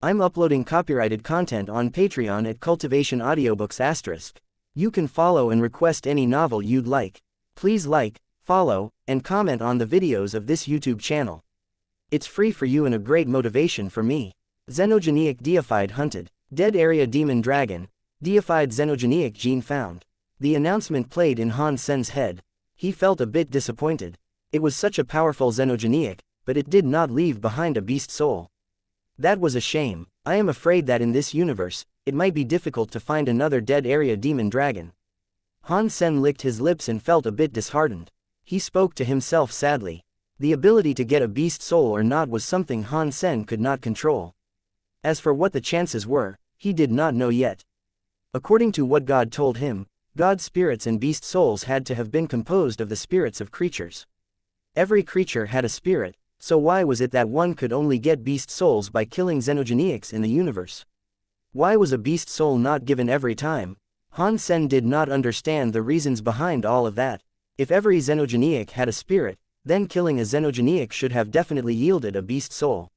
I'm uploading copyrighted content on Patreon at Cultivation Audiobooks *. You can follow and request any novel you'd like. Please like, follow, and comment on the videos of this YouTube channel. It's free for you and a great motivation for me. Xenogenic deified hunted. Dead area demon dragon. Deified xenogenic gene found. The announcement played in Han Sen's head. He felt a bit disappointed. It was such a powerful xenogenic, but it did not leave behind a beast soul. That was a shame. I am afraid that in this universe, it might be difficult to find another dead area demon dragon. Han Sen licked his lips and felt a bit disheartened. He spoke to himself sadly. The ability to get a beast soul or not was something Han Sen could not control. As for what the chances were, he did not know yet. According to what God told him, God's spirits and beast souls had to have been composed of the spirits of creatures. Every creature had a spirit, so why was it that one could only get beast souls by killing xenogenics in the universe? Why was a beast soul not given every time? Han Sen did not understand the reasons behind all of that. If every xenogenic had a spirit, then killing a xenogenic should have definitely yielded a beast soul.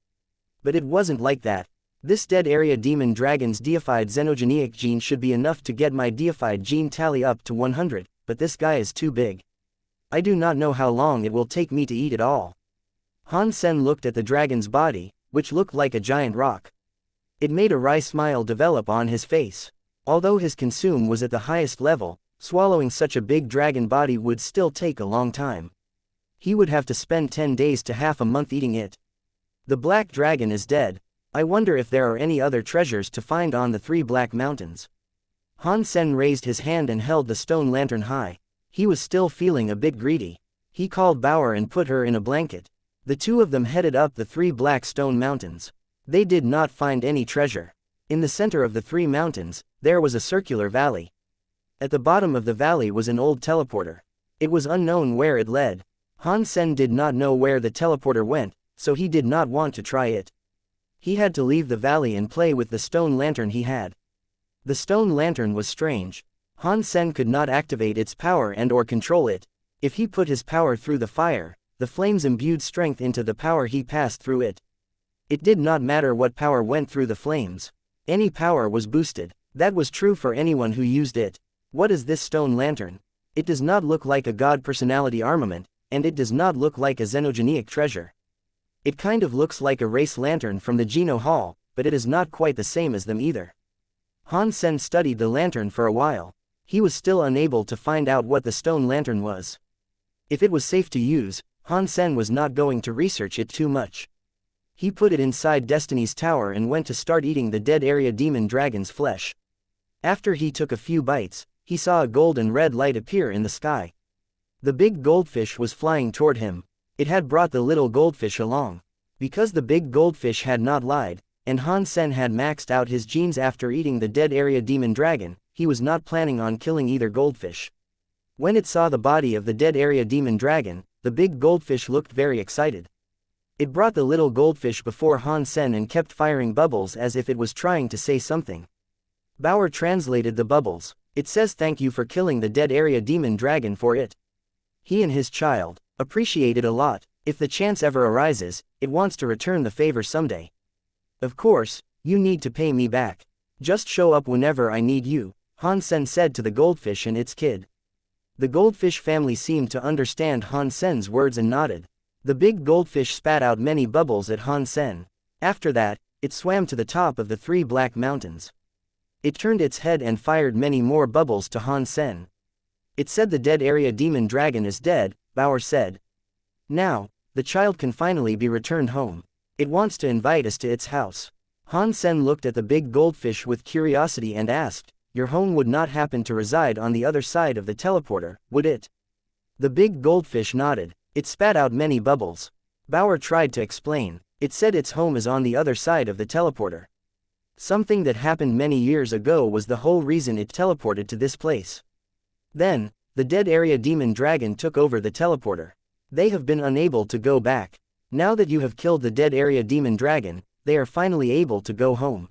But it wasn't like that. This dead area demon dragon's deified xenogenic gene should be enough to get my deified gene tally up to 100, but this guy is too big. I do not know how long it will take me to eat it all. Han Sen looked at the dragon's body, which looked like a giant rock. It made a wry smile develop on his face. Although his consume was at the highest level, swallowing such a big dragon body would still take a long time. He would have to spend 10 days to half a month eating it. The black dragon is dead. I wonder if there are any other treasures to find on the 3 black mountains. Han Sen raised his hand and held the stone lantern high. He was still feeling a bit greedy. He called Bauer and put her in a blanket. The two of them headed up the 3 black stone mountains. They did not find any treasure. In the center of the 3 mountains, there was a circular valley. At the bottom of the valley was an old teleporter. It was unknown where it led. Han Sen did not know where the teleporter went, so he did not want to try it. He had to leave the valley and play with the stone lantern he had. The stone lantern was strange. Han Sen could not activate its power and/or control it. If he put his power through the fire, the flames imbued strength into the power he passed through it. It did not matter what power went through the flames. Any power was boosted. That was true for anyone who used it. What is this stone lantern? It does not look like a god personality armament, and it does not look like a xenogenic treasure. It kind of looks like a race lantern from the Geno Hall, but it is not quite the same as them either. Han Sen studied the lantern for a while. He was still unable to find out what the stone lantern was. If it was safe to use, Han Sen was not going to research it too much. He put it inside Destiny's tower and went to start eating the dead area demon dragon's flesh. After he took a few bites, he saw a gold and red light appear in the sky. The big goldfish was flying toward him. It had brought the little goldfish along. Because the big goldfish had not lied, and Han Sen had maxed out his genes after eating the dead area demon dragon, he was not planning on killing either goldfish. When it saw the body of the dead area demon dragon, the big goldfish looked very excited. It brought the little goldfish before Han Sen and kept firing bubbles as if it was trying to say something. Bauer translated the bubbles. It says thank you for killing the dead area demon dragon for it. He and his child appreciate it a lot. If the chance ever arises, it wants to return the favor someday. Of course, you need to pay me back. Just show up whenever I need you, Han Sen said to the goldfish and its kid. The goldfish family seemed to understand Han Sen's words and nodded. The big goldfish spat out many bubbles at Han Sen. After that, it swam to the top of the 3 black mountains. It turned its head and fired many more bubbles to Han Sen. It said the dead area demon dragon is dead, Bauer said. Now, the child can finally be returned home. It wants to invite us to its house. Han Sen looked at the big goldfish with curiosity and asked, your home would not happen to reside on the other side of the teleporter, would it? The big goldfish nodded. It spat out many bubbles. Bauer tried to explain. It said its home is on the other side of the teleporter. Something that happened many years ago was the whole reason it teleported to this place. Then, the dead area demon dragon took over the teleporter. They have been unable to go back. Now that you have killed the dead area demon dragon, they are finally able to go home.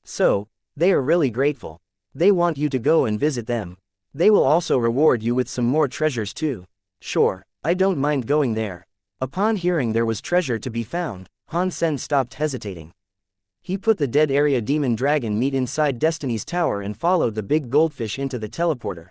So, they are really grateful. They want you to go and visit them. They will also reward you with some more treasures too. Sure, I don't mind going there. Upon hearing there was treasure to be found, Han Sen stopped hesitating. He put the dead area demon dragon meat inside Destiny's tower and followed the big goldfish into the teleporter.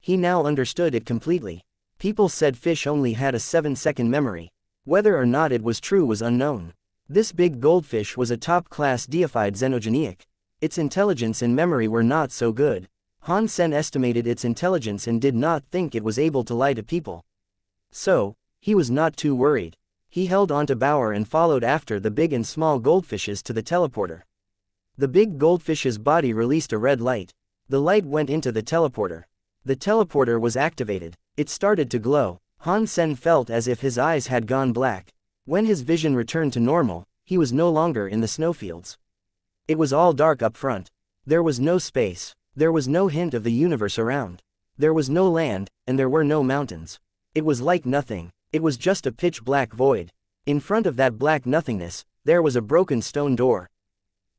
He now understood it completely. People said fish only had a 7-second memory. Whether or not it was true was unknown. This big goldfish was a top-class deified xenogeniac. Its intelligence and memory were not so good. Han Sen estimated its intelligence and did not think it was able to lie to people. So, he was not too worried. He held onto Bauer and followed after the big and small goldfishes to the teleporter. The big goldfish's body released a red light. The light went into the teleporter. The teleporter was activated. It started to glow. Han Sen felt as if his eyes had gone black. When his vision returned to normal, he was no longer in the snowfields. It was all dark up front. There was no space. There was no hint of the universe around. There was no land, and there were no mountains. It was like nothing. It was just a pitch-black void. In front of that black nothingness, there was a broken stone door.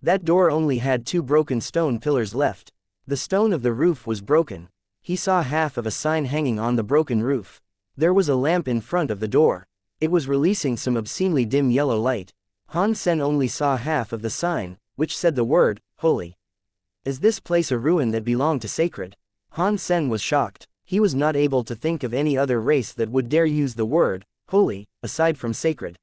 That door only had 2 broken stone pillars left. The stone of the roof was broken. He saw half of a sign hanging on the broken roof. There was a lamp in front of the door. It was releasing some obscenely dim yellow light. Han Sen only saw half of the sign, which said the word, holy. Is this place a ruin that belonged to sacred? Han Sen was shocked. He was not able to think of any other race that would dare use the word, holy, aside from sacred.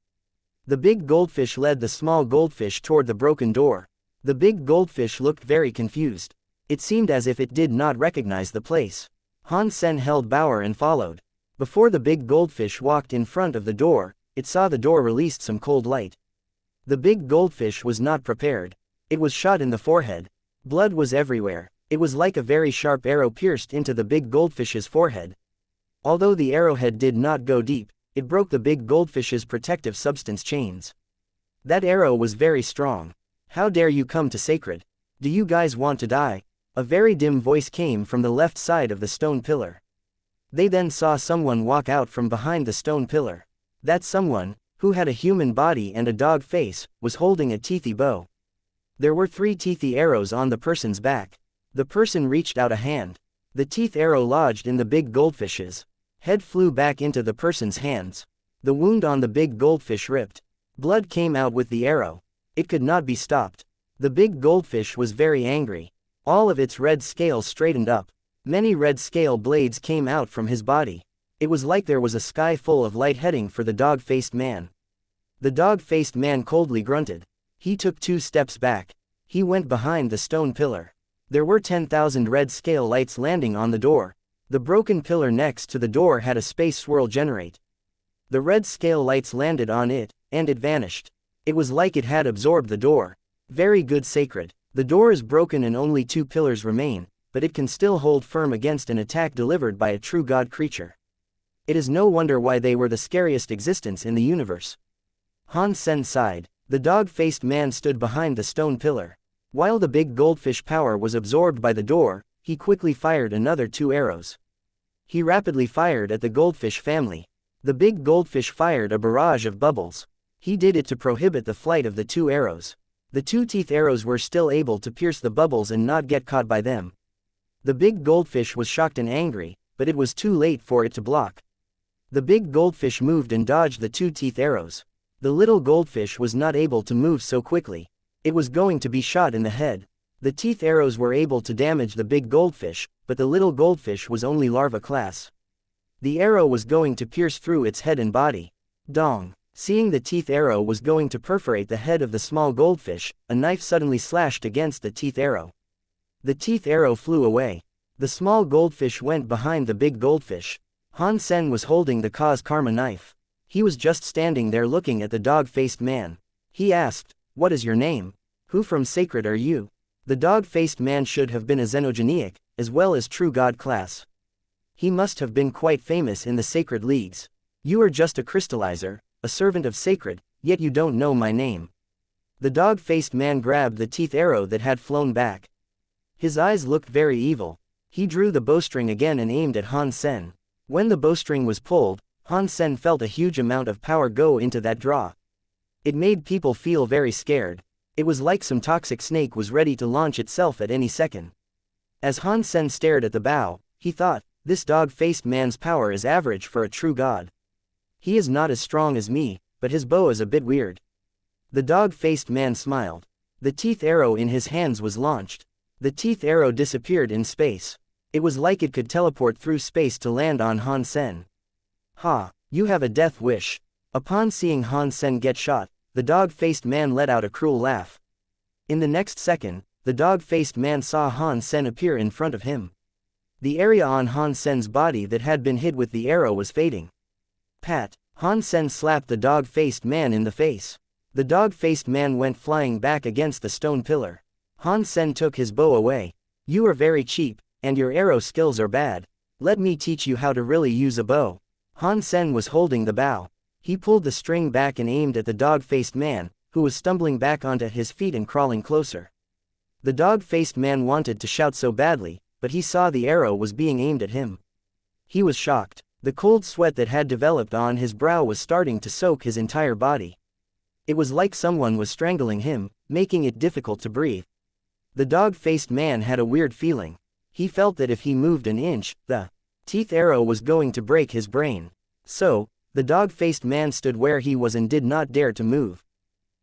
The big goldfish led the small goldfish toward the broken door. The big goldfish looked very confused. It seemed as if it did not recognize the place. Han Sen held Bauer and followed. Before the big goldfish walked in front of the door, it saw the door released some cold light. The big goldfish was not prepared. It was shot in the forehead. Blood was everywhere. It was like a very sharp arrow pierced into the big goldfish's forehead. Although the arrowhead did not go deep, it broke the big goldfish's protective substance chains. That arrow was very strong. How dare you come to sacred? Do you guys want to die? A very dim voice came from the left side of the stone pillar. They then saw someone walk out from behind the stone pillar. That someone, who had a human body and a dog face, was holding a teethy bow. There were 3 teethy arrows on the person's back. The person reached out a hand. The teeth arrow lodged in the big goldfish's head, flew back into the person's hands. The wound on the big goldfish ripped. Blood came out with the arrow. It could not be stopped. The big goldfish was very angry. All of its red scales straightened up. Many red scale blades came out from his body. It was like there was a sky full of light heading for the dog-faced man. The dog-faced man coldly grunted. He took 2 steps back. He went behind the stone pillar. There were 10,000 red scale lights landing on the door. The broken pillar next to the door had a space swirl generate. The red scale lights landed on it, and it vanished. It was like it had absorbed the door. Very good sacred. The door is broken and only 2 pillars remain, but it can still hold firm against an attack delivered by a true god creature. It is no wonder why they were the scariest existence in the universe. Han Sen sighed. The dog-faced man stood behind the stone pillar. While the big goldfish power was absorbed by the door, he quickly fired another 2 arrows. He rapidly fired at the goldfish family. The big goldfish fired a barrage of bubbles. He did it to prohibit the flight of the 2 arrows. The 2 teeth arrows were still able to pierce the bubbles and not get caught by them. The big goldfish was shocked and angry, but it was too late for it to block. The big goldfish moved and dodged the 2 teeth arrows. The little goldfish was not able to move so quickly. It was going to be shot in the head. The teeth arrows were able to damage the big goldfish, but the little goldfish was only larva class. The arrow was going to pierce through its head and body. Dong! Seeing the teeth arrow was going to perforate the head of the small goldfish, a knife suddenly slashed against the teeth arrow. The teeth arrow flew away. The small goldfish went behind the big goldfish. Han Sen was holding the cause karma knife. He was just standing there looking at the dog-faced man. He asked, "What is your name? Who from sacred are you?" The dog-faced man should have been a xenogeniac, as well as true god class. He must have been quite famous in the sacred leagues. "You are just a crystallizer, a servant of sacred, yet you don't know my name." The dog-faced man grabbed the teeth arrow that had flown back. His eyes looked very evil. He drew the bowstring again and aimed at Han Sen. When the bowstring was pulled, Han Sen felt a huge amount of power go into that draw. It made people feel very scared. It was like some toxic snake was ready to launch itself at any second. As Han Sen stared at the bow, he thought, this dog-faced man's power is average for a true god. He is not as strong as me, but his bow is a bit weird. The dog-faced man smiled. The teeth arrow in his hands was launched. The teeth arrow disappeared in space. It was like it could teleport through space to land on Han Sen. Ha, you have a death wish. Upon seeing Han Sen get shot, the dog-faced man let out a cruel laugh. In the next second, the dog-faced man saw Han Sen appear in front of him. The area on Han Sen's body that had been hit with the arrow was fading. Pat! Han Sen slapped the dog-faced man in the face. The dog-faced man went flying back against the stone pillar. Han Sen took his bow away. You are very cheap, and your arrow skills are bad. Let me teach you how to really use a bow. Han Sen was holding the bow. He pulled the string back and aimed at the dog-faced man, who was stumbling back onto his feet and crawling closer. The dog-faced man wanted to shout so badly, but he saw the arrow was being aimed at him. He was shocked. The cold sweat that had developed on his brow was starting to soak his entire body. It was like someone was strangling him, making it difficult to breathe. The dog-faced man had a weird feeling. He felt that if he moved an inch, the teeth arrow was going to break his brain. So, the dog-faced man stood where he was and did not dare to move.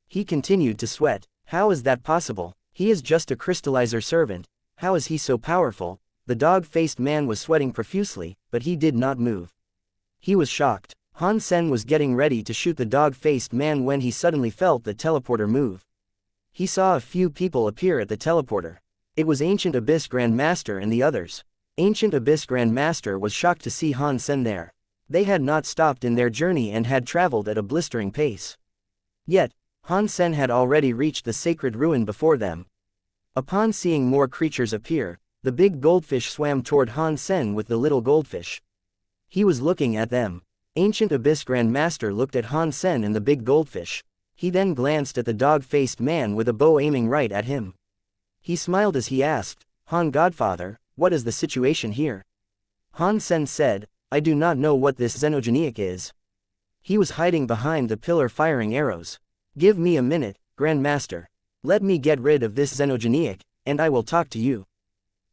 He continued to sweat. How is that possible? He is just a crystallizer servant. How is he so powerful? The dog-faced man was sweating profusely, but he did not move. He was shocked. Han Sen was getting ready to shoot the dog-faced man when he suddenly felt the teleporter move. He saw a few people appear at the teleporter. It was Ancient Abyss Grand Master and the others. Ancient Abyss Grand Master was shocked to see Han Sen there. They had not stopped in their journey and had traveled at a blistering pace. Yet, Han Sen had already reached the sacred ruin before them. Upon seeing more creatures appear, the big goldfish swam toward Han Sen with the little goldfish. He was looking at them. Ancient Abyss Grand Master looked at Han Sen and the big goldfish. He then glanced at the dog-faced man with a bow aiming right at him. He smiled as he asked, Han Godfather, what is the situation here? Han Sen said, I do not know what this xenogenic is. He was hiding behind the pillar firing arrows. Give me a minute, Grand Master. Let me get rid of this xenogenic, and I will talk to you.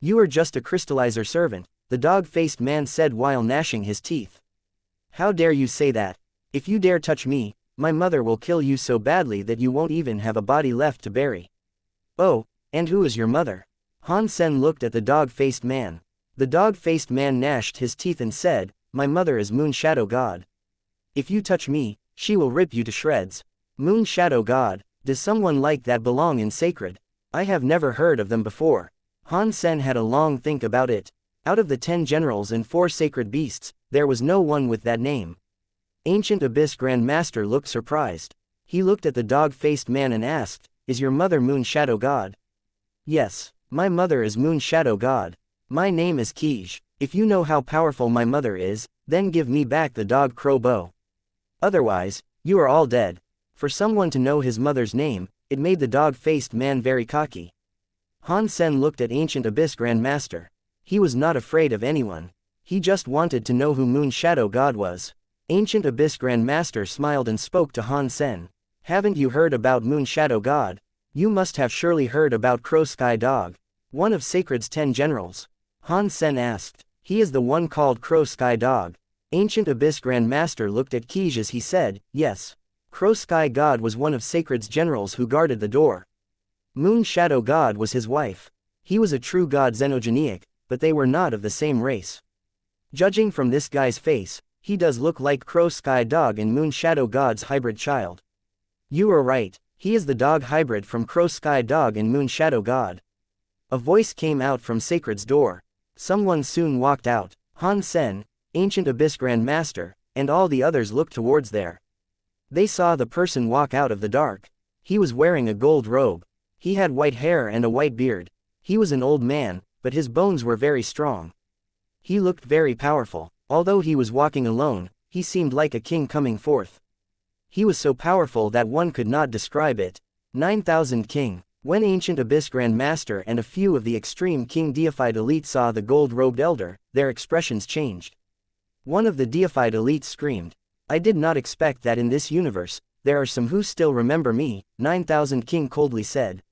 You are just a crystallizer servant, the dog-faced man said while gnashing his teeth. How dare you say that? If you dare touch me, my mother will kill you so badly that you won't even have a body left to bury. Oh, and who is your mother? Han Sen looked at the dog-faced man. The dog-faced man gnashed his teeth and said, my mother is Moon Shadow God. If you touch me, she will rip you to shreds. Moon Shadow God, does someone like that belong in sacred? I have never heard of them before. Han Sen had a long think about it. Out of the 10 generals and 4 sacred beasts, there was no one with that name. Ancient Abyss Grand Master looked surprised. He looked at the dog-faced man and asked, is your mother Moon Shadow God? Yes, my mother is Moon Shadow God. My name is Kij. If you know how powerful my mother is, then give me back the dog crow bow. Otherwise, you are all dead. For someone to know his mother's name, it made the dog-faced man very cocky. Han Sen looked at Ancient Abyss Grand Master. He was not afraid of anyone. He just wanted to know who Moon Shadow God was. Ancient Abyss Grand Master smiled and spoke to Han Sen. Haven't you heard about Moon Shadow God? You must have surely heard about Crow Sky Dog, one of Sacred's 10 generals. Han Sen asked. He is the one called Crow Sky Dog. Ancient Abyss Grand Master looked at Kij as he said, yes. Crow Sky God was one of Sacred's generals who guarded the door. Moon Shadow God was his wife. He was a true god xenogenic, but they were not of the same race. Judging from this guy's face, he does look like Crow Sky Dog and Moon Shadow God's hybrid child. You are right, he is the dog hybrid from Crow Sky Dog and Moon Shadow God. A voice came out from Sacred's door. Someone soon walked out. Han Sen, Ancient Abyss Grand Master, and all the others looked towards there. They saw the person walk out of the dark. He was wearing a gold robe. He had white hair and a white beard. He was an old man, but his bones were very strong. He looked very powerful. Although he was walking alone, he seemed like a king coming forth. He was so powerful that one could not describe it. 9,000 King. When Ancient Abyss Grand Master and a few of the extreme king deified elite saw the gold-robed elder, their expressions changed. One of the deified elites screamed, I did not expect that in this universe, there are some who still remember me, 9,000 King coldly said.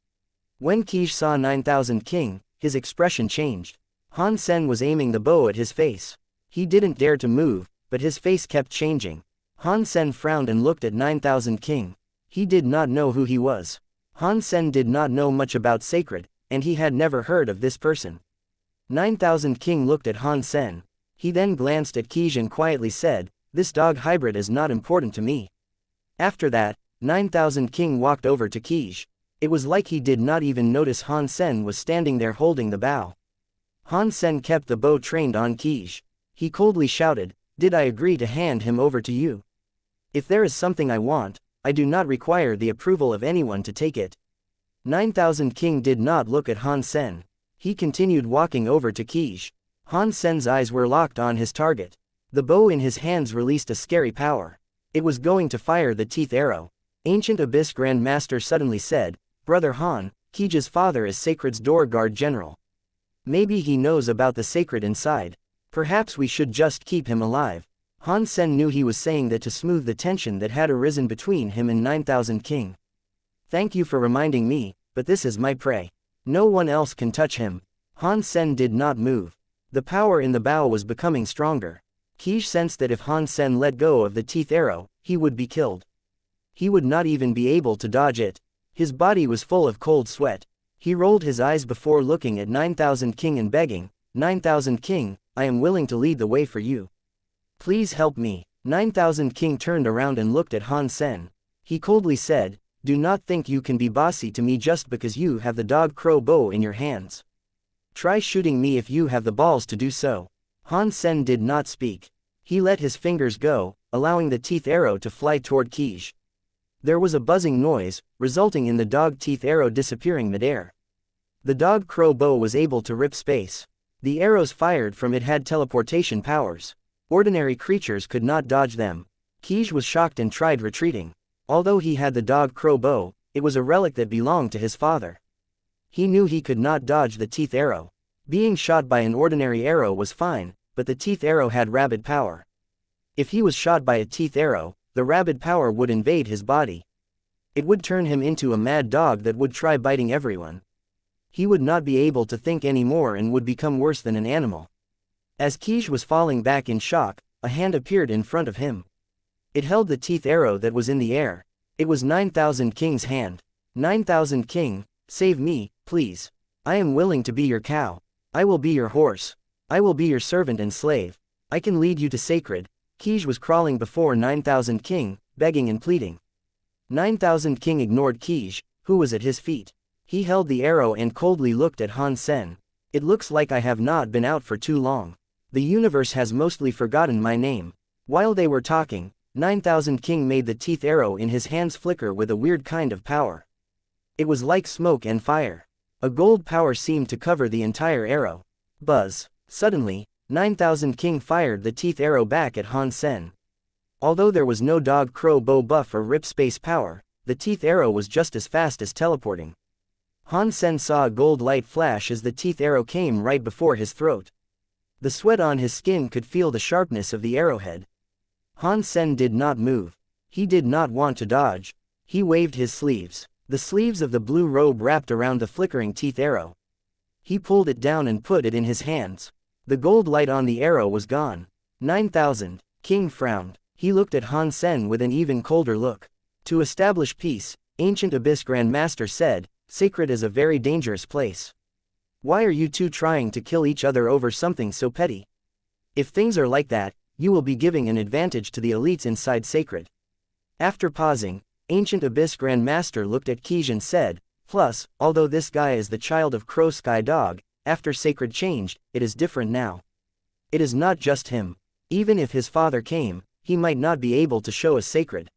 When Kij saw 9,000 King, his expression changed. Han Sen was aiming the bow at his face. He didn't dare to move, but his face kept changing. Han Sen frowned and looked at 9,000 King. He did not know who he was. Han Sen did not know much about sacred, and he had never heard of this person. 9000 King looked at Han Sen. He then glanced at Qi and quietly said, "This dog hybrid is not important to me." After that, 9000 King walked over to Qi. It was like he did not even notice Han Sen was standing there holding the bow. Han Sen kept the bow trained on Qi. He coldly shouted, "Did I agree to hand him over to you? If there is something I want, I do not require the approval of anyone to take it." 9000 King did not look at Han Sen. He continued walking over to Qi. Han Sen's eyes were locked on his target. The bow in his hands released a scary power. It was going to fire the teeth arrow. Ancient Abyss Grand Master suddenly said, "Brother Han, Qi's father is Sacred's door guard general. Maybe he knows about the sacred inside. Perhaps we should just keep him alive." Han Sen knew he was saying that to smooth the tension that had arisen between him and 9000 King. "Thank you for reminding me, but this is my prey. No one else can touch him." Han Sen did not move. The power in the bow was becoming stronger. Qi sensed that if Han Sen let go of the teeth arrow, he would be killed. He would not even be able to dodge it. His body was full of cold sweat. He rolled his eyes before looking at 9000 King and begging, "9000 King, I am willing to lead the way for you. Please help me." 9000 King turned around and looked at Han Sen. He coldly said, "Do not think you can be bossy to me just because you have the dog crow bow in your hands. Try shooting me if you have the balls to do so." Han Sen did not speak. He let his fingers go, allowing the teeth arrow to fly toward Qi. There was a buzzing noise, resulting in the dog teeth arrow disappearing midair. The dog crow bow was able to rip space. The arrows fired from it had teleportation powers. Ordinary creatures could not dodge them. Qi was shocked and tried retreating. Although he had the dog crow bow, it was a relic that belonged to his father. He knew he could not dodge the teeth arrow. Being shot by an ordinary arrow was fine, but the teeth arrow had rabid power. If he was shot by a teeth arrow, the rabid power would invade his body. It would turn him into a mad dog that would try biting everyone. He would not be able to think anymore and would become worse than an animal. As Qi was falling back in shock, a hand appeared in front of him. It held the teeth arrow that was in the air. It was 9000 King's hand. 9000 King, save me, please. I am willing to be your cow. I will be your horse. I will be your servant and slave. I can lead you to sacred. Qi was crawling before 9000 King, begging and pleading. 9000 King ignored Qi, who was at his feet. He held the arrow and coldly looked at Han Sen. "It looks like I have not been out for too long. The universe has mostly forgotten my name." While they were talking, 9000 King made the teeth arrow in his hands flicker with a weird kind of power. It was like smoke and fire. A gold power seemed to cover the entire arrow. Buzz. Suddenly, 9000 King fired the teeth arrow back at Han Sen. Although there was no dog crow bow buff or rip space power, the teeth arrow was just as fast as teleporting. Han Sen saw a gold light flash as the teeth arrow came right before his throat. The sweat on his skin could feel the sharpness of the arrowhead. Han Sen did not move. He did not want to dodge. He waved his sleeves. The sleeves of the blue robe wrapped around the flickering teeth arrow. He pulled it down and put it in his hands. The gold light on the arrow was gone. 9000 King frowned. He looked at Han Sen with an even colder look. To establish peace, Ancient Abyss Grand Master said, "Sacred is a very dangerous place. Why are you two trying to kill each other over something so petty? If things are like that, you will be giving an advantage to the elites inside Sacred." After pausing, Ancient Abyss Grand Master looked at Qi and said, "Plus, although this guy is the child of Crow Sky Dog, after Sacred changed, it is different now. It is not just him. Even if his father came, he might not be able to show us Sacred.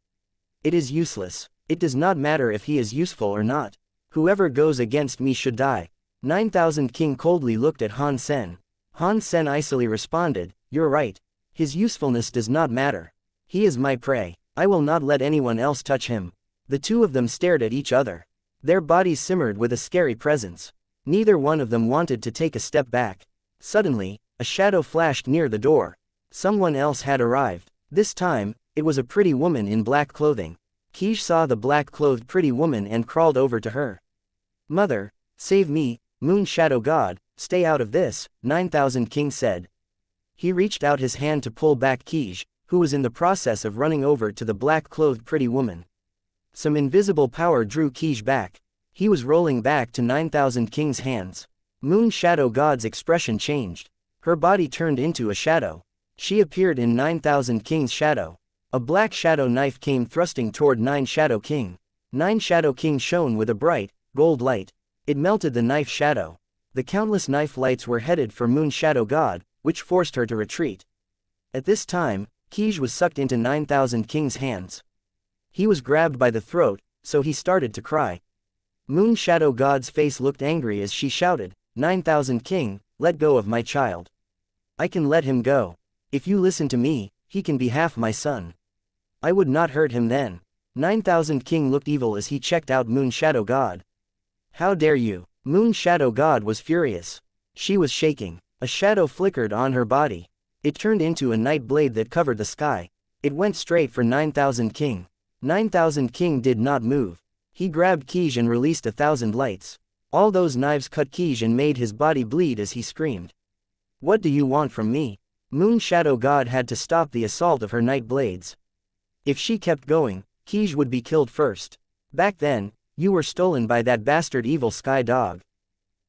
It is useless. It does not matter if he is useful or not. Whoever goes against me should die." 9000 King coldly looked at Han Sen. Han Sen icily responded, "You're right. His usefulness does not matter. He is my prey. I will not let anyone else touch him." The two of them stared at each other. Their bodies simmered with a scary presence. Neither one of them wanted to take a step back. Suddenly, a shadow flashed near the door. Someone else had arrived. This time, it was a pretty woman in black clothing. Qi saw the black-clothed pretty woman and crawled over to her. "Mother, save me, Moon Shadow God, stay out of this," 9000 King said. He reached out his hand to pull back Qi, who was in the process of running over to the black-clothed pretty woman. Some invisible power drew Qi back. He was rolling back to 9,000 King's hands. Moon Shadow God's expression changed. Her body turned into a shadow. She appeared in 9,000 King's shadow. A black shadow knife came thrusting toward 9 Shadow King. 9 Shadow King shone with a bright, gold light. It melted the knife shadow. The countless knife lights were headed for Moon Shadow God, which forced her to retreat. At this time, Qi was sucked into 9,000 King's hands. He was grabbed by the throat, so he started to cry. Moon Shadow God's face looked angry as she shouted, 9,000 King, let go of my child. I can let him go. If you listen to me, he can be half my son. I would not hurt him then. 9,000 King looked evil as he checked out Moon Shadow God. How dare you? Moon Shadow God was furious. She was shaking. A shadow flickered on her body. It turned into a night blade that covered the sky. It went straight for 9,000 King. 9,000 King did not move. He grabbed Qi and released 1,000 lights. All those knives cut Qi and made his body bleed as he screamed. What do you want from me? Moon Shadow God had to stop the assault of her night blades. If she kept going, Qi would be killed first. Back then, you were stolen by that bastard evil sky dog.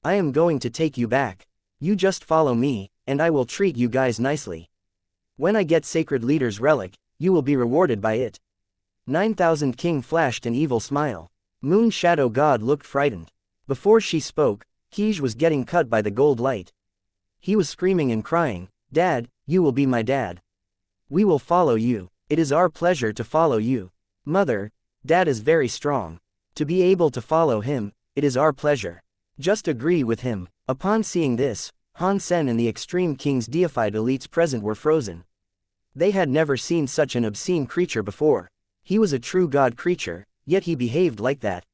I am going to take you back. You just follow me, and I will treat you guys nicely. When I get Sacred Leader's relic, you will be rewarded by it. 9,000 King flashed an evil smile. Moon Shadow God looked frightened. Before she spoke, Qi was getting cut by the gold light. He was screaming and crying, Dad, you will be my dad. We will follow you. It is our pleasure to follow you. Mother, Dad is very strong. To be able to follow him, it is our pleasure. Just agree with him. Upon seeing this, Han Sen and the Extreme King's deified elites present were frozen. They had never seen such an obscene creature before. He was a true god creature, yet he behaved like that.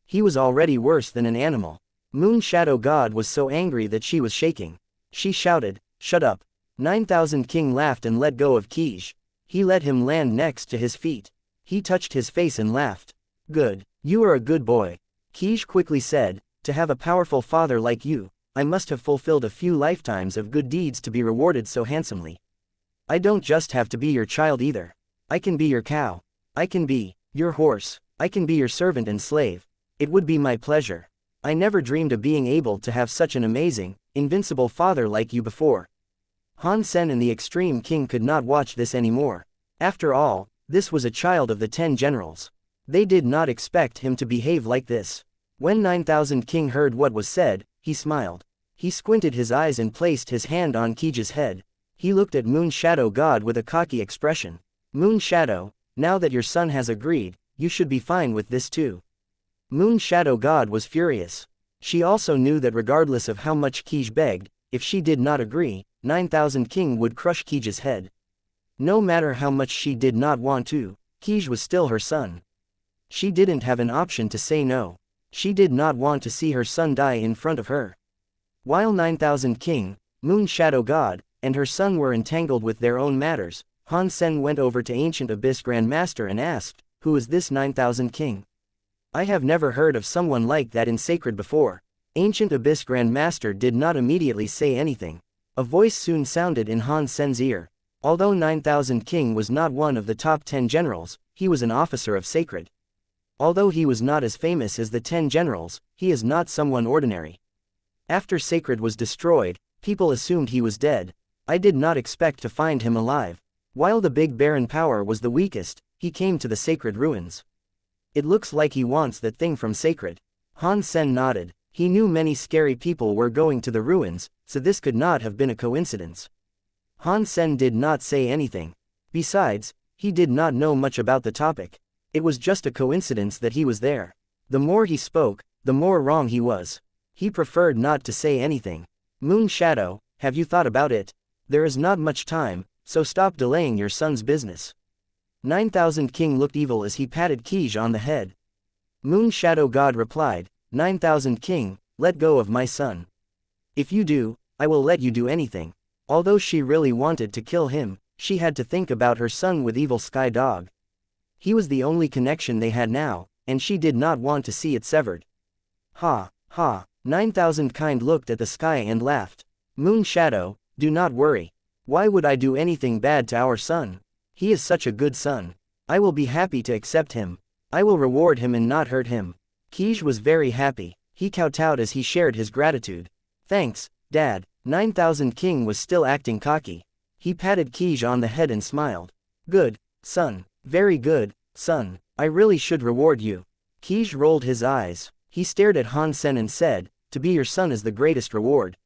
He was already worse than an animal. Moon Shadow God was so angry that she was shaking. She shouted, shut up. 9,000 King laughed and let go of Qi. He let him land next to his feet. He touched his face and laughed. Good. You are a good boy. Qi quickly said, to have a powerful father like you, I must have fulfilled a few lifetimes of good deeds to be rewarded so handsomely. I don't just have to be your child either. I can be your cow. I can be your horse. I can be your servant and slave. It would be my pleasure. I never dreamed of being able to have such an amazing, invincible father like you before. Han Sen and the Extreme King could not watch this anymore. After all, this was a child of the 10 generals. They did not expect him to behave like this. When 9,000 King heard what was said, he smiled. He squinted his eyes and placed his hand on Qi's head. He looked at Moon Shadow God with a cocky expression. Moon Shadow, now that your son has agreed, you should be fine with this too. Moon Shadow God was furious. She also knew that regardless of how much Qi begged, if she did not agree, 9,000 King would crush Qi's head. No matter how much she did not want to, Qi was still her son. She didn't have an option to say no. She did not want to see her son die in front of her. While 9,000 King, Moon Shadow God, and her son were entangled with their own matters, Han Sen went over to Ancient Abyss Grand Master and asked, who is this 9,000 King? I have never heard of someone like that in Sacred before. Ancient Abyss Grand Master did not immediately say anything. A voice soon sounded in Han Sen's ear. Although 9,000 King was not one of the top 10 generals, he was an officer of Sacred. Although he was not as famous as the 10 generals, he is not someone ordinary. After Sacred was destroyed, people assumed he was dead. I did not expect to find him alive. While the Big Baron power was the weakest, he came to the Sacred ruins. It looks like he wants that thing from Sacred. Han Sen nodded. He knew many scary people were going to the ruins, so this could not have been a coincidence. Han Sen did not say anything. Besides, he did not know much about the topic. It was just a coincidence that he was there. The more he spoke, the more wrong he was. He preferred not to say anything. Moon Shadow, have you thought about it? There is not much time, so stop delaying your son's business. 9,000 King looked evil as he patted Qi on the head. Moon Shadow God replied, 9,000 King, let go of my son. If you do, I will let you do anything. Although she really wanted to kill him, she had to think about her son with evil Sky Dog. He was the only connection they had now, and she did not want to see it severed. Ha, ha, 9,000 Kind looked at the sky and laughed. Moon Shadow, do not worry. Why would I do anything bad to our son? He is such a good son. I will be happy to accept him. I will reward him and not hurt him. Kij was very happy. He kowtowed as he shared his gratitude. Thanks, Dad. 9000 King was still acting cocky. He patted Kij on the head and smiled. Good, son. Very good, son. I really should reward you. Kij rolled his eyes. He stared at Han Sen and said, to be your son is the greatest reward.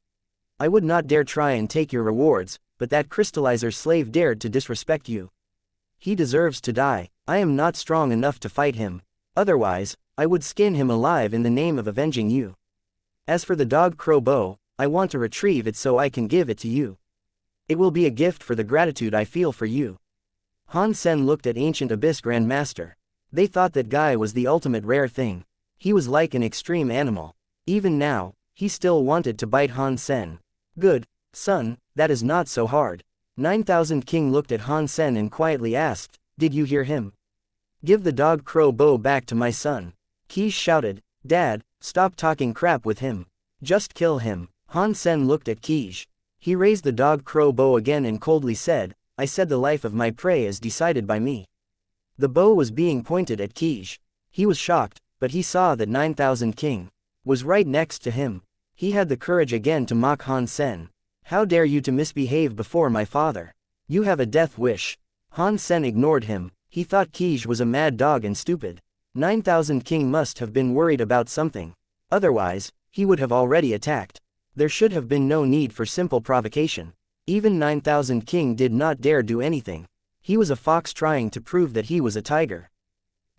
I would not dare try and take your rewards, but that crystallizer slave dared to disrespect you. He deserves to die. I am not strong enough to fight him. Otherwise, I would skin him alive in the name of avenging you. As for the dog crow bow, I want to retrieve it so I can give it to you. It will be a gift for the gratitude I feel for you. Han Sen looked at Ancient Abyss Grandmaster. They thought that guy was the ultimate rare thing. He was like an extreme animal. Even now, he still wanted to bite Han Sen. Good, son, that is not so hard. 9000 King looked at Han Sen and quietly asked, did you hear him? Give the dog crow bow back to my son. Kij shouted, Dad, stop talking crap with him. Just kill him. Han Sen looked at Kij. He raised the dog crow bow again and coldly said, I said the life of my prey is decided by me. The bow was being pointed at Kij. He was shocked, but he saw that 9000 King was right next to him. He had the courage again to mock Han Sen. How dare you to misbehave before my father? You have a death wish. Han Sen ignored him. He thought Kij was a mad dog and stupid. 9000 King must have been worried about something. Otherwise, he would have already attacked. There should have been no need for simple provocation. Even 9000 King did not dare do anything. He was a fox trying to prove that he was a tiger.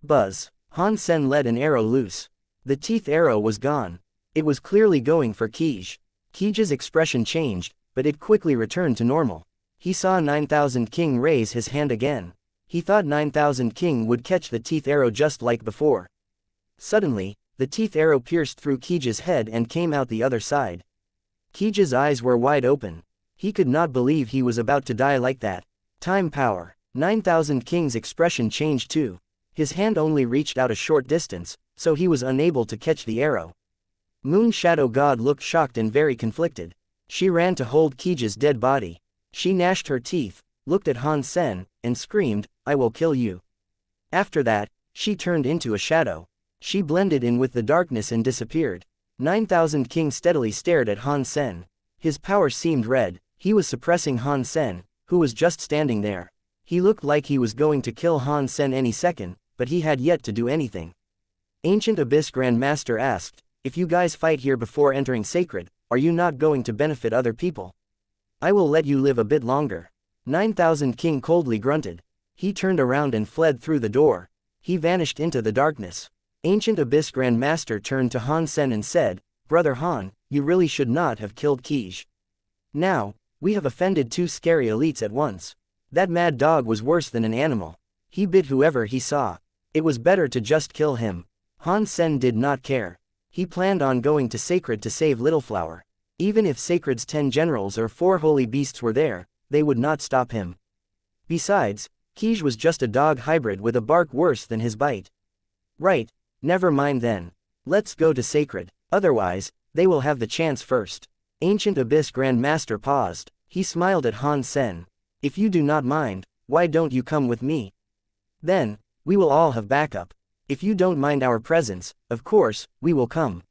Buzz. Han Sen let an arrow loose. The teeth arrow was gone. It was clearly going for Kij. Kij's expression changed, but it quickly returned to normal. He saw 9000 King raise his hand again. He thought 9000 King would catch the teeth arrow just like before. Suddenly, the teeth arrow pierced through Kij's head and came out the other side. Kij's eyes were wide open. He could not believe he was about to die like that. Time power. 9000 King's expression changed too. His hand only reached out a short distance, so he was unable to catch the arrow. Moon Shadow God looked shocked and very conflicted. She ran to hold Kij's dead body. She gnashed her teeth, looked at Han Sen, and screamed, I will kill you. After that, she turned into a shadow. She blended in with the darkness and disappeared. 9000 King steadily stared at Han Sen. His power seemed red. He was suppressing Han Sen, who was just standing there. He looked like he was going to kill Han Sen any second, but he had yet to do anything. Ancient Abyss Grandmaster asked, if you guys fight here before entering Sacred, are you not going to benefit other people? I will let you live a bit longer. 9000 King coldly grunted. He turned around and fled through the door. He vanished into the darkness. Ancient Abyss Grandmaster turned to Han Sen and said, Brother Han, you really should not have killed Kij. Now, we have offended two scary elites at once. That mad dog was worse than an animal. He bit whoever he saw. It was better to just kill him. Han Sen did not care. He planned on going to Sacred to save Little Flower. Even if Sacred's 10 generals or 4 holy beasts were there, they would not stop him. Besides, Kij was just a dog hybrid with a bark worse than his bite. Right, never mind then. Let's go to Sacred. Otherwise, they will have the chance first. Ancient Abyss Grandmaster paused. He smiled at Han Sen. If you do not mind, why don't you come with me? Then, we will all have backup. If you don't mind our presence, of course, we will come.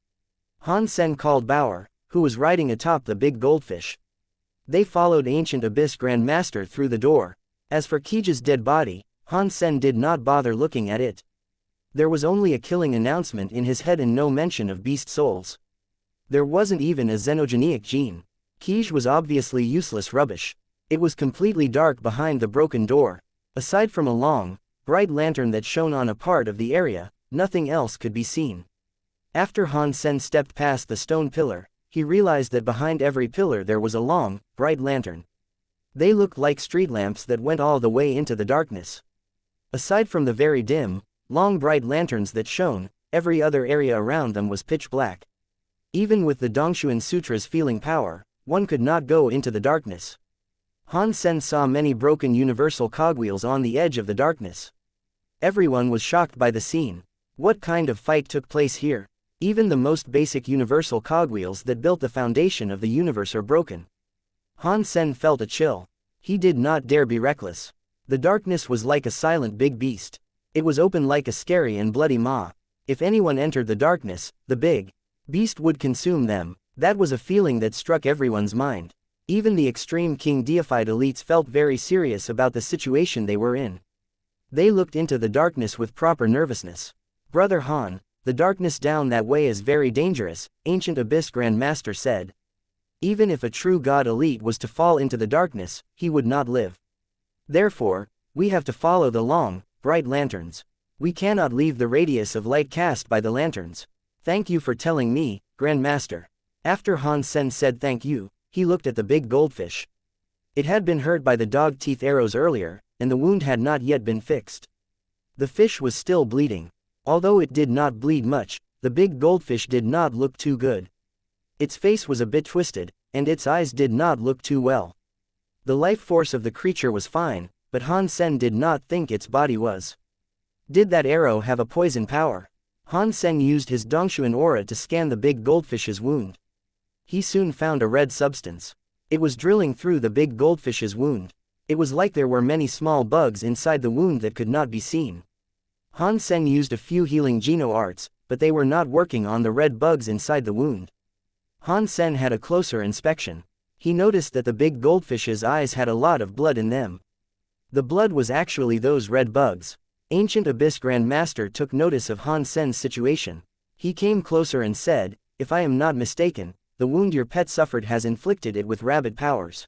Han Sen called Bauer, who was riding atop the big goldfish. They followed Ancient Abyss Grandmaster through the door. As for Kij's dead body, Han Sen did not bother looking at it. There was only a killing announcement in his head and no mention of beast souls. There wasn't even a xenogenic gene. Kij was obviously useless rubbish. It was completely dark behind the broken door. Aside from a long, bright lantern that shone on a part of the area, nothing else could be seen. After Han Sen stepped past the stone pillar, he realized that behind every pillar there was a long, bright lantern. They looked like street lamps that went all the way into the darkness. Aside from the very dim, long bright lanterns that shone, every other area around them was pitch black. Even with the Dongshuan Sutra's feeling power, one could not go into the darkness. Han Sen saw many broken universal cogwheels on the edge of the darkness. Everyone was shocked by the scene. What kind of fight took place here? Even the most basic universal cogwheels that built the foundation of the universe are broken. Han Sen felt a chill. He did not dare be reckless. The darkness was like a silent big beast. It was open like a scary and bloody maw. If anyone entered the darkness, the big beast would consume them. That was a feeling that struck everyone's mind. Even the extreme king deified elites felt very serious about the situation they were in. They looked into the darkness with proper nervousness. Brother Han, the darkness down that way is very dangerous, Ancient Abyss Grand Master said. Even if a true god elite was to fall into the darkness, he would not live. Therefore, we have to follow the long, bright lanterns. We cannot leave the radius of light cast by the lanterns. Thank you for telling me, Grand Master. After Han Sen said thank you, he looked at the big goldfish. It had been hurt by the dog teeth arrows earlier, and the wound had not yet been fixed. The fish was still bleeding. Although it did not bleed much, the big goldfish did not look too good. Its face was a bit twisted, and its eyes did not look too well. The life force of the creature was fine, but Han Sen did not think its body was. Did that arrow have a poison power? Han Sen used his Dongshuan aura to scan the big goldfish's wound. He soon found a red substance. It was drilling through the big goldfish's wound. It was like there were many small bugs inside the wound that could not be seen. Han Sen used a few healing Geno arts, but they were not working on the red bugs inside the wound. Han Sen had a closer inspection. He noticed that the big goldfish's eyes had a lot of blood in them. The blood was actually those red bugs. Ancient Abyss Grand Master took notice of Han Sen's situation. He came closer and said, "If I am not mistaken, the wound your pet suffered has inflicted it with rabid powers."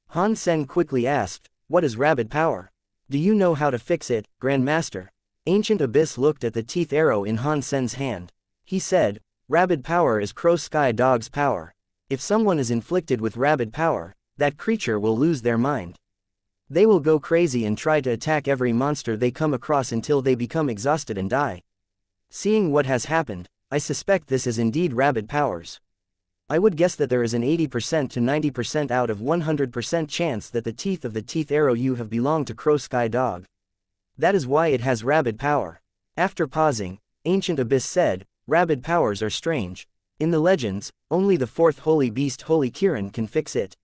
Han Sen quickly asked, "What is rabid power? Do you know how to fix it, Grand Master?" Ancient Abyss looked at the teeth arrow in Han Sen's hand. He said, "Rabid power is Crow Sky Dog's power. If someone is inflicted with rabid power, that creature will lose their mind. They will go crazy and try to attack every monster they come across until they become exhausted and die. Seeing what has happened, I suspect this is indeed rabid powers. I would guess that there is an 80% to 90% out of 100% chance that the teeth of the teeth arrow you have belong to Crow Sky Dog. That is why it has rabid power." After pausing, Ancient Abyss said, "Rabid powers are strange. In the legends, only the fourth holy beast Holy Kirin can fix it.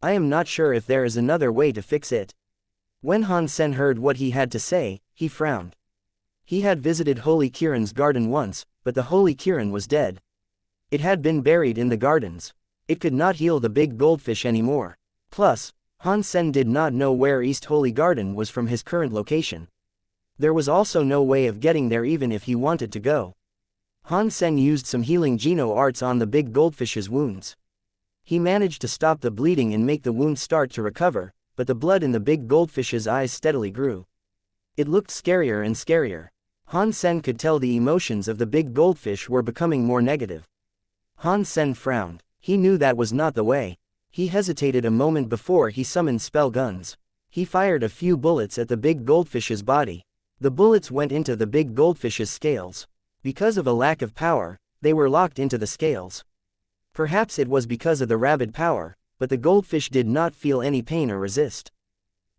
I am not sure if there is another way to fix it." When Han Sen heard what he had to say, he frowned. He had visited Holy Kirin's garden once, but the Holy Kirin was dead. It had been buried in the gardens. It could not heal the big goldfish anymore. Plus, Han Sen did not know where East Holy Garden was from his current location. There was also no way of getting there even if he wanted to go. Han Sen used some healing Geno arts on the big goldfish's wounds. He managed to stop the bleeding and make the wound start to recover, but the blood in the big goldfish's eyes steadily grew. It looked scarier and scarier. Han Sen could tell the emotions of the big goldfish were becoming more negative. Han Sen frowned. He knew that was not the way. He hesitated a moment before he summoned spell guns. He fired a few bullets at the big goldfish's body. The bullets went into the big goldfish's scales. Because of a lack of power, they were locked into the scales. Perhaps it was because of the rabid power, but the goldfish did not feel any pain or resist.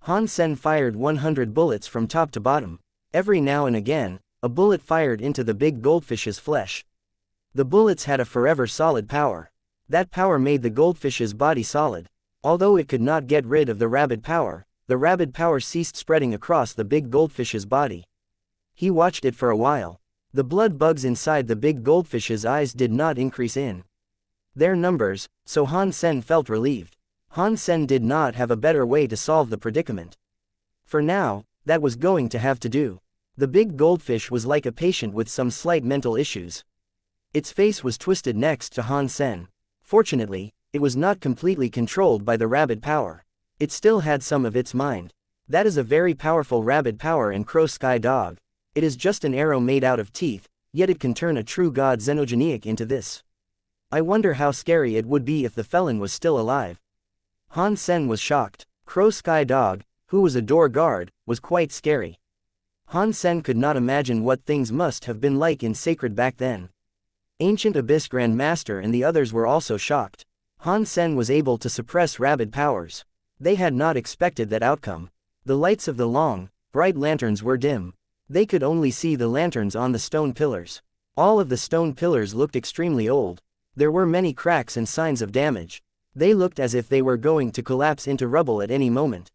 Han Sen fired 100 bullets from top to bottom. Every now and again, a bullet fired into the big goldfish's flesh. The bullets had a forever solid power. That power made the goldfish's body solid. Although it could not get rid of the rabid power ceased spreading across the big goldfish's body. He watched it for a while. The blood bugs inside the big goldfish's eyes did not increase in their numbers, so Han Sen felt relieved. Han Sen did not have a better way to solve the predicament. For now, that was going to have to do. The big goldfish was like a patient with some slight mental issues. Its face was twisted next to Han Sen. Fortunately, it was not completely controlled by the rabid power. It still had some of its mind. That is a very powerful rabid power in Crow Sky Dog. It is just an arrow made out of teeth, yet it can turn a true god xenogeniac into this. I wonder how scary it would be if the felon was still alive. Han Sen was shocked. Crow Sky Dog, who was a door guard, was quite scary. Han Sen could not imagine what things must have been like in Sacred back then. Ancient Abyss Grand Master and the others were also shocked. Han Sen was able to suppress rabid powers. They had not expected that outcome. The lights of the long, bright lanterns were dim. They could only see the lanterns on the stone pillars. All of the stone pillars looked extremely old. There were many cracks and signs of damage. They looked as if they were going to collapse into rubble at any moment.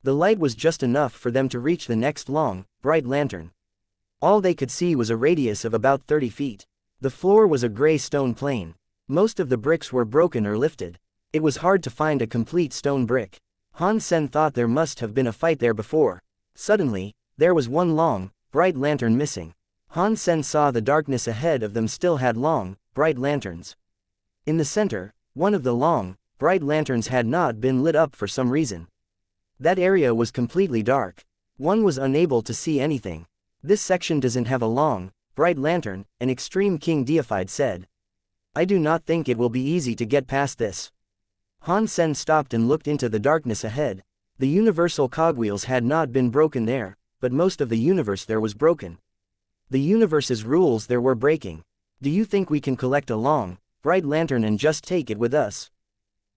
The light was just enough for them to reach the next long, bright lantern. All they could see was a radius of about 30 feet. The floor was a gray stone plane. Most of the bricks were broken or lifted. It was hard to find a complete stone brick. Han Sen thought there must have been a fight there before. Suddenly, there was one long, bright lantern missing. Han Sen saw the darkness ahead of them still had long, bright lanterns. In the center, one of the long, bright lanterns had not been lit up for some reason. That area was completely dark. One was unable to see anything. This section doesn't have a long, bright lantern, an extreme king deified said. I do not think it will be easy to get past this. Han Sen stopped and looked into the darkness ahead. The universal cogwheels had not been broken there, but most of the universe there was broken. The universe's rules there were breaking. Do you think we can collect a long, bright lantern and just take it with us?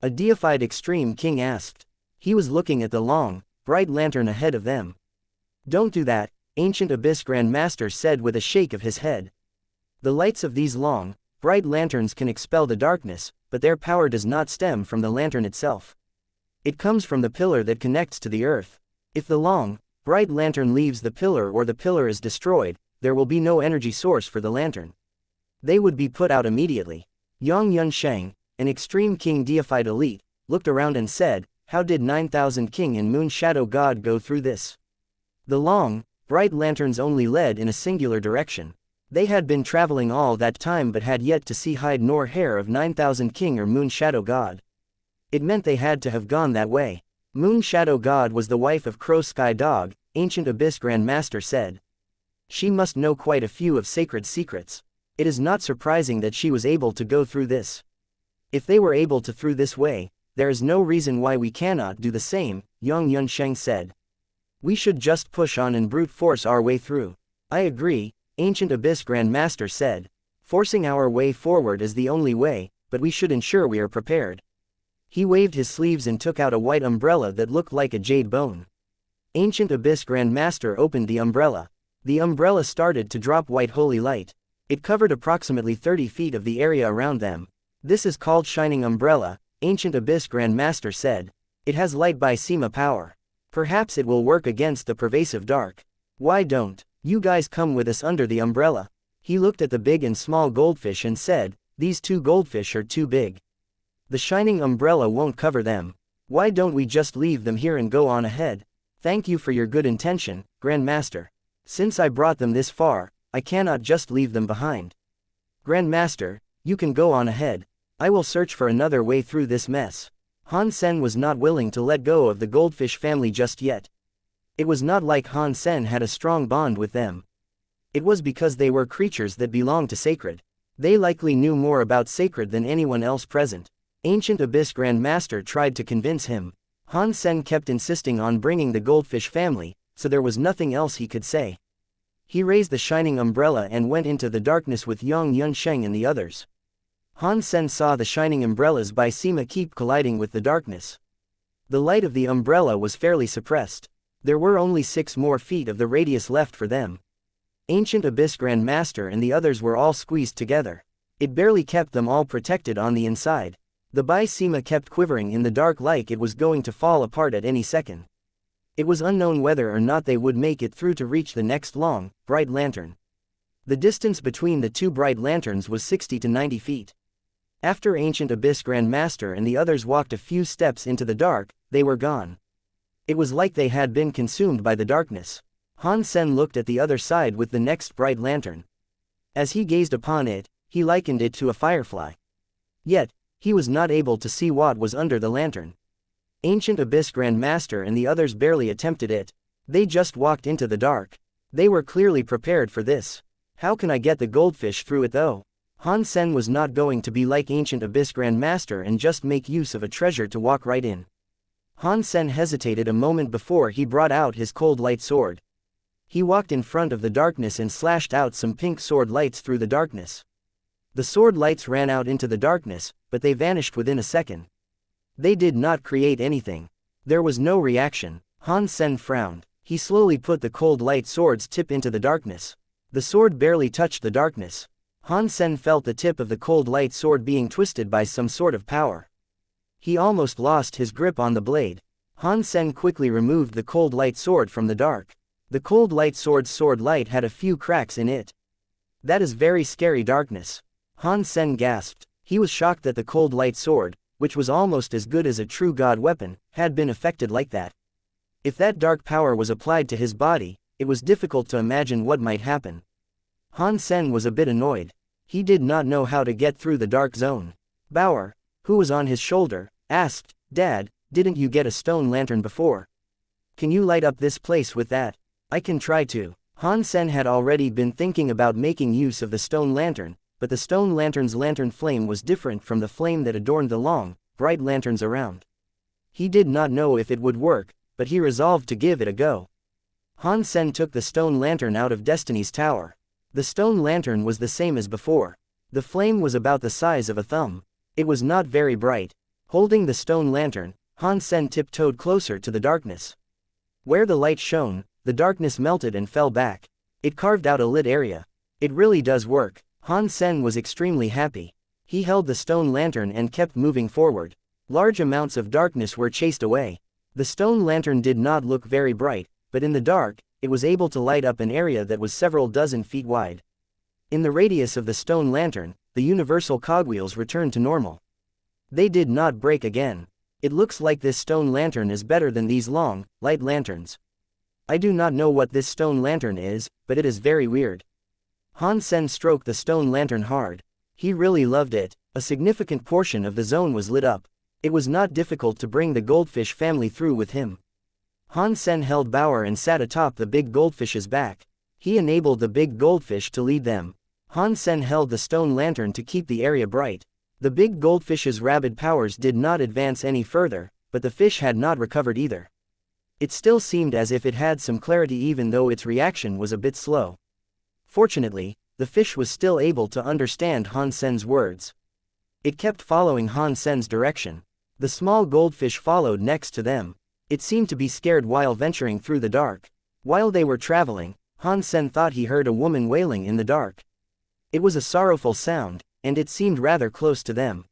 A deified extreme king asked. He was looking at the long, bright lantern ahead of them. Don't do that, Ancient Abyss Grand Master said with a shake of his head. The lights of these long, bright lanterns can expel the darkness, but their power does not stem from the lantern itself. It comes from the pillar that connects to the earth. If the long, bright lantern leaves the pillar or the pillar is destroyed, there will be no energy source for the lantern. They would be put out immediately. Yang Yunsheng, an extreme king deified elite, looked around and said, how did 9,000 king and moon shadow god go through this? The long, bright lanterns only led in a singular direction. They had been traveling all that time but had yet to see hide nor hair of 9,000 king or moon shadow god. It meant they had to have gone that way. Moon shadow god was the wife of Crow Sky Dog, Ancient Abyss Grand Master said. She must know quite a few of sacred secrets. It is not surprising that she was able to go through this. If they were able to through this way, there is no reason why we cannot do the same, Yang Yunsheng said. We should just push on and brute force our way through. I agree, Ancient Abyss Grand Master said. Forcing our way forward is the only way, but we should ensure we are prepared. He waved his sleeves and took out a white umbrella that looked like a jade bone. Ancient Abyss Grand Master opened the umbrella. The umbrella started to drop white holy light. It covered approximately 30 feet of the area around them. This is called Shining Umbrella, Ancient Abyss Grand Master said. It has light by Sema power. Perhaps it will work against the pervasive dark. Why don't you guys come with us under the umbrella? He looked at the big and small goldfish and said, these two goldfish are too big. The shining umbrella won't cover them. Why don't we just leave them here and go on ahead? Thank you for your good intention, Grand Master. Since I brought them this far, I cannot just leave them behind. Grand Master, you can go on ahead. I will search for another way through this mess. Han Sen was not willing to let go of the goldfish family just yet. It was not like Han Sen had a strong bond with them. It was because they were creatures that belonged to sacred. They likely knew more about sacred than anyone else present. Ancient Abyss Grand Master tried to convince him. Han Sen kept insisting on bringing the goldfish family, so there was nothing else he could say. He raised the shining umbrella and went into the darkness with Yang Yunsheng and the others. Han Sen saw the shining umbrellas by Sema keep colliding with the darkness. The light of the umbrella was fairly suppressed. There were only 6 more feet of the radius left for them. Ancient Abyss Grand Master and the others were all squeezed together. It barely kept them all protected on the inside. The Bai Sema kept quivering in the dark like it was going to fall apart at any second. It was unknown whether or not they would make it through to reach the next long, bright lantern. The distance between the 2 bright lanterns was 60 to 90 feet. After Ancient Abyss Grand Master and the others walked a few steps into the dark, they were gone. It was like they had been consumed by the darkness. Han Sen looked at the other side with the next bright lantern. As he gazed upon it, he likened it to a firefly. Yet, he was not able to see what was under the lantern. Ancient Abyss Grand Master and the others barely attempted it. They just walked into the dark. They were clearly prepared for this. How can I get the goldfish through it though? Han Sen was not going to be like Ancient Abyss Grand Master and just make use of a treasure to walk right in. Han Sen hesitated a moment before he brought out his cold light sword. He walked in front of the darkness and slashed out some pink sword lights through the darkness. The sword lights ran out into the darkness, but they vanished within a second. They did not create anything. There was no reaction. Han Sen frowned. He slowly put the cold light sword's tip into the darkness. The sword barely touched the darkness. Han Sen felt the tip of the cold light sword being twisted by some sort of power. He almost lost his grip on the blade. Han Sen quickly removed the cold light sword from the dark. The cold light sword light had a few cracks in it. That is very scary darkness. Han Sen gasped. He was shocked that the cold light sword, which was almost as good as a true god weapon, had been affected like that. If that dark power was applied to his body, it was difficult to imagine what might happen. Han Sen was a bit annoyed. He did not know how to get through the dark zone. Bauer, who was on his shoulder, asked, "Dad, didn't you get a stone lantern before? Can you light up this place with that? I can try to." Han Sen had already been thinking about making use of the stone lantern, but the stone lantern's lantern flame was different from the flame that adorned the long, bright lanterns around. He did not know if it would work, but he resolved to give it a go. Han Sen took the stone lantern out of Destiny's tower. The stone lantern was the same as before. The flame was about the size of a thumb. It was not very bright. Holding the stone lantern, Han Sen tiptoed closer to the darkness. Where the light shone, the darkness melted and fell back. It carved out a lit area. It really does work. Han Sen was extremely happy. He held the stone lantern and kept moving forward. Large amounts of darkness were chased away. The stone lantern did not look very bright, but in the dark, it was able to light up an area that was several dozen feet wide. In the radius of the stone lantern, the universal cogwheels returned to normal. They did not break again. It looks like this stone lantern is better than these long, light lanterns. I do not know what this stone lantern is, but it is very weird. Han Sen stroked the stone lantern hard. He really loved it. A significant portion of the zone was lit up. It was not difficult to bring the goldfish family through with him. Han Sen held Bauer and sat atop the big goldfish's back. He enabled the big goldfish to lead them. Han Sen held the stone lantern to keep the area bright. The big goldfish's rabid powers did not advance any further, but the fish had not recovered either. It still seemed as if it had some clarity even though its reaction was a bit slow. Fortunately, the fish was still able to understand Han Sen's words. It kept following Han Sen's direction. The small goldfish followed next to them. It seemed to be scared while venturing through the dark. While they were traveling, Han Sen thought he heard a woman wailing in the dark. It was a sorrowful sound, and it seemed rather close to them.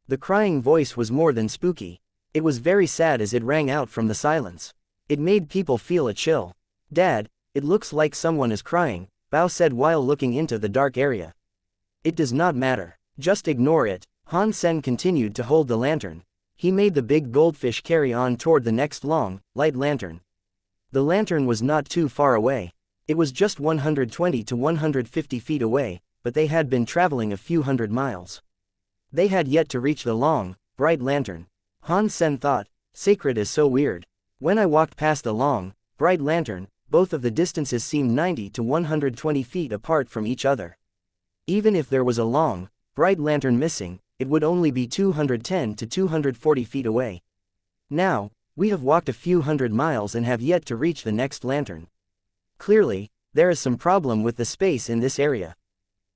The crying voice was more than spooky. It was very sad as it rang out from the silence. It made people feel a chill. "Dad, it looks like someone is crying," Bao said while looking into the dark area. "It does not matter. Just ignore it." Han Sen continued to hold the lantern. He made the big goldfish carry on toward the next long, light lantern. The lantern was not too far away. It was just 120 to 150 feet away, but they had been traveling a few hundred miles. They had yet to reach the long, bright lantern. Han Sen thought, "Sacred is so weird. When I walked past the long, bright lantern, both of the distances seemed 90 to 120 feet apart from each other. Even if there was a long, bright lantern missing, it would only be 210 to 240 feet away. Now, we have walked a few hundred miles and have yet to reach the next lantern. Clearly, there is some problem with the space in this area."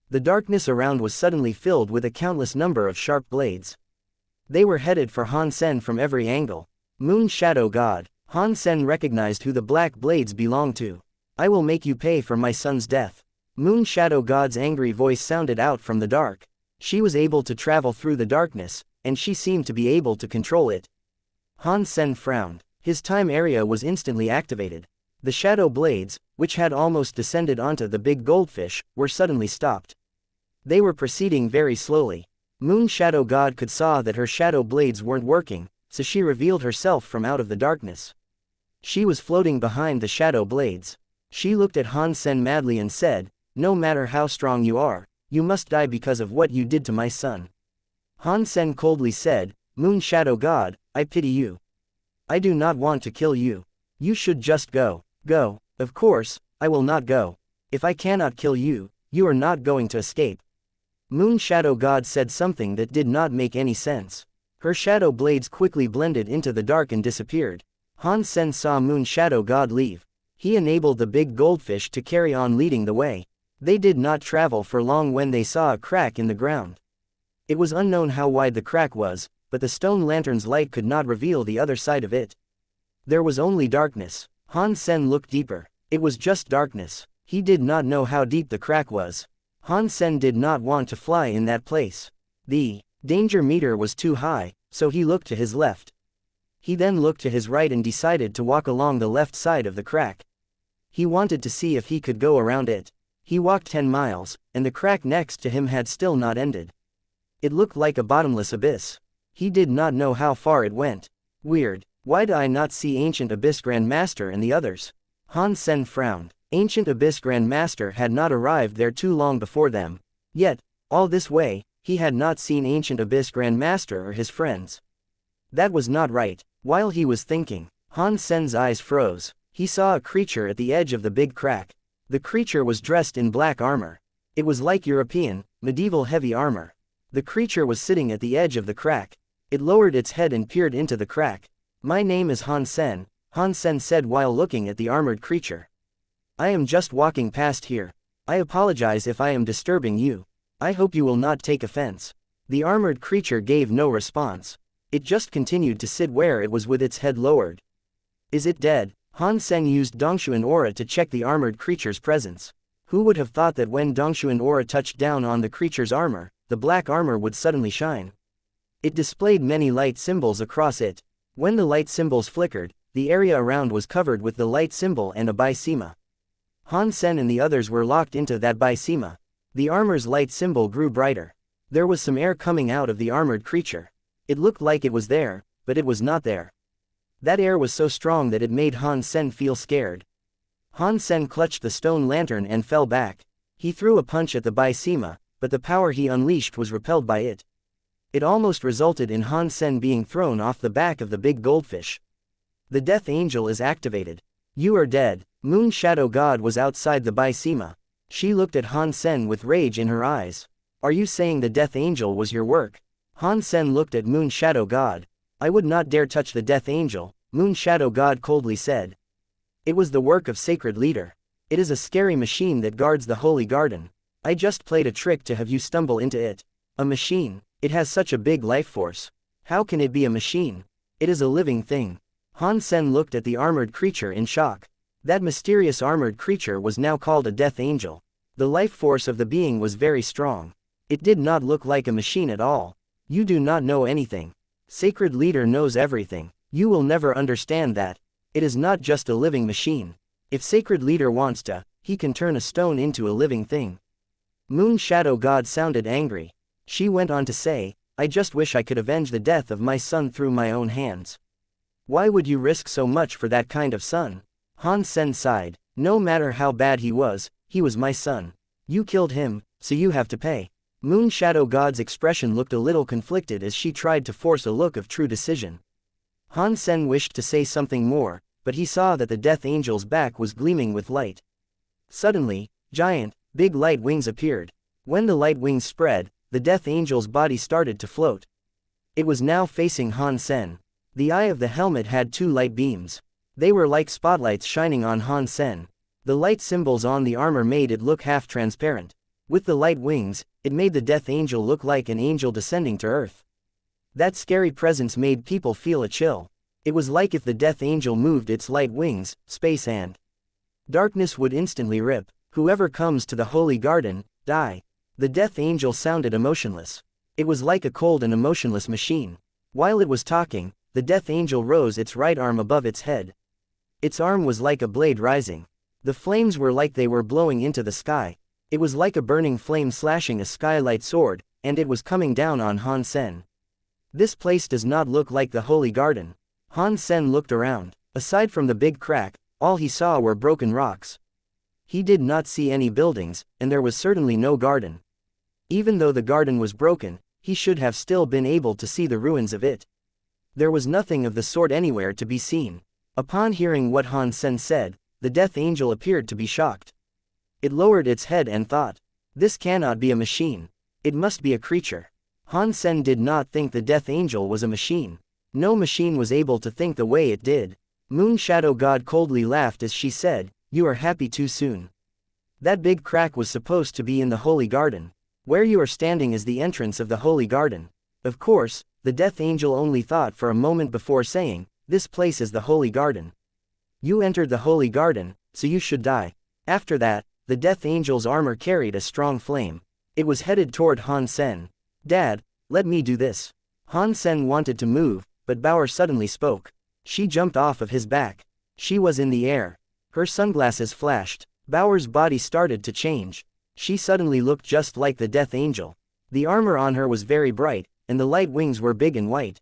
The darkness around was suddenly filled with a countless number of sharp blades. They were headed for Han Sen from every angle. Moon Shadow God. Han Sen recognized who the black blades belonged to. "I will make you pay for my son's death." Moon Shadow God's angry voice sounded out from the dark. She was able to travel through the darkness, and she seemed to be able to control it. Han Sen frowned. His time area was instantly activated. The shadow blades, which had almost descended onto the big goldfish, were suddenly stopped. They were proceeding very slowly. Moon Shadow God could saw that her shadow blades weren't working, so she revealed herself from out of the darkness. She was floating behind the shadow blades. She looked at Han Sen madly and said, "No matter how strong you are, you must die because of what you did to my son." Han Sen coldly said, "Moon Shadow God, I pity you. I do not want to kill you. You should just go." "Go." "Of course, I will not go. If I cannot kill you, you are not going to escape." Moon Shadow God said something that did not make any sense. Her shadow blades quickly blended into the dark and disappeared. Han Sen saw Moon Shadow God leave. He enabled the big goldfish to carry on leading the way. They did not travel for long when they saw a crack in the ground. It was unknown how wide the crack was, but the stone lantern's light could not reveal the other side of it. There was only darkness. Han Sen looked deeper. It was just darkness. He did not know how deep the crack was. Han Sen did not want to fly in that place. The danger meter was too high, so he looked to his left. He then looked to his right and decided to walk along the left side of the crack. He wanted to see if he could go around it. He walked 10 miles, and the crack next to him had still not ended. It looked like a bottomless abyss. He did not know how far it went. Weird. Why do I not see Ancient Abyss Grand Master and the others? Han Sen frowned. Ancient Abyss Grand Master had not arrived there too long before them. Yet, all this way, he had not seen Ancient Abyss Grand Master or his friends. That was not right. While he was thinking, Han Sen's eyes froze. He saw a creature at the edge of the big crack. The creature was dressed in black armor. It was like European, medieval heavy armor. The creature was sitting at the edge of the crack. It lowered its head and peered into the crack. "My name is Han Sen," Han Sen said while looking at the armored creature. "I am just walking past here. I apologize if I am disturbing you. I hope you will not take offense." The armored creature gave no response. It just continued to sit where it was with its head lowered. "Is it dead?" Han Sen used Dongshuan aura to check the armored creature's presence. Who would have thought that when Dongshuan aura touched down on the creature's armor, the black armor would suddenly shine? It displayed many light symbols across it. When the light symbols flickered, the area around was covered with the light symbol and a Baisima. Han Sen and the others were locked into that Baisima. The armor's light symbol grew brighter. There was some air coming out of the armored creature. It looked like it was there, but it was not there. That air was so strong that it made Han Sen feel scared. Han Sen clutched the stone lantern and fell back. He threw a punch at the Baisima, but the power he unleashed was repelled by it. It almost resulted in Han Sen being thrown off the back of the big goldfish. The Death Angel is activated. "You are dead." Moon Shadow God was outside the Baisima. She looked at Han Sen with rage in her eyes. "Are you saying the Death Angel was your work?" Han Sen looked at Moon Shadow God. "I would not dare touch the Death Angel," Moon Shadow God coldly said. "It was the work of Sacred Leader. It is a scary machine that guards the Holy Garden. I just played a trick to have you stumble into it." "A machine? It has such a big life force. How can it be a machine? It is a living thing." Han Sen looked at the armored creature in shock. That mysterious armored creature was now called a Death Angel. The life force of the being was very strong. It did not look like a machine at all. "You do not know anything. Sacred Leader knows everything. You will never understand that. It is not just a living machine. If Sacred Leader wants to, he can turn a stone into a living thing." Moon Shadow God sounded angry. She went on to say, "I just wish I could avenge the death of my son through my own hands." "Why would you risk so much for that kind of son?" Han Sen sighed. "No matter how bad he was my son. You killed him, so you have to pay." Moon Shadow God's expression looked a little conflicted as she tried to force a look of true decision. Han Sen wished to say something more, but he saw that the Death Angel's back was gleaming with light. Suddenly, giant, big light wings appeared. When the light wings spread, the Death Angel's body started to float. It was now facing Han Sen. The eye of the helmet had 2 light beams. They were like spotlights shining on Han Sen. The light symbols on the armor made it look half transparent. With the light wings, it made the Death Angel look like an angel descending to earth. That scary presence made people feel a chill. It was like if the Death Angel moved its light wings, space and darkness would instantly rip. "Whoever comes to the Holy Garden, die." The Death Angel sounded emotionless. It was like a cold and emotionless machine. While it was talking, the Death Angel rose its right arm above its head. Its arm was like a blade rising. The flames were like they were blowing into the sky. It was like a burning flame slashing a skylight sword, and it was coming down on Han Sen. "This place does not look like the Holy Garden." Han Sen looked around. Aside from the big crack, all he saw were broken rocks. He did not see any buildings, and there was certainly no garden. Even though the garden was broken, he should have still been able to see the ruins of it. There was nothing of the sort anywhere to be seen. Upon hearing what Han Sen said, the Death Angel appeared to be shocked. It lowered its head and thought, "This cannot be a machine. It must be a creature." Han Sen did not think the Death Angel was a machine. No machine was able to think the way it did. Moon Shadow God coldly laughed as she said, "You are happy too soon. That big crack was supposed to be in the Holy Garden. Where you are standing is the entrance of the Holy Garden." Of course, the Death Angel only thought for a moment before saying, "This place is the Holy Garden. You entered the Holy Garden, so you should die." After that, the Death Angel's armor carried a strong flame. It was headed toward Han Sen. "Dad, let me do this." Han Sen wanted to move, but Bauer suddenly spoke. She jumped off of his back. She was in the air. Her sunglasses flashed. Bauer's body started to change. She suddenly looked just like the Death Angel. The armor on her was very bright, and the light wings were big and white.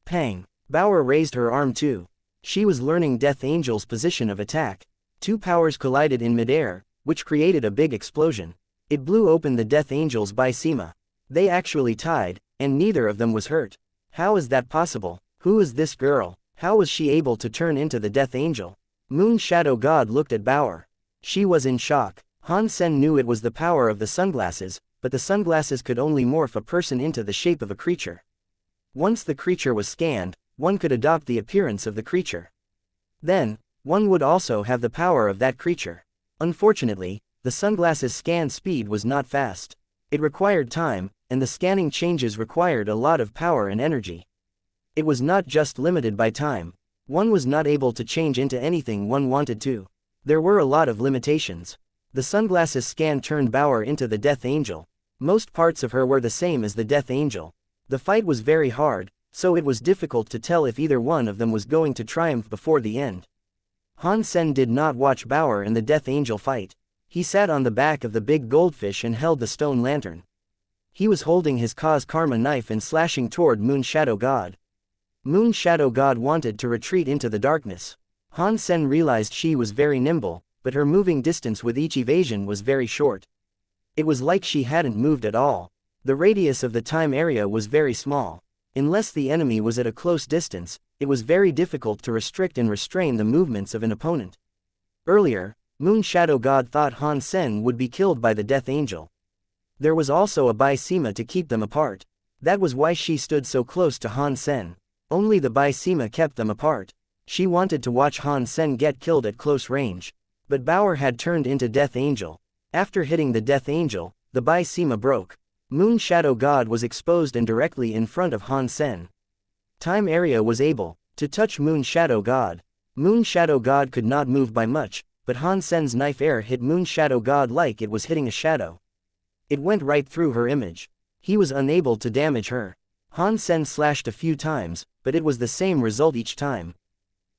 Pang! Bauer raised her arm too. She was learning Death Angel's position of attack. Two powers collided in midair, which created a big explosion. It blew open the Death Angel's bicema. They actually tied, and neither of them was hurt. How is that possible? Who is this girl? How was she able to turn into the Death Angel? Moon Shadow God looked at Bauer. She was in shock. Han Sen knew it was the power of the sunglasses, but the sunglasses could only morph a person into the shape of a creature. Once the creature was scanned, one could adopt the appearance of the creature. Then, one would also have the power of that creature. Unfortunately, the sunglasses' scan speed was not fast. It required time, and the scanning changes required a lot of power and energy. It was not just limited by time. One was not able to change into anything one wanted to. There were a lot of limitations. The sunglasses scan turned Bauer into the Death Angel. Most parts of her were the same as the Death Angel. The fight was very hard, so it was difficult to tell if either one of them was going to triumph before the end. Han Sen did not watch Bauer and the Death Angel fight. He sat on the back of the big goldfish and held the stone lantern. He was holding his cause karma knife and slashing toward Moon Shadow God. Moon Shadow God wanted to retreat into the darkness. Han Sen realized she was very nimble, but her moving distance with each evasion was very short. It was like she hadn't moved at all. The radius of the time area was very small. Unless the enemy was at a close distance, it was very difficult to restrict and restrain the movements of an opponent. Earlier, Moon Shadow God thought Han Sen would be killed by the Death Angel. There was also a bicema to keep them apart. That was why she stood so close to Han Sen. Only the bicema kept them apart. She wanted to watch Han Sen get killed at close range. But Bauer had turned into Death Angel. After hitting the Death Angel, the bicema broke. Moon Shadow God was exposed and directly in front of Han Sen. Time area was able to touch Moon Shadow God. Moon Shadow God could not move by much, but Han Sen's knife air hit Moon Shadow God like it was hitting a shadow. It went right through her image. He was unable to damage her. Han Sen slashed a few times, but it was the same result each time.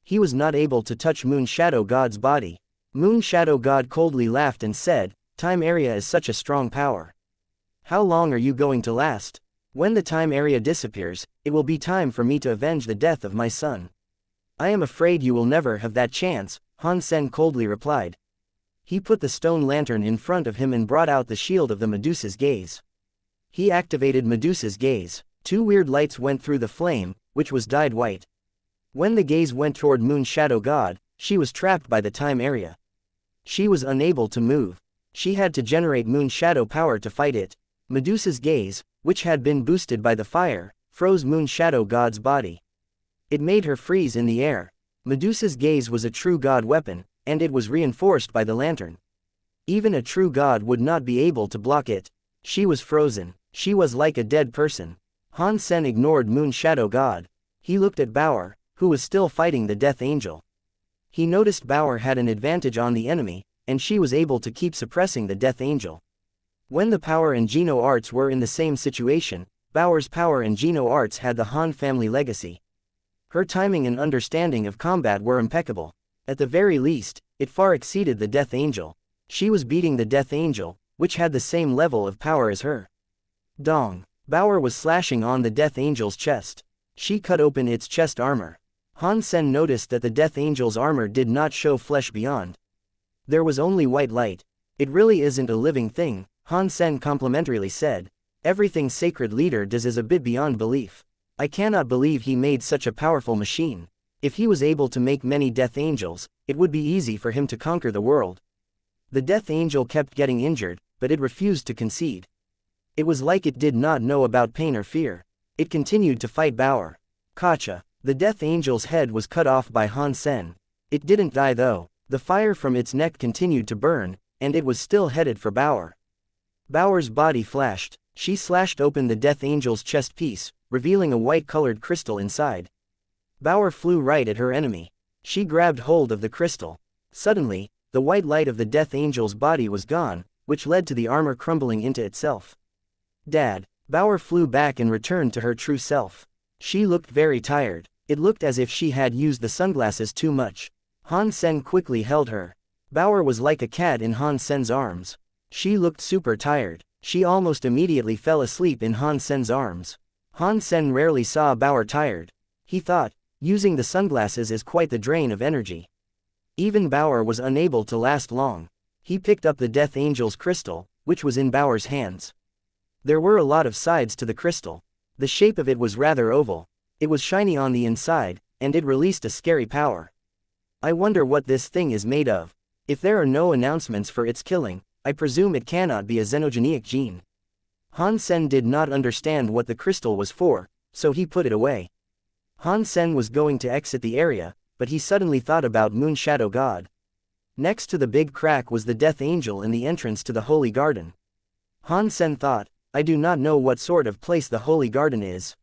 He was not able to touch Moon Shadow God's body. Moon Shadow God coldly laughed and said, "Time area is such a strong power. How long are you going to last? When the time area disappears, it will be time for me to avenge the death of my son." "I am afraid you will never have that chance," Han Sen coldly replied. He put the stone lantern in front of him and brought out the shield of the Medusa's gaze. He activated Medusa's gaze. Two weird lights went through the flame, which was dyed white. When the gaze went toward Moon Shadow God, she was trapped by the time area. She was unable to move. She had to generate Moon Shadow power to fight it. Medusa's gaze, which had been boosted by the fire, froze Moon Shadow God's body. It made her freeze in the air. Medusa's gaze was a true god weapon, and it was reinforced by the lantern. Even a true god would not be able to block it. She was frozen. She was like a dead person. Han Sen ignored Moon Shadow God. He looked at Bauer, who was still fighting the Death Angel. He noticed Bauer had an advantage on the enemy, and she was able to keep suppressing the Death Angel. When the power and Geno arts were in the same situation, Bauer's power and Geno arts had the Han family legacy. Her timing and understanding of combat were impeccable. At the very least, it far exceeded the Death Angel. She was beating the Death Angel, which had the same level of power as her. Dong! Bauer was slashing on the Death Angel's chest. She cut open its chest armor. Han Sen noticed that the Death Angel's armor did not show flesh beyond. There was only white light. "It really isn't a living thing," Han Sen complimentarily said. "Everything Sacred Leader does is a bit beyond belief. I cannot believe he made such a powerful machine. If he was able to make many Death Angels, it would be easy for him to conquer the world." The Death Angel kept getting injured, but it refused to concede. It was like it did not know about pain or fear. It continued to fight Bauer. Kacha! The Death Angel's head was cut off by Han Sen. It didn't die though. The fire from its neck continued to burn, and it was still headed for Bauer. Bauer's body flashed. She slashed open the Death Angel's chest piece, revealing a white-colored crystal inside. Bauer flew right at her enemy. She grabbed hold of the crystal. Suddenly, the white light of the Death Angel's body was gone, which led to the armor crumbling into itself. "Dad!" Bauer flew back and returned to her true self. She looked very tired. It looked as if she had used the sunglasses too much. Han Sen quickly held her. Bauer was like a cat in Han Sen's arms. She looked super tired. She almost immediately fell asleep in Han Sen's arms. Han Sen rarely saw Bauer tired. He thought, using the sunglasses is quite the drain of energy. Even Bauer was unable to last long. He picked up the Death Angel's crystal, which was in Bauer's hands. There were a lot of sides to the crystal. The shape of it was rather oval. It was shiny on the inside, and it released a scary power. I wonder what this thing is made of. If there are no announcements for its killing, I presume it cannot be a xenogenic gene. Han Sen did not understand what the crystal was for, so he put it away. Han Sen was going to exit the area, but he suddenly thought about Moon Shadow God. Next to the big crack was the Death Angel in the entrance to the Holy Garden. Han Sen thought, I do not know what sort of place the Holy Garden is.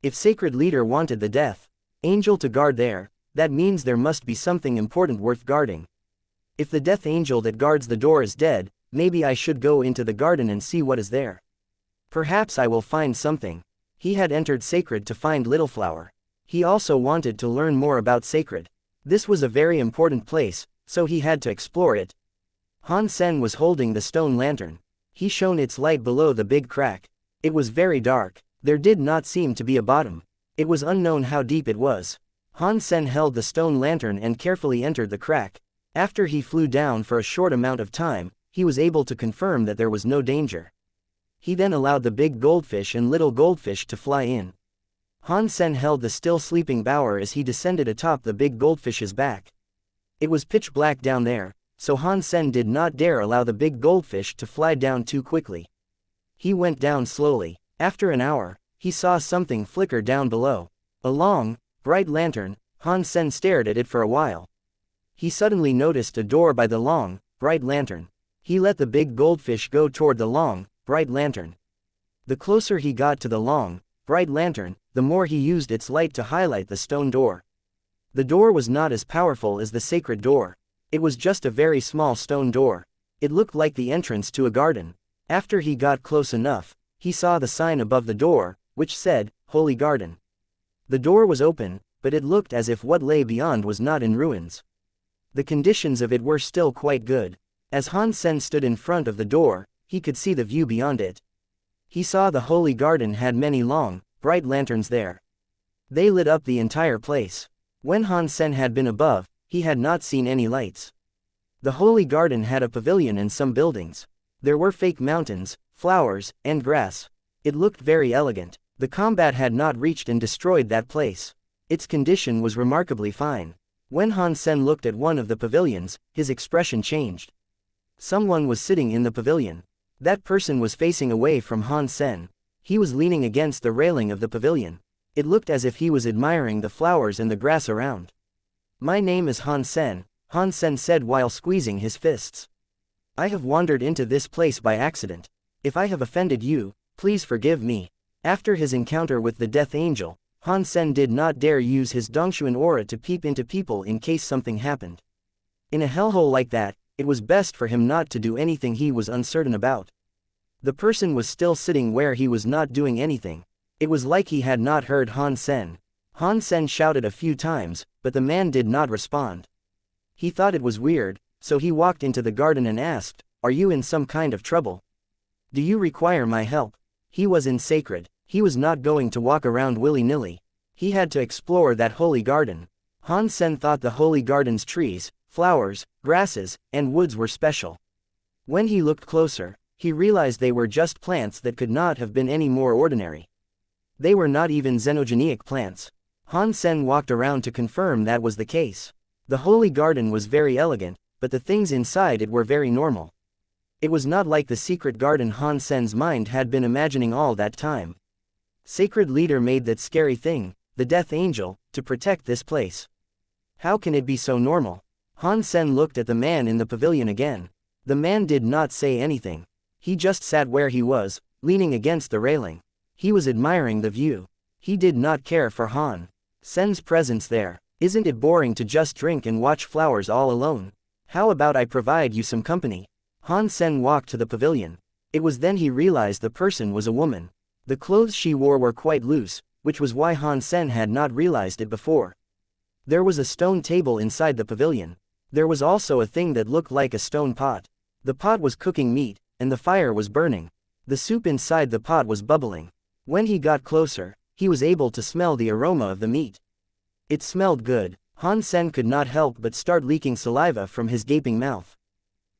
If Sacred Leader wanted the Death Angel to guard there, that means there must be something important worth guarding. If the Death Angel that guards the door is dead, maybe I should go into the garden and see what is there. Perhaps I will find something. He had entered Sacred to find Little Flower. He also wanted to learn more about Sacred. This was a very important place, so he had to explore it. Han Sen was holding the stone lantern. He shone its light below the big crack. It was very dark. There did not seem to be a bottom. It was unknown how deep it was. Han Sen held the stone lantern and carefully entered the crack. After he flew down for a short amount of time, he was able to confirm that there was no danger. He then allowed the big goldfish and little goldfish to fly in. Han Sen held the still sleeping Bauer as he descended atop the big goldfish's back. It was pitch black down there, so Han Sen did not dare allow the big goldfish to fly down too quickly. He went down slowly. After an hour, he saw something flicker down below. A long, bright lantern. Han Sen stared at it for a while. He suddenly noticed a door by the long, bright lantern. He let the big goldfish go toward the long, bright lantern. The closer he got to the long, bright lantern, the more he used its light to highlight the stone door. The door was not as powerful as the sacred door. It was just a very small stone door. It looked like the entrance to a garden. After he got close enough, he saw the sign above the door, which said, Holy Garden. The door was open, but it looked as if what lay beyond was not in ruins. The conditions of it were still quite good. As Han Sen stood in front of the door, he could see the view beyond it. He saw the Holy Garden had many long, bright lanterns there. They lit up the entire place. When Han Sen had been above, he had not seen any lights. The Holy Garden had a pavilion and some buildings. There were fake mountains, flowers, and grass. It looked very elegant. The combat had not reached and destroyed that place. Its condition was remarkably fine. When Han Sen looked at one of the pavilions, his expression changed. Someone was sitting in the pavilion. That person was facing away from Han Sen. He was leaning against the railing of the pavilion. It looked as if he was admiring the flowers and the grass around. My name is Han Sen said while squeezing his fists. I have wandered into this place by accident. If I have offended you, please forgive me. After his encounter with the Death Angel, Han Sen did not dare use his Dongshuan aura to peep into people in case something happened. In a hellhole like that, it was best for him not to do anything he was uncertain about. The person was still sitting where he was not doing anything. It was like he had not heard Han Sen. Han Sen shouted a few times, but the man did not respond. He thought it was weird, so he walked into the garden and asked, Are you in some kind of trouble? Do you require my help? He was in Sacred. He was not going to walk around willy-nilly. He had to explore that holy garden. Han Sen thought the holy garden's trees, flowers, grasses, and woods were special. When he looked closer, he realized they were just plants that could not have been any more ordinary. They were not even xenogenic plants. Han Sen walked around to confirm that was the case. The holy garden was very elegant, but the things inside it were very normal. It was not like the secret garden Han Sen's mind had been imagining all that time. Sacred Leader made that scary thing, the Death Angel, to protect this place. How can it be so normal? Han Sen looked at the man in the pavilion again. The man did not say anything. He just sat where he was, leaning against the railing. He was admiring the view. He did not care for Han Sen's presence there. Isn't it boring to just drink and watch flowers all alone? How about I provide you some company? Han Sen walked to the pavilion. It was then he realized the person was a woman. The clothes she wore were quite loose, which was why Han Sen had not realized it before. There was a stone table inside the pavilion. There was also a thing that looked like a stone pot. The pot was cooking meat, and the fire was burning. The soup inside the pot was bubbling. When he got closer, he was able to smell the aroma of the meat. It smelled good. Han Sen could not help but start leaking saliva from his gaping mouth.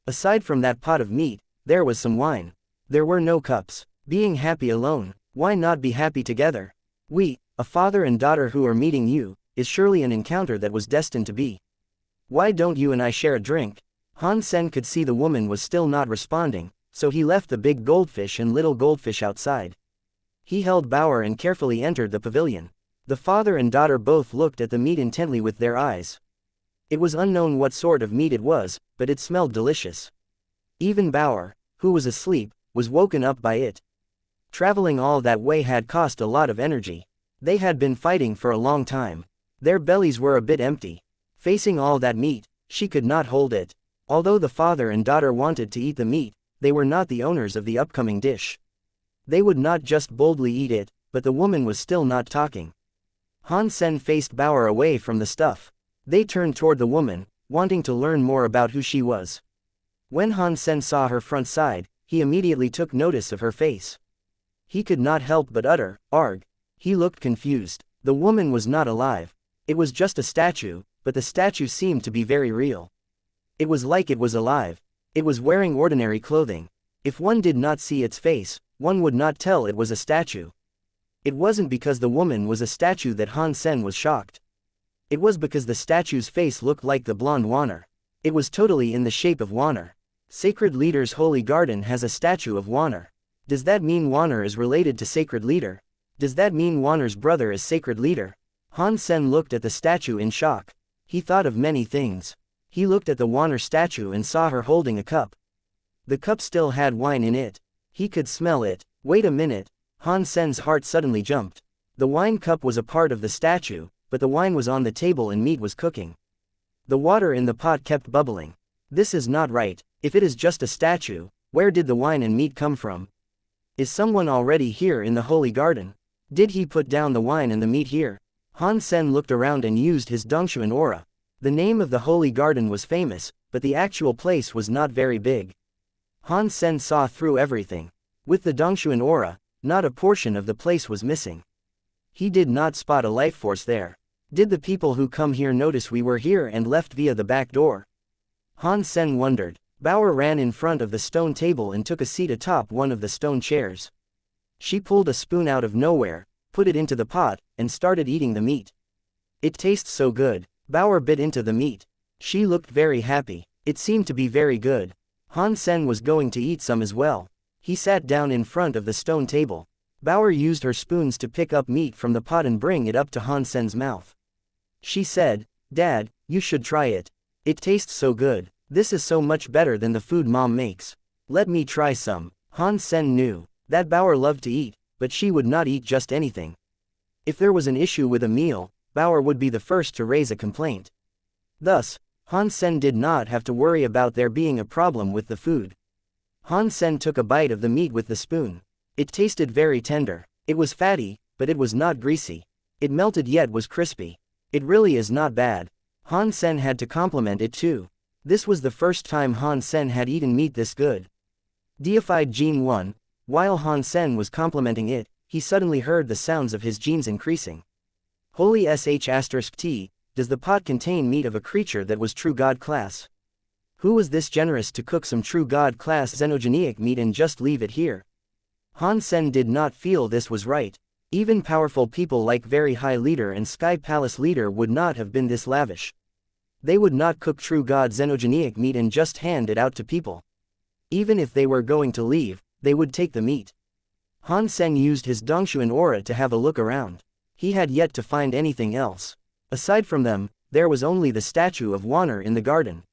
Aside from that pot of meat, there was some wine. There were no cups. Being happy alone, why not be happy together? A father and daughter who are meeting you, is surely an encounter that was destined to be. Why don't you and I share a drink? Han Sen could see the woman was still not responding, so he left the big goldfish and little goldfish outside. He held Bauer and carefully entered the pavilion. The father and daughter both looked at the meat intently with their eyes. It was unknown what sort of meat it was, but it smelled delicious. Even Bauer, who was asleep, was woken up by it. Traveling all that way had cost a lot of energy. They had been fighting for a long time. Their bellies were a bit empty. Facing all that meat, she could not hold it. Although the father and daughter wanted to eat the meat, they were not the owners of the upcoming dish. They would not just boldly eat it, but the woman was still not talking. Han Sen faced Bauer away from the stuff. They turned toward the woman, wanting to learn more about who she was. When Han Sen saw her front side, he immediately took notice of her face. He could not help but utter, "Arg." He looked confused. The woman was not alive. It was just a statue, but the statue seemed to be very real. It was like it was alive. It was wearing ordinary clothing. If one did not see its face, one would not tell it was a statue. It wasn't because the woman was a statue that Han Sen was shocked. It was because the statue's face looked like the blonde Wanner. It was totally in the shape of Wanner. Sacred Leader's holy garden has a statue of Wanner. Does that mean Wanner is related to Sacred Leader? Does that mean Wanner's brother is Sacred Leader? Han Sen looked at the statue in shock. He thought of many things. He looked at the Wanner statue and saw her holding a cup. The cup still had wine in it. He could smell it. Wait a minute. Han Sen's heart suddenly jumped. The wine cup was a part of the statue, but the wine was on the table and meat was cooking. The water in the pot kept bubbling. This is not right. If it is just a statue, where did the wine and meat come from? Is someone already here in the holy garden? Did he put down the wine and the meat here? Han Sen looked around and used his Dongshuan aura. The name of the holy garden was famous, but the actual place was not very big. Han Sen saw through everything. With the Dongshuan aura, not a portion of the place was missing. He did not spot a life force there. Did the people who come here notice we were here and left via the back door? Han Sen wondered. Bauer ran in front of the stone table and took a seat atop one of the stone chairs. She pulled a spoon out of nowhere, put it into the pot, and started eating the meat. It tastes so good. Bauer bit into the meat. She looked very happy. It seemed to be very good. Han Sen was going to eat some as well. He sat down in front of the stone table. Bauer used her spoons to pick up meat from the pot and bring it up to Han Sen's mouth. She said, "Dad, you should try it. It tastes so good. This is so much better than the food Mom makes. Let me try some." Han Sen knew that Bauer loved to eat, but she would not eat just anything. If there was an issue with a meal, Bauer would be the first to raise a complaint. Thus, Han Sen did not have to worry about there being a problem with the food. Han Sen took a bite of the meat with the spoon. It tasted very tender. It was fatty, but it was not greasy. It melted yet was crispy. It really is not bad. Han Sen had to compliment it too. This was the first time Han Sen had eaten meat this good. Deified Gene 1. While Han Sen was complimenting it, he suddenly heard the sounds of his genes increasing. Holy sh*t, does the pot contain meat of a creature that was true god class? Who was this generous to cook some true god class xenogenic meat and just leave it here? Han Sen did not feel this was right. Even powerful people like Very High Leader and Sky Palace Leader would not have been this lavish. They would not cook true god xenogenic meat and just hand it out to people. Even if they were going to leave, they would take the meat. Han Sen used his Dongshuan aura to have a look around. He had yet to find anything else. Aside from them, there was only the statue of Wanner in the garden.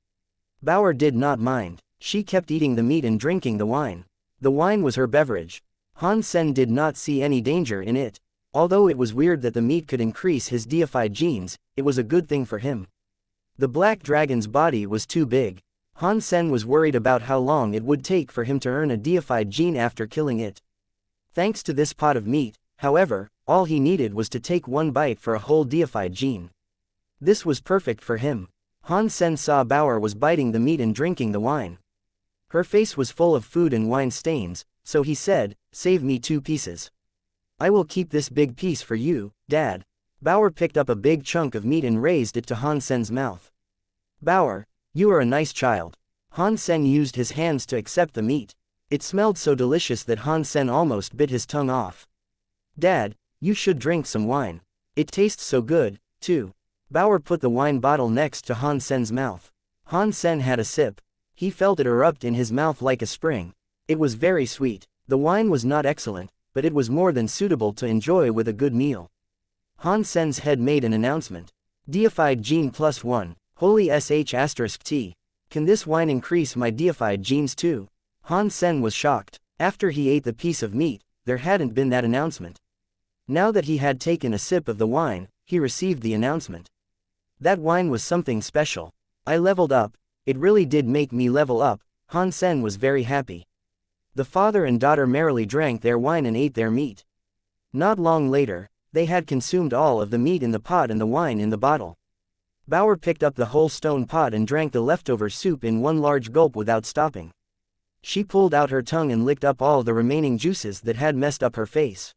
Bauer did not mind. She kept eating the meat and drinking the wine. The wine was her beverage. Han Sen did not see any danger in it. Although it was weird that the meat could increase his deified genes, it was a good thing for him. The black dragon's body was too big. Han Sen was worried about how long it would take for him to earn a deified gene after killing it. Thanks to this pot of meat, however, all he needed was to take one bite for a whole deified gene. This was perfect for him. Han Sen saw Bauer was biting the meat and drinking the wine. Her face was full of food and wine stains, so he said, "Save me 2 pieces. I will keep this big piece for you, Dad." Bauer picked up a big chunk of meat and raised it to Han Sen's mouth. "Bauer, you are a nice child." Han Sen used his hands to accept the meat. It smelled so delicious that Han Sen almost bit his tongue off. "Dad, you should drink some wine. It tastes so good, too." Bauer put the wine bottle next to Han Sen's mouth. Han Sen had a sip. He felt it erupt in his mouth like a spring. It was very sweet. The wine was not excellent, but it was more than suitable to enjoy with a good meal. Han Sen's head made an announcement. "Deified gene +1, holy sh*t. Can this wine increase my deified genes too?" Han Sen was shocked. After he ate the piece of meat, there hadn't been that announcement. Now that he had taken a sip of the wine, he received the announcement. That wine was something special. I leveled up. It really did make me level up. Han Sen was very happy. The father and daughter merrily drank their wine and ate their meat. Not long later, they had consumed all of the meat in the pot and the wine in the bottle. Bauer picked up the whole stone pot and drank the leftover soup in one large gulp without stopping. She pulled out her tongue and licked up all the remaining juices that had messed up her face.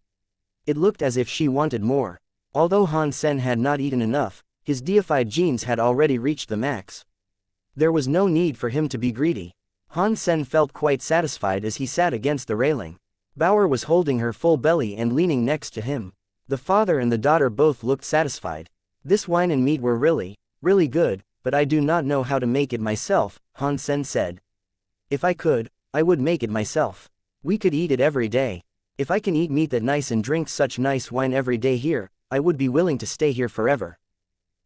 It looked as if she wanted more. Although Han Sen had not eaten enough, his deified genes had already reached the max. There was no need for him to be greedy. Han Sen felt quite satisfied as he sat against the railing. Bauer was holding her full belly and leaning next to him. The father and the daughter both looked satisfied. "This wine and meat were really, really good, but I do not know how to make it myself," Han Sen said. "If I could, I would make it myself. We could eat it every day. If I can eat meat that nice and drink such nice wine every day here, I would be willing to stay here forever."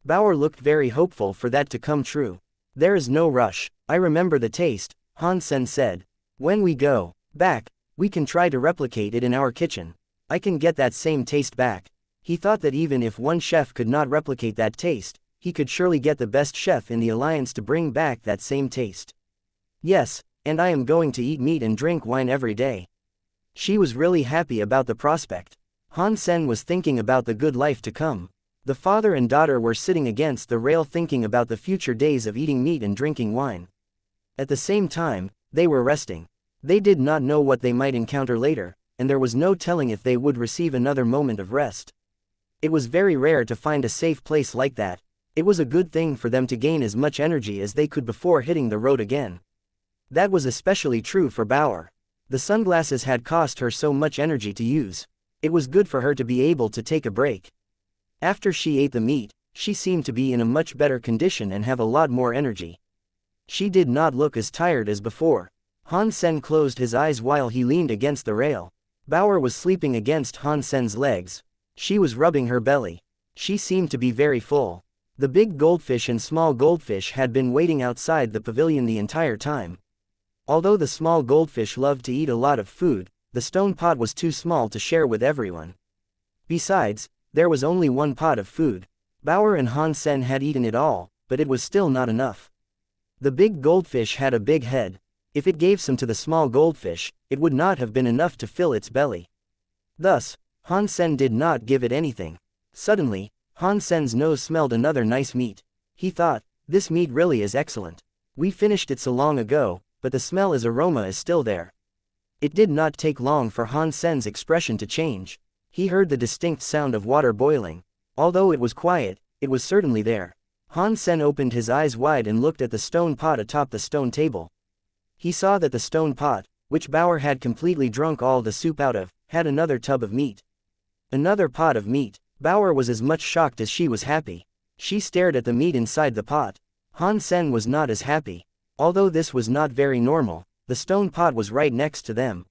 Bauer looked very hopeful for that to come true. "There is no rush. I remember the taste," Han Sen said. "When we go back, we can try to replicate it in our kitchen. I can get that same taste back." He thought that even if one chef could not replicate that taste, he could surely get the best chef in the alliance to bring back that same taste. "Yes, and I am going to eat meat and drink wine every day." She was really happy about the prospect. Han Sen was thinking about the good life to come. The father and daughter were sitting against the rail thinking about the future days of eating meat and drinking wine. At the same time, they were resting. They did not know what they might encounter later, and there was no telling if they would receive another moment of rest. It was very rare to find a safe place like that. It was a good thing for them to gain as much energy as they could before hitting the road again. That was especially true for Bauer. The sunglasses had cost her so much energy to use. It was good for her to be able to take a break. After she ate the meat, she seemed to be in a much better condition and have a lot more energy. She did not look as tired as before. Han Sen closed his eyes while he leaned against the rail. Bauer was sleeping against Han Sen's legs. She was rubbing her belly. She seemed to be very full. The big goldfish and small goldfish had been waiting outside the pavilion the entire time. Although the small goldfish loved to eat a lot of food, the stone pot was too small to share with everyone. Besides, there was only one pot of food. Bauer and Han Sen had eaten it all, but it was still not enough. The big goldfish had a big head. If it gave some to the small goldfish, it would not have been enough to fill its belly. Thus, Han Sen did not give it anything. Suddenly, Han Sen's nose smelled another nice meat. He thought, "This meat really is excellent. We finished it so long ago, but the aroma is still there." It did not take long for Han Sen's expression to change. He heard the distinct sound of water boiling. Although it was quiet, it was certainly there. Han Sen opened his eyes wide and looked at the stone pot atop the stone table. He saw that the stone pot, which Bauer had completely drunk all the soup out of, had another tub of meat. Another pot of meat. Bauer was as much shocked as she was happy. She stared at the meat inside the pot. Han Sen was not as happy. Although this was not very normal, the stone pot was right next to them.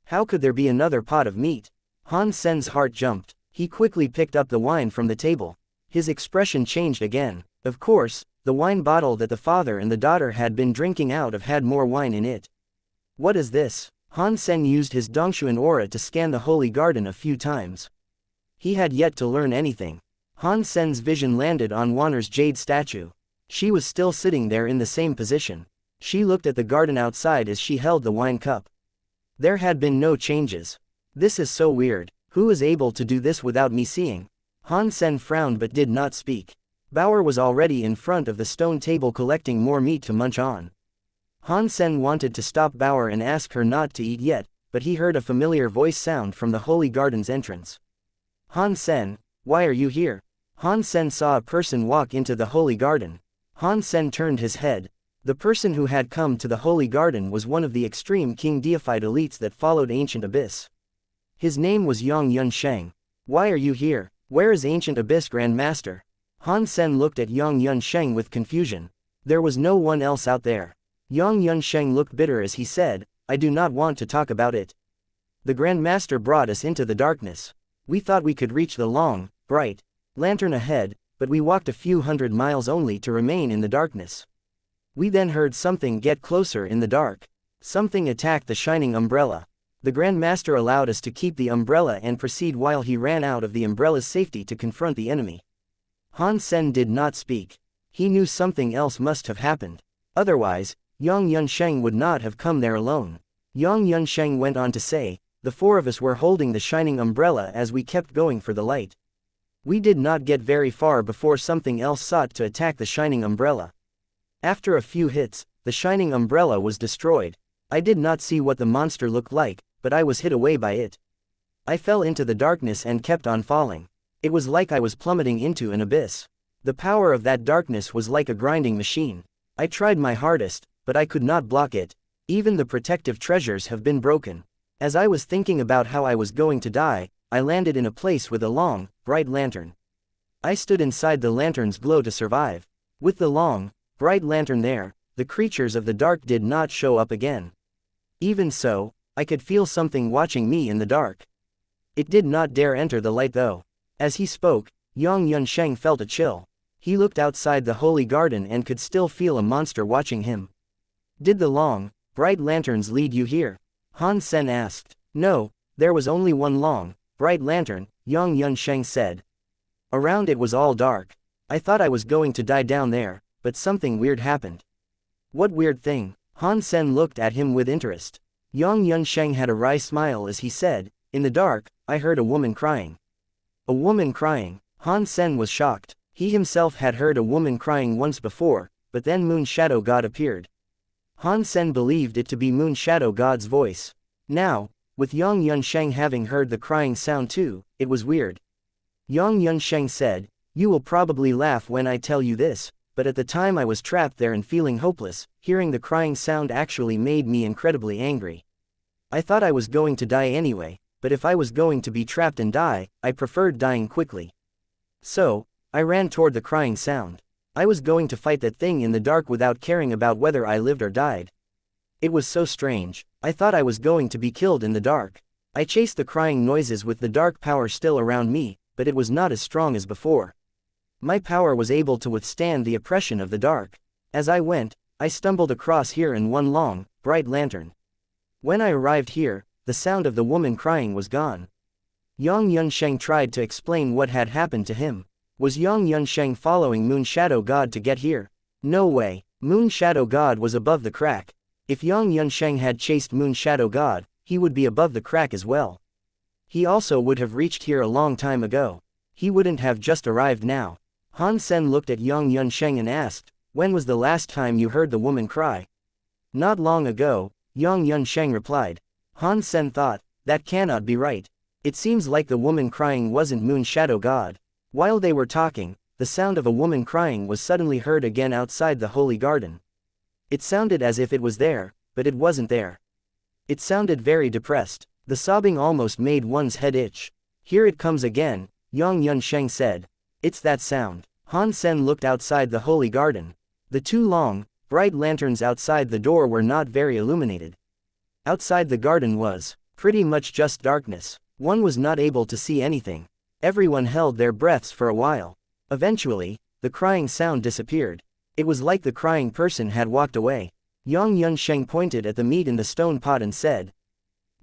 How could there be another pot of meat? Han Sen's heart jumped. He quickly picked up the wine from the table. His expression changed again. Of course, the wine bottle that the father and the daughter had been drinking out of had more wine in it. What is this? Han Sen used his Dongshuan aura to scan the holy garden a few times. He had yet to learn anything. Han Sen's vision landed on Wanner's jade statue. She was still sitting there in the same position. She looked at the garden outside as she held the wine cup. There had been no changes. This is so weird. Who is able to do this without me seeing? Han Sen frowned but did not speak. Bauer was already in front of the stone table collecting more meat to munch on. Han Sen wanted to stop Bauer and ask her not to eat yet, but he heard a familiar voice sound from the Holy Garden's entrance. Han Sen, why are you here? Han Sen saw a person walk into the Holy Garden. Han Sen turned his head. The person who had come to the Holy Garden was one of the extreme king deified elites that followed Ancient Abyss. His name was Yang Yunsheng. Why are you here? Where is Ancient Abyss Grand Master? Han Sen looked at Yang Yunsheng with confusion. There was no one else out there. Yang Yunsheng looked bitter as he said, I do not want to talk about it. The Grand Master brought us into the darkness. We thought we could reach the long, bright lantern ahead, but we walked a few hundred miles only to remain in the darkness. We then heard something get closer in the dark. Something attacked the shining umbrella. The Grand Master allowed us to keep the umbrella and proceed while he ran out of the umbrella's safety to confront the enemy. Han Sen did not speak. He knew something else must have happened. Otherwise, Yang Yunsheng would not have come there alone. Yang Yunsheng went on to say, the four of us were holding the shining umbrella as we kept going for the light. We did not get very far before something else sought to attack the shining umbrella. After a few hits, the shining umbrella was destroyed. I did not see what the monster looked like, but I was hit away by it. I fell into the darkness and kept on falling. It was like I was plummeting into an abyss. The power of that darkness was like a grinding machine. I tried my hardest, but I could not block it. Even the protective treasures have been broken. As I was thinking about how I was going to die, I landed in a place with a long, bright lantern. I stood inside the lantern's glow to survive. With the long, bright lantern there, the creatures of the dark did not show up again. Even so, I could feel something watching me in the dark. It did not dare enter the light though. As he spoke, Yang Yunsheng felt a chill. He looked outside the Holy Garden and could still feel a monster watching him. Did the long, bright lanterns lead you here? Han Sen asked. No, there was only one long, bright lantern, Yang Yunsheng said. Around it was all dark. I thought I was going to die down there, but something weird happened. What weird thing? Han Sen looked at him with interest. Yang Yunsheng had a wry smile as he said, in the dark, I heard a woman crying. A woman crying? Han Sen was shocked. He himself had heard a woman crying once before, but then Moon Shadow God appeared. Han Sen believed it to be Moon Shadow God's voice. Now, with Yang Yunsheng having heard the crying sound too, it was weird. Yang Yunsheng said, you will probably laugh when I tell you this, but at the time I was trapped there and feeling hopeless, hearing the crying sound actually made me incredibly angry. I thought I was going to die anyway, but if I was going to be trapped and die, I preferred dying quickly. So, I ran toward the crying sound. I was going to fight that thing in the dark without caring about whether I lived or died. It was so strange. I thought I was going to be killed in the dark. I chased the crying noises with the dark power still around me, but it was not as strong as before. My power was able to withstand the oppression of the dark. As I went, I stumbled across here in one long, bright lantern. When I arrived here, the sound of the woman crying was gone. Yang Yunsheng tried to explain what had happened to him. Was Yang Yunsheng following Moon Shadow God to get here? No way. Moon Shadow God was above the crack. If Yang Yunsheng had chased Moon Shadow God, he would be above the crack as well. He also would have reached here a long time ago. He wouldn't have just arrived now. Han Sen looked at Yang Yunsheng and asked, when was the last time you heard the woman cry? Not long ago, Yang Yunsheng replied. Han Sen thought, that cannot be right. It seems like the woman crying wasn't Moon Shadow God. While they were talking, the sound of a woman crying was suddenly heard again outside the Holy Garden. It sounded as if it was there, but it wasn't there. It sounded very depressed. The sobbing almost made one's head itch. Here it comes again, Yang Yunsheng said. It's that sound. Han Sen looked outside the Holy Garden. The two long, bright lanterns outside the door were not very illuminated. Outside the garden was pretty much just darkness. One was not able to see anything. Everyone held their breaths for a while. Eventually, the crying sound disappeared. It was like the crying person had walked away. Yang Yunsheng pointed at the meat in the stone pot and said,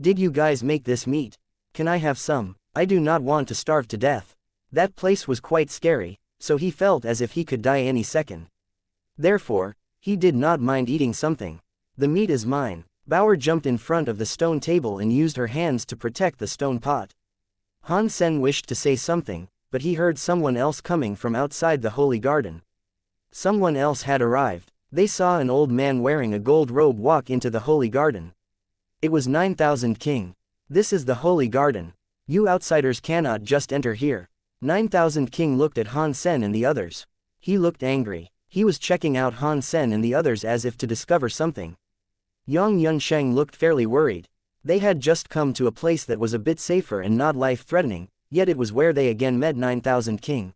did you guys make this meat? Can I have some? I do not want to starve to death. That place was quite scary, so he felt as if he could die any second. Therefore, he did not mind eating something. The meat is mine. Bauer jumped in front of the stone table and used her hands to protect the stone pot. Han Sen wished to say something, but he heard someone else coming from outside the holy garden. Someone else had arrived. They saw an old man wearing a gold robe walk into the holy garden. It was 9000 King. This is the holy garden. You outsiders cannot just enter here. 9000 King looked at Han Sen and the others. He looked angry. He was checking out Han Sen and the others as if to discover something. Yang Yunsheng looked fairly worried. They had just come to a place that was a bit safer and not life-threatening, yet it was where they again met 9000 King.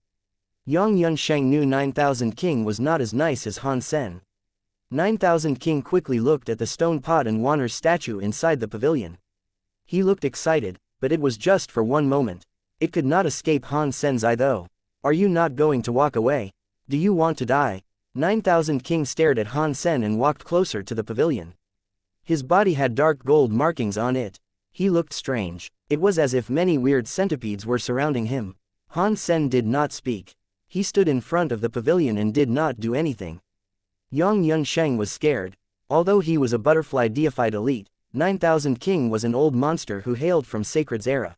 Yang Yunsheng knew 9000 King was not as nice as Han Sen. 9000 King quickly looked at the stone pot and Wanner's statue inside the pavilion. He looked excited, but it was just for one moment. It could not escape Han Sen's eye though. Are you not going to walk away? Do you want to die? 9000 King stared at Han Sen and walked closer to the pavilion. His body had dark gold markings on it. He looked strange. It was as if many weird centipedes were surrounding him. Han Sen did not speak. He stood in front of the pavilion and did not do anything. Yang Yunsheng was scared. Although he was a butterfly deified elite, 9000 King was an old monster who hailed from Sacred's era.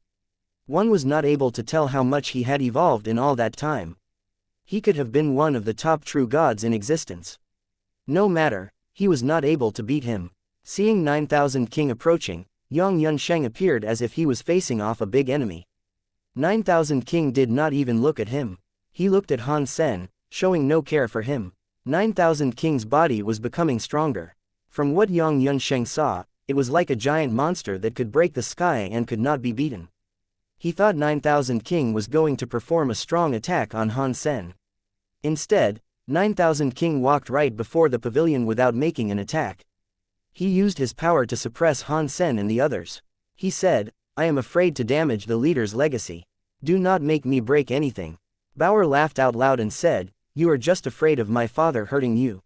One was not able to tell how much he had evolved in all that time. He could have been one of the top true gods in existence. No matter, he was not able to beat him. Seeing 9000 King approaching, Yang Yunsheng appeared as if he was facing off a big enemy. 9000 King did not even look at him. He looked at Han Sen, showing no care for him. 9000 King's body was becoming stronger. From what Yang Yunsheng saw, it was like a giant monster that could break the sky and could not be beaten. He thought 9000 King was going to perform a strong attack on Han Sen. Instead, 9000 King walked right before the pavilion without making an attack. He used his power to suppress Han Sen and the others. He said, I am afraid to damage the leader's legacy. Do not make me break anything. Bauer laughed out loud and said, you are just afraid of my father hurting you.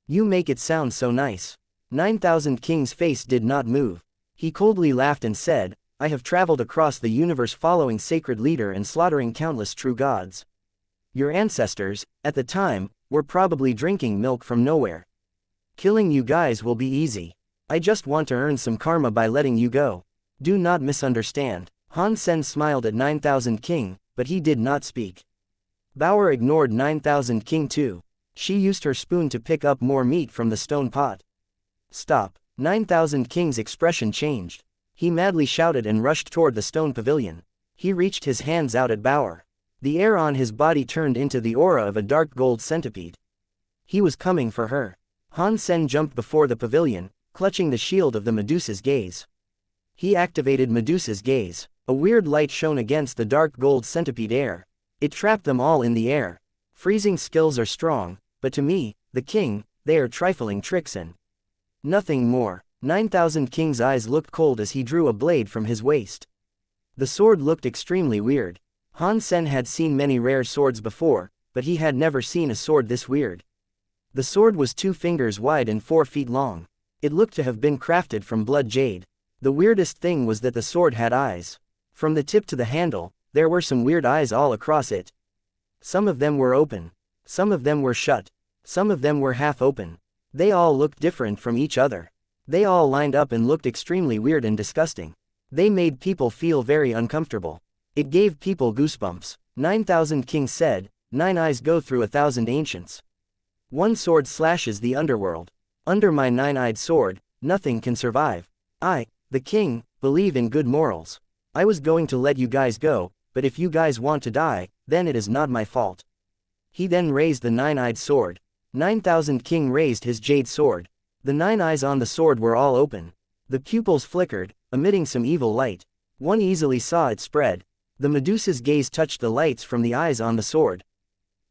You make it sound so nice. 9000 King's face did not move. He coldly laughed and said, I have traveled across the universe following sacred leader and slaughtering countless true gods. Your ancestors, at the time, were probably drinking milk from nowhere. Killing you guys will be easy. I just want to earn some karma by letting you go. Do not misunderstand. Han Sen smiled at 9000 King, but he did not speak. Bauer ignored 9000 King too. She used her spoon to pick up more meat from the stone pot. Stop. 9000 King's expression changed. He madly shouted and rushed toward the stone pavilion. He reached his hands out at Bauer. The air on his body turned into the aura of a dark gold centipede. He was coming for her. Han Sen jumped before the pavilion, clutching the shield of the Medusa's gaze. He activated Medusa's gaze. A weird light shone against the dark gold centipede air. It trapped them all in the air. Freezing skills are strong, but to me, the king, they are trifling tricks and nothing more. 9000 King's eyes looked cold as he drew a blade from his waist. The sword looked extremely weird. Han Sen had seen many rare swords before, but he had never seen a sword this weird. The sword was 2 fingers wide and 4 feet long. It looked to have been crafted from blood jade. The weirdest thing was that the sword had eyes. From the tip to the handle, there were some weird eyes all across it. Some of them were open. Some of them were shut. Some of them were half open. They all looked different from each other. They all lined up and looked extremely weird and disgusting. They made people feel very uncomfortable. It gave people goosebumps. 9000 King said, 9 eyes go through 1000 ancients. 1 sword slashes the underworld. Under my 9-eyed sword, nothing can survive. I, the king, believe in good morals. I was going to let you guys go, but if you guys want to die, then it is not my fault. He then raised the 9-eyed sword. 9000 King raised his jade sword. The 9 eyes on the sword were all open. The pupils flickered, emitting some evil light. One easily saw it spread. The Medusa's gaze touched the lights from the eyes on the sword.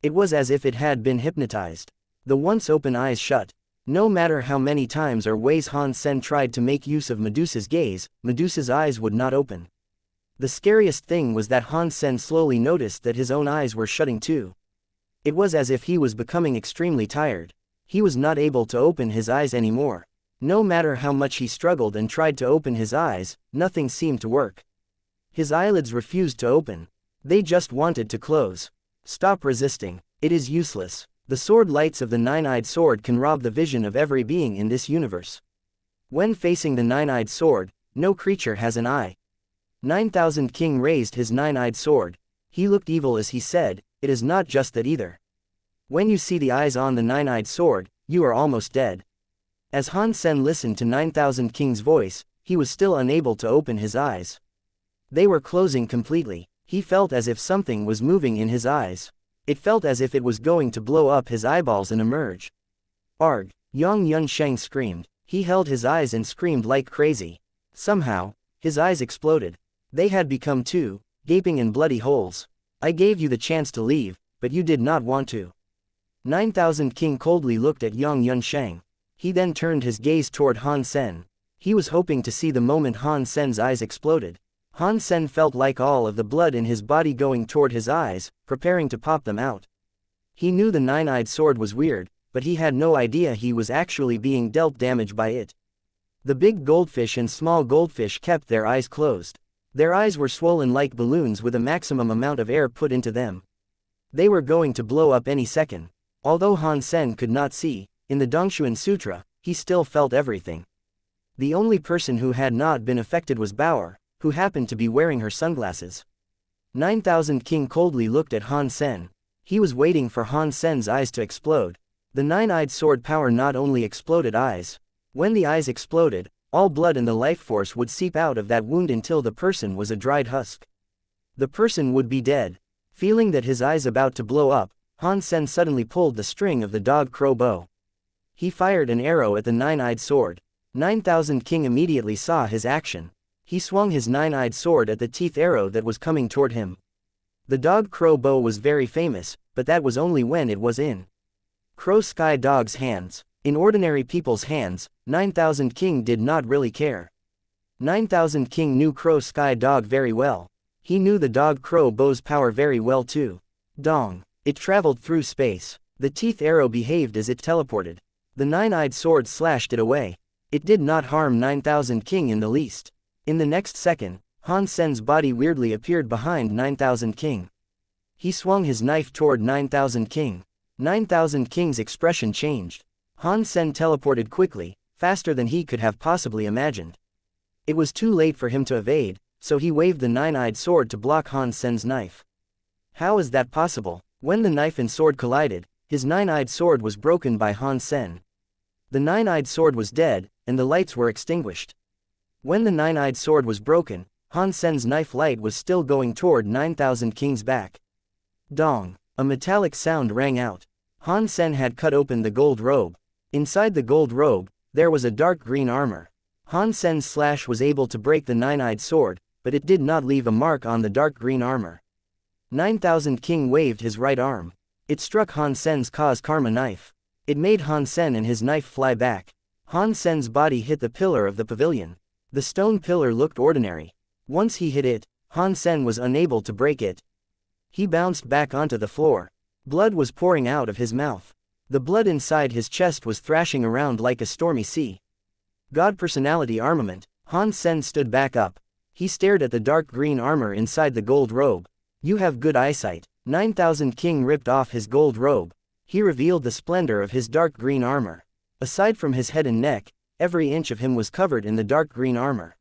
It was as if it had been hypnotized. The once open eyes shut. No matter how many times or ways Han Sen tried to make use of Medusa's gaze, Medusa's eyes would not open. The scariest thing was that Han Sen slowly noticed that his own eyes were shutting too. It was as if he was becoming extremely tired. He was not able to open his eyes anymore. No matter how much he struggled and tried to open his eyes, nothing seemed to work. His eyelids refused to open. They just wanted to close. Stop resisting. It is useless. The sword lights of the 9-eyed sword can rob the vision of every being in this universe. When facing the 9-eyed sword, no creature has an eye. 9000 King raised his 9-eyed sword. He looked evil as he said, "It is not just that either. When you see the eyes on the nine-eyed sword, you are almost dead." As Han Sen listened to 9000 King's voice, he was still unable to open his eyes. They were closing completely. He felt as if something was moving in his eyes. It felt as if it was going to blow up his eyeballs and emerge. "Arg!" Yang Yunsheng screamed. He held his eyes and screamed like crazy. Somehow, his eyes exploded. They had become two gaping and bloody holes. "I gave you the chance to leave, but you did not want to." 9000 King coldly looked at Yang Yunsheng. He then turned his gaze toward Han Sen. He was hoping to see the moment Han Sen's eyes exploded. Han Sen felt like all of the blood in his body going toward his eyes, preparing to pop them out. He knew the nine-eyed sword was weird, but he had no idea he was actually being dealt damage by it. The big goldfish and small goldfish kept their eyes closed. Their eyes were swollen like balloons with a maximum amount of air put into them. They were going to blow up any second. Although Han Sen could not see, in the Dongshuan Sutra, he still felt everything. The only person who had not been affected was Bauer, who happened to be wearing her sunglasses. 9000 King coldly looked at Han Sen. He was waiting for Han Sen's eyes to explode. The nine-eyed sword power not only exploded eyes. When the eyes exploded, all blood and the life force would seep out of that wound until the person was a dried husk. The person would be dead. Feeling that his eyes about to blow up, Han Sen suddenly pulled the string of the dog crow bow. He fired an arrow at the nine-eyed sword. 9000 King immediately saw his action. He swung his nine-eyed sword at the teeth arrow that was coming toward him. The dog crow bow was very famous, but that was only when it was in Crow Sky Dog's hands. In ordinary people's hands, 9000 King did not really care. 9000 King knew Crow Sky Dog very well. He knew the dog crow bow's power very well too. Dong. It traveled through space. The teeth arrow behaved as it teleported. The nine-eyed sword slashed it away. It did not harm 9000 King in the least. In the next second, Han Sen's body weirdly appeared behind 9000 King. He swung his knife toward 9000 King. 9000 King's expression changed. Han Sen teleported quickly, faster than he could have possibly imagined. It was too late for him to evade, so he waved the nine-eyed sword to block Han Sen's knife. How is that possible? When the knife and sword collided, his nine-eyed sword was broken by Han Sen. The nine-eyed sword was dead, and the lights were extinguished. When the nine-eyed sword was broken, Han Sen's knife light was still going toward 9000 King's back. Dong. A metallic sound rang out. Han Sen had cut open the gold robe. Inside the gold robe, there was a dark green armor. Han Sen's slash was able to break the nine-eyed sword, but it did not leave a mark on the dark green armor. 9000 King waved his right arm. It struck Han Sen's cause karma knife. It made Han Sen and his knife fly back. Han Sen's body hit the pillar of the pavilion. The stone pillar looked ordinary. Once he hit it, Han Sen was unable to break it. He bounced back onto the floor. Blood was pouring out of his mouth. The blood inside his chest was thrashing around like a stormy sea. God personality armament. Han Sen stood back up. He stared at the dark green armor inside the gold robe. "You have good eyesight." 9000 King ripped off his gold robe. He revealed the splendor of his dark green armor. Aside from his head and neck, every inch of him was covered in the dark green armor.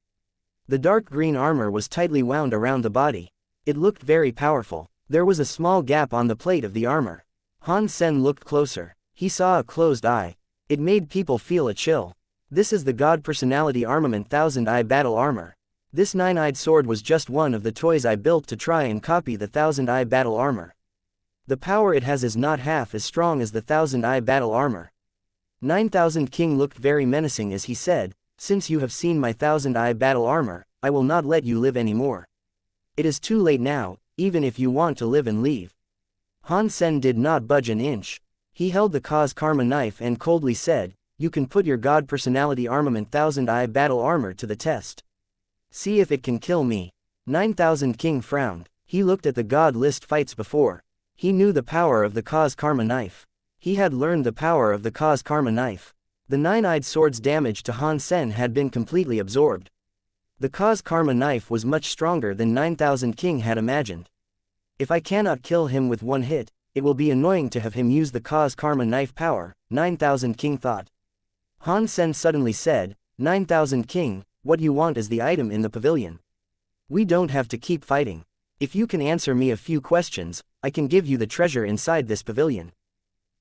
The dark green armor was tightly wound around the body. It looked very powerful. There was a small gap on the plate of the armor. Han Sen looked closer. He saw a closed eye. It made people feel a chill. This is the God Personality Armament Thousand-Eye Battle Armor. This nine-eyed sword was just one of the toys I built to try and copy the Thousand-Eye Battle Armor. The power it has is not half as strong as the Thousand-Eye Battle Armor. 9000 King looked very menacing as he said, "Since you have seen my Thousand-Eye Battle Armor, I will not let you live anymore. It is too late now, even if you want to live and leave." Han Sen did not budge an inch. He held the cause karma knife and coldly said, "You can put your God Personality Armament Thousand-Eye Battle Armor to the test. See if it can kill me." 9000 King frowned. He looked at the God list fights before. He knew the power of the cause karma knife. He had learned the power of the cause karma knife. The nine-eyed sword's damage to Han Sen had been completely absorbed. The cause karma knife was much stronger than 9000 King had imagined. If I cannot kill him with one hit, it will be annoying to have him use the cause karma knife power, 9000 King thought. Han Sen suddenly said, 9000 King, what you want is the item in the pavilion. We don't have to keep fighting. If you can answer me a few questions, I can give you the treasure inside this pavilion.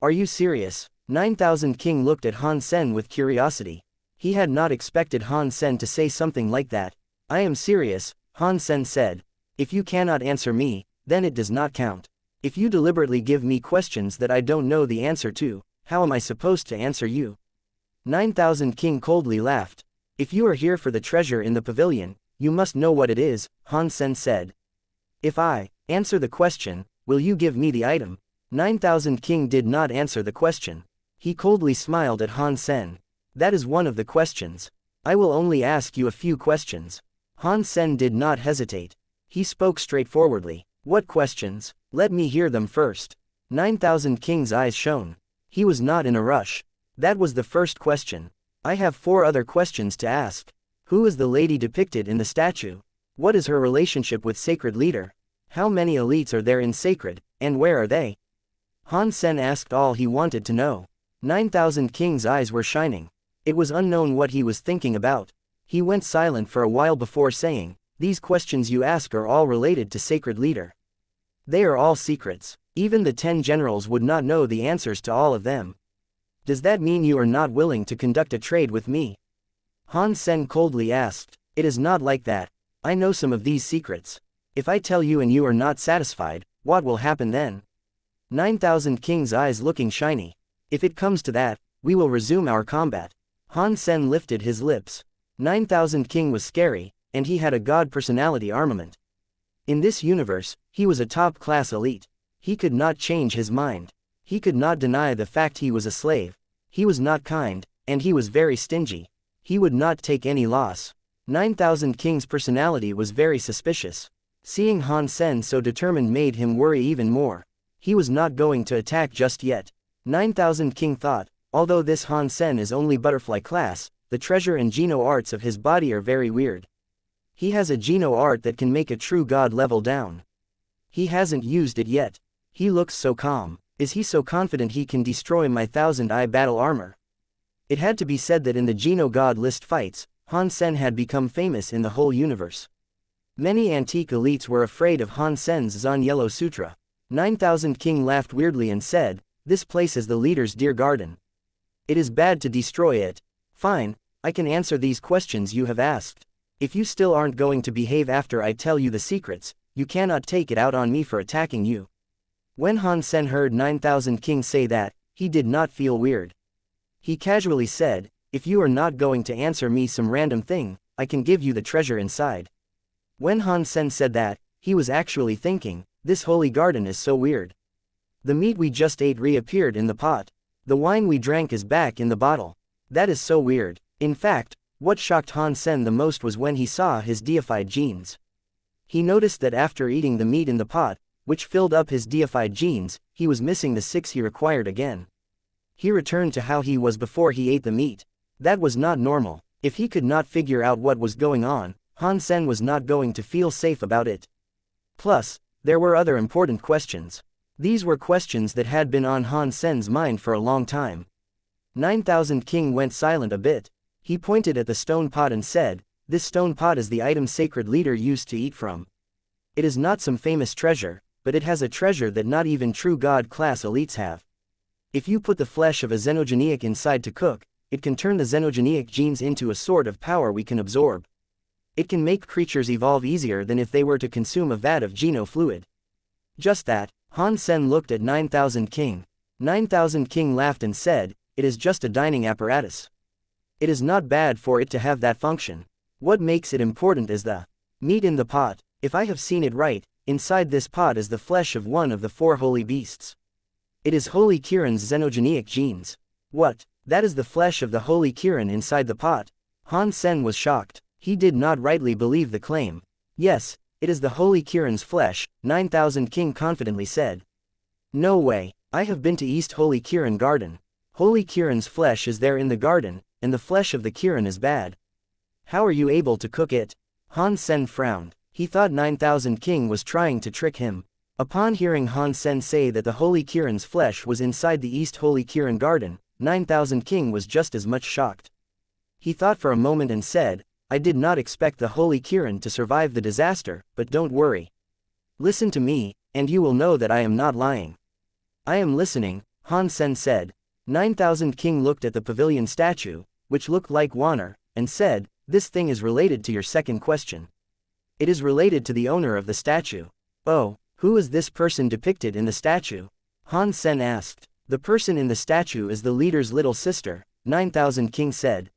Are you serious? 9000 King looked at Han Sen with curiosity. He had not expected Han Sen to say something like that. I am serious, Han Sen said. If you cannot answer me, then it does not count. If you deliberately give me questions that I don't know the answer to, how am I supposed to answer you? 9000 King coldly laughed. If you are here for the treasure in the pavilion, you must know what it is, Han Sen said. If I answer the question, will you give me the item? 9000 King did not answer the question. He coldly smiled at Han Sen. That is one of the questions. I will only ask you a few questions. Han Sen did not hesitate. He spoke straightforwardly. What questions? Let me hear them first. 9000 King's eyes shone. He was not in a rush. That was the first question. I have 4 other questions to ask. Who is the lady depicted in the statue? What is her relationship with Sacred Leader? How many elites are there in Sacred, and where are they? Han Sen asked all he wanted to know. 9000 King's eyes were shining. It was unknown what he was thinking about. He went silent for a while before saying, these questions you ask are all related to Sacred Leader. They are all secrets. Even the 10 generals would not know the answers to all of them. Does that mean you are not willing to conduct a trade with me? Han Sen coldly asked. It is not like that. I know some of these secrets. If I tell you and you are not satisfied, what will happen then? 9000 King's eyes looking shiny. If it comes to that, we will resume our combat. Han Sen lifted his lips. 9000 King was scary, and he had a god personality armament. In this universe, he was a top-class elite. He could not change his mind. He could not deny the fact he was a slave. He was not kind, and he was very stingy. He would not take any loss. 9000 King's personality was very suspicious. Seeing Han Sen so determined made him worry even more. He was not going to attack just yet. 9000 King thought, although this Han Sen is only butterfly class, the treasure and geno arts of his body are very weird. He has a geno art that can make a true god level down. He hasn't used it yet. He looks so calm. Is he so confident he can destroy my 1000-eye battle armor? It had to be said that in the Geno God list fights, Han Sen had become famous in the whole universe. Many antique elites were afraid of Han Sen's Zhen Yellow Sutra. 9000 King laughed weirdly and said, this place is the leader's dear garden. It is bad to destroy it. Fine, I can answer these questions you have asked. If you still aren't going to behave after I tell you the secrets, you cannot take it out on me for attacking you. When Han Sen heard 9000 King say that, he did not feel weird. He casually said, if you are not going to answer me some random thing, I can give you the treasure inside. When Han Sen said that, he was actually thinking, this holy garden is so weird. The meat we just ate reappeared in the pot. The wine we drank is back in the bottle. That is so weird. In fact, what shocked Han Sen the most was when he saw his deified genes. He noticed that after eating the meat in the pot, which filled up his deified genes, he was missing the 6 he required again. He returned to how he was before he ate the meat. That was not normal. If he could not figure out what was going on, Han Sen was not going to feel safe about it. Plus, there were other important questions. These were questions that had been on Han Sen's mind for a long time. 9000 King went silent a bit. He pointed at the stone pot and said, this stone pot is the item Sacred Leader used to eat from. It is not some famous treasure, but it has a treasure that not even true god-class elites have. If you put the flesh of a xenogeniac inside to cook, it can turn the xenogeniac genes into a sort of power we can absorb. It can make creatures evolve easier than if they were to consume a vat of geno fluid. Just that, Han Sen looked at 9000 King. 9000 King laughed and said, it is just a dining apparatus. It is not bad for it to have that function. What makes it important is the meat in the pot. If I have seen it right, inside this pot is the flesh of one of the 4 holy beasts. It is Holy Kirin's xenogeniac genes. What? That is the flesh of the Holy Kirin inside the pot? Han Sen was shocked. He did not rightly believe the claim. Yes, it is the Holy Kirin's flesh, 9000 King confidently said. No way, I have been to East Holy Kirin Garden. Holy Kirin's flesh is there in the garden, and the flesh of the Kirin is bad. How are you able to cook it? Han Sen frowned. He thought 9000 King was trying to trick him. Upon hearing Han Sen say that the Holy Kirin's flesh was inside the East Holy Kirin Garden, 9000 King was just as much shocked. He thought for a moment and said, I did not expect the Holy Kirin to survive the disaster, but don't worry. Listen to me, and you will know that I am not lying. I am listening, Han Sen said. 9000 King looked at the pavilion statue, which looked like water, and said, this thing is related to your second question. It is related to the owner of the statue. Oh, who is this person depicted in the statue? Han Sen asked. The person in the statue is the leader's little sister, 9000 King said.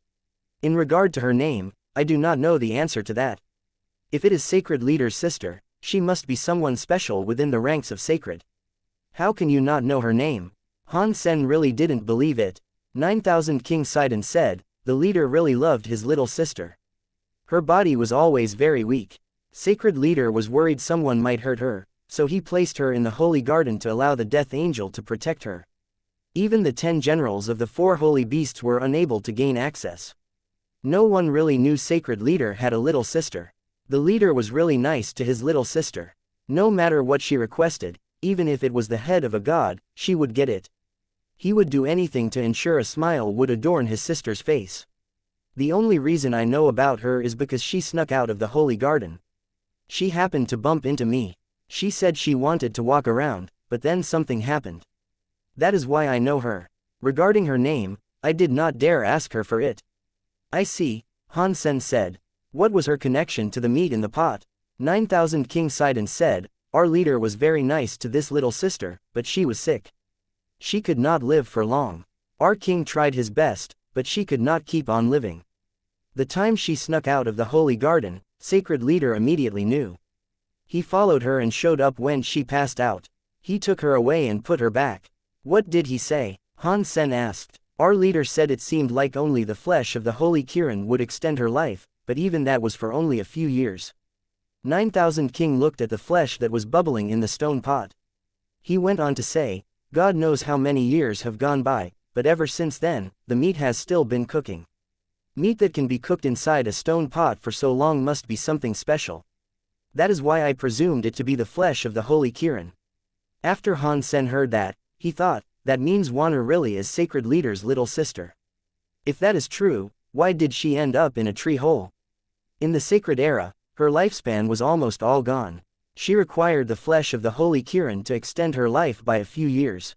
In regard to her name, I do not know the answer to that. If it is Sacred Leader's sister, she must be someone special within the ranks of Sacred. How can you not know her name? Han Sen really didn't believe it. 9000 King sighed and said, the leader really loved his little sister. Her body was always very weak. Sacred Leader was worried someone might hurt her, so he placed her in the Holy Garden to allow the Death Angel to protect her. Even the 10 generals of the 4 holy beasts were unable to gain access. No one really knew Sacred Leader had a little sister. The leader was really nice to his little sister. No matter what she requested, even if it was the head of a god, she would get it. He would do anything to ensure a smile would adorn his sister's face. The only reason I know about her is because she snuck out of the Holy Garden. She happened to bump into me. She said she wanted to walk around, but then something happened. That is why I know her. Regarding her name, I did not dare ask her for it. I see, Han Sen said. What was her connection to the meat in the pot? 9000 King sighed and said, our leader was very nice to this little sister, but she was sick. She could not live for long. Our king tried his best, but she could not keep on living. The time she snuck out of the Holy Garden, Sacred Leader immediately knew. He followed her and showed up when she passed out. He took her away and put her back. What did he say? Han Sen asked. Our leader said it seemed like only the flesh of the Holy Kirin would extend her life, but even that was for only a few years. 9000 King looked at the flesh that was bubbling in the stone pot. He went on to say, God knows how many years have gone by, but ever since then, the meat has still been cooking. Meat that can be cooked inside a stone pot for so long must be something special. That is why I presumed it to be the flesh of the Holy Kirin. After Han Sen heard that, he thought, that means Wanner really is Sacred Leader's little sister. If that is true, why did she end up in a tree hole? In the Sacred Era, her lifespan was almost all gone. She required the flesh of the Holy Kirin to extend her life by a few years.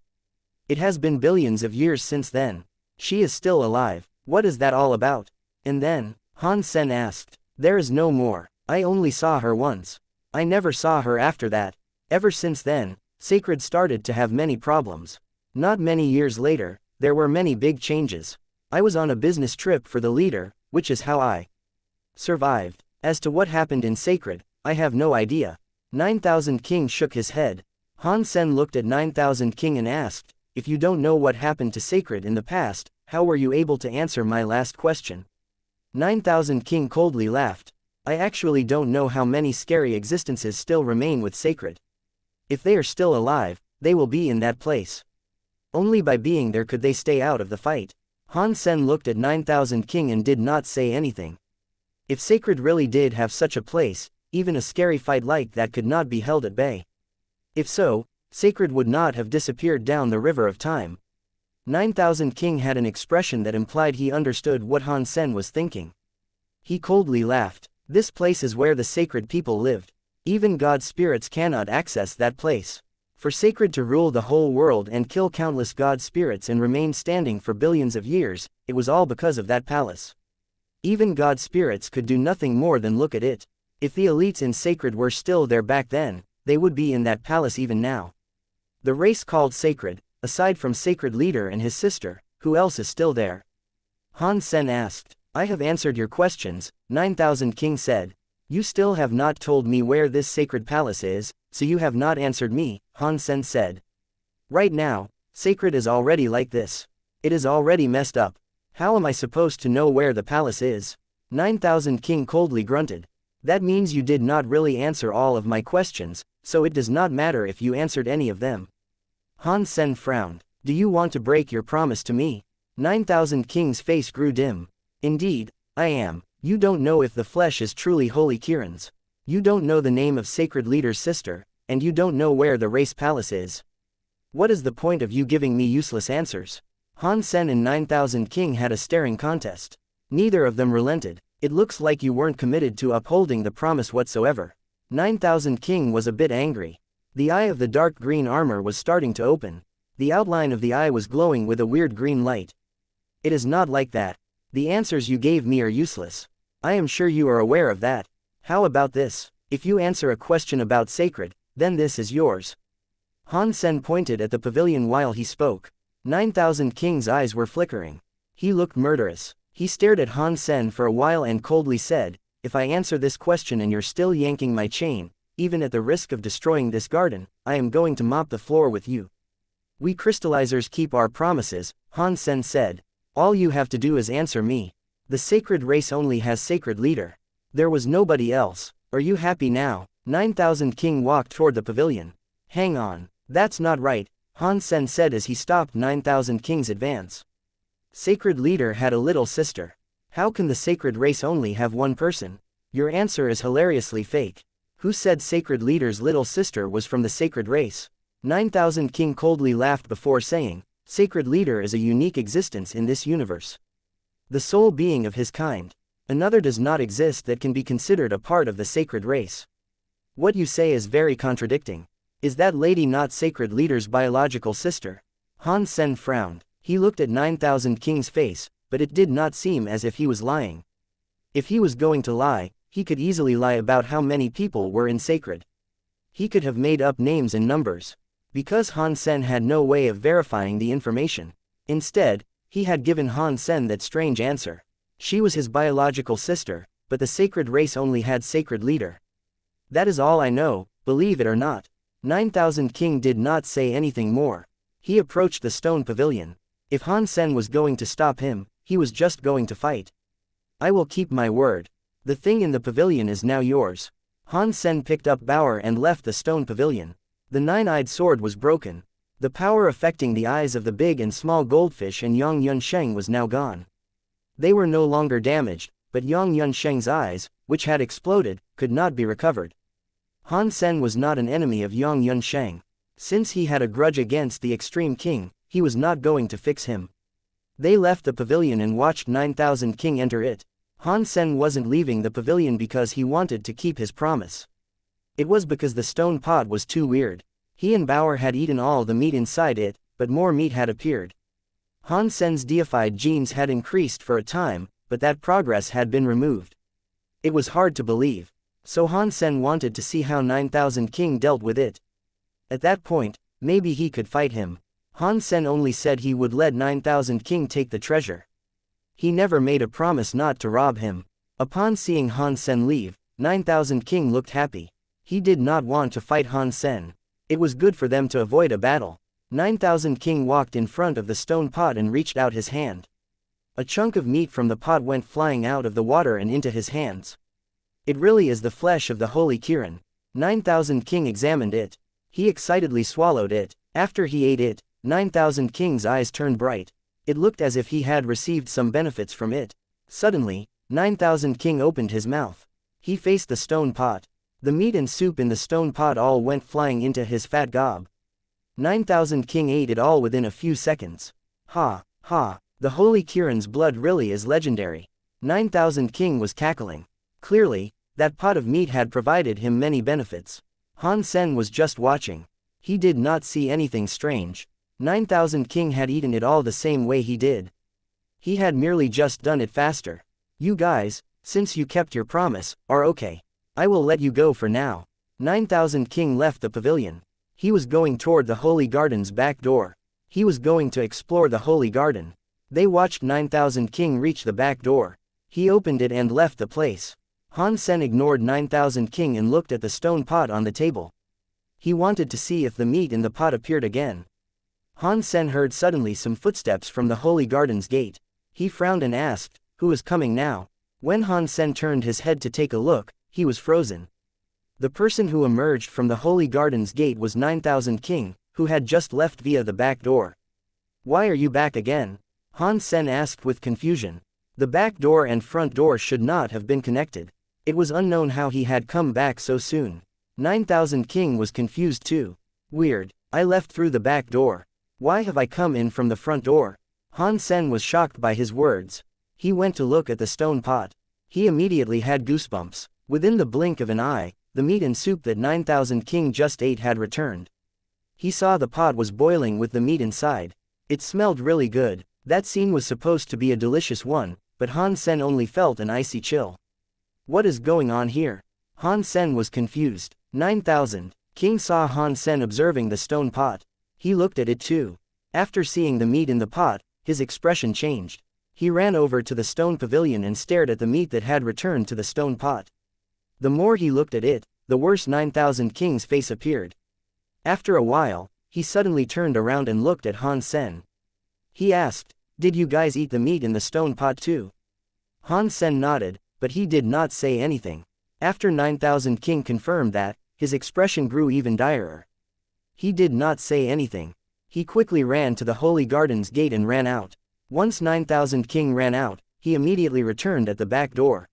It has been billions of years since then. She is still alive. What is that all about? And then, Han Sen asked, there is no more. I only saw her once. I never saw her after that. Ever since then, Sacred started to have many problems. Not many years later, there were many big changes. I was on a business trip for the leader, which is how I survived. As to what happened in Sacred, I have no idea. 9000 King shook his head. Han Sen looked at 9000 King and asked, if you don't know what happened to Sacred in the past, how were you able to answer my last question? 9000 King coldly laughed. I actually don't know how many scary existences still remain with Sacred. If they are still alive, they will be in that place. Only by being there could they stay out of the fight. Han Sen looked at 9000 King and did not say anything. If Sacred really did have such a place, even a scary fight like that could not be held at bay. If so, Sacred would not have disappeared down the river of time. 9000 King had an expression that implied he understood what Han Sen was thinking. He coldly laughed. This place is where the Sacred people lived. Even God's spirits cannot access that place. For Sacred to rule the whole world and kill countless God spirits and remain standing for billions of years, it was all because of that palace. Even God spirits could do nothing more than look at it. If the elites in Sacred were still there back then, they would be in that palace even now. The race called Sacred, aside from Sacred Leader and his sister, who else is still there? Han Sen asked. I have answered your questions, 9000 King said. You still have not told me where this Sacred Palace is, so you have not answered me, Han Sen said. Right now, Sacred is already like this. It is already messed up. How am I supposed to know where the palace is? 9000 King coldly grunted. That means you did not really answer all of my questions, so it does not matter if you answered any of them. Han Sen frowned. Do you want to break your promise to me? 9000 King's face grew dim. Indeed, I am. You don't know if the flesh is truly Holy Kirin's. You don't know the name of Sacred Leader's sister, and you don't know where the race palace is. What is the point of you giving me useless answers? Han Sen and 9000 King had a staring contest. Neither of them relented. It looks like you weren't committed to upholding the promise whatsoever. 9000 King was a bit angry. The eye of the dark green armor was starting to open. The outline of the eye was glowing with a weird green light. It is not like that. The answers you gave me are useless. I am sure you are aware of that. How about this? If you answer a question about sacred, then this is yours. Han Sen pointed at the pavilion while he spoke. 9000 King's eyes were flickering. He looked murderous. He stared at Han Sen for a while and coldly said, "If I answer this question and you're still yanking my chain, even at the risk of destroying this garden, I am going to mop the floor with you." "We crystallizers keep our promises," Han Sen said. "All you have to do is answer me. The sacred race only has sacred leader. There was nobody else. Are you happy now?" 9000 King walked toward the pavilion. "Hang on. That's not right," Han Sen said as he stopped 9000 King's advance. "Sacred leader had a little sister. How can the sacred race only have one person? Your answer is hilariously fake. Who said sacred leader's little sister was from the sacred race?" 9000 King coldly laughed before saying, "Sacred leader is a unique existence in this universe. The sole being of his kind. Another does not exist that can be considered a part of the sacred race. What you say is very contradicting. Is that lady not sacred leader's biological sister?" Han Sen frowned. He looked at 9000 King's face, but it did not seem as if he was lying. If he was going to lie, he could easily lie about how many people were in sacred. He could have made up names and numbers. Because Han Sen had no way of verifying the information. Instead, he had given Han Sen that strange answer. She was his biological sister, but the sacred race only had sacred leader. "That is all I know, believe it or not." 9000 King did not say anything more. He approached the stone pavilion. If Han Sen was going to stop him, he was just going to fight. "I will keep my word. The thing in the pavilion is now yours." Han Sen picked up Bauer and left the stone pavilion. The nine-eyed sword was broken. The power affecting the eyes of the big and small goldfish and Yang Yunsheng was now gone. They were no longer damaged, but Yang Yunsheng's eyes, which had exploded, could not be recovered. Han Sen was not an enemy of Yang Yunsheng. Since he had a grudge against the Extreme King, he was not going to fix him. They left the pavilion and watched 9000 King enter it. Han Sen wasn't leaving the pavilion because he wanted to keep his promise. It was because the stone pot was too weird. He and Bauer had eaten all the meat inside it, but more meat had appeared. Han Sen's deified genes had increased for a time, but that progress had been removed. It was hard to believe. So Han Sen wanted to see how 9000 King dealt with it. At that point, maybe he could fight him. Han Sen only said he would let 9000 King take the treasure. He never made a promise not to rob him. Upon seeing Han Sen leave, 9000 King looked happy. He did not want to fight Han Sen. It was good for them to avoid a battle. 9000 King walked in front of the stone pot and reached out his hand. A chunk of meat from the pot went flying out of the water and into his hands. "It really is the flesh of the holy Kirin." 9000 King examined it. He excitedly swallowed it. After he ate it, 9000 King's eyes turned bright. It looked as if he had received some benefits from it. Suddenly, 9000 King opened his mouth. He faced the stone pot. The meat and soup in the stone pot all went flying into his fat gob. 9000 King ate it all within a few seconds. "Ha, ha, the holy Kirin's blood really is legendary." 9000 King was cackling. Clearly, that pot of meat had provided him many benefits. Han Sen was just watching. He did not see anything strange. 9000 King had eaten it all the same way he did. He had merely just done it faster. "You guys, since you kept your promise, are okay. I will let you go for now." 9000 King left the pavilion. He was going toward the Holy Garden's back door. He was going to explore the Holy Garden. They watched 9000 King reach the back door. He opened it and left the place. Han Sen ignored 9000 King and looked at the stone pot on the table. He wanted to see if the meat in the pot appeared again. Han Sen heard suddenly some footsteps from the Holy Garden's gate. He frowned and asked, "Who is coming now?" When Han Sen turned his head to take a look, he was frozen. The person who emerged from the Holy Garden's gate was 9000 King, who had just left via the back door. "Why are you back again?" Han Sen asked with confusion. The back door and front door should not have been connected. It was unknown how he had come back so soon. 9000 King was confused too. "Weird, I left through the back door. Why have I come in from the front door?" Han Sen was shocked by his words. He went to look at the stone pot. He immediately had goosebumps. Within the blink of an eye, the meat and soup that 9,000 King just ate had returned. He saw the pot was boiling with the meat inside. It smelled really good. That scene was supposed to be a delicious one, but Han Sen only felt an icy chill. What is going on here? Han Sen was confused. 9,000 King saw Han Sen observing the stone pot. He looked at it too. After seeing the meat in the pot, his expression changed. He ran over to the stone pavilion and stared at the meat that had returned to the stone pot. The more he looked at it, the worse 9,000 King's face appeared. After a while, he suddenly turned around and looked at Han Sen. He asked, "Did you guys eat the meat in the stone pot too?" Han Sen nodded, but he did not say anything. After 9,000 King confirmed that, his expression grew even direr. He did not say anything. He quickly ran to the Holy Garden's gate and ran out. Once 9,000 King ran out, he immediately returned at the back door.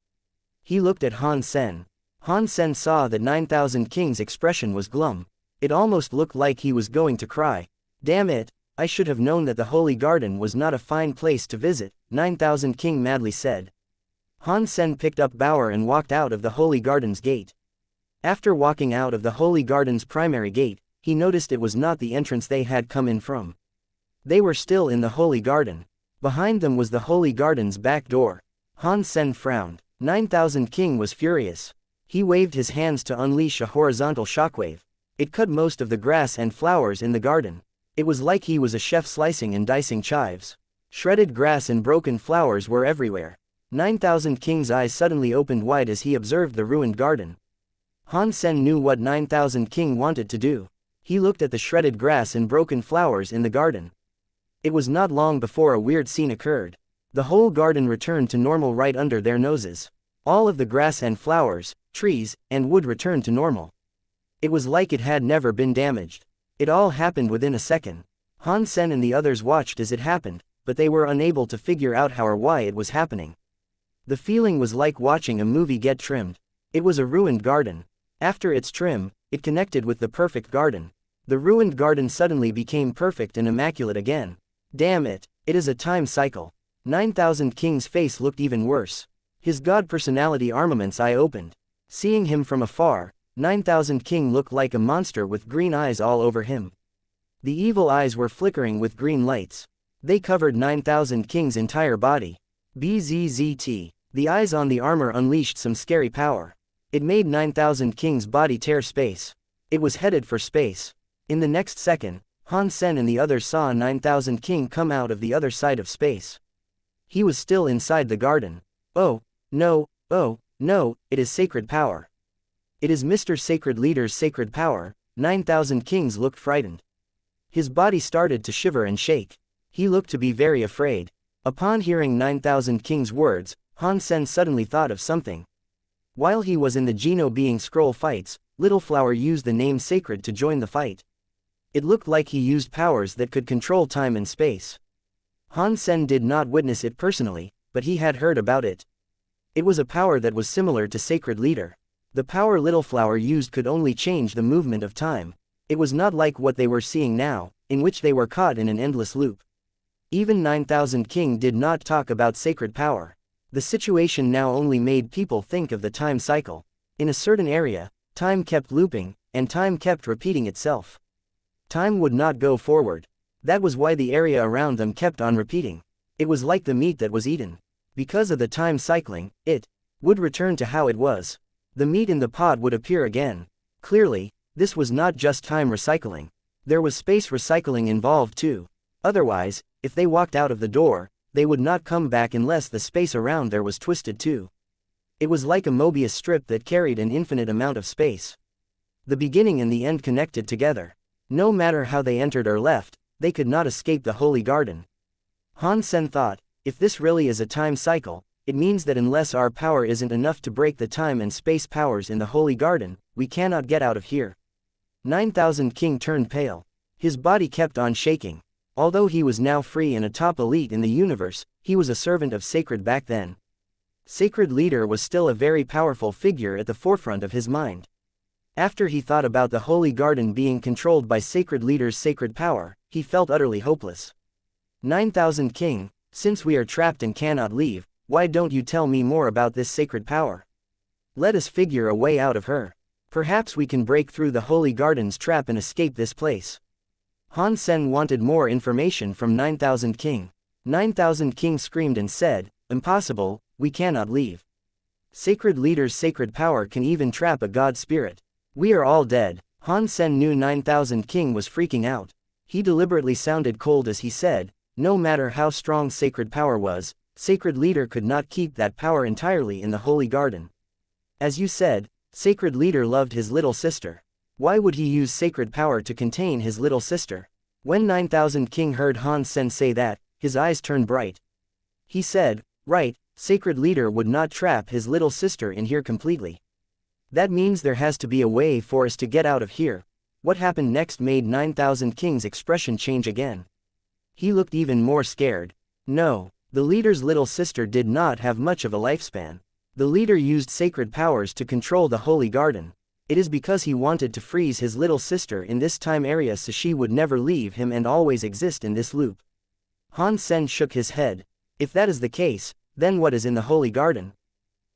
He looked at Han Sen. Han Sen saw that 9,000 King's expression was glum. It almost looked like he was going to cry. "Damn it, I should have known that the Holy Garden was not a fine place to visit," 9,000 King madly said. Han Sen picked up Bauer and walked out of the Holy Garden's gate. After walking out of the Holy Garden's primary gate, he noticed it was not the entrance they had come in from. They were still in the Holy Garden. Behind them was the Holy Garden's back door. Han Sen frowned. 9,000 King was furious. He waved his hands to unleash a horizontal shockwave. It cut most of the grass and flowers in the garden. It was like he was a chef slicing and dicing chives. Shredded grass and broken flowers were everywhere. 9,000 King's eyes suddenly opened wide as he observed the ruined garden. Han Sen knew what 9,000 King wanted to do. He looked at the shredded grass and broken flowers in the garden. It was not long before a weird scene occurred. The whole garden returned to normal right under their noses. All of the grass and flowers, trees, and wood returned to normal. It was like it had never been damaged. It all happened within a second. Han Sen and the others watched as it happened, but they were unable to figure out how or why it was happening. The feeling was like watching a movie get trimmed. It was a ruined garden. After its trim, it connected with the perfect garden. The ruined garden suddenly became perfect and immaculate again. Damn it, it is a time cycle. 9,000 King's face looked even worse. His god personality armament's eye opened. Seeing him from afar, 9,000 King looked like a monster with green eyes all over him. The evil eyes were flickering with green lights. They covered 9,000 King's entire body. Bzzzt. The eyes on the armor unleashed some scary power. It made 9,000 King's body tear space. It was headed for space. In the next second, Han Sen and the others saw 9,000 King come out of the other side of space. He was still inside the garden. Oh, no, it is sacred power. It is Mr. Sacred Leader's sacred power. 9,000 Kings looked frightened. His body started to shiver and shake. He looked to be very afraid. Upon hearing 9,000 King's words, Han Sen suddenly thought of something. While he was in the Geno Being Scroll fights, Little Flower used the name Sacred to join the fight. It looked like he used powers that could control time and space. Han Sen did not witness it personally, but he had heard about it. It was a power that was similar to Sacred Leader. The power Little Flower used could only change the movement of time. It was not like what they were seeing now, in which they were caught in an endless loop. Even 9,000 King did not talk about sacred power. The situation now only made people think of the time cycle. In a certain area, time kept looping, and time kept repeating itself. Time would not go forward. That was why the area around them kept on repeating. It was like the meat that was eaten. Because of the time cycling, it would return to how it was. The meat in the pot would appear again. Clearly, this was not just time recycling. There was space recycling involved too. Otherwise, if they walked out of the door, they would not come back unless the space around there was twisted too. It was like a Mobius strip that carried an infinite amount of space. The beginning and the end connected together. No matter how they entered or left, they could not escape the Holy Garden. Han Sen thought, if this really is a time cycle, it means that unless our power isn't enough to break the time and space powers in the Holy Garden, we cannot get out of here. 9,000 King turned pale. His body kept on shaking. Although he was now free and a top elite in the universe, he was a servant of Sacred back then. Sacred Leader was still a very powerful figure at the forefront of his mind. After he thought about the Holy Garden being controlled by Sacred Leader's sacred power, he felt utterly hopeless. 9,000 King, since we are trapped and cannot leave, why don't you tell me more about this sacred power? Let us figure a way out of her. Perhaps we can break through the Holy Garden's trap and escape this place. Han Sen wanted more information from 9000 King. 9000 King screamed and said, "Impossible, we cannot leave. Sacred leader's sacred power can even trap a god spirit. We are all dead." Han Sen knew 9000 King was freaking out. He deliberately sounded cold as he said, "No matter how strong sacred power was, sacred leader could not keep that power entirely in the Holy Garden. As you said, sacred leader loved his little sister. Why would he use sacred power to contain his little sister?" When 9000 King heard Han Sen say that, his eyes turned bright. He said, "Right, sacred leader would not trap his little sister in here completely. That means there has to be a way for us to get out of here." What happened next made 9000 King's expression change again. He looked even more scared. No, the leader's little sister did not have much of a lifespan. The leader used sacred powers to control the Holy Garden. It is because he wanted to freeze his little sister in this time area so she would never leave him and always exist in this loop. Han Sen shook his head. If that is the case, then what is in the Holy Garden?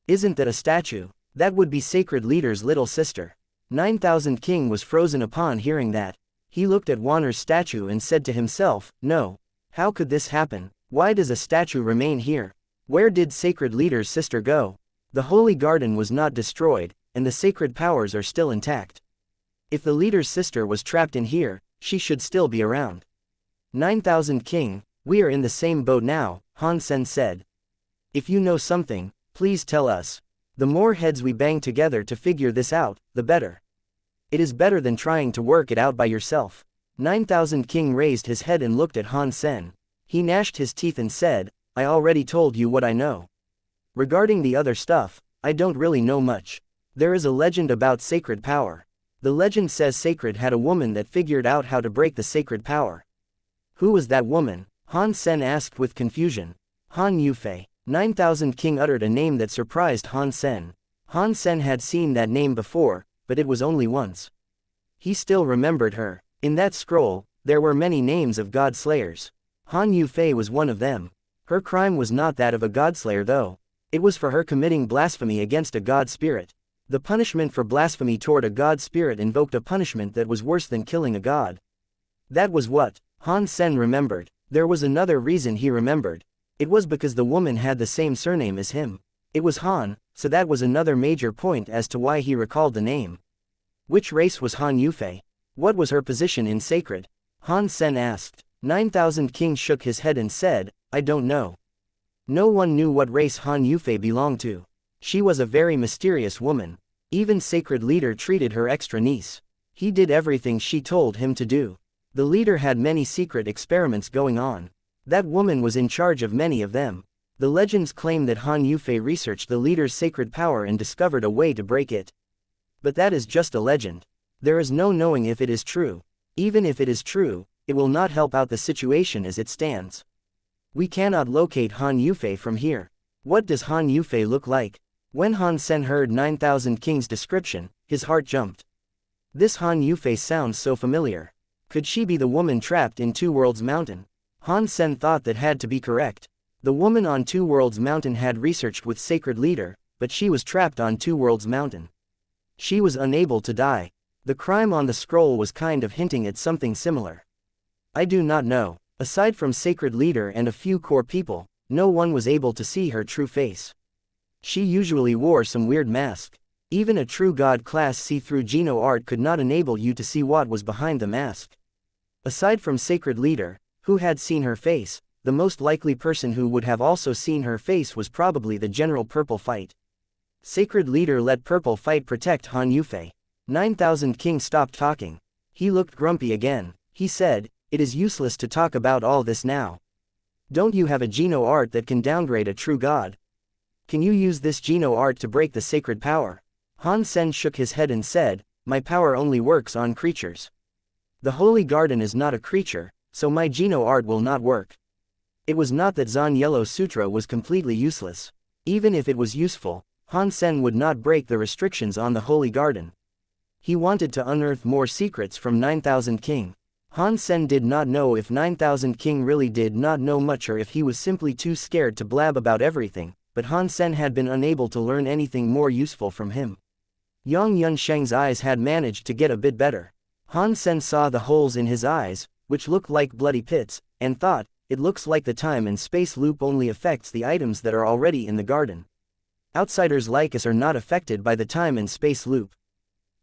Isn't that a statue? That would be sacred leader's little sister. 9000 King was frozen upon hearing that. He looked at Wanner's statue and said to himself, "No. How could this happen? Why does a statue remain here? Where did sacred leader's sister go? The Holy Garden was not destroyed, and the sacred powers are still intact. If the leader's sister was trapped in here, she should still be around." 9000 King, we are in the same boat now, Han Sen said. If you know something, please tell us. The more heads we bang together to figure this out, the better. It is better than trying to work it out by yourself. 9000 King raised his head and looked at Han Sen. He gnashed his teeth and said, "I already told you what I know. Regarding the other stuff, I don't really know much. There is a legend about sacred power. The legend says Sacred had a woman that figured out how to break the sacred power." "Who was that woman?" Han Sen asked with confusion. "Han Yufei." 9000 King uttered a name that surprised Han Sen. Han Sen had seen that name before, but it was only once. He still remembered her. In that scroll, there were many names of god slayers. Han Yufei was one of them. Her crime was not that of a godslayer though. It was for her committing blasphemy against a god spirit. The punishment for blasphemy toward a god spirit invoked a punishment that was worse than killing a god. That was what Han Sen remembered. There was another reason he remembered. It was because the woman had the same surname as him. It was Han, so that was another major point as to why he recalled the name. Which race was Han Yufei? What was her position in Sacred? Han Sen asked. 9000 King shook his head and said, "I don't know." No one knew what race Han Yufei belonged to. She was a very mysterious woman. Even Sacred Leader treated her extra nice. He did everything she told him to do. The leader had many secret experiments going on. That woman was in charge of many of them. The legends claim that Han Yufei researched the leader's sacred power and discovered a way to break it. But that is just a legend. There is no knowing if it is true. Even if it is true, it will not help out the situation as it stands. We cannot locate Han Yufei from here. What does Han Yufei look like? When Han Sen heard 9000 King's description, his heart jumped. This Han Yufei sounds so familiar. Could she be the woman trapped in Two Worlds Mountain? Han Sen thought that had to be correct. The woman on Two Worlds Mountain had researched with Sacred Leader, but she was trapped on Two Worlds Mountain. She was unable to die. The crime on the scroll was kind of hinting at something similar. I do not know. Aside from Sacred Leader and a few core people, no one was able to see her true face. She usually wore some weird mask. Even a true god class see-through Geno art could not enable you to see what was behind the mask. Aside from Sacred Leader, who had seen her face, the most likely person who would have also seen her face was probably the General Purple Fight. Sacred Leader let Purple Fight protect Han Yufei. 9000 King stopped talking. He looked grumpy again. He said, "It is useless to talk about all this now. Don't you have a Geno art that can downgrade a true god? Can you use this Geno art to break the sacred power?" Han Sen shook his head and said, "My power only works on creatures. The Holy Garden is not a creature, so my Geno art will not work." It was not that Zhan Yellow Sutra was completely useless. Even if it was useful, Han Sen would not break the restrictions on the Holy Garden. He wanted to unearth more secrets from 9000 King. Han Sen did not know if 9000 King really did not know much or if he was simply too scared to blab about everything, but Han Sen had been unable to learn anything more useful from him. Yang Yunsheng's eyes had managed to get a bit better. Han Sen saw the holes in his eyes, which looked like bloody pits, and thought, it looks like the time and space loop only affects the items that are already in the garden. Outsiders like us are not affected by the time and space loop.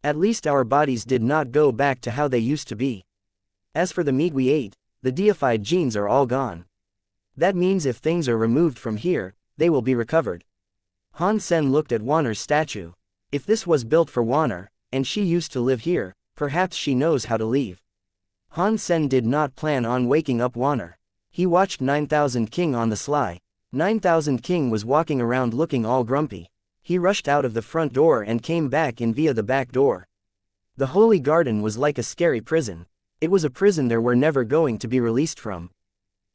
At least our bodies did not go back to how they used to be. As for the meat we ate, the deified genes are all gone. That means if things are removed from here, they will be recovered. Han Sen looked at Wanner's statue. If this was built for Wanner, and she used to live here, perhaps she knows how to leave. Han Sen did not plan on waking up Wanner. He watched 9000 King on the sly. 9000 King was walking around looking all grumpy. He rushed out of the front door and came back in via the back door. The Holy Garden was like a scary prison. It was a prison they were never going to be released from.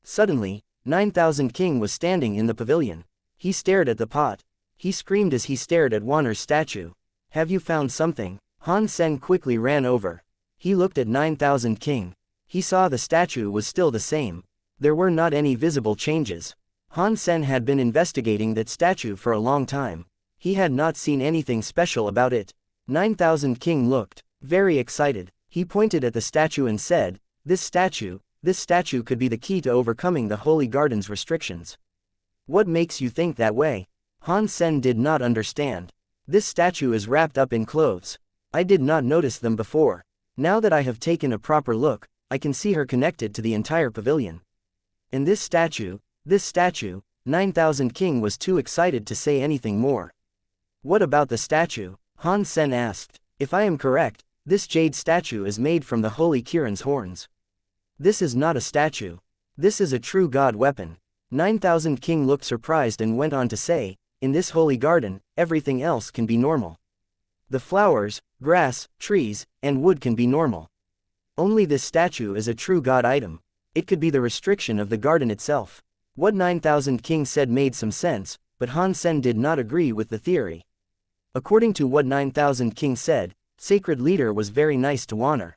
Suddenly, 9000 King was standing in the pavilion. He stared at the pot. He screamed as he stared at Wanner's statue. Have you found something? Han Sen quickly ran over. He looked at 9000 King. He saw the statue was still the same. There were not any visible changes. Han Sen had been investigating that statue for a long time. He had not seen anything special about it. 9000 King looked very excited. He pointed at the statue and said, this statue could be the key to overcoming the Holy Garden's restrictions. What makes you think that way? Han Sen did not understand. This statue is wrapped up in clothes. I did not notice them before. Now that I have taken a proper look, I can see her connected to the entire pavilion. And this statue, 9000 King was too excited to say anything more. What about the statue? Han Sen asked. If I am correct, this jade statue is made from the Holy Kirin's horns. This is not a statue. This is a true god weapon. 9000 King looked surprised and went on to say, in this holy garden, everything else can be normal. The flowers, grass, trees, and wood can be normal. Only this statue is a true god item. It could be the restriction of the garden itself. What 9000 King said made some sense, but Han Sen did not agree with the theory. According to what 9000 King said, Sacred Leader was very nice to Wanner.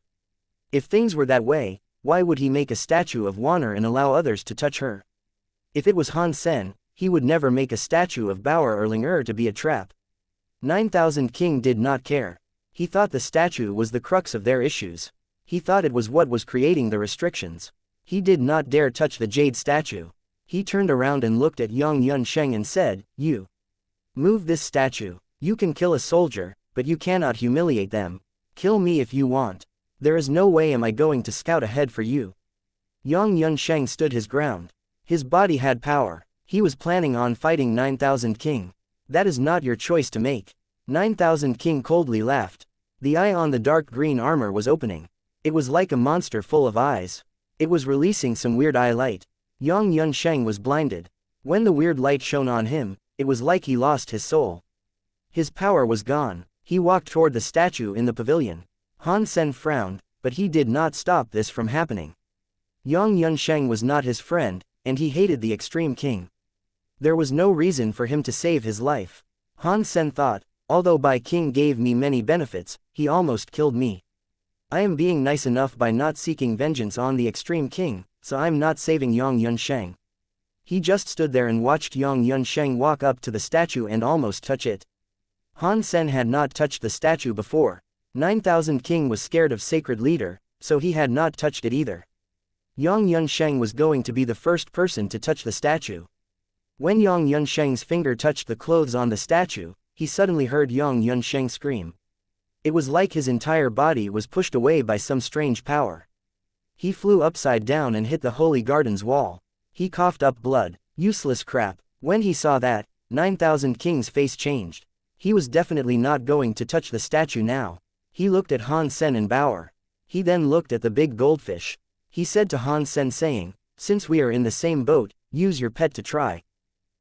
If things were that way, why would he make a statue of Wanner and allow others to touch her? If it was Han Sen, he would never make a statue of Bauer Erling to be a trap. 9000 King did not care. He thought the statue was the crux of their issues. He thought it was what was creating the restrictions. He did not dare touch the jade statue. He turned around and looked at Yang Yunsheng and said, you move this statue. You can kill a soldier, but you cannot humiliate them. Kill me if you want. There is no way am I going to scout ahead for you. Yang Yunsheng stood his ground. His body had power. He was planning on fighting 9000 King. That is not your choice to make. 9000 King coldly laughed. The eye on the dark green armor was opening. It was like a monster full of eyes. It was releasing some weird eye light. Yang Yunsheng was blinded. When the weird light shone on him, it was like he lost his soul. His power was gone. He walked toward the statue in the pavilion. Han Sen frowned, but he did not stop this from happening. Yang Yunsheng was not his friend, and he hated the extreme king. There was no reason for him to save his life. Han Sen thought, although Bai King gave me many benefits, he almost killed me. I am being nice enough by not seeking vengeance on the extreme king, so I'm not saving Yang Yunsheng. He just stood there and watched Yang Yunsheng walk up to the statue and almost touch it. Han Sen had not touched the statue before. 9000 King was scared of Sacred Leader, so he had not touched it either. Yang Yunsheng was going to be the first person to touch the statue. When Yang Yunsheng's finger touched the clothes on the statue, he suddenly heard Yang Yunsheng scream. It was like his entire body was pushed away by some strange power. He flew upside down and hit the Holy Garden's wall. He coughed up blood. Useless crap. When he saw that, 9000 King's face changed. He was definitely not going to touch the statue now. He looked at Han Sen and Bauer. He then looked at the big goldfish. He said to Han Sen saying, since we are in the same boat, use your pet to try.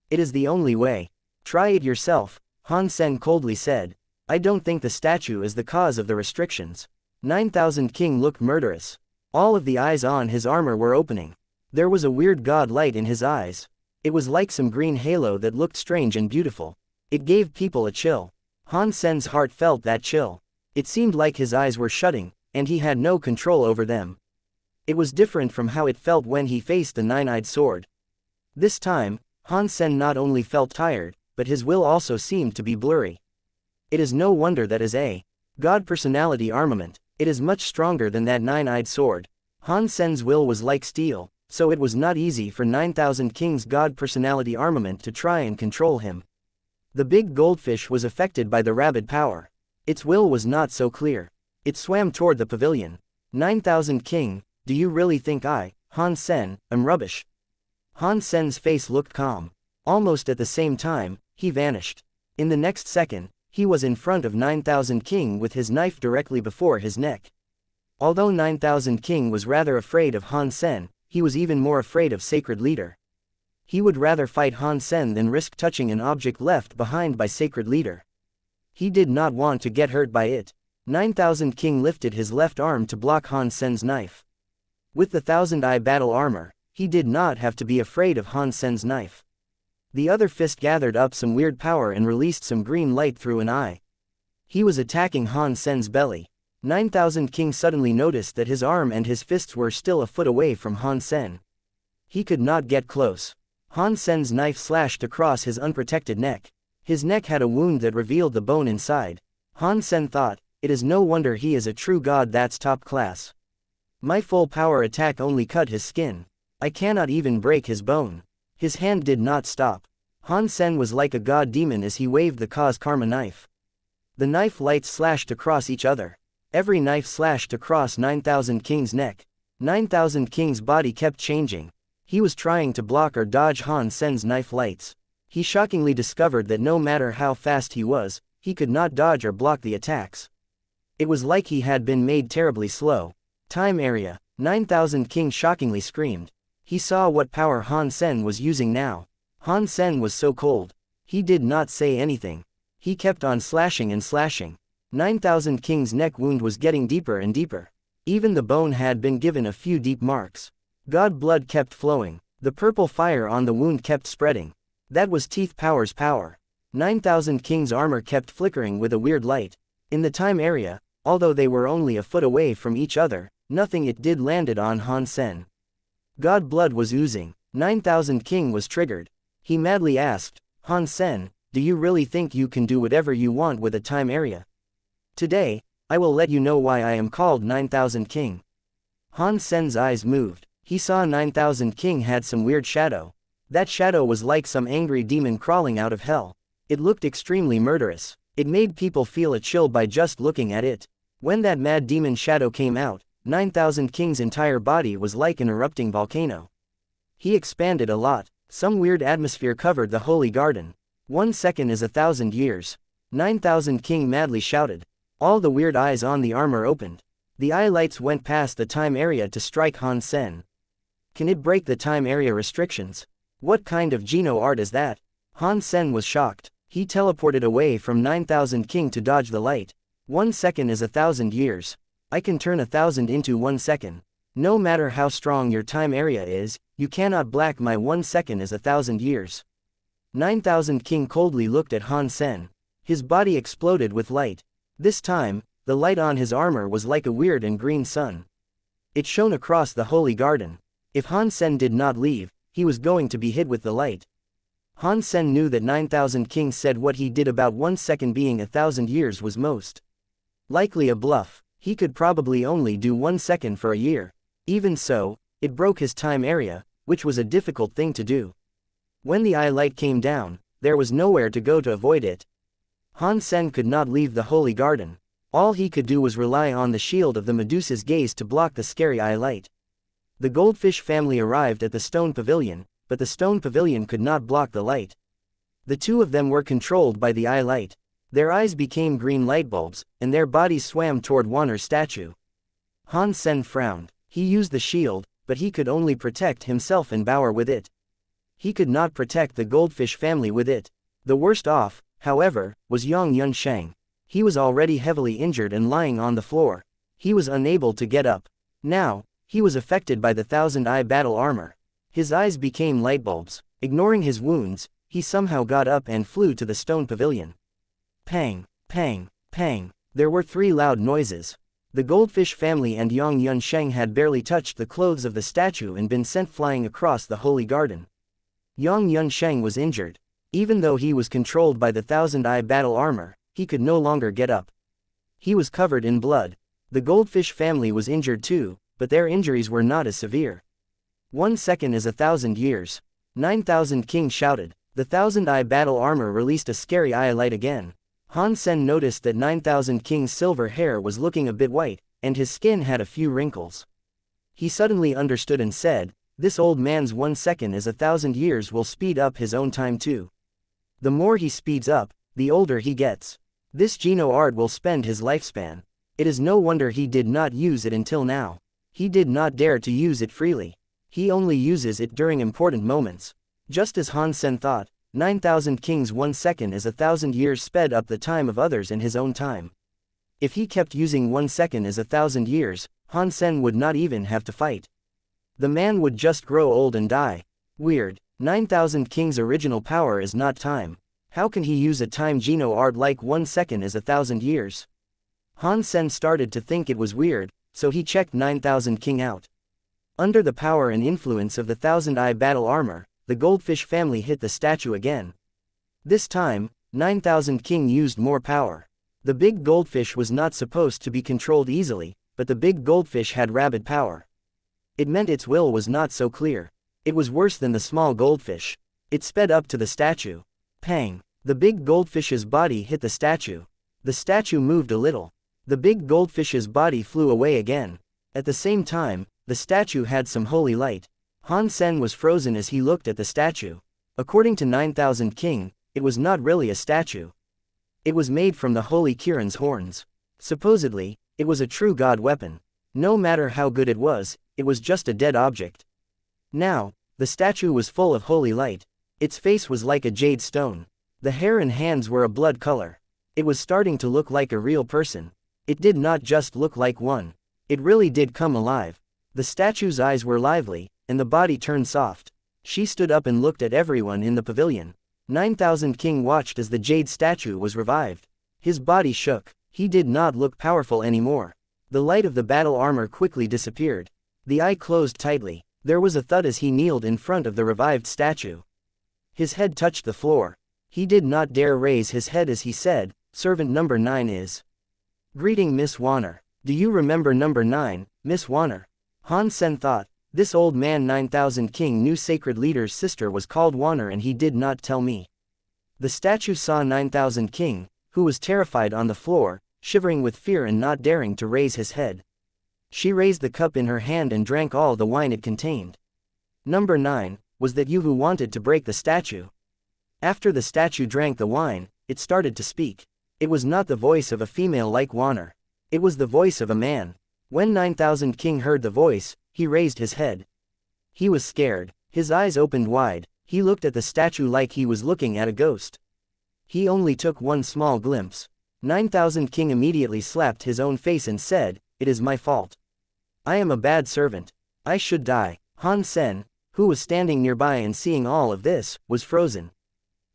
It is the only way. Try it yourself, Han Sen coldly said. I don't think the statue is the cause of the restrictions. 9000 King looked murderous. All of the eyes on his armor were opening. There was a weird god light in his eyes. It was like some green halo that looked strange and beautiful. It gave people a chill. Han Sen's heart felt that chill. It seemed like his eyes were shutting, and he had no control over them. It was different from how it felt when he faced the nine-eyed sword. This time, Han Sen not only felt tired, but his will also seemed to be blurry. It is no wonder that is a god personality armament. It is much stronger than that nine-eyed sword. Han Sen's will was like steel, so it was not easy for 9,000 King's god personality armament to try and control him. The big goldfish was affected by the rabid power. Its will was not so clear. It swam toward the pavilion. 9,000 King, do you really think I, Han Sen, am rubbish? Han Sen's face looked calm. Almost at the same time, he vanished. In the next second, he was in front of 9,000 King with his knife directly before his neck. Although 9,000 King was rather afraid of Han Sen, he was even more afraid of Sacred Leader. He would rather fight Han Sen than risk touching an object left behind by Sacred Leader. He did not want to get hurt by it. 9,000 King lifted his left arm to block Han Sen's knife. With the thousand-eye battle armor, he did not have to be afraid of Han Sen's knife. The other fist gathered up some weird power and released some green light through an eye. He was attacking Han Sen's belly. 9,000 King suddenly noticed that his arm and his fists were still a foot away from Han Sen. He could not get close. Han Sen's knife slashed across his unprotected neck. His neck had a wound that revealed the bone inside. Han Sen thought, it is no wonder he is a true god that's top class. My full power attack only cut his skin. I cannot even break his bone. His hand did not stop. Han Sen was like a god demon as he waved the cause karma knife. The knife lights slashed across each other. Every knife slashed across 9,000 King's neck. 9,000 King's body kept changing. He was trying to block or dodge Han Sen's knife lights. He shockingly discovered that no matter how fast he was, he could not dodge or block the attacks. It was like he had been made terribly slow. Time area. 9,000 King shockingly screamed. He saw what power Han Sen was using now. Han Sen was so cold. He did not say anything. He kept on slashing and slashing. 9,000 King's neck wound was getting deeper and deeper. Even the bone had been given a few deep marks. God blood kept flowing. The purple fire on the wound kept spreading. That was Teeth Power's power. 9,000 King's armor kept flickering with a weird light. In the time area, although they were only a foot away from each other, nothing it did landed on Han Sen. God blood was oozing. 9,000 King was triggered. He madly asked, Han Sen, do you really think you can do whatever you want with a time area? Today, I will let you know why I am called 9,000 King. Han Sen's eyes moved. He saw 9,000 King had some weird shadow. That shadow was like some angry demon crawling out of hell. It looked extremely murderous. It made people feel a chill by just looking at it. When that mad demon shadow came out, 9,000 King's entire body was like an erupting volcano. He expanded a lot. Some weird atmosphere covered the holy garden. 1 second is 1,000 years. 9,000 King madly shouted. All the weird eyes on the armor opened. The eye lights went past the time area to strike Han Sen. Can it break the time area restrictions? What kind of Geno art is that? Han Sen was shocked. He teleported away from 9,000 King to dodge the light. 1 second is 1,000 years. I can turn 1,000 into 1 second. No matter how strong your time area is, you cannot black my 1 second is 1,000 years. 9,000 King coldly looked at Han Sen. His body exploded with light. This time, the light on his armor was like a weird and green sun. It shone across the holy garden. If Han Sen did not leave, he was going to be hit with the light. Han Sen knew that 9,000 King said what he did about 1 second being 1,000 years was most likely a bluff. He could probably only do 1 second for a year. Even so, it broke his time area, which was a difficult thing to do. When the eye light came down, there was nowhere to go to avoid it. Han Sen could not leave the holy garden. All he could do was rely on the shield of the Medusa's gaze to block the scary eye light. The goldfish family arrived at the stone pavilion, but the stone pavilion could not block the light. The two of them were controlled by the eye light. Their eyes became green light bulbs, and their bodies swam toward Wanner's statue. Han Sen frowned. He used the shield, but he could only protect himself and Bauer with it. He could not protect the goldfish family with it. The worst off, however, was Xianxia. He was already heavily injured and lying on the floor. He was unable to get up. Now, he was affected by the thousand-eye battle armor. His eyes became light bulbs. Ignoring his wounds, he somehow got up and flew to the stone pavilion. Pang, pang, pang. There were 3 loud noises. The goldfish family and Xianxia had barely touched the clothes of the statue and been sent flying across the holy garden. Xianxia was injured. Even though he was controlled by the thousand-eye battle armor, he could no longer get up. He was covered in blood. The goldfish family was injured too, but their injuries were not as severe. 1 second is 1,000 years. 9,000 King shouted. The 1,000-eye battle armor released a scary eye light again. Han Sen noticed that 9,000 King's silver hair was looking a bit white, and his skin had a few wrinkles. He suddenly understood and said, "This old man's 1 second is 1,000 years will speed up his own time too. The more he speeds up, the older he gets. This Geno Ard will spend his lifespan. It is no wonder he did not use it until now. He did not dare to use it freely. He only uses it during important moments." Just as Han Sen thought, 9,000 King's 1 second is 1,000 years sped up the time of others and his own time. If he kept using 1 second as 1,000 years, Han Sen would not even have to fight. The man would just grow old and die. Weird. 9,000 King's original power is not time. How can he use a time Geno Ard like 1 second as 1,000 years? Han Sen started to think it was weird, so he checked 9,000 King out. Under the power and influence of the 1,000-eye battle armor, the goldfish family hit the statue again. This time, 9,000 King used more power. The big goldfish was not supposed to be controlled easily, but the big goldfish had rabid power. It meant its will was not so clear. It was worse than the small goldfish. It sped up to the statue. Pang! The big goldfish's body hit the statue. The statue moved a little. The big goldfish's body flew away again. At the same time, the statue had some holy light. Han Sen was frozen as he looked at the statue. According to 9,000 King, it was not really a statue. It was made from the holy Kirin's horns. Supposedly, it was a true god weapon. No matter how good it was just a dead object. Now, the statue was full of holy light. Its face was like a jade stone. The hair and hands were a blood color. It was starting to look like a real person. It did not just look like one. It really did come alive. The statue's eyes were lively, and the body turned soft. She stood up and looked at everyone in the pavilion. 9,000 King watched as the jade statue was revived. His body shook. He did not look powerful anymore. The light of the battle armor quickly disappeared. The eye closed tightly. There was a thud as he kneeled in front of the revived statue. His head touched the floor. He did not dare raise his head as he said, "Servant number 9 is." "Greeting Miss Warner. Do you remember number 9, Miss Warner?" Han Sen thought, this old man 9,000 King knew sacred leader's sister was called Warner and he did not tell me. The statue saw 9,000 King, who was terrified on the floor, shivering with fear and not daring to raise his head. She raised the cup in her hand and drank all the wine it contained. "Number 9, was that you who wanted to break the statue?" After the statue drank the wine, it started to speak. It was not the voice of a female like Warner. It was the voice of a man. When 9,000 King heard the voice, he raised his head. He was scared. His eyes opened wide. He looked at the statue like he was looking at a ghost. He only took one small glimpse. 9,000 King immediately slapped his own face and said, "It is my fault. I am a bad servant. I should die." Han Sen, who was standing nearby and seeing all of this, was frozen.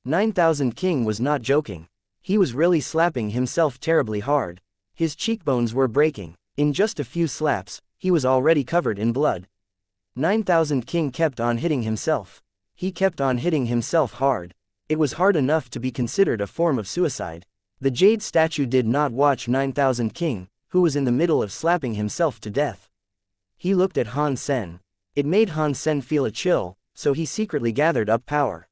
9,000 King was not joking. He was really slapping himself terribly hard. His cheekbones were breaking. In just a few slaps, he was already covered in blood. 9,000 King kept on hitting himself. He kept on hitting himself hard. It was hard enough to be considered a form of suicide. The jade statue did not watch 9,000 King, who was in the middle of slapping himself to death. He looked at Han Sen. It made Han Sen feel a chill, so he secretly gathered up power.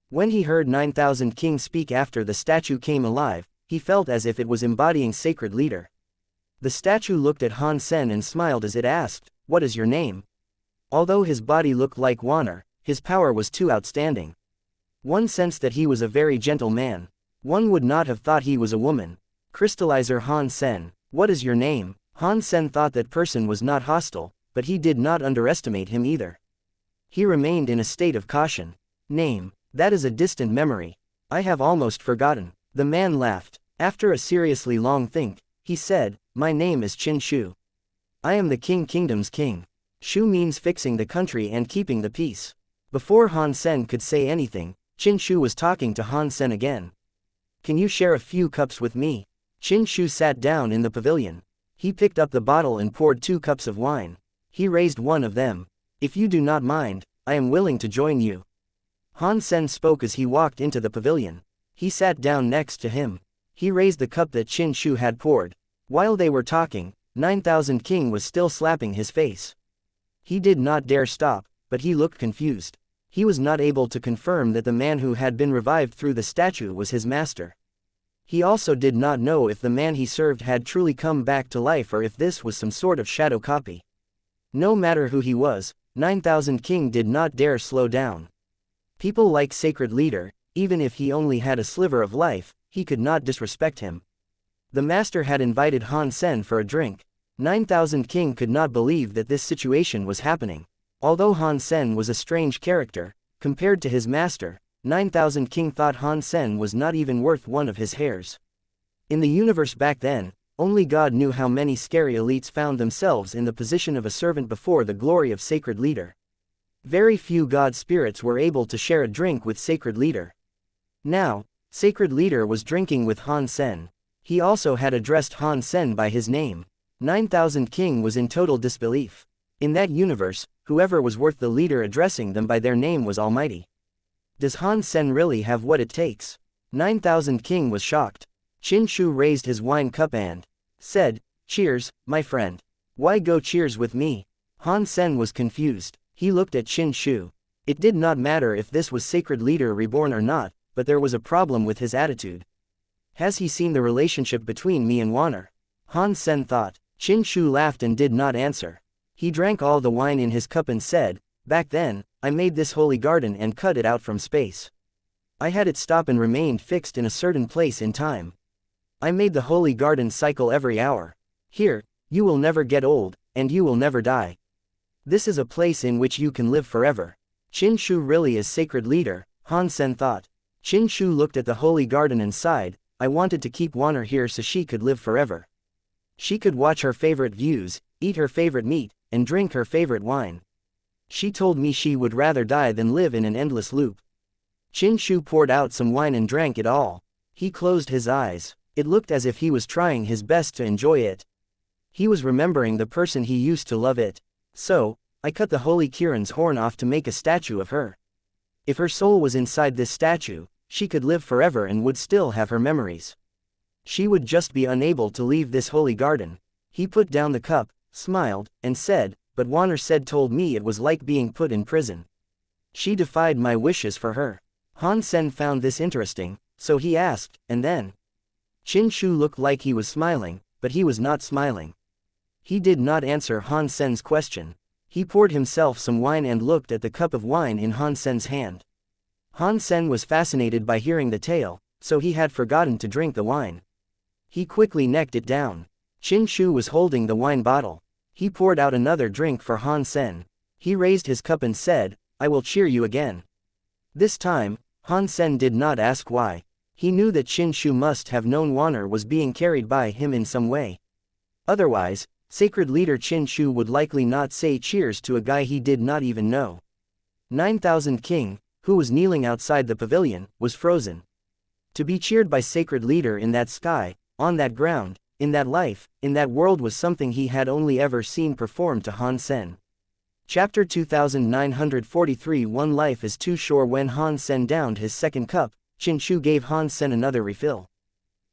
When he heard 9,000 King speak after the statue came alive, he felt as if it was embodying sacred leader. The statue looked at Han Sen and smiled as it asked, "What is your name?" Although his body looked like Warner, his power was too outstanding. One sensed that he was a very gentle man. One would not have thought he was a woman. Crystallizer Han Sen, what is your name? Han Sen thought that person was not hostile, but he did not underestimate him either. He remained in a state of caution. Name, that is a distant memory. I have almost forgotten. The man laughed. After a seriously long think, he said, "My name is Qin Shu. I am the Kingdom's king." Shu means fixing the country and keeping the peace. Before Han Sen could say anything, Qin Shu was talking to Han Sen again. "Can you share a few cups with me?" Qin Shu sat down in the pavilion. He picked up the bottle and poured 2 cups of wine. He raised one of them. "If you do not mind, I am willing to join you." Han Sen spoke as he walked into the pavilion. He sat down next to him. He raised the cup that Qin Shu had poured. While they were talking, 9000 King was still slapping his face. He did not dare stop, but he looked confused. He was not able to confirm that the man who had been revived through the statue was his master. He also did not know if the man he served had truly come back to life or if this was some sort of shadow copy. No matter who he was, 9000 King did not dare slow down. People like Sacred Leader, even if he only had a sliver of life, he could not disrespect him. The master had invited Han Sen for a drink. 9000 King could not believe that this situation was happening. Although Han Sen was a strange character, compared to his master, 9000 King thought Han Sen was not even worth one of his hairs. In the universe back then, only God knew how many scary elites found themselves in the position of a servant before the glory of Sacred Leader. Very few God spirits were able to share a drink with Sacred Leader. Now, Sacred Leader was drinking with Han Sen. He also had addressed Han Sen by his name. 9000 King was in total disbelief. In that universe, whoever was worth the leader addressing them by their name was almighty. Does Han Sen really have what it takes? 9000 King was shocked. Qin Shu raised his wine cup and said, "Cheers, my friend." "Why go cheers with me?" Han Sen was confused. He looked at Qin Shu. It did not matter if this was Sacred Leader reborn or not, but there was a problem with his attitude. Has he seen the relationship between me and Wanner? Han Sen thought. Qin Shu laughed and did not answer. He drank all the wine in his cup and said, "Back then, I made this holy garden and cut it out from space. I had it stop and remained fixed in a certain place in time. I made the holy garden cycle every hour. Here, you will never get old, and you will never die. This is a place in which you can live forever." Qin Shu really is Sacred Leader, Han Sen thought. Qin Shu looked at the holy garden and sighed, "I wanted to keep Wanner here so she could live forever. She could watch her favorite views, eat her favorite meat, and drink her favorite wine. She told me she would rather die than live in an endless loop." Qin Shu poured out some wine and drank it all. He closed his eyes. It looked as if he was trying his best to enjoy it. He was remembering the person he used to love it. "So, I cut the holy Kirin's horn off to make a statue of her. If her soul was inside this statue, she could live forever and would still have her memories. She would just be unable to leave this holy garden." He put down the cup, smiled, and said, "But Wanner told me it was like being put in prison. She defied my wishes for her." Han Sen found this interesting, so he asked, "And then?" Qin Shu looked like he was smiling, but he was not smiling. He did not answer Han Sen's question. He poured himself some wine and looked at the cup of wine in Han Sen's hand. Han Sen was fascinated by hearing the tale, so he had forgotten to drink the wine. He quickly necked it down. Qin Shu was holding the wine bottle. He poured out another drink for Han Sen. He raised his cup and said, "I will cheer you again." This time, Han Sen did not ask why. He knew that Qin Shu must have known Wanner was being carried by him in some way. Otherwise, Sacred Leader Qin Shu would likely not say cheers to a guy he did not even know. 9000 King, who was kneeling outside the pavilion, was frozen. To be cheered by Sacred Leader in that sky, on that ground, in that life, in that world was something he had only ever seen performed to Han Sen. Chapter 2943 One life is too short. When Han Sen downed his second cup, Qin Shu gave Han Sen another refill.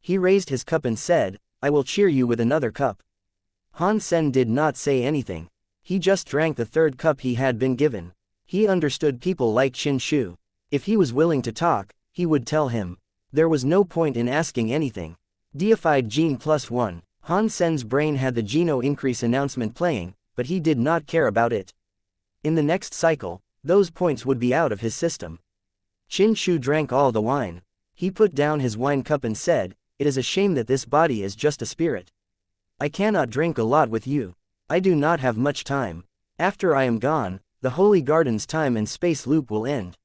He raised his cup and said, "I will cheer you with another cup." Han Sen did not say anything. He just drank the third cup he had been given. He understood people like Qin Shu. If he was willing to talk, he would tell him. There was no point in asking anything. Deified Gene +1. Han Sen's brain had the Geno increase announcement playing, but he did not care about it. In the next cycle, those points would be out of his system. Qin Shu drank all the wine. He put down his wine cup and said, "It is a shame that this body is just a spirit. I cannot drink a lot with you. I do not have much time. After I am gone, the Holy Garden's time and space loop will end.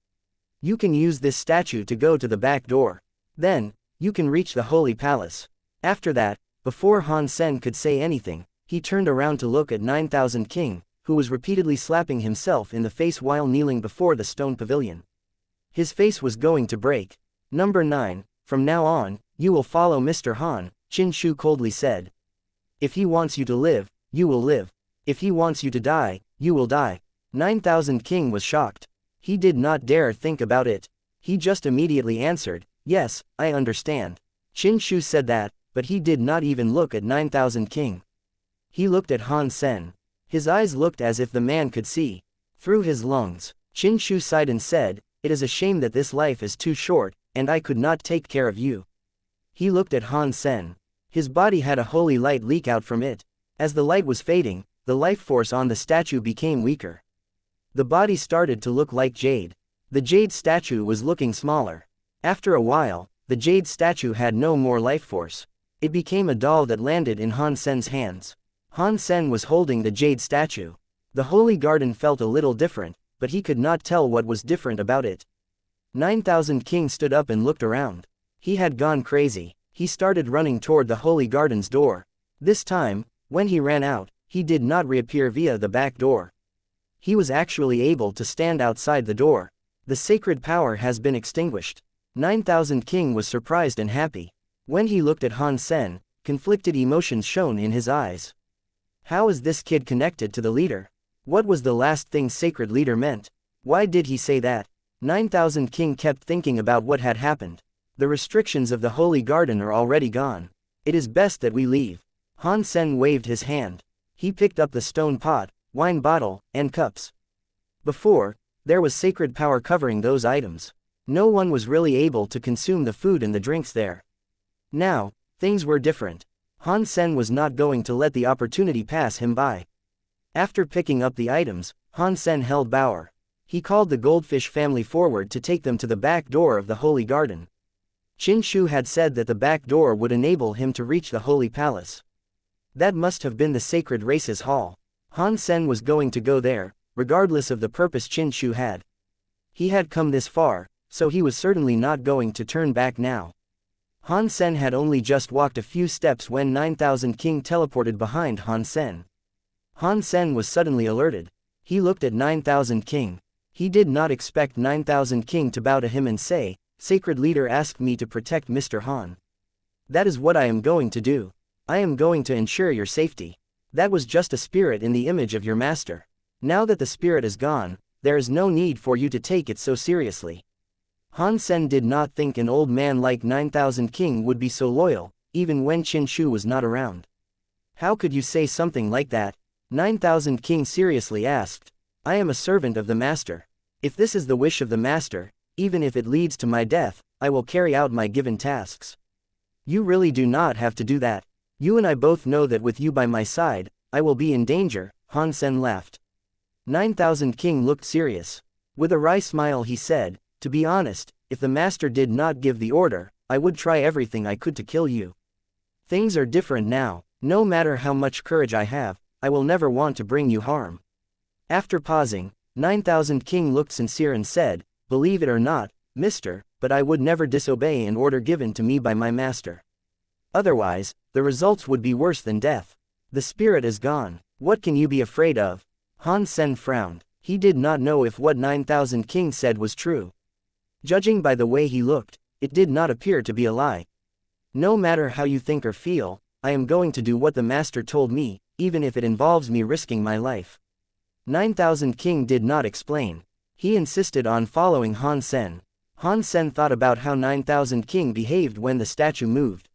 You can use this statue to go to the back door. Then, you can reach the Holy Palace." After that, before Han Sen could say anything, he turned around to look at 9000 King, who was repeatedly slapping himself in the face while kneeling before the stone pavilion. His face was going to break. "Number 9, from now on, you will follow Mr. Han," Qin Shu coldly said. "If he wants you to live, you will live. If he wants you to die, you will die." 9000 King was shocked. He did not dare think about it. He just immediately answered, "Yes, I understand." Qin Shu said that, but he did not even look at 9000 King. He looked at Han Sen. His eyes looked as if the man could see through his lungs. Qin Shu sighed and said, "It is a shame that this life is too short, and I could not take care of you." He looked at Han Sen. His body had a holy light leak out from it. As the light was fading, the life force on the statue became weaker. The body started to look like jade. The jade statue was looking smaller. After a while, the jade statue had no more life force. It became a doll that landed in Han Sen's hands. Han Sen was holding the jade statue. The holy garden felt a little different, but he could not tell what was different about it. 9000 King stood up and looked around. He had gone crazy. He started running toward the holy garden's door. This time, when he ran out, he did not reappear via the back door. He was actually able to stand outside the door. The sacred power has been extinguished. 9000 King was surprised and happy. When he looked at Han Sen, conflicted emotions shone in his eyes. How is this kid connected to the leader? What was the last thing sacred leader meant? Why did he say that? 9000 King kept thinking about what had happened. The restrictions of the holy garden are already gone. It is best that we leave. Han Sen waved his hand. He picked up the stone pot, wine bottle, and cups. Before, there was sacred power covering those items. No one was really able to consume the food and the drinks there. Now, things were different. Han Sen was not going to let the opportunity pass him by. After picking up the items, Han Sen held Bauer. He called the goldfish family forward to take them to the back door of the holy garden. Qin Shu had said that the back door would enable him to reach the holy palace. That must have been the sacred races hall. Han Sen was going to go there, regardless of the purpose Qin Shu had. He had come this far, so he was certainly not going to turn back now. Han Sen had only just walked a few steps when 9000 King teleported behind Han Sen. Han Sen was suddenly alerted. He looked at 9000 King. He did not expect 9000 King to bow to him and say, "Sacred leader asked me to protect Mr. Han. That is what I am going to do. I am going to ensure your safety. That was just a spirit in the image of your master. Now that the spirit is gone, there is no need for you to take it so seriously." Han Sen did not think an old man like 9000 King would be so loyal, even when Qin Shu was not around. "How could you say something like that?" 9000 King seriously asked. "I am a servant of the master. If this is the wish of the master, even if it leads to my death, I will carry out my given tasks." "You really do not have to do that. You and I both know that with you by my side, I will be in danger," Han Sen laughed. 9000 King looked serious. With a wry smile he said, "To be honest, if the master did not give the order, I would try everything I could to kill you. Things are different now. No matter how much courage I have, I will never want to bring you harm." After pausing, 9000 King looked sincere and said, "Believe it or not, mister, but I would never disobey an order given to me by my master. Otherwise, the results would be worse than death. The spirit is gone. What can you be afraid of?" Han Sen frowned. He did not know if what 9000 King said was true. Judging by the way he looked, it did not appear to be a lie. "No matter how you think or feel, I am going to do what the master told me, even if it involves me risking my life." 9000 King did not explain. He insisted on following Han Sen. Han Sen thought about how 9000 King behaved when the statue moved.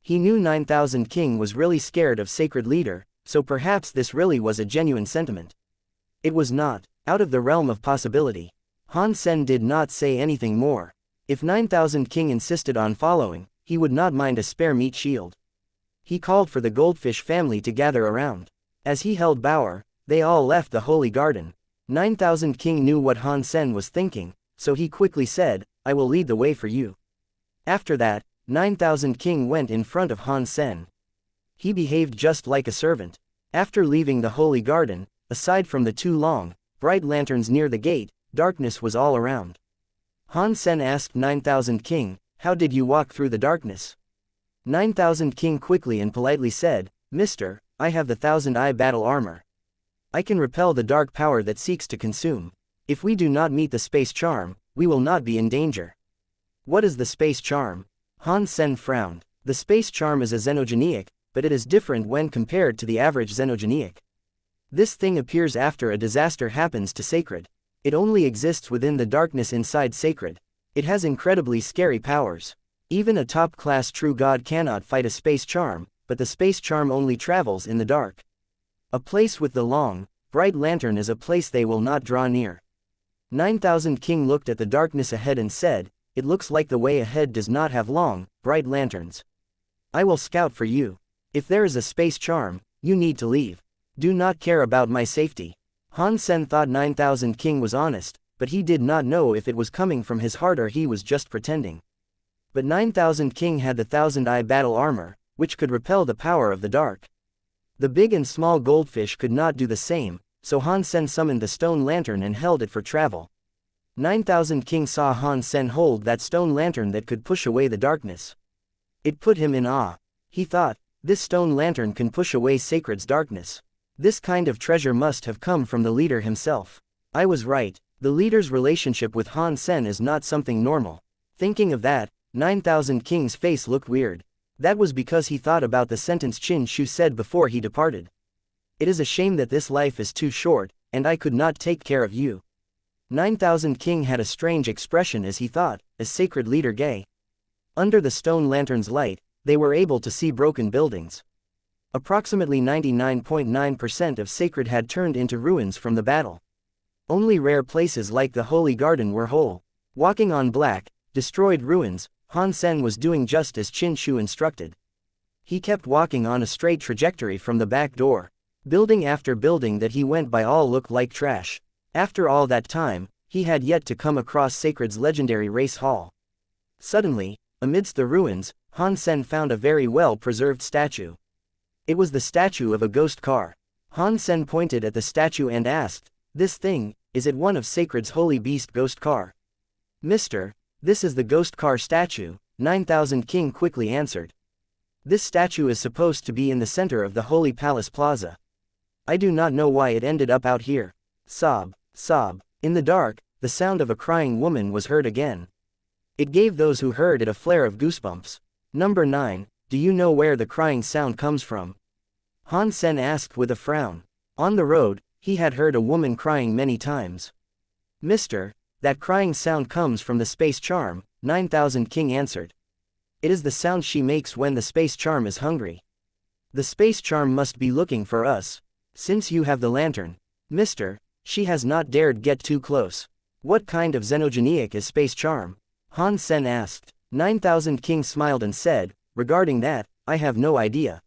He knew 9000 King was really scared of sacred leader, so perhaps this really was a genuine sentiment. It was not out of the realm of possibility. Han Sen did not say anything more. If 9000 King insisted on following, he would not mind a spare meat shield. He called for the goldfish family to gather around. As he held Bauer, they all left the holy garden. 9000 King knew what Han Sen was thinking, so he quickly said, "I will lead the way for you." After that, 9000 King went in front of Han Sen. He behaved just like a servant. After leaving the holy garden, aside from the two long, bright lanterns near the gate, darkness was all around. Han Sen asked 9000 King, "How did you walk through the darkness?" 9000 King quickly and politely said, "Mister, I have the 1000-eye battle armor. I can repel the dark power that seeks to consume. If we do not meet the space charm, we will not be in danger." "What is the space charm?" Han Sen frowned. The space charm is a xenogenic, but it is different when compared to the average xenogenic. This thing appears after a disaster happens to sacred. It only exists within the darkness inside sacred. It has incredibly scary powers. Even a top-class true god cannot fight a space charm, but the space charm only travels in the dark. A place with the long, bright lantern is a place they will not draw near. 9000 King looked at the darkness ahead and said, "It looks like the way ahead does not have long, bright lanterns. I will scout for you. If there is a space charm, you need to leave. Do not care about my safety." Han Sen thought 9000 King was honest, but he did not know if it was coming from his heart or he was just pretending. But 9000 King had the thousand-eye battle armor, which could repel the power of the dark. The big and small goldfish could not do the same, so Han Sen summoned the stone lantern and held it for travel. 9000 King saw Han Sen hold that stone lantern that could push away the darkness. It put him in awe. He thought, this stone lantern can push away Sacred's darkness. This kind of treasure must have come from the leader himself. I was right, the leader's relationship with Han Sen is not something normal. Thinking of that, 9000 King's face looked weird. That was because he thought about the sentence Qin Shu said before he departed. It is a shame that this life is too short, and I could not take care of you. 9000 King had a strange expression as he thought, as sacred leader gay. Under the stone lantern's light, they were able to see broken buildings. Approximately 99.9% of sacred had turned into ruins from the battle. Only rare places like the Holy Garden were whole. Walking on black, destroyed ruins, Han Sen was doing just as Qin Shu instructed. He kept walking on a straight trajectory from the back door. Building after building that he went by all looked like trash. After all that time, he had yet to come across Sacred's legendary race hall. Suddenly, amidst the ruins, Han Sen found a very well-preserved statue. It was the statue of a ghost car. Han Sen pointed at the statue and asked, "This thing, is it one of Sacred's holy beast ghost car?" "Mister, this is the ghost car statue," 9000 King quickly answered. "This statue is supposed to be in the center of the Holy Palace Plaza. I do not know why it ended up out here." Sob, sob. In the dark, the sound of a crying woman was heard again. It gave those who heard it a flare of goosebumps. "Number 9, do you know where the crying sound comes from?" Han Sen asked with a frown. On the road, he had heard a woman crying many times. "Mister, that crying sound comes from the space charm," 9000 King answered. "It is the sound she makes when the space charm is hungry. The space charm must be looking for us. Since you have the lantern, mister, she has not dared get too close." "What kind of xenogenic is space charm?" Han Sen asked. 9000 King smiled and said, "Regarding that, I have no idea.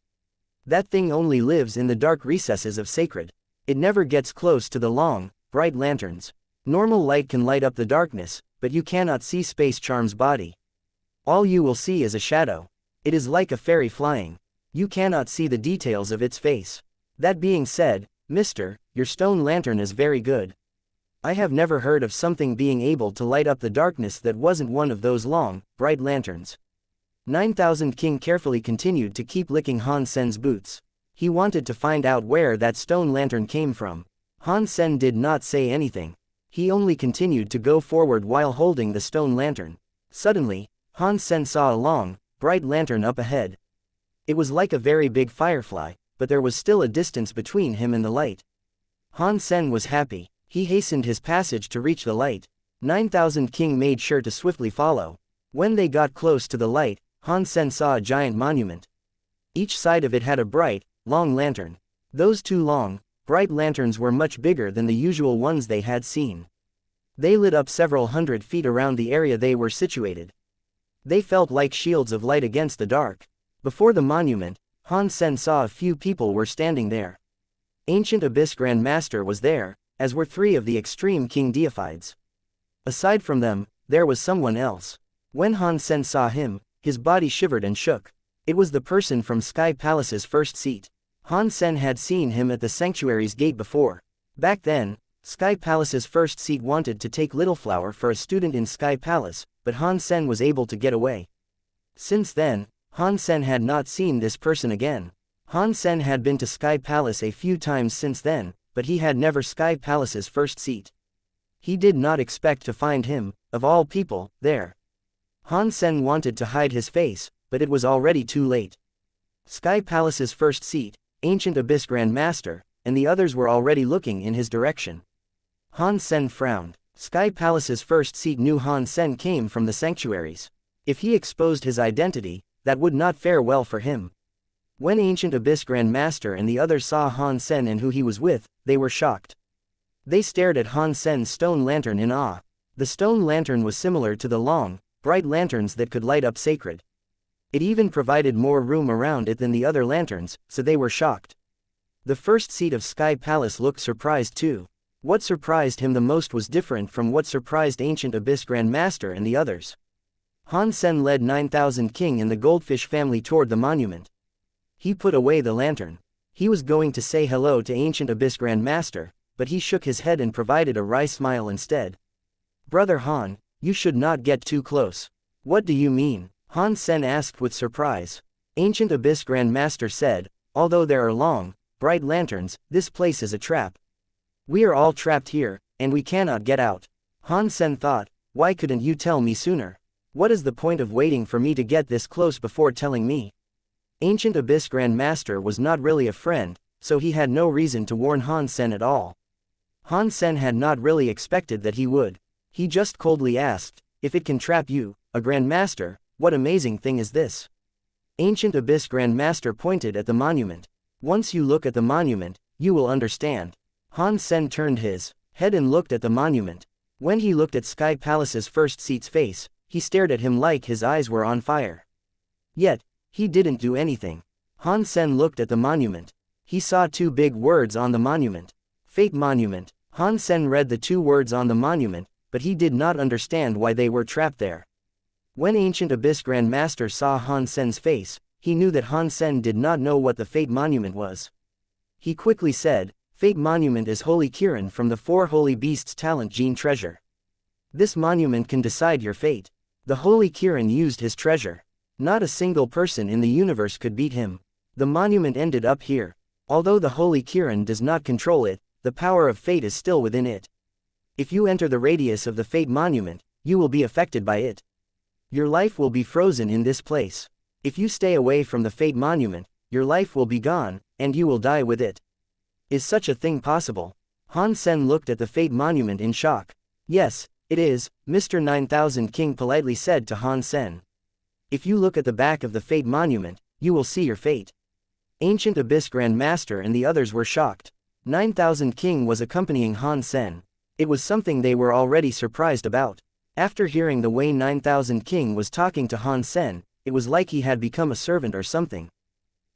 That thing only lives in the dark recesses of Sacred. It never gets close to the long, bright lanterns. Normal light can light up the darkness, but you cannot see space charm's body. All you will see is a shadow. It is like a fairy flying. You cannot see the details of its face. That being said, mister, your stone lantern is very good. I have never heard of something being able to light up the darkness that wasn't one of those long, bright lanterns." 9000 King carefully continued to keep licking Han Sen's boots. He wanted to find out where that stone lantern came from. Han Sen did not say anything. He only continued to go forward while holding the stone lantern. Suddenly, Han Sen saw a long, bright lantern up ahead. It was like a very big firefly, but there was still a distance between him and the light. Han Sen was happy. He hastened his passage to reach the light. 9000 King made sure to swiftly follow. When they got close to the light, Han Sen saw a giant monument. Each side of it had a bright, long lantern. Those two long, bright lanterns were much bigger than the usual ones they had seen. They lit up several hundred feet around the area they were situated. They felt like shields of light against the dark. Before the monument, Han Sen saw a few people were standing there. Ancient Abyss Grand Master was there, as were 3 of the extreme king deifieds. Aside from them, there was someone else. When Han Sen saw him, his body shivered and shook. It was the person from Sky Palace's first seat. Han Sen had seen him at the sanctuary's gate before. Back then, Sky Palace's first seat wanted to take Little Flower for a student in Sky Palace, but Han Sen was able to get away. Since then, Han Sen had not seen this person again. Han Sen had been to Sky Palace a few times since then, but he had never Sky Palace's first seat. He did not expect to find him, of all people, there. Han Sen wanted to hide his face, but it was already too late. Sky Palace's first seat, Ancient Abyss Grand Master, and the others were already looking in his direction. Han Sen frowned. Sky Palace's first seat knew Han Sen came from the sanctuaries. If he exposed his identity, that would not fare well for him. When Ancient Abyss Grand Master and the others saw Han Sen and who he was with, they were shocked. They stared at Han Sen's stone lantern in awe. The stone lantern was similar to the long, bright lanterns that could light up sacred. It even provided more room around it than the other lanterns, so they were shocked. The first seat of Sky Palace looked surprised too. What surprised him the most was different from what surprised Ancient Abyss Grand Master and the others. Han Sen led 9,000 King and the Goldfish family toward the monument. He put away the lantern. He was going to say hello to Ancient Abyss Grand Master, but he shook his head and provided a wry smile instead. "Brother Han, you should not get too close." "What do you mean?" Han Sen asked with surprise. Ancient Abyss Grand Master said, "Although there are long, bright lanterns, this place is a trap. We are all trapped here, and we cannot get out." Han Sen thought, "Why couldn't you tell me sooner? What is the point of waiting for me to get this close before telling me?" Ancient Abyss Grand Master was not really a friend, so he had no reason to warn Han Sen at all. Han Sen had not really expected that he would. He just coldly asked, "If it can trap you, a Grand Master, what amazing thing is this?" Ancient Abyss Grand Master pointed at the monument. "Once you look at the monument, you will understand." Han Sen turned his head and looked at the monument. When he looked at Sky Palace's first seat's face, he stared at him like his eyes were on fire. Yet, he didn't do anything. Han Sen looked at the monument. He saw two big words on the monument. Fate Monument. Han Sen read the two words on the monument, but he did not understand why they were trapped there. When Ancient Abyss Grand Master saw Han Sen's face, he knew that Han Sen did not know what the Fate Monument was. He quickly said, "Fate Monument is Holy Kirin from the Four Holy Beasts Talent Gene Treasure. This monument can decide your fate." The Holy Kirin used his treasure. Not a single person in the universe could beat him. The monument ended up here. Although the Holy Kirin does not control it, the power of fate is still within it. If you enter the radius of the Fate Monument, you will be affected by it. Your life will be frozen in this place. If you stay away from the Fate Monument, your life will be gone, and you will die with it. Is such a thing possible? Han Sen looked at the Fate Monument in shock. "Yes, it is," Mr. 9000 King politely said to Han Sen. "If you look at the back of the Fate Monument, you will see your fate." Ancient Abyss Grand Master and the others were shocked. 9000 King was accompanying Han Sen. It was something they were already surprised about. After hearing the way 9000 King was talking to Han Sen, it was like he had become a servant or something.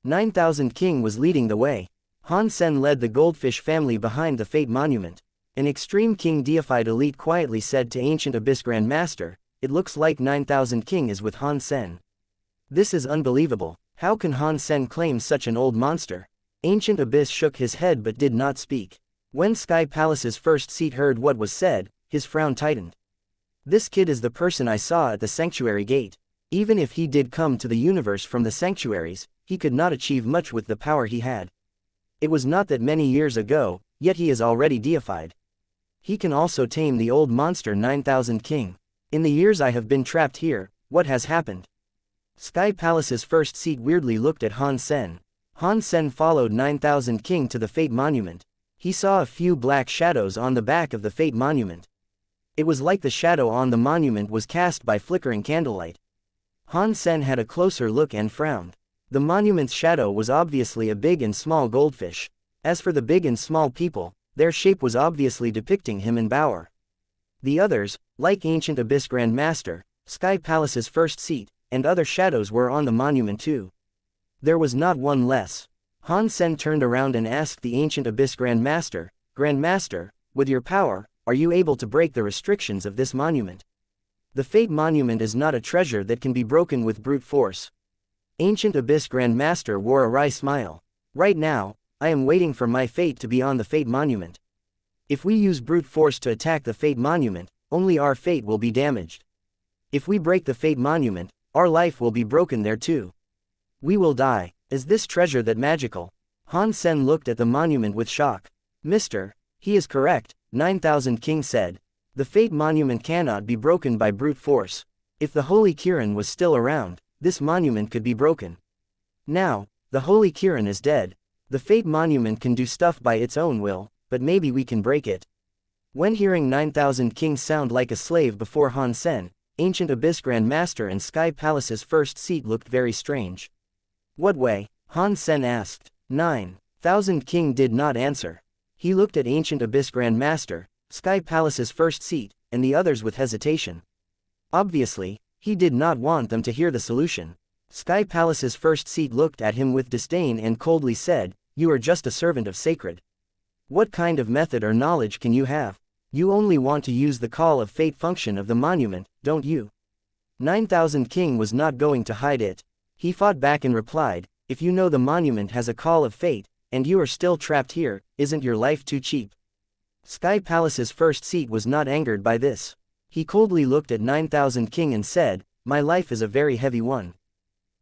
9000 King was leading the way. Han Sen led the Goldfish family behind the Fate Monument. An extreme king deified elite quietly said to Ancient Abyss Grand Master, "It looks like 9000 King is with Han Sen. This is unbelievable. How can Han Sen claim such an old monster?" Ancient Abyss shook his head but did not speak. When Sky Palace's first seat heard what was said, his frown tightened. "This kid is the person I saw at the sanctuary gate. Even if he did come to the universe from the sanctuaries, he could not achieve much with the power he had. It was not that many years ago, yet he is already deified. He can also tame the old monster 9000 King. In the years I have been trapped here, what has happened?" Sky Palace's first seat weirdly looked at Han Sen. Han Sen followed 9000 King to the Fate Monument. He saw a few black shadows on the back of the Fate Monument. It was like the shadow on the monument was cast by flickering candlelight. Han Sen had a closer look and frowned. The monument's shadow was obviously a big and small goldfish. As for the big and small people, their shape was obviously depicting him and Bauer. The others, like Ancient Abyss Grand Master, Sky Palace's first seat, and other shadows were on the monument too. There was not one less. Han Sen turned around and asked the Ancient Abyss Grand Master, "Grand Master, with your power, are you able to break the restrictions of this monument?" The Fate Monument is not a treasure that can be broken with brute force. Ancient Abyss Grand Master wore a wry smile. "Right now, I am waiting for my fate to be on the Fate Monument. If we use brute force to attack the Fate Monument, only our fate will be damaged. If we break the Fate Monument, our life will be broken there too. We will die. Is this treasure that magical?" Han Sen looked at the monument with shock. "Mister, he is correct," 9000 King said. "The Fate Monument cannot be broken by brute force. If the Holy Kirin was still around, this monument could be broken. Now, the Holy Kirin is dead. The Fate Monument can do stuff by its own will, but maybe we can break it." When hearing 9000 King sound like a slave before Han Sen, Ancient Abyss Grand Master and Sky Palace's first seat looked very strange. What way? Han Sen asked. 9,000 King did not answer. He looked at Ancient Abyss Grand Master, Sky Palace's first seat, and the others with hesitation. Obviously, he did not want them to hear the solution. Sky Palace's first seat looked at him with disdain and coldly said, "You are just a servant of sacred. What kind of method or knowledge can you have? You only want to use the call of fate function of the monument, don't you?" 9,000 King was not going to hide it. He fought back and replied, "If you know the monument has a call of fate, and you are still trapped here, isn't your life too cheap?" Sky Palace's first seat was not angered by this. He coldly looked at 9,000 King and said, "My life is a very heavy one.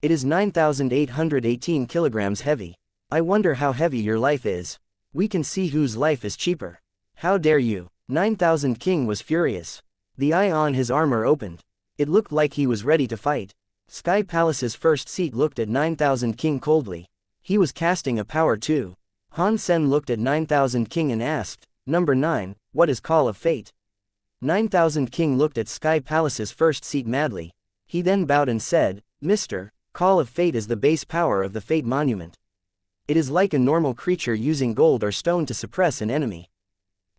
It is 9,818 kilograms heavy. I wonder how heavy your life is. We can see whose life is cheaper. How dare you?" 9,000 King was furious. The eye on his armor opened. It looked like he was ready to fight. Sky Palace's first seat looked at 9,000 King coldly. He was casting a power too. Han Sen looked at 9,000 King and asked, "Number 9, what is Call of Fate?" 9,000 King looked at Sky Palace's first seat madly. He then bowed and said, "Mr. Call of Fate is the base power of the Fate Monument. It is like a normal creature using gold or stone to suppress an enemy.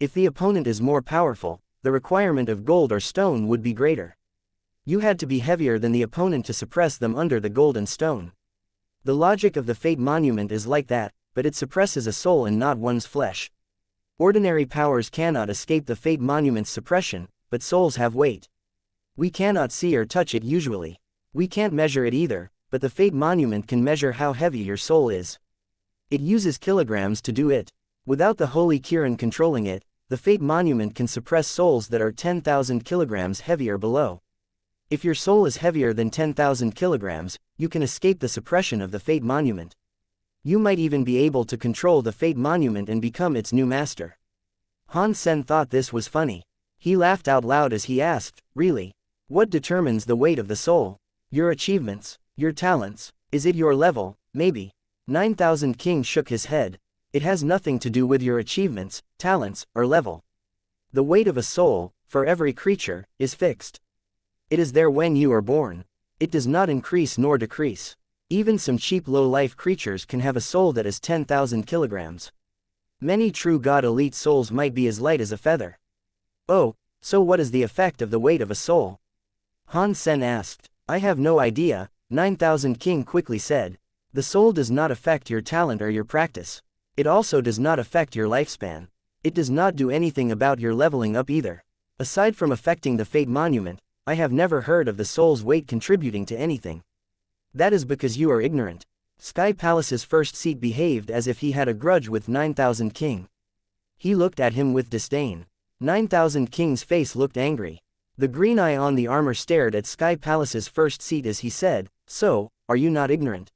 If the opponent is more powerful, the requirement of gold or stone would be greater. You had to be heavier than the opponent to suppress them under the gold and stone. The logic of the Fate Monument is like that, but it suppresses a soul and not one's flesh. Ordinary powers cannot escape the Fate Monument's suppression, but souls have weight. We cannot see or touch it usually. We can't measure it either, but the Fate Monument can measure how heavy your soul is. It uses kilograms to do it. Without the Holy Kirin controlling it, the Fate Monument can suppress souls that are 10,000 kilograms heavy or below. If your soul is heavier than 10,000 kilograms, you can escape the suppression of the Fate Monument. You might even be able to control the Fate Monument and become its new master." Han Sen thought this was funny. He laughed out loud as he asked, "Really? What determines the weight of the soul? Your achievements? Your talents? Is it your level? Maybe?" 9,000 King shook his head. "It has nothing to do with your achievements, talents, or level. The weight of a soul, for every creature, is fixed. It is there when you are born. It does not increase nor decrease. Even some cheap low-life creatures can have a soul that is 10,000 kilograms. Many true God elite souls might be as light as a feather." "Oh, so what is the effect of the weight of a soul?" Han Sen asked. "I have no idea," 9,000 King quickly said. "The soul does not affect your talent or your practice. It also does not affect your lifespan. It does not do anything about your leveling up either. Aside from affecting the Fate Monument, I have never heard of the soul's weight contributing to anything. That is because you are ignorant." Sky Palace's first seat behaved as if he had a grudge with 9,000 King. He looked at him with disdain. 9,000 King's face looked angry. The green eye on the armor stared at Sky Palace's first seat as he said, "So, are you not ignorant?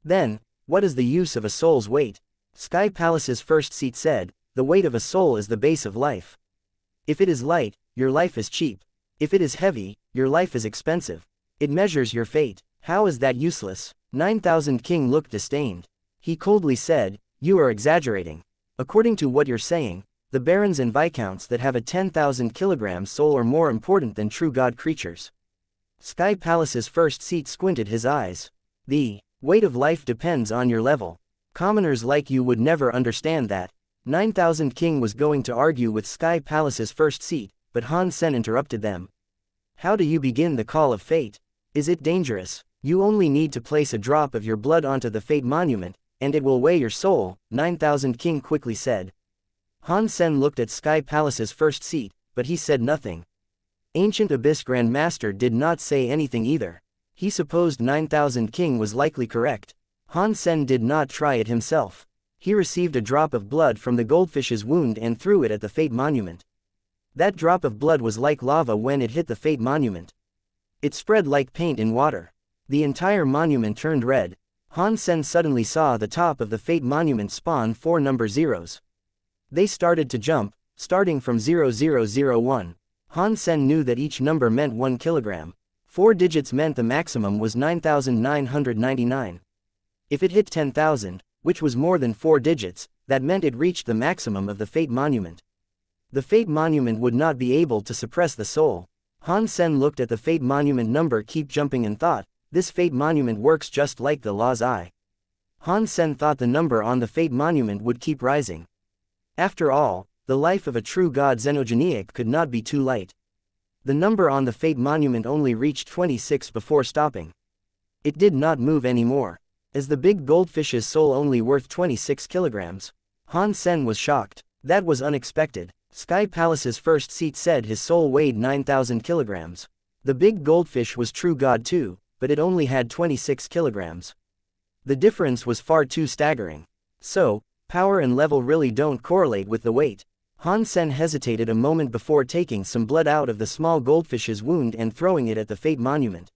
Then, what is the use of a soul's weight?" Sky Palace's first seat said, "The weight of a soul is the base of life. If it is light, your life is cheap. If it is heavy, your life is expensive. It measures your fate. How is that useless?" 9,000 King looked disdained. He coldly said, "You are exaggerating. According to what you're saying, the barons and viscounts that have a 10,000 kilograms soul are more important than true god creatures." Sky Palace's first seat squinted his eyes. "The weight of life depends on your level. Commoners like you would never understand that." 9,000 King was going to argue with Sky Palace's first seat, but Han Sen interrupted them. "How do you begin the Call of Fate? Is it dangerous? You only need to place a drop of your blood onto the Fate Monument, and it will weigh your soul," 9,000 King quickly said. Han Sen looked at Sky Palace's first seat, but he said nothing. Ancient Abyss Grand Master did not say anything either. He supposed 9,000 King was likely correct. Han Sen did not try it himself. He received a drop of blood from the goldfish's wound and threw it at the Fate Monument. That drop of blood was like lava when it hit the Fate Monument. It spread like paint in water. The entire monument turned red. Han Sen suddenly saw the top of the Fate Monument spawn 4 number zeros. They started to jump, starting from 0001. Han Sen knew that each number meant 1 kilogram. 4 digits meant the maximum was 9,999. If it hit 10,000, which was more than 4 digits, that meant it reached the maximum of the Fate Monument. The Fate Monument would not be able to suppress the soul. Han Sen looked at the fate monument number keep jumping and thought, this fate monument works just like the law's eye. Han Sen thought the number on the fate monument would keep rising. After all, the life of a true god xenogeniac could not be too light. The number on the fate monument only reached 26 before stopping. It did not move anymore. Is the big goldfish's soul only worth 26 kilograms? Han Sen was shocked. That was unexpected. Sky Palace's first seat said his soul weighed 9,000 kilograms. The big goldfish was true god too, but it only had 26 kilograms. The difference was far too staggering. So, power and level really don't correlate with the weight. Han Sen hesitated a moment before taking some blood out of the small goldfish's wound and throwing it at the fate monument.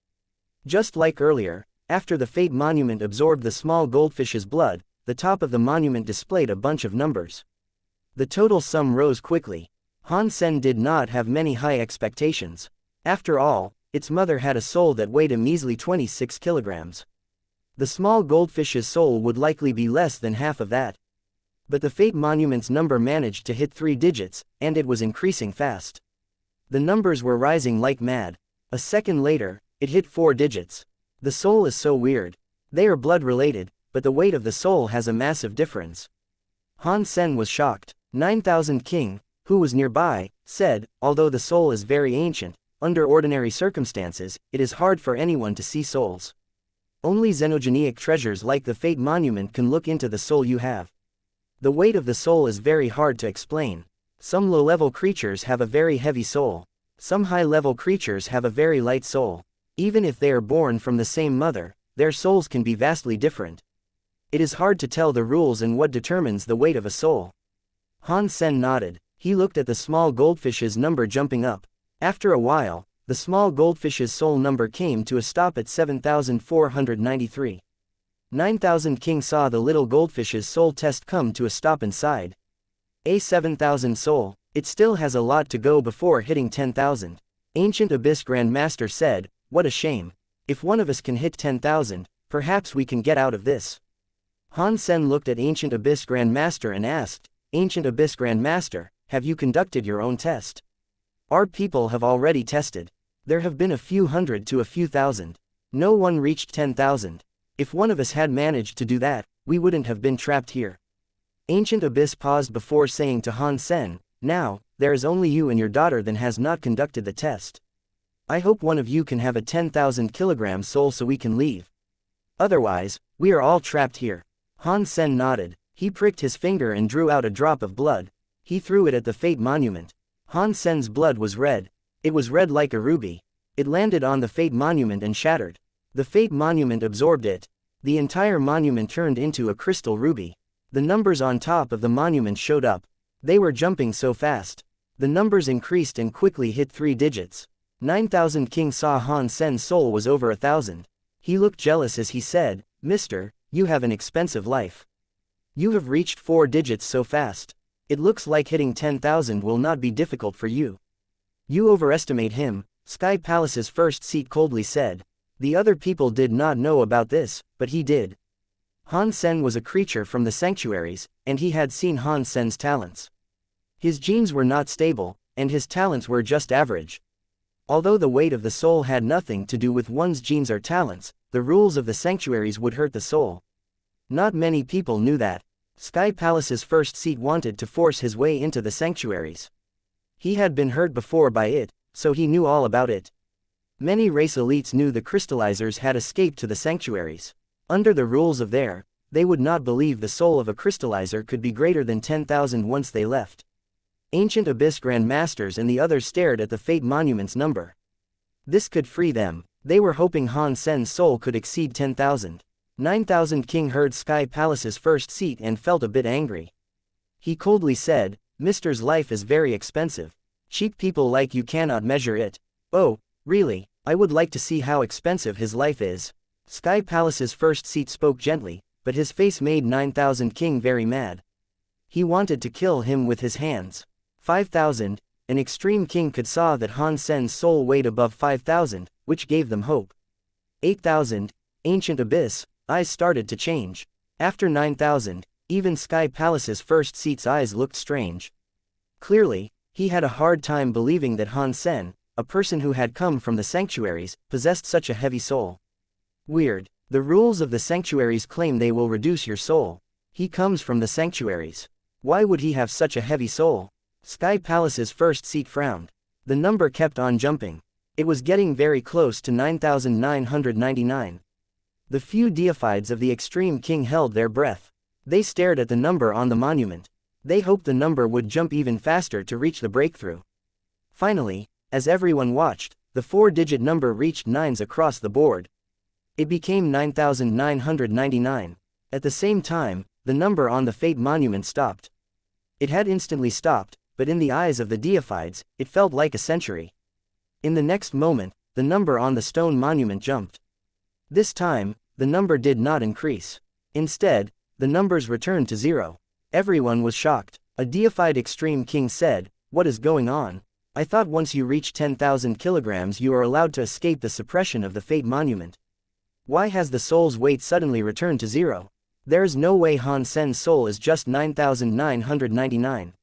Just like earlier, after the fate monument absorbed the small goldfish's blood, the top of the monument displayed a bunch of numbers. The total sum rose quickly. Han Sen did not have many high expectations. After all, its mother had a soul that weighed a measly 26 kilograms. The small goldfish's soul would likely be less than half of that. But the fate monument's number managed to hit 3 digits, and it was increasing fast. The numbers were rising like mad. A second later, it hit 4 digits. The soul is so weird. They are blood related, but the weight of the soul has a massive difference. Han Sen was shocked. 9,000 King, who was nearby, said, although the soul is very ancient, under ordinary circumstances, it is hard for anyone to see souls. Only xenogeniac treasures like the fate monument can look into the soul you have. The weight of the soul is very hard to explain. Some low-level creatures have a very heavy soul. Some high-level creatures have a very light soul. Even if they are born from the same mother, their souls can be vastly different. It is hard to tell the rules and what determines the weight of a soul. Han Sen nodded. He looked at the small goldfish's number jumping up. After a while, the small goldfish's soul number came to a stop at 7,493. 9,000 King saw the little goldfish's soul test come to a stop inside. A 7,000 soul, it still has a lot to go before hitting 10,000. Ancient Abyss Grandmaster said, what a shame. If one of us can hit 10,000, perhaps we can get out of this. Han Sen looked at Ancient Abyss Grandmaster and asked, Ancient Abyss Grandmaster, have you conducted your own test? Our people have already tested. There have been a few hundred to a few thousand. No one reached 10,000. If one of us had managed to do that, we wouldn't have been trapped here. Ancient Abyss paused before saying to Han Sen, now, there is only you and your daughter that has not conducted the test. I hope one of you can have a 10,000 kilogram soul so we can leave. Otherwise, we are all trapped here. Han Sen nodded. He pricked his finger and drew out a drop of blood. He threw it at the fate monument. Han Sen's blood was red. It was red like a ruby. It landed on the fate monument and shattered. The fate monument absorbed it. The entire monument turned into a crystal ruby. The numbers on top of the monument showed up. They were jumping so fast. The numbers increased and quickly hit 3 digits. 9,000 King saw Han Sen's soul was over 1,000. He looked jealous as he said, Mister, you have an expensive life. You have reached 4 digits so fast. It looks like hitting 10,000 will not be difficult for you. You overestimate him, Sky Palace's first seat coldly said. The other people did not know about this, but he did. Han Sen was a creature from the sanctuaries, and he had seen Han Sen's talents. His genes were not stable, and his talents were just average. Although the weight of the soul had nothing to do with one's genes or talents, the rules of the sanctuaries would hurt the soul. Not many people knew that. Sky Palace's first seat wanted to force his way into the sanctuaries. He had been hurt before by it, so he knew all about it. Many race elites knew the crystallizers had escaped to the sanctuaries. Under the rules of there, they would not believe the soul of a crystallizer could be greater than 10,000 once they left. Ancient Abyss Grandmasters and the others stared at the fate monument's number. This could free them. They were hoping Han Sen's soul could exceed 10,000. 9,000 King heard Sky Palace's first seat and felt a bit angry. He coldly said, Mister's life is very expensive. Cheap people like you cannot measure it. Oh, really, I would like to see how expensive his life is. Sky Palace's first seat spoke gently, but his face made 9,000 King very mad. He wanted to kill him with his hands. 5,000, an extreme king could saw that Han Sen's soul weighed above 5,000, which gave them hope. 8,000, Ancient Abyss, eyes started to change. After 9,000, even Sky Palace's first seat's eyes looked strange. Clearly, he had a hard time believing that Han Sen, a person who had come from the sanctuaries, possessed such a heavy soul. Weird. The rules of the sanctuaries claim they will reduce your soul. He comes from the sanctuaries. Why would he have such a heavy soul? Sky Palace's first seat frowned. The number kept on jumping. It was getting very close to 9,999. The few deifieds of the Extreme King held their breath. They stared at the number on the monument. They hoped the number would jump even faster to reach the breakthrough. Finally, as everyone watched, the 4-digit number reached nines across the board. It became 9,999. At the same time, the number on the Fate Monument stopped. It had instantly stopped, but in the eyes of the deifieds, it felt like a century. In the next moment, the number on the stone monument jumped. This time, the number did not increase. Instead, the numbers returned to 0. Everyone was shocked. A deified Extreme King said, "What is going on? I thought once you reach 10,000 kilograms you are allowed to escape the suppression of the Fate Monument. Why has the soul's weight suddenly returned to 0? There's no way Han Sen's soul is just 9,999.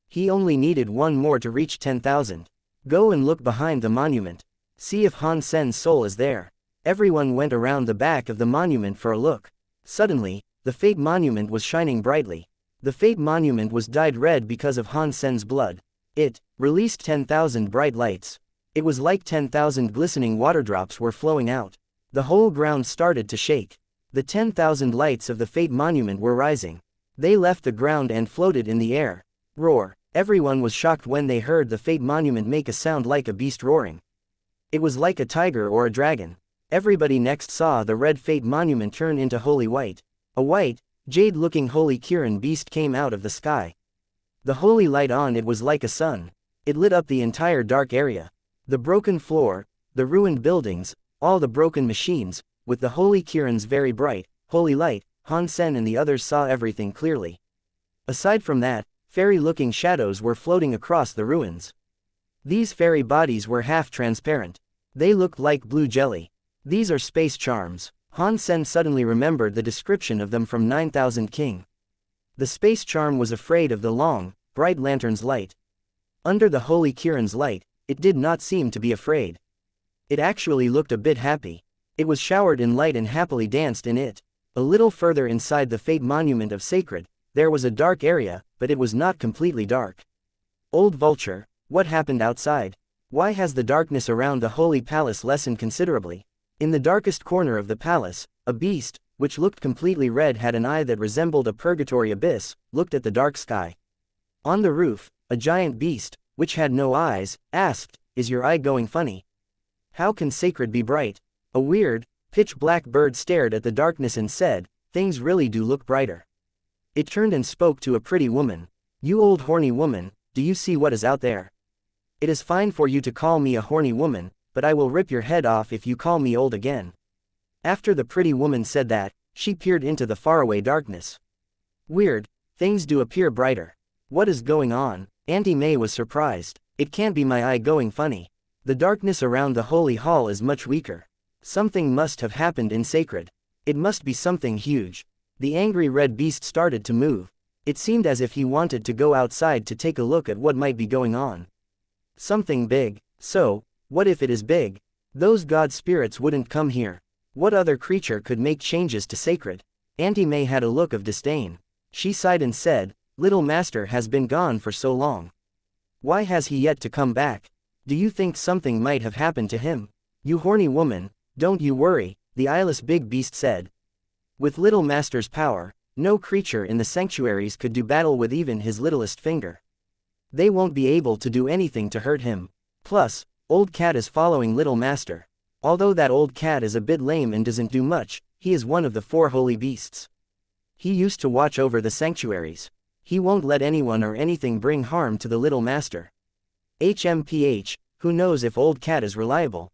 He only needed one more to reach 10,000. Go and look behind the monument. See if Han Sen's soul is there." Everyone went around the back of the monument for a look. Suddenly, the Fate Monument was shining brightly. The Fate Monument was dyed red because of Han Sen's blood. It released 10,000 bright lights. It was like 10,000 glistening water drops were flowing out. The whole ground started to shake. The 10,000 lights of the Fate Monument were rising. They left the ground and floated in the air. Roar. Everyone was shocked when they heard the Fate Monument make a sound like a beast roaring. It was like a tiger or a dragon. Everybody next saw the red Fate Monument turn into holy white. A white, jade-looking holy Kirin beast came out of the sky. The holy light on it was like a sun. It lit up the entire dark area. The broken floor, the ruined buildings, all the broken machines, with the holy Kirin's very bright, holy light, Han Sen and the others saw everything clearly. Aside from that, fairy-looking shadows were floating across the ruins. These fairy bodies were half transparent. They looked like blue jelly. These are space charms. Han Sen suddenly remembered the description of them from 9000 King. The space charm was afraid of the long, bright lantern's light. Under the holy Kirin's light, it did not seem to be afraid. It actually looked a bit happy. It was showered in light and happily danced in it. A little further inside the Fate Monument of Sacred, there was a dark area, but it was not completely dark. Old Vulture, what happened outside? Why has the darkness around the Holy Palace lessened considerably? In the darkest corner of the palace, a beast, which looked completely red, had an eye that resembled a purgatory abyss, looked at the dark sky. On the roof, a giant beast, which had no eyes, asked, "Is your eye going funny? How can Sacred be bright?" A weird, pitch-black bird stared at the darkness and said, "Things really do look brighter." It turned and spoke to a pretty woman. "You old horny woman, do you see what is out there? It is fine for you to call me a horny woman, but I will rip your head off if you call me old again." After the pretty woman said that, she peered into the faraway darkness. Weird, things do appear brighter. What is going on? Auntie May was surprised. It can't be my eye going funny. The darkness around the holy hall is much weaker. Something must have happened in Sacred. It must be something huge. The angry red beast started to move. It seemed as if he wanted to go outside to take a look at what might be going on. Something big. So, what if it is big? Those god spirits wouldn't come here. What other creature could make changes to Sacred? Auntie May had a look of disdain. She sighed and said, "Little Master has been gone for so long. Why has he yet to come back? Do you think something might have happened to him?" "You horny woman, don't you worry," the eyeless big beast said. "With Little Master's power, no creature in the sanctuaries could do battle with even his littlest finger. They won't be able to do anything to hurt him. Plus, Old Cat is following Little Master. Although that old cat is a bit lame and doesn't do much, he is one of the 4 holy beasts. He used to watch over the sanctuaries. He won't let anyone or anything bring harm to the Little Master. HMPH, who knows if Old Cat is reliable?"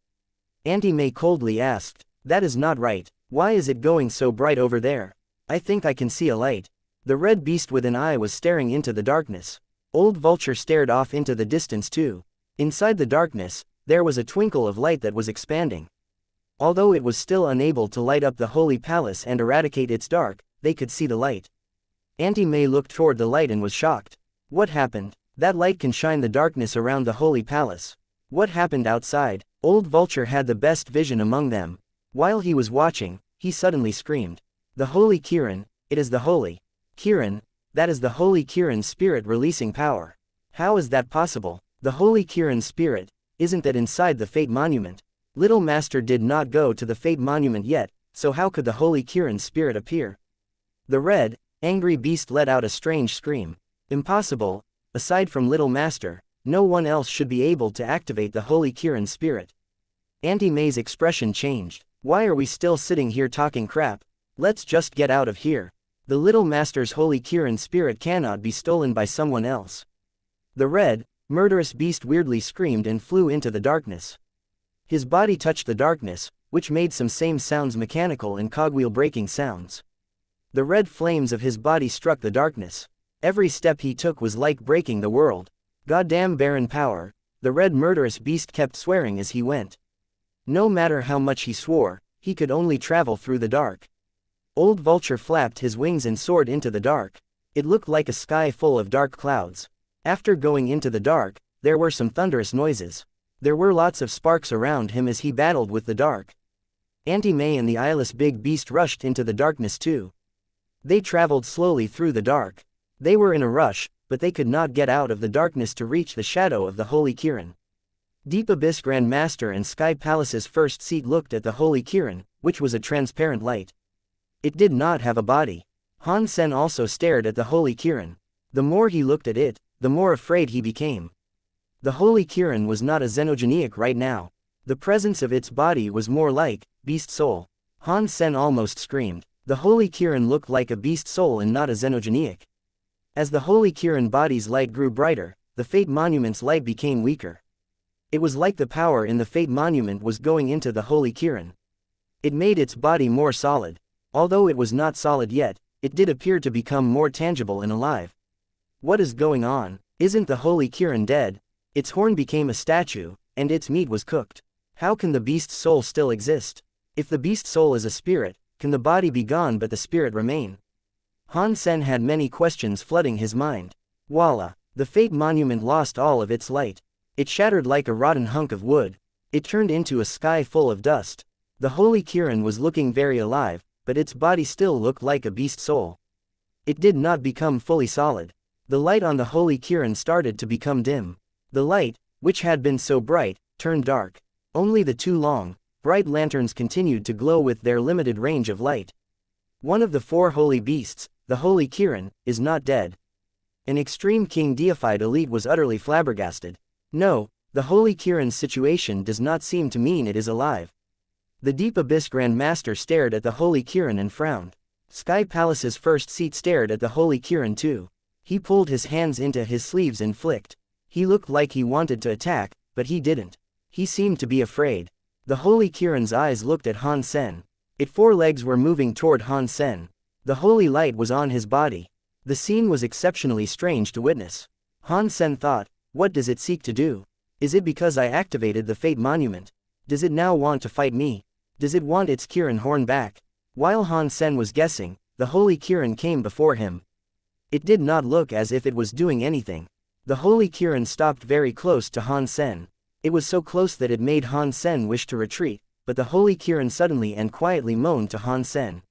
Auntie May coldly asked. "That is not right. Why is it going so bright over there? I think I can see a light." The red beast with an eye was staring into the darkness. Old Vulture stared off into the distance too. Inside the darkness, there was a twinkle of light that was expanding. Although it was still unable to light up the holy palace and eradicate its dark, they could see the light. Auntie May looked toward the light and was shocked. "What happened? That light can shine the darkness around the holy palace. What happened outside? Old Vulture had the best vision among them. While he was watching, he suddenly screamed. The Holy Kirin, it is the Holy Kirin, that is the Holy Kirin spirit releasing power. How is that possible? The Holy Kirin spirit, isn't that inside the Fate Monument? Little Master did not go to the Fate Monument yet, so how could the Holy Kirin spirit appear? The red, angry beast let out a strange scream. Impossible, aside from Little Master, no one else should be able to activate the Holy Kirin spirit. Auntie May's expression changed. Why are we still sitting here talking crap? Let's just get out of here. The Little Master's Holy Kirin spirit cannot be stolen by someone else. The red, murderous beast weirdly screamed and flew into the darkness. His body touched the darkness, which made some same sounds, mechanical and cogwheel breaking sounds. The red flames of his body struck the darkness. Every step he took was like breaking the world. Goddamn barren power, the red murderous beast kept swearing as he went. No matter how much he swore, he could only travel through the dark. Old Vulture flapped his wings and soared into the dark. It looked like a sky full of dark clouds. After going into the dark, there were some thunderous noises. There were lots of sparks around him as he battled with the dark. Auntie May and the eyeless big beast rushed into the darkness too. They traveled slowly through the dark. They were in a rush, but they could not get out of the darkness to reach the shadow of the Holy Kirin. Deep Abyss Grand Master and Sky Palace's first seat looked at the Holy Kirin, which was a transparent light. It did not have a body. Han Sen also stared at the Holy Kirin. The more he looked at it, the more afraid he became. The Holy Kirin was not a xenogenic right now. The presence of its body was more like beast soul. Han Sen almost screamed. The Holy Kirin looked like a beast soul and not a xenogenic. As the Holy Kirin body's light grew brighter, the Fate Monument's light became weaker. It was like the power in the Fate Monument was going into the Holy Kirin. It made its body more solid. Although it was not solid yet, it did appear to become more tangible and alive. What is going on? Isn't the Holy Kirin dead? Its horn became a statue, and its meat was cooked. How can the beast's soul still exist? If the beast soul is a spirit, can the body be gone but the spirit remain? Han Sen had many questions flooding his mind. Voila! The Fate Monument lost all of its light. It shattered like a rotten hunk of wood. It turned into a sky full of dust. The Holy Kirin was looking very alive, but its body still looked like a beast soul. It did not become fully solid. The light on the Holy Kirin started to become dim. The light, which had been so bright, turned dark. Only the two long, bright lanterns continued to glow with their limited range of light. One of the four holy beasts, the Holy Kirin, is not dead. An extreme king deified elite was utterly flabbergasted. No, the Holy Kirin's situation does not seem to mean it is alive. The Deep Abyss Grand Master stared at the Holy Kirin and frowned. Sky Palace's first seat stared at the Holy Kirin too. He pulled his hands into his sleeves and flicked. He looked like he wanted to attack, but he didn't. He seemed to be afraid. The Holy Kirin's eyes looked at Han Sen. Its four legs were moving toward Han Sen. The holy light was on his body. The scene was exceptionally strange to witness. Han Sen thought, what does it seek to do? Is it because I activated the Fate Monument? Does it now want to fight me? Does it want its Kirin horn back? While Han Sen was guessing, the Holy Kirin came before him. It did not look as if it was doing anything. The Holy Kirin stopped very close to Han Sen. It was so close that it made Han Sen wish to retreat, but the Holy Kirin suddenly and quietly moaned to Han Sen.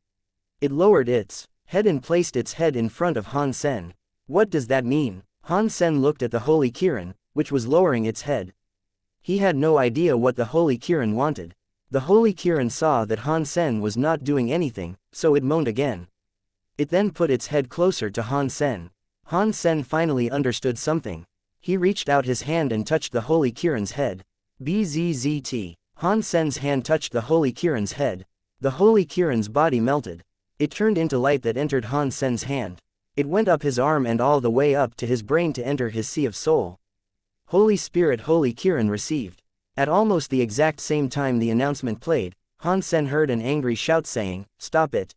It lowered its head and placed its head in front of Han Sen. What does that mean? Han Sen looked at the Holy Kirin, which was lowering its head. He had no idea what the Holy Kirin wanted. The Holy Kirin saw that Han Sen was not doing anything, so it moaned again. It then put its head closer to Han Sen. Han Sen finally understood something. He reached out his hand and touched the Holy Kirin's head. Bzzzt. Han Sen's hand touched the Holy Kirin's head. The Holy Kirin's body melted. It turned into light that entered Han Sen's hand. It went up his arm and all the way up to his brain to enter his sea of soul. Holy Spirit Holy Kirin received. At almost the exact same time the announcement played, Han Sen heard an angry shout saying, "Stop it."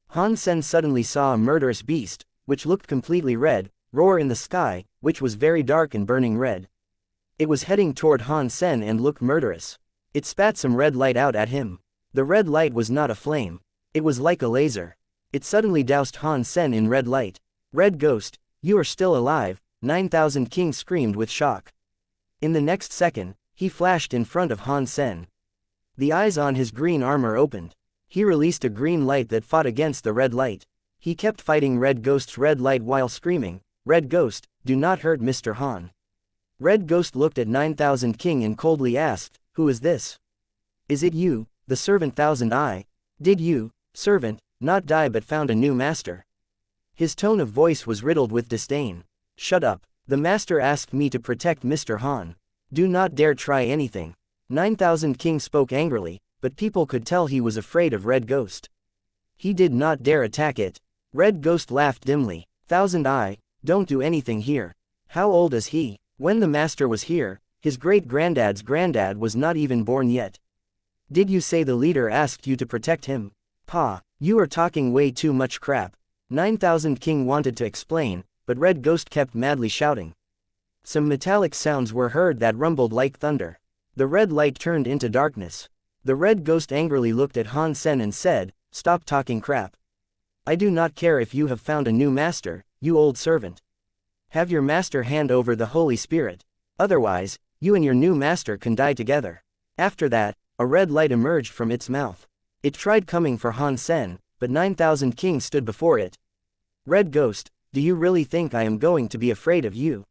Han Sen suddenly saw a murderous beast, which looked completely red, roar in the sky, which was very dark and burning red. It was heading toward Han Sen and looked murderous. It spat some red light out at him. The red light was not a flame. It was like a laser. It suddenly doused Han Sen in red light. Red Ghost, you are still alive, 9,000 kings screamed with shock. In the next second, He flashed in front of Han Sen. The eyes on his green armor opened. He released a green light that fought against the red light. He kept fighting Red Ghost's red light while screaming, "Red Ghost, do not hurt Mr. Han." Red Ghost looked at 9000 King and coldly asked, "Who is this? Is it you, the servant Thousand Eye? Did you, servant, not die but found a new master?" His tone of voice was riddled with disdain. "Shut up. The master asked me to protect Mr. Han. Do not dare try anything." 9000 King spoke angrily, but people could tell he was afraid of Red Ghost. He did not dare attack it. Red Ghost laughed dimly. "Thousand Eye, don't do anything here. How old is he? When the master was here, his great-granddad's granddad was not even born yet. Did you say the leader asked you to protect him? Pa, you are talking way too much crap." 9000 King wanted to explain, but Red Ghost kept madly shouting. Some metallic sounds were heard that rumbled like thunder. The red light turned into darkness. The Red Ghost angrily looked at Han Sen and said, "Stop talking crap. I do not care if you have found a new master, you old servant. Have your master hand over the Holy Spirit. Otherwise, you and your new master can die together." After that, a red light emerged from its mouth. It tried coming for Han Sen, but 9000 King stood before it. "Red Ghost, do you really think I am going to be afraid of you?"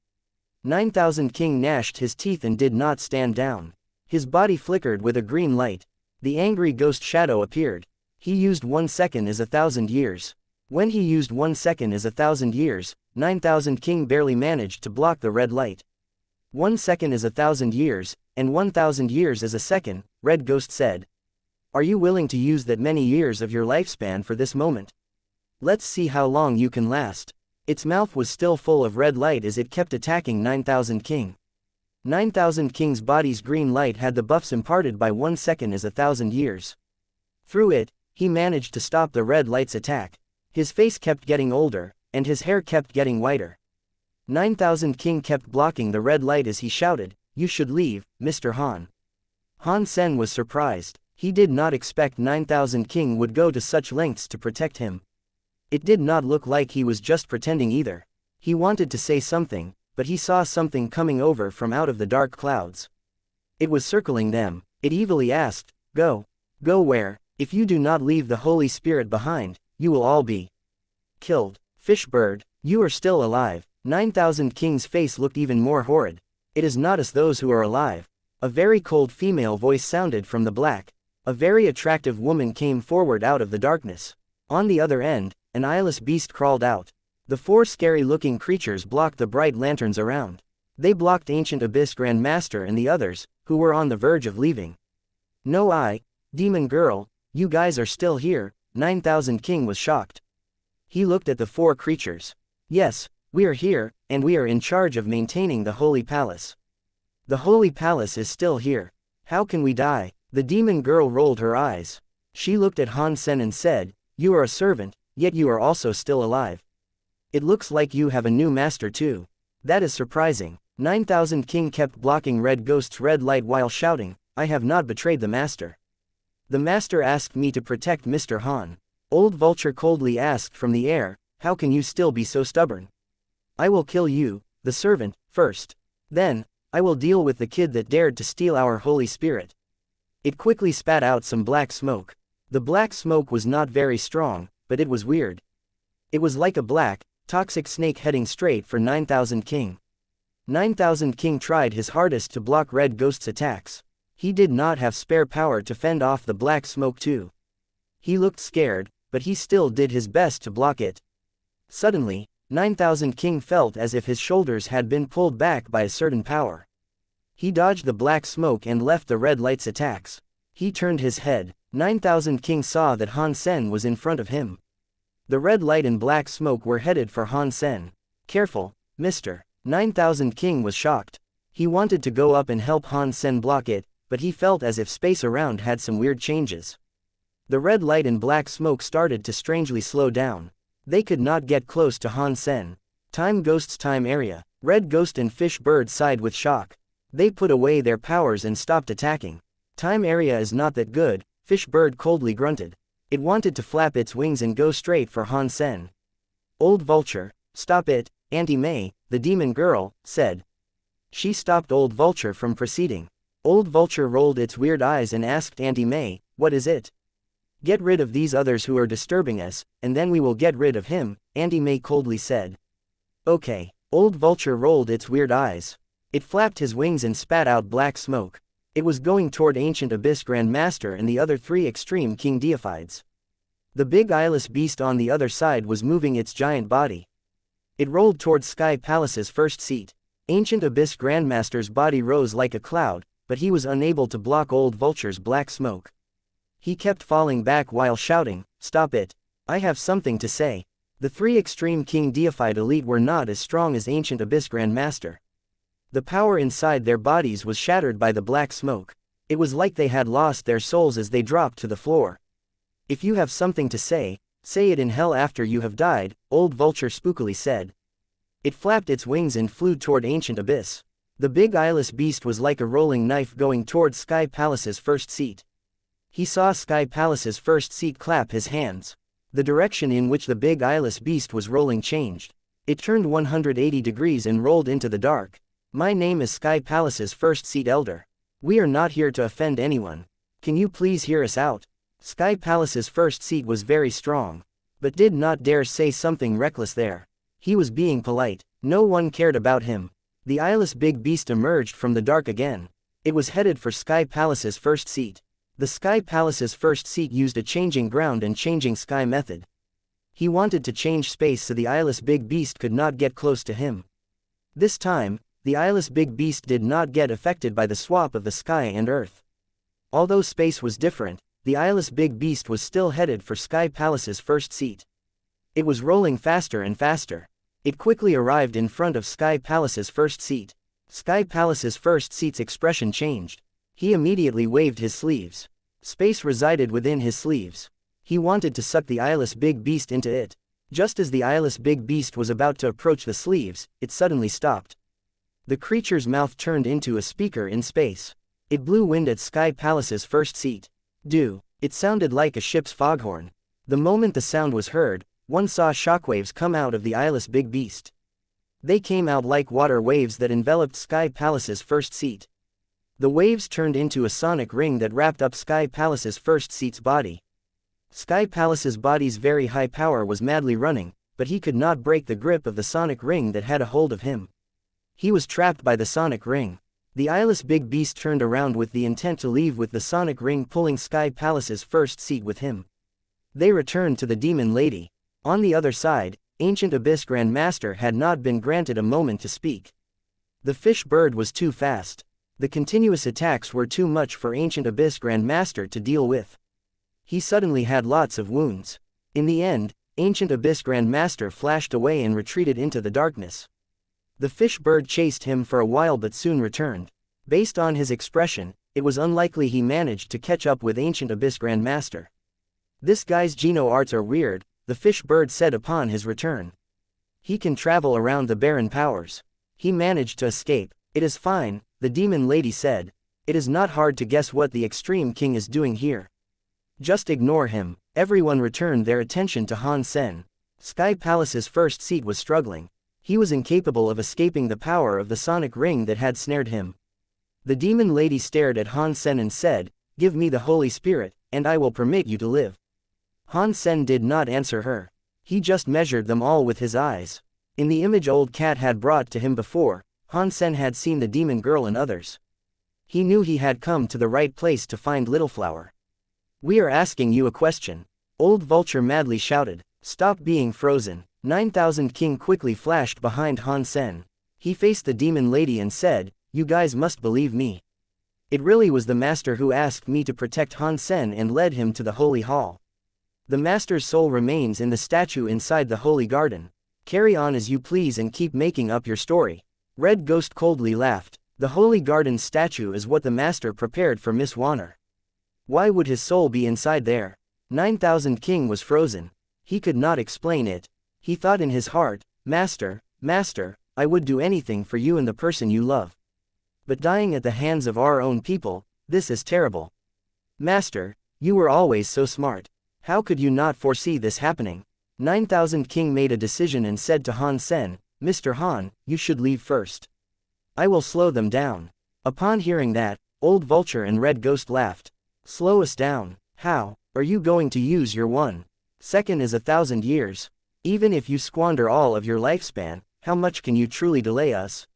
9000 King gnashed his teeth and did not stand down. His body flickered with a green light. The angry ghost shadow appeared. He used 1 second as 1,000 years. When he used 1 second as 1,000 years, 9000 King barely managed to block the red light. 1 second is 1,000 years, and 1,000 years is a second, Red Ghost said. Are you willing to use that many years of your lifespan for this moment? Let's see how long you can last. Its mouth was still full of red light as it kept attacking 9000 King. 9000 King's body's green light had the buffs imparted by 1 second as 1,000 years. Through it, he managed to stop the red light's attack. His face kept getting older, and his hair kept getting whiter. 9000 King kept blocking the red light as he shouted, "You should leave, Mr. Han." Han Sen was surprised. He did not expect 9000 King would go to such lengths to protect him. It did not look like he was just pretending either. He wanted to say something, but he saw something coming over from out of the dark clouds. It was circling them. It evilly asked, "Go. Go where? If you do not leave the Holy Spirit behind, you will all be killed." "Fishbird, you are still alive." 9000 King's face looked even more horrid. "It is not us those who are alive." A very cold female voice sounded from the black. A very attractive woman came forward out of the darkness. On the other end, an eyeless beast crawled out. The 4 scary-looking creatures blocked the bright lanterns around. They blocked Ancient Abyss Grandmaster and the others, who were on the verge of leaving. "No, Demon Girl, you guys are still here." 9000 King was shocked. He looked at the 4 creatures. "Yes, we are here, and we are in charge of maintaining the Holy Palace. The Holy Palace is still here. How can we die?" The demon girl rolled her eyes. She looked at Han Sen and said, "You are a servant, yet you are also still alive. It looks like you have a new master too. That is surprising." 9000 King kept blocking Red Ghost's red light while shouting, "I have not betrayed the master. The master asked me to protect Mr. Han." Old Vulture coldly asked from the air, "How can you still be so stubborn? I will kill you, the servant, first. Then, I will deal with the kid that dared to steal our Holy Spirit." It quickly spat out some black smoke. The black smoke was not very strong, but it was weird. It was like a black, toxic snake heading straight for 9000 King. 9000 King tried his hardest to block Red Ghost's attacks. He did not have spare power to fend off the black smoke too. He looked scared, but he still did his best to block it. Suddenly, 9000 King felt as if his shoulders had been pulled back by a certain power. He dodged the black smoke and left the red light's attacks. He turned his head. 9000 King saw that Han Sen was in front of him. The red light and black smoke were headed for Han Sen. "Careful, mister." 9000 King was shocked. He wanted to go up and help Han Sen block it, but he felt as if space around had some weird changes. The red light and black smoke started to strangely slow down. They could not get close to Han Sen. Time Ghost's time area. Red Ghost and Fish Bird sighed with shock. They put away their powers and stopped attacking. "Time area is not that good," Fish Bird coldly grunted. It wanted to flap its wings and go straight for Han Sen. Old Vulture, "Stop it," Auntie May, the demon girl, said. She stopped Old Vulture from proceeding. Old Vulture rolled its weird eyes and asked Auntie May, "What is it?" "Get rid of these others who are disturbing us, and then we will get rid of him," Auntie May coldly said. "Okay." Old Vulture rolled its weird eyes. It flapped his wings and spat out black smoke. It was going toward Ancient Abyss Grand Master and the other 3 extreme king deifieds. The big eyeless beast on the other side was moving its giant body. It rolled toward Sky Palace's first seat. Ancient Abyss Grandmaster's body rose like a cloud, but he was unable to block Old Vulture's black smoke. He kept falling back while shouting, "Stop it! I have something to say." The 3 extreme king deified elite were not as strong as Ancient Abyss Grandmaster. The power inside their bodies was shattered by the black smoke. It was like they had lost their souls as they dropped to the floor. "If you have something to say it in hell after you have died," Old Vulture spookily said. It flapped its wings and flew toward Ancient Abyss. The big eyeless beast was like a rolling knife going toward Sky Palace's first seat. He saw Sky Palace's first seat clap his hands. The direction in which the big eyeless beast was rolling changed. It turned 180 degrees and rolled into the dark. "My name is Sky Palace's first seat elder. We are not here to offend anyone. Can you please hear us out?" Sky Palace's first seat was very strong, but did not dare say something reckless there. He was being polite. No one cared about him. The eyeless big beast emerged from the dark again. It was headed for Sky Palace's first seat. The Sky Palace's first seat used a changing ground and changing sky method. He wanted to change space so the eyeless big beast could not get close to him. This time, the eyeless big beast did not get affected by the swap of the sky and earth. Although space was different, the eyeless big beast was still headed for Sky Palace's first seat. It was rolling faster and faster. It quickly arrived in front of Sky Palace's first seat. Sky Palace's first seat's expression changed. He immediately waved his sleeves. Space resided within his sleeves. He wanted to suck the eyeless big beast into it. Just as the eyeless big beast was about to approach the sleeves, it suddenly stopped. The creature's mouth turned into a speaker in space. It blew wind at Sky Palace's first seat. "Do." It sounded like a ship's foghorn. The moment the sound was heard, one saw shockwaves come out of the eyeless big beast. They came out like water waves that enveloped Sky Palace's first seat. The waves turned into a sonic ring that wrapped up Sky Palace's first seat's body. Sky Palace's body's very high power was madly running, but he could not break the grip of the sonic ring that had a hold of him. He was trapped by the sonic ring. The eyeless big beast turned around with the intent to leave with the sonic ring pulling Sky Palace's first seat with him. They returned to the demon lady. On the other side, Ancient Abyss Grand Master had not been granted a moment to speak. The fish bird was too fast. The continuous attacks were too much for Ancient Abyss Grand Master to deal with. He suddenly had lots of wounds. In the end, Ancient Abyss Grand Master flashed away and retreated into the darkness. The fish bird chased him for a while but soon returned. Based on his expression, it was unlikely he managed to catch up with Ancient Abyss Grand Master. "This guy's Geno arts are weird," the fish bird said upon his return. "He can travel around the barren powers. He managed to escape." "It is fine," the demon lady said. "It is not hard to guess what the Extreme King is doing here. Just ignore him." Everyone returned their attention to Han Sen. Sky Palace's first seat was struggling. He was incapable of escaping the power of the sonic ring that had snared him. The demon lady stared at Han Sen and said, "Give me the Holy Spirit, and I will permit you to live." Han Sen did not answer her. He just measured them all with his eyes. In the image Old Cat had brought to him before, Han Sen had seen the demon girl and others. He knew he had come to the right place to find Little Flower. "We are asking you a question," Old Vulture madly shouted. "Stop being frozen." 9000 King quickly flashed behind Han Sen. He faced the demon lady and said, "You guys must believe me. It really was the master who asked me to protect Han Sen and led him to the holy hall. The master's soul remains in the statue inside the holy garden. Carry on as you please and keep making up your story." Red Ghost coldly laughed. "The holy garden statue is what the master prepared for Miss Warner. Why would his soul be inside there?" 9000 King was frozen. He could not explain it. He thought in his heart, Master, I would do anything for you and the person you love. But dying at the hands of our own people, this is terrible. Master, you were always so smart. How could you not foresee this happening?" 9000 King made a decision and said to Han Sen, "Mr. Han, you should leave first. I will slow them down." Upon hearing that, Old Vulture and Red Ghost laughed. Slow us down. How are you going to use your 1 second is 1,000 years? Even if you squander all of your lifespan, how much can you truly delay us?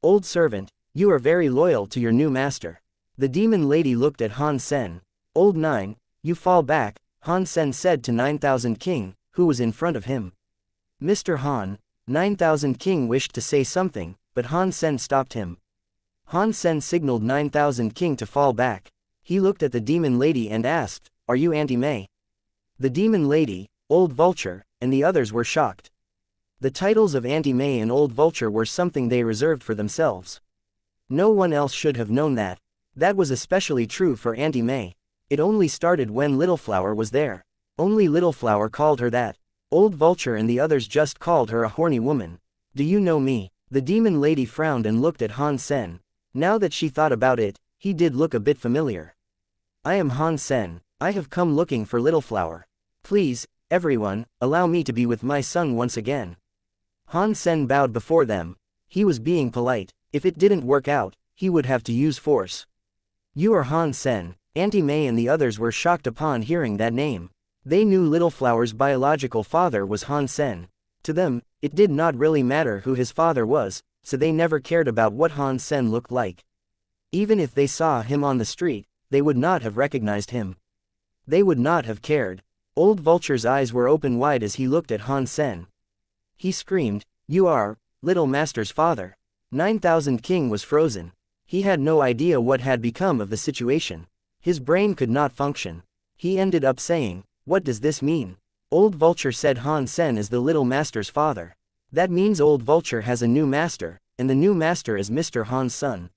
Old servant, you are very loyal to your new master. The demon lady looked at Han Sen. Old 9, you fall back, Han Sen said to 9000 King, who was in front of him. Mr. Han, 9000 King wished to say something, but Han Sen stopped him. Han Sen signaled 9000 King to fall back. He looked at the demon lady and asked, "Are you Auntie May?" The demon lady, Old Vulture, and the others were shocked. The titles of Auntie May and Old Vulture were something they reserved for themselves. No one else should have known that. That was especially true for Auntie May. It only started when Little Flower was there. Only Little Flower called her that. Old Vulture and the others just called her a horny woman. Do you know me? The demon lady frowned and looked at Han Sen. Now that she thought about it, he did look a bit familiar. I am Han Sen. I have come looking for Little Flower. Please, everyone, allow me to be with my son once again. Han Sen bowed before them. He was being polite. If it didn't work out, he would have to use force. You are Han Sen. Auntie May and the others were shocked upon hearing that name. They knew Little Flower's biological father was Han Sen. To them, it did not really matter who his father was, so they never cared about what Han Sen looked like. Even if they saw him on the street, they would not have recognized him. They would not have cared. Old Vulture's eyes were open wide as he looked at Han Sen. He screamed, "You are Little Master's father." 9000 King was frozen. He had no idea what had become of the situation. His brain could not function. He ended up saying, "What does this mean?" Old Vulture said Han Sen is the Little Master's father. That means Old Vulture has a new master, and the new master is Mr. Han's son.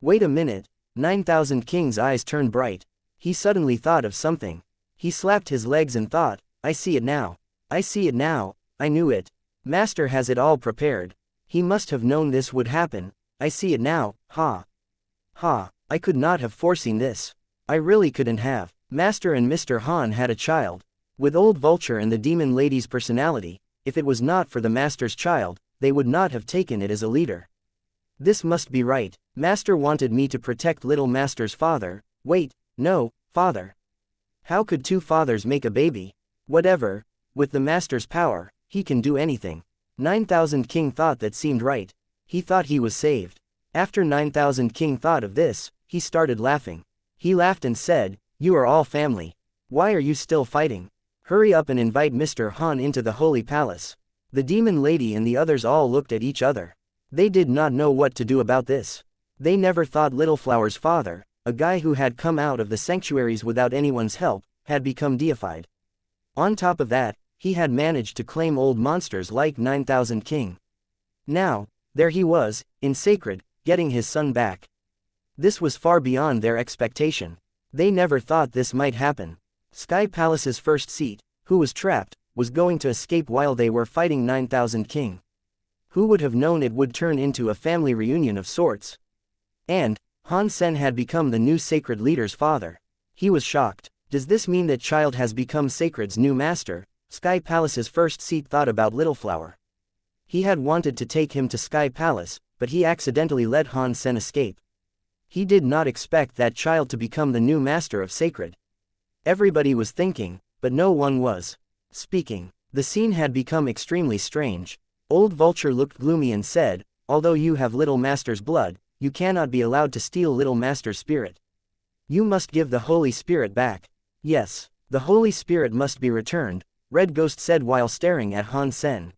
Wait a minute. 9000 King's eyes turned bright. He suddenly thought of something. He slapped his legs and thought, I see it now. I see it now. I knew it. Master has it all prepared. He must have known this would happen. I see it now. Ha. Ha. I could not have foreseen this. I really couldn't have. Master and Mr. Han had a child. With Old Vulture and the demon lady's personality, if it was not for the master's child, they would not have taken it as a leader. This must be right. Master wanted me to protect Little Master's father. Wait, no, father. How could two fathers make a baby? Whatever. With the master's power, he can do anything. 9000 King thought that seemed right. He thought he was saved. After 9000 King thought of this, he started laughing. He laughed and said, "You are all family. Why are you still fighting? Hurry up and invite Mr. Han into the Holy Palace." The demon lady and the others all looked at each other. They did not know what to do about this. They never thought Little Flower's father, a guy who had come out of the sanctuaries without anyone's help, had become deified. On top of that, he had managed to claim old monsters like 9000 King. Now, there he was, in sacred, getting his son back. This was far beyond their expectation. They never thought this might happen. Sky Palace's first seat, who was trapped, was going to escape while they were fighting 9000 King. Who would have known it would turn into a family reunion of sorts? And, Han Sen had become the new sacred leader's father. He was shocked. Does this mean that child has become sacred's new master? Sky Palace's first seat thought about Little Flower. He had wanted to take him to Sky Palace, but he accidentally let Han Sen escape. He did not expect that child to become the new master of sacred. Everybody was thinking, but no one was speaking. The scene had become extremely strange. Old Vulture looked gloomy and said, "Although you have Little Master's blood, you cannot be allowed to steal Little Master's spirit. You must give the Holy Spirit back." "Yes, the Holy Spirit must be returned," Red Ghost said while staring at Han Sen.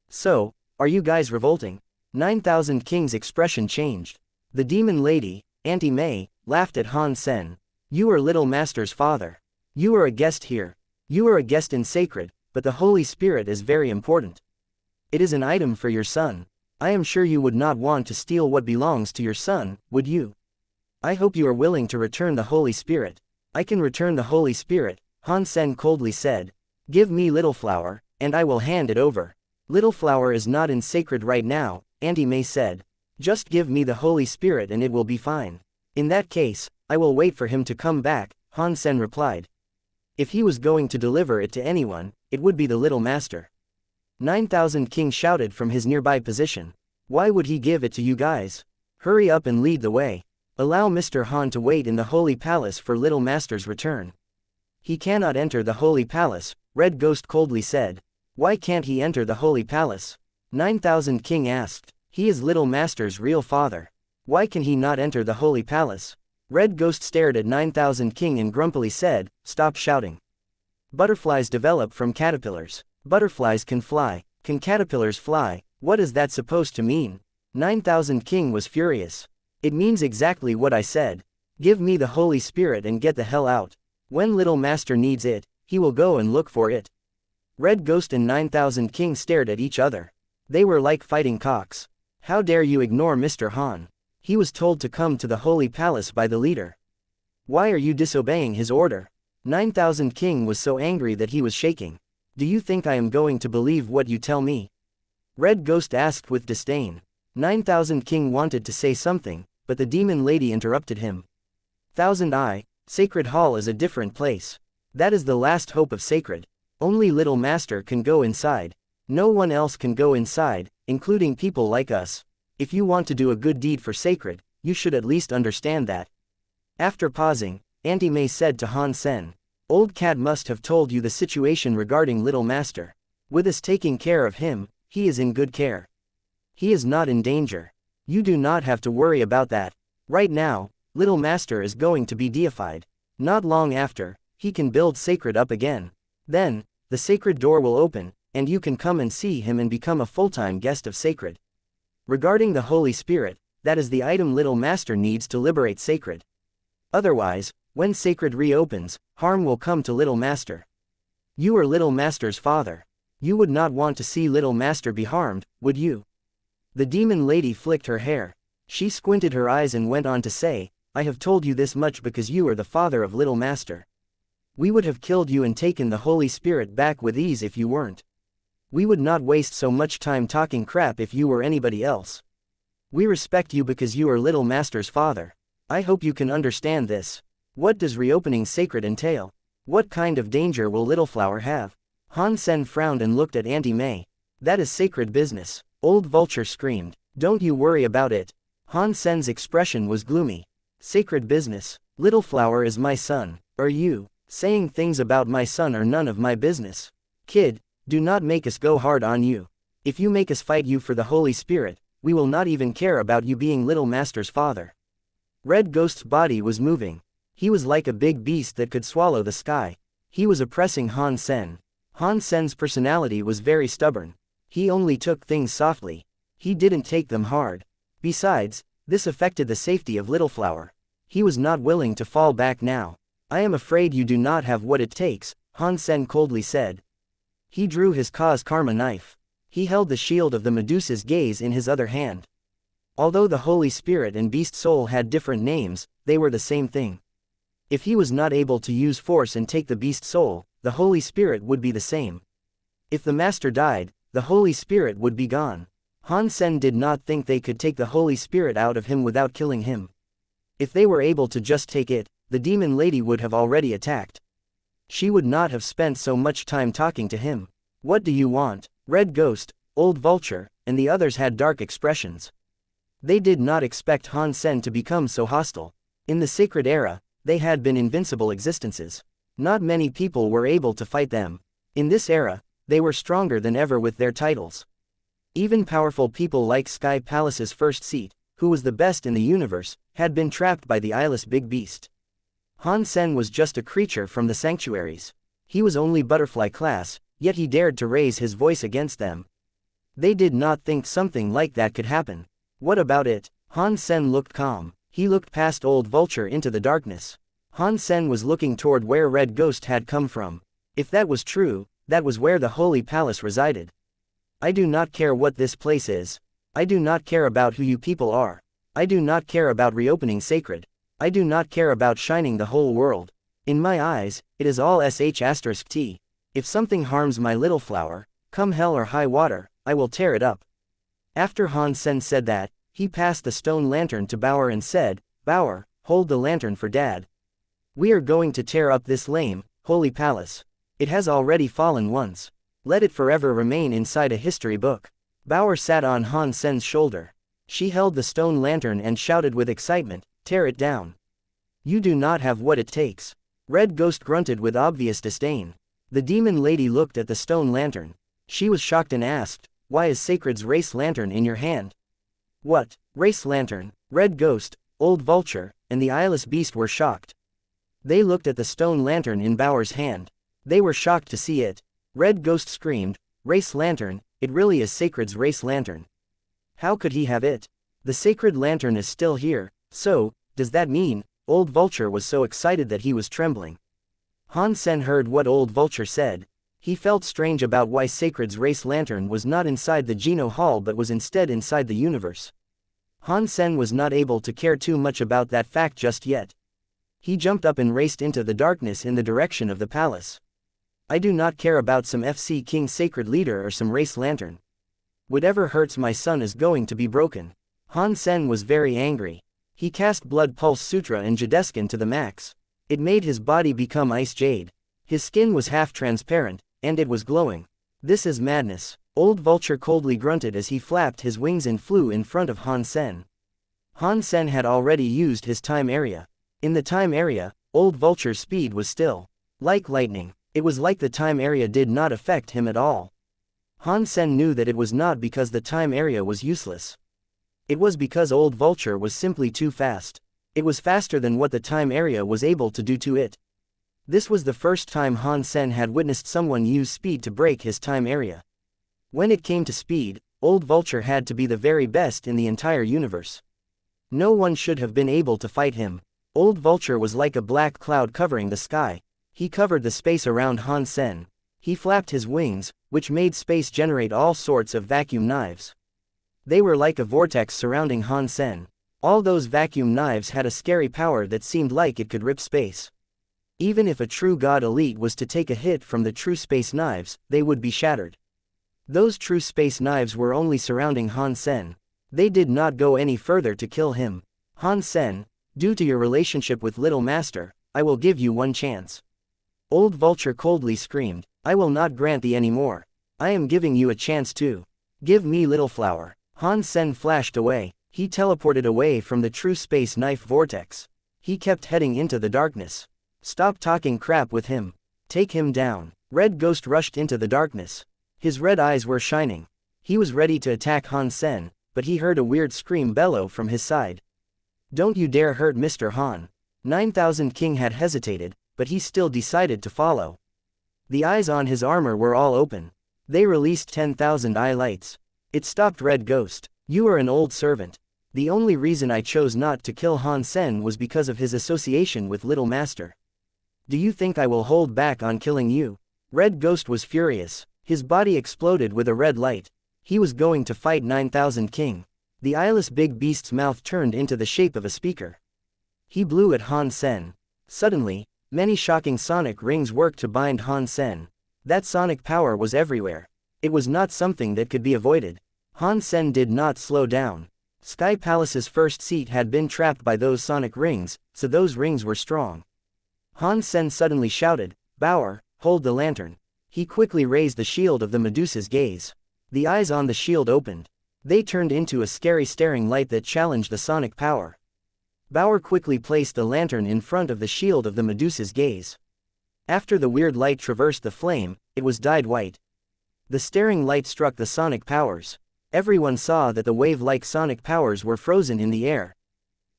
"So, are you guys revolting?" 9000 King's expression changed. The demon lady, Auntie May, laughed at Han Sen. "You are Little Master's father. You are a guest here. You are a guest in sacred, but the Holy Spirit is very important. It is an item for your son. I am sure you would not want to steal what belongs to your son, would you? I hope you are willing to return the Holy Spirit." "I can return the Holy Spirit," Han Sen coldly said. "Give me Little Flower, and I will hand it over." "Little Flower is not in sacred right now," Auntie May said. "Just give me the Holy Spirit and it will be fine." "In that case, I will wait for him to come back," Han Sen replied. If he was going to deliver it to anyone, it would be the Little Master. 9000 King shouted from his nearby position. "Why would he give it to you guys? Hurry up and lead the way." Allow Mr. Han to wait in the Holy Palace for Little Master's return. He cannot enter the Holy Palace, Red Ghost coldly said. Why can't he enter the Holy Palace? 9000 King asked. He is Little Master's real father. Why can he not enter the Holy Palace? Red Ghost stared at 9000 King and grumpily said, stop shouting. Butterflies develop from caterpillars. Butterflies can fly. Can caterpillars fly? What is that supposed to mean? 9000 King was furious. It means exactly what I said. Give me the Holy Spirit and get the hell out. When Little Master needs it, he will go and look for it. Red Ghost and 9000 King stared at each other. They were like fighting cocks. How dare you ignore Mr. Han? He was told to come to the Holy Palace by the leader. Why are you disobeying his order? 9000 King was so angry that he was shaking. Do you think I am going to believe what you tell me? Red Ghost asked with disdain. 9000 King wanted to say something, but the demon lady interrupted him. Thousand Eye, Sacred Hall is a different place. That is the last hope of Sacred. Only Little Master can go inside. No one else can go inside, including people like us. If you want to do a good deed for Sacred, you should at least understand that. After pausing, Auntie May said to Han Sen, Old Cat must have told you the situation regarding Little Master. With us taking care of him, he is in good care. He is not in danger. You do not have to worry about that. Right now, Little Master is going to be deified. Not long after, he can build Sacred up again. Then, the Sacred door will open, and you can come and see him and become a full-time guest of Sacred. Regarding the Holy Spirit, that is the item Little Master needs to liberate Sacred. Otherwise, when Sacred reopens, harm will come to Little Master. You are Little Master's father. You would not want to see Little Master be harmed, would you? The demon lady flicked her hair. She squinted her eyes and went on to say, I have told you this much because you are the father of Little Master. We would have killed you and taken the Holy Spirit back with ease if you weren't. We would not waste so much time talking crap if you were anybody else. We respect you because you are Little Master's father. I hope you can understand this. What does reopening Sacred entail? What kind of danger will Little Flower have? Han Sen frowned and looked at Auntie May. That is Sacred business. Old Vulture screamed. Don't you worry about it. Han Sen's expression was gloomy. Sacred business. Little Flower is my son. Are you saying things about my son are none of my business? Kid, do not make us go hard on you. If you make us fight you for the Holy Spirit, we will not even care about you being Little Master's father. Red Ghost's body was moving. He was like a big beast that could swallow the sky. He was oppressing Han Sen. Han Sen's personality was very stubborn. He only took things softly. He didn't take them hard. Besides, this affected the safety of Little Flower. He was not willing to fall back now. I am afraid you do not have what it takes, Han Sen coldly said. He drew his cause karma knife. He held the shield of the Medusa's gaze in his other hand. Although the Holy Spirit and Beast Soul had different names, they were the same thing. If he was not able to use force and take the Beast Soul, the Holy Spirit would be the same. If the Master died, the Holy Spirit would be gone. Han Sen did not think they could take the Holy Spirit out of him without killing him. If they were able to just take it, the demon lady would have already attacked. She would not have spent so much time talking to him. What do you want? Red Ghost, Old Vulture, and the others had dark expressions. They did not expect Han Sen to become so hostile. In the Sacred Era, they had been invincible existences. Not many people were able to fight them. In this era, they were stronger than ever with their titles. Even powerful people like Sky Palace's first seat, who was the best in the universe, had been trapped by the eyeless big beast. Han Sen was just a creature from the sanctuaries. He was only butterfly class, yet he dared to raise his voice against them. They did not think something like that could happen. What about it? Han Sen looked calm. He looked past Old Vulture into the darkness. Han Sen was looking toward where Red Ghost had come from. If that was true, that was where the Holy Palace resided. I do not care what this place is. I do not care about who you people are. I do not care about reopening Sacred. I do not care about shining the whole world. In my eyes, it is all sh*t. If something harms my Little Flower, come hell or high water, I will tear it up. After Han Sen said that, he passed the stone lantern to Bauer and said, Bauer, hold the lantern for Dad. We are going to tear up this lame, holy palace. It has already fallen once. Let it forever remain inside a history book. Bauer sat on Han Sen's shoulder. She held the stone lantern and shouted with excitement, tear it down. You do not have what it takes. Red Ghost grunted with obvious disdain. The demon lady looked at the stone lantern. She was shocked and asked, "Why is Sacred's race lantern in your hand?" "What? Race lantern?" Red Ghost, Old Vulture, and the eyeless beast were shocked. They looked at the stone lantern in Bauer's hand. They were shocked to see it. Red Ghost screamed, "Race lantern, it really is Sacred's race lantern. How could he have it? The sacred lantern is still here, so, does that mean?" Old Vulture was so excited that he was trembling. Han Sen heard what Old Vulture said. He felt strange about why Sacred's race lantern was not inside the Geno Hall but was instead inside the universe. Han Sen was not able to care too much about that fact just yet. He jumped up and raced into the darkness in the direction of the palace. "I do not care about some FC King Sacred Leader or some race lantern. Whatever hurts my son is going to be broken." Han Sen was very angry. He cast Blood Pulse Sutra and Jadeskin to the max. It made his body become ice jade. His skin was half transparent, and it was glowing. "This is madness." Old Vulture coldly grunted as he flapped his wings and flew in front of Han Sen. Han Sen had already used his time area. In the time area, Old Vulture's speed was still like lightning. It was like the time area did not affect him at all. Han Sen knew that it was not because the time area was useless. It was because Old Vulture was simply too fast. It was faster than what the time area was able to do to it. This was the first time Han Sen had witnessed someone use speed to break his time area. When it came to speed, Old Vulture had to be the very best in the entire universe. No one should have been able to fight him. Old Vulture was like a black cloud covering the sky. He covered the space around Han Sen. He flapped his wings, which made space generate all sorts of vacuum knives. They were like a vortex surrounding Han Sen. All those vacuum knives had a scary power that seemed like it could rip space. Even if a true god elite was to take a hit from the true space knives, they would be shattered. Those true space knives were only surrounding Han Sen. They did not go any further to kill him. "Han Sen, due to your relationship with Little Master, I will give you one chance." Old Vulture coldly screamed, "I will not grant thee any more. I am giving you a chance too. Give me Little Flower." Han Sen flashed away. He teleported away from the true space knife vortex. He kept heading into the darkness. "Stop talking crap with him. Take him down." Red Ghost rushed into the darkness. His red eyes were shining. He was ready to attack Han Sen, but he heard a weird scream bellow from his side. "Don't you dare hurt Mr. Han." 9000 King had hesitated, but he still decided to follow. The eyes on his armor were all open. They released 10,000 eye lights. It stopped Red Ghost. "You are an old servant. The only reason I chose not to kill Han Sen was because of his association with Little Master. Do you think I will hold back on killing you?" Red Ghost was furious. His body exploded with a red light. He was going to fight 9000 King. The eyeless big beast's mouth turned into the shape of a speaker. He blew at Han Sen. Suddenly, many shocking sonic rings worked to bind Han Sen. That sonic power was everywhere. It was not something that could be avoided. Han Sen did not slow down. Sky Palace's first seat had been trapped by those sonic rings, so those rings were strong. Han Sen suddenly shouted, "Bauer, hold the lantern." He quickly raised the shield of the Medusa's gaze. The eyes on the shield opened. They turned into a scary staring light that challenged the sonic power. Bauer quickly placed the lantern in front of the shield of the Medusa's gaze. After the weird light traversed the flame, it was dyed white. The staring light struck the sonic powers. Everyone saw that the wave-like sonic powers were frozen in the air.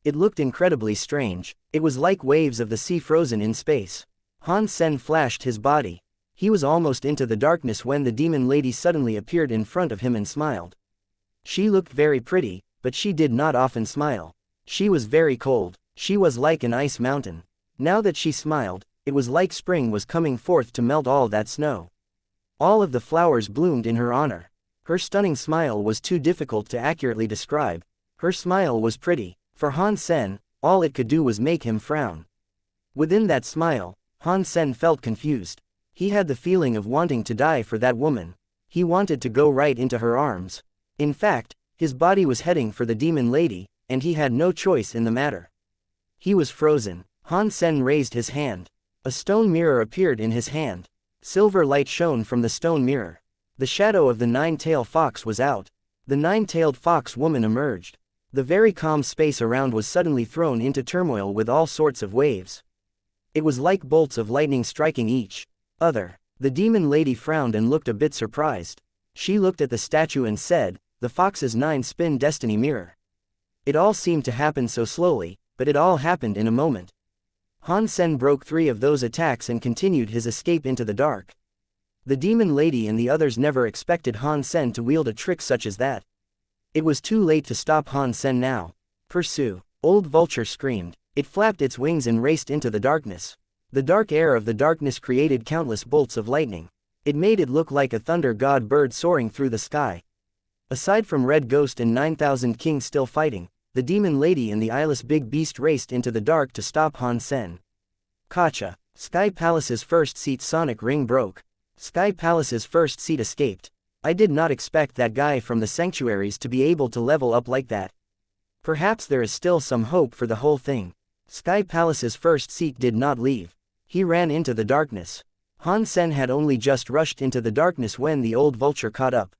It looked incredibly strange. It was like waves of the sea frozen in space. Han Sen flashed his body. He was almost into the darkness when the demon lady suddenly appeared in front of him and smiled. She looked very pretty, but she did not often smile. She was very cold. She was like an ice mountain. Now that she smiled, it was like spring was coming forth to melt all that snow. All of the flowers bloomed in her honor. Her stunning smile was too difficult to accurately describe. Her smile was pretty. For Han Sen, all it could do was make him frown. Within that smile, Han Sen felt confused. He had the feeling of wanting to die for that woman. He wanted to go right into her arms. In fact, his body was heading for the demon lady, and he had no choice in the matter. He was frozen. Han Sen raised his hand. A stone mirror appeared in his hand. Silver light shone from the stone mirror. The shadow of the nine-tailed fox was out. The nine-tailed fox woman emerged. The very calm space around was suddenly thrown into turmoil with all sorts of waves. It was like bolts of lightning striking each other. The demon lady frowned and looked a bit surprised. She looked at the statue and said, "The fox's 9-spin destiny mirror." It all seemed to happen so slowly, but it all happened in a moment. Han Sen broke 3 of those attacks and continued his escape into the dark. The demon lady and the others never expected Han Sen to wield a trick such as that. It was too late to stop Han Sen now. "Pursue!" Old Vulture screamed. It flapped its wings and raced into the darkness. The dark air of the darkness created countless bolts of lightning. It made it look like a thunder god bird soaring through the sky. Aside from Red Ghost and 9,000 Kings still fighting, the demon lady and the eyeless big beast raced into the dark to stop Han Sen. Gotcha! Sky Palace's first seat sonic ring broke. Sky Palace's first seat escaped. I did not expect that guy from the sanctuaries to be able to level up like that. Perhaps there is still some hope for the whole thing. Sky Palace's first seat did not leave. He ran into the darkness. Han Sen had only just rushed into the darkness when the old vulture caught up.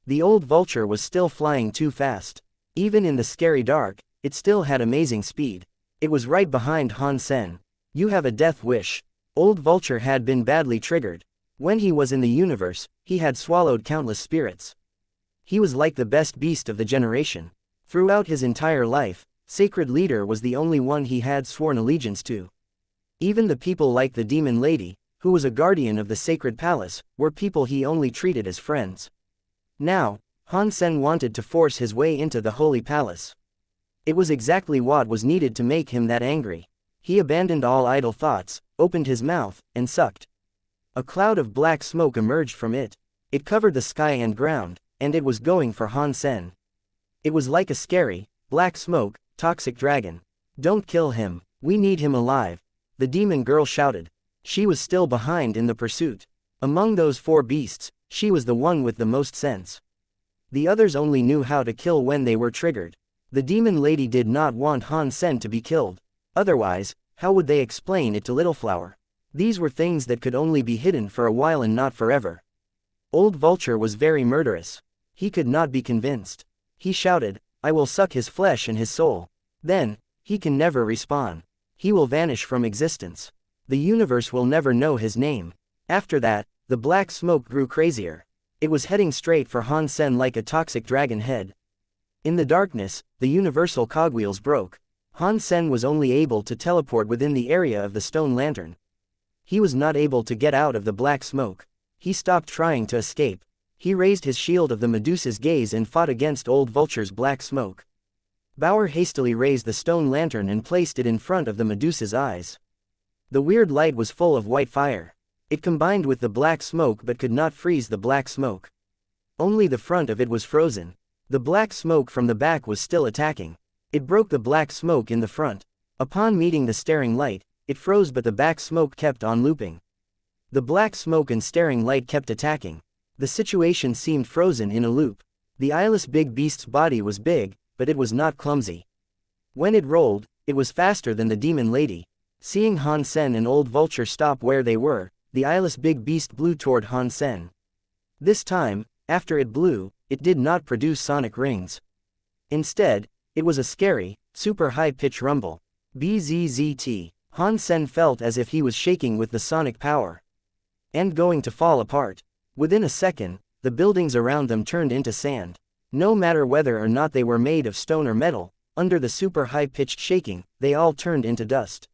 The old vulture was still flying too fast. Even in the scary dark, it still had amazing speed. It was right behind Han Sen. "You have a death wish." Old Vulture had been badly triggered. When he was in the universe, he had swallowed countless spirits. He was like the best beast of the generation. Throughout his entire life, Sacred Leader was the only one he had sworn allegiance to. Even the people like the Demon Lady, who was a guardian of the Sacred Palace, were people he only treated as friends. Now, Han Sen wanted to force his way into the Holy Palace. It was exactly what was needed to make him that angry. He abandoned all idle thoughts, opened his mouth, and sucked. A cloud of black smoke emerged from it. It covered the sky and ground, and it was going for Han Sen. It was like a scary, black smoke, toxic dragon. "Don't kill him, we need him alive," the demon girl shouted. She was still behind in the pursuit. Among those 4 beasts, she was the one with the most sense. The others only knew how to kill when they were triggered. The demon lady did not want Han Sen to be killed. Otherwise, how would they explain it to Little Flower? These were things that could only be hidden for a while and not forever. Old Vulture was very murderous. He could not be convinced. He shouted, "I will suck his flesh and his soul. Then, he can never respawn. He will vanish from existence. The universe will never know his name." After that, the black smoke grew crazier. It was heading straight for Han Sen like a toxic dragon head. In the darkness, the universal cogwheels broke. Han Sen was only able to teleport within the area of the stone lantern. He was not able to get out of the black smoke. He stopped trying to escape. He raised his shield of the Medusa's gaze and fought against Old Vulture's black smoke. Bauer hastily raised the stone lantern and placed it in front of the Medusa's eyes. The weird light was full of white fire. It combined with the black smoke but could not freeze the black smoke. Only the front of it was frozen. The black smoke from the back was still attacking. It broke the black smoke in the front. Upon meeting the staring light, it froze but the back smoke kept on looping. The black smoke and staring light kept attacking. The situation seemed frozen in a loop. The eyeless big beast's body was big, but it was not clumsy. When it rolled, it was faster than the demon lady. Seeing Han Sen and Old Vulture stop where they were, the eyeless big beast blew toward Han Sen. This time, after it blew, it did not produce sonic rings. Instead, it was a scary, super high-pitched rumble. Bzzzt. Han Sen felt as if he was shaking with the sonic power. And going to fall apart. Within a second, the buildings around them turned into sand. No matter whether or not they were made of stone or metal, under the super high-pitched shaking, they all turned into dust.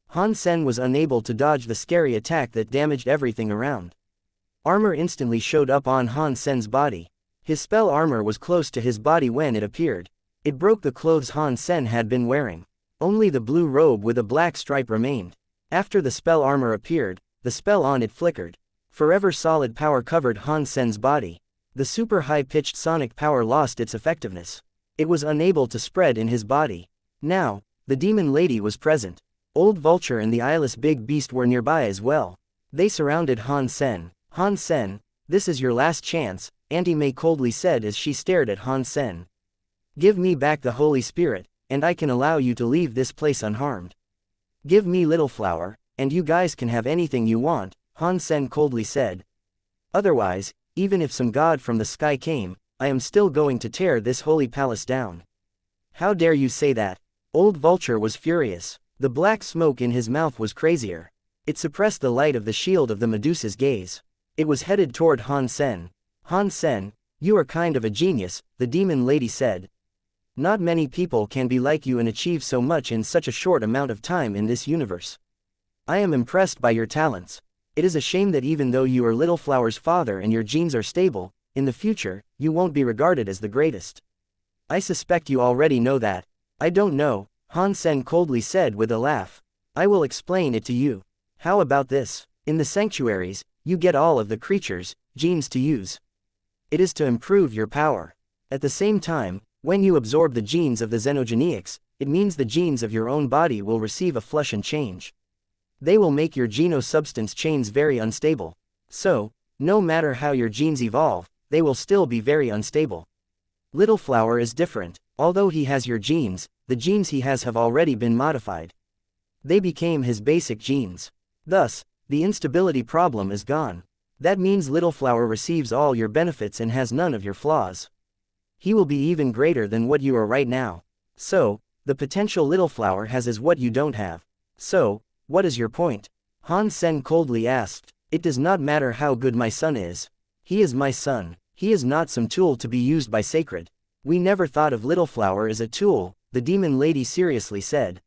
Han Sen was unable to dodge the scary attack that damaged everything around. Armor instantly showed up on Han Sen's body. His spell armor was close to his body when it appeared. It broke the clothes Han Sen had been wearing. Only the blue robe with a black stripe remained. After the spell armor appeared, the spell on it flickered. Forever solid power covered Han Sen's body. The super high-pitched sonic power lost its effectiveness. It was unable to spread in his body. Now, the demon lady was present. Old Vulture and the eyeless big beast were nearby as well. They surrounded Han Sen. "Han Sen, this is your last chance," Auntie May coldly said as she stared at Han Sen. "Give me back the Holy Spirit, and I can allow you to leave this place unharmed. Give me Little Flower, and you guys can have anything you want," Han Sen coldly said. "Otherwise, even if some god from the sky came, I am still going to tear this holy palace down." How dare you say that? Old Vulture was furious. The black smoke in his mouth was crazier. It suppressed the light of the shield of the Medusa's gaze. It was headed toward Han Sen. Han Sen, you are kind of a genius, the demon lady said. Not many people can be like you and achieve so much in such a short amount of time in this universe. I am impressed by your talents. It is a shame that even though you are Little Flower's father and your genes are stable, in the future, you won't be regarded as the greatest. I suspect you already know that. I don't know, Han Sen coldly said with a laugh. I will explain it to you. How about this? In the sanctuaries, you get all of the creatures' genes to use. It is to improve your power. At the same time, when you absorb the genes of the xenogenics, it means the genes of your own body will receive a flush and change. They will make your geno-substance chains very unstable. So, no matter how your genes evolve, they will still be very unstable. Little Flower is different. Although he has your genes, the genes he has have already been modified. They became his basic genes. Thus, the instability problem is gone. That means Little Flower receives all your benefits and has none of your flaws. He will be even greater than what you are right now. So, the potential Little Flower has is what you don't have. So, what is your point? Han Sen coldly asked. It does not matter how good my son is. He is my son. He is not some tool to be used by sacred. We never thought of Little Flower as a tool, the demon lady seriously said.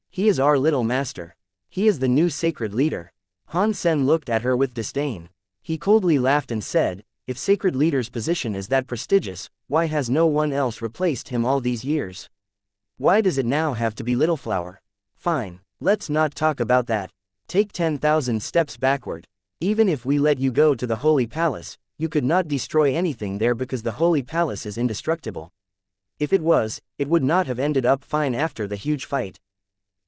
He is our little master. He is the new sacred leader. Han Sen looked at her with disdain. He coldly laughed and said, if sacred leader's position is that prestigious, why has no one else replaced him all these years? Why does it now have to be Little Flower? Fine, let's not talk about that. Take 10,000 steps backward. Even if we let you go to the Holy Palace, you could not destroy anything there because the Holy Palace is indestructible. If it was, it would not have ended up fine after the huge fight.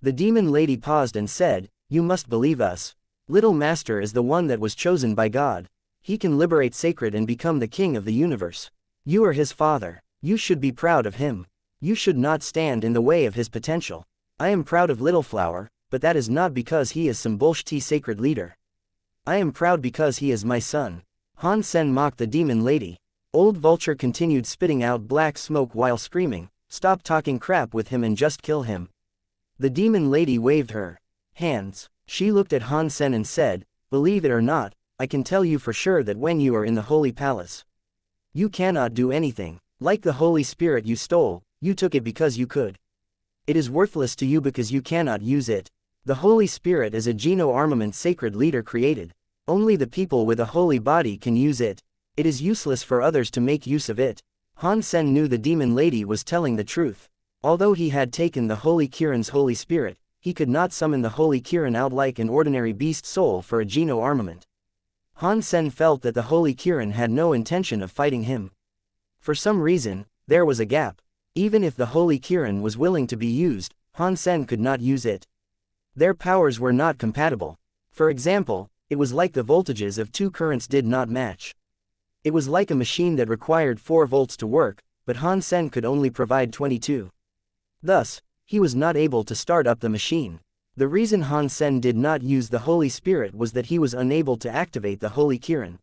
The demon lady paused and said, you must believe us. Little Master is the one that was chosen by God. He can liberate sacred and become the king of the universe. You are his father. You should be proud of him. You should not stand in the way of his potential. I am proud of Little Flower, but that is not because he is some bullshit sacred leader. I am proud because he is my son. Han Sen mocked the demon lady. Old Vulture continued spitting out black smoke while screaming, stop talking crap with him and just kill him. The demon lady waved her hands. She looked at Han Sen and said, believe it or not, I can tell you for sure that when you are in the Holy Palace, you cannot do anything. Like the Holy Spirit you stole, you took it because you could. It is worthless to you because you cannot use it. The Holy Spirit is a geno-armament sacred leader created. Only the people with a holy body can use it. It is useless for others to make use of it. Han Sen knew the demon lady was telling the truth. Although he had taken the Holy Kirin's Holy Spirit, he could not summon the Holy Kirin out like an ordinary beast soul for a geno-armament. Han Sen felt that the Holy Kirin had no intention of fighting him. For some reason, there was a gap. Even if the Holy Kirin was willing to be used, Han Sen could not use it. Their powers were not compatible. For example, it was like the voltages of two currents did not match. It was like a machine that required 4 volts to work, but Han Sen could only provide 22. Thus, he was not able to start up the machine. The reason Han Sen did not use the Holy Spirit was that he was unable to activate the Holy Kirin.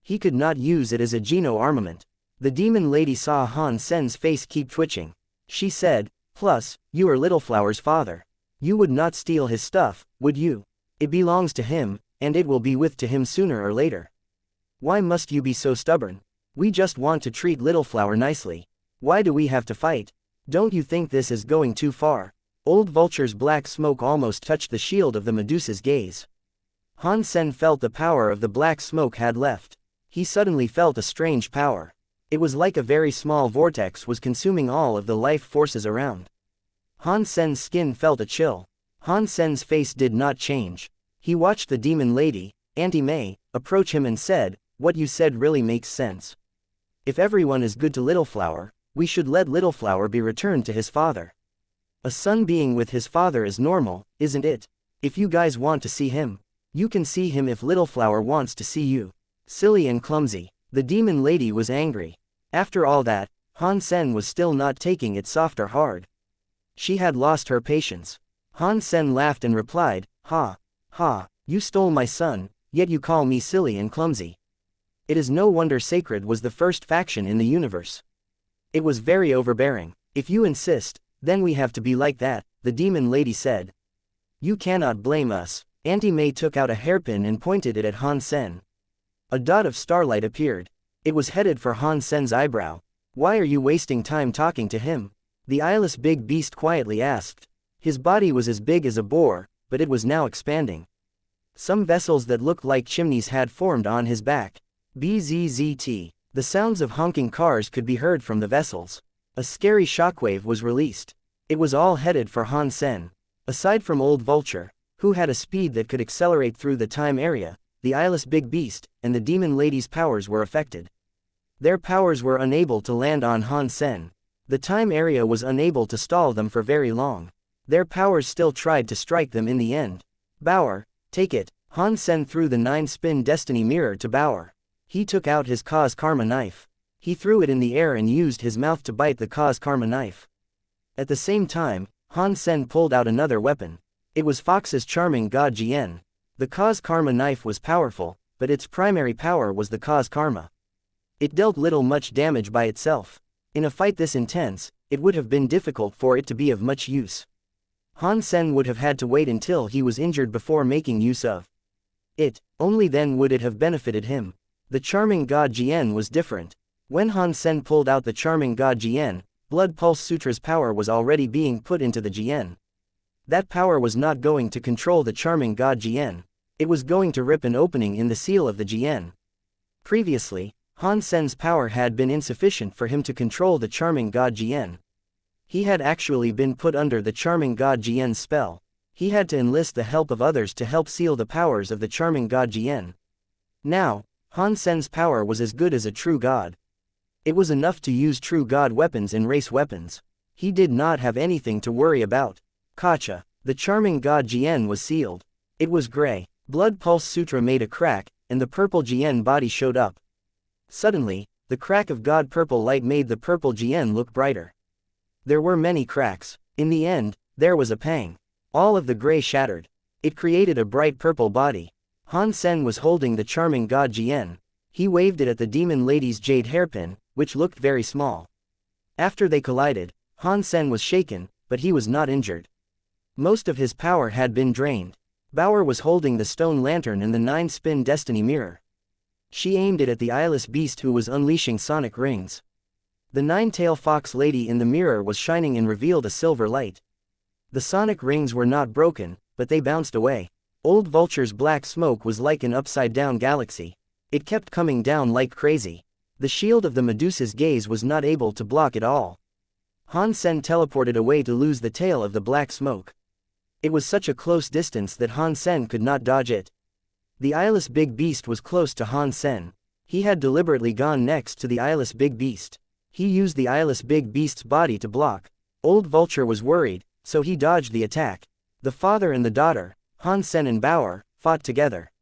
He could not use it as a geno-armament. The demon lady saw Han Sen's face keep twitching. She said, plus, you are Little Flower's father. You would not steal his stuff, would you? It belongs to him, and it will be with to him sooner or later. Why must you be so stubborn? We just want to treat Little Flower nicely. Why do we have to fight? Don't you think this is going too far? Old Vulture's black smoke almost touched the shield of the Medusa's gaze. Han Sen felt the power of the black smoke had left. He suddenly felt a strange power. It was like a very small vortex was consuming all of the life forces around. Han Sen's skin felt a chill. Han Sen's face did not change. He watched the demon lady, Auntie May, approach him and said, what you said really makes sense. If everyone is good to Little Flower, we should let Little Flower be returned to his father. A son being with his father is normal, isn't it? If you guys want to see him, you can see him if Little Flower wants to see you. Silly and clumsy. The demon lady was angry. After all that, Han Sen was still not taking it soft or hard. She had lost her patience. Han Sen laughed and replied, ha. Ha, you stole my son, yet you call me silly and clumsy. It is no wonder Sacred was the first faction in the universe. It was very overbearing. If you insist, then we have to be like that, the demon lady said. You cannot blame us. Auntie May took out a hairpin and pointed it at Han Sen. A dot of starlight appeared. It was headed for Han Sen's eyebrow. Why are you wasting time talking to him? The eyeless big beast quietly asked. His body was as big as a boar, but it was now expanding. Some vessels that looked like chimneys had formed on his back. Bzzzt. The sounds of honking cars could be heard from the vessels. A scary shockwave was released. It was all headed for Han Sen. Aside from Old Vulture, who had a speed that could accelerate through the time area, the eyeless big beast, and the demon lady's powers were affected. Their powers were unable to land on Han Sen. The time area was unable to stall them for very long. Their powers still tried to strike them in the end. Bauer, take it. Han Sen threw the 9-spin destiny mirror to Bauer. He took out his cause karma knife. He threw it in the air and used his mouth to bite the cause karma knife. At the same time, Han Sen pulled out another weapon. It was Fox's charming god Zhen. The cause karma knife was powerful, but its primary power was the cause karma. It dealt little much damage by itself. In a fight this intense, it would have been difficult for it to be of much use. Han Sen would have had to wait until he was injured before making use of it. Only then would it have benefited him. The charming god Zhen was different. When Han Sen pulled out the charming god Zhen, Blood Pulse Sutra's power was already being put into the Zhen. That power was not going to control the charming god Zhen. It was going to rip an opening in the seal of the Zhen. Previously, Han Sen's power had been insufficient for him to control the charming god Zhen. He had actually been put under the charming god Zhen's spell. He had to enlist the help of others to help seal the powers of the charming god Zhen. Now, Han Sen's power was as good as a true god. It was enough to use true god weapons and race weapons. He did not have anything to worry about. Kacha. The charming god Zhen was sealed. It was gray. Blood Pulse Sutra made a crack, and the purple Zhen body showed up. Suddenly, the crack of god purple light made the purple Zhen look brighter. There were many cracks. In the end, there was a pang. All of the gray shattered. It created a bright purple body. Han Sen was holding the charming god Zhen. He waved it at the demon lady's jade hairpin, which looked very small. After they collided, Han Sen was shaken, but he was not injured. Most of his power had been drained. Bauer was holding the stone lantern and the 9-spin destiny mirror. She aimed it at the eyeless beast who was unleashing sonic rings. The 9-tail fox lady in the mirror was shining and revealed a silver light. The sonic rings were not broken, but they bounced away. Old Vulture's black smoke was like an upside-down galaxy. It kept coming down like crazy. The shield of the Medusa's gaze was not able to block it all. Han Sen teleported away to lose the tail of the black smoke. It was such a close distance that Han Sen could not dodge it. The eyeless big beast was close to Han Sen. He had deliberately gone next to the eyeless big beast. He used the eyeless big beast's body to block. Old Vulture was worried, so he dodged the attack. The father and the daughter, Han Sen and Bauer, fought together.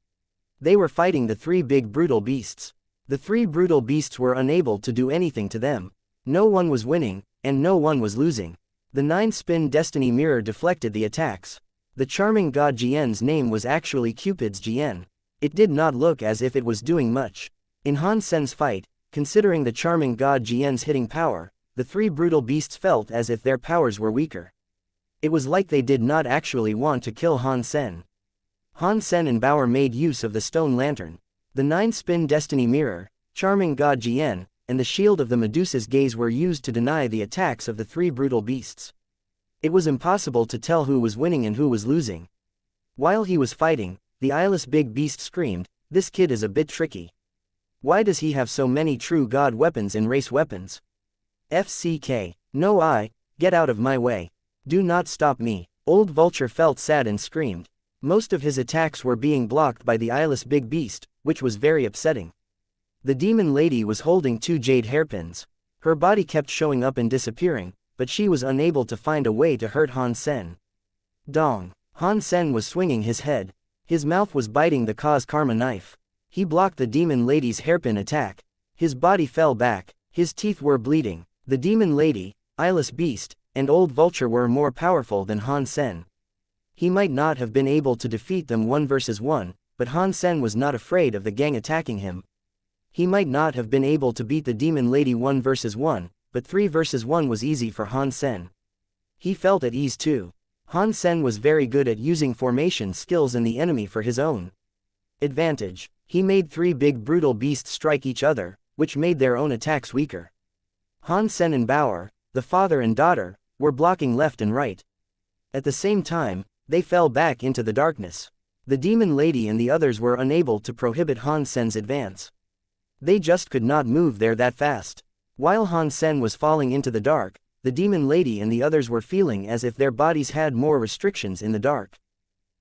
They were fighting the 3 big brutal beasts. The 3 brutal beasts were unable to do anything to them. No one was winning, and no one was losing. The 9-spin destiny mirror deflected the attacks. The charming god Zhen's name was actually Cupid's Zhen. It did not look as if it was doing much. In Han Sen's fight, considering the charming god Zhen's hitting power, the 3 brutal beasts felt as if their powers were weaker. It was like they did not actually want to kill Han Sen. Han Sen and Bauer made use of the stone lantern. The 9-spin destiny mirror, charming god Zhen, and the shield of the Medusa's gaze were used to deny the attacks of the 3 brutal beasts. It was impossible to tell who was winning and who was losing. While he was fighting, the eyeless big beast screamed, "This kid is a bit tricky. Why does he have so many true god weapons and race weapons? FCK, no get out of my way. Do not stop me." Old Vulture felt sad and screamed. Most of his attacks were being blocked by the eyeless big beast, which was very upsetting. The demon lady was holding 2 jade hairpins. Her body kept showing up and disappearing, but she was unable to find a way to hurt Han Sen. Dong. Han Sen was swinging his head. His mouth was biting the cause karma knife. He blocked the demon lady's hairpin attack. His body fell back. His teeth were bleeding. The demon lady, eyeless beast, and Old Vulture were more powerful than Han Sen. He might not have been able to defeat them 1 versus 1, but Han Sen was not afraid of the gang attacking him. He might not have been able to beat the demon lady 1 versus 1, but 3 versus 1 was easy for Han Sen. He felt at ease too. Han Sen was very good at using formation skills and the enemy for his own advantage. He made 3 big brutal beasts strike each other, which made their own attacks weaker. Han Sen and Bauer, the father and daughter, were blocking left and right. At the same time, they fell back into the darkness. The demon lady and the others were unable to prohibit Han Sen's advance. They just could not move there that fast. While Han Sen was falling into the dark, the demon lady and the others were feeling as if their bodies had more restrictions in the dark.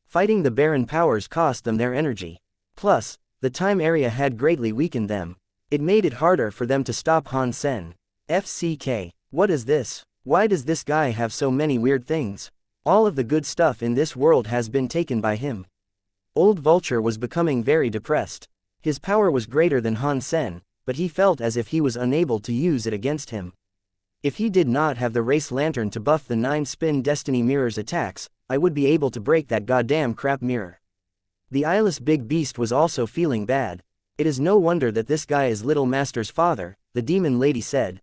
Fighting the barren powers cost them their energy. Plus, the time area had greatly weakened them. It made it harder for them to stop Han Sen. FCK, what is this? Why does this guy have so many weird things? All of the good stuff in this world has been taken by him. Old Vulture was becoming very depressed. His power was greater than Han Sen, but he felt as if he was unable to use it against him. If he did not have the race lantern to buff the 9-spin destiny mirror's attacks, I would be able to break that goddamn crap mirror. The eyeless big beast was also feeling bad. It is no wonder that this guy is Little Master's father, the demon lady said.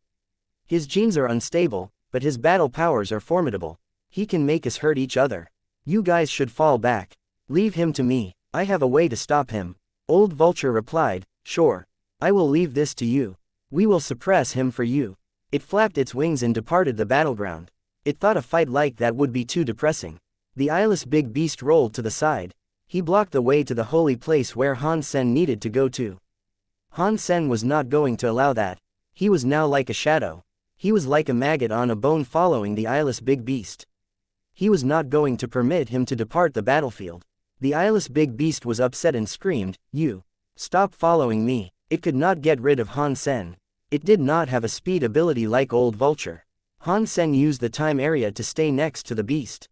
His genes are unstable, but his battle powers are formidable. He can make us hurt each other. You guys should fall back. Leave him to me. I have a way to stop him. Old Vulture replied, sure. I will leave this to you. We will suppress him for you. It flapped its wings and departed the battleground. It thought a fight like that would be too depressing. The eyeless big beast rolled to the side. He blocked the way to the holy place where Han Sen needed to go to. Han Sen was not going to allow that. He was now like a shadow. He was like a maggot on a bone following the eyeless big beast. He was not going to permit him to depart the battlefield. The eyeless big beast was upset and screamed, "You! Stop following me!" It could not get rid of Han Sen. It did not have a speed ability like Old Vulture. Han Sen used the time area to stay next to the beast.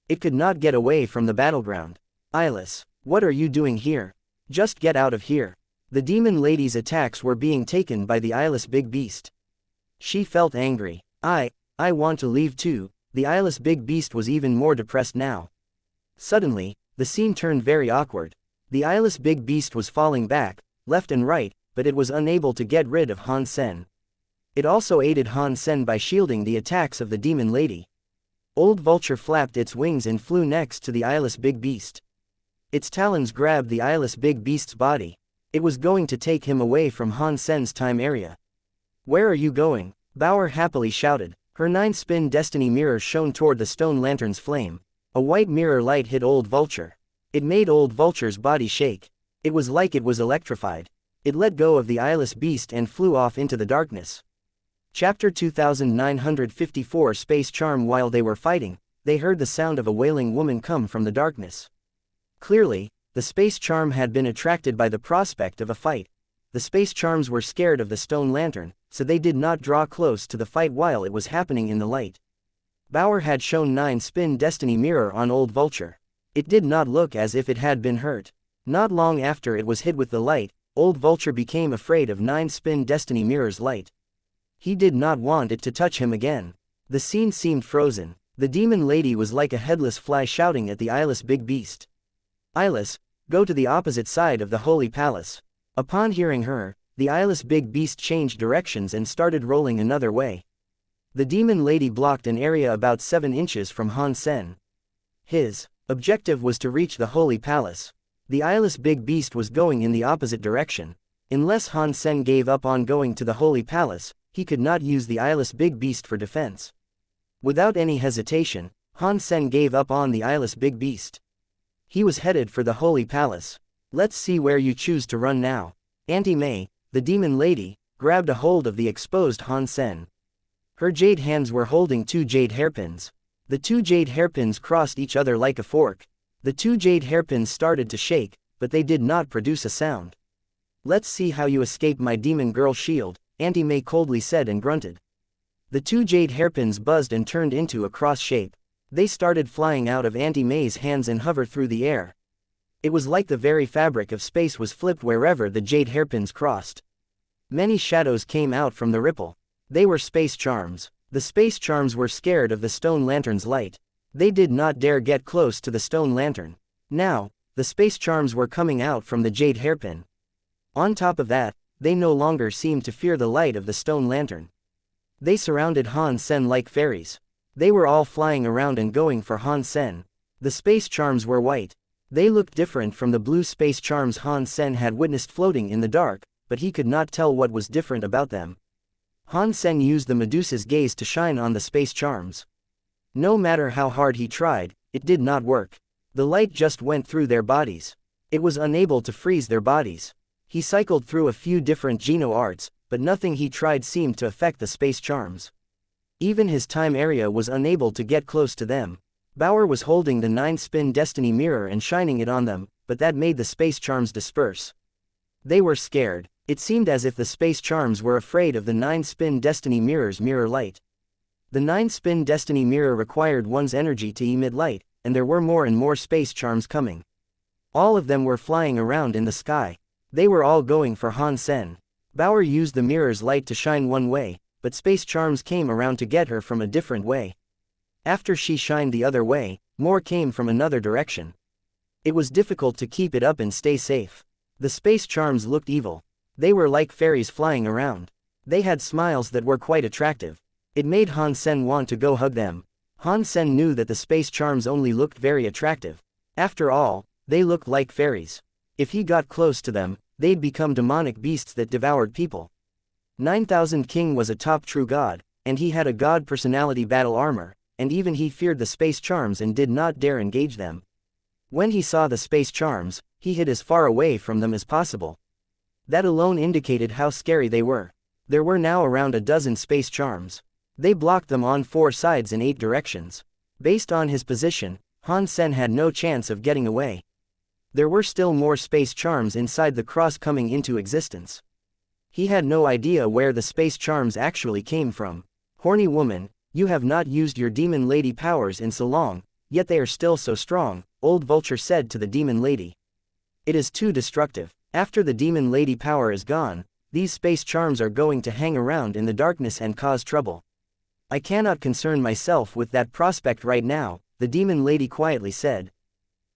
It could not get away from the battleground. Eyeless, what are you doing here? Just get out of here. The demon lady's attacks were being taken by the eyeless big beast. She felt angry. I want to leave too. The eyeless big beast was even more depressed now. Suddenly, the scene turned very awkward. The eyeless big beast was falling back, left and right, but it was unable to get rid of Han Sen. It also aided Han Sen by shielding the attacks of the demon lady. Old Vulture flapped its wings and flew next to the eyeless big beast. Its talons grabbed the eyeless big beast's body. It was going to take him away from Han Sen's time area. Where are you going? Bauer happily shouted. Her 9-spin destiny mirror shone toward the stone lantern's flame. A white mirror light hit Old Vulture. It made Old Vulture's body shake. It was like it was electrified. It let go of the eyeless beast and flew off into the darkness. Chapter 2954 Space Charm. While they were fighting, they heard the sound of a wailing woman come from the darkness. Clearly, the Space Charm had been attracted by the prospect of a fight. The Space Charms were scared of the stone lantern, so they did not draw close to the fight while it was happening in the light. Bauer had shown 9-spin destiny mirror on Old Vulture. It did not look as if it had been hurt. Not long after it was hit with the light, Old Vulture became afraid of 9-spin destiny mirror's light. He did not want it to touch him again. The scene seemed frozen. The demon lady was like a headless fly shouting at the eyeless big beast. Eyeless, go to the opposite side of the holy palace. Upon hearing her, the eyeless big beast changed directions and started rolling another way. The demon lady blocked an area about 7 inches from Han Sen. His objective was to reach the holy palace. The eyeless big beast was going in the opposite direction. Unless Han Sen gave up on going to the holy palace, he could not use the eyeless big beast for defense. Without any hesitation, Han Sen gave up on the eyeless big beast. He was headed for the holy palace. Let's see where you choose to run now. Auntie May, the demon lady, grabbed a hold of the exposed Han Sen. Her jade hands were holding 2 jade hairpins. The 2 jade hairpins crossed each other like a fork. The 2 jade hairpins started to shake, but they did not produce a sound. Let's see how you escape my demon girl shield, Auntie May coldly said and grunted. The 2 jade hairpins buzzed and turned into a cross shape. They started flying out of Auntie May's hands and hover through the air. It was like the very fabric of space was flipped wherever the jade hairpins crossed. Many shadows came out from the ripple. They were space charms. The space charms were scared of the stone lantern's light. They did not dare get close to the stone lantern. Now, the space charms were coming out from the jade hairpin. On top of that, they no longer seemed to fear the light of the stone lantern. They surrounded Han Sen like fairies. They were all flying around and going for Han Sen. The space charms were white. They looked different from the blue space charms Han Sen had witnessed floating in the dark, but he could not tell what was different about them. Han Sen used the Medusa's gaze to shine on the space charms. No matter how hard he tried, it did not work. The light just went through their bodies. It was unable to freeze their bodies. He cycled through a few different Geno arts, but nothing he tried seemed to affect the space charms. Even his time area was unable to get close to them. Bauer was holding the 9-spin destiny mirror and shining it on them, but that made the space charms disperse. They were scared. It seemed as if the space charms were afraid of the 9-spin destiny mirror's mirror light. The 9-spin destiny mirror required one's energy to emit light, and there were more and more space charms coming. All of them were flying around in the sky. They were all going for Han Sen. Bauer used the mirror's light to shine one way, but space charms came around to get her from a different way. After she shined the other way, more came from another direction. It was difficult to keep it up and stay safe. The space charms looked evil. They were like fairies flying around. They had smiles that were quite attractive. It made Han Sen want to go hug them. Han Sen knew that the space charms only looked very attractive. After all, they looked like fairies. If he got close to them, they'd become demonic beasts that devoured people. 9000 King was a top true god, and he had a god personality battle armor, and even he feared the space charms and did not dare engage them. When he saw the space charms, he hid as far away from them as possible. That alone indicated how scary they were. There were now around a dozen space charms. They blocked them on 4 sides in 8 directions. Based on his position, Han Sen had no chance of getting away. There were still more space charms inside the cross coming into existence. He had no idea where the space charms actually came from. Horny woman, you have not used your demon lady powers in so long, yet they are still so strong, Old Vulture said to the demon lady. It is too destructive. After the demon lady power is gone, these space charms are going to hang around in the darkness and cause trouble. I cannot concern myself with that prospect right now, the demon lady quietly said.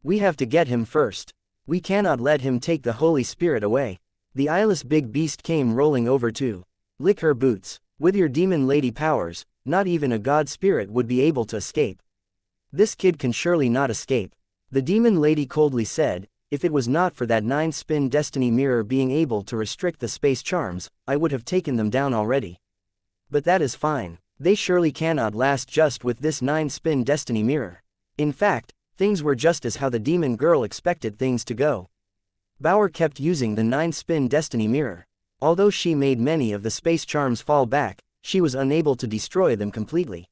We have to get him first. We cannot let him take the Holy Spirit away. The eyeless big beast came rolling over to lick her boots. With your demon lady powers, not even a god spirit would be able to escape. This kid can surely not escape. The demon lady coldly said, if it was not for that 9-spin destiny mirror being able to restrict the space charms, I would have taken them down already. But that is fine. They surely cannot last just with this 9-spin destiny mirror. In fact, things were just as how the demon girl expected things to go. Bauer kept using the 9-spin destiny mirror. Although she made many of the space charms fall back, she was unable to destroy them completely.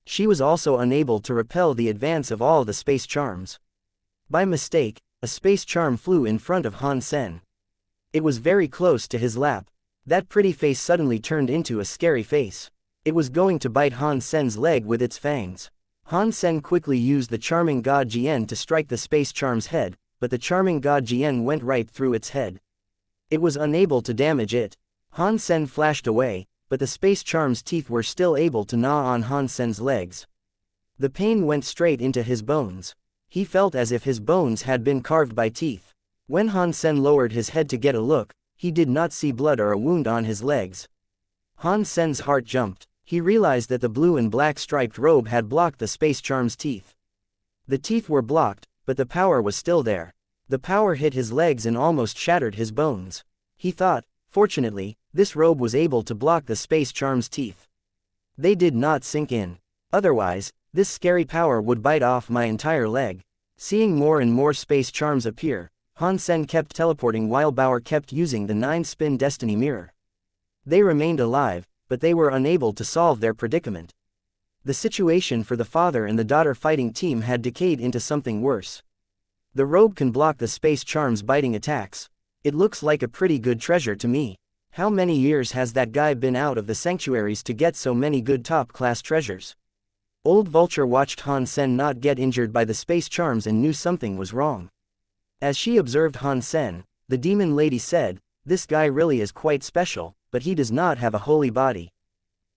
She was also unable to repel the advance of all the space charms. By mistake, a space charm flew in front of Han Sen. It was very close to his lap. That pretty face suddenly turned into a scary face. It was going to bite Han Sen's leg with its fangs. Han Sen quickly used the charming god Zhen to strike the space charm's head, but the charming god Zhen went right through its head. It was unable to damage it. Han Sen flashed away, but the space charm's teeth were still able to gnaw on Han Sen's legs. The pain went straight into his bones. He felt as if his bones had been carved by teeth. When Han Sen lowered his head to get a look, he did not see blood or a wound on his legs. Han Sen's heart jumped. He realized that the blue and black striped robe had blocked the space charm's teeth. The teeth were blocked, but the power was still there. The power hit his legs and almost shattered his bones. He thought, fortunately, this robe was able to block the space charm's teeth. They did not sink in. Otherwise, this scary power would bite off my entire leg. Seeing more and more space charms appear, Han Sen kept teleporting while Bauer kept using the 9-spin destiny mirror. They remained alive, but they were unable to solve their predicament. The situation for the father and the daughter fighting team had decayed into something worse. The robe can block the space charm's biting attacks. It looks like a pretty good treasure to me. How many years has that guy been out of the sanctuaries to get so many good top-class treasures? Old Vulture watched Han Sen not get injured by the space charms and knew something was wrong. As she observed Han Sen, the demon lady said, this guy really is quite special, but he does not have a holy body.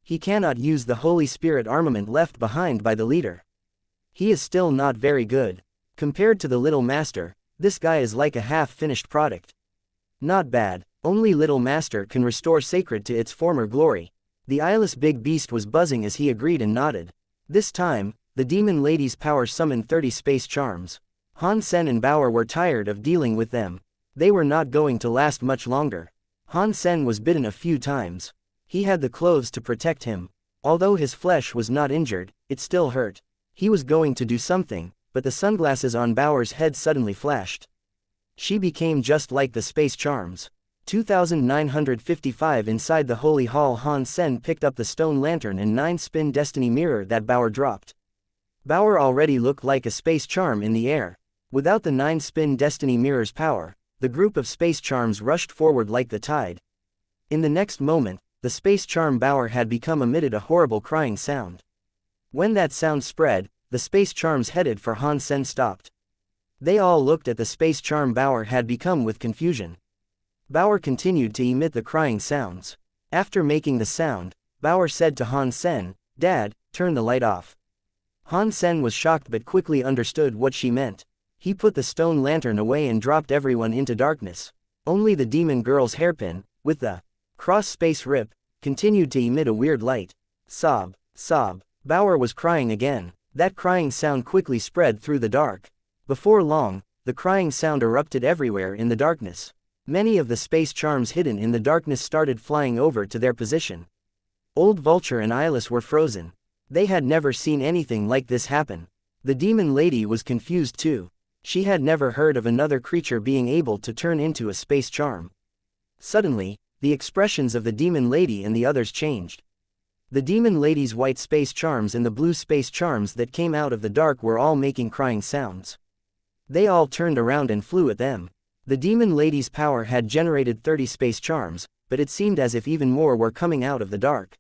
He cannot use the Holy Spirit armament left behind by the leader. He is still not very good. Compared to the Little Master, this guy is like a half-finished product. Not bad. Only Little Master can restore Sacred to its former glory. The eyeless big beast was buzzing as he agreed and nodded. This time, the demon lady's power summoned 30 space charms. Han Sen and Bauer were tired of dealing with them. They were not going to last much longer. Han Sen was bitten a few times. He had the clothes to protect him. Although his flesh was not injured, it still hurt. He was going to do something, but the sunglasses on Bauer's head suddenly flashed. She became just like the space charms. 2955 Inside the Holy Hall, Han Sen picked up the stone lantern and 9-spin destiny mirror that Bauer dropped. Bauer already looked like a space charm in the air. Without the 9-spin destiny mirror's power, the group of space charms rushed forward like the tide. In the next moment, the space charm Bauer had become emitted a horrible crying sound. When that sound spread, the space charms headed for Han Sen stopped. They all looked at the space charm Bauer had become with confusion. Bauer continued to emit the crying sounds. After making the sound, Bauer said to Han Sen, "Dad, turn the light off." Han Sen was shocked but quickly understood what she meant. He put the stone lantern away and dropped everyone into darkness. Only the demon girl's hairpin, with the cross-space rip, continued to emit a weird light. Sob, sob. Bauer was crying again. That crying sound quickly spread through the dark. Before long, the crying sound erupted everywhere in the darkness. Many of the space charms hidden in the darkness started flying over to their position. Old Vulture and Eyeless were frozen. They had never seen anything like this happen. The demon lady was confused too. She had never heard of another creature being able to turn into a space charm. Suddenly, the expressions of the demon lady and the others changed. The demon lady's white space charms and the blue space charms that came out of the dark were all making crying sounds. They all turned around and flew at them. The demon lady's power had generated 30 space charms, but it seemed as if even more were coming out of the dark.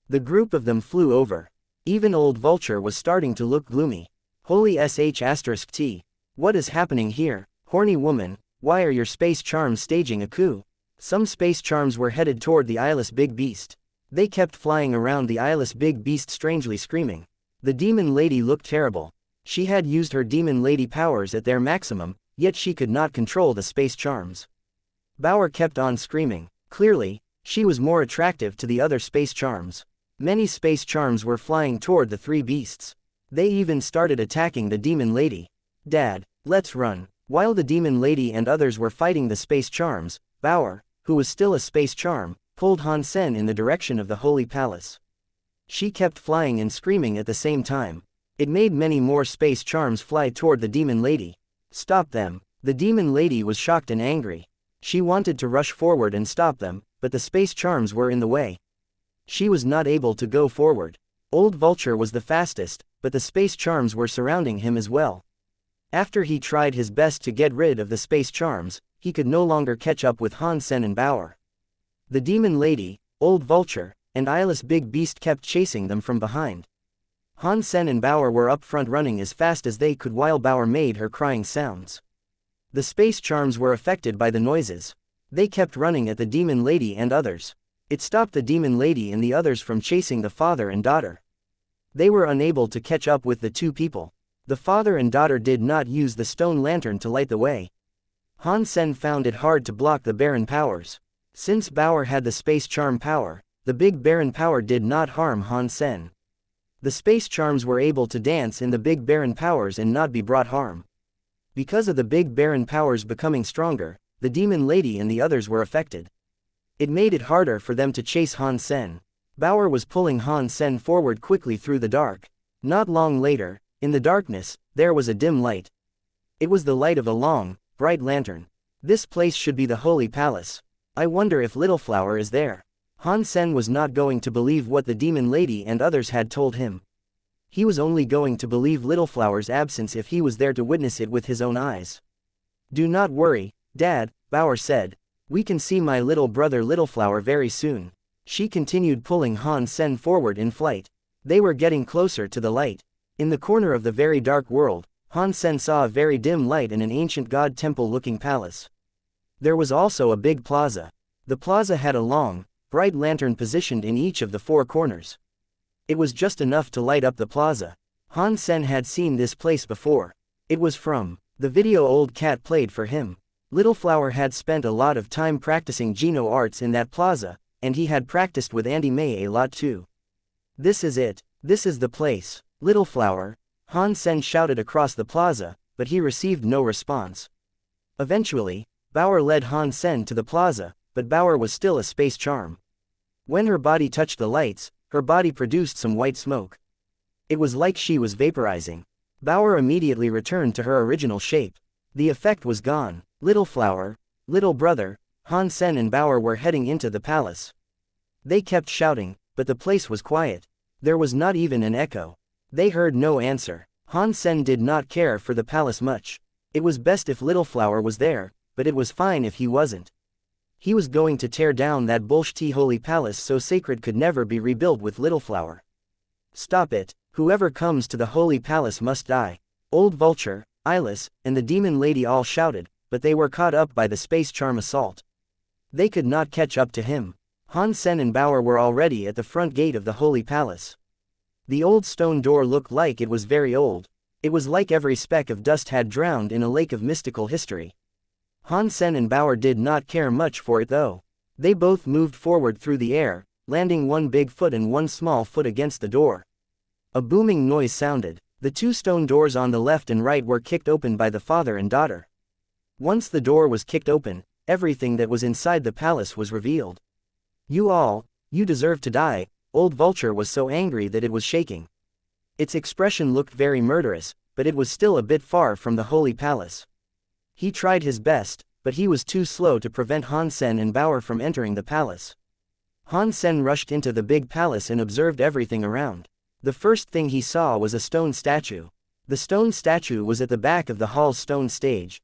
The group of them flew over. Even Old Vulture was starting to look gloomy. Holy sh*t. What is happening here? Horny woman, why are your space charms staging a coup? Some space charms were headed toward the eyeless big beast. They kept flying around the eyeless big beast strangely screaming. The demon lady looked terrible. She had used her demon lady powers at their maximum, yet she could not control the space charms. Bauer kept on screaming. Clearly, she was more attractive to the other space charms. Many space charms were flying toward the three beasts. They even started attacking the demon lady. "Dad, let's run." While the demon lady and others were fighting the space charms, Bauer, who was still a space charm, pulled Han Sen in the direction of the Holy Palace. She kept flying and screaming at the same time. It made many more space charms fly toward the demon lady. "Stop them." The demon lady was shocked and angry. She wanted to rush forward and stop them, but the space charms were in the way. She was not able to go forward. Old Vulture was the fastest, but the space charms were surrounding him as well. After he tried his best to get rid of the space charms, he could no longer catch up with Han Sen and Bauer. The demon lady, Old Vulture, and eyeless big beast kept chasing them from behind. Han Sen and Bauer were up front running as fast as they could while Bauer made her crying sounds. The space charms were affected by the noises. They kept running at the demon lady and others. It stopped the demon lady and the others from chasing the father and daughter. They were unable to catch up with the two people. The father and daughter did not use the stone lantern to light the way. Han Sen found it hard to block the Baron powers. Since Bauer had the space charm power, the big Baron power did not harm Han Sen. The space charms were able to dance in the big Baron powers and not be brought harm. Because of the big Baron powers becoming stronger, the demon lady and the others were affected. It made it harder for them to chase Han Sen. Bauer was pulling Han Sen forward quickly through the dark. Not long later, in the darkness, there was a dim light. It was the light of a long, bright lantern. This place should be the Holy Palace. I wonder if Little Flower is there. Han Sen was not going to believe what the demon lady and others had told him. He was only going to believe Little Flower's absence if he was there to witness it with his own eyes. "Do not worry, Dad," Bauer said. "We can see my little brother Little Flower very soon." She continued pulling Han Sen forward in flight. They were getting closer to the light. In the corner of the very dark world, Han Sen saw a very dim light in an ancient god temple-looking palace. There was also a big plaza. The plaza had a long, bright lantern positioned in each of the four corners. It was just enough to light up the plaza. Han Sen had seen this place before. It was from the video Old Cat played for him. Little Flower had spent a lot of time practicing Geno arts in that plaza, and he had practiced with Auntie May a lot too. This is it. This is the place. Little Flower. Han Sen shouted across the plaza, but he received no response. Eventually, Bauer led Han Sen to the plaza, but Bauer was still a space charm. When her body touched the lights, her body produced some white smoke. It was like she was vaporizing. Bauer immediately returned to her original shape. The effect was gone. Little Flower, little brother, Han Sen and Bauer were heading into the palace. They kept shouting, but the place was quiet. There was not even an echo. They heard no answer. Han Sen did not care for the palace much. It was best if Little Flower was there, but it was fine if he wasn't. He was going to tear down that bullshit holy palace so sacred could never be rebuilt with Little Flower. Stop it. Whoever comes to the holy palace must die. Old Vulture, Eyeless, and the Demon Lady all shouted, but they were caught up by the space charm assault. They could not catch up to him. Han Sen and Bauer were already at the front gate of the holy palace. The old stone door looked like it was very old. It was like every speck of dust had drowned in a lake of mystical history. Han Sen and Bauer did not care much for it though. They both moved forward through the air, landing one big foot and one small foot against the door. A booming noise sounded. The two stone doors on the left and right were kicked open by the father and daughter. Once the door was kicked open, everything that was inside the palace was revealed. You deserve to die. Old Vulture was so angry that it was shaking. Its expression looked very murderous, but it was still a bit far from the holy palace. He tried his best, but he was too slow to prevent Han Sen and Bauer from entering the palace. Han Sen rushed into the big palace and observed everything around. The first thing he saw was a stone statue. The stone statue was at the back of the hall's stone stage.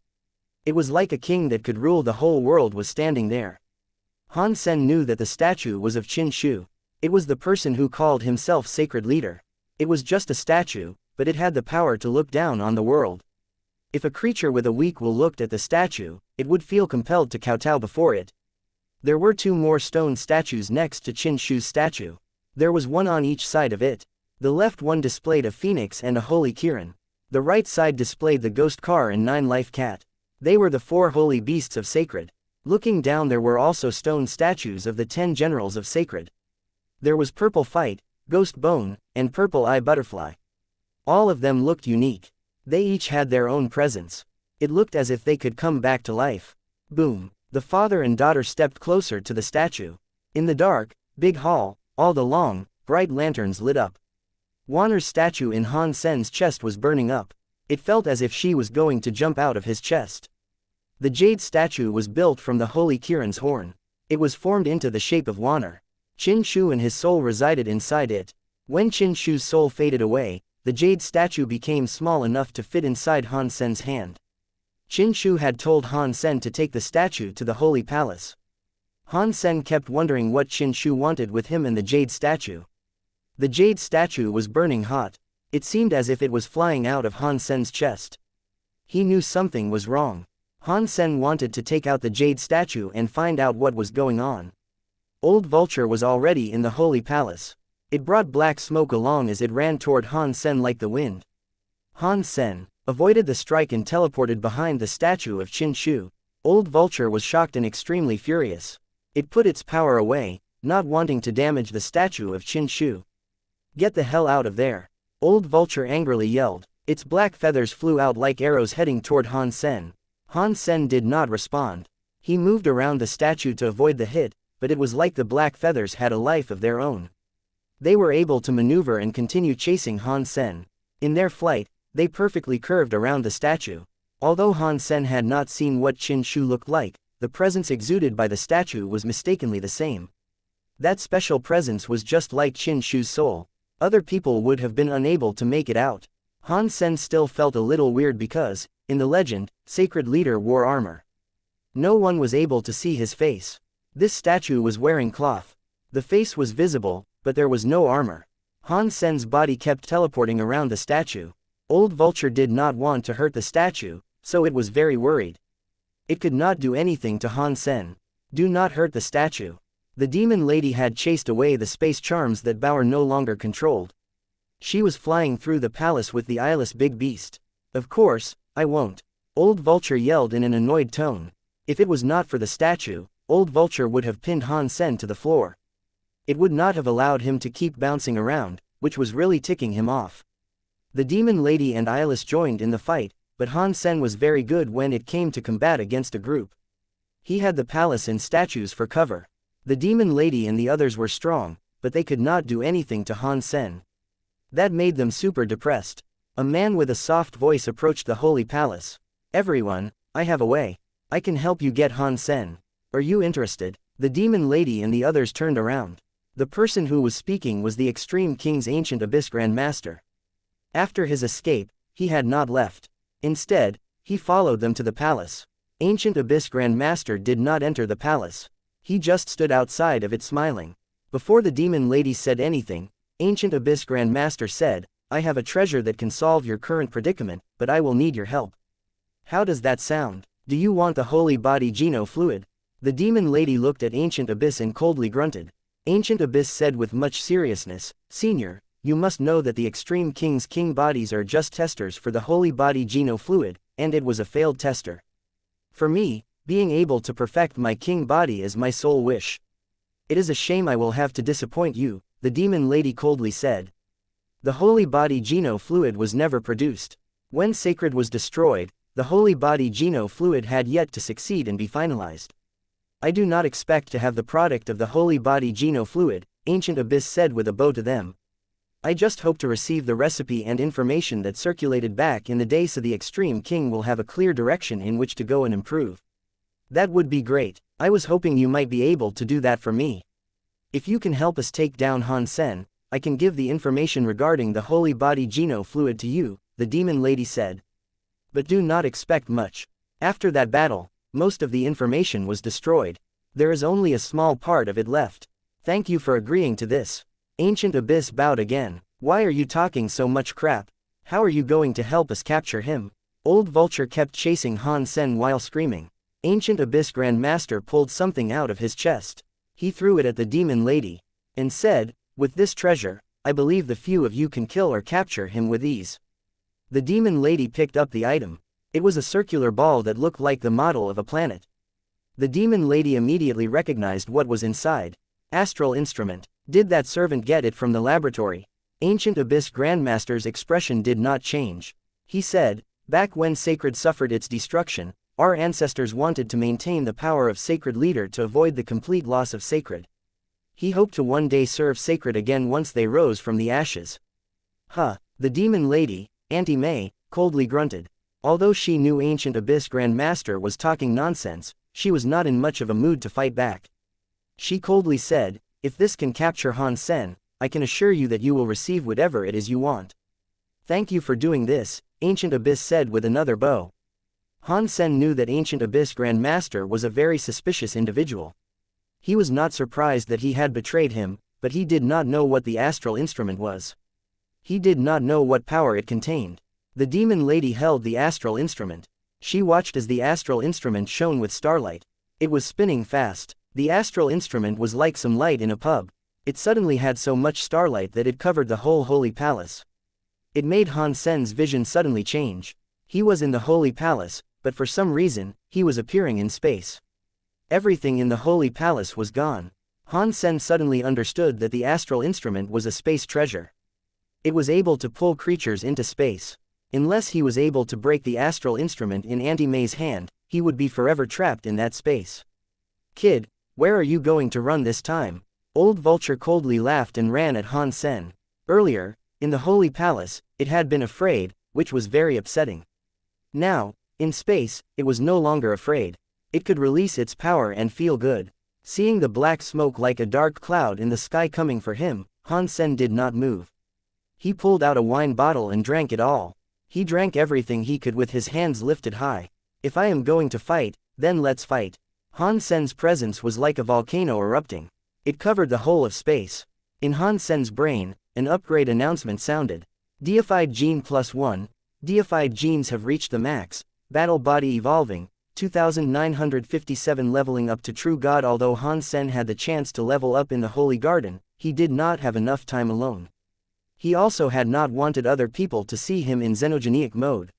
It was like a king that could rule the whole world was standing there. Han Sen knew that the statue was of Qin Shu. It was the person who called himself Sacred Leader. It was just a statue, but it had the power to look down on the world. If a creature with a weak will looked at the statue, it would feel compelled to kowtow before it. There were two more stone statues next to Qin Shu's statue. There was one on each side of it. The left one displayed a phoenix and a holy Kirin. The right side displayed the ghost car and 9-life cat. They were the 4 holy beasts of Sacred. Looking down there were also stone statues of the 10 generals of Sacred. There was Purple Fight, Ghost Bone, and Purple Eye Butterfly. All of them looked unique. They each had their own presence. It looked as if they could come back to life. Boom. The father and daughter stepped closer to the statue. In the dark, big hall, all the long, bright lanterns lit up. Wanner's statue in Han Sen's chest was burning up. It felt as if she was going to jump out of his chest. The jade statue was built from the holy Kirin's horn. It was formed into the shape of Wanner. Qin Shu and his soul resided inside it. When Qin Shu's soul faded away, the jade statue became small enough to fit inside Han Sen's hand. Qin Shu had told Han Sen to take the statue to the holy palace. Han Sen kept wondering what Qin Shu wanted with him and the jade statue. The jade statue was burning hot. It seemed as if it was flying out of Han Sen's chest. He knew something was wrong. Han Sen wanted to take out the jade statue and find out what was going on. Old Vulture was already in the holy palace. It brought black smoke along as it ran toward Han Sen like the wind. Han Sen avoided the strike and teleported behind the statue of Qin Shu. Old Vulture was shocked and extremely furious. It put its power away, not wanting to damage the statue of Qin Shu. Get the hell out of there. Old Vulture angrily yelled. Its black feathers flew out like arrows heading toward Han Sen. Han Sen did not respond. He moved around the statue to avoid the hit, but it was like the black feathers had a life of their own. They were able to maneuver and continue chasing Han Sen. In their flight, they perfectly curved around the statue. Although Han Sen had not seen what Qin Shu looked like, the presence exuded by the statue was mistakenly the same. That special presence was just like Qin Shu's soul. Other people would have been unable to make it out. Han Sen still felt a little weird because, in the legend, Sacred Leader wore armor. No one was able to see his face. This statue was wearing cloth. The face was visible, but there was no armor. Han Sen's body kept teleporting around the statue. Old Vulture did not want to hurt the statue, so it was very worried. It could not do anything to Han Sen. Do not hurt the statue. The demon lady had chased away the space charms that Bauer no longer controlled. She was flying through the palace with the eyeless big beast. Of course, I won't. Old Vulture yelled in an annoyed tone. If it was not for the statue, Old Vulture would have pinned Han Sen to the floor. It would not have allowed him to keep bouncing around, which was really ticking him off. The Demon Lady and Eyeless joined in the fight, but Han Sen was very good when it came to combat against a group. He had the palace and statues for cover. The Demon Lady and the others were strong, but they could not do anything to Han Sen. That made them super depressed. A man with a soft voice approached the Holy Palace. "Everyone, I have a way. I can help you get Han Sen. Are you interested?" The Demon Lady and the others turned around. The person who was speaking was the Extreme King's Ancient Abyss Grand Master. After his escape, he had not left. Instead, he followed them to the palace. Ancient Abyss Grand Master did not enter the palace. He just stood outside of it smiling. Before the Demon Lady said anything, Ancient Abyss Grand Master said, "I have a treasure that can solve your current predicament, but I will need your help." "How does that sound? Do you want the holy body Geno fluid?" The Demon Lady looked at Ancient Abyss and coldly grunted. Ancient Abyss said with much seriousness, "Senior, you must know that the Extreme King's king bodies are just testers for the holy body Geno fluid, and it was a failed tester. For me, being able to perfect my king body is my sole wish. It is a shame I will have to disappoint you," the Demon Lady coldly said. The holy body Geno fluid was never produced. When Sacred was destroyed, the holy body Geno fluid had yet to succeed and be finalized. "I do not expect to have the product of the holy body Geno fluid," Ancient Abyss said with a bow to them. "I just hope to receive the recipe and information that circulated back in the day so the Extreme King will have a clear direction in which to go and improve." "That would be great. I was hoping you might be able to do that for me. If you can help us take down Han Sen, I can give the information regarding the holy body Geno fluid to you," the Demon Lady said. "But do not expect much. After that battle, most of the information was destroyed. There is only a small part of it left. Thank you for agreeing to this." Ancient Abyss bowed again. "Why are you talking so much crap? How are you going to help us capture him?" Old Vulture kept chasing Han Sen while screaming. Ancient Abyss Grand Master pulled something out of his chest. He threw it at the Demon Lady, and said, "With this treasure, I believe the few of you can kill or capture him with ease." The Demon Lady picked up the item. It was a circular ball that looked like the model of a planet. The Demon Lady immediately recognized what was inside. Astral instrument. Did that servant get it from the laboratory? Ancient Abyss Grandmaster's expression did not change. He said, "Back when Sacred suffered its destruction, our ancestors wanted to maintain the power of Sacred Leader to avoid the complete loss of Sacred. He hoped to one day serve Sacred again once they rose from the ashes." "Huh." The Demon Lady, Auntie May, coldly grunted. Although she knew Ancient Abyss Grandmaster was talking nonsense, she was not in much of a mood to fight back. She coldly said, "If this can capture Han Sen, I can assure you that you will receive whatever it is you want." "Thank you for doing this," Ancient Abyss said with another bow. Han Sen knew that Ancient Abyss Grandmaster was a very suspicious individual. He was not surprised that he had betrayed him, but he did not know what the astral instrument was. He did not know what power it contained. The Demon Lady held the astral instrument. She watched as the astral instrument shone with starlight. It was spinning fast. The astral instrument was like some light in a pub. It suddenly had so much starlight that it covered the whole holy palace. It made Han Sen's vision suddenly change. He was in the holy palace, but for some reason, he was appearing in space. Everything in the holy palace was gone. Han Sen suddenly understood that the astral instrument was a space treasure. It was able to pull creatures into space. Unless he was able to break the astral instrument in Auntie May's hand, he would be forever trapped in that space. "Kid, where are you going to run this time?" Old Vulture coldly laughed and ran at Han Sen. Earlier, in the holy palace, it had been afraid, which was very upsetting. Now, in space, it was no longer afraid. It could release its power and feel good. Seeing the black smoke like a dark cloud in the sky coming for him, Han Sen did not move. He pulled out a wine bottle and drank it all. He drank everything he could with his hands lifted high. "If I am going to fight, then let's fight." Han Sen's presence was like a volcano erupting. It covered the whole of space. In Han Sen's brain, an upgrade announcement sounded. "Deified Gene +1, Deified Genes have reached the max, Battle Body evolving, 2957 leveling up to True God." Although Han Sen had the chance to level up in the Holy Garden, he did not have enough time alone. He also had not wanted other people to see him in xenogenic mode.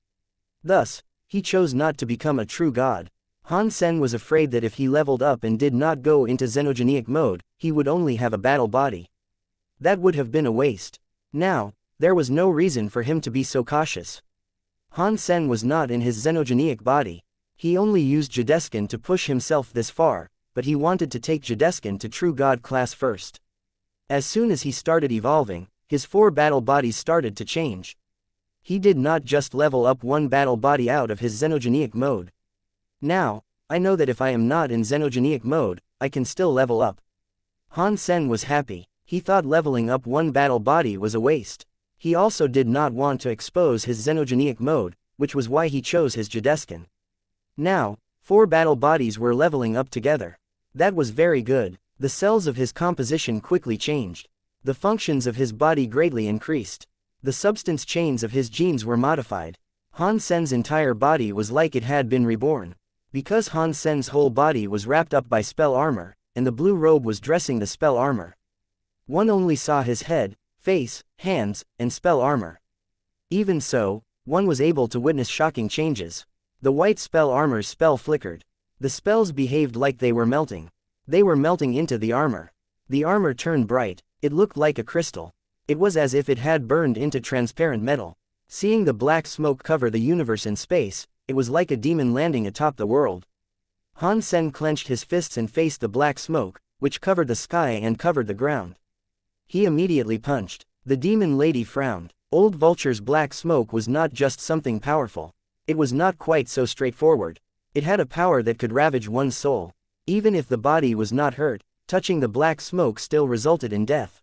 Thus, he chose not to become a true god. Han Sen was afraid that if he leveled up and did not go into xenogenic mode, he would only have a battle body. That would have been a waste. Now, there was no reason for him to be so cautious. Han Sen was not in his xenogenic body. He only used Jadeskin to push himself this far, but he wanted to take Jadeskin to true god class first. As soon as he started evolving, his 4 battle bodies started to change. He did not just level up one battle body out of his xenogenic mode. Now, I know that if I am not in xenogenic mode, I can still level up. Han Sen was happy. He thought leveling up one battle body was a waste. He also did not want to expose his xenogenic mode, which was why he chose his Jadeskin. Now, 4 battle bodies were leveling up together. That was very good. The cells of his composition quickly changed. The functions of his body greatly increased. The substance chains of his genes were modified. Han Sen's entire body was like it had been reborn. Because Han Sen's whole body was wrapped up by spell armor, and the blue robe was dressing the spell armor. One only saw his head, face, hands, and spell armor. Even so, one was able to witness shocking changes. The white spell armor's spell flickered. The spells behaved like they were melting. They were melting into the armor. The armor turned bright. It looked like a crystal. It was as if it had burned into transparent metal. Seeing the black smoke cover the universe in space, it was like a demon landing atop the world. Han Sen clenched his fists and faced the black smoke, which covered the sky and covered the ground. He immediately punched. The demon lady frowned. Old Vulture's black smoke was not just something powerful. It was not quite so straightforward. It had a power that could ravage one's soul. Even if the body was not hurt, touching the black smoke still resulted in death.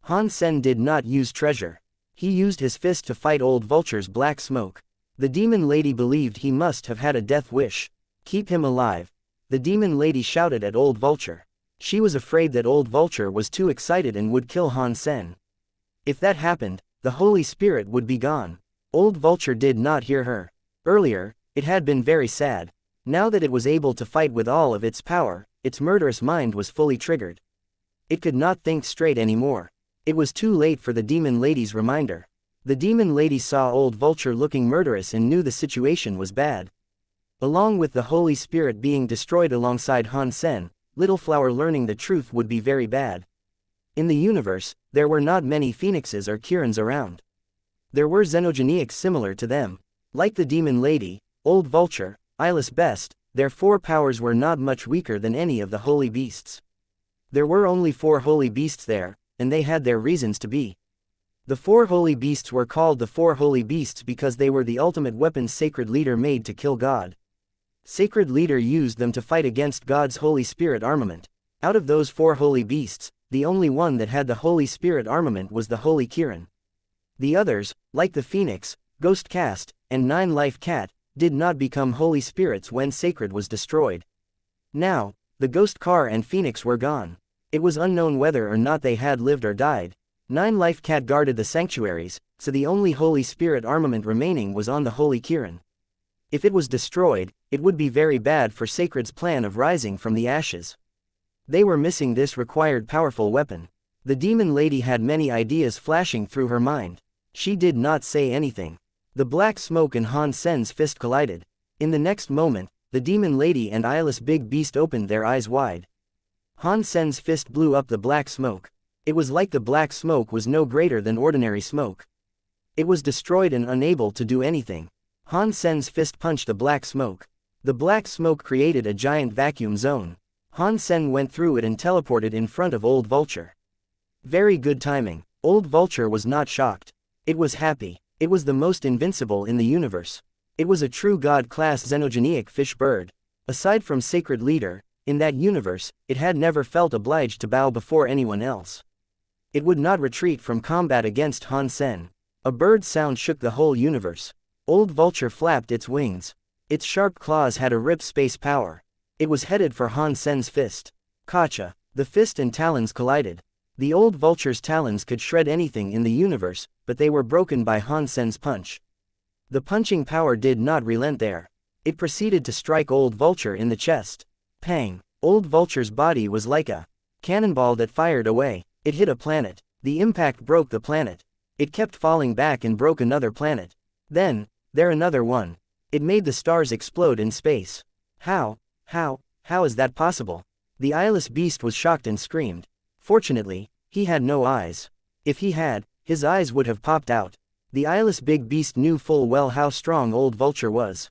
Han Sen did not use treasure. He used his fist to fight Old Vulture's black smoke. The demon lady believed he must have had a death wish. Keep him alive. The demon lady shouted at Old Vulture. She was afraid that Old Vulture was too excited and would kill Han Sen. If that happened, the Holy Spirit would be gone. Old Vulture did not hear her. Earlier, it had been very sad. Now that it was able to fight with all of its power, its murderous mind was fully triggered. It could not think straight anymore. It was too late for the demon lady's reminder. The demon lady saw Old Vulture looking murderous and knew the situation was bad. Along with the Holy Spirit being destroyed alongside Han Sen, Little Flower learning the truth would be very bad. In the universe, there were not many phoenixes or Kirans around. There were xenogenics similar to them. Like the demon lady, Old Vulture, Eyeless Best, their 4 powers were not much weaker than any of the holy beasts. There were only 4 holy beasts there, and they had their reasons to be. The 4 holy beasts were called the 4 holy beasts because they were the ultimate weapons Sacred Leader made to kill God. Sacred Leader used them to fight against God's Holy Spirit armament. Out of those 4 holy beasts, the only one that had the Holy Spirit armament was the Holy Kirin. The others, like the Phoenix, Ghost Cast, and 9-Life Cat, did not become holy spirits when Sacred was destroyed. Now, the Ghost Car and Phoenix were gone. It was unknown whether or not they had lived or died. 9-Life Cat guarded the sanctuaries, so the only Holy Spirit armament remaining was on the Holy Kirin. If it was destroyed, it would be very bad for Sacred's plan of rising from the ashes. They were missing this required powerful weapon. The demon lady had many ideas flashing through her mind. She did not say anything. The black smoke and Han Sen's fist collided. In the next moment, the demon lady and eyeless big beast opened their eyes wide. Han Sen's fist blew up the black smoke. It was like the black smoke was no greater than ordinary smoke. It was destroyed and unable to do anything. Han Sen's fist punched the black smoke. The black smoke created a giant vacuum zone. Han Sen went through it and teleported in front of Old Vulture. Very good timing. Old Vulture was not shocked. It was happy. It was the most invincible in the universe. It was a true god-class xenogenic fish bird. Aside from Sacred Leader, in that universe, it had never felt obliged to bow before anyone else. It would not retreat from combat against Han Sen. A bird sound shook the whole universe. Old Vulture flapped its wings. Its sharp claws had a rip space power. It was headed for Han Sen's fist. Kacha. The fist and talons collided. The Old Vulture's talons could shred anything in the universe, but they were broken by Han Sen's punch. The punching power did not relent there. It proceeded to strike Old Vulture in the chest. Pang! Old Vulture's body was like a cannonball that fired away. It hit a planet. The impact broke the planet. It kept falling back and broke another planet. Then, there another one. It made the stars explode in space. How is that possible? The eyeless beast was shocked and screamed. Fortunately, he had no eyes. If he had, his eyes would have popped out. The eyeless big beast knew full well how strong old Vulture was.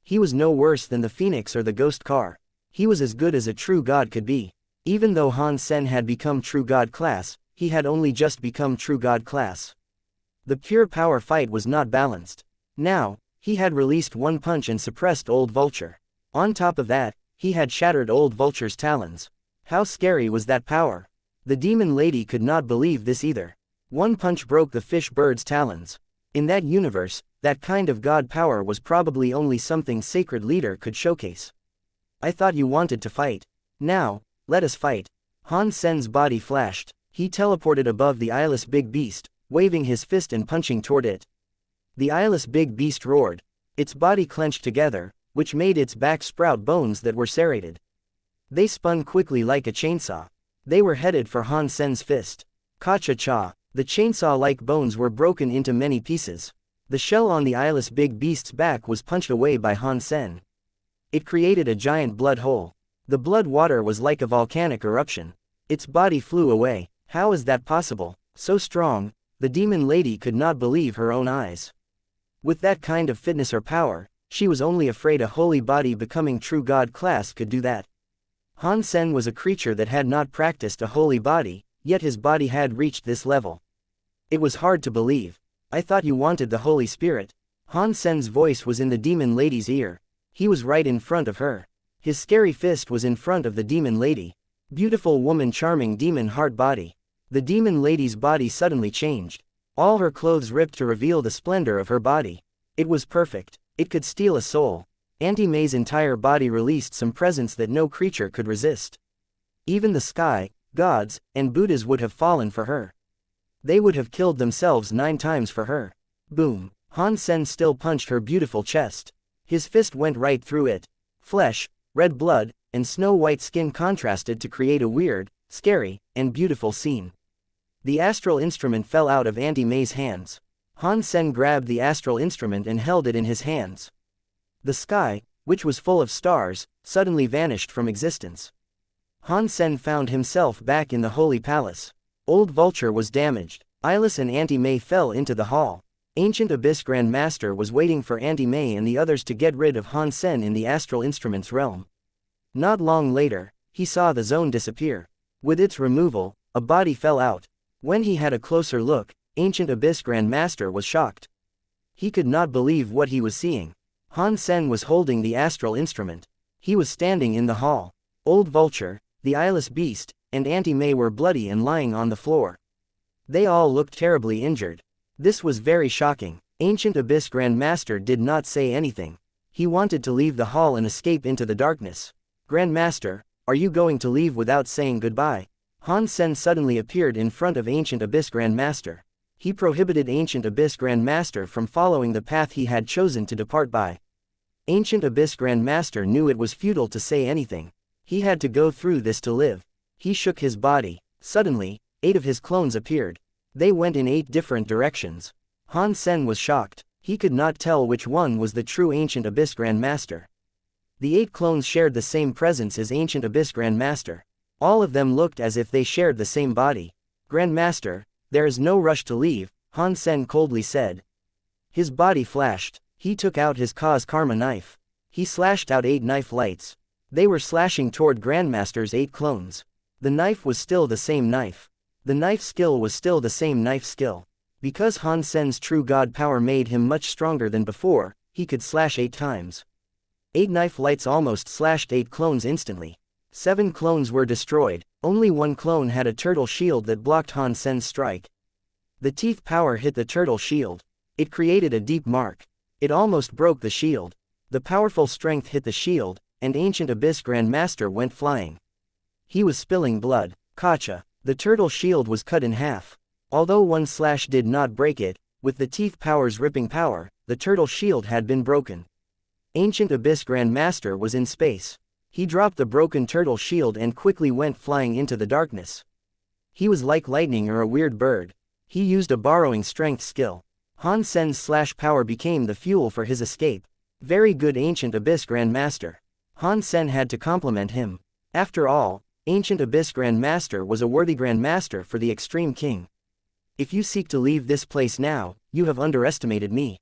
He was no worse than the Phoenix or the Ghost Car. He was as good as a true god could be. Even though Han Sen had become true god class, he had only just become true god class. The pure power fight was not balanced. Now, he had released one punch and suppressed old Vulture. On top of that, he had shattered old Vulture's talons. How scary was that power? The demon lady could not believe this either. One punch broke the fish bird's talons. In that universe, that kind of god power was probably only something Sacred Leader could showcase. I thought you wanted to fight. Now, let us fight. Han Sen's body flashed. He teleported above the eyeless big beast, waving his fist and punching toward it. The eyeless big beast roared. Its body clenched together, which made its back sprout bones that were serrated. They spun quickly like a chainsaw. They were headed for Han Sen's fist. Ka-cha-cha. The chainsaw-like bones were broken into many pieces. The shell on the eyeless big beast's back was punched away by Han Sen. It created a giant blood hole. The blood water was like a volcanic eruption. Its body flew away. How is that possible? So strong, the demon lady could not believe her own eyes. With that kind of fitness or power, she was only afraid a holy body becoming true god class could do that. Han Sen was a creature that had not practiced a holy body, yet his body had reached this level. It was hard to believe. I thought you wanted the Holy Spirit. Han Sen's voice was in the demon lady's ear. He was right in front of her. His scary fist was in front of the demon lady. Beautiful woman, charming demon heart body. The demon lady's body suddenly changed. All her clothes ripped to reveal the splendor of her body. It was perfect. It could steal a soul. Auntie May's entire body released some presence that no creature could resist. Even the sky, gods, and Buddhas would have fallen for her. They would have killed themselves 9 times for her. Boom. Han Sen still punched her beautiful chest. His fist went right through it. Flesh, red blood, and snow-white skin contrasted to create a weird, scary, and beautiful scene. The astral instrument fell out of Auntie May's hands. Han Sen grabbed the astral instrument and held it in his hands. The sky, which was full of stars, suddenly vanished from existence. Han Sen found himself back in the Holy Palace. Old Vulture was damaged. Eyeless and Auntie May fell into the hall. Ancient Abyss Grand Master was waiting for Auntie May and the others to get rid of Han Sen in the astral instrument's realm. Not long later, he saw the zone disappear. With its removal, a body fell out. When he had a closer look, Ancient Abyss Grand Master was shocked. He could not believe what he was seeing. Han Sen was holding the astral instrument. He was standing in the hall. Old Vulture, the eyeless beast, and Auntie May were bloody and lying on the floor. They all looked terribly injured. This was very shocking. Ancient Abyss Grand Master did not say anything. He wanted to leave the hall and escape into the darkness. Grand Master, are you going to leave without saying goodbye? Han Sen suddenly appeared in front of Ancient Abyss Grand Master. He prohibited Ancient Abyss Grand Master from following the path he had chosen to depart by. Ancient Abyss Grand Master knew it was futile to say anything. He had to go through this to live. He shook his body. Suddenly, 8 of his clones appeared. They went in 8 different directions. Han Sen was shocked. He could not tell which one was the true Ancient Abyss Grand Master. The 8 clones shared the same presence as Ancient Abyss Grand Master. All of them looked as if they shared the same body. Grand Master, there is no rush to leave, Han Sen coldly said. His body flashed. He took out his cause karma knife. He slashed out 8 knife lights. They were slashing toward Grandmaster's 8 clones. The knife was still the same knife. The knife skill was still the same knife skill. Because Han Sen's true god power made him much stronger than before, he could slash 8 times. 8 knife lights almost slashed 8 clones instantly. 7 clones were destroyed. Only 1 clone had a turtle shield that blocked Han Sen's strike. The teeth power hit the turtle shield. It created a deep mark. It almost broke the shield. The powerful strength hit the shield, and Ancient Abyss Grand Master went flying. He was spilling blood. Kacha. The turtle shield was cut in half. Although 1 slash did not break it, with the teeth power's ripping power, the turtle shield had been broken. Ancient Abyss Grand Master was in space. He dropped the broken turtle shield and quickly went flying into the darkness. He was like lightning or a weird bird. He used a borrowing strength skill. Han Sen's slash power became the fuel for his escape. Very good Ancient Abyss Grand Master. Han Sen had to compliment him. After all, Ancient Abyss Grand Master was a worthy Grand Master for the Extreme King. If you seek to leave this place now, you have underestimated me.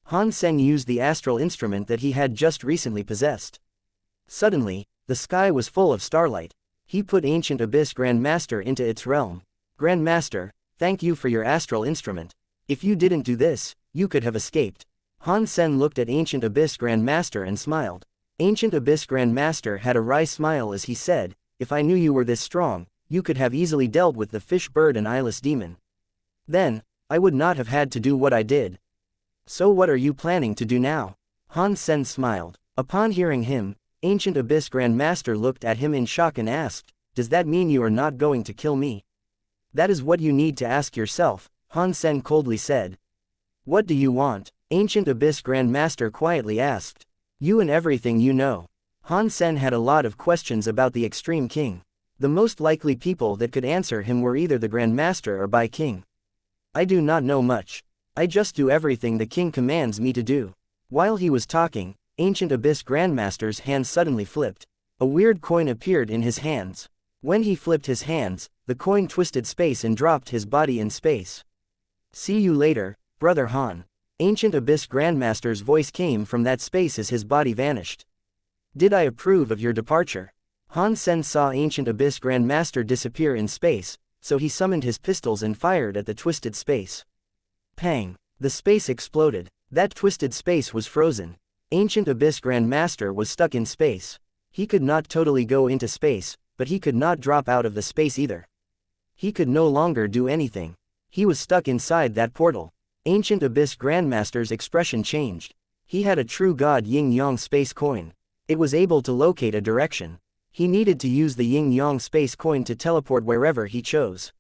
Han Sen used the astral instrument that he had just recently possessed. Suddenly, the sky was full of starlight. He put Ancient Abyss Grand Master into its realm. Grand Master, thank you for your astral instrument. If you didn't do this, you could have escaped. Han Sen looked at Ancient Abyss Grand Master and smiled. Ancient Abyss Grand Master had a wry smile as he said, if I knew you were this strong, you could have easily dealt with the fish bird and eyeless demon. Then, I would not have had to do what I did. So what are you planning to do now? Han Sen smiled. Upon hearing him, Ancient Abyss Grand Master looked at him in shock and asked, does that mean you are not going to kill me? That is what you need to ask yourself, Han Sen coldly said. What do you want? Ancient Abyss Grand Master quietly asked. You and everything you know. Han Sen had a lot of questions about the Extreme King. The most likely people that could answer him were either the Grand Master or Bai King. I do not know much. I just do everything the king commands me to do. While he was talking, Ancient Abyss Grandmaster's hands suddenly flipped. A weird coin appeared in his hands. When he flipped his hands, the coin twisted space and dropped his body in space. See you later, Brother Han. Ancient Abyss Grandmaster's voice came from that space as his body vanished. Did I approve of your departure? Han Sen saw Ancient Abyss Grandmaster disappear in space, so he summoned his pistols and fired at the twisted space. Pang! The space exploded. That twisted space was frozen. Ancient Abyss Grandmaster was stuck in space. He could not totally go into space, but he could not drop out of the space either. He could no longer do anything. He was stuck inside that portal. Ancient Abyss Grandmaster's expression changed. He had a true god yin-yang space coin. It was able to locate a direction. He needed to use the yin-yang space coin to teleport wherever he chose.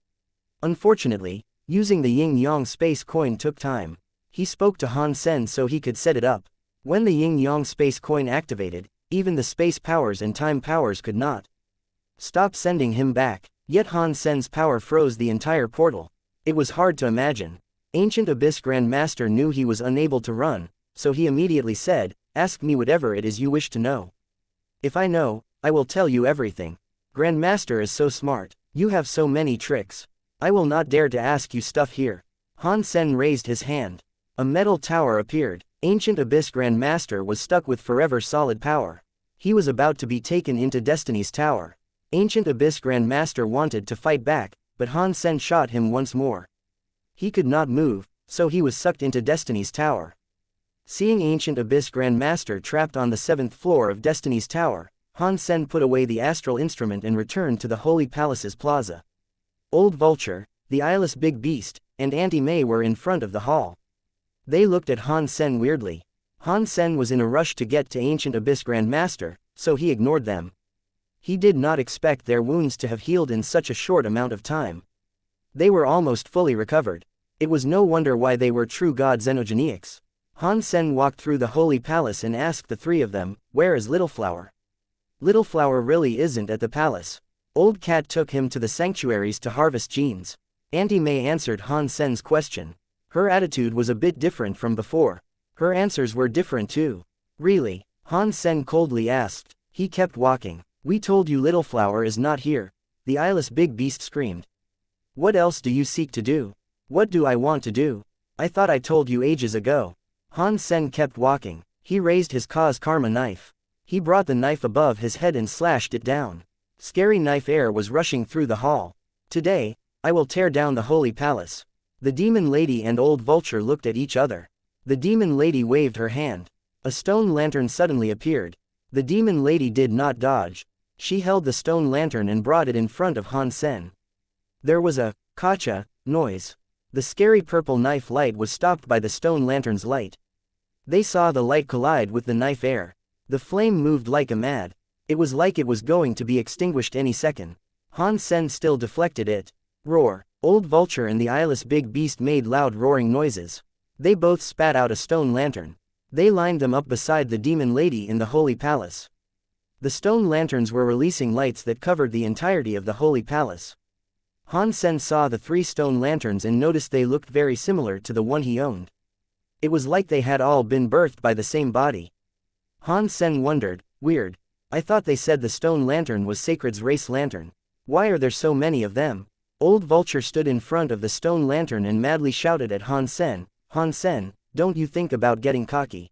Unfortunately, using the yin-yang space coin took time. He spoke to Han Sen so he could set it up. When the yin-yang space coin activated, even the space powers and time powers could not stop sending him back. Yet Han Sen's power froze the entire portal. It was hard to imagine. Ancient Abyss Grandmaster knew he was unable to run, so he immediately said, ask me whatever it is you wish to know. If I know, I will tell you everything. Grandmaster is so smart. You have so many tricks. I will not dare to ask you stuff here. Han Sen raised his hand. A metal tower appeared. Ancient Abyss Grandmaster was stuck with forever solid power. He was about to be taken into Destiny's tower. Ancient Abyss Grandmaster wanted to fight back, but Han Sen shot him once more. He could not move, so he was sucked into Destiny's tower. Seeing Ancient Abyss Grandmaster trapped on the 7th floor of Destiny's tower, Han Sen put away the astral instrument and returned to the Holy Palace's plaza. Old Vulture, the eyeless big beast, and Auntie May were in front of the hall. They looked at Han Sen weirdly. Han Sen was in a rush to get to Ancient Abyss Grandmaster, so he ignored them. He did not expect their wounds to have healed in such a short amount of time. They were almost fully recovered. It was no wonder why they were true god xenogeniacs. Han Sen walked through the Holy Palace and asked the three of them, where is Little Flower? Little Flower really isn't at the palace. Old Cat took him to the sanctuaries to harvest genes. Auntie May answered Han Sen's question. Her attitude was a bit different from before. Her answers were different too. Really? Han Sen coldly asked. He kept walking. We told you Little Flower is not here. The eyeless big beast screamed. What else do you seek to do? What do I want to do? I thought I told you ages ago. Han Sen kept walking. He raised his cause karma knife. He brought the knife above his head and slashed it down. Scary knife air was rushing through the hall. Today, I will tear down the Holy Palace. The Demon Lady and Old Vulture looked at each other. The Demon Lady waved her hand. A stone lantern suddenly appeared. The Demon Lady did not dodge. She held the stone lantern and brought it in front of Han Sen. There was a "Kacha" noise. The scary purple knife light was stopped by the stone lantern's light. They saw the light collide with the knife air. The flame moved like a mad. It was like it was going to be extinguished any second. Han Sen still deflected it. Roar. Old Vulture and the eyeless big beast made loud roaring noises. They both spat out a stone lantern. They lined them up beside the Demon Lady in the Holy Palace. The stone lanterns were releasing lights that covered the entirety of the Holy Palace. Han Sen saw the 3 stone lanterns and noticed they looked very similar to the one he owned. It was like they had all been birthed by the same body. Han Sen wondered, weird, I thought they said the stone lantern was Sacred's race lantern. Why are there so many of them? Old Vulture stood in front of the stone lantern and madly shouted at Han Sen, "Han Sen, don't you think about getting cocky?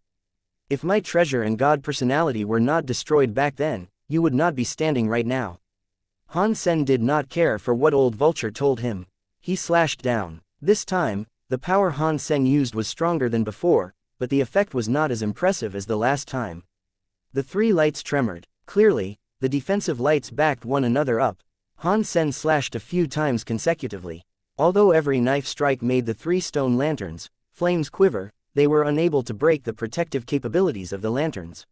If my treasure and god personality were not destroyed back then, you would not be standing right now." Han Sen did not care for what Old Vulture told him. He slashed down. This time, the power Han Sen used was stronger than before, but the effect was not as impressive as the last time. The three lights tremored. Clearly, the defensive lights backed one another up. Han Sen slashed a few times consecutively. Although every knife strike made the three stone lanterns' flames quiver, they were unable to break the protective capabilities of the lanterns.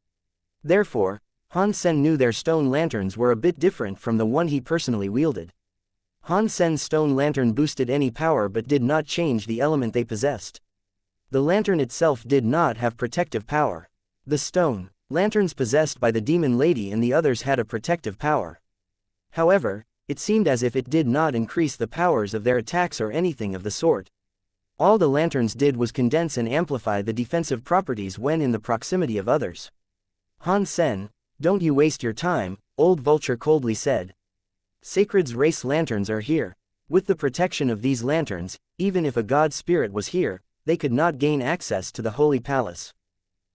Therefore, Han Sen knew their stone lanterns were a bit different from the one he personally wielded. Han Sen's stone lantern boosted any power but did not change the element they possessed. The lantern itself did not have protective power. The stone lanterns possessed by the demon lady and the others had a protective power. However, it seemed as if it did not increase the powers of their attacks or anything of the sort. All the lanterns did was condense and amplify the defensive properties when in the proximity of others. "Han Sen, don't you waste your time," Old Vulture coldly said. "Sacred's race lanterns are here. With the protection of these lanterns, even if a god spirit was here, they could not gain access to the Holy Palace.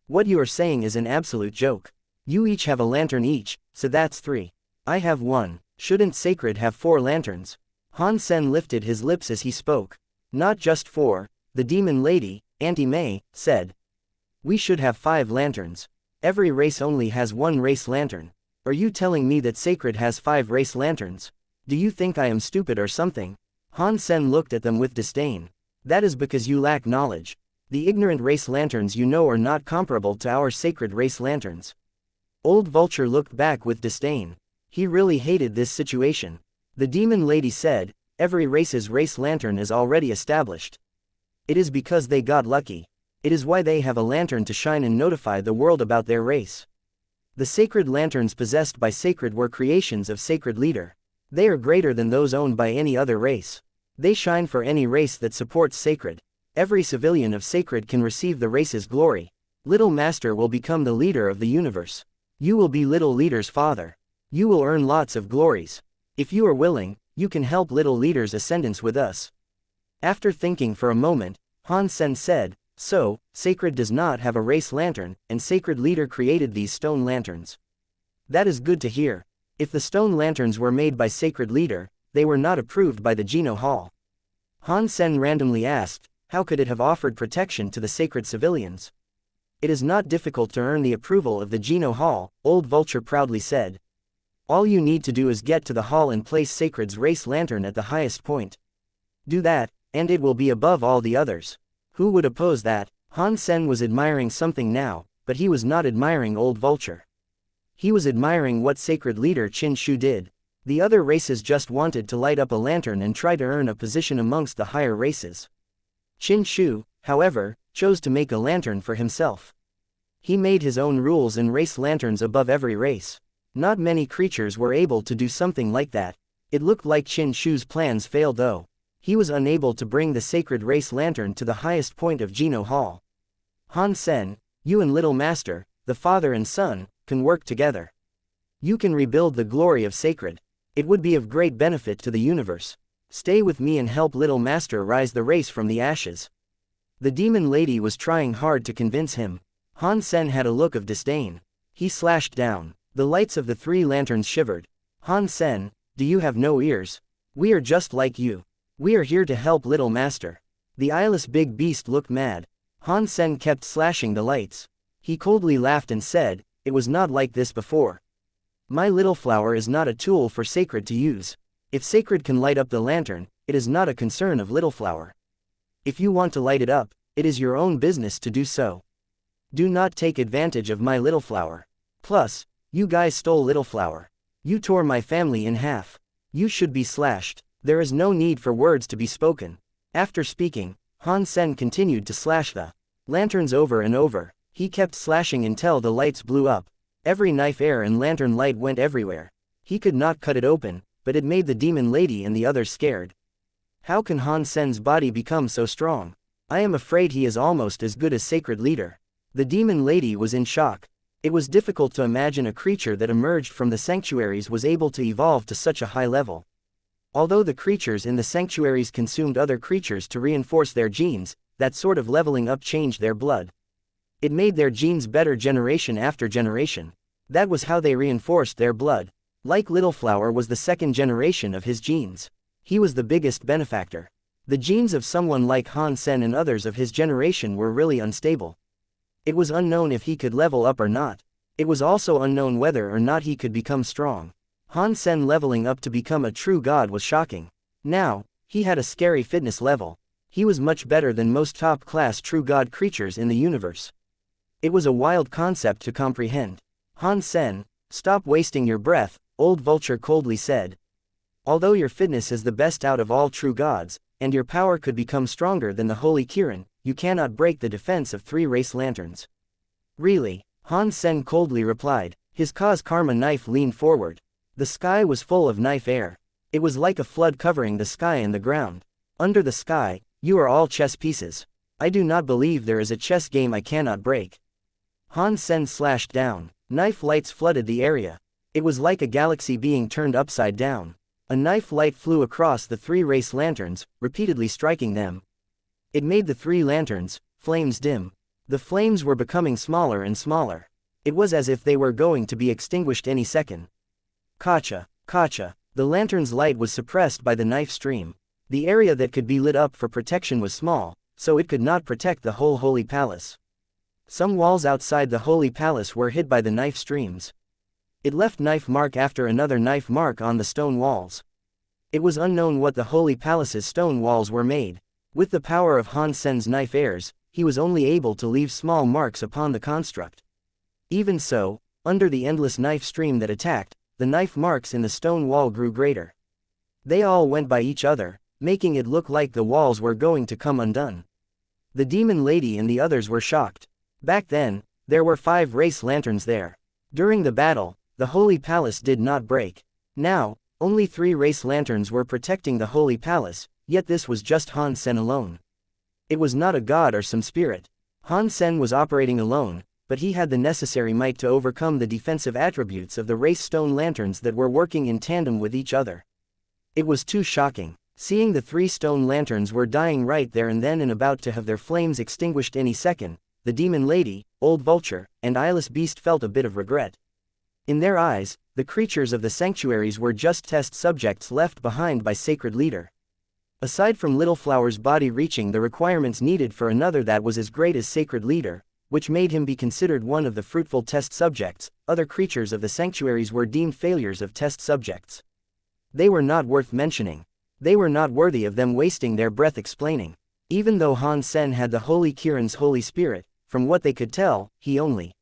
What you are saying is an absolute joke. You each have a lantern each, so that's 3. I have 1. Shouldn't Sacred have 4 lanterns?" Han Sen lifted his lips as he spoke. "Not just 4, the demon lady, Auntie May, said. We should have 5 lanterns. Every race only has 1 race lantern. Are you telling me that Sacred has 5 race lanterns? Do you think I am stupid or something?" Han Sen looked at them with disdain. "That is because you lack knowledge. The ignorant race lanterns you know are not comparable to our sacred race lanterns." Old Vulture looked back with disdain. He really hated this situation. The demon lady said, "Every race's race lantern is already established. It is because they got lucky. It is why they have a lantern to shine and notify the world about their race. The sacred lanterns possessed by Sacred were creations of Sacred Leader. They are greater than those owned by any other race. They shine for any race that supports Sacred. Every civilian of Sacred can receive the race's glory. Little Master will become the leader of the universe. You will be Little Leader's father. You will earn lots of glories. If you are willing, you can help Little Leader's ascendance with us." After thinking for a moment, Han Sen said, "So, Sacred does not have a race lantern, and Sacred Leader created these stone lanterns. That is good to hear. If the stone lanterns were made by Sacred Leader, they were not approved by the Geno Hall." Han Sen randomly asked, "How could it have offered protection to the Sacred civilians?" "It is not difficult to earn the approval of the Geno Hall," Old Vulture proudly said. "All you need to do is get to the hall and place Sacred's race lantern at the highest point. Do that, and it will be above all the others." Who would oppose that? Han Sen was admiring something now, but he was not admiring Old Vulture. He was admiring what Sacred Leader Qin Shu did. The other races just wanted to light up a lantern and try to earn a position amongst the higher races. Qin Shu, however, chose to make a lantern for himself. He made his own rules and race lanterns above every race. Not many creatures were able to do something like that. It looked like Qin Shu's plans failed though. He was unable to bring the sacred race lantern to the highest point of Geno Hall. "Han Sen, you and Little Master, the father and son, can work together. You can rebuild the glory of Sacred. It would be of great benefit to the universe. Stay with me and help Little Master rise the race from the ashes." The demon lady was trying hard to convince him. Han Sen had a look of disdain. He slashed down. The lights of the 3 lanterns shivered. "Han Sen, do you have no ears? We are just like you. We are here to help Little Master." The eyeless big beast looked mad. Han Sen kept slashing the lights. He coldly laughed and said, "It was not like this before. My little flower is not a tool for Sacred to use. If Sacred can light up the lantern, it is not a concern of Little Flower. If you want to light it up, it is your own business to do so. Do not take advantage of my Little Flower. Plus, you guys stole Little Flower. You tore my family in half. You should be slashed." There is no need for words to be spoken. After speaking, Han Sen continued to slash the lanterns over and over. He kept slashing until the lights blew up. Every knife air and lantern light went everywhere. He could not cut it open, but it made the demon lady and the others scared. How can Han Sen's body become so strong? I am afraid he is almost as good as Sacred Leader. The demon lady was in shock. It was difficult to imagine a creature that emerged from the sanctuaries was able to evolve to such a high level. Although the creatures in the sanctuaries consumed other creatures to reinforce their genes, that sort of leveling up changed their blood. It made their genes better generation after generation. That was how they reinforced their blood. Like Little Flower was the second generation of his genes. He was the biggest benefactor. The genes of someone like Han Sen and others of his generation were really unstable. It was unknown if he could level up or not. It was also unknown whether or not he could become strong. Han Sen leveling up to become a true god was shocking. Now, he had a scary fitness level. He was much better than most top-class true god creatures in the universe. It was a wild concept to comprehend. Han Sen, stop wasting your breath, old vulture coldly said. Although your fitness is the best out of all true gods, and your power could become stronger than the Holy Kirin, you cannot break the defense of 3 race lanterns. Really? Han Sen coldly replied. His cause karma knife leaned forward. The sky was full of knife air. It was like a flood covering the sky and the ground. Under the sky, you are all chess pieces. I do not believe there is a chess game I cannot break. Han Sen slashed down. Knife lights flooded the area. It was like a galaxy being turned upside down. A knife light flew across the 3 race lanterns, repeatedly striking them. It made the 3 lanterns' flames dim. The flames were becoming smaller and smaller. It was as if they were going to be extinguished any second. Kacha, kacha. The lantern's light was suppressed by the knife stream. The area that could be lit up for protection was small, so it could not protect the whole Holy Palace. Some walls outside the Holy Palace were hit by the knife streams. It left knife mark after another knife mark on the stone walls. It was unknown what the Holy Palace's stone walls were made. With the power of Han Sen's knife airs, he was only able to leave small marks upon the construct. Even so, under the endless knife stream that attacked, the knife marks in the stone wall grew greater. They all went by each other, making it look like the walls were going to come undone. The demon lady and the others were shocked. Back then, there were 5 race lanterns there. During the battle, the Holy Palace did not break. Now, only 3 race lanterns were protecting the Holy Palace, yet this was just Han Sen alone. It was not a god or some spirit. Han Sen was operating alone, but he had the necessary might to overcome the defensive attributes of the race stone lanterns that were working in tandem with each other. It was too shocking. Seeing the 3 stone lanterns were dying right there and then and about to have their flames extinguished any second, the demon lady, old vulture, and eyeless beast felt a bit of regret. In their eyes, the creatures of the sanctuaries were just test subjects left behind by Sacred Leader. Aside from Little Flower's body reaching the requirements needed for another that was as great as Sacred Leader, which made him be considered one of the fruitful test subjects, other creatures of the sanctuaries were deemed failures of test subjects. They were not worth mentioning. They were not worthy of them wasting their breath explaining. Even though Han Sen had the Holy Kirin's Holy Spirit, from what they could tell, he only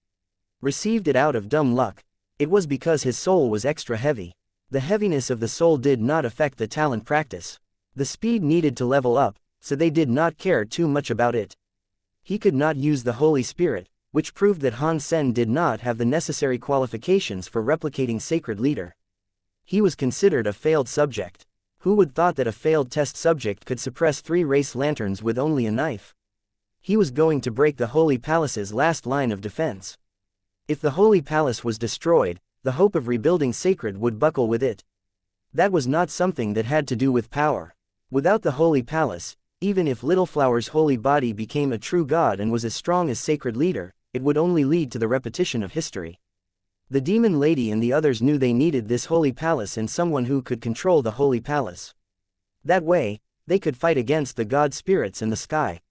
received it out of dumb luck. It was because his soul was extra heavy. The heaviness of the soul did not affect the talent practice. The speed needed to level up, so they did not care too much about it. He could not use the Holy Spirit, which proved that Han Sen did not have the necessary qualifications for replicating Sacred Leader. He was considered a failed subject. Who would thought that a failed test subject could suppress 3 race lanterns with only a knife? He was going to break the Holy Palace's last line of defense. If the Holy Palace was destroyed, the hope of rebuilding Sacred would buckle with it. That was not something that had to do with power. Without the Holy Palace, even if Little Flower's holy body became a true god and was as strong as Sacred Leader, it would only lead to the repetition of history. The demon lady and the others knew they needed this Holy Palace and someone who could control the Holy Palace. That way, they could fight against the god spirits in the sky.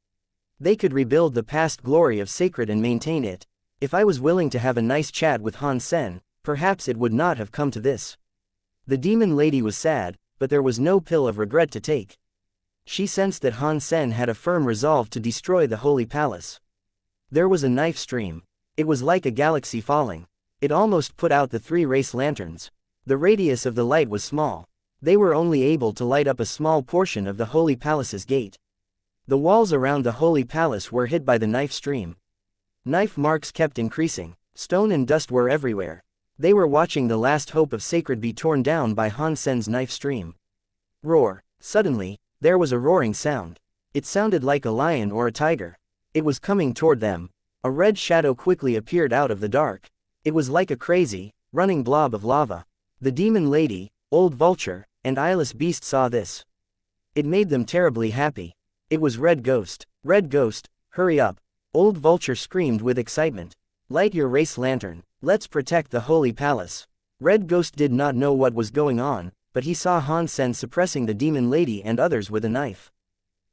They could rebuild the past glory of Sacred and maintain it. If I was willing to have a nice chat with Han Sen, perhaps it would not have come to this. The demon lady was sad, but there was no pill of regret to take. She sensed that Han Sen had a firm resolve to destroy the Holy Palace. There was a knife stream. It was like a galaxy falling. It almost put out the 3 race lanterns. The radius of the light was small. They were only able to light up a small portion of the Holy Palace's gate. The walls around the Holy Palace were hit by the knife stream. Knife marks kept increasing. Stone and dust were everywhere. They were watching the last hope of Sacred be torn down by Han Sen's knife stream. Roar. Suddenly, there was a roaring sound. It sounded like a lion or a tiger. It was coming toward them. A red shadow quickly appeared out of the dark. It was like a crazy, running blob of lava. The demon lady, old vulture, and eyeless beast saw this. It made them terribly happy. It was Red Ghost. Red Ghost, hurry up. Old vulture screamed with excitement. Light your race lantern. Let's protect the holy palace. Red Ghost did not know what was going on, but he saw Han Sen suppressing the demon lady and others with a knife.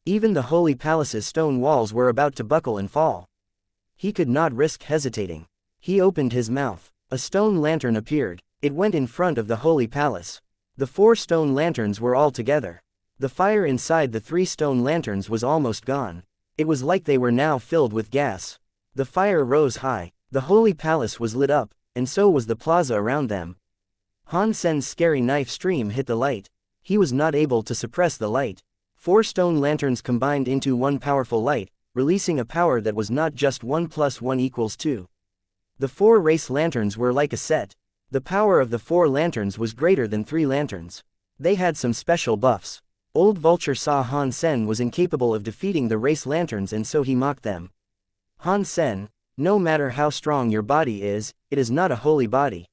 Even the holy palace's stone walls were about to buckle and fall. He could not risk hesitating. He opened his mouth. A stone lantern appeared. It went in front of the holy palace. The 4 stone lanterns were all together. The fire inside the 3 stone lanterns was almost gone. It was like they were now filled with gas. The fire rose high. The holy palace was lit up, and so was the plaza around them. Han Sen's scary knife stream hit the light. He was not able to suppress the light. 4 stone lanterns combined into one powerful light, releasing a power that was not just 1 + 1 = 2. The 4 race lanterns were like a set. The power of the 4 lanterns was greater than 3 lanterns. They had some special buffs. Old Vulture saw Han Sen was incapable of defeating the race lanterns, and so he mocked them. Han Sen, no matter how strong your body is, it is not a holy body.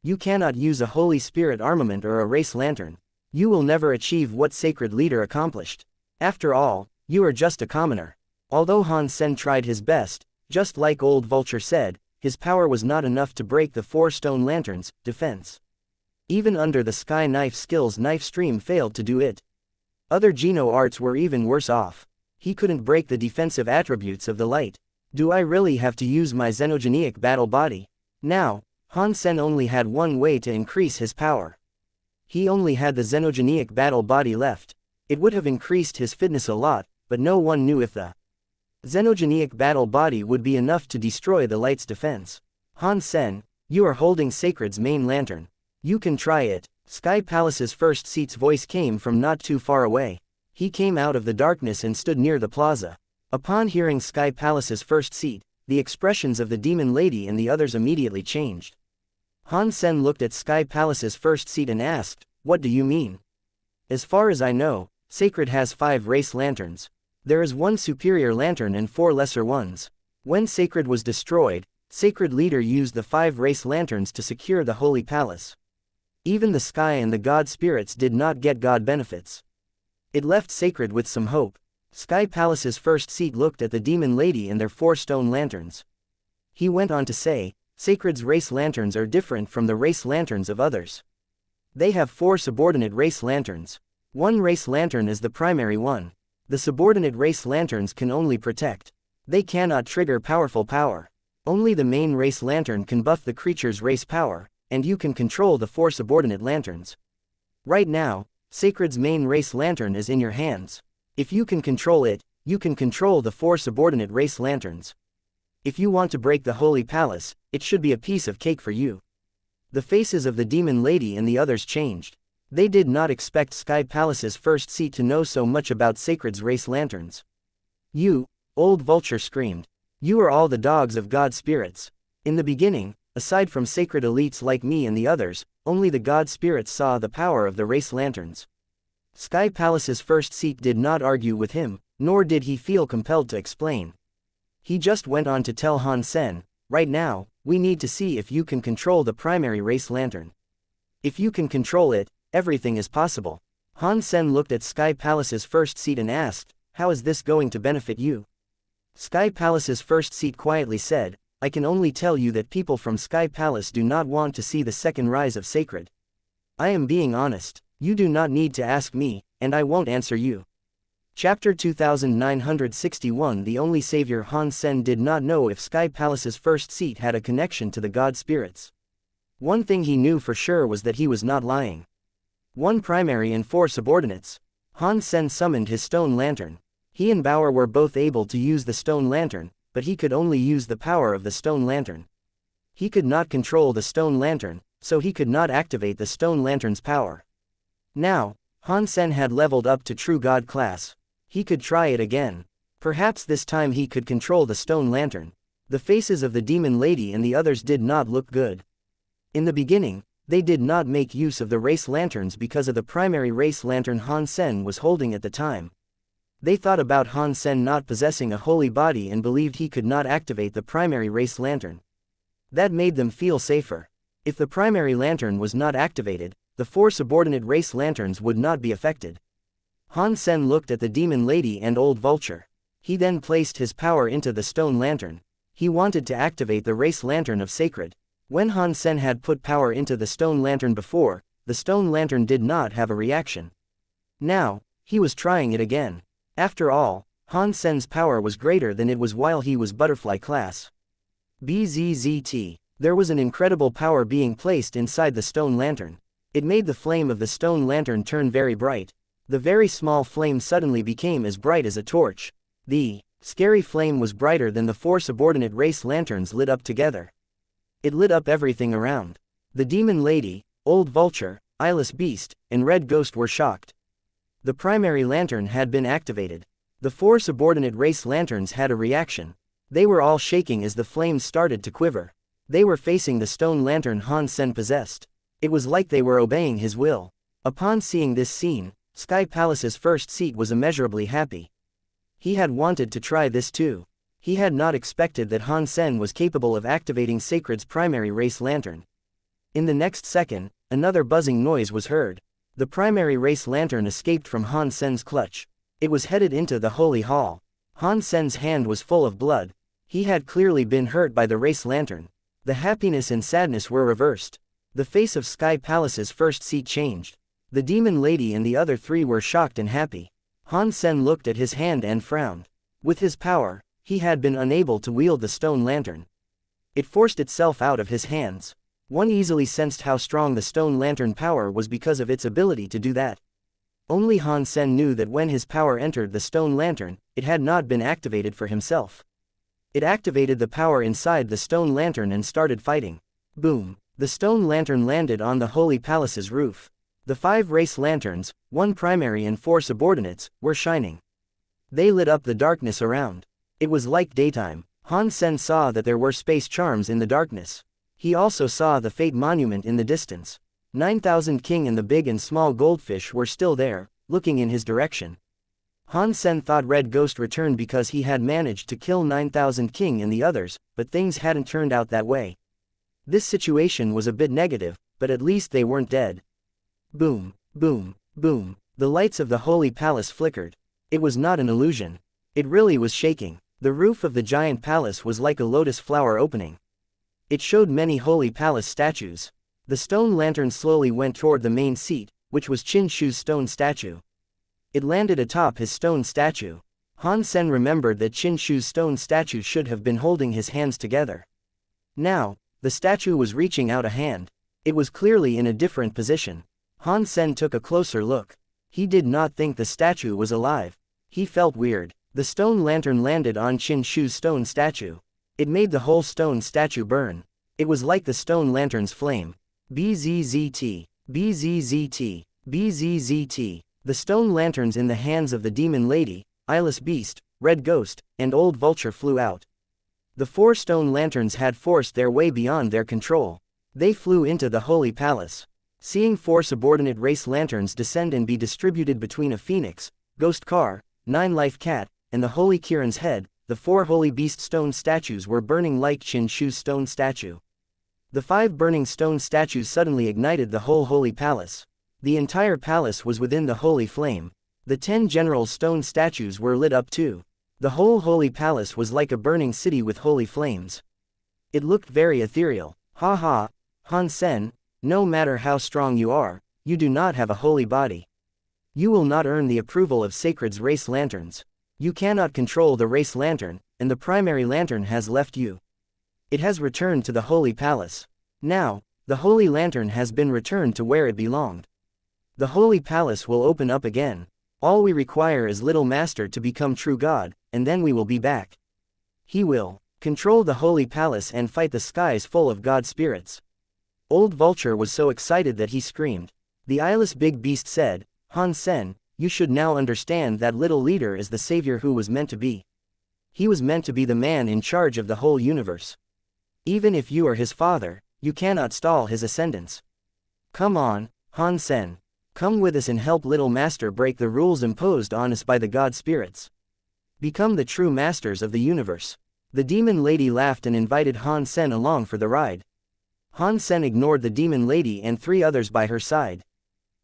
You cannot use a holy spirit armament or a race lantern. You will never achieve what Sacred Leader accomplished. After all, you are just a commoner. Although Han Sen tried his best, just like Old Vulture said, his power was not enough to break the 4 stone lanterns' defense. Even under the Sky Knife skill's knife stream failed to do it. Other Geno arts were even worse off. He couldn't break the defensive attributes of the light. Do I really have to use my xenogenic battle body? Now, Han Sen only had one way to increase his power. He only had the xenogenic battle body left. It would have increased his fitness a lot, but no one knew if the xenogenic battle body would be enough to destroy the light's defense. Han Sen, you are holding Sacred's main lantern. You can try it. Sky Palace's first seat's voice came from not too far away. He came out of the darkness and stood near the plaza. Upon hearing Sky Palace's first seat, the expressions of the demon lady and the others immediately changed. Han Sen looked at Sky Palace's first seat and asked, "What do you mean?" As far as I know, Sacred has 5 race lanterns. There is 1 superior lantern and 4 lesser ones. When Sacred was destroyed, Sacred Leader used the 5 race lanterns to secure the Holy Palace. Even the sky and the god spirits did not get god benefits. It left Sacred with some hope. Sky Palace's first seat looked at the demon lady and their 4 stone lanterns. He went on to say, Sacred's race lanterns are different from the race lanterns of others. They have 4 subordinate race lanterns. 1 race lantern is the primary one. The subordinate race lanterns can only protect. They cannot trigger powerful power. Only the main race lantern can buff the creature's race power, and you can control the 4 subordinate lanterns. Right now, Sacred's main race lantern is in your hands. If you can control it, you can control the 4 subordinate race lanterns. If you want to break the Holy Palace, it should be a piece of cake for you. The faces of the demon lady and the others changed. They did not expect Sky Palace's first seat to know so much about Sacred's race lanterns. You, Old Vulture screamed. You are all the dogs of god spirits. In the beginning, aside from sacred elites like me and the others, only the god spirits saw the power of the race lanterns. Sky Palace's first seat did not argue with him, nor did he feel compelled to explain. He just went on to tell Han Sen, right now, we need to see if you can control the primary race lantern. If you can control it, everything is possible. Han Sen looked at Sky Palace's first seat and asked, how is this going to benefit you? Sky Palace's first seat quietly said, I can only tell you that people from Sky Palace do not want to see the second rise of Sacred. I am being honest. You do not need to ask me, and I won't answer you. Chapter 2961. The only savior. Han Sen did not know if Sky Palace's first seat had a connection to the god spirits. One thing he knew for sure was that he was not lying. 1 primary and 4 subordinates. Han Sen summoned his stone lantern. He and Bauer were both able to use the stone lantern, but he could only use the power of the stone lantern. He could not control the stone lantern, so he could not activate the stone lantern's power. Now, Han Sen had leveled up to true god class. He could try it again. Perhaps this time he could control the stone lantern. The faces of the demon lady and the others did not look good. In the beginning, they did not make use of the race lanterns because of the primary race lantern Han Sen was holding at the time. They thought about Han Sen not possessing a holy body and believed he could not activate the primary race lantern. That made them feel safer. If the primary lantern was not activated, the 4 subordinate race lanterns would not be affected. Han Sen looked at the demon lady and old vulture. He then placed his power into the stone lantern. He wanted to activate the race lantern of sacred. When Han Sen had put power into the stone lantern before, the stone lantern did not have a reaction. Now, he was trying it again. After all, Han Sen's power was greater than it was while he was butterfly class. Bzzzt. There was an incredible power being placed inside the stone lantern. It made the flame of the stone lantern turn very bright. The very small flame suddenly became as bright as a torch. The scary flame was brighter than the 4 subordinate race lanterns lit up together. It lit up everything around. The demon lady, old vulture, eyeless beast, and red ghost were shocked. The primary lantern had been activated. The 4 subordinate race lanterns had a reaction. They were all shaking as the flames started to quiver. They were facing the stone lantern Han Sen possessed. It was like they were obeying his will. Upon seeing this scene, Sky Palace's first seat was immeasurably happy. He had wanted to try this too. He had not expected that Han Sen was capable of activating Sacred's primary race lantern. In the next second, another buzzing noise was heard. The primary race lantern escaped from Han Sen's clutch. It was headed into the holy hall. Han Sen's hand was full of blood. He had clearly been hurt by the race lantern. The happiness and sadness were reversed. The face of Sky Palace's first seat changed. The demon lady and the other 3 were shocked and happy. Han Sen looked at his hand and frowned. With his power, he had been unable to wield the stone lantern. It forced itself out of his hands. One easily sensed how strong the stone lantern power was because of its ability to do that. Only Han Sen knew that when his power entered the stone lantern, it had not been activated for himself. It activated the power inside the stone lantern and started fighting. Boom! The stone lantern landed on the Holy Palace's roof. The 5 race lanterns, 1 primary and 4 subordinates, were shining. They lit up the darkness around. It was like daytime. Han Sen saw that there were space charms in the darkness. He also saw the Fate Monument in the distance. 9,000 King and the big and small goldfish were still there, looking in his direction. Han Sen thought Red Ghost returned because he had managed to kill 9,000 King and the others, but things hadn't turned out that way. This situation was a bit negative, but at least they weren't dead. Boom, boom, boom. The lights of the Holy Palace flickered. It was not an illusion. It really was shaking. The roof of the giant palace was like a lotus flower opening. It showed many Holy Palace statues. The stone lantern slowly went toward the main seat, which was Qin Shu's stone statue. It landed atop his stone statue. Han Sen remembered that Qin Shu's stone statue should have been holding his hands together. Now, the statue was reaching out a hand. It was clearly in a different position. Han Sen took a closer look. He did not think the statue was alive. He felt weird. The stone lantern landed on Qin Shu's stone statue. It made the whole stone statue burn. It was like the stone lantern's flame. Bzzzt. Bzzzt. Bzzzt. The stone lanterns in the hands of the demon lady, eyeless beast, red ghost, and old vulture flew out. The 4 stone lanterns had forced their way beyond their control. They flew into the Holy Palace. Seeing 4 subordinate race lanterns descend and be distributed between a phoenix, ghost car, 9-life cat, and the Holy Kirin's head, the 4 holy beast stone statues were burning like Qin Shu's stone statue. The 5 burning stone statues suddenly ignited the whole Holy Palace. The entire palace was within the holy flame. The 10 general stone statues were lit up too. The whole Holy Palace was like a burning city with holy flames. It looked very ethereal. Ha ha, Han Sen, no matter how strong you are, you do not have a holy body. You will not earn the approval of Sacred's race lanterns. You cannot control the race lantern, and the primary lantern has left you. It has returned to the Holy Palace. Now, the Holy Lantern has been returned to where it belonged. The Holy Palace will open up again. All we require is Little Master to become true God, and then we will be back. He will control the Holy Palace and fight the skies full of God spirits. Old Vulture was so excited that he screamed. The eyeless big beast said, Han Sen, you should now understand that little leader is the savior who was meant to be. He was meant to be the man in charge of the whole universe. Even if you are his father, you cannot stall his ascendance. Come on, Han Sen. Come with us and help Little Master break the rules imposed on us by the God spirits. Become the true masters of the universe. The demon lady laughed and invited Han Sen along for the ride. Han Sen ignored the demon lady and 3 others by her side.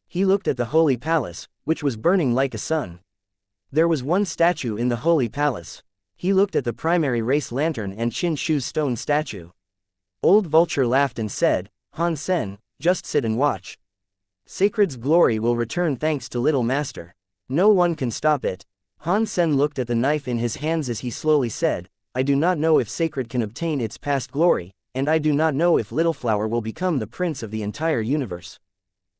He looked at the holy palace, which was burning like a sun. There was one statue in the holy palace. He looked at the primary race lantern and Qin Shu's stone statue. Old Vulture laughed and said, Han Sen, just sit and watch. Sacred's glory will return thanks to Little Master. No one can stop it. Han Sen looked at the knife in his hands as he slowly said, I do not know if Sacred can obtain its past glory, and I do not know if Little Flower will become the prince of the entire universe.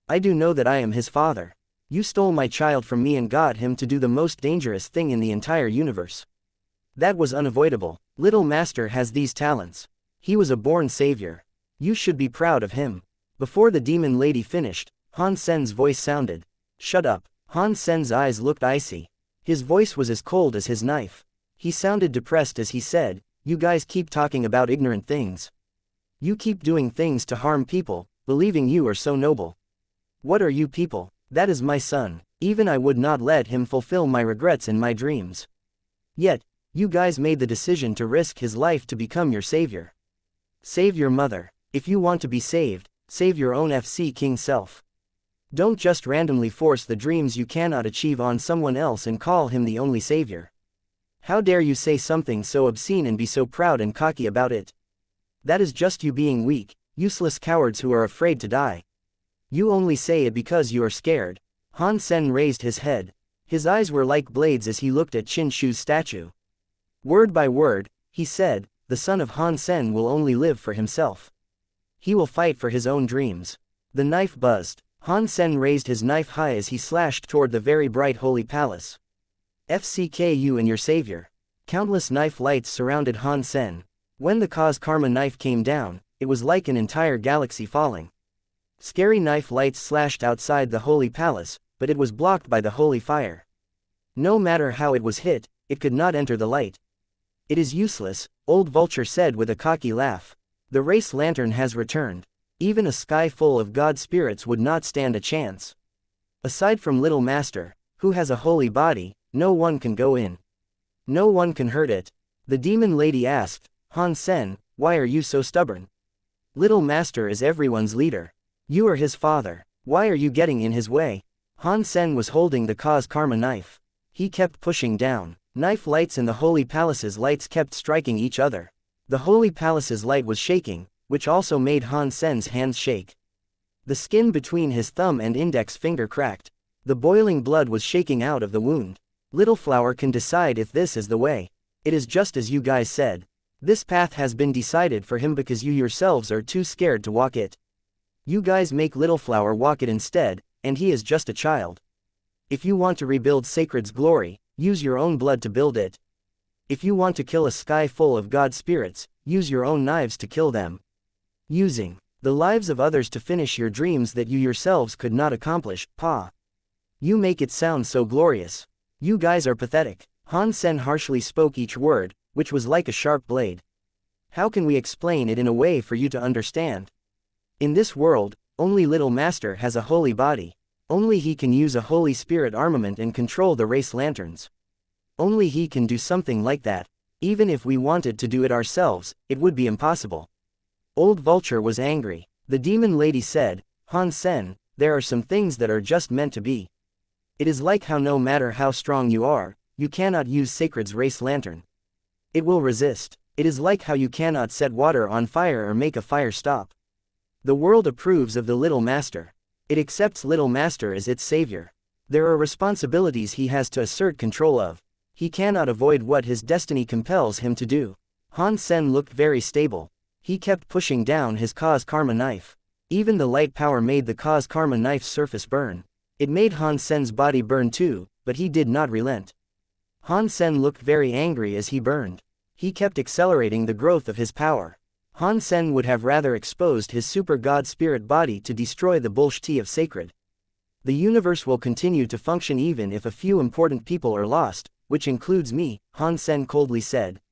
I do know that I am his father. You stole my child from me and got him to do the most dangerous thing in the entire universe. That was unavoidable. Little Master has these talents. He was a born savior. You should be proud of him. Before the demon lady finished, Han Sen's voice sounded. Shut up. Han Sen's eyes looked icy. His voice was as cold as his knife. He sounded depressed as he said, you guys keep talking about ignorant things. You keep doing things to harm people, believing you are so noble. What are you people? That is my son. Even I would not let him fulfill my regrets and my dreams. Yet, you guys made the decision to risk his life to become your savior. Save your mother. If you want to be saved, save your own FC King self. Don't just randomly force the dreams you cannot achieve on someone else and call him the only savior. How dare you say something so obscene and be so proud and cocky about it? That is just you being weak, useless cowards who are afraid to die. You only say it because you are scared. Han Sen raised his head. His eyes were like blades as he looked at Qin Shu's statue. Word by word, he said, the son of Han Sen will only live for himself. He will fight for his own dreams. The knife buzzed. Han Sen raised his knife high as he slashed toward the very bright holy palace. FCKU and your savior. Countless knife lights surrounded Han Sen. When the cause karma knife came down, it was like an entire galaxy falling. Scary knife lights slashed outside the holy palace, but it was blocked by the holy fire. No matter how it was hit, it could not enter the light. It is useless, Old Vulture said with a cocky laugh. The race lantern has returned. Even a sky full of god spirits would not stand a chance. Aside from Little Master, who has a holy body, no one can go in. No one can hurt it. The demon lady asked, Han Sen, why are you so stubborn? Little Master is everyone's leader. You are his father. Why are you getting in his way? Han Sen was holding the cause karma knife. He kept pushing down. Knife lights in the holy palace's lights kept striking each other. The holy palace's light was shaking, which also made Han Sen's hands shake. The skin between his thumb and index finger cracked. The boiling blood was shaking out of the wound. Little Flower can decide if this is the way. It is just as you guys said. This path has been decided for him because you yourselves are too scared to walk it. You guys make Little Flower walk it instead, and he is just a child. If you want to rebuild Sacred's glory, use your own blood to build it. If you want to kill a sky full of god spirits, use your own knives to kill them. Using the lives of others to finish your dreams that you yourselves could not accomplish, Pa. You make it sound so glorious. You guys are pathetic. Han Sen harshly spoke each word, which was like a sharp blade. How can we explain it in a way for you to understand? In this world, only Little Master has a holy body. Only he can use a holy spirit armament and control the race lanterns. Only he can do something like that. Even if we wanted to do it ourselves, it would be impossible. Old Vulture was angry. The demon lady said, Han Sen, there are some things that are just meant to be. It is like how no matter how strong you are, you cannot use Sacred's race lantern. It will resist. It is like how you cannot set water on fire or make a fire stop. The world approves of the Little Master. It accepts Little Master as its savior. There are responsibilities he has to assert control of. He cannot avoid what his destiny compels him to do. Han Sen looked very stable. He kept pushing down his cause karma knife. Even the light power made the cause karma knife's surface burn. It made Han Sen's body burn too, but he did not relent. Han Sen looked very angry as he burned. He kept accelerating the growth of his power. Han Sen would have rather exposed his super god spirit body to destroy the bullshit of Sacred. The universe will continue to function even if a few important people are lost, which includes me, Han Sen coldly said.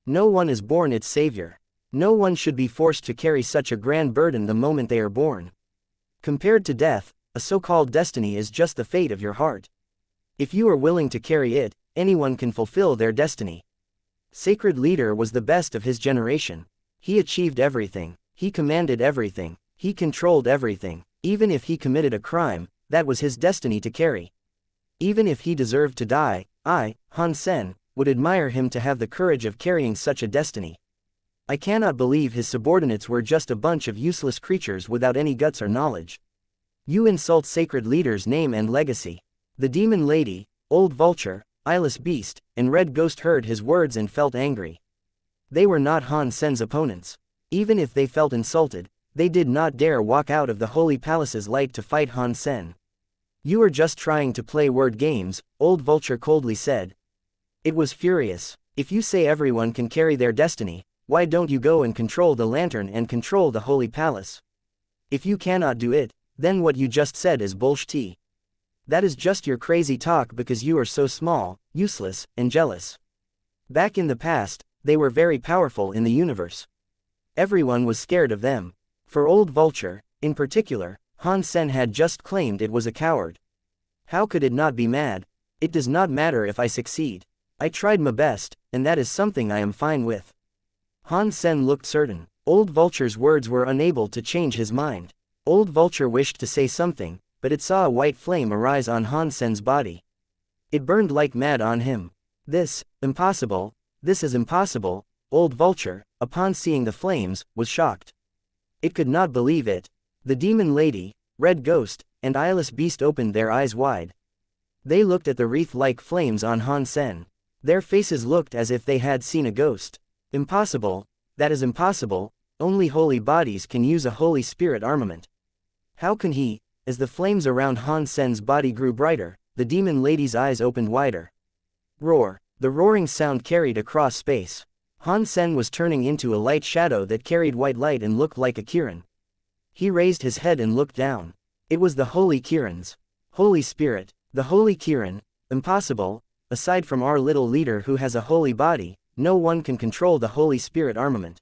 No one is born its savior. No one should be forced to carry such a grand burden the moment they are born. Compared to death, a so-called destiny is just the fate of your heart. If you are willing to carry it, anyone can fulfill their destiny. Sacred leader was the best of his generation. He achieved everything. He commanded everything. He controlled everything. Even if he committed a crime, that was his destiny to carry. Even if he deserved to die, I, Han Sen, would admire him to have the courage of carrying such a destiny. I cannot believe his subordinates were just a bunch of useless creatures without any guts or knowledge. You insult sacred leader's name and legacy. The demon lady, old vulture, eyeless beast, and red ghost heard his words and felt angry. They were not Han Sen's opponents. Even if they felt insulted, they did not dare walk out of the Holy Palace's light to fight Han Sen. You are just trying to play word games, old vulture coldly said. It was furious. If you say everyone can carry their destiny, why don't you go and control the lantern and control the Holy Palace? If you cannot do it, then what you just said is bullshit. That is just your crazy talk because you are so small, useless, and jealous. Back in the past, they were very powerful in the universe. Everyone was scared of them. For old vulture, in particular, Han Sen had just claimed it was a coward. How could it not be mad? It does not matter if I succeed. I tried my best, and that is something I am fine with. Han Sen looked certain. Old vulture's words were unable to change his mind. Old vulture wished to say something, but it saw a white flame arise on Han Sen's body. It burned like mad on him. Impossible, this is impossible. Old vulture, upon seeing the flames, was shocked. It could not believe it. The demon lady, red ghost, and eyeless beast opened their eyes wide. They looked at the wreath-like flames on Han Sen. Their faces looked as if they had seen a ghost. Impossible, that is impossible, only holy bodies can use a holy spirit armament. How can he? As the flames around Han Sen's body grew brighter, the demon lady's eyes opened wider. Roar. The roaring sound carried across space. Han Sen was turning into a light shadow that carried white light and looked like a Kirin. He raised his head and looked down. It was the Holy Kirins. Holy Spirit. The Holy Kirin. Impossible. Aside from our little leader who has a holy body, no one can control the Holy Spirit armament.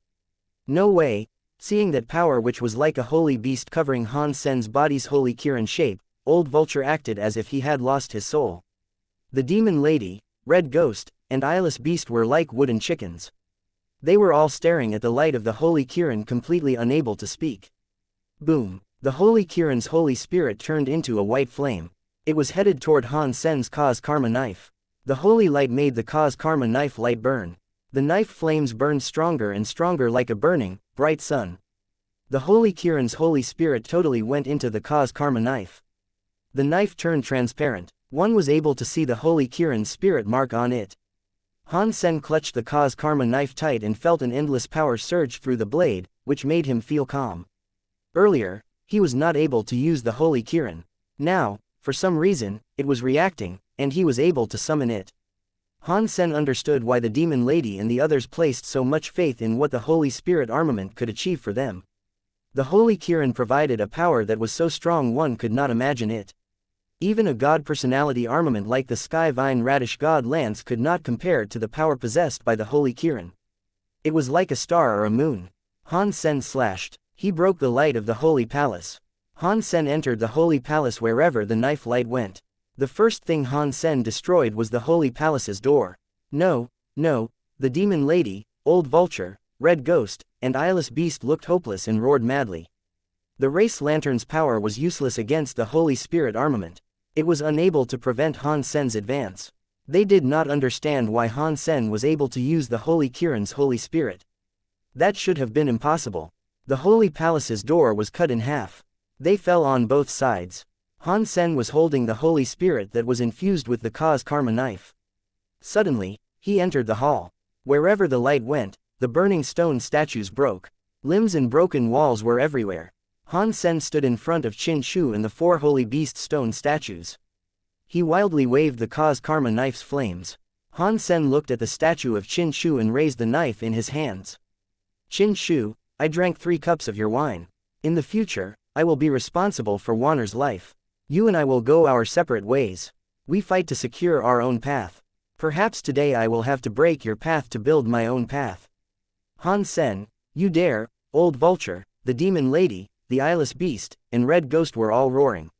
No way. Seeing that power which was like a holy beast covering Han Sen's body's Holy Kirin shape, old vulture acted as if he had lost his soul. The demon lady, red ghost, and eyeless beast were like wooden chickens. They were all staring at the light of the Holy Kirin, completely unable to speak. Boom. The Holy Kirin's Holy Spirit turned into a white flame. It was headed toward Han Sen's cause karma knife. The holy light made the cause karma knife light burn. The knife flames burned stronger and stronger like a burning, bright sun. The Holy Kirin's Holy Spirit totally went into the cause karma knife. The knife turned transparent. One was able to see the Holy Kirin's spirit mark on it. Han Sen clutched the cause karma knife tight and felt an endless power surge through the blade, which made him feel calm. Earlier, he was not able to use the Holy Kirin. Now, for some reason, it was reacting, and he was able to summon it. Han Sen understood why the demon lady and the others placed so much faith in what the Holy Spirit armament could achieve for them. The Holy Kirin provided a power that was so strong one could not imagine it. Even a god personality armament like the Sky Vine Radish God Lance could not compare to the power possessed by the Holy Kirin. It was like a star or a moon. Han Sen slashed. He broke the light of the Holy Palace. Han Sen entered the Holy Palace wherever the knife light went. The first thing Han Sen destroyed was the Holy Palace's door. No, the demon lady, old vulture, red ghost, and eyeless beast looked hopeless and roared madly. The race lantern's power was useless against the Holy Spirit armament. It was unable to prevent Han Sen's advance. They did not understand why Han Sen was able to use the Holy Kirin's Holy Spirit. That should have been impossible. The Holy Palace's door was cut in half. They fell on both sides. Han Sen was holding the Holy Spirit that was infused with the cause karma knife. Suddenly, he entered the hall. Wherever the light went, the burning stone statues broke. Limbs and broken walls were everywhere. Han Sen stood in front of Qin Shu and the four holy beast stone statues. He wildly waved the cause karma knife's flames. Han Sen looked at the statue of Qin Shu and raised the knife in his hands. Qin Shu, I drank 3 cups of your wine. In the future, I will be responsible for Wanner's life. You and I will go our separate ways. We fight to secure our own path. Perhaps today I will have to break your path to build my own path. Han Sen, you dare, old vulture, the demon lady, the eyeless beast, and red ghost were all roaring.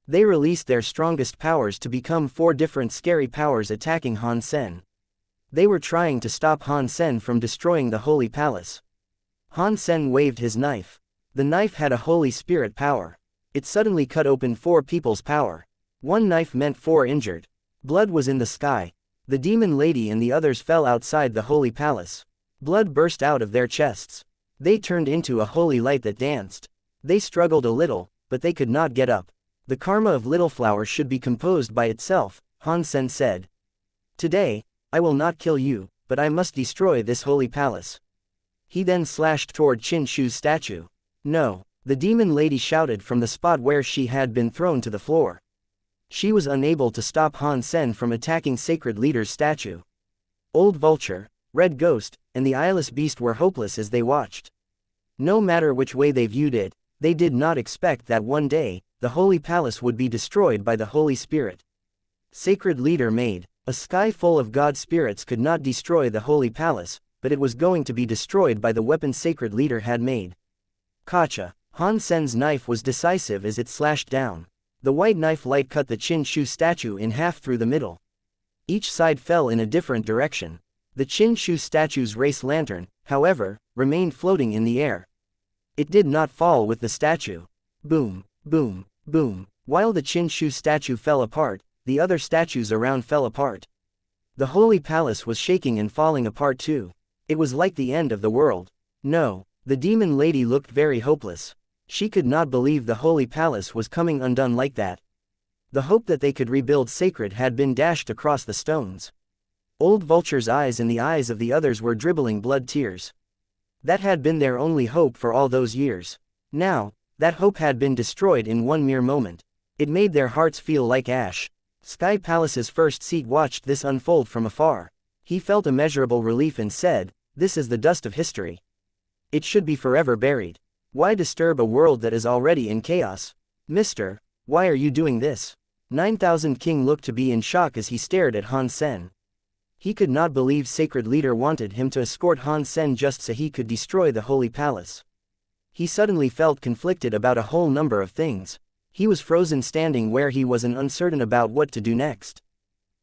They released their strongest powers to become 4 different scary powers attacking Han Sen. They were trying to stop Han Sen from destroying the Holy Palace. Han Sen waved his knife. The knife had a Holy Spirit power. It suddenly cut open 4 people's power. One knife meant 4 injured. Blood was in the sky. The demon lady and the others fell outside the Holy Palace. Blood burst out of their chests. They turned into a holy light that danced. They struggled a little, but they could not get up. The karma of Little Flower should be composed by itself, Han Sen said. Today, I will not kill you, but I must destroy this holy palace. He then slashed toward Qin Shu's statue. No, the demon lady shouted from the spot where she had been thrown to the floor. She was unable to stop Han Sen from attacking Sacred Leader's statue. Old Vulture, Red Ghost, and the eyeless beast were hopeless as they watched. No matter which way they viewed it, they did not expect that one day, the Holy Palace would be destroyed by the Holy Spirit. Sacred Leader made. A sky full of God spirits could not destroy the Holy Palace, but it was going to be destroyed by the weapon Sacred Leader had made. Kacha. Han Sen's knife was decisive as it slashed down. The white knife light cut the Qin Shu statue in half through the middle. Each side fell in a different direction. The Qin Shu statue's race lantern, however, remained floating in the air. It did not fall with the statue. Boom, boom, boom. While the Qin Shu statue fell apart, the other statues around fell apart. The Holy Palace was shaking and falling apart too. It was like the end of the world. No, the demon lady looked very hopeless. She could not believe the Holy Palace was coming undone like that. The hope that they could rebuild Sacred had been dashed across the stones. Old Vulture's eyes and the eyes of the others were dribbling blood tears. That had been their only hope for all those years. Now, that hope had been destroyed in one mere moment. It made their hearts feel like ash. Sky Palace's first seat watched this unfold from afar. He felt immeasurable relief and said, "This is the dust of history. It should be forever buried. Why disturb a world that is already in chaos? Mister, why are you doing this?" 9000 King looked to be in shock as he stared at Han Sen. He could not believe Sacred Leader wanted him to escort Han Sen just so he could destroy the Holy Palace. He suddenly felt conflicted about a whole number of things. He was frozen standing where he was and uncertain about what to do next.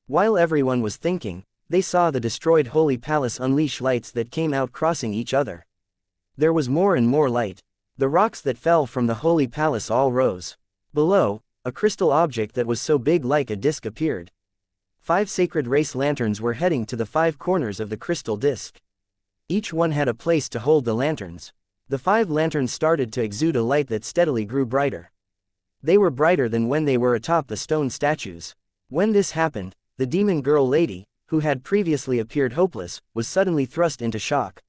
While everyone was thinking, they saw the destroyed Holy Palace unleash lights that came out crossing each other. There was more and more light. The rocks that fell from the Holy Palace all rose. Below, a crystal object that was so big like a disc appeared. 5 sacred race lanterns were heading to the 5 corners of the crystal disc. Each one had a place to hold the lanterns. The 5 lanterns started to exude a light that steadily grew brighter. They were brighter than when they were atop the stone statues. When this happened, the demon girl lady, who had previously appeared hopeless, was suddenly thrust into shock.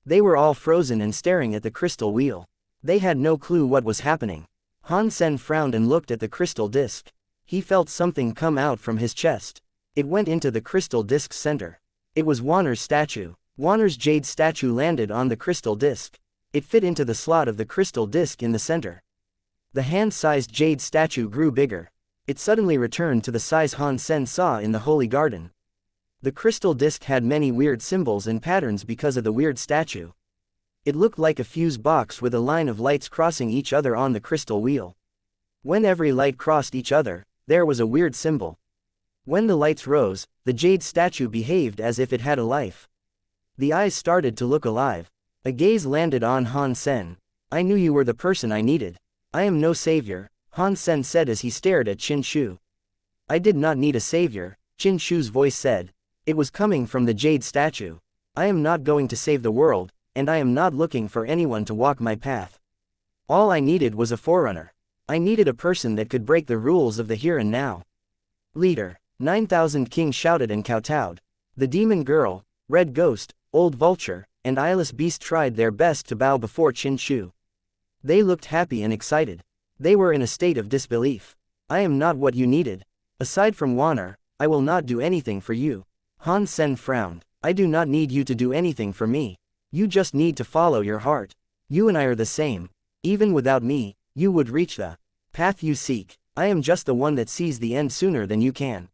They were all frozen and staring at the crystal wheel. They had no clue what was happening. Han Sen frowned and looked at the crystal disc. He felt something come out from his chest. It went into the crystal disc's center. It was Wanner's statue. Wanner's jade statue landed on the crystal disc. It fit into the slot of the crystal disc in the center. The hand-sized jade statue grew bigger. It suddenly returned to the size Han Sen saw in the Holy Garden. The crystal disc had many weird symbols and patterns because of the weird statue. It looked like a fuse box with a line of lights crossing each other on the crystal wheel. When every light crossed each other, there was a weird symbol. When the lights rose, the jade statue behaved as if it had a life. The eyes started to look alive. A gaze landed on Han Sen. "I knew you were the person I needed. I am no savior," Han Sen said as he stared at Qin Shu. "I did not need a savior," Qin Shu's voice said. It was coming from the jade statue. "I am not going to save the world, and I am not looking for anyone to walk my path. All I needed was a forerunner. I needed a person that could break the rules of the here and now." "Leader," 9000 King shouted and kowtowed. The demon girl, Red Ghost, Old Vulture, and Eyeless Beast tried their best to bow before Qin Shu. They looked happy and excited. They were in a state of disbelief. "I am not what you needed. Aside from Wanner, I will not do anything for you." Han Sen frowned. "I do not need you to do anything for me. You just need to follow your heart. You and I are the same. Even without me, you would reach the path you seek. I am just the one that sees the end sooner than you can."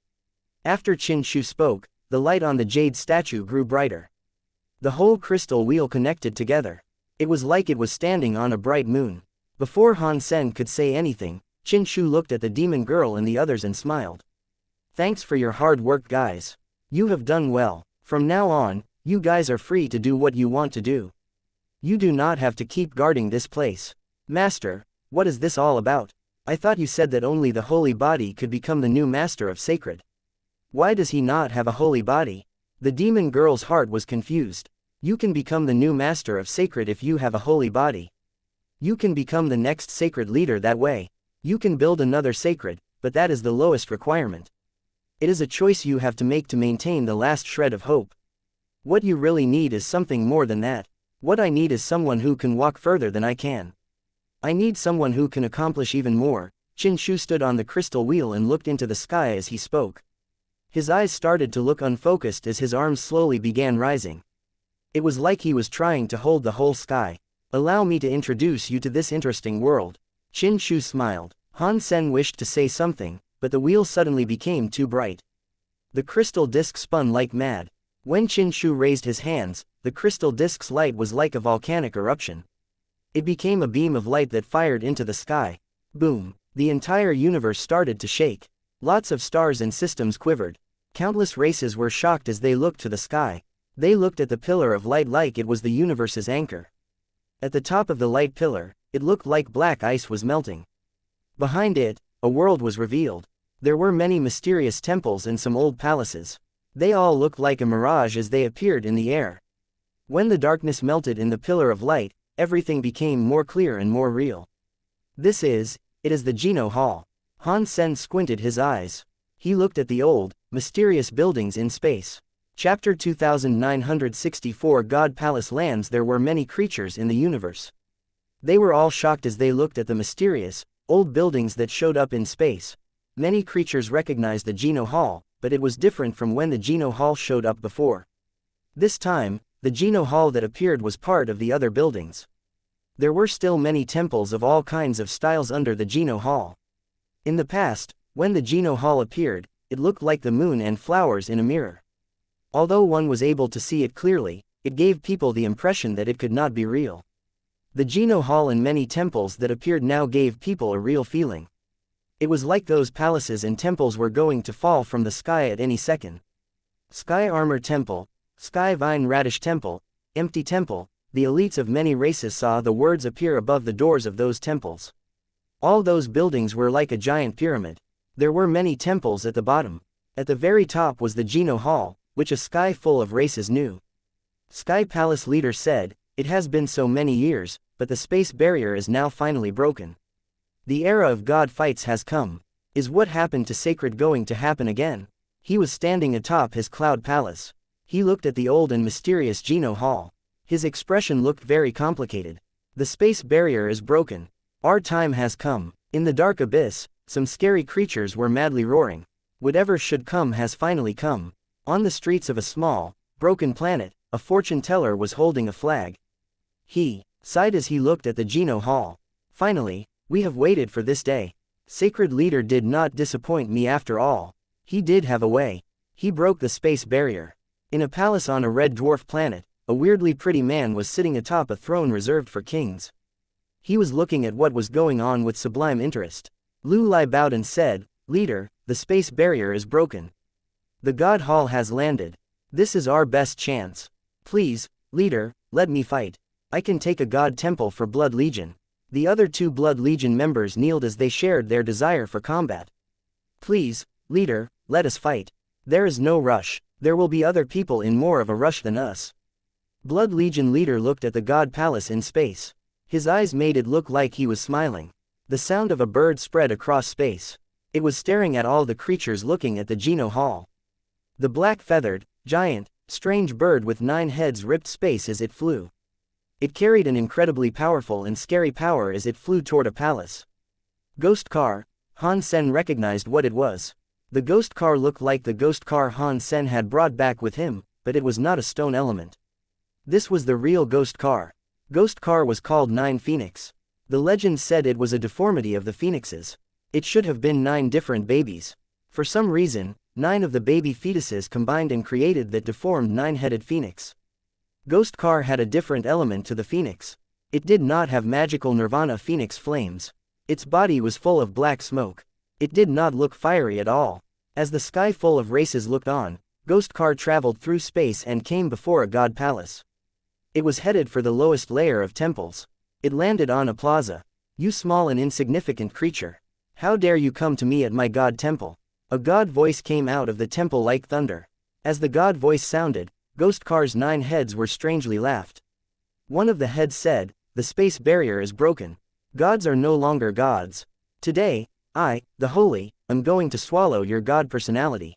After Qin Shu spoke, the light on the jade statue grew brighter. The whole crystal wheel connected together. It was like it was standing on a bright moon. Before Han Sen could say anything, Qin Shu looked at the demon girl and the others and smiled. "Thanks for your hard work, guys. You have done well. From now on, you guys are free to do what you want to do. You do not have to keep guarding this place. Master, what is this all about? I thought you said that only the holy body could become the new master of sacred. Why does he not have a holy body? The demon girl's heart was confused. You can become the new master of sacred if you have a holy body. You can become the next sacred leader that way. You can build another sacred, but that is the lowest requirement. It is a choice you have to make to maintain the last shred of hope. What you really need is something more than that. What I need is someone who can walk further than I can. I need someone who can accomplish even more. Qin Shu stood on the crystal wheel and looked into the sky as he spoke. His eyes started to look unfocused as his arms slowly began rising. It was like he was trying to hold the whole sky. Allow me to introduce you to this interesting world. Qin Shu smiled. Han Sen wished to say something, but the wheel suddenly became too bright. The crystal disc spun like mad. When Qin Shu raised his hands, the crystal disc's light was like a volcanic eruption. It became a beam of light that fired into the sky. Boom! The entire universe started to shake. Lots of stars and systems quivered. Countless races were shocked as they looked to the sky. They looked at the pillar of light like it was the universe's anchor. At the top of the light pillar, it looked like black ice was melting. Behind it, a world was revealed. There were many mysterious temples and some old palaces. They all looked like a mirage as they appeared in the air. When the darkness melted in the pillar of light, everything became more clear and more real. It is the Geno Hall. Han Sen squinted his eyes. He looked at the old, mysterious buildings in space. Chapter 2964 God Palace Lands. There were many creatures in the universe. They were all shocked as they looked at the mysterious, old buildings that showed up in space. Many creatures recognized the Geno Hall, but it was different from when the Geno Hall showed up before. This time, the Geno Hall that appeared was part of the other buildings. There were still many temples of all kinds of styles under the Geno Hall. In the past, when the Geno Hall appeared, it looked like the moon and flowers in a mirror. Although one was able to see it clearly, it gave people the impression that it could not be real. The Geno Hall and many temples that appeared now gave people a real feeling. It was like those palaces and temples were going to fall from the sky at any second. Sky Armor Temple, Sky Vine Radish Temple, Empty Temple. The elites of many races saw the words appear above the doors of those temples. All those buildings were like a giant pyramid. There were many temples at the bottom. At the very top was the Geno Hall, which a sky full of races knew. Sky Palace leader said, "It has been so many years, but the space barrier is now finally broken. The era of God fights has come. Is what happened to Sacred going to happen again?" He was standing atop his cloud palace. He looked at the old and mysterious Geno Hall. His expression looked very complicated. The space barrier is broken. Our time has come. In the dark abyss, some scary creatures were madly roaring. Whatever should come has finally come. On the streets of a small, broken planet, a fortune teller was holding a flag. He sighed as he looked at the Geno Hall. Finally, we have waited for this day. Sacred leader did not disappoint me after all. He did have a way. He broke the space barrier. In a palace on a red dwarf planet, a weirdly pretty man was sitting atop a throne reserved for kings. He was looking at what was going on with sublime interest. Lu Lai bowed and said, "Leader, the space barrier is broken. The God Hall has landed. This is our best chance. Please, leader, let me fight. I can take a God Temple for Blood Legion." The other two Blood Legion members kneeled as they shared their desire for combat. "Please, leader, let us fight. There is no rush. There will be other people in more of a rush than us." Blood Legion leader looked at the God Palace in space. His eyes made it look like he was smiling. The sound of a bird spread across space. It was staring at all the creatures looking at the Geno Hall. The black-feathered, giant, strange bird with 9 heads ripped space as it flew. It carried an incredibly powerful and scary power as it flew toward a palace. Ghost car. Han Sen recognized what it was. The ghost car looked like the ghost car Han Sen had brought back with him, but it was not a stone element. This was the real ghost car. Ghost car was called 9 Phoenix. The legend said it was a deformity of the phoenixes. It should have been 9 different babies. For some reason, 9 of the baby fetuses combined and created that deformed 9-headed phoenix. Ghost car had a different element to the phoenix. It did not have magical nirvana phoenix flames. Its body was full of black smoke. It did not look fiery at all. As the sky full of races looked on, Ghost Car traveled through space and came before a god palace. It was headed for the lowest layer of temples. It landed on a plaza. "You small and insignificant creature. How dare you come to me at my god temple?" A god voice came out of the temple like thunder. As the god voice sounded, Ghost Car's 9 heads were strangely laughed. One of the heads said, "The space barrier is broken. Gods are no longer gods. Today, I, the Holy, am going to swallow your god personality.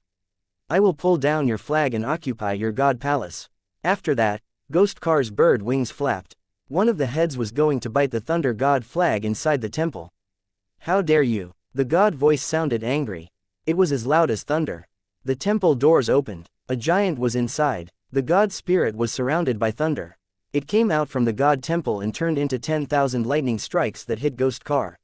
I will pull down your flag and occupy your god palace." After that, Ghost Car's bird wings flapped. One of the heads was going to bite the thunder god flag inside the temple. "How dare you?" The god voice sounded angry. It was as loud as thunder. The temple doors opened. A giant was inside. The god spirit was surrounded by thunder. It came out from the god temple and turned into 10,000 lightning strikes that hit Ghost Car.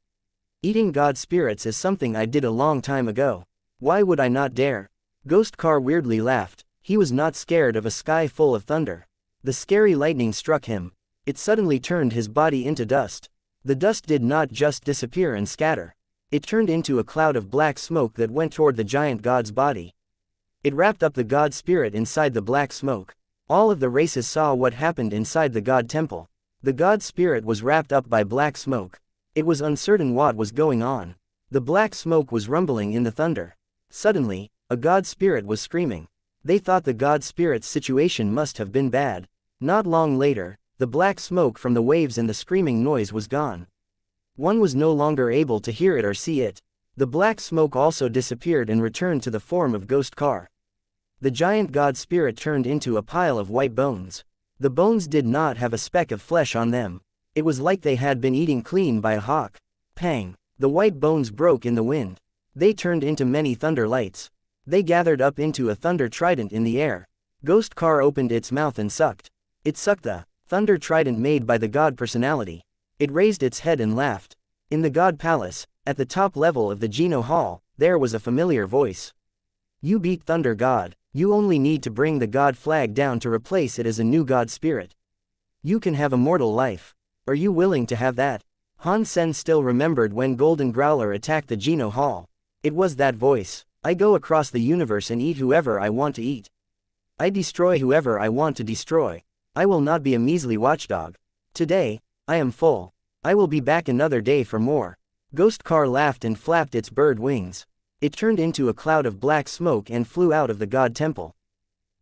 "Eating god spirits is something I did a long time ago. Why would I not dare?" Ghost Car weirdly laughed. He was not scared of a sky full of thunder. The scary lightning struck him. It suddenly turned his body into dust. The dust did not just disappear and scatter. It turned into a cloud of black smoke that went toward the giant god's body. It wrapped up the god spirit inside the black smoke. All of the races saw what happened inside the god temple. The god spirit was wrapped up by black smoke. It was uncertain what was going on. The black smoke was rumbling in the thunder. Suddenly, a god spirit was screaming. They thought the god spirit's situation must have been bad. Not long later, the black smoke from the waves and the screaming noise was gone. One was no longer able to hear it or see it. The black smoke also disappeared and returned to the form of Ghost Car. The giant god spirit turned into a pile of white bones. The bones did not have a speck of flesh on them. It was like they had been eaten clean by a hawk. Pang! The white bones broke in the wind. They turned into many thunder lights. They gathered up into a thunder trident in the air. Ghost Car opened its mouth and sucked. It sucked the thunder trident made by the god personality. It raised its head and laughed. In the god palace, at the top level of the Geno Hall, there was a familiar voice. "You beat Thunder God. You only need to bring the god flag down to replace it as a new god spirit. You can have immortal life. Are you willing to have that?" Han Sen still remembered when Golden Growler attacked the Geno Hall. It was that voice. "I go across the universe and eat whoever I want to eat. I destroy whoever I want to destroy. I will not be a measly watchdog. Today, I am full. I will be back another day for more." Ghost Car laughed and flapped its bird wings. It turned into a cloud of black smoke and flew out of the god temple.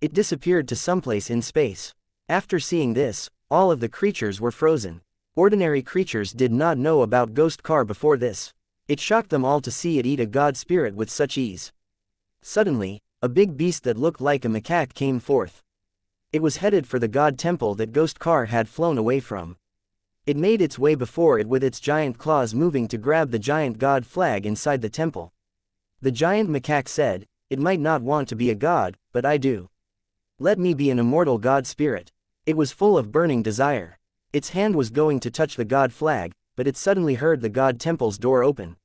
It disappeared to someplace in space. After seeing this, all of the creatures were frozen. Ordinary creatures did not know about Ghost Car before this. It shocked them all to see it eat a god spirit with such ease. Suddenly, a big beast that looked like a macaque came forth. It was headed for the god temple that Ghost Car had flown away from. It made its way before it with its giant claws moving to grab the giant god flag inside the temple. The giant macaque said, "It might not want to be a god, but I do. Let me be an immortal god spirit." It was full of burning desire. Its hand was going to touch the god flag, but it suddenly heard the god temple's door open.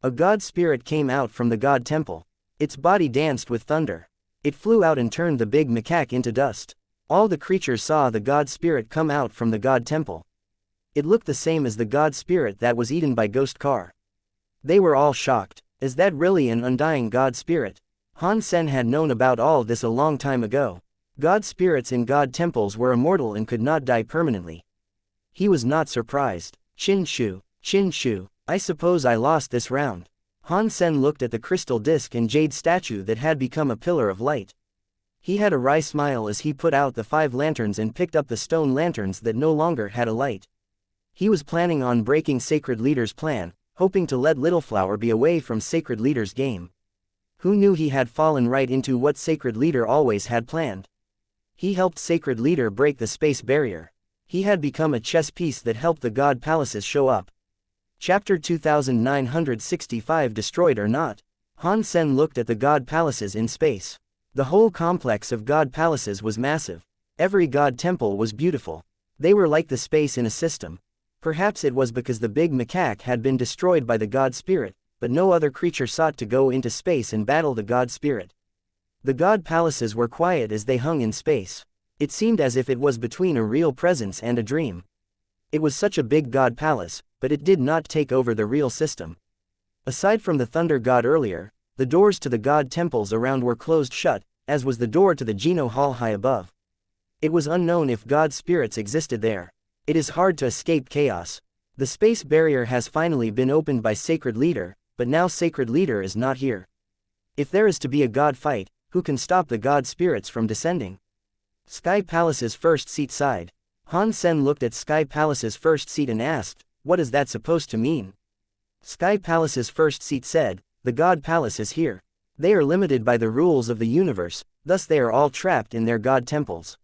A god spirit came out from the god temple. Its body danced with thunder. It flew out and turned the big macaque into dust. All the creatures saw the god spirit come out from the god temple. It looked the same as the god spirit that was eaten by Ghost Car. They were all shocked. Is that really an undying god spirit? Han Sen had known about all this a long time ago. God spirits in god temples were immortal and could not die permanently. He was not surprised. Chin Shu, I suppose I lost this round." Han Sen looked at the crystal disc and jade statue that had become a pillar of light. He had a wry smile as he put out the 5 lanterns and picked up the stone lanterns that no longer had a light. He was planning on breaking Sacred Leader's plan, hoping to let Little Flower be away from Sacred Leader's game. Who knew he had fallen right into what Sacred Leader always had planned? He helped Sacred Leader break the space barrier. He had become a chess piece that helped the god palaces show up. Chapter 2965 Destroyed or Not? Han Sen looked at the god palaces in space. The whole complex of god palaces was massive. Every god temple was beautiful. They were like the space in a system. Perhaps it was because the big macaque had been destroyed by the god spirit, but no other creature sought to go into space and battle the god spirit. The god palaces were quiet as they hung in space. It seemed as if it was between a real presence and a dream. It was such a big god palace, but it did not take over the real system. Aside from the thunder god earlier, the doors to the god temples around were closed shut, as was the door to the Geno Hall high above. It was unknown if God spirits existed there. It is hard to escape chaos. The space barrier has finally been opened by Sacred Leader, but now Sacred Leader is not here. If there is to be a God fight, who can stop the God spirits from descending? Sky Palace's first seat sighed. Han Sen looked at Sky Palace's first seat and asked, "What is that supposed to mean?" Sky Palace's first seat said, "The God Palace is here. They are limited by the rules of the universe, thus they are all trapped in their God temples.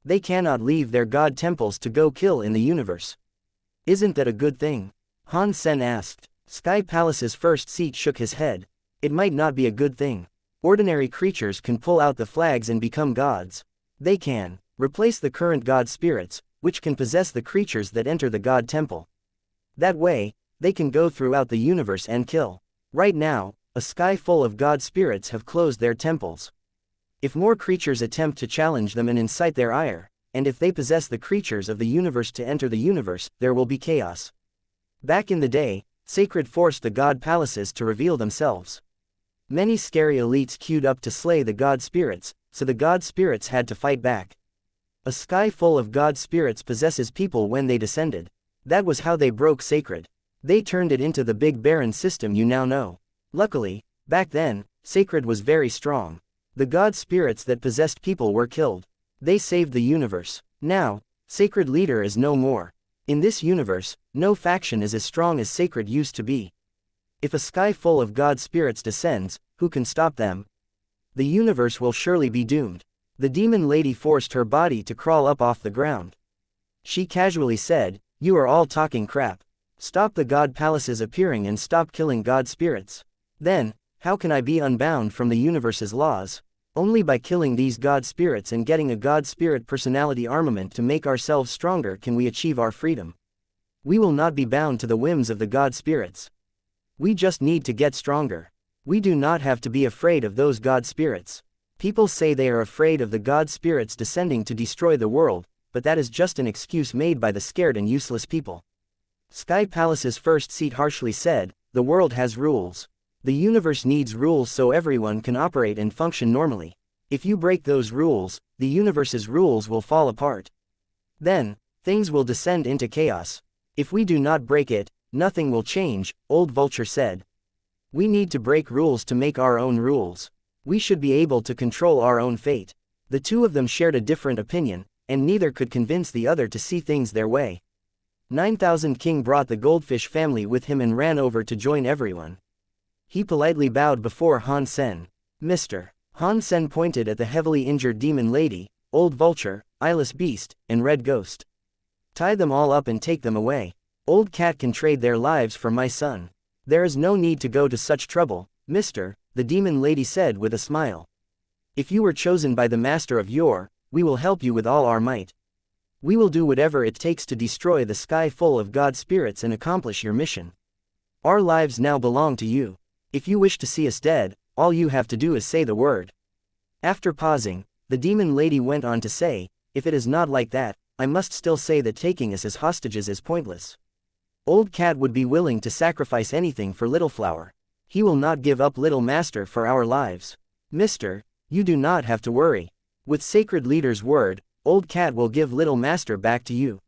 They cannot leave their God temples to go kill in the universe. Isn't that a good thing?" Han Sen asked. Sky Palace's first seat shook his head. It might not be a good thing. Ordinary creatures can pull out the flags and become gods. They can replace the current God spirits, which can possess the creatures that enter the God temple. That way, they can go throughout the universe and kill. Right now, a sky full of God spirits have closed their temples. If more creatures attempt to challenge them and incite their ire, and if they possess the creatures of the universe to enter the universe, there will be chaos. Back in the day, Sacred forced the God palaces to reveal themselves. Many scary elites queued up to slay the God spirits, so the God spirits had to fight back. A sky full of God spirits possesses people when they descended. That was how they broke Sacred. They turned it into the big barren system you now know. Luckily, back then, Sacred was very strong. The God spirits that possessed people were killed. They saved the universe. Now, Sacred Leader is no more. In this universe, no faction is as strong as Sacred used to be. If a sky full of God spirits descends, who can stop them? The universe will surely be doomed. The demon lady forced her body to crawl up off the ground. She casually said, "You are all talking crap. Stop the God palaces appearing and stop killing God spirits." Then, how can I be unbound from the universe's laws? Only by killing these God spirits and getting a God spirit personality armament to make ourselves stronger can we achieve our freedom. We will not be bound to the whims of the God spirits. We just need to get stronger. We do not have to be afraid of those God spirits. People say they are afraid of the God spirits descending to destroy the world, but that is just an excuse made by the scared and useless people. Sky Palace's first seat harshly said, "The world has rules. The universe needs rules so everyone can operate and function normally. If you break those rules, the universe's rules will fall apart. Then, things will descend into chaos. If we do not break it, nothing will change," Old Vulture said. "We need to break rules to make our own rules. We should be able to control our own fate." The two of them shared a different opinion, and neither could convince the other to see things their way. 9000 King brought the goldfish family with him and ran over to join everyone. He politely bowed before Han Sen. "Mr." Han Sen pointed at the heavily injured demon lady, Old Vulture, Eyeless Beast, and Red Ghost. "Tie them all up and take them away. Old Cat can trade their lives for my son. There is no need to go to such trouble, Mr., the demon lady said with a smile. "If you were chosen by the master of yore, we will help you with all our might. We will do whatever it takes to destroy the sky full of God spirits and accomplish your mission. Our lives now belong to you. If you wish to see us dead, all you have to do is say the word." After pausing, the demon lady went on to say, "If it is not like that, I must still say that taking us as hostages is pointless. Old Cat would be willing to sacrifice anything for Little Flower. He will not give up Little Master for our lives. Mister, you do not have to worry. With Sacred Leader's word, Old Cat will give Little Master back to you."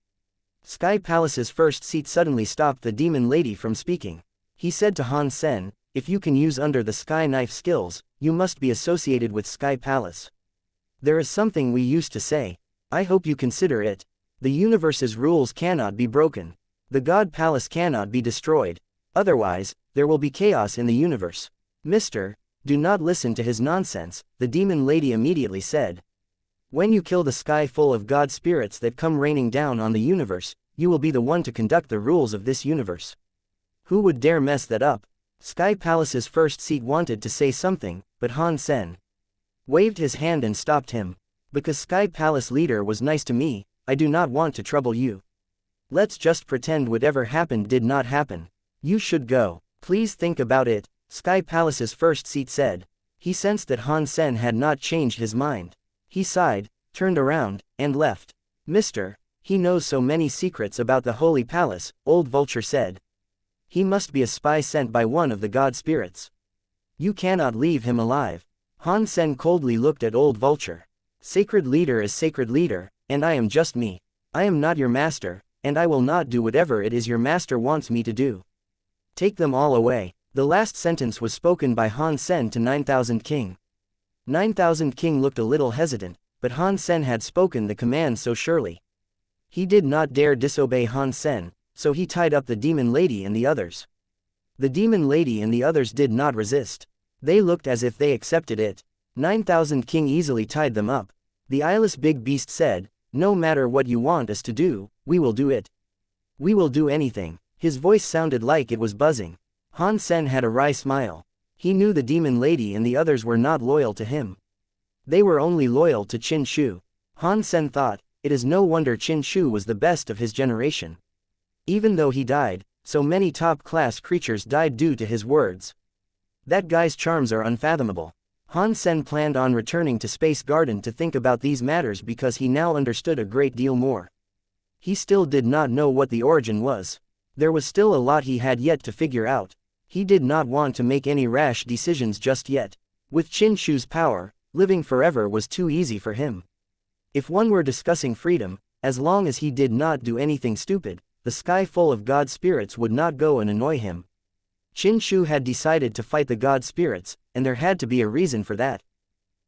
Sky Palace's first seat suddenly stopped the demon lady from speaking. He said to Han Sen, "If you can use Under the Sky knife skills, you must be associated with Sky Palace. There is something we used to say. I hope you consider it. The universe's rules cannot be broken. The God Palace cannot be destroyed. Otherwise, there will be chaos in the universe. Mister, do not listen to his nonsense," the demon lady immediately said. "When you kill the sky full of God spirits that come raining down on the universe, you will be the one to conduct the rules of this universe. Who would dare mess that up?" Sky Palace's first seat wanted to say something, but Han Sen waved his hand and stopped him. "Because Sky Palace leader was nice to me, I do not want to trouble you. Let's just pretend whatever happened did not happen. You should go. Please think about it," Sky Palace's first seat said. He sensed that Han Sen had not changed his mind. He sighed, turned around, and left. "Mister, he knows so many secrets about the Holy Palace," Old Vulture said. "He must be a spy sent by one of the God spirits. You cannot leave him alive. Han Sen coldly looked at old vulture. Sacred leader is sacred leader, and I am just me. I am not your master, and I will not do whatever it is your master wants me to do. Take them all away. The last sentence was spoken by Han Sen to 9,000 King. 9,000 King looked a little hesitant, but Han Sen had spoken the command so surely. He did not dare disobey Han Sen, so he tied up the demon lady and the others. The demon lady and the others did not resist. They looked as if they accepted it. 9,000 King easily tied them up. The eyeless big beast said, "No matter what you want us to do, we will do it. We will do anything." His voice sounded like it was buzzing. Han Sen had a wry smile. He knew the demon lady and the others were not loyal to him. They were only loyal to Qin Shu. Han Sen thought, it is no wonder Qin Shu was the best of his generation. Even though he died, so many top-class creatures died due to his words. That guy's charms are unfathomable. Han Sen planned on returning to Space Garden to think about these matters because he now understood a great deal more. He still did not know what the origin was. There was still a lot he had yet to figure out. He did not want to make any rash decisions just yet. With Qin Shu's power, living forever was too easy for him. If one were discussing freedom, as long as he did not do anything stupid, the sky full of god spirits would not go and annoy him. Qin Shu had decided to fight the god spirits, and there had to be a reason for that.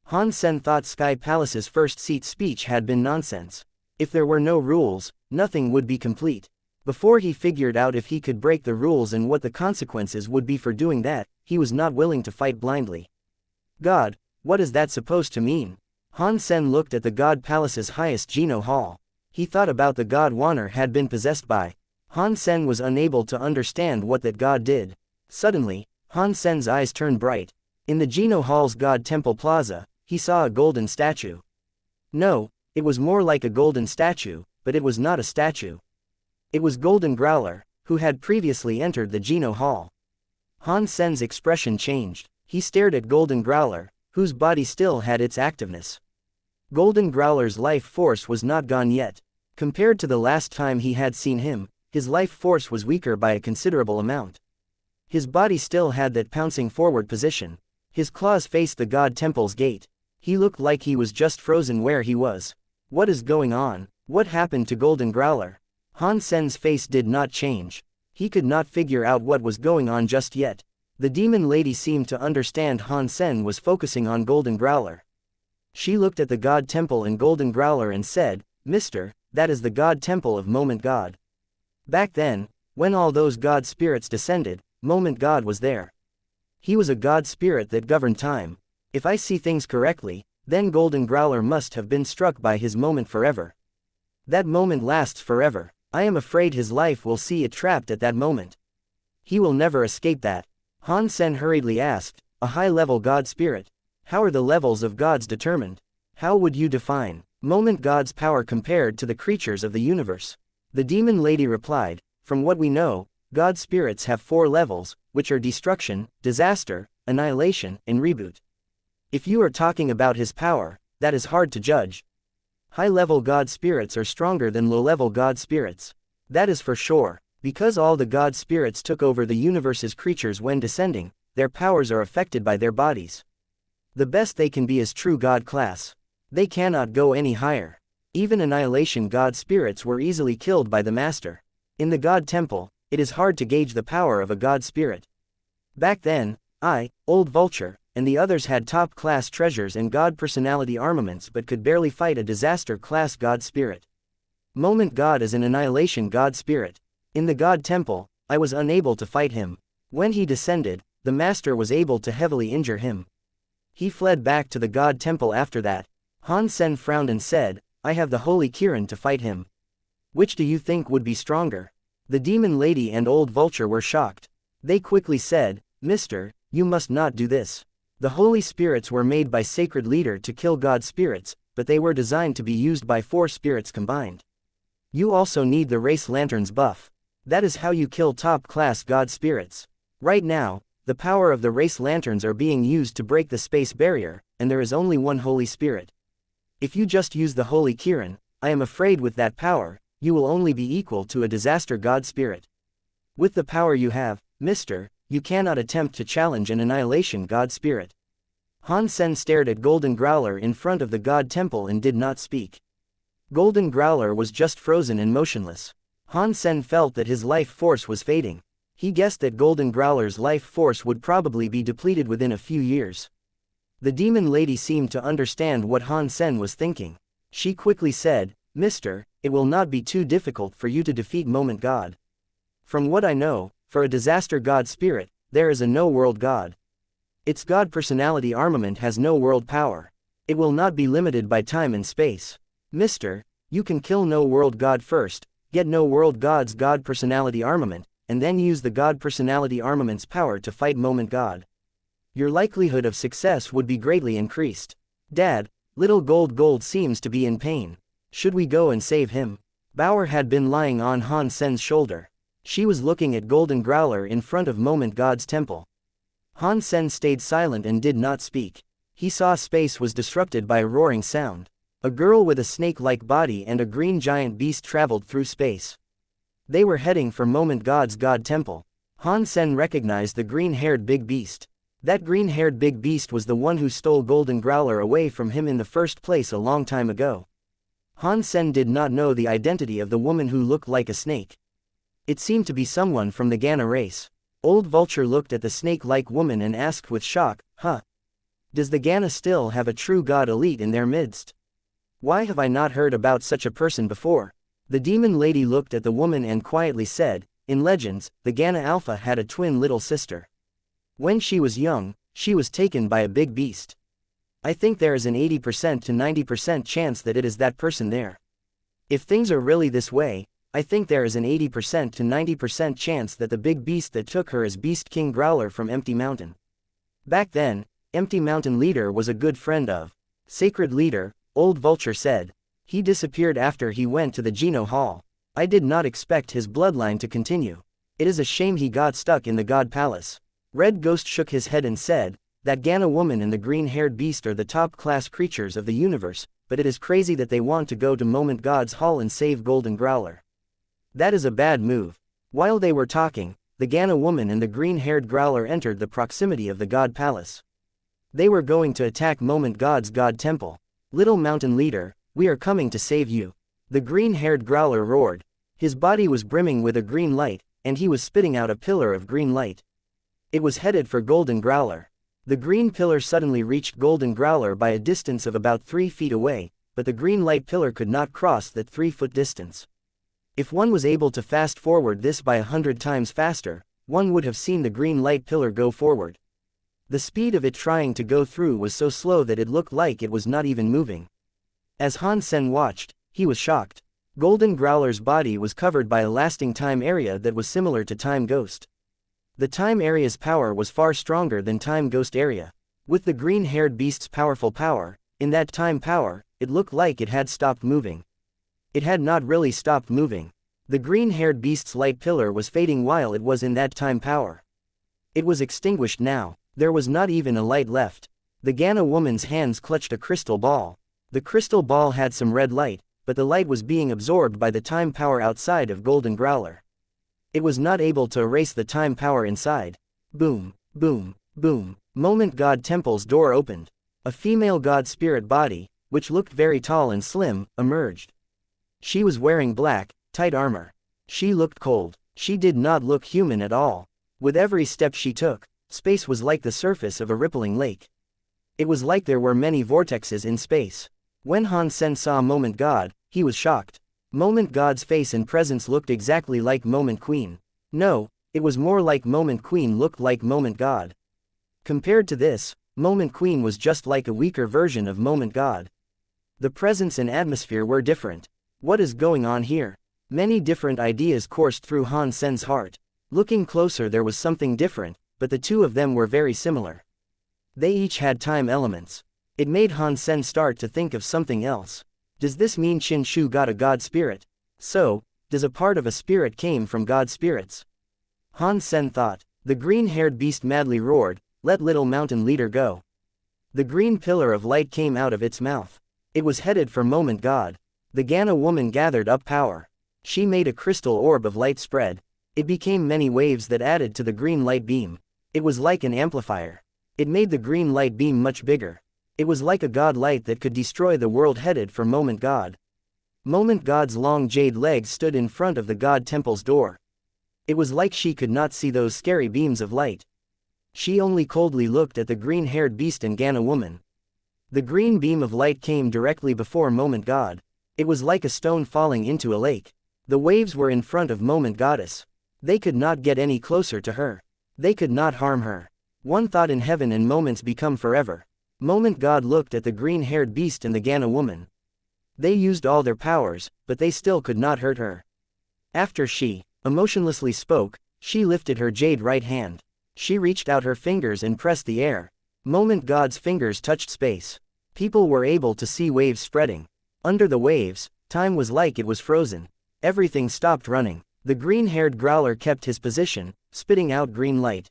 Han Sen thought Sky Palace's first seat speech had been nonsense. If there were no rules, nothing would be complete. Before he figured out if he could break the rules and what the consequences would be for doing that, he was not willing to fight blindly. God, what is that supposed to mean? Han Sen looked at the God Palace's highest Geno Hall. He thought about the God Wanner had been possessed by. Han Sen was unable to understand what that God did. Suddenly, Han Sen's eyes turned bright. In the Geno Hall's God Temple Plaza, he saw a golden statue. No, it was more like a golden statue, but it was not a statue. It was Golden Growler, who had previously entered the Geno Hall. Han Sen's expression changed. He stared at Golden Growler, whose body still had its activeness. Golden Growler's life force was not gone yet. Compared to the last time he had seen him, his life force was weaker by a considerable amount. His body still had that pouncing forward position. His claws faced the God Temple's gate. He looked like he was just frozen where he was. What is going on? What happened to Golden Growler? Han Sen's face did not change. He could not figure out what was going on just yet. The demon lady seemed to understand Han Sen was focusing on Golden Growler. She looked at the God Temple and Golden Growler and said, "Mister, that is the God Temple of Moment God." Back then, when all those God spirits descended, Moment God was there. He was a God spirit that governed time. If I see things correctly, then Golden Growler must have been struck by his moment forever. That moment lasts forever. I am afraid his life will see it trapped at that moment. He will never escape that. Han Sen hurriedly asked, "A high-level God spirit? How are the levels of gods determined? How would you define Moment God's power compared to the creatures of the universe?" The demon lady replied, "From what we know, God spirits have 4 levels, which are destruction, disaster, annihilation, and reboot. If you are talking about his power, that is hard to judge. High-level God spirits are stronger than low-level God spirits. That is for sure. Because all the God spirits took over the universe's creatures when descending, their powers are affected by their bodies. The best they can be is true God class. They cannot go any higher. Even annihilation God spirits were easily killed by the Master. In the God Temple, it is hard to gauge the power of a God spirit. Back then, I, Old Vulture, and the others had top-class treasures and God personality armaments but could barely fight a disaster-class God spirit. Moment God is an annihilation God spirit. In the God Temple, I was unable to fight him. When he descended, the Master was able to heavily injure him. He fled back to the God Temple after that. Han Sen frowned and said, "I have the Holy Kirin to fight him. Which do you think would be stronger?" The demon lady and Old Vulture were shocked. They quickly said, "Mister, you must not do this. The Holy Spirits were made by Sacred Leader to kill God spirits, but they were designed to be used by 4 spirits combined. You also need the Race Lanterns buff. That is how you kill top-class God spirits. Right now, the power of the Race Lanterns are being used to break the space barrier, and there is only one Holy Spirit. If you just use the Holy Kirin, I am afraid with that power, you will only be equal to a disaster God spirit. With the power you have, Mister, you cannot attempt to challenge an annihilation God spirit. Han Sen stared at Golden Growler in front of the god temple and did not speak. Golden Growler was just frozen and motionless. Han Sen felt that his life force was fading. He guessed that Golden Growler's life force would probably be depleted within a few years. The demon lady seemed to understand what Han Sen was thinking. She quickly said, "Mister, it will not be too difficult for you to defeat Moment God. From what I know, for a disaster god spirit, there is a no-world god. Its god personality armament has no world power. It will not be limited by time and space. Mister, you can kill no-world god first, get no-world god's god personality armament, and then use the god personality armament's power to fight Moment God. Your likelihood of success would be greatly increased. Dad, little Gold seems to be in pain. Should we go and save him?" Bauer had been lying on Han Sen's shoulder. She was looking at Golden Growler in front of Moment God's temple. Han Sen stayed silent and did not speak. He saw space was disrupted by a roaring sound. A girl with a snake-like body and a green giant beast traveled through space. They were heading for Moment God's god temple. Han Sen recognized the green-haired big beast. That green-haired big beast was the one who stole Golden Growler away from him in the first place a long time ago. Han Sen did not know the identity of the woman who looked like a snake. It seemed to be someone from the Ghana race. Old Vulture looked at the snake-like woman and asked with shock, "Huh? Does the Ghana still have a true god elite in their midst? Why have I not heard about such a person before?" The demon lady looked at the woman and quietly said, "In legends, the Ghana Alpha had a twin little sister. When she was young, she was taken by a big beast. I think there is an 80% to 90% chance that it is that person there. If things are really this way, I think there is an 80% to 90% chance that the big beast that took her is Beast King Growler from Empty Mountain. Back then, Empty Mountain leader was a good friend of Sacred Leader," Old Vulture said. "He disappeared after he went to the Geno Hall. I did not expect his bloodline to continue. It is a shame he got stuck in the God Palace." Red Ghost shook his head and said, "That Ghana woman and the green-haired beast are the top-class creatures of the universe, but it is crazy that they want to go to Moment God's Hall and save Golden Growler. That is a bad move." While they were talking, the Ghana woman and the green-haired Growler entered the proximity of the God Palace. They were going to attack Moment God's God Temple. "Little Mountain Leader, we are coming to save you," the green-haired Growler roared. His body was brimming with a green light, and he was spitting out a pillar of green light. It was headed for Golden Growler. The green pillar suddenly reached Golden Growler by a distance of about 3 feet away, but the green light pillar could not cross that 3-foot distance. If one was able to fast forward this by 100 times faster, one would have seen the green light pillar go forward. The speed of it trying to go through was so slow that it looked like it was not even moving. As Han Sen watched, he was shocked. Golden Growler's body was covered by a lasting time area that was similar to Time Ghost. The time area's power was far stronger than Time Ghost area. With the green-haired beast's powerful power, in that time power, it looked like it had stopped moving. It had not really stopped moving. The green-haired beast's light pillar was fading while it was in that time power. It was extinguished now. There was not even a light left. The Ghana woman's hands clutched a crystal ball. The crystal ball had some red light, but the light was being absorbed by the time power outside of Golden Growler. It was not able to erase the time power inside. Boom, boom, boom. Moment God Temple's door opened. A female god spirit body, which looked very tall and slim, emerged. She was wearing black, tight armor. She looked cold. She did not look human at all. With every step she took, space was like the surface of a rippling lake. It was like there were many vortexes in space. When Han Sen saw Moment God, he was shocked. Moment God's face and presence looked exactly like Moment Queen. No, it was more like Moment Queen looked like Moment God. Compared to this, Moment Queen was just like a weaker version of Moment God. The presence and atmosphere were different. What is going on here? Many different ideas coursed through Han Sen's heart. Looking closer, there was something different, but the two of them were very similar. They each had time elements. It made Han Sen start to think of something else. Does this mean Qin Shu got a god spirit? So, does a part of a spirit came from god spirits? Han Sen thought. The green-haired beast madly roared, "Let Little Mountain Leader go." The green pillar of light came out of its mouth. It was headed for Moment God. The Ghana woman gathered up power. She made a crystal orb of light spread. It became many waves that added to the green light beam. It was like an amplifier. It made the green light beam much bigger. It was like a god light that could destroy the world headed for Moment God. Moment God's long jade legs stood in front of the god temple's door. It was like she could not see those scary beams of light. She only coldly looked at the green-haired beast and Gana woman. The green beam of light came directly before Moment God. It was like a stone falling into a lake. The waves were in front of Moment Goddess. They could not get any closer to her. They could not harm her. One thought in heaven and moments become forever. Moment God looked at the green-haired beast and the Gana woman. They used all their powers, but they still could not hurt her. After she emotionlessly spoke, she lifted her jade right hand. She reached out her fingers and pressed the air. Moment God's fingers touched space. People were able to see waves spreading. Under the waves, time was like it was frozen. Everything stopped running. The green-haired growler kept his position, spitting out green light.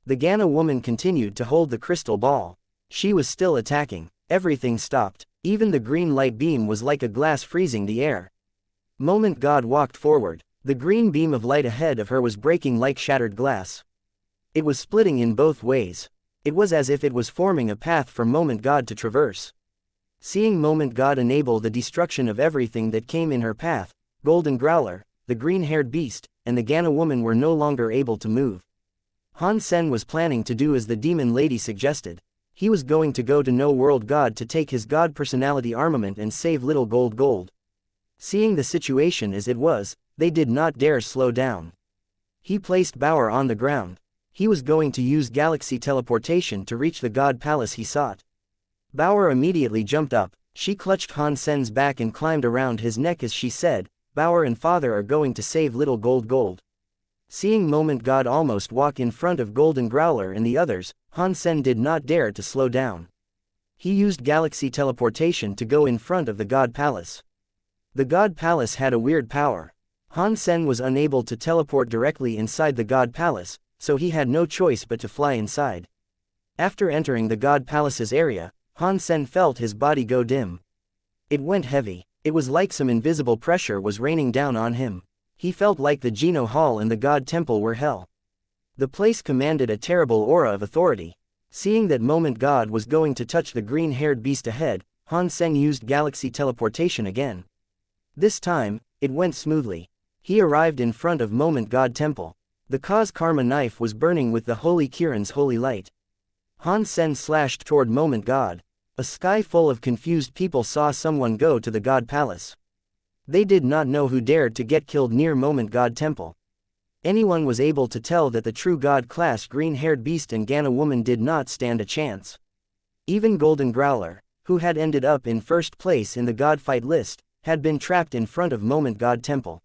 The Gana woman continued to hold the crystal ball. She was still attacking. Everything stopped. Even the green light beam was like a glass freezing the air. Moment God walked forward. The green beam of light ahead of her was breaking like shattered glass. It was splitting in both ways. It was as if it was forming a path for Moment God to traverse. Seeing Moment God enable the destruction of everything that came in her path, Golden Growler, the green-haired beast, and the Gana woman were no longer able to move. Han Sen was planning to do as the demon lady suggested. He was going to go to No World God to take his god personality armament and save little Gold. Seeing the situation as it was, they did not dare slow down. He placed Bauer on the ground. He was going to use galaxy teleportation to reach the god palace he sought. Bauer immediately jumped up. She clutched Han Sen's back and climbed around his neck as she said, "Bauer and father are going to save little Gold." Seeing Moment God almost walk in front of Golden Growler and the others, Han Sen did not dare to slow down. He used galaxy teleportation to go in front of the god palace. The god palace had a weird power. Han Sen was unable to teleport directly inside the god palace, so he had no choice but to fly inside. After entering the god palace's area, Han Sen felt his body go dim. It went heavy. It was like some invisible pressure was raining down on him. He felt like the Geno Hall and the God Temple were hell. The place commanded a terrible aura of authority. Seeing that Moment God was going to touch the green-haired beast ahead, Han Sen used galaxy teleportation again. This time, it went smoothly. He arrived in front of Moment God Temple. The Cause Karma knife was burning with the Holy Kirin's holy light. Han Sen slashed toward Moment God. A sky full of confused people saw someone go to the God Palace. They did not know who dared to get killed near Moment God Temple. Anyone was able to tell that the true God-class green-haired beast and Gana woman did not stand a chance. Even Golden Growler, who had ended up in first place in the God fight list, had been trapped in front of Moment God Temple.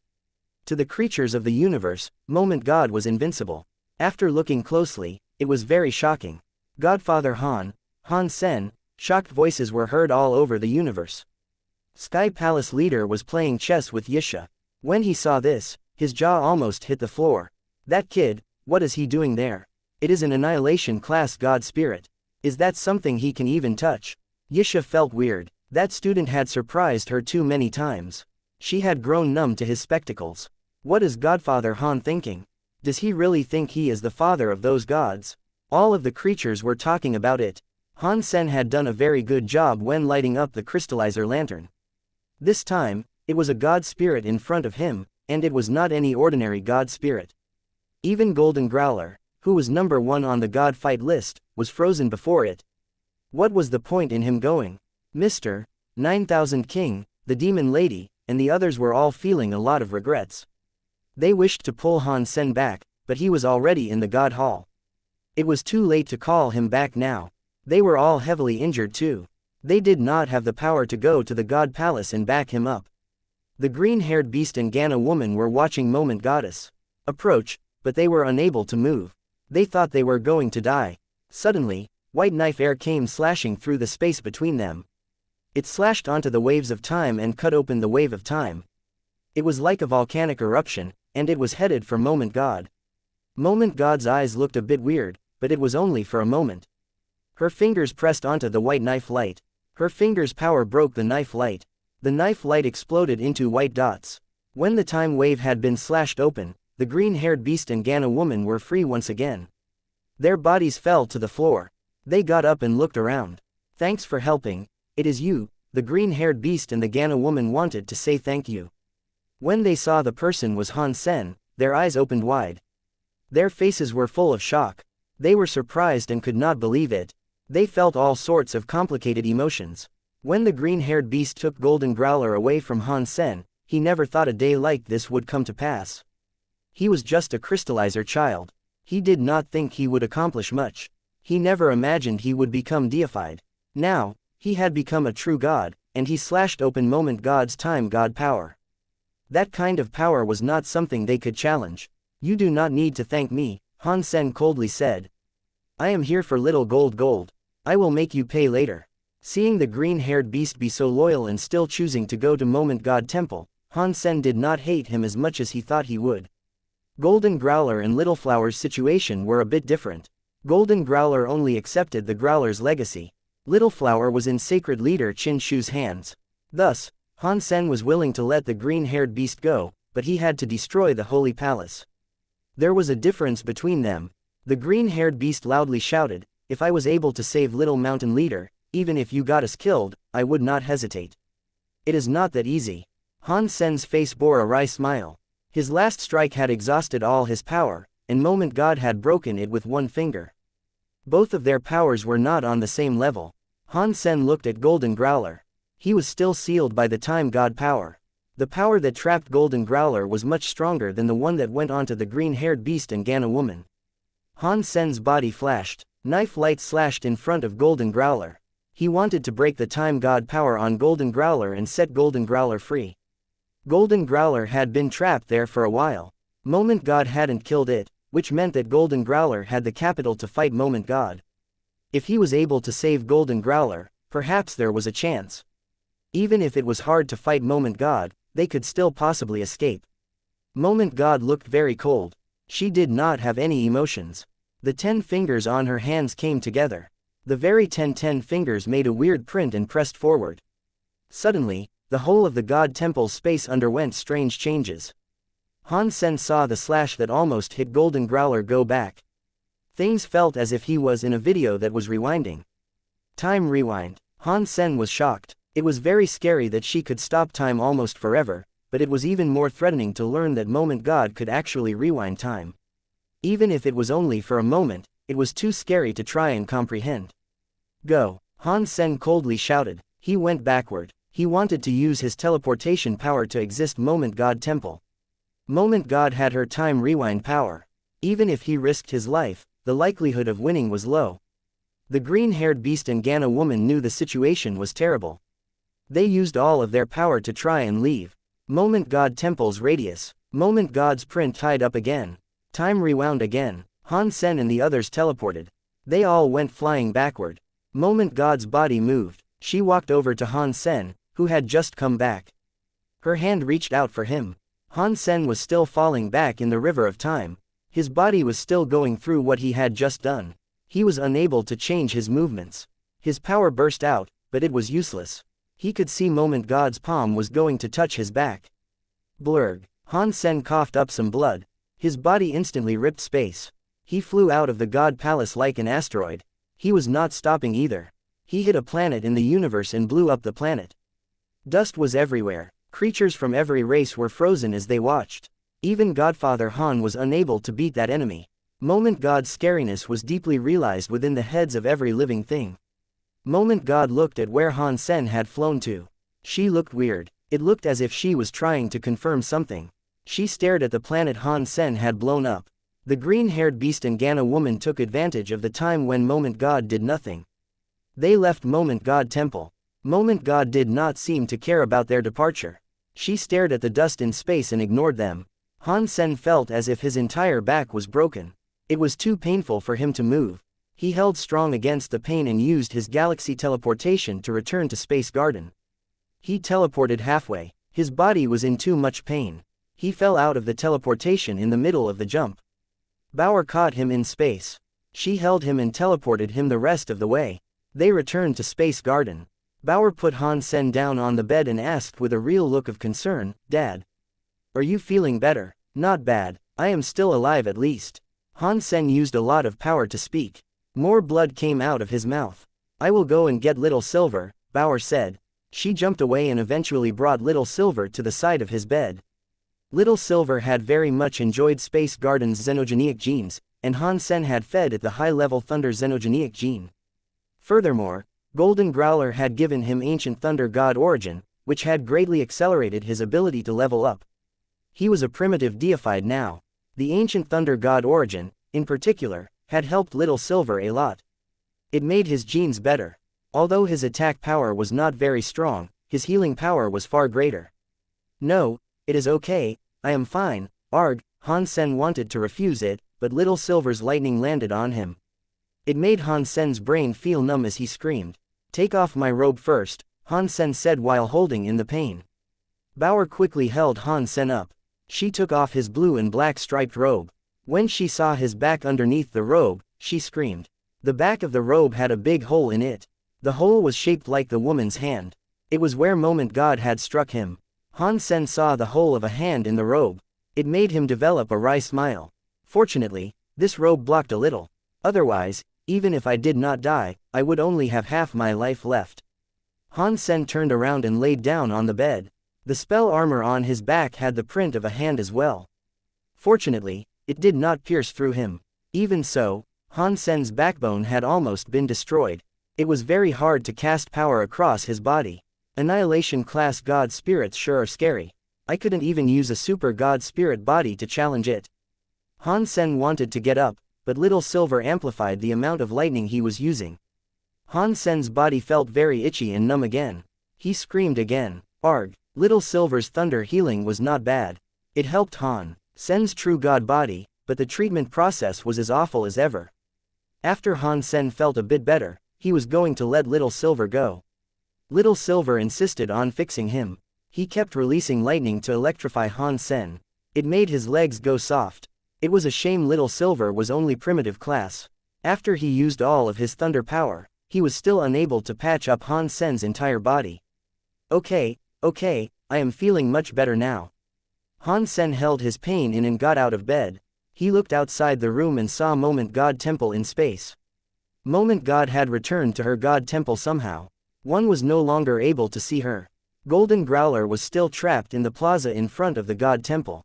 To the creatures of the universe, Moment God was invincible. After looking closely, it was very shocking. Godfather Han Sen, shocked voices were heard all over the universe. Sky Palace leader was playing chess with Yisha. When he saw this, his jaw almost hit the floor. That kid, what is he doing there? It is an annihilation class god spirit. Is that something he can even touch? Yisha felt weird. That student had surprised her too many times. She had grown numb to his spectacles. What is Godfather Han thinking? Does he really think he is the father of those gods? All of the creatures were talking about it. Han Sen had done a very good job when lighting up the crystallizer lantern. This time, it was a god spirit in front of him, and it was not any ordinary god spirit. Even Golden Growler, who was number 1 on the god fight list, was frozen before it. What was the point in him going? Mr. 9000 King, the demon lady, and the others were all feeling a lot of regrets. They wished to pull Han Sen back, but he was already in the god hall. It was too late to call him back now. They were all heavily injured too. They did not have the power to go to the God Palace and back him up. The green-haired beast and Gana woman were watching Moment Goddess approach, but they were unable to move. They thought they were going to die. Suddenly, white knife air came slashing through the space between them. It slashed onto the waves of time and cut open the wave of time. It was like a volcanic eruption, and it was headed for Moment God. Moment God's eyes looked a bit weird, but it was only for a moment. Her fingers pressed onto the white knife light. Her fingers' power broke the knife light. The knife light exploded into white dots. When the time wave had been slashed open, the green-haired beast and Gana woman were free once again. Their bodies fell to the floor. They got up and looked around. Thanks for helping. It is you, the green-haired beast and the Gana woman wanted to say thank you. When they saw the person was Han Sen, their eyes opened wide. Their faces were full of shock. They were surprised and could not believe it. They felt all sorts of complicated emotions. When the green-haired beast took Golden Growler away from Han Sen, he never thought a day like this would come to pass. He was just a crystallizer child. He did not think he would accomplish much. He never imagined he would become deified. Now, he had become a true god, and he slashed open Moment God's time god power. That kind of power was not something they could challenge. You do not need to thank me, Han Sen coldly said. I am here for little gold. I will make you pay later. Seeing the green-haired beast be so loyal and still choosing to go to Moment God Temple, Han Sen did not hate him as much as he thought he would. Golden Growler and Little Flower's situation were a bit different. Golden Growler only accepted the Growler's legacy. Little Flower was in sacred leader Qin Shu's hands. Thus, Han Sen was willing to let the green-haired beast go, but he had to destroy the Holy Palace. There was a difference between them. The green-haired beast loudly shouted, if I was able to save Little Mountain Leader, even if you got us killed, I would not hesitate. It is not that easy. Han Sen's face bore a wry smile. His last strike had exhausted all his power, and Moment God had broken it with one finger. Both of their powers were not on the same level. Han Sen looked at Golden Growler. He was still sealed by the Time God power. The power that trapped Golden Growler was much stronger than the one that went onto the green-haired beast and Gana woman. Han Sen's body flashed. Knife light slashed in front of Golden Growler. He wanted to break the Time God power on Golden Growler and set Golden Growler free. Golden Growler had been trapped there for a while. Moment God hadn't killed it, which meant that Golden Growler had the capital to fight Moment God. If he was able to save Golden Growler, perhaps there was a chance. Even if it was hard to fight Moment God, they could still possibly escape. Moment God looked very cold. She did not have any emotions. The 10 fingers on her hands came together. The very 10 fingers made a weird print and pressed forward. Suddenly, the whole of the God Temple's space underwent strange changes. Han Sen saw the slash that almost hit Golden Growler go back. Things felt as if he was in a video that was rewinding. Time rewind. Han Sen was shocked. It was very scary that she could stop time almost forever, but it was even more threatening to learn that Moment God could actually rewind time. Even if it was only for a moment, it was too scary to try and comprehend. Go, Han Sen coldly shouted. He went backward. He wanted to use his teleportation power to exist Moment God Temple. Moment God had her time rewind power. Even if he risked his life, the likelihood of winning was low. The green-haired beast and Gana woman knew the situation was terrible. They used all of their power to try and leave. Moment God Temple's radius. Moment God's print tied up again. Time rewound again. Han Sen and the others teleported. They all went flying backward. Moment God's body moved. She walked over to Han Sen, who had just come back. Her hand reached out for him. Han Sen was still falling back in the river of time. His body was still going through what he had just done. He was unable to change his movements. His power burst out, but it was useless. He could see Moment God's palm was going to touch his back. Blurg. Han Sen coughed up some blood. His body instantly ripped space. He flew out of the God Palace like an asteroid. He was not stopping either. He hit a planet in the universe and blew up the planet. Dust was everywhere. Creatures from every race were frozen as they watched. Even Godfather Han was unable to beat that enemy. Moment God's scariness was deeply realized within the heads of every living thing. Moment God looked at where Han Sen had flown to. She looked weird. It looked as if she was trying to confirm something. She stared at the planet Han Sen had blown up. The green-haired beast and Gana woman took advantage of the time when Moment God did nothing. They left Moment God Temple. Moment God did not seem to care about their departure. She stared at the dust in space and ignored them. Han Sen felt as if his entire back was broken. It was too painful for him to move. He held strong against the pain and used his galaxy teleportation to return to Space Garden. He teleported halfway. His body was in too much pain. He fell out of the teleportation in the middle of the jump. Bauer caught him in space. She held him and teleported him the rest of the way. They returned to Space Garden. Bauer put Han Sen down on the bed and asked with a real look of concern, "Dad, are you feeling better?" "Not bad. I am still alive at least." Han Sen used a lot of power to speak. More blood came out of his mouth. I will go and get Little Silver, Bauer said. She jumped away and eventually brought Little Silver to the side of his bed. Little Silver had very much enjoyed Space Garden's xenogenic genes, and Han Sen had fed it the high-level Thunder xenogenic gene. Furthermore, Golden Growler had given him Ancient Thunder God Origin, which had greatly accelerated his ability to level up. He was a primitive deified now. The Ancient Thunder God Origin, in particular, had helped Little Silver a lot. It made his genes better. Although his attack power was not very strong, his healing power was far greater. No, it is okay, I am fine, arg, Han Sen wanted to refuse it, but Little Silver's lightning landed on him. It made Han Sen's brain feel numb as he screamed. Take off my robe first, Han Sen said while holding in the pain. Bauer quickly held Han Sen up. She took off his blue and black striped robe. When she saw his back underneath the robe, she screamed. The back of the robe had a big hole in it. The hole was shaped like the woman's hand. It was where Moment God had struck him. Han Sen saw the hole of a hand in the robe. It made him develop a wry smile. Fortunately, this robe blocked a little. Otherwise, even if I did not die, I would only have half my life left. Han Sen turned around and laid down on the bed. The spell armor on his back had the print of a hand as well. Fortunately, it did not pierce through him. Even so, Han Sen's backbone had almost been destroyed. It was very hard to cast power across his body. Annihilation class god spirits sure are scary. I couldn't even use a super god spirit body to challenge it. Han Sen wanted to get up, but Little Silver amplified the amount of lightning he was using. Han Sen's body felt very itchy and numb again. He screamed again. Arg. Little Silver's thunder healing was not bad. It helped Han Sen's true god body, but the treatment process was as awful as ever. After Han Sen felt a bit better, he was going to let Little Silver go. Little Silver insisted on fixing him. He kept releasing lightning to electrify Han Sen. It made his legs go soft. It was a shame Little Silver was only primitive class. After he used all of his thunder power, he was still unable to patch up Han Sen's entire body. Okay, I am feeling much better now. Han Sen held his pain in and got out of bed. He looked outside the room and saw Moment God Temple in space. Moment God had returned to her God Temple somehow. One was no longer able to see her. Golden Growler was still trapped in the plaza in front of the God Temple.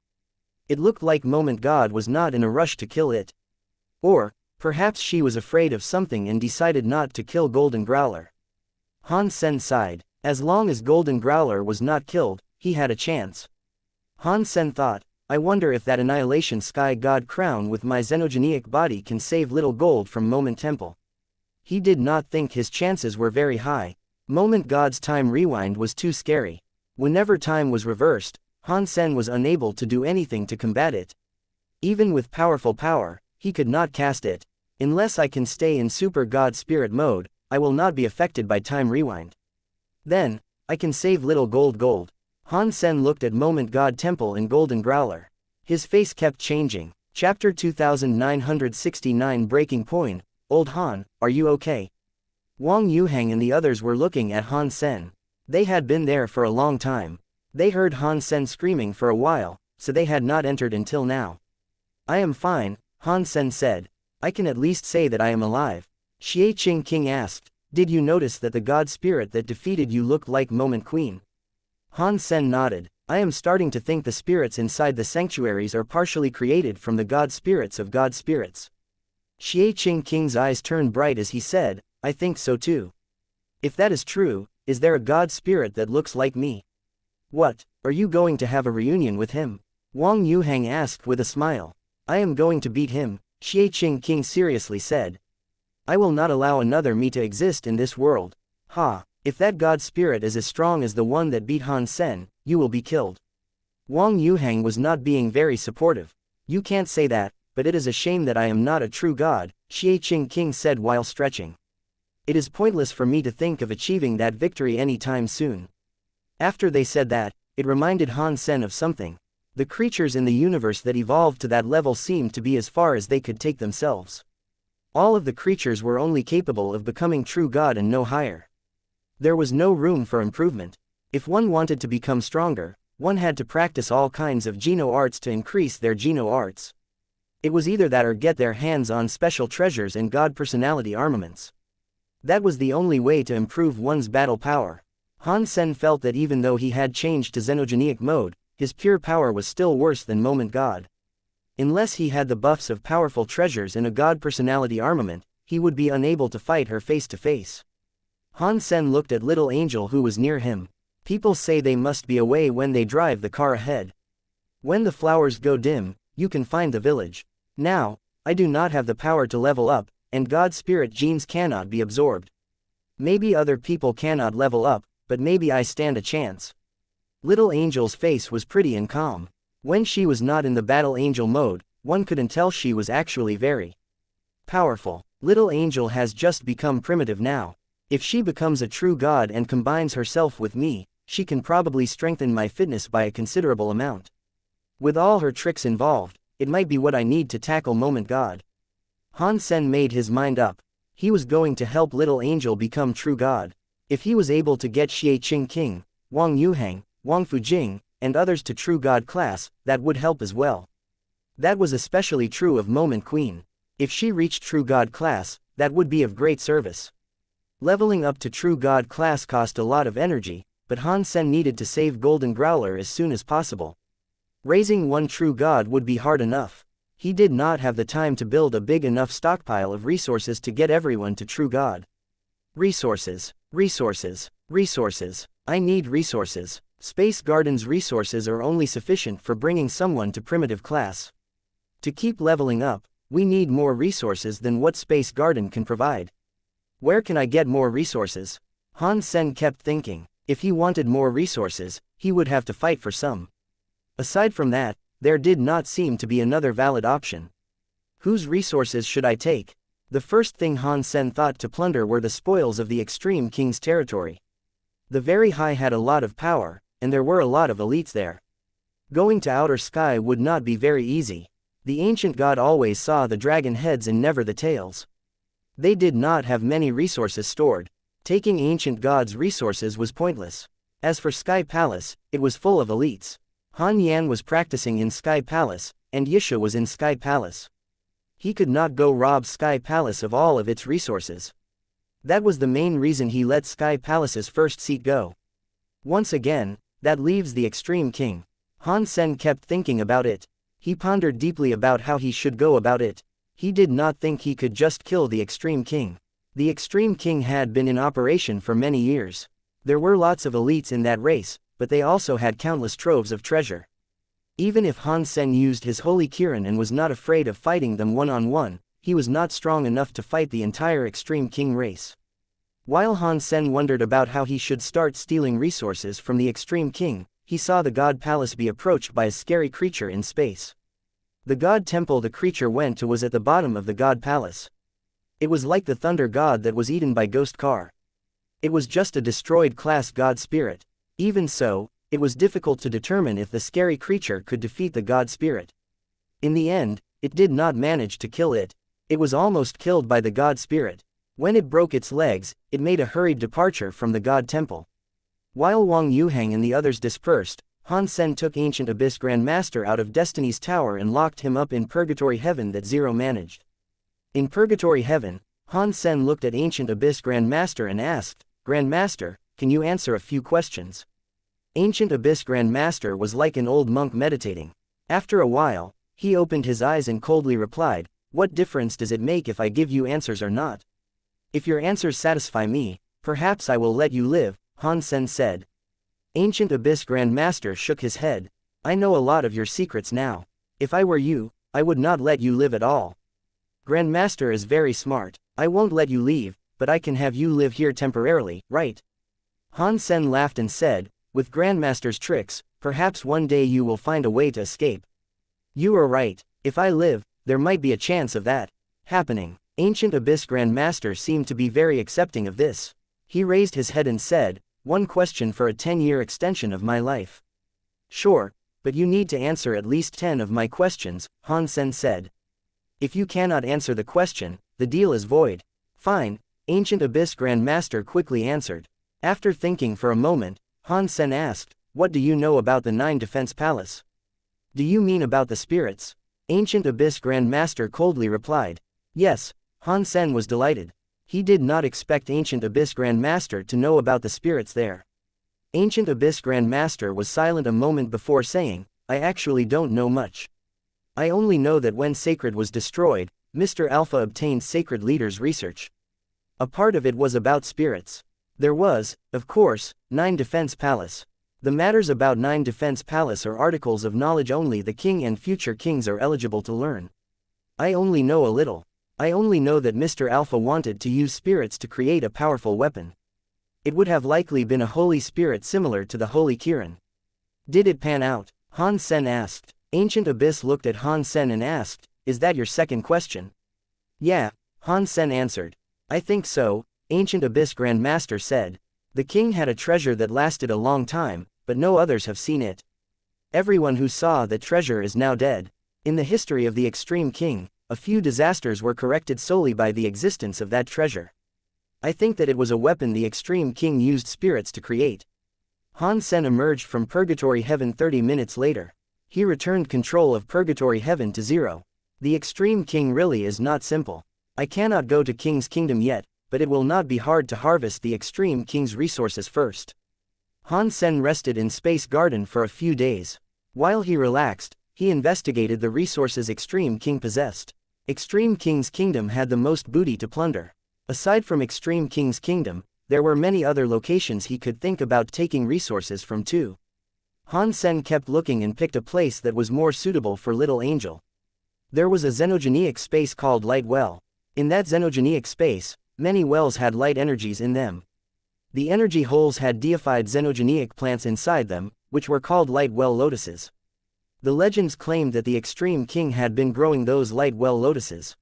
It looked like Moment God was not in a rush to kill it. Or, perhaps she was afraid of something and decided not to kill Golden Growler. Han Sen sighed. As long as Golden Growler was not killed, he had a chance. Han Sen thought, I wonder if that Annihilation Sky God crown with my xenogenic body can save Little Gold from Moment Temple. He did not think his chances were very high. Moment God's time rewind was too scary. Whenever time was reversed, Han Sen was unable to do anything to combat it. Even with powerful power, he could not cast it. Unless I can stay in Super God Spirit mode, I will not be affected by time rewind. Then, I can save Little Gold. Han Sen looked at Moment God Temple and Golden Growler. His face kept changing. Chapter 2969 Breaking Point. Old Han, are you okay? Wang Yuhang and the others were looking at Han Sen. They had been there for a long time. They heard Han Sen screaming for a while, so they had not entered until now. I am fine, Han Sen said. I can at least say that I am alive. Xie Qing King asked, did you notice that the god spirit that defeated you looked like Moment Queen? Han Sen nodded. I am starting to think the spirits inside the sanctuaries are partially created from the god spirits of god spirits. Xie Qing King's eyes turned bright as he said, I think so too. If that is true, is there a god spirit that looks like me? What, are you going to have a reunion with him? Wang Yuhang asked with a smile. I am going to beat him, Xie Qing King seriously said. I will not allow another me to exist in this world. Ha, if that god spirit is as strong as the one that beat Han Sen, you will be killed. Wang Yuhang was not being very supportive. You can't say that, but it is a shame that I am not a true god, Xie Qing King said while stretching. It is pointless for me to think of achieving that victory anytime soon. After they said that, it reminded Han Sen of something. The creatures in the universe that evolved to that level seemed to be as far as they could take themselves. All of the creatures were only capable of becoming true god and no higher. There was no room for improvement. If one wanted to become stronger, one had to practice all kinds of geno arts to increase their geno arts. It was either that or get their hands on special treasures and god personality armaments. That was the only way to improve one's battle power. Han Sen felt that even though he had changed to xenogenic mode, his pure power was still worse than moment god. Unless he had the buffs of powerful treasures and a god personality armament, he would be unable to fight her face to face. Han Sen looked at little angel who was near him. People say they must be away when they drive the car ahead. When the flowers go dim, you can find the village. Now, I do not have the power to level up, and God spirit genes cannot be absorbed. Maybe other people cannot level up, but maybe I stand a chance. Little Angel's face was pretty and calm. When she was not in the battle angel mode, one couldn't tell she was actually very powerful. Little Angel has just become primitive now. If she becomes a true god and combines herself with me, she can probably strengthen my fitness by a considerable amount. With all her tricks involved, it might be what I need to tackle moment god. Han Sen made his mind up. He was going to help Little Angel become true god. If he was able to get Xie Qing King, Wang Yuhang, Wang Fujing, and others to true god class, that would help as well. That was especially true of Moment Queen. If she reached true god class, that would be of great service. Leveling up to true god class cost a lot of energy, but Han Sen needed to save Golden Growler as soon as possible. Raising one true god would be hard enough. He did not have the time to build a big enough stockpile of resources to get everyone to true god. Resources, resources, resources. I need resources. Space Garden's resources are only sufficient for bringing someone to primitive class. To keep leveling up, we need more resources than what Space Garden can provide. Where can I get more resources? Han Sen kept thinking. If he wanted more resources, he would have to fight for some. Aside from that, there did not seem to be another valid option. Whose resources should I take? The first thing Han Sen thought to plunder were the spoils of the Extreme King's territory. The Very High had a lot of power, and there were a lot of elites there. Going to outer sky would not be very easy. The ancient god always saw the dragon heads and never the tails. They did not have many resources stored. Taking ancient god's resources was pointless. As for Sky Palace, it was full of elites. Han Yan was practicing in Sky Palace, and Yisha was in Sky Palace. He could not go rob Sky Palace of all of its resources. That was the main reason he let Sky Palace's first seat go. Once again, that leaves the Extreme King. Han Sen kept thinking about it. He pondered deeply about how he should go about it. He did not think he could just kill the Extreme King. The Extreme King had been in operation for many years. There were lots of elites in that race, but they also had countless troves of treasure. Even if Han Sen used his Holy Kirin and was not afraid of fighting them one-on-one, he was not strong enough to fight the entire Extreme King race. While Han Sen wondered about how he should start stealing resources from the Extreme King, he saw the God Palace be approached by a scary creature in space. The God Temple the creature went to was at the bottom of the God Palace. It was like the Thunder God that was eaten by Ghost Car. It was just a destroyed class God Spirit. Even so, it was difficult to determine if the scary creature could defeat the God Spirit. In the end, it did not manage to kill it. It was almost killed by the God Spirit. When it broke its legs, it made a hurried departure from the God Temple. While Wang Yuhang and the others dispersed, Han Sen took Ancient Abyss Grandmaster out of Destiny's Tower and locked him up in Purgatory Heaven that Zero managed. In Purgatory Heaven, Han Sen looked at Ancient Abyss Grandmaster and asked, "Grandmaster, can you answer a few questions?" Ancient Abyss Grandmaster was like an old monk meditating. After a while, he opened his eyes and coldly replied, "What difference does it make if I give you answers or not? If your answers satisfy me, perhaps I will let you live," Han Sen said. Ancient Abyss Grandmaster shook his head. "I know a lot of your secrets now. If I were you, I would not let you live at all. Grandmaster is very smart. I won't let you leave, but I can have you live here temporarily, right?" Han Sen laughed and said, "With Grandmaster's tricks, perhaps one day you will find a way to escape." "You are right. If I live, there might be a chance of that happening." Ancient Abyss Grandmaster seemed to be very accepting of this. He raised his head and said, "One question for a 10-year extension of my life." "Sure, but you need to answer at least 10 of my questions," Han Sen said. "If you cannot answer the question, the deal is void." "Fine," Ancient Abyss Grandmaster quickly answered. After thinking for a moment, Han Sen asked, "What do you know about the 9 Defense Palace? Do you mean about the spirits?" Ancient Abyss Grand Master coldly replied. Yes, Han Sen was delighted. He did not expect Ancient Abyss Grand Master to know about the spirits there. Ancient Abyss Grand Master was silent a moment before saying, I actually don't know much. I only know that when Sacred was destroyed, Mr. Alpha obtained Sacred Leader's research. A part of it was about spirits. There was, of course, 9 Defense Palace. The matters about 9 Defense Palace are articles of knowledge only the king and future kings are eligible to learn. I only know a little. I only know that Mr. Alpha wanted to use spirits to create a powerful weapon. It would have likely been a holy spirit similar to the Holy Kirin. Did it pan out? Han Sen asked. Ancient Abyss looked at Han Sen and asked, Is that your second question? Yeah, Han Sen answered. I think so, Ancient Abyss Grand Master said. The king had a treasure that lasted a long time, but no others have seen it. Everyone who saw that treasure is now dead. In the history of the Extreme King, a few disasters were corrected solely by the existence of that treasure. I think that it was a weapon the Extreme King used spirits to create. Han Sen emerged from Purgatory Heaven 30 minutes later. He returned control of Purgatory Heaven to 0. The Extreme King really is not simple. I cannot go to King's Kingdom yet, but it will not be hard to harvest the Extreme King's resources first. Han Sen rested in Space Garden for a few days. While he relaxed, he investigated the resources Extreme King possessed. Extreme King's Kingdom had the most booty to plunder. Aside from Extreme King's Kingdom, there were many other locations he could think about taking resources from too. Han Sen kept looking and picked a place that was more suitable for Little Angel. There was a xenogenic space called Light Well. In that xenogenic space, many wells had light energies in them. The energy holes had deified xenogenic plants inside them, which were called light well lotuses. The legends claimed that the Extreme King had been growing those light well lotuses.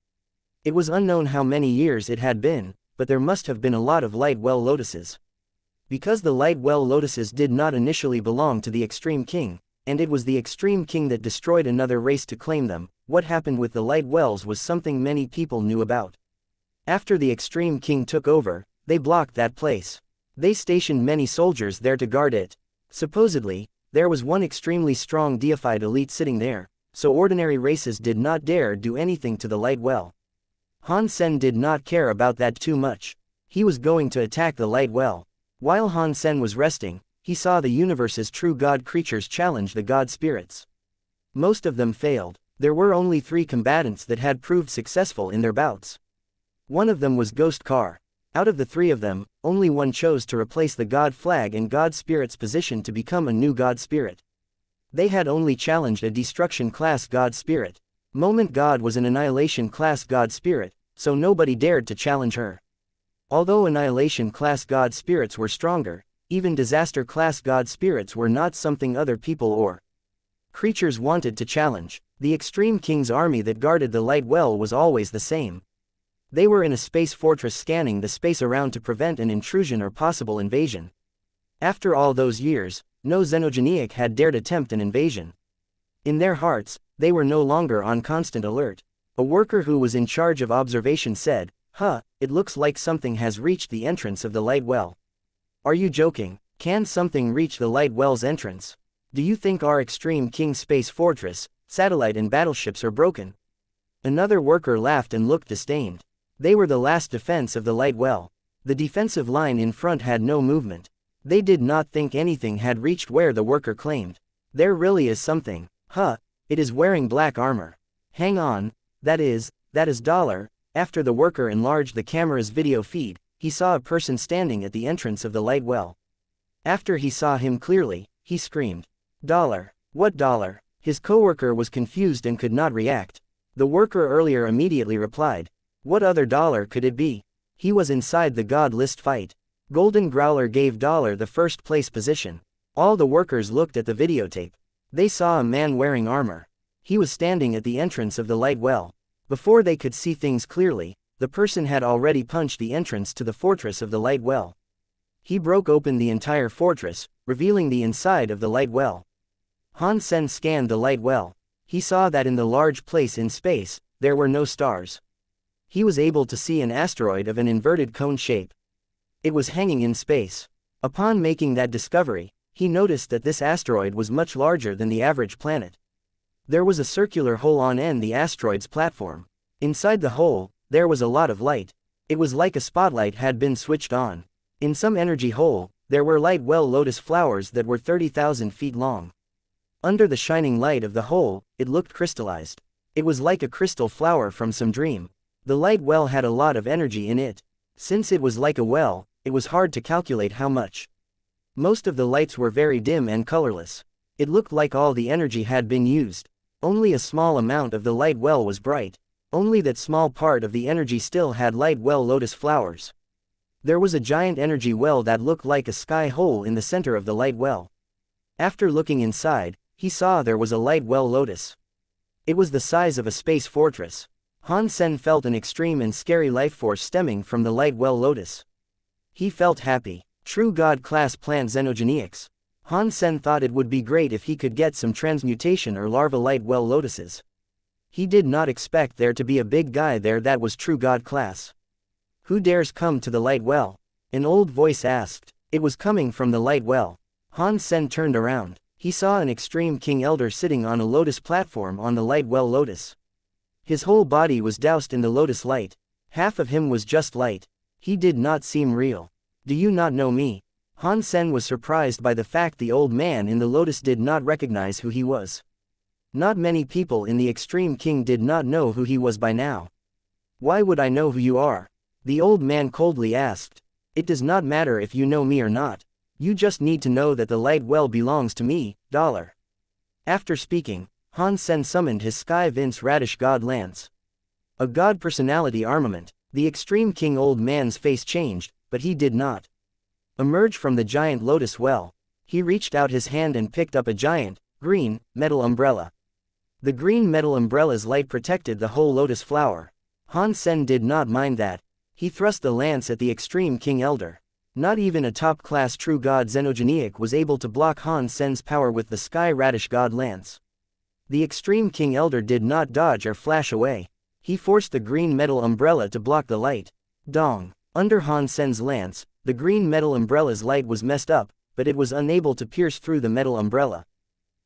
It was unknown how many years it had been, but there must have been a lot of light well lotuses. Because the light well lotuses did not initially belong to the Extreme King, and it was the Extreme King that destroyed another race to claim them, what happened with the light wells was something many people knew about. After the Extreme King took over, they blocked that place. They stationed many soldiers there to guard it. Supposedly, there was one extremely strong deified elite sitting there, so ordinary races did not dare do anything to the light well. Han Sen did not care about that too much. He was going to attack the light well. While Han Sen was resting, he saw the universe's true god creatures challenge the god spirits. Most of them failed. There were only 3 combatants that had proved successful in their bouts. One of them was Ghost Car. Out of the 3 of them, only one chose to replace the god flag and god spirit's position to become a new god spirit. They had only challenged a destruction class god spirit. Moment God was an annihilation class god spirit, so nobody dared to challenge her. Although annihilation class god spirits were stronger, even disaster class god spirits were not something other people or creatures wanted to challenge. The Extreme King's army that guarded the light well was always the same. They were in a space fortress scanning the space around to prevent an intrusion or possible invasion. After all those years, no xenogenic had dared attempt an invasion. In their hearts, they were no longer on constant alert. A worker who was in charge of observation said, it looks like something has reached the entrance of the light well. Are you joking? Can something reach the light well's entrance? Do you think our Extreme King space fortress, satellite and battleships are broken? Another worker laughed and looked disdained. They were the last defense of the light well. The defensive line in front had no movement. They did not think anything had reached where the worker claimed. There really is something. It is wearing black armor. Hang on, that is $. After the worker enlarged the camera's video feed, he saw a person standing at the entrance of the light well. After he saw him clearly, he screamed, $. What $? His coworker was confused and could not react. The worker earlier immediately replied, what other $? Could it be? He was inside the God list fight. Golden Growler gave $. The first place position. All the workers looked at the videotape. They saw a man wearing armor. He was standing at the entrance of the light well. Before they could see things clearly, the person had already punched the entrance to the fortress of the light well. He broke open the entire fortress, revealing the inside of the light well. Han Sen scanned the light well. He saw that in the large place in space, there were no stars. He was able to see an asteroid of an inverted cone shape. It was hanging in space. Upon making that discovery, he noticed that this asteroid was much larger than the average planet. There was a circular hole on the asteroid's platform. Inside the hole, there was a lot of light. It was like a spotlight had been switched on. In some energy hole, there were light well lotus flowers that were 30,000 feet long. Under the shining light of the hole, it looked crystallized. It was like a crystal flower from some dream. The light well had a lot of energy in it. Since it was like a well, it was hard to calculate how much. Most of the lights were very dim and colorless. It looked like all the energy had been used. Only a small amount of the light well was bright. Only that small part of the energy still had light well lotus flowers. There was a giant energy well that looked like a sky hole in the center of the light well. After looking inside, he saw there was a light well lotus. It was the size of a space fortress. Han Sen felt an extreme and scary life force stemming from the light well lotus. He felt happy. True God class plant xenogenics. Han Sen thought it would be great if he could get some transmutation or larva light well lotuses. He did not expect there to be a big guy there that was true God class. Who dares come to the light well? An old voice asked. It was coming from the light well. Han Sen turned around. He saw an extreme king elder sitting on a lotus platform on the light well lotus. His whole body was doused in the lotus light. Half of him was just light. He did not seem real. Do you not know me? Han Sen was surprised by the fact the old man in the lotus did not recognize who he was. Not many people in the extreme king did not know who he was by now. Why would I know who you are? The old man coldly asked. It does not matter if you know me or not. You just need to know that the light well belongs to me, dollar. After speaking, Han Sen summoned his Sky Vince Radish God Lance. A god personality armament. The extreme king old man's face changed, but he did not emerge from the giant lotus well. He reached out his hand and picked up a giant, green, metal umbrella. The green metal umbrella's light protected the whole lotus flower. Han Sen did not mind that. He thrust the lance at the extreme king elder. Not even a top-class true god xenogeniac was able to block Han Sen's power with the Sky Radish God Lance. The extreme king elder did not dodge or flash away. He forced the green metal umbrella to block the light. Dong. Under Han Sen's lance, the green metal umbrella's light was messed up, but it was unable to pierce through the metal umbrella.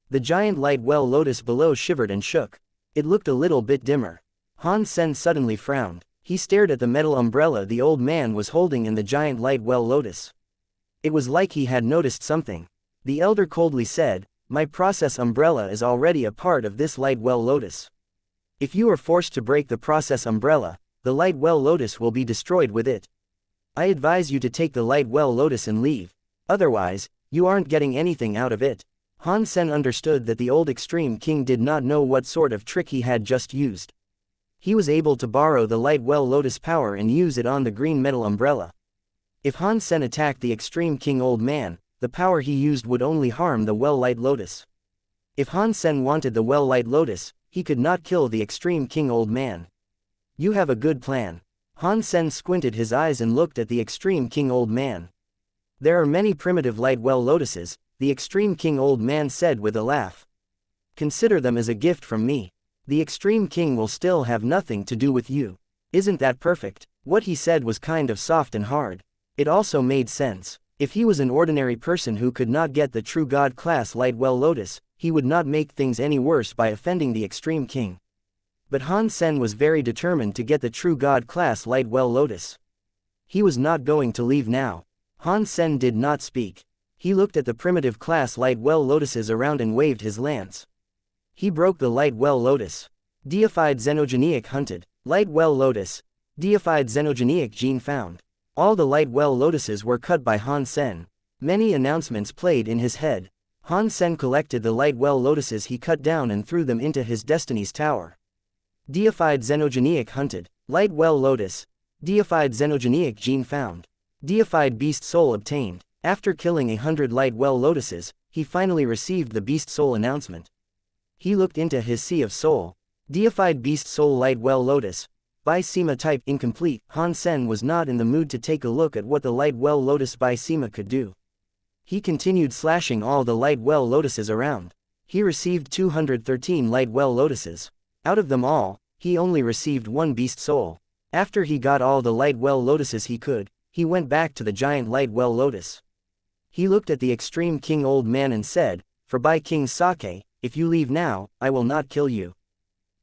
The giant light well lotus below shivered and shook. It looked a little bit dimmer. Han Sen suddenly frowned. He stared at the metal umbrella the old man was holding in the giant light well lotus. It was like he had noticed something. The elder coldly said, "My process umbrella is already a part of this light well lotus. If you are forced to break the process umbrella, the light well lotus will be destroyed with it. I advise you to take the light well lotus and leave. Otherwise, you aren't getting anything out of it." Han Sen understood that the old extreme king did not know what sort of trick he had just used. He was able to borrow the light well lotus power and use it on the green metal umbrella. If Han Sen attacked the extreme king old man, the power he used would only harm the well light lotus. If Han Sen wanted the well light lotus, he could not kill the extreme king old man. You have a good plan. Han Sen squinted his eyes and looked at the extreme king old man. There are many primitive light well lotuses, the extreme king old man said with a laugh. Consider them as a gift from me. The extreme king will still have nothing to do with you. Isn't that perfect? What he said was kind of soft and hard. It also made sense. If he was an ordinary person who could not get the true god class light well lotus, he would not make things any worse by offending the extreme king. But Han Sen was very determined to get the true god class light well lotus. He was not going to leave now. Han Sen did not speak. He looked at the primitive class light well lotuses around and waved his lance. He broke the light well lotus. Deified xenogeniac hunted. Light well lotus. Deified xenogeniac gene found. All the light well lotuses were cut by Han Sen. Many announcements played in his head. Han Sen collected the light well lotuses he cut down and threw them into his destiny's tower. Deified xenogeniac hunted. Light well lotus. Deified xenogeniac gene found. Deified beast soul obtained. After killing 100 light well lotuses, he finally received the beast soul announcement. He looked into his sea of soul. Deified beast soul light well lotus. Bisema type incomplete. Han Sen was not in the mood to take a look at what the light well lotus Bisema could do. He continued slashing all the light well lotuses around. He received 213 light well lotuses. Out of them all, he only received one beast soul. After he got all the light well lotuses he could, he went back to the giant light well lotus. He looked at the extreme king old man and said, "For by King Sake, if you leave now, I will not kill you.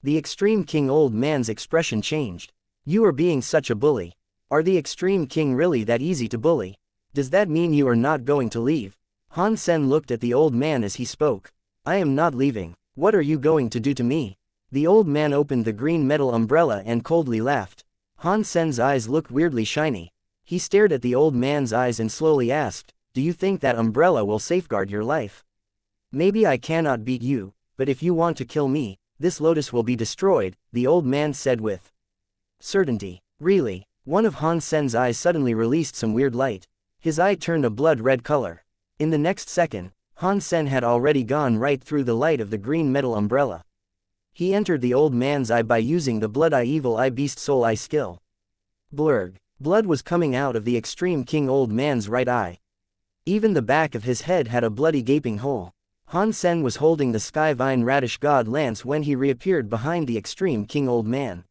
The Extreme King old man's expression changed. You are being such a bully. Are the Extreme King really that easy to bully? Does that mean you are not going to leave? Han Sen looked at the old man as he spoke. I am not leaving. What are you going to do to me? The old man opened the green metal umbrella and coldly laughed. Han Sen's eyes looked weirdly shiny. He stared at the old man's eyes and slowly asked, do you think that umbrella will safeguard your life? Maybe I cannot beat you, but if you want to kill me, this lotus will be destroyed, the old man said with certainty. Really? One of Han Sen's eyes suddenly released some weird light. His eye turned a blood-red color. In the next second, Han Sen had already gone right through the light of the green metal umbrella. He entered the old man's eye by using the Blood Eye Evil Eye Beast Soul Eye skill. Blurg. Blood was coming out of the Extreme King old man's right eye. Even the back of his head had a bloody gaping hole. Han Sen was holding the Skyvine Radish God Lance when he reappeared behind the Extreme King old man.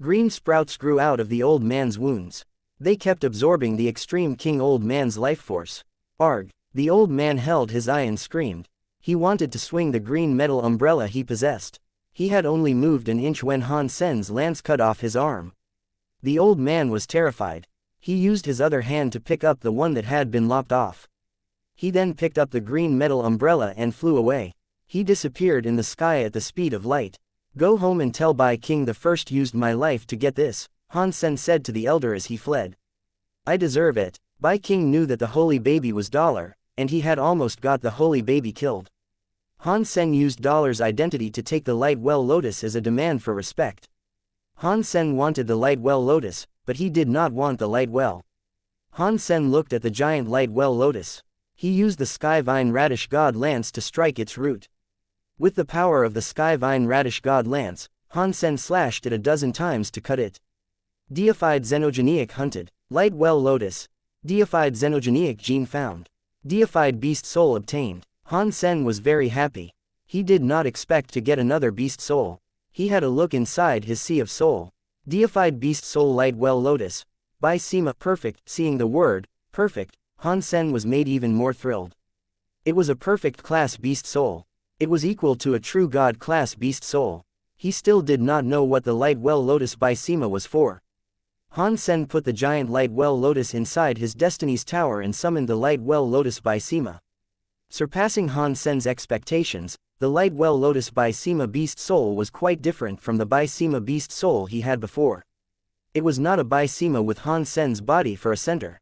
Green sprouts grew out of the old man's wounds. They kept absorbing the Extreme King old man's life force. Arg. The old man held his eye and screamed. He wanted to swing the green metal umbrella he possessed. He had only moved an inch when Han Sen's lance cut off his arm. The old man was terrified. He used his other hand to pick up the one that had been lopped off. He then picked up the green metal umbrella and flew away. He disappeared in the sky at the speed of light. Go home and tell Bai King the First used my life to get this, Han Sen said to the elder as he fled. I deserve it. Bai King knew that the holy baby was Dollar, and he had almost got the holy baby killed. Han Sen used Dollar's identity to take the Light Well Lotus as a demand for respect. Han Sen wanted the Light Well Lotus, but he did not want the Light Well. Han Sen looked at the giant Light Well Lotus. He used the Skyvine Radish God Lance to strike its root. With the power of the Skyvine Radish God Lance, Han Sen slashed it a dozen times to cut it. Deified Xenogenic hunted. Light Well Lotus. Deified Xenogenic gene found. Deified Beast Soul obtained. Han Sen was very happy. He did not expect to get another Beast Soul. He had a look inside his Sea of Soul. Deified Beast Soul Light Well Lotus. By Sima perfect, seeing the word, perfect, Han Sen was made even more thrilled. It was a perfect class Beast Soul. It was equal to a true God class Beast Soul. He still did not know what the Light Well Lotus by Sima was for. Han Sen put the giant Light Well Lotus inside his Destiny's Tower and summoned the Light Well Lotus by Sima. Surpassing Han Sen's expectations, the Light Well Lotus by Sima Beast Soul was quite different from the by Sima Beast Soul he had before. It was not a by Sima with Han Sen's body for a center.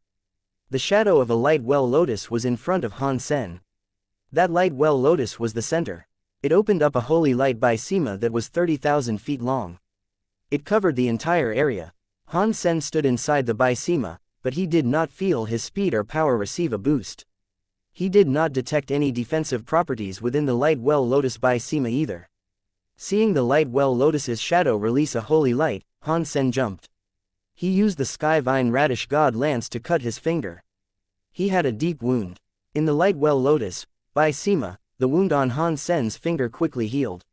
The shadow of a Light Well Lotus was in front of Han Sen. That Light Well Lotus was the center. It opened up a holy light by Sima that was 30,000 feet long. It covered the entire area. Han Sen stood inside the by Sima, but he did not feel his speed or power receive a boost. He did not detect any defensive properties within the Light Well Lotus by Sima either. Seeing the Light Well Lotus's shadow release a holy light, Han Sen jumped. He used the Skyvine Radish God Lance to cut his finger. He had a deep wound. In the Light Well Lotus, by Sima, the wound on Han Sen's finger quickly healed.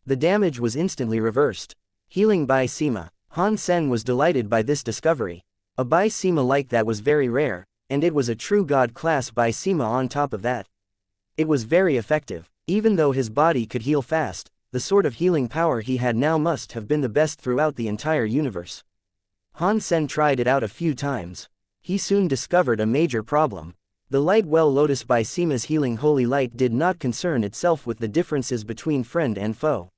The damage was instantly reversed. Healing by Sima, Han Sen was delighted by this discovery. A by Sima like that was very rare, and it was a true God class by Sima on top of that. It was very effective. Even though his body could heal fast, the sort of healing power he had now must have been the best throughout the entire universe. Han Sen tried it out a few times. He soon discovered a major problem. The Light Well Lotus by Sima's healing holy light did not concern itself with the differences between friend and foe.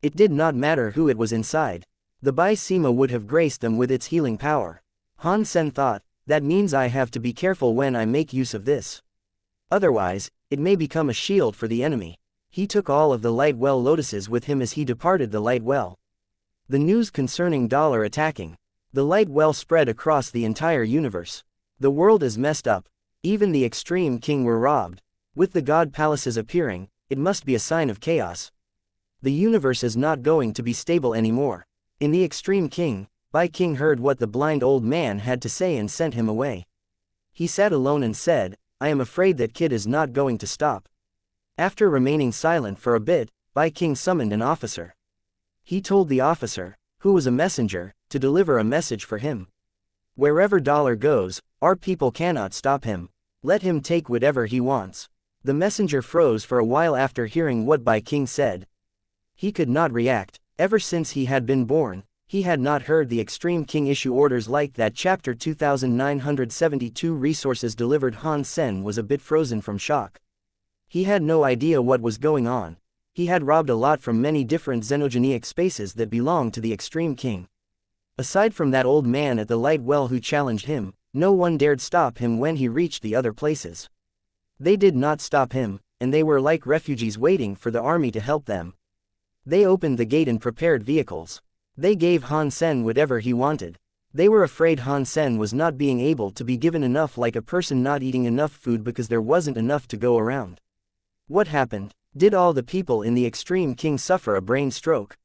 It did not matter who it was inside. The by Sima would have graced them with its healing power. Han Sen thought, that means I have to be careful when I make use of this. Otherwise, it may become a shield for the enemy. He took all of the Light Well Lotuses with him as he departed the Light Well. The news concerning Dollar attacking. The Light Well spread across the entire universe. The world is messed up. Even the Extreme King were robbed. With the God Palaces appearing, it must be a sign of chaos. The universe is not going to be stable anymore. In the Extreme King, Bai King heard what the blind old man had to say and sent him away. He sat alone and said, I am afraid that kid is not going to stop. After remaining silent for a bit, Bai King summoned an officer. He told the officer, who was a messenger, to deliver a message for him. Wherever Dollar goes, our people cannot stop him. Let him take whatever he wants. The messenger froze for a while after hearing what Bai King said. He could not react. Ever since he had been born, he had not heard the Extreme King issue orders like that. Chapter 2972 Resources delivered. Han Sen was a bit frozen from shock. He had no idea what was going on. He had robbed a lot from many different xenogenic spaces that belonged to the Extreme King. Aside from that old man at the light well who challenged him, no one dared stop him when he reached the other places. They did not stop him, and they were like refugees waiting for the army to help them. They opened the gate and prepared vehicles. They gave Han Sen whatever he wanted. They were afraid Han Sen was not being able to be given enough, like a person not eating enough food because there wasn't enough to go around. What happened? Did all the people in the Extreme King suffer a brain stroke?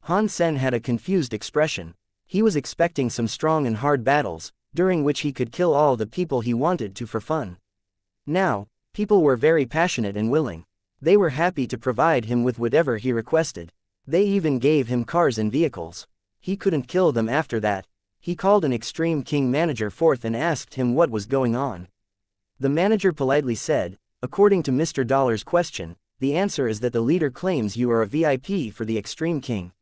Han Sen had a confused expression. He was expecting some strong and hard battles, during which he could kill all the people he wanted to for fun. Now, people were very passionate and willing. They were happy to provide him with whatever he requested. They even gave him cars and vehicles. He couldn't kill them after that. He called an Extreme King manager forth and asked him what was going on. The manager politely said, "According to Mr. Dollar's question, the answer is that the leader claims you are a VIP for the Extreme King.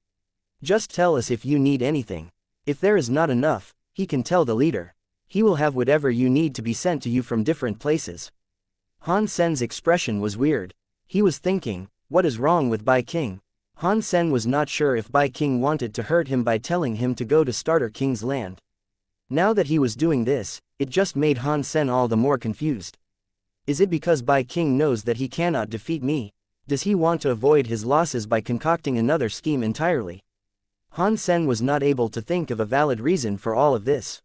Just tell us if you need anything. If there is not enough, he can tell the leader. He will have whatever you need to be sent to you from different places." Han Sen's expression was weird. He was thinking, what is wrong with Bai King? Han Sen was not sure if Bai King wanted to hurt him by telling him to go to Starter King's land. Now that he was doing this, it just made Han Sen all the more confused. Is it because Bai King knows that he cannot defeat me? Does he want to avoid his losses by concocting another scheme entirely? Han Sen was not able to think of a valid reason for all of this.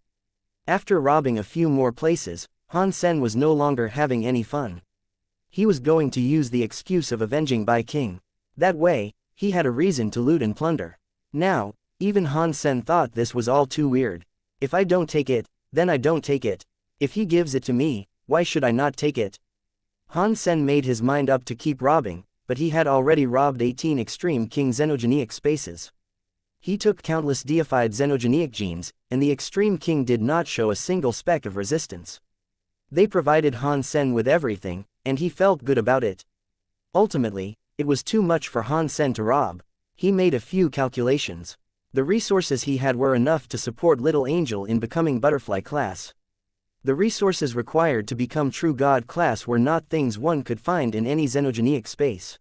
After robbing a few more places, Han Sen was no longer having any fun. He was going to use the excuse of avenging Bai King. That way, he had a reason to loot and plunder. Now, even Han Sen thought this was all too weird. If I don't take it, then I don't take it. If he gives it to me, why should I not take it? Han Sen made his mind up to keep robbing, but he had already robbed 18 Extreme King xenogenic spaces. He took countless deified xenogenic genes, and the Extreme King did not show a single speck of resistance. They provided Han Sen with everything, and he felt good about it. Ultimately, it was too much for Han Sen to rob. He made a few calculations. The resources he had were enough to support Little Angel in becoming Butterfly class. The resources required to become True God class were not things one could find in any xenogenic space.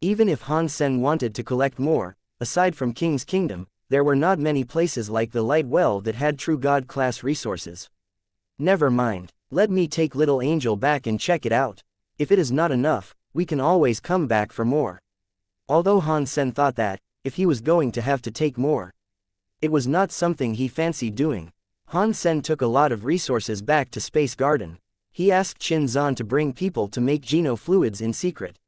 Even if Han Sen wanted to collect more, aside from King's Kingdom, there were not many places like the Light Well that had True God class resources. Never mind, let me take Little Angel back and check it out. If it is not enough, we can always come back for more. Although Han Sen thought that, if he was going to have to take more, it was not something he fancied doing. Han Sen took a lot of resources back to Space Garden. He asked Qin Zhan to bring people to make genofluids in secret.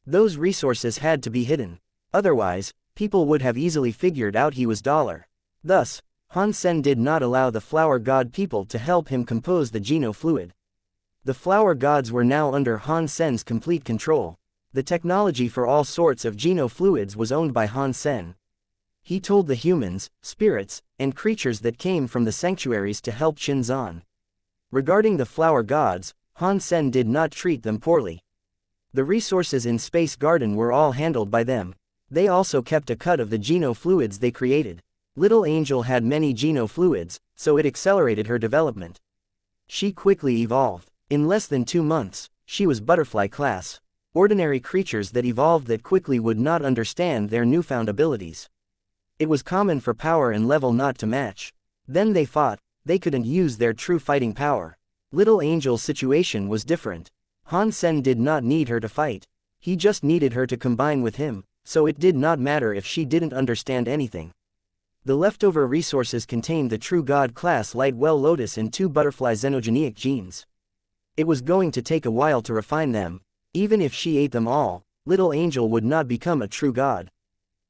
Those resources had to be hidden. Otherwise, people would have easily figured out he was Dollar. Thus, Han Sen did not allow the Flower God people to help him compose the genofluid. The Flower Gods were now under Han Sen's complete control. The technology for all sorts of genofluids was owned by Han Sen. He told the humans, spirits, and creatures that came from the sanctuaries to help Qin Zhan. Regarding the Flower Gods, Han Sen did not treat them poorly. The resources in Space Garden were all handled by them. They also kept a cut of the genofluids they created. Little Angel had many genofluids, so it accelerated her development. She quickly evolved. In less than 2 months, she was Butterfly class. Ordinary creatures that evolved that quickly would not understand their newfound abilities. It was common for power and level not to match. Then they fought. They couldn't use their true fighting power. Little Angel's situation was different. Han Sen did not need her to fight. He just needed her to combine with him, so it did not matter if she didn't understand anything. The leftover resources contained the True God class Light Well Lotus and 2 Butterfly xenogenic genes. It was going to take a while to refine them. Even if she ate them all, Little Angel would not become a true god.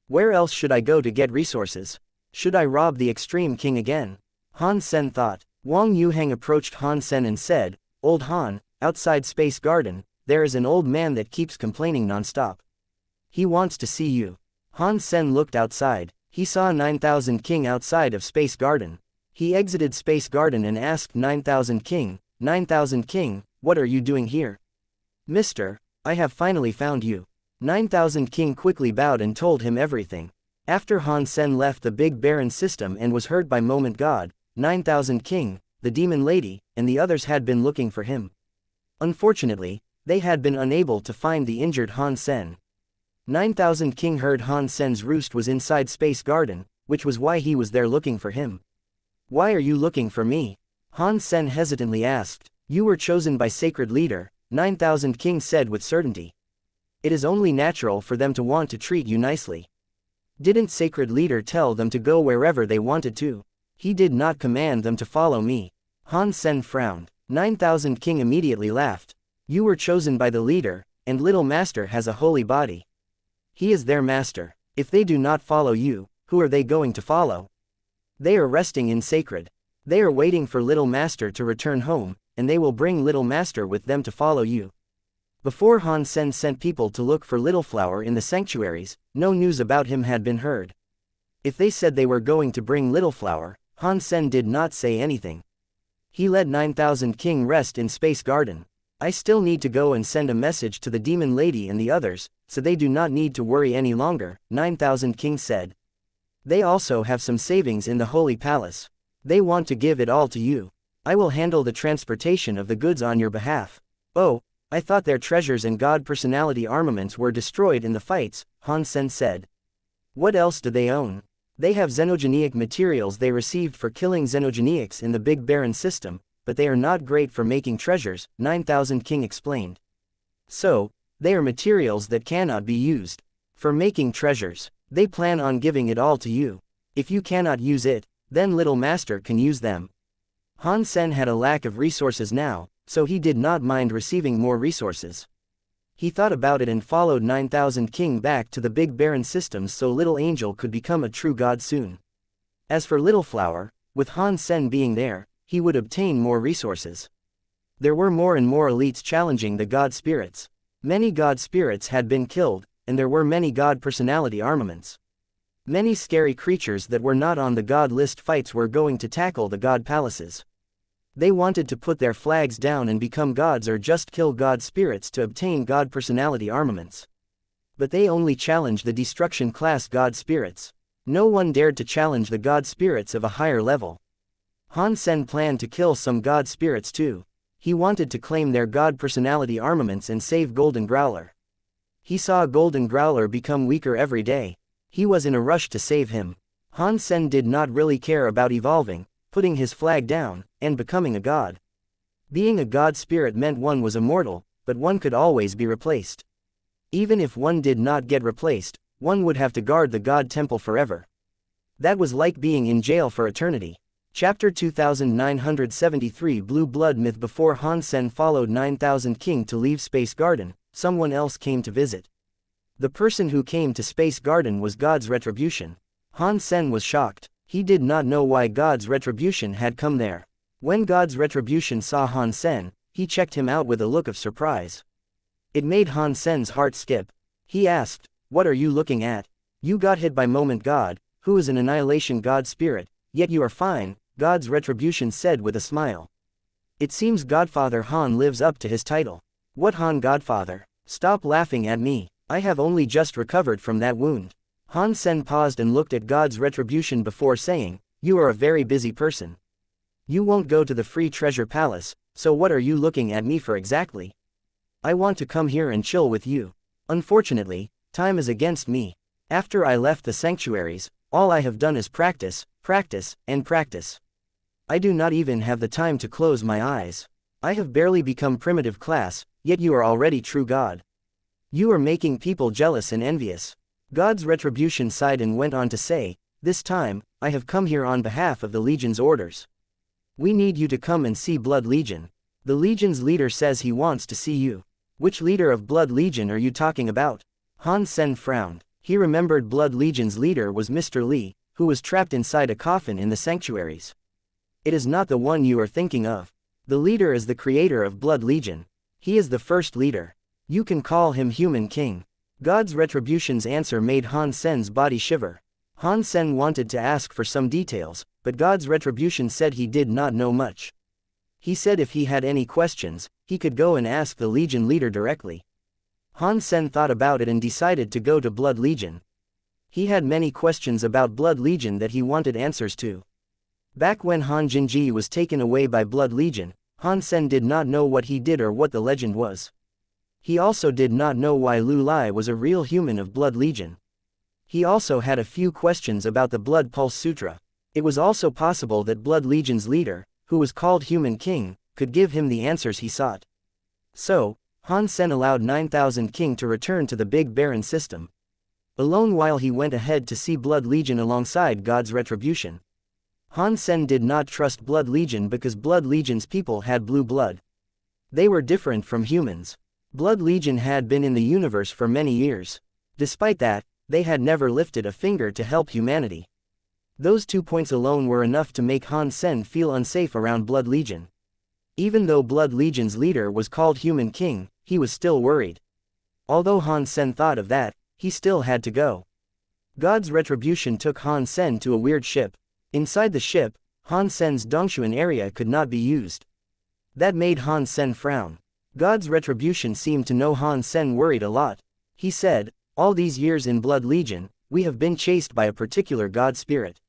Where else should I go to get resources? Should I rob the Extreme King again? Han Sen thought. Wang Yuheng approached Han Sen and said, "Old Han, outside Space Garden, there is an old man that keeps complaining non-stop. He wants to see you." Han Sen looked outside. He saw 9000 King outside of Space Garden. He exited Space Garden and asked 9000 King, "9000 King, what are you doing here?" Mister, I have finally found you. 9000 King quickly bowed and told him everything. After Han Sen left the Big Baron system and was hurt by Moment God, 9000 King, the Demon Lady, and the others had been looking for him. Unfortunately, they had been unable to find the injured Han Sen. 9000 King heard Han Sen's roost was inside Space Garden, which was why he was there looking for him. Why are you looking for me? Han Sen hesitantly asked. You were chosen by Sacred Leader, 9000 King said with certainty. It is only natural for them to want to treat you nicely. Didn't Sacred Leader tell them to go wherever they wanted to? He did not command them to follow me. Han Sen frowned. 9000 King immediately laughed. You were chosen by the leader, and Little Master has a holy body. He is their master. If they do not follow you, who are they going to follow? They are resting in sacred. They are waiting for Little Master to return home, and they will bring Little Master with them to follow you. Before Han Sen sent people to look for Little Flower in the sanctuaries, no news about him had been heard. If they said they were going to bring Little Flower, Han Sen did not say anything. He let 9000 King rest in Space Garden. I still need to go and send a message to the Demon Lady and the others, so they do not need to worry any longer, 9000 King said. They also have some savings in the Holy Palace. They want to give it all to you. I will handle the transportation of the goods on your behalf. Oh, I thought their treasures and god personality armaments were destroyed in the fights, Han Sen said. What else do they own? They have xenogenic materials they received for killing xenogenics in the Big Baron system, but they are not great for making treasures, 9000 King explained. So, they are materials that cannot be used. For making treasures, they plan on giving it all to you. If you cannot use it, then Little Master can use them. Han Sen had a lack of resources now, so he did not mind receiving more resources. He thought about it and followed 9000 King back to the Big Baron systems so Little Angel could become a true god soon. As for Little Flower, with Han Sen being there, he would obtain more resources. There were more and more elites challenging the god spirits. Many god spirits had been killed, and there were many god personality armaments. Many scary creatures that were not on the god list fights were going to tackle the god palaces. They wanted to put their flags down and become gods or just kill god spirits to obtain god personality armaments. But they only challenged the destruction class god spirits. No one dared to challenge the god spirits of a higher level. Han Sen planned to kill some god spirits too. He wanted to claim their god personality armaments and save Golden Growler. He saw Golden Growler become weaker every day. He was in a rush to save him. Han Sen did not really care about evolving, putting his flag down, and becoming a god. Being a god spirit meant one was immortal, but one could always be replaced. Even if one did not get replaced, one would have to guard the god temple forever. That was like being in jail for eternity. Chapter 2973 Blue Blood Myth. Before Han Sen followed 9000 King to leave Space Garden, someone else came to visit. The person who came to Space Garden was God's Retribution. Han Sen was shocked. He did not know why God's Retribution had come there. When God's Retribution saw Han Sen, he checked him out with a look of surprise. It made Han Sen's heart skip. He asked, "What are you looking at? You got hit by Moment God, who is an annihilation god spirit, yet you are fine," God's Retribution said with a smile. It seems Godfather Han lives up to his title. What Han Godfather? Stop laughing at me. I have only just recovered from that wound. Han Sen paused and looked at God's Retribution before saying, "You are a very busy person. You won't go to the Free Treasure Palace, so what are you looking at me for exactly? I want to come here and chill with you. Unfortunately, time is against me. After I left the sanctuaries, all I have done is practice, practice, and practice. I do not even have the time to close my eyes. I have barely become primitive class, yet you are already true god. You are making people jealous and envious." God's Retribution sighed and went on to say, "This time, I have come here on behalf of the Legion's orders. We need you to come and see Blood Legion. The Legion's leader says he wants to see you." "Which leader of Blood Legion are you talking about?" Han Sen frowned. He remembered Blood Legion's leader was Mr. Li, who was trapped inside a coffin in the sanctuaries. "It is not the one you are thinking of. The leader is the creator of Blood Legion. He is the first leader. You can call him Human King." God's Retribution's answer made Han Sen's body shiver. Han Sen wanted to ask for some details, but God's Retribution said he did not know much. He said if he had any questions, he could go and ask the Legion leader directly. Han Sen thought about it and decided to go to Blood Legion. He had many questions about Blood Legion that he wanted answers to. Back when Han Jinji was taken away by Blood Legion, Han Sen did not know what he did or what the legend was. He also did not know why Lu Lai was a real human of Blood Legion. He also had a few questions about the Blood Pulse Sutra. It was also possible that Blood Legion's leader, who was called Human King, could give him the answers he sought. So, Han Sen allowed 9,000 King to return to the Big Baron system alone while he went ahead to see Blood Legion alongside God's retribution. Han Sen did not trust Blood Legion because Blood Legion's people had blue blood. They were different from humans. Blood Legion had been in the universe for many years. Despite that, they had never lifted a finger to help humanity. Those 2 points alone were enough to make Han Sen feel unsafe around Blood Legion. Even though Blood Legion's leader was called Human King, he was still worried. Although Han Sen thought of that, he still had to go. God's retribution took Han Sen to a weird ship. Inside the ship, Han Sen's Dongshuan area could not be used. That made Han Sen frown. God's retribution seemed to know Han Sen worried a lot. He said, "All these years in Blood Legion, we have been chased by a particular god spirit.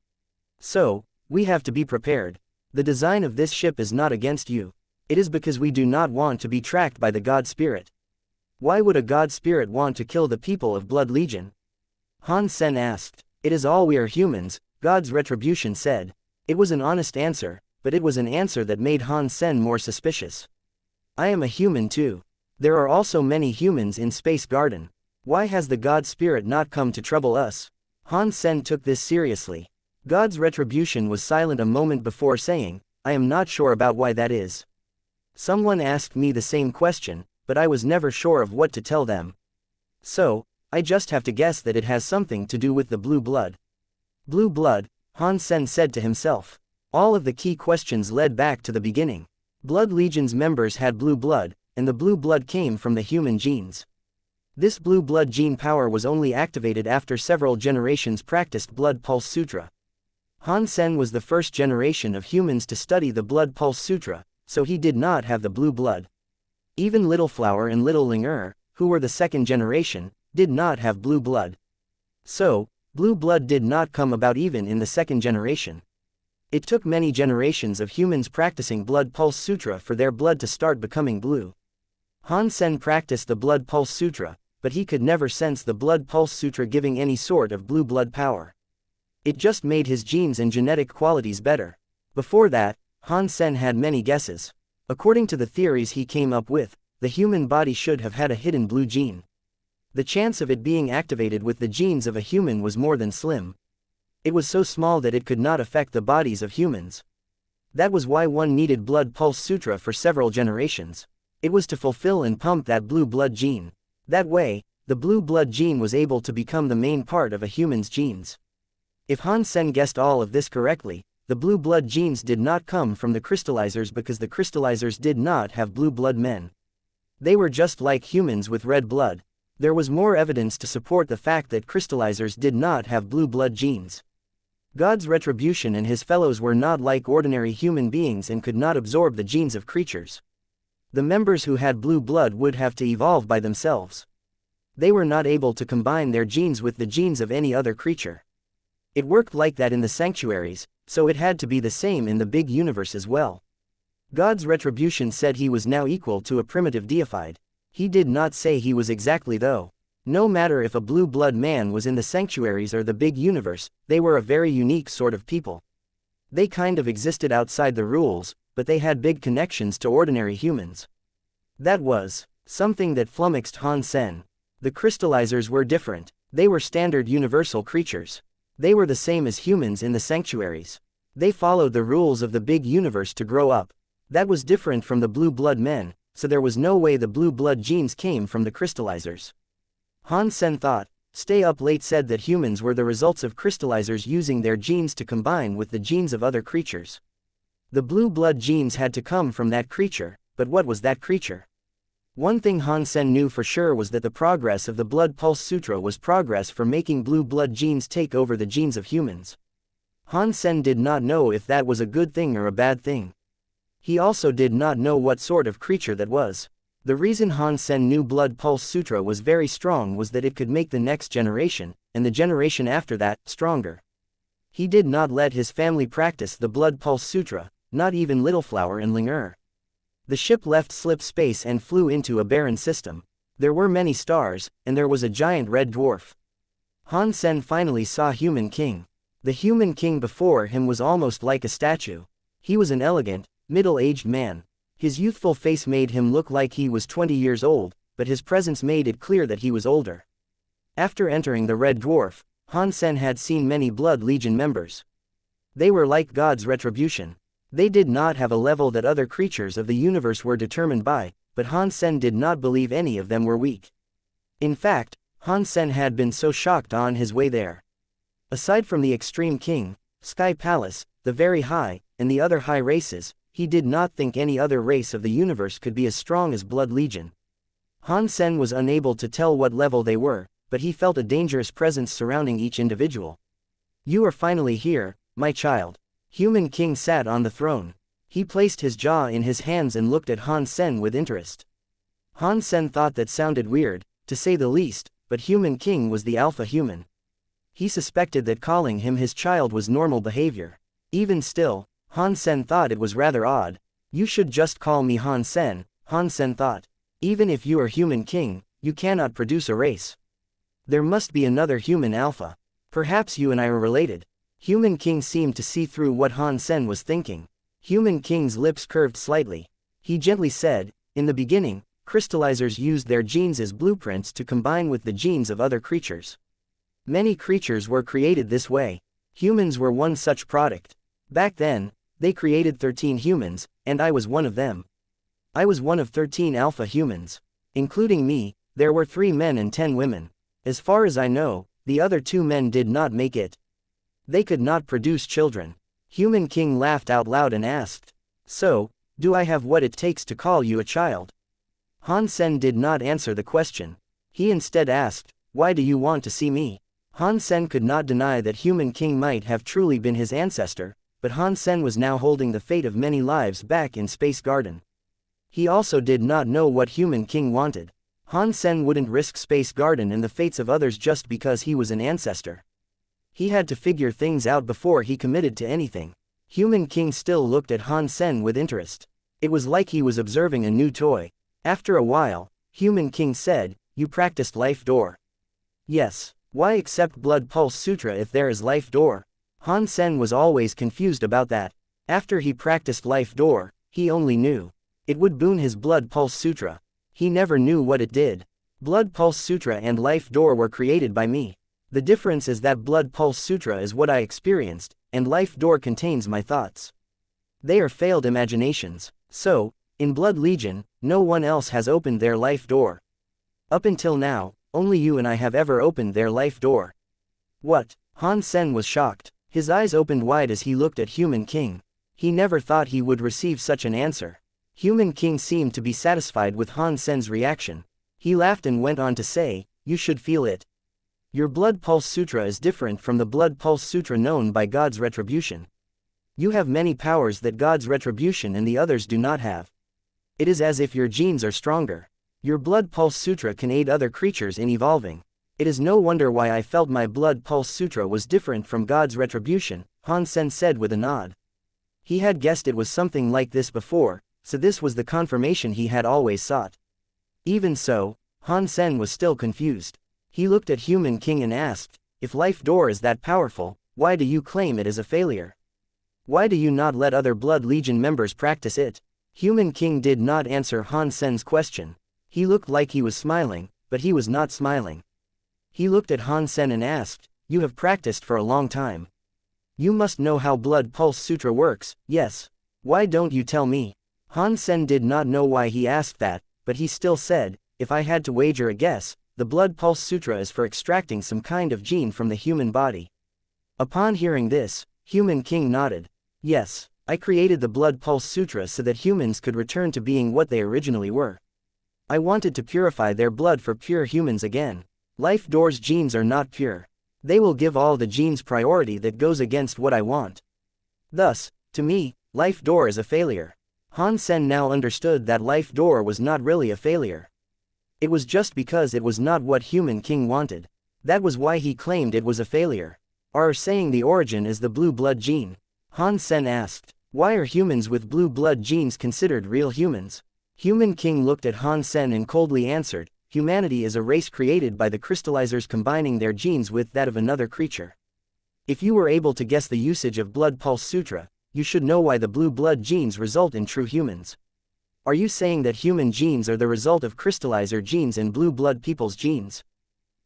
So, we have to be prepared. The design of this ship is not against you. It is because we do not want to be tracked by the god spirit." Why would a god spirit want to kill the people of Blood Legion? Han Sen asked. "It is all we are humans," God's retribution said. It was an honest answer, but it was an answer that made Han Sen more suspicious. "I am a human too. There are also many humans in Space Garden. Why has the god spirit not come to trouble us?" Han Sen took this seriously. God's retribution was silent a moment before saying, "I am not sure about why that is. Someone asked me the same question, but I was never sure of what to tell them. So, I just have to guess that it has something to do with the blue blood." Blue blood, Han Sen said to himself. All of the key questions led back to the beginning. Blood Legion's members had blue blood, and the blue blood came from the human genes. This blue blood gene power was only activated after several generations practiced Blood Pulse Sutra. Han Sen was the first generation of humans to study the Blood Pulse Sutra, so he did not have the blue blood. Even Little Flower and Little Ling who were the second generation, did not have blue blood. So, blue blood did not come about even in the second generation. It took many generations of humans practicing Blood Pulse Sutra for their blood to start becoming blue. Han Sen practiced the Blood Pulse Sutra, but he could never sense the Blood Pulse Sutra giving any sort of blue blood power. It just made his genes and genetic qualities better. Before that, Han Sen had many guesses. According to the theories he came up with, the human body should have had a hidden blue gene. The chance of it being activated with the genes of a human was more than slim. It was so small that it could not affect the bodies of humans. That was why one needed Blood Pulse Sutra for several generations. It was to fulfill and pump that blue blood gene. That way, the blue blood gene was able to become the main part of a human's genes. If Han Sen guessed all of this correctly, the blue blood genes did not come from the crystallizers because the crystallizers did not have blue blood men. They were just like humans with red blood. There was more evidence to support the fact that crystallizers did not have blue blood genes. God's retribution and his fellows were not like ordinary human beings and could not absorb the genes of creatures. The members who had blue blood would have to evolve by themselves. They were not able to combine their genes with the genes of any other creature. It worked like that in the sanctuaries, so it had to be the same in the big universe as well. God's retribution said he was now equal to a primitive deified. He did not say he was exactly though. No matter if a blue blood man was in the sanctuaries or the big universe, they were a very unique sort of people. They kind of existed outside the rules, but they had big connections to ordinary humans. That was something that flummoxed Han Sen. The crystallizers were different. They were standard universal creatures. They were the same as humans in the sanctuaries. They followed the rules of the big universe to grow up. That was different from the blue blood men, so there was no way the blue blood genes came from the crystallizers. Han Sen thought. Stay Up Late said that humans were the results of crystallizers using their genes to combine with the genes of other creatures. The blue blood genes had to come from that creature, but what was that creature? One thing Han Sen knew for sure was that the progress of the Blood Pulse Sutra was progress for making blue blood genes take over the genes of humans. Han Sen did not know if that was a good thing or a bad thing. He also did not know what sort of creature that was. The reason Han Sen knew Blood Pulse Sutra was very strong was that it could make the next generation, and the generation after that, stronger. He did not let his family practice the Blood Pulse Sutra, not even Littleflower and Ling. The ship left slip space and flew into a barren system. There were many stars, and there was a giant red dwarf. Han Sen finally saw Human King. The Human King before him was almost like a statue. He was an elegant, middle-aged man. His youthful face made him look like he was 20 years old, but his presence made it clear that he was older. After entering the Red Dwarf, Han Sen had seen many Blood Legion members. They were like God's retribution. They did not have a level that other creatures of the universe were determined by, but Han Sen did not believe any of them were weak. In fact, Han Sen had been so shocked on his way there. Aside from the Extreme King, Sky Palace, the Very High, and the other high races, he did not think any other race of the universe could be as strong as Blood Legion. Han Sen was unable to tell what level they were, but he felt a dangerous presence surrounding each individual. You are finally here, my child. Human King sat on the throne. He placed his jaw in his hands and looked at Han Sen with interest. Han Sen thought that sounded weird, to say the least, but Human King was the alpha human. He suspected that calling him his child was normal behavior. Even still, Han Sen thought it was rather odd. You should just call me Han Sen, Han Sen thought. Even if you are Human King, you cannot produce a race. There must be another human alpha. Perhaps you and I are related. Human King seemed to see through what Han Sen was thinking. Human King's lips curved slightly. He gently said, in the beginning, crystallizers used their genes as blueprints to combine with the genes of other creatures. Many creatures were created this way. Humans were one such product. Back then, they created 13 humans, and I was one of them. I was one of 13 alpha humans. Including me, there were 3 men and 10 women. As far as I know, the other 2 men did not make it. They could not produce children. Human King laughed out loud and asked, "So, do I have what it takes to call you a child?" Han Sen did not answer the question. He instead asked, "Why do you want to see me?" Han Sen could not deny that Human King might have truly been his ancestor, but Han Sen was now holding the fate of many lives back in Space Garden. He also did not know what Human King wanted. Han Sen wouldn't risk Space Garden and the fates of others just because he was an ancestor. He had to figure things out before he committed to anything. Human King still looked at Han Sen with interest. It was like he was observing a new toy. After a while, Human King said, "You practiced Life Door." "Yes. Why accept Blood Pulse Sutra if there is Life Door?" Han Sen was always confused about that. After he practiced Life Door, he only knew it would boon his Blood Pulse Sutra. He never knew what it did. Blood Pulse Sutra and Life Door were created by me. The difference is that Blood Pulse Sutra is what I experienced, and Life Door contains my thoughts. They are failed imaginations. So, in Blood Legion, no one else has opened their Life Door. Up until now, only you and I have ever opened their Life Door. What? Han Sen was shocked. His eyes opened wide as he looked at Human King. He never thought he would receive such an answer. Human King seemed to be satisfied with Han Sen's reaction. He laughed and went on to say, "You should feel it. Your Blood Pulse Sutra is different from the Blood Pulse Sutra known by God's retribution. You have many powers that God's retribution and the others do not have. It is as if your genes are stronger. Your Blood Pulse Sutra can aid other creatures in evolving. It is no wonder why I felt my Blood Pulse Sutra was different from God's retribution," Han Sen said with a nod. He had guessed it was something like this before, so this was the confirmation he had always sought. Even so, Han Sen was still confused. He looked at Human King and asked, "If Life Door is that powerful, why do you claim it as a failure? Why do you not let other Blood Legion members practice it?" Human King did not answer Han Sen's question. He looked like he was smiling, but he was not smiling. He looked at Han Sen and asked, "You have practiced for a long time. You must know how Blood Pulse Sutra works, yes? Why don't you tell me?" Han Sen did not know why he asked that, but he still said, "If I had to wager a guess, the Blood Pulse Sutra is for extracting some kind of gene from the human body." Upon hearing this, Human King nodded. "Yes, I created the Blood Pulse Sutra so that humans could return to being what they originally were. I wanted to purify their blood for pure humans again. Life Door's genes are not pure. They will give all the genes priority that goes against what I want. Thus, to me, Life Door is a failure." Han Sen now understood that Life Door was not really a failure. It was just because it was not what Human King wanted. That was why he claimed it was a failure. Are saying the origin is the blue blood gene? Han Sen asked. Why are humans with blue blood genes considered real humans? Human King looked at Han Sen and coldly answered, humanity is a race created by the crystallizers combining their genes with that of another creature. If you were able to guess the usage of Blood Pulse Sutra, you should know why the blue blood genes result in true humans. Are you saying that human genes are the result of crystallizer genes and blue blood people's genes?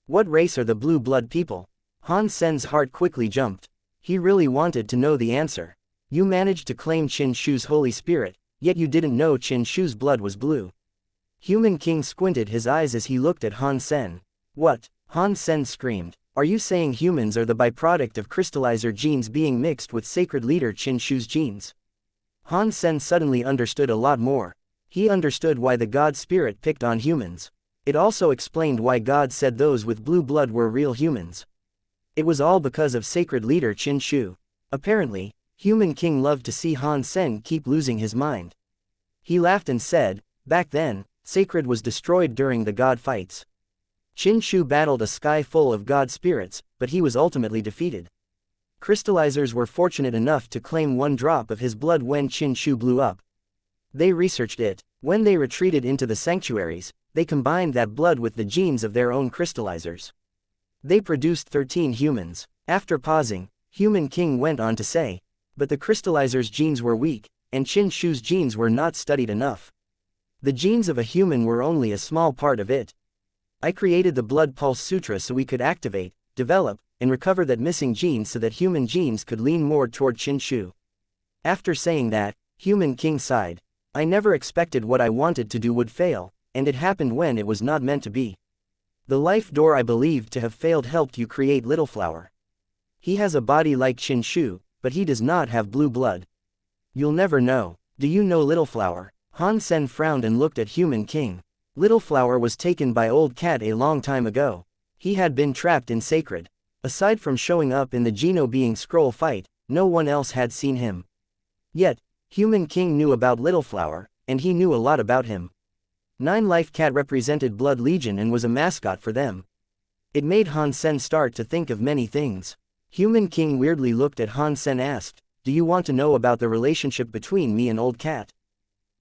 What race are the blue blood people? Han Sen's heart quickly jumped. He really wanted to know the answer. You managed to claim Qin Shu's Holy Spirit, yet you didn't know Qin Shu's blood was blue. Human King squinted his eyes as he looked at Han Sen. What? Han Sen screamed. Are you saying humans are the byproduct of crystallizer genes being mixed with sacred leader Qin Shu's genes? Han Sen suddenly understood a lot more. He understood why the God Spirit picked on humans. It also explained why God said those with blue blood were real humans. It was all because of sacred leader Qin Shu. Apparently, Human King loved to see Han Sen keep losing his mind. He laughed and said, back then, sacred was destroyed during the God fights. Qin Shu battled a sky full of God spirits, but he was ultimately defeated. Crystallizers were fortunate enough to claim one drop of his blood when Qin Shu blew up. They researched it. When they retreated into the sanctuaries, they combined that blood with the genes of their own crystallizers. They produced 13 humans. After pausing, Human King went on to say, but the crystallizers' genes were weak, and Qin Shu's genes were not studied enough. The genes of a human were only a small part of it. I created the Blood Pulse Sutra so we could activate, develop, and recover that missing gene so that human genes could lean more toward Qin Shu. After saying that, Human King sighed. I never expected what I wanted to do would fail, and it happened when it was not meant to be. The life door I believed to have failed helped you create Little Flower. He has a body like Qin Shu, but he does not have blue blood. You'll never know. Do you know Little Flower? Han Sen frowned and looked at Human King. Little Flower was taken by Old Cat a long time ago. He had been trapped in sacred. Aside from showing up in the Geno Being Scroll fight, no one else had seen him. Yet, Human King knew about Little Flower, and he knew a lot about him. 9 Life Cat represented Blood Legion and was a mascot for them. It made Han Sen start to think of many things. Human King weirdly looked at Han Sen and asked, do you want to know about the relationship between me and Old Cat?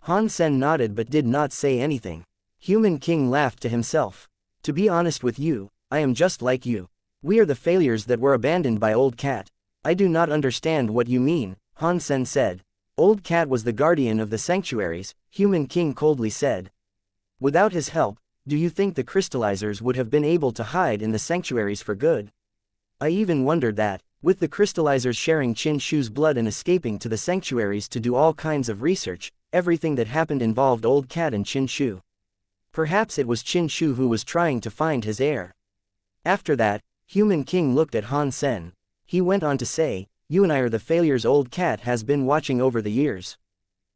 Han Sen nodded but did not say anything. Human King laughed to himself. To be honest with you, I am just like you. We are the failures that were abandoned by Old Cat. I do not understand what you mean, Han Sen said. Old Cat was the guardian of the sanctuaries, Human King coldly said. Without his help, do you think the crystallizers would have been able to hide in the sanctuaries for good? I even wondered that, with the crystallizers sharing Qin Shu's blood and escaping to the sanctuaries to do all kinds of research, everything that happened involved Old Cat and Qin Shu. Perhaps it was Qin Shu who was trying to find his heir. After that, Human King looked at Han Sen. He went on to say, you and I are the failures Old Cat has been watching over the years.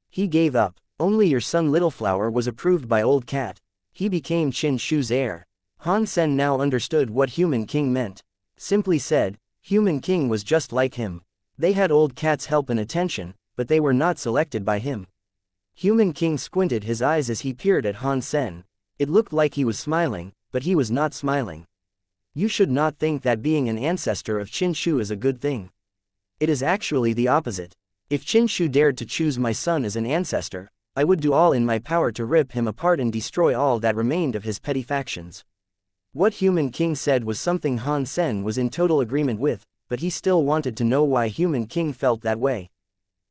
He gave up. Only your son Little Flower was approved by Old Cat. He became Qin Shu's heir. Han Sen now understood what Human King meant. Simply said, Human King was just like him. They had Old Cat's help and attention, but they were not selected by him. Human King squinted his eyes as he peered at Han Sen. It looked like he was smiling, but he was not smiling. You should not think that being an ancestor of Qin Shu is a good thing. It is actually the opposite. If Qin Shu dared to choose my son as an ancestor, I would do all in my power to rip him apart and destroy all that remained of his petty factions. What Human King said was something Han Sen was in total agreement with, but he still wanted to know why Human King felt that way.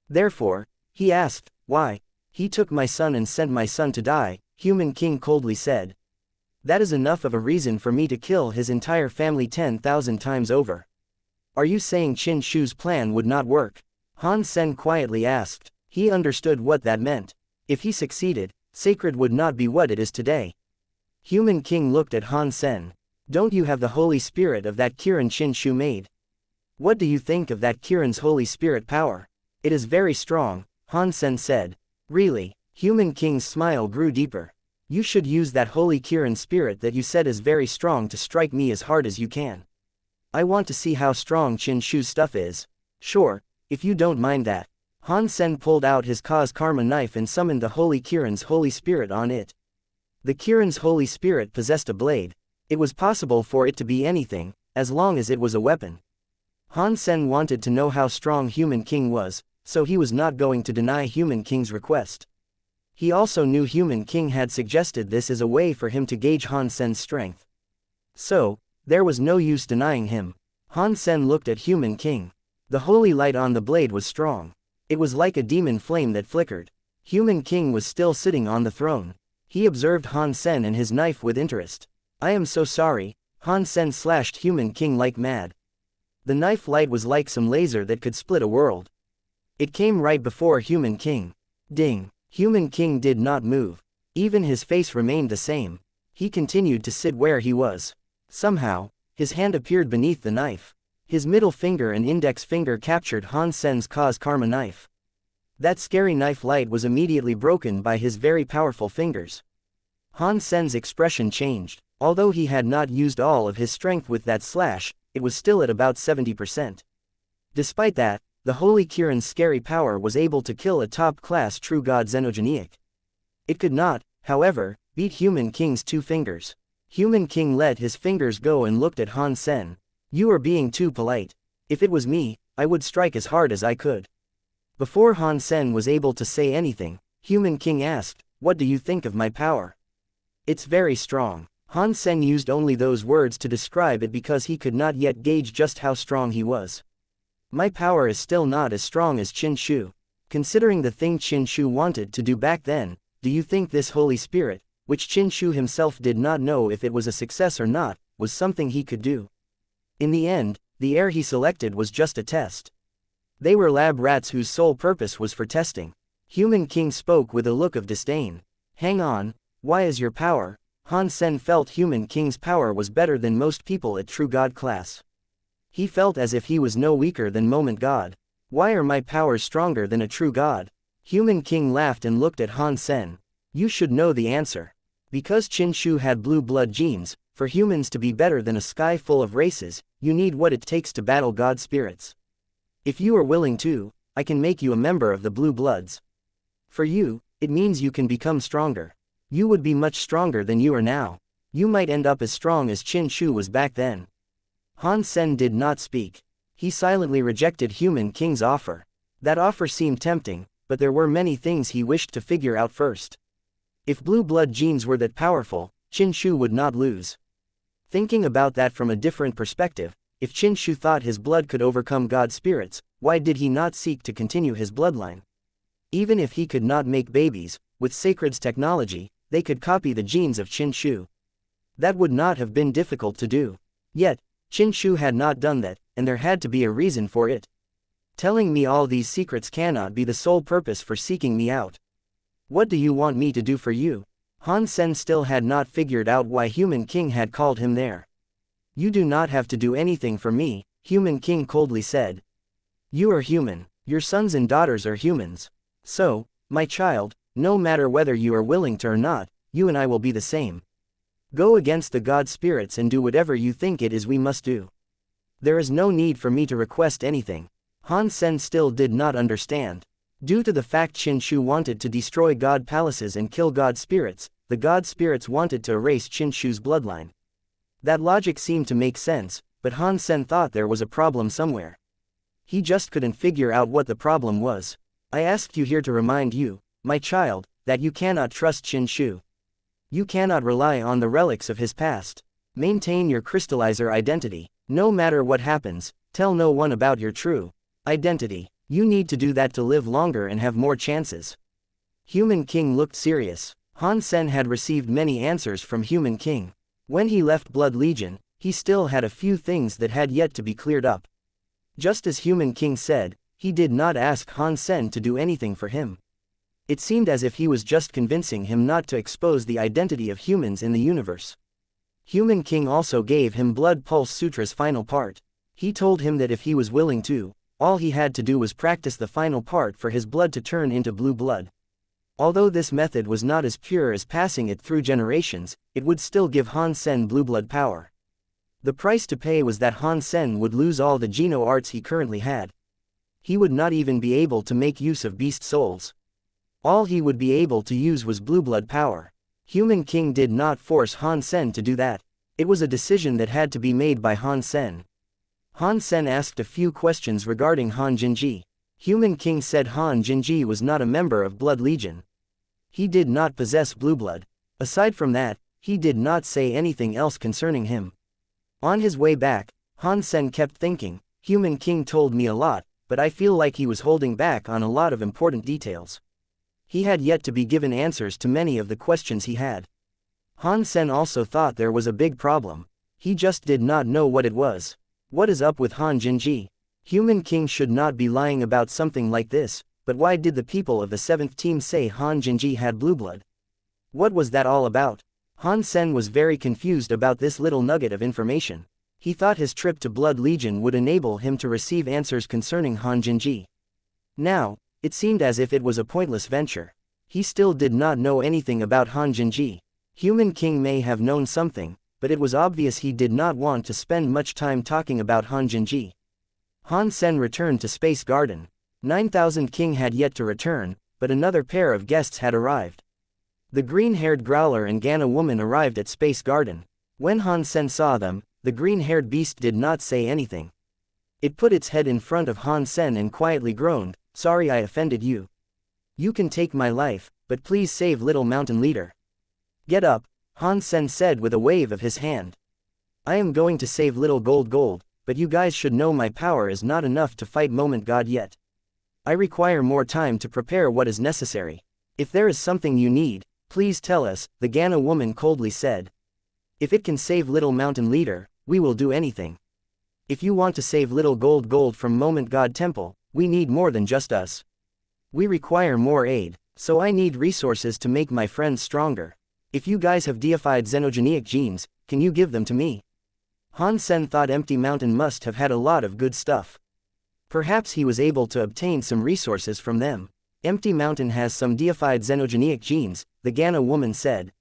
Therefore, he asked, why? He took my son and sent my son to die, Human King coldly said. That is enough of a reason for me to kill his entire family 10,000 times over. Are you saying Qin Shu's plan would not work? Han Sen quietly asked. He understood what that meant. If he succeeded, sacred would not be what it is today. Human King looked at Han Sen. Don't you have the Holy Spirit of that Kirin Qin Shu made? What do you think of that Kirin's Holy Spirit power? It is very strong, Han Sen said. Really? Human King's smile grew deeper. You should use that Holy Kirin spirit that you said is very strong to strike me as hard as you can. I want to see how strong Qin Shu's stuff is. Sure, if you don't mind that. Han Sen pulled out his cause karma knife and summoned the Holy Kirin's Holy Spirit on it. The Kirin's Holy Spirit possessed a blade. It was possible for it to be anything, as long as it was a weapon. Han Sen wanted to know how strong Human King was, so he was not going to deny Human King's request. He also knew Human King had suggested this as a way for him to gauge Han Sen's strength. So, there was no use denying him. Han Sen looked at Human King. The holy light on the blade was strong. It was like a demon flame that flickered. Human King was still sitting on the throne. He observed Han Sen and his knife with interest. "I am so sorry." Han Sen slashed Human King like mad. The knife light was like some laser that could split a world. It came right before Human King. Ding! Human King did not move. Even his face remained the same. He continued to sit where he was. Somehow, his hand appeared beneath the knife. His middle finger and index finger captured Han Sen's cause karma knife. That scary knife light was immediately broken by his very powerful fingers. Han Sen's expression changed. Although he had not used all of his strength with that slash, it was still at about 70%. Despite that, the Holy Kirin's scary power was able to kill a top-class true god xenogenic. It could not, however, beat Human King's 2 fingers. Human King let his fingers go and looked at Han Sen. "You are being too polite. If it was me, I would strike as hard as I could." Before Han Sen was able to say anything, Human King asked, "What do you think of my power?" "It's very strong." Han Sen used only those words to describe it because he could not yet gauge just how strong he was. "My power is still not as strong as Qin Shu. Considering the thing Qin Shu wanted to do back then, do you think this Holy Spirit, which Qin Shu himself did not know if it was a success or not, was something he could do? In the end, the heir he selected was just a test. They were lab rats whose sole purpose was for testing." Human King spoke with a look of disdain. "Hang on, why is your power?" Han Sen felt Human King's power was better than most people at True God class. He felt as if he was no weaker than Moment God. "Why are my powers stronger than a true god?" Human King laughed and looked at Han Sen. "You should know the answer. Because Qin Shu had blue blood genes, for humans to be better than a sky full of races, you need what it takes to battle god spirits. If you are willing to, I can make you a member of the Blue Bloods. For you, it means you can become stronger. You would be much stronger than you are now. You might end up as strong as Qin Shu was back then." Han Sen did not speak. He silently rejected Human King's offer. That offer seemed tempting, but there were many things he wished to figure out first. If blue blood genes were that powerful, Qin Shu would not lose. Thinking about that from a different perspective, if Qin Shu thought his blood could overcome god spirits, why did he not seek to continue his bloodline? Even if he could not make babies, with Sacred's technology, they could copy the genes of Qin Shu. That would not have been difficult to do. Yet, Qin Shu had not done that, and there had to be a reason for it. Telling me all these secrets cannot be the sole purpose for seeking me out. What do you want me to do for you? Han Sen still had not figured out why Human King had called him there. "You do not have to do anything for me," Human King coldly said. "You are human. Your sons and daughters are humans. So, my child, no matter whether you are willing to or not, you and I will be the same. Go against the god spirits and do whatever you think it is we must do. There is no need for me to request anything." Han Sen still did not understand. Due to the fact Qin Shu wanted to destroy god palaces and kill god spirits, the god spirits wanted to erase Qin Shu's bloodline. That logic seemed to make sense, but Han Sen thought there was a problem somewhere. He just couldn't figure out what the problem was. "I asked you here to remind you, my child, that you cannot trust Qin Shu. You cannot rely on the relics of his past. Maintain your crystallizer identity. No matter what happens, tell no one about your true identity. You need to do that to live longer and have more chances." Human King looked serious. Han Sen had received many answers from Human King. When he left Blood Legion, he still had a few things that had yet to be cleared up. Just as Human King said, he did not ask Han Sen to do anything for him. It seemed as if he was just convincing him not to expose the identity of humans in the universe. Human King also gave him Blood Pulse Sutra's final part. He told him that if he was willing to, all he had to do was practice the final part for his blood to turn into blue blood. Although this method was not as pure as passing it through generations, it would still give Han Sen blue blood power. The price to pay was that Han Sen would lose all the Geno arts he currently had. He would not even be able to make use of beast souls. All he would be able to use was blue blood power. Human King did not force Han Sen to do that. It was a decision that had to be made by Han Sen. Han Sen asked a few questions regarding Han Jinji. Human King said Han Jinji was not a member of Blood Legion. He did not possess blue blood. Aside from that, he did not say anything else concerning him. On his way back, Han Sen kept thinking, Human King told me a lot, but I feel like he was holding back on a lot of important details. He had yet to be given answers to many of the questions he had. Han Sen also thought there was a big problem. He just did not know what it was. What is up with Han Jinji? Human King should not be lying about something like this, but why did the people of the 7th team say Han Jinji had blue blood? What was that all about? Han Sen was very confused about this little nugget of information. He thought his trip to Blood Legion would enable him to receive answers concerning Han Jinji. Now, it seemed as if it was a pointless venture. He still did not know anything about Han Jinji. Human King may have known something, but it was obvious he did not want to spend much time talking about Han Jinji. Han Sen returned to Space Garden. 9000 King had yet to return, but another pair of guests had arrived. The green-haired growler and Gana woman arrived at Space Garden. When Han Sen saw them, the green-haired beast did not say anything. It put its head in front of Han Sen and quietly groaned, "Sorry I offended you. You can take my life, but please save Little Mountain Leader." "Get up," Han Sen said with a wave of his hand. "I am going to save Little Gold, but you guys should know my power is not enough to fight Moment God yet. I require more time to prepare what is necessary. If there is something you need, please tell us," the Gana woman coldly said. "If it can save Little Mountain Leader, we will do anything. If you want to save Little Gold from Moment God Temple, we need more than just us. We require more aid, so I need resources to make my friends stronger. If you guys have deified xenogenic genes, can you give them to me?" Han Sen thought Empty Mountain must have had a lot of good stuff. Perhaps he was able to obtain some resources from them. "Empty Mountain has some deified xenogenic genes," the Gana woman said.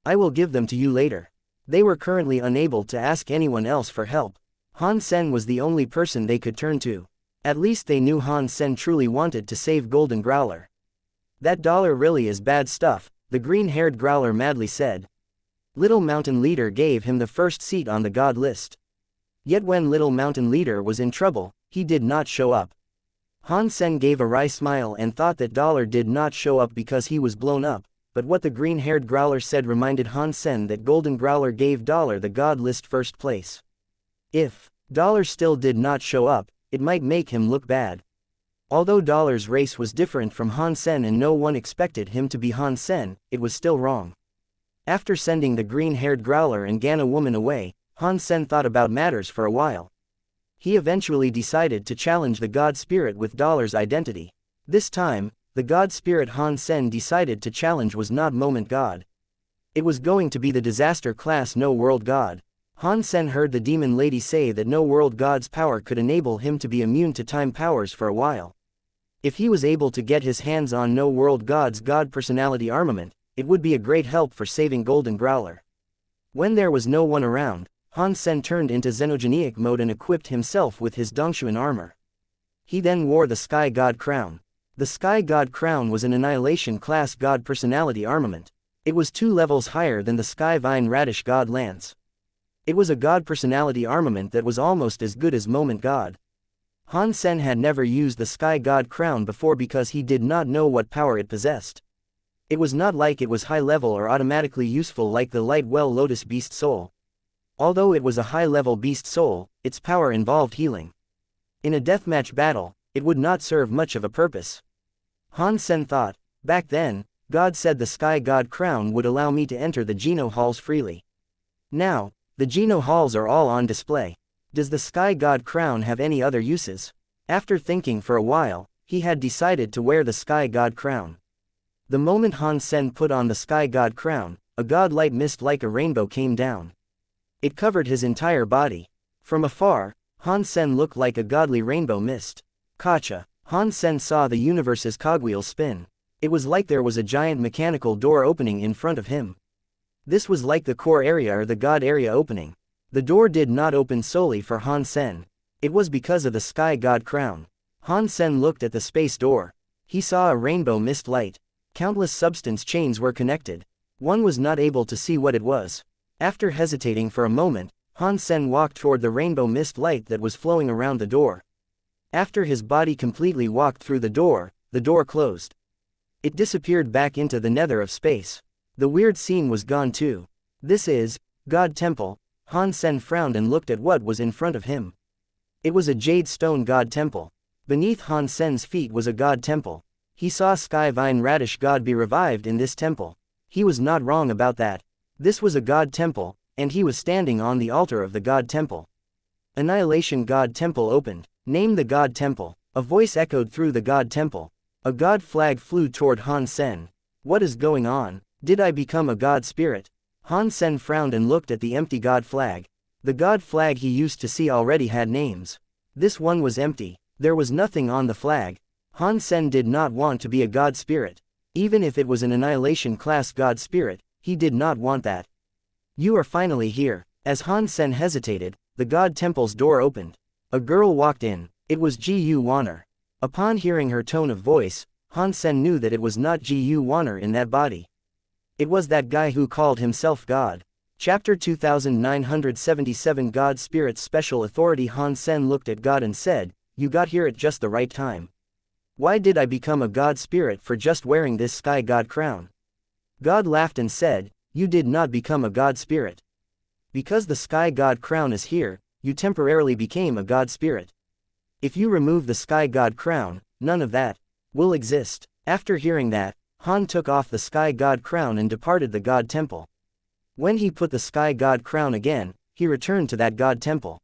"I will give them to you later." They were currently unable to ask anyone else for help. Han Sen was the only person they could turn to. At least they knew Han Sen truly wanted to save Golden Growler. "That dollar really is bad stuff," the green-haired growler madly said. Little Mountain Leader gave him the first seat on the god list. Yet when Little Mountain Leader was in trouble, he did not show up. Han Sen gave a wry smile and thought that dollar did not show up because he was blown up, but what the green-haired growler said reminded Han Sen that Golden Growler gave dollar the god list first place. If dollar still did not show up, it might make him look bad. Although dollar's race was different from Han Sen and no one expected him to be Han Sen, it was still wrong. After sending the green-haired growler and Gana woman away, Han Sen thought about matters for a while. He eventually decided to challenge the god spirit with dollar's identity. This time, the god spirit Han Sen decided to challenge was not Moment God. It was going to be the disaster class No World God. Han Sen heard the demon lady say that No World God's power could enable him to be immune to time powers for a while. If he was able to get his hands on No World God's god personality armament, it would be a great help for saving Golden Growler. When there was no one around, Han Sen turned into xenogenic mode and equipped himself with his Dongshuan armor. He then wore the Sky God Crown. The Sky God Crown was an Annihilation class god personality armament. It was 2 levels higher than the Sky Vine Radish God Lance. It was a god personality armament that was almost as good as Moment God. Han Sen had never used the Sky God Crown before because he did not know what power it possessed. It was not like it was high level or automatically useful like the Light Well Lotus Beast Soul. Although it was a high-level beast soul, its power involved healing. In a deathmatch battle, it would not serve much of a purpose. Han Sen thought, back then, God said the Sky God Crown would allow me to enter the Geno Halls freely. Now, the Geno Halls are all on display. Does the Sky God Crown have any other uses? After thinking for a while, he had decided to wear the Sky God Crown. The moment Han Sen put on the Sky God Crown, a god-light mist like a rainbow came down. It covered his entire body. From afar, Han Sen looked like a godly rainbow mist. Kacha. Han Sen saw the universe's cogwheel spin. It was like there was a giant mechanical door opening in front of him. This was like the core area or the god area opening. The door did not open solely for Han Sen. It was because of the Sky God Crown. Han Sen looked at the space door. He saw a rainbow mist light. Countless substance chains were connected. One was not able to see what it was. After hesitating for a moment, Han Sen walked toward the rainbow mist light that was flowing around the door. After his body completely walked through the door closed. It disappeared back into the nether of space. The weird scene was gone too. This is God Temple. Han Sen frowned and looked at what was in front of him. It was a jade stone God Temple. Beneath Han Sen's feet was a God Temple. He saw Sky Vine Radish God be revived in this temple. He was not wrong about that. This was a God Temple, and he was standing on the altar of the God Temple. Annihilation God Temple opened. Name the God Temple. A voice echoed through the God Temple. A God flag flew toward Han Sen. What is going on? Did I become a God spirit? Han Sen frowned and looked at the empty God flag. The God flag he used to see already had names. This one was empty. There was nothing on the flag. Han Sen did not want to be a God spirit. Even if it was an annihilation class God spirit, he did not want that. You are finally here. As Han Sen hesitated, the God Temple's door opened. A girl walked in. It was Ji Wanner. Upon hearing her tone of voice, Han Sen knew that it was not Ji Wanner in that body. It was that guy who called himself God. Chapter 2977 God Spirit's Special Authority. Han Sen looked at God and said, "You got here at just the right time. Why did I become a God spirit for just wearing this sky God crown?" God laughed and said, "You did not become a God spirit. Because the sky God crown is here, you temporarily became a God spirit. If you remove the sky God crown, none of that will exist." After hearing that, Han took off the sky God crown and departed the God Temple. When he put the sky God crown again, he returned to that God Temple.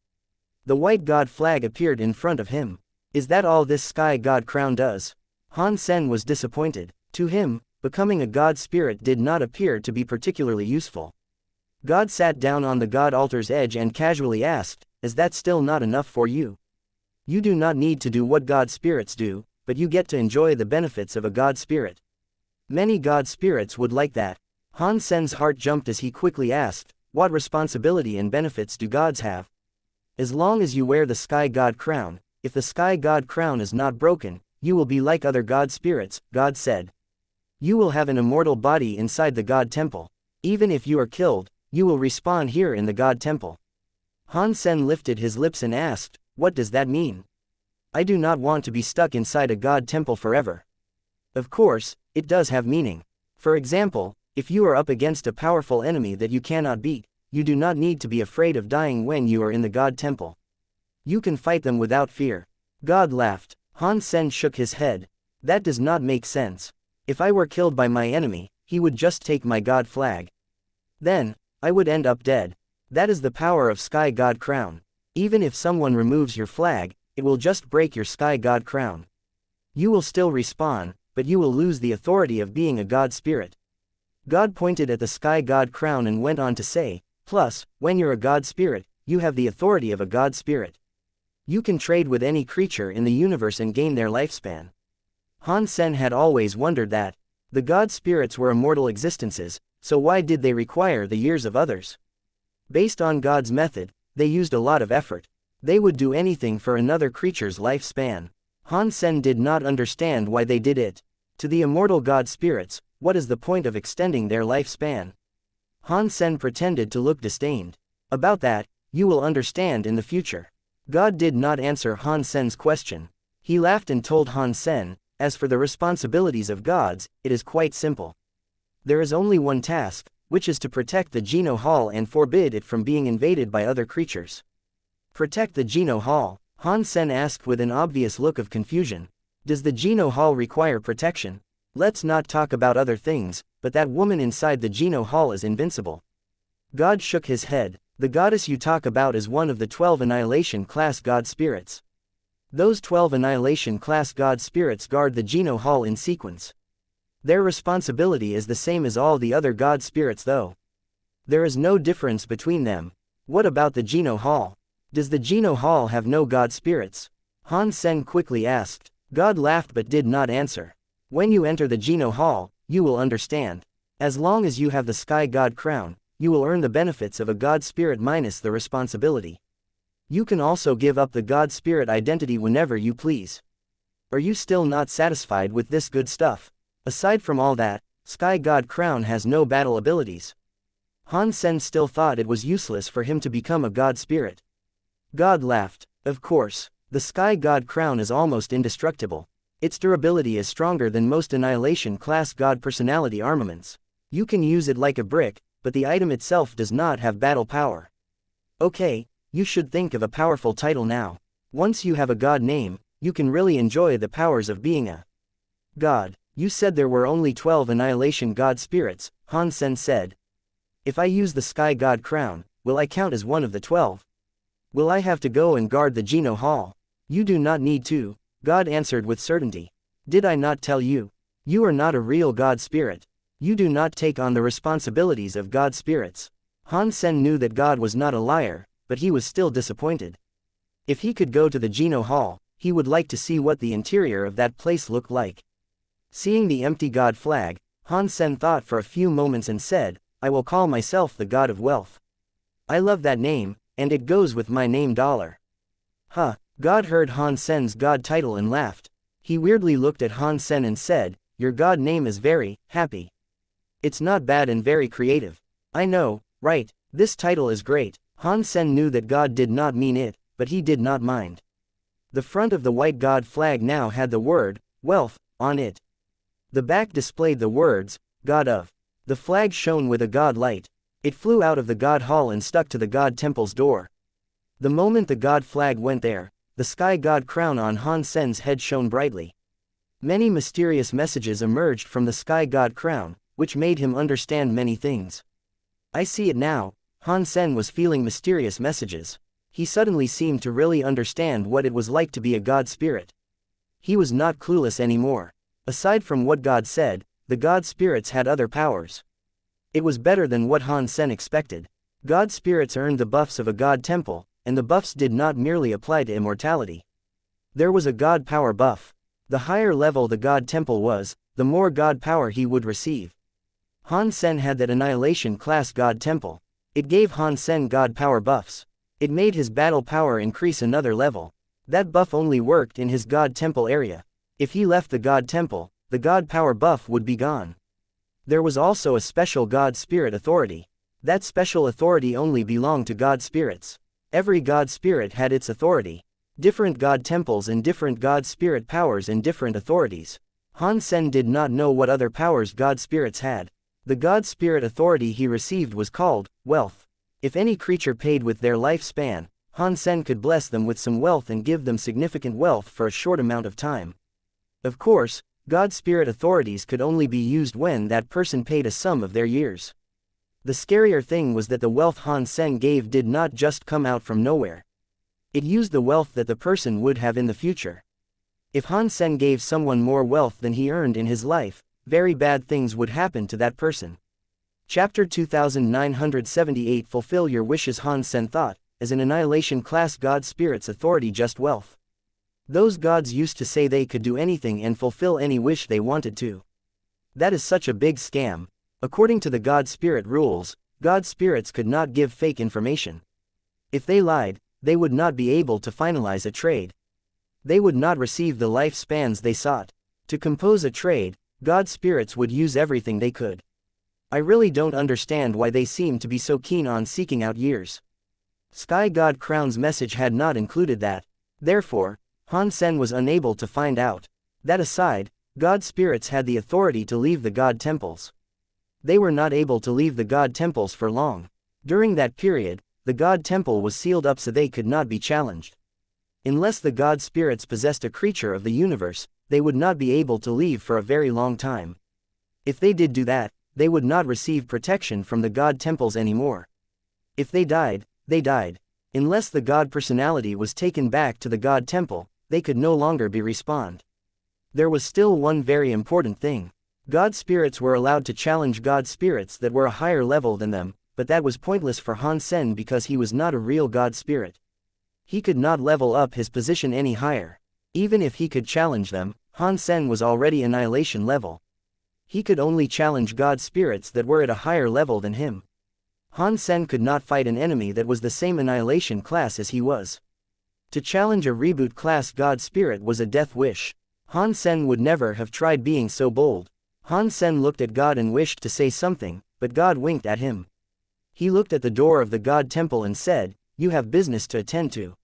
The white God flag appeared in front of him. Is that all this sky God crown does? Han Sen was disappointed. To him, becoming a God spirit did not appear to be particularly useful. God sat down on the God altar's edge and casually asked, "Is that still not enough for you? You do not need to do what God spirits do, but you get to enjoy the benefits of a God spirit. Many God spirits would like that." Han Sen's heart jumped as he quickly asked, "What responsibility and benefits do gods have?" "As long as you wear the sky God crown, if the sky God crown is not broken, you will be like other God spirits," God said. "You will have an immortal body inside the God Temple. Even if you are killed, you will respawn here in the God Temple." Han Sen lifted his lips and asked, "What does that mean? I do not want to be stuck inside a God Temple forever." Of course, it does have meaning. For example, if you are up against a powerful enemy that you cannot beat, you do not need to be afraid of dying when you are in the God Temple. You can fight them without fear. God laughed. Han Sen shook his head. That does not make sense. If I were killed by my enemy, he would just take my God flag. Then, I would end up dead. That is the power of Sky God Crown. Even if someone removes your flag, it will just break your Sky God Crown. You will still respawn, but you will lose the authority of being a God spirit. God pointed at the Sky God Crown and went on to say, "Plus, when you're a God spirit, you have the authority of a God spirit. You can trade with any creature in the universe and gain their lifespan." Han Sen had always wondered that. The God spirits were immortal existences, so why did they require the years of others? Based on God's method, they used a lot of effort. They would do anything for another creature's lifespan. Han Sen did not understand why they did it. To the immortal God spirits, what is the point of extending their lifespan? Han Sen pretended to look disdained. About that, you will understand in the future. God did not answer Han Sen's question. He laughed and told Han Sen, "As for the responsibilities of gods, it is quite simple. There is only one task, which is to protect the Geno Hall and forbid it from being invaded by other creatures." "Protect the Geno Hall?" Han Sen asked with an obvious look of confusion. "Does the Geno Hall require protection? Let's not talk about other things, but that woman inside the Geno Hall is invincible." God shook his head. "The goddess you talk about is one of the 12 Annihilation class God spirits. Those 12 Annihilation class God spirits guard the Geno Hall in sequence. Their responsibility is the same as all the other God spirits though. There is no difference between them." "What about the Geno Hall? Does the Geno Hall have no God spirits?" Han Sen quickly asked. God laughed but did not answer. "When you enter the Geno Hall, you will understand. As long as you have the Sky God Crown, you will earn the benefits of a God spirit minus the responsibility. You can also give up the God spirit identity whenever you please. Are you still not satisfied with this good stuff? Aside from all that, Sky God Crown has no battle abilities. Han Sen still thought it was useless for him to become a god spirit. God laughed. Of course, the Sky God Crown is almost indestructible. Its durability is stronger than most Annihilation-class god personality armaments. You can use it like a brick, but the item itself does not have battle power. Okay, you should think of a powerful title now. Once you have a god name, you can really enjoy the powers of being a god. You said there were only 12 Annihilation god spirits, Han Sen said. If I use the Sky God Crown, will I count as one of the 12? Will I have to go and guard the Geno Hall? You do not need to, God answered with certainty. Did I not tell you? You are not a real god spirit. You do not take on the responsibilities of god spirits. Han Sen knew that God was not a liar, but he was still disappointed. If he could go to the Geno Hall, he would like to see what the interior of that place looked like. Seeing the empty god flag, Han Sen thought for a few moments and said, I will call myself the god of wealth. I love that name, and it goes with my name dollar. Huh, God heard Han Sen's god title and laughed. He weirdly looked at Han Sen and said, your god name is very happy. It's not bad and very creative. I know, right, this title is great. Han Sen knew that God did not mean it, but he did not mind. The front of the white god flag now had the word, wealth, on it. The back displayed the words, God of. The flag shone with a god light. It flew out of the god hall and stuck to the god temple's door. The moment the god flag went there, the Sky God Crown on Han Sen's head shone brightly. Many mysterious messages emerged from the Sky God Crown, which made him understand many things. I see it now, Han Sen was feeling mysterious messages. He suddenly seemed to really understand what it was like to be a god spirit. He was not clueless anymore. Aside from what God said, the god spirits had other powers. It was better than what Han Sen expected. God spirits earned the buffs of a god temple, and the buffs did not merely apply to immortality. There was a god power buff. The higher level the god temple was, the more god power he would receive. Han Sen had that Annihilation class god temple. It gave Han Sen god power buffs. It made his battle power increase another level. That buff only worked in his god temple area. If he left the god temple, the god power buff would be gone. There was also a special god spirit authority. That special authority only belonged to god spirits. Every god spirit had its authority. Different god temples and different god spirit powers and different authorities. Han Sen did not know what other powers god spirits had. The god spirit authority he received was called wealth. If any creature paid with their lifespan, Han Sen could bless them with some wealth and give them significant wealth for a short amount of time. Of course, god spirit authorities could only be used when that person paid a sum of their years. The scarier thing was that the wealth Han Sen gave did not just come out from nowhere. It used the wealth that the person would have in the future. If Han Sen gave someone more wealth than he earned in his life, very bad things would happen to that person. Chapter 2978 Fulfill your wishes. Han Sen thought, as an Annihilation class god spirit's authority just wealth. Those gods used to say they could do anything and fulfill any wish they wanted to. That is such a big scam. According to the god spirit rules, god spirits could not give fake information. If they lied, they would not be able to finalize a trade. They would not receive the lifespans they sought. To compose a trade, god spirits would use everything they could. I really don't understand why they seem to be so keen on seeking out years. Sky God Crown's message had not included that. Therefore, Han Sen was unable to find out. That aside, god spirits had the authority to leave the god temples. They were not able to leave the god temples for long. During that period, the god temple was sealed up so they could not be challenged. Unless the god spirits possessed a creature of the universe, they would not be able to leave for a very long time. If they did do that, they would not receive protection from the god temples anymore. If they died, they died. Unless the god personality was taken back to the god temple, they could no longer be respawned. There was still one very important thing. God spirits were allowed to challenge god spirits that were a higher level than them, but that was pointless for Han Sen because he was not a real god spirit. He could not level up his position any higher. Even if he could challenge them, Han Sen was already Annihilation level. He could only challenge god spirits that were at a higher level than him. Han Sen could not fight an enemy that was the same Annihilation class as he was. To challenge a reboot class god spirit was a death wish. Han Sen would never have tried being so bold. Han Sen looked at God and wished to say something, but God winked at him. He looked at the door of the God temple and said, "You have business to attend to."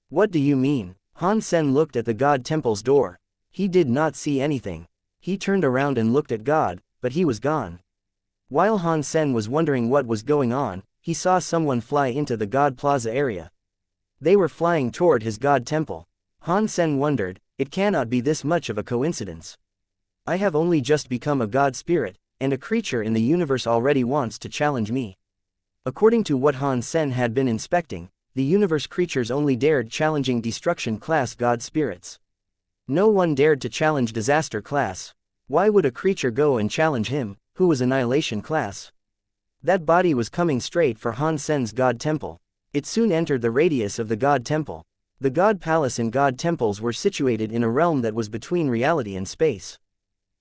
"What do you mean?" Han Sen looked at the God temple's door. He did not see anything. He turned around and looked at God, but he was gone. While Han Sen was wondering what was going on, he saw someone fly into the God Plaza area. They were flying toward his God temple. Han Sen wondered, it cannot be this much of a coincidence. I have only just become a God spirit, and a creature in the universe already wants to challenge me. According to what Han Sen had been inspecting, the universe creatures only dared challenging destruction class God spirits. No one dared to challenge disaster class. Why would a creature go and challenge him, who was annihilation class? That body was coming straight for Han Sen's God temple. It soon entered the radius of the God temple. The God palace and God temples were situated in a realm that was between reality and space.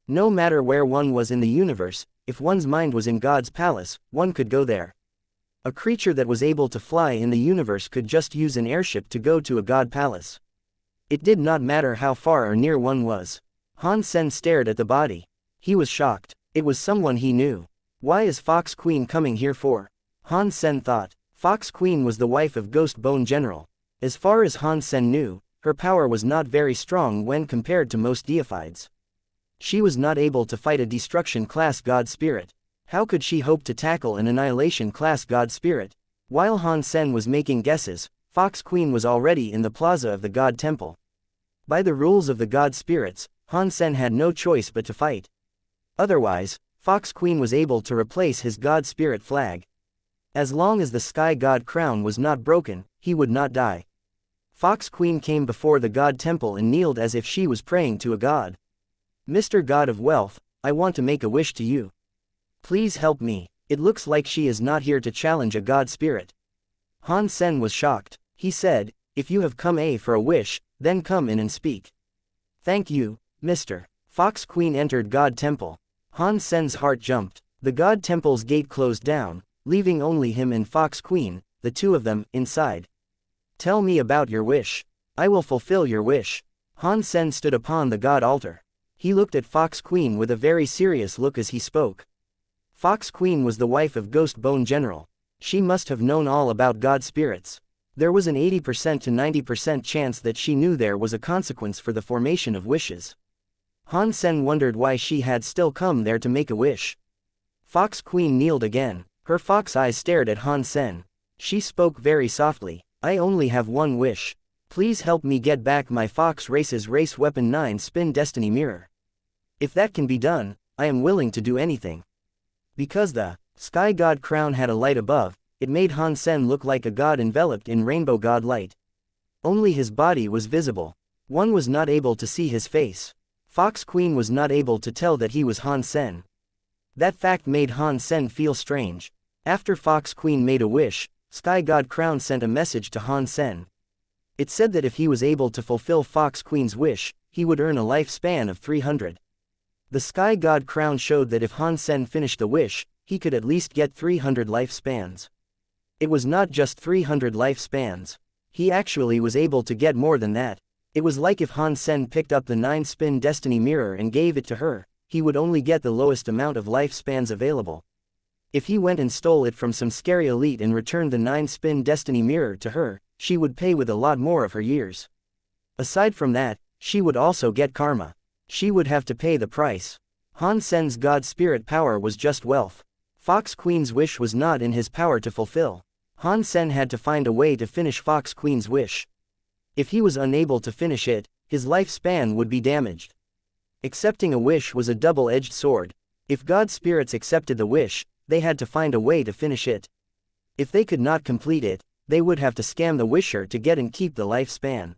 No matter where one was in the universe, if one's mind was in God's palace, one could go there. A creature that was able to fly in the universe could just use an airship to go to a God palace. It did not matter how far or near one was. Han Sen stared at the body. He was shocked. It was someone he knew. Why is Fox Queen coming here for? Han Sen thought. Fox Queen was the wife of Ghost Bone General. As far as Han Sen knew, her power was not very strong when compared to most deifieds. She was not able to fight a destruction class God spirit. How could she hope to tackle an annihilation class God spirit? While Han Sen was making guesses, Fox Queen was already in the plaza of the God temple. By the rules of the God spirits, Han Sen had no choice but to fight. Otherwise, Fox Queen was able to replace his God spirit flag. As long as the Sky God crown was not broken, he would not die. Fox Queen came before the God temple and kneeled as if she was praying to a god. "Mr. God of Wealth, I want to make a wish to you. Please help me." It looks like she is not here to challenge a God spirit. Han Sen was shocked. He said, "If you have come for a wish, then come in and speak." "Thank you, Mr." Fox Queen entered God temple. Han Sen's heart jumped. The God temple's gate closed down, leaving only him and Fox Queen, the two of them, inside. "Tell me about your wish. I will fulfill your wish." Han Sen stood upon the God altar. He looked at Fox Queen with a very serious look as he spoke. Fox Queen was the wife of Ghost Bone General. She must have known all about God spirits. There was an 80% to 90% chance that she knew there was a consequence for the formation of wishes. Han Sen wondered why she had still come there to make a wish. Fox Queen kneeled again. Her fox eyes stared at Han Sen. She spoke very softly. "I only have one wish. Please help me get back my Fox Race's race weapon 9-spin destiny mirror. If that can be done, I am willing to do anything." Because the Sky God crown had a light above, it made Han Sen look like a god enveloped in rainbow god light. Only his body was visible. One was not able to see his face. Fox Queen was not able to tell that he was Han Sen. That fact made Han Sen feel strange. After Fox Queen made a wish, Sky God Crown sent a message to Han Sen. It said that if he was able to fulfill Fox Queen's wish, he would earn a lifespan of 300. The Sky God Crown showed that if Han Sen finished the wish, he could at least get 300 lifespans. It was not just 300 lifespans. He actually was able to get more than that. It was like if Han Sen picked up the 9-spin destiny mirror and gave it to her, he would only get the lowest amount of lifespans available. If he went and stole it from some scary elite and returned the 9-spin destiny mirror to her, she would pay with a lot more of her years. Aside from that, she would also get karma. She would have to pay the price. Han Sen's God spirit power was just wealth. Fox Queen's wish was not in his power to fulfill. Han Sen had to find a way to finish Fox Queen's wish. If he was unable to finish it, his lifespan would be damaged. Accepting a wish was a double-edged sword. If God spirits accepted the wish, they had to find a way to finish it. If they could not complete it, they would have to scam the wisher to get and keep the lifespan.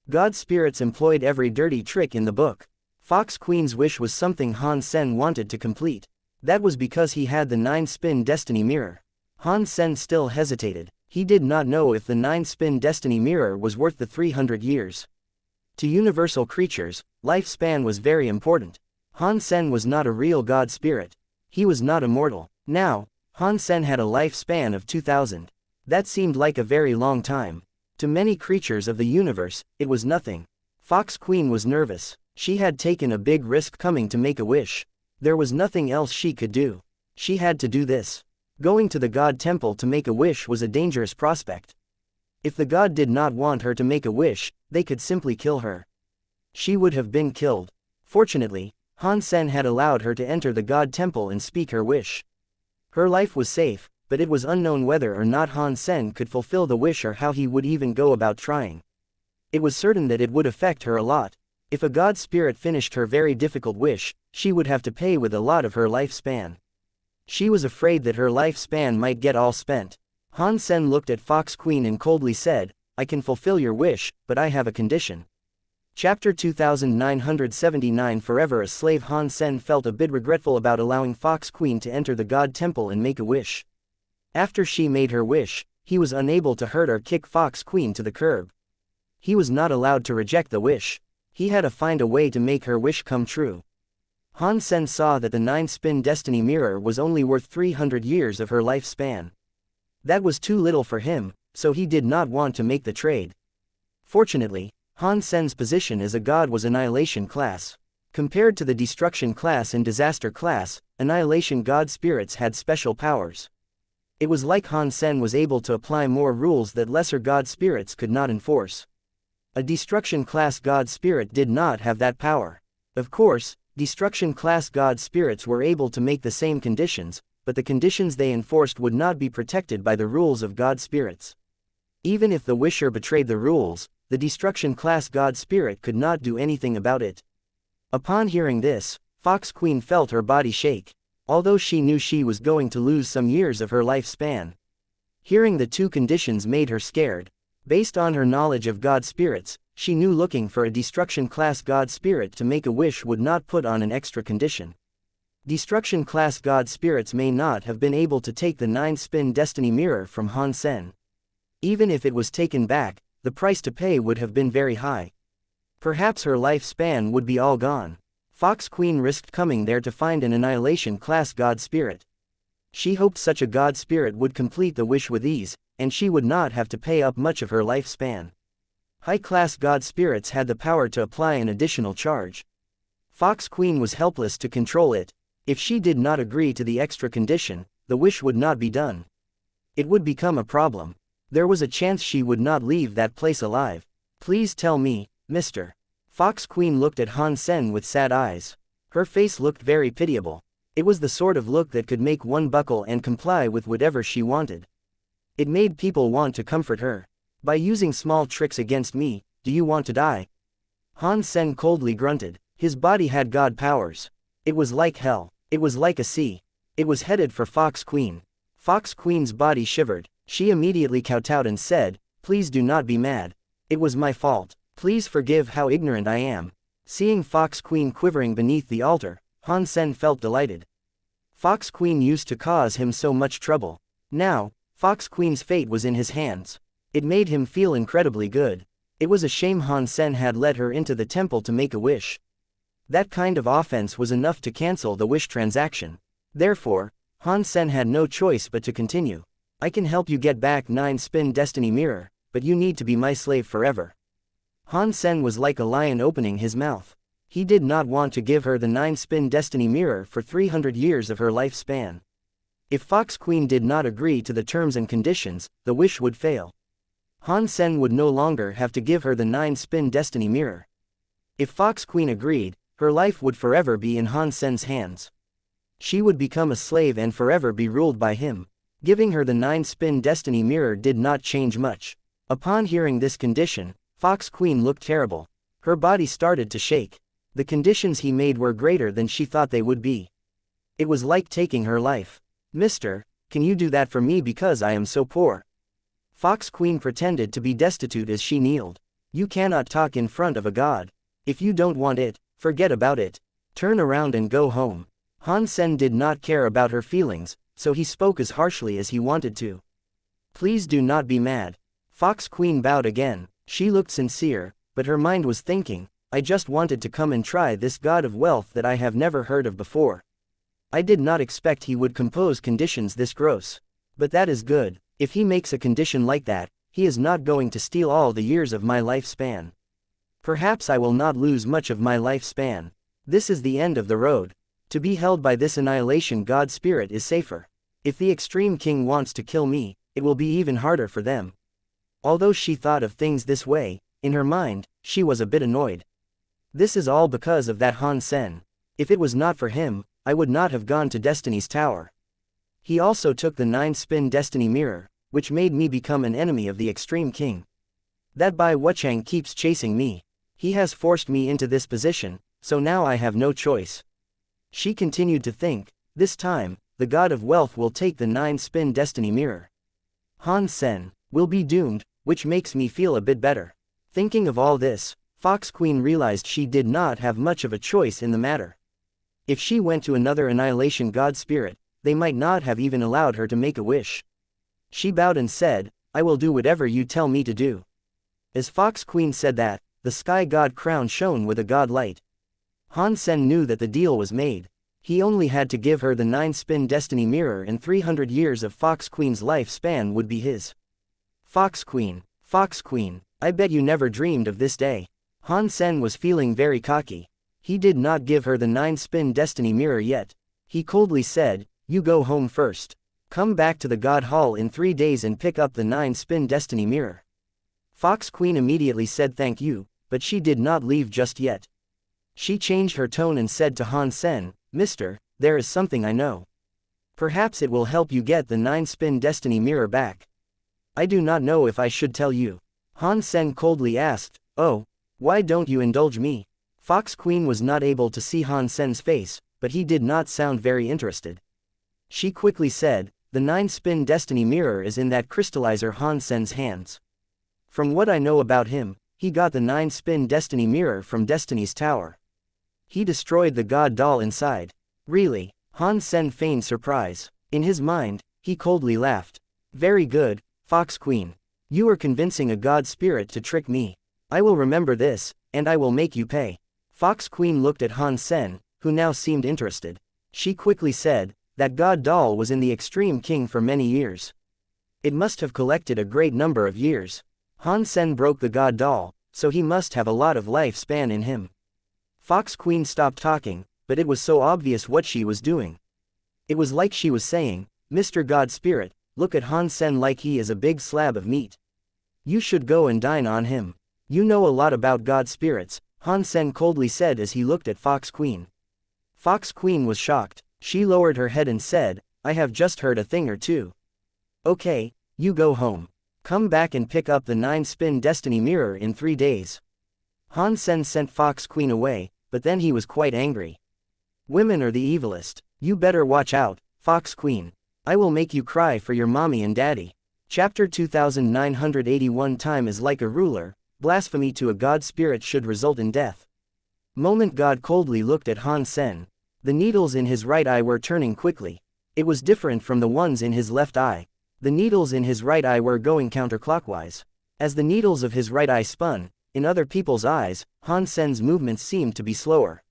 God spirits employed every dirty trick in the book. Fox Queen's wish was something Han Sen wanted to complete. That was because he had the 9-spin destiny mirror. Han Sen still hesitated. He did not know if the 9-spin destiny mirror was worth the 300 years. To universal creatures, lifespan was very important. Han Sen was not a real God spirit. He was not immortal. Now, Han Sen had a lifespan of 2000. That seemed like a very long time. To many creatures of the universe, it was nothing. Fox Queen was nervous. She had taken a big risk coming to make a wish. There was nothing else she could do. She had to do this. Going to the god temple to make a wish was a dangerous prospect. If the god did not want her to make a wish, they could simply kill her. She would have been killed. Fortunately, Han Sen had allowed her to enter the god temple and speak her wish. Her life was safe, but it was unknown whether or not Han Sen could fulfill the wish or how he would even go about trying. It was certain that it would affect her a lot. If a god spirit finished her very difficult wish, she would have to pay with a lot of her lifespan. She was afraid that her lifespan might get all spent. Han Sen looked at Fox Queen and coldly said, "I can fulfill your wish, but I have a condition." Chapter 2979 Forever a slave. Han Sen felt a bit regretful about allowing Fox Queen to enter the god temple and make a wish. After she made her wish, he was unable to hurt or kick Fox Queen to the curb. He was not allowed to reject the wish. He had to find a way to make her wish come true. Han Sen saw that the 9-spin destiny mirror was only worth 300 years of her lifespan. That was too little for him, so he did not want to make the trade. Fortunately, Han Sen's position as a god was Annihilation class. Compared to the Destruction class and Disaster class, Annihilation god spirits had special powers. It was like Han Sen was able to apply more rules that lesser god spirits could not enforce. A Destruction class god spirit did not have that power. Of course, Destruction class god spirits were able to make the same conditions, but the conditions they enforced would not be protected by the rules of god spirits. Even if the wisher betrayed the rules, the Destruction class god spirit could not do anything about it. Upon hearing this, Fox Queen felt her body shake, although she knew she was going to lose some years of her lifespan. Hearing the two conditions made her scared. Based on her knowledge of god spirits, she knew looking for a Destruction class god spirit to make a wish would not put on an extra condition. Destruction class god spirits may not have been able to take the 9-spin destiny mirror from Han Sen. Even if it was taken back, the price to pay would have been very high. Perhaps her lifespan would be all gone. Fox Queen risked coming there to find an Annihilation class god spirit. She hoped such a god spirit would complete the wish with ease, and she would not have to pay up much of her lifespan. High-class god spirits had the power to apply an additional charge. Fox Queen was helpless to control it. If she did not agree to the extra condition, the wish would not be done. It would become a problem. There was a chance she would not leave that place alive. "Please tell me, Mr." Fox Queen looked at Han Sen with sad eyes. Her face looked very pitiable. It was the sort of look that could make one buckle and comply with whatever she wanted. It made people want to comfort her. "By using small tricks against me, do you want to die?" Han Sen coldly grunted. His body had god powers. It was like hell. It was like a sea. It was headed for Fox Queen. Fox Queen's body shivered. She immediately kowtowed and said, "Please do not be mad. It was my fault. Please forgive how ignorant I am." Seeing Fox Queen quivering beneath the altar, Han Sen felt delighted. Fox Queen used to cause him so much trouble. Now, Fox Queen's fate was in his hands. It made him feel incredibly good. It was a shame Han Sen had led her into the temple to make a wish. That kind of offense was enough to cancel the wish transaction. Therefore, Han Sen had no choice but to continue. "I can help you get back 9-spin destiny mirror, but you need to be my slave forever." Han Sen was like a lion opening his mouth. He did not want to give her the 9-spin destiny mirror for 300 years of her lifespan. If Fox Queen did not agree to the terms and conditions, the wish would fail. Han Sen would no longer have to give her the 9-spin destiny mirror. If Fox Queen agreed, her life would forever be in Han Sen's hands. She would become a slave and forever be ruled by him. Giving her the 9-spin destiny mirror did not change much. Upon hearing this condition, Fox Queen looked terrible. Her body started to shake. The conditions he made were greater than she thought they would be. It was like taking her life. "Mister, can you do that for me because I am so poor?" Fox Queen pretended to be destitute as she kneeled. "You cannot talk in front of a god. If you don't want it, forget about it. Turn around and go home." Han Sen did not care about her feelings, so he spoke as harshly as he wanted to. "Please do not be mad." Fox Queen bowed again. She looked sincere, but her mind was thinking, "I just wanted to come and try this god of wealth that I have never heard of before. I did not expect he would compose conditions this gross. But that is good. If he makes a condition like that, he is not going to steal all the years of my lifespan." Perhaps I will not lose much of my lifespan. This is the end of the road. To be held by this annihilation god spirit is safer. If the extreme king wants to kill me, it will be even harder for them. Although she thought of things this way, in her mind, she was a bit annoyed. This is all because of that Han Sen. If it was not for him, I would not have gone to Destiny's Tower. He also took the 9-spin Destiny Mirror, which made me become an enemy of the Extreme King. That Bai Wuchang keeps chasing me. He has forced me into this position, so now I have no choice. She continued to think, this time, the god of wealth will take the 9-spin Destiny Mirror. Han Sen will be doomed, which makes me feel a bit better. Thinking of all this, Fox Queen realized she did not have much of a choice in the matter. If she went to another annihilation god spirit, they might not have even allowed her to make a wish. She bowed and said, I will do whatever you tell me to do. As Fox Queen said that, the sky god crown shone with a god light. Han Sen knew that the deal was made. He only had to give her the 9-spin Destiny Mirror and 300 years of Fox Queen's lifespan would be his. Fox Queen, I bet you never dreamed of this day. Han Sen was feeling very cocky. He did not give her the 9-spin Destiny Mirror yet. He coldly said, you go home first. Come back to the God Hall in 3 days and pick up the 9-spin Destiny Mirror. Fox Queen immediately said thank you, but she did not leave just yet. She changed her tone and said to Han Sen, Mister, there is something I know. Perhaps it will help you get the 9-spin Destiny Mirror back. I do not know if I should tell you. Han Sen coldly asked, oh, why don't you indulge me? Fox Queen was not able to see Han Sen's face, but he did not sound very interested. She quickly said, the 9-spin Destiny Mirror is in that crystallizer Han Sen's hands. From what I know about him, he got the 9-spin Destiny Mirror from Destiny's Tower. He destroyed the god doll inside. Really? Han Sen feigned surprise. In his mind, he coldly laughed. Very good, Fox Queen. You are convincing a god spirit to trick me. I will remember this, and I will make you pay. Fox Queen looked at Han Sen, who now seemed interested. She quickly said, that god doll was in the Extreme King for many years. It must have collected a great number of years. Han Sen broke the god doll, so he must have a lot of lifespan in him. Fox Queen stopped talking, but it was so obvious what she was doing. It was like she was saying, Mr. God Spirit, look at Han Sen like he is a big slab of meat. You should go and dine on him. You know a lot about god spirits, Han Sen coldly said as he looked at Fox Queen. Fox Queen was shocked. She lowered her head and said, I have just heard a thing or two. Okay, you go home. Come back and pick up the 9-spin Destiny Mirror in 3 days. Han Sen sent Fox Queen away, but then he was quite angry. Women are the evilest. You better watch out, Fox Queen. I will make you cry for your mommy and daddy. Chapter 2981 Time is like a ruler, blasphemy to a god spirit should result in death. Moment God coldly looked at Han Sen. The needles in his right eye were turning quickly. It was different from the ones in his left eye. The needles in his right eye were going counterclockwise. As the needles of his right eye spun, in other people's eyes, Han Sen's movements seemed to be slower.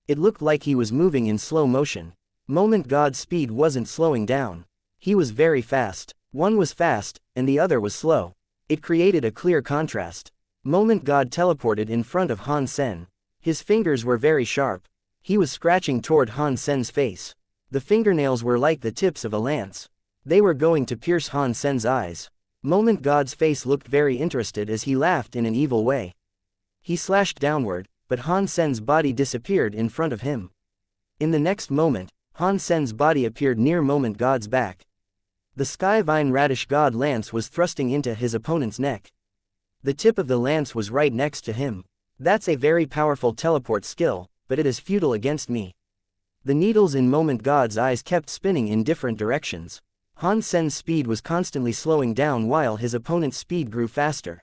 It looked like he was moving in slow motion. Moment God's speed wasn't slowing down. He was very fast. One was fast, and the other was slow. It created a clear contrast. Moment God teleported in front of Han Sen. His fingers were very sharp. He was scratching toward Han Sen's face. The fingernails were like the tips of a lance. They were going to pierce Han Sen's eyes. Moment God's face looked very interested as he laughed in an evil way. He slashed downward, but Han Sen's body disappeared in front of him. In the next moment, Han Sen's body appeared near Moment God's back. The Sky Vine Radish God lance was thrusting into his opponent's neck. The tip of the lance was right next to him. That's a very powerful teleport skill, but it is futile against me. The needles in Moment God's eyes kept spinning in different directions. Han Sen's speed was constantly slowing down while his opponent's speed grew faster.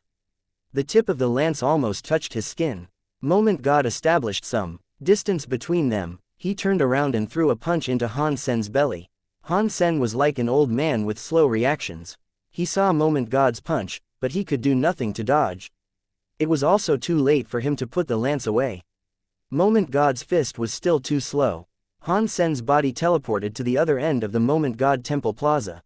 The tip of the lance almost touched his skin. Moment God established some distance between them. He turned around and threw a punch into Han Sen's belly. Han Sen was like an old man with slow reactions. He saw Moment God's punch, but he could do nothing to dodge. It was also too late for him to put the lance away. Moment God's fist was still too slow. Han Sen's body teleported to the other end of the Moment God Temple Plaza.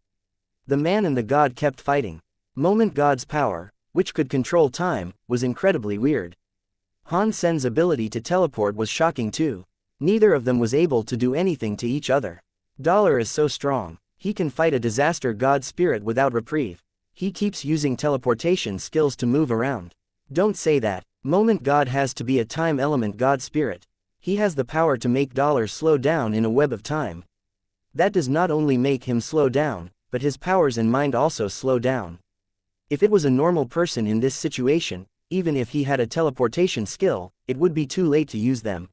The man and the god kept fighting. Moment God's power, which could control time, was incredibly weird. Han Sen's ability to teleport was shocking too. Neither of them was able to do anything to each other. Dollar is so strong. He can fight a disaster god spirit without reprieve. He keeps using teleportation skills to move around. Don't say that. Moment God has to be a time element god spirit. He has the power to make Dollar slow down in a web of time. That does not only make him slow down, but his powers and mind also slow down. If it was a normal person in this situation, even if he had a teleportation skill, it would be too late to use them.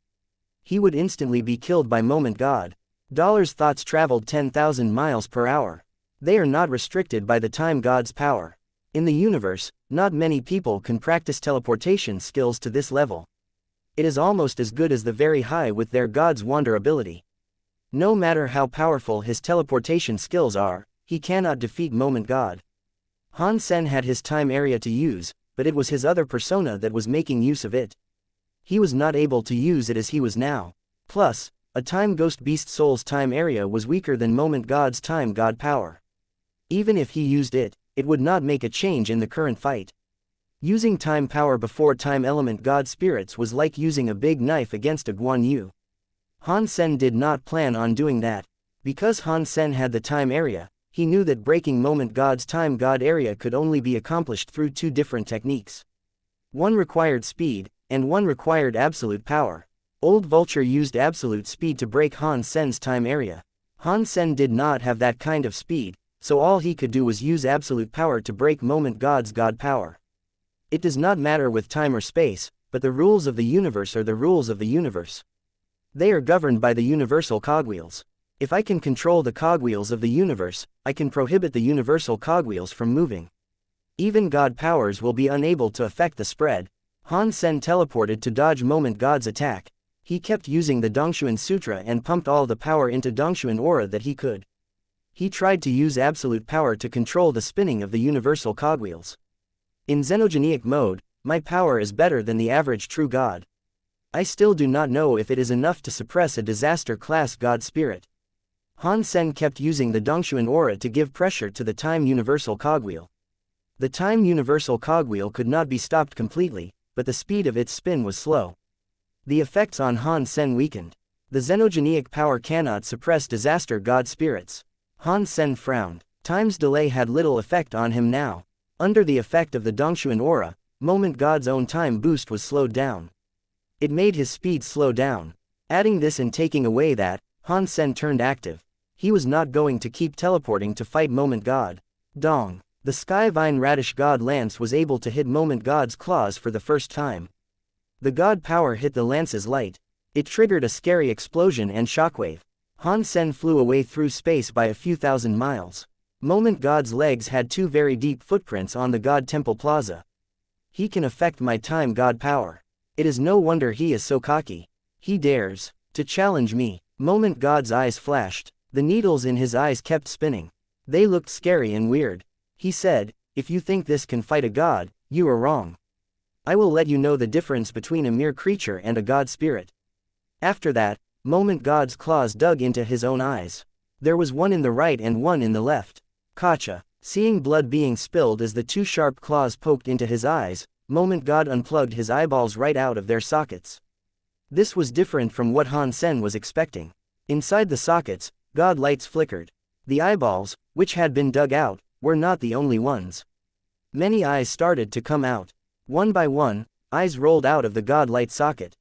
He would instantly be killed by Moment God. Dollar's thoughts traveled 10,000 miles per hour. They are not restricted by the time god's power. In the universe, not many people can practice teleportation skills to this level. It is almost as good as the very high with their god's wander ability. No matter how powerful his teleportation skills are, he cannot defeat Moment God. Han Sen had his time area to use, but it was his other persona that was making use of it. He was not able to use it as he was now. Plus, a time ghost beast soul's time area was weaker than Moment God's time god power. Even if he used it, it would not make a change in the current fight. Using time power before time element god spirits was like using a big knife against a Guan Yu. Han Sen did not plan on doing that. Because Han Sen had the time area, he knew that breaking Moment God's time god area could only be accomplished through two different techniques. One required speed, and one required absolute power. Old Vulture used absolute speed to break Han Sen's time area. Han Sen did not have that kind of speed, so all he could do was use absolute power to break Moment God's god power. It does not matter with time or space, but the rules of the universe are the rules of the universe. They are governed by the universal cogwheels. If I can control the cogwheels of the universe, I can prohibit the universal cogwheels from moving. Even god powers will be unable to affect the spread. Han Sen teleported to dodge Moment God's attack. He kept using the Dongshuan Sutra and pumped all the power into Dongshuan aura that he could. He tried to use absolute power to control the spinning of the universal cogwheels. In xenogenic mode, my power is better than the average true god. I still do not know if it is enough to suppress a disaster-class god spirit. Han Sen kept using the Dongshuan aura to give pressure to the time universal cogwheel. The time universal cogwheel could not be stopped completely, but the speed of its spin was slow. The effects on Han Sen weakened. The xenogenic power cannot suppress disaster god spirits. Han Sen frowned. Time's delay had little effect on him now. Under the effect of the Dongshuan aura, Moment God's own time boost was slowed down. It made his speed slow down. Adding this and taking away that, Han Sen turned active. He was not going to keep teleporting to fight Moment God. Dong. The Sky Vine Radish God lance was able to hit Moment God's claws for the first time. The god power hit the lance's light. It triggered a scary explosion and shockwave. Han Sen flew away through space by a few thousand miles. Moment God's legs had two very deep footprints on the God Temple Plaza. He can affect my time god power. It is no wonder he is so cocky. He dares to challenge me. Moment God's eyes flashed. The needles in his eyes kept spinning. They looked scary and weird. He said, "If you think this can fight a god, you are wrong. I will let you know the difference between a mere creature and a god spirit." After that, Moment God's claws dug into his own eyes. There was one in the right and one in the left. Gotcha. Seeing blood being spilled as the two sharp claws poked into his eyes, Moment God unplugged his eyeballs right out of their sockets. This was different from what Han Sen was expecting. Inside the sockets, god lights flickered. The eyeballs, which had been dug out, were not the only ones. Many eyes started to come out. One by one, eyes rolled out of the god light socket.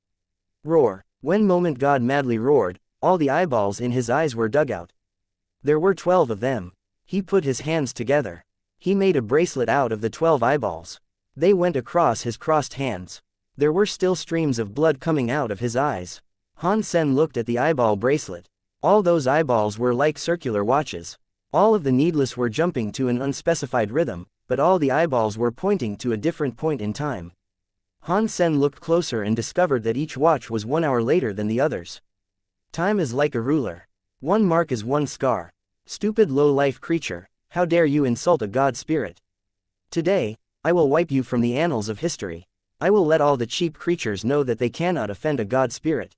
Roar. When Moment God madly roared, all the eyeballs in his eyes were dug out. There were 12 of them. He put his hands together. He made a bracelet out of the 12 eyeballs. They went across his crossed hands. There were still streams of blood coming out of his eyes. Han Sen looked at the eyeball bracelet. All those eyeballs were like circular watches. All of the needless were jumping to an unspecified rhythm, but all the eyeballs were pointing to a different point in time. Han Sen looked closer and discovered that each watch was 1 hour later than the others. Time is like a ruler. One mark is one scar. Stupid low-life creature, how dare you insult a god spirit? Today, I will wipe you from the annals of history. I will let all the cheap creatures know that they cannot offend a god spirit.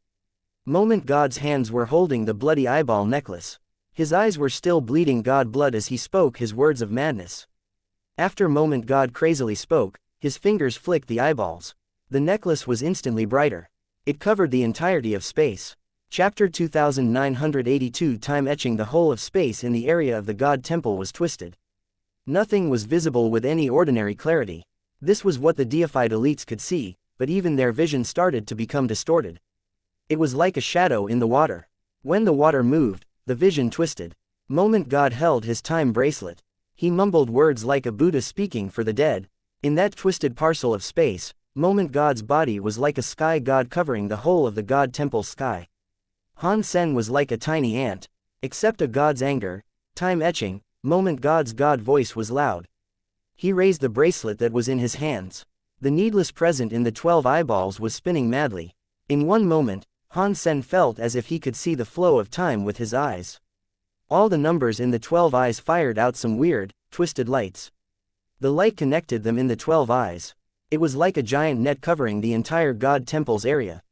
Moment God's hands were holding the bloody eyeball necklace. His eyes were still bleeding god blood as he spoke his words of madness. After Moment God crazily spoke, his fingers flicked the eyeballs. The necklace was instantly brighter. It covered the entirety of space. Chapter 2982 Time etching. The whole of space in the area of the God Temple was twisted. Nothing was visible with any ordinary clarity. This was what the deified elites could see, but even their vision started to become distorted. It was like a shadow in the water. When the water moved, the vision twisted. Moment God held his time bracelet. He mumbled words like a Buddha speaking for the dead. In that twisted parcel of space, Moment God's body was like a sky god covering the whole of the God Temple's sky. Han Sen was like a tiny ant. Except a god's anger, time etching, Moment God's god voice was loud. He raised the bracelet that was in his hands. The needless present in the 12 eyeballs was spinning madly. In one moment, Han Sen felt as if he could see the flow of time with his eyes. All the numbers in the 12 eyes fired out some weird, twisted lights. The light connected them in the 12 eyes. It was like a giant net covering the entire God Temple's area.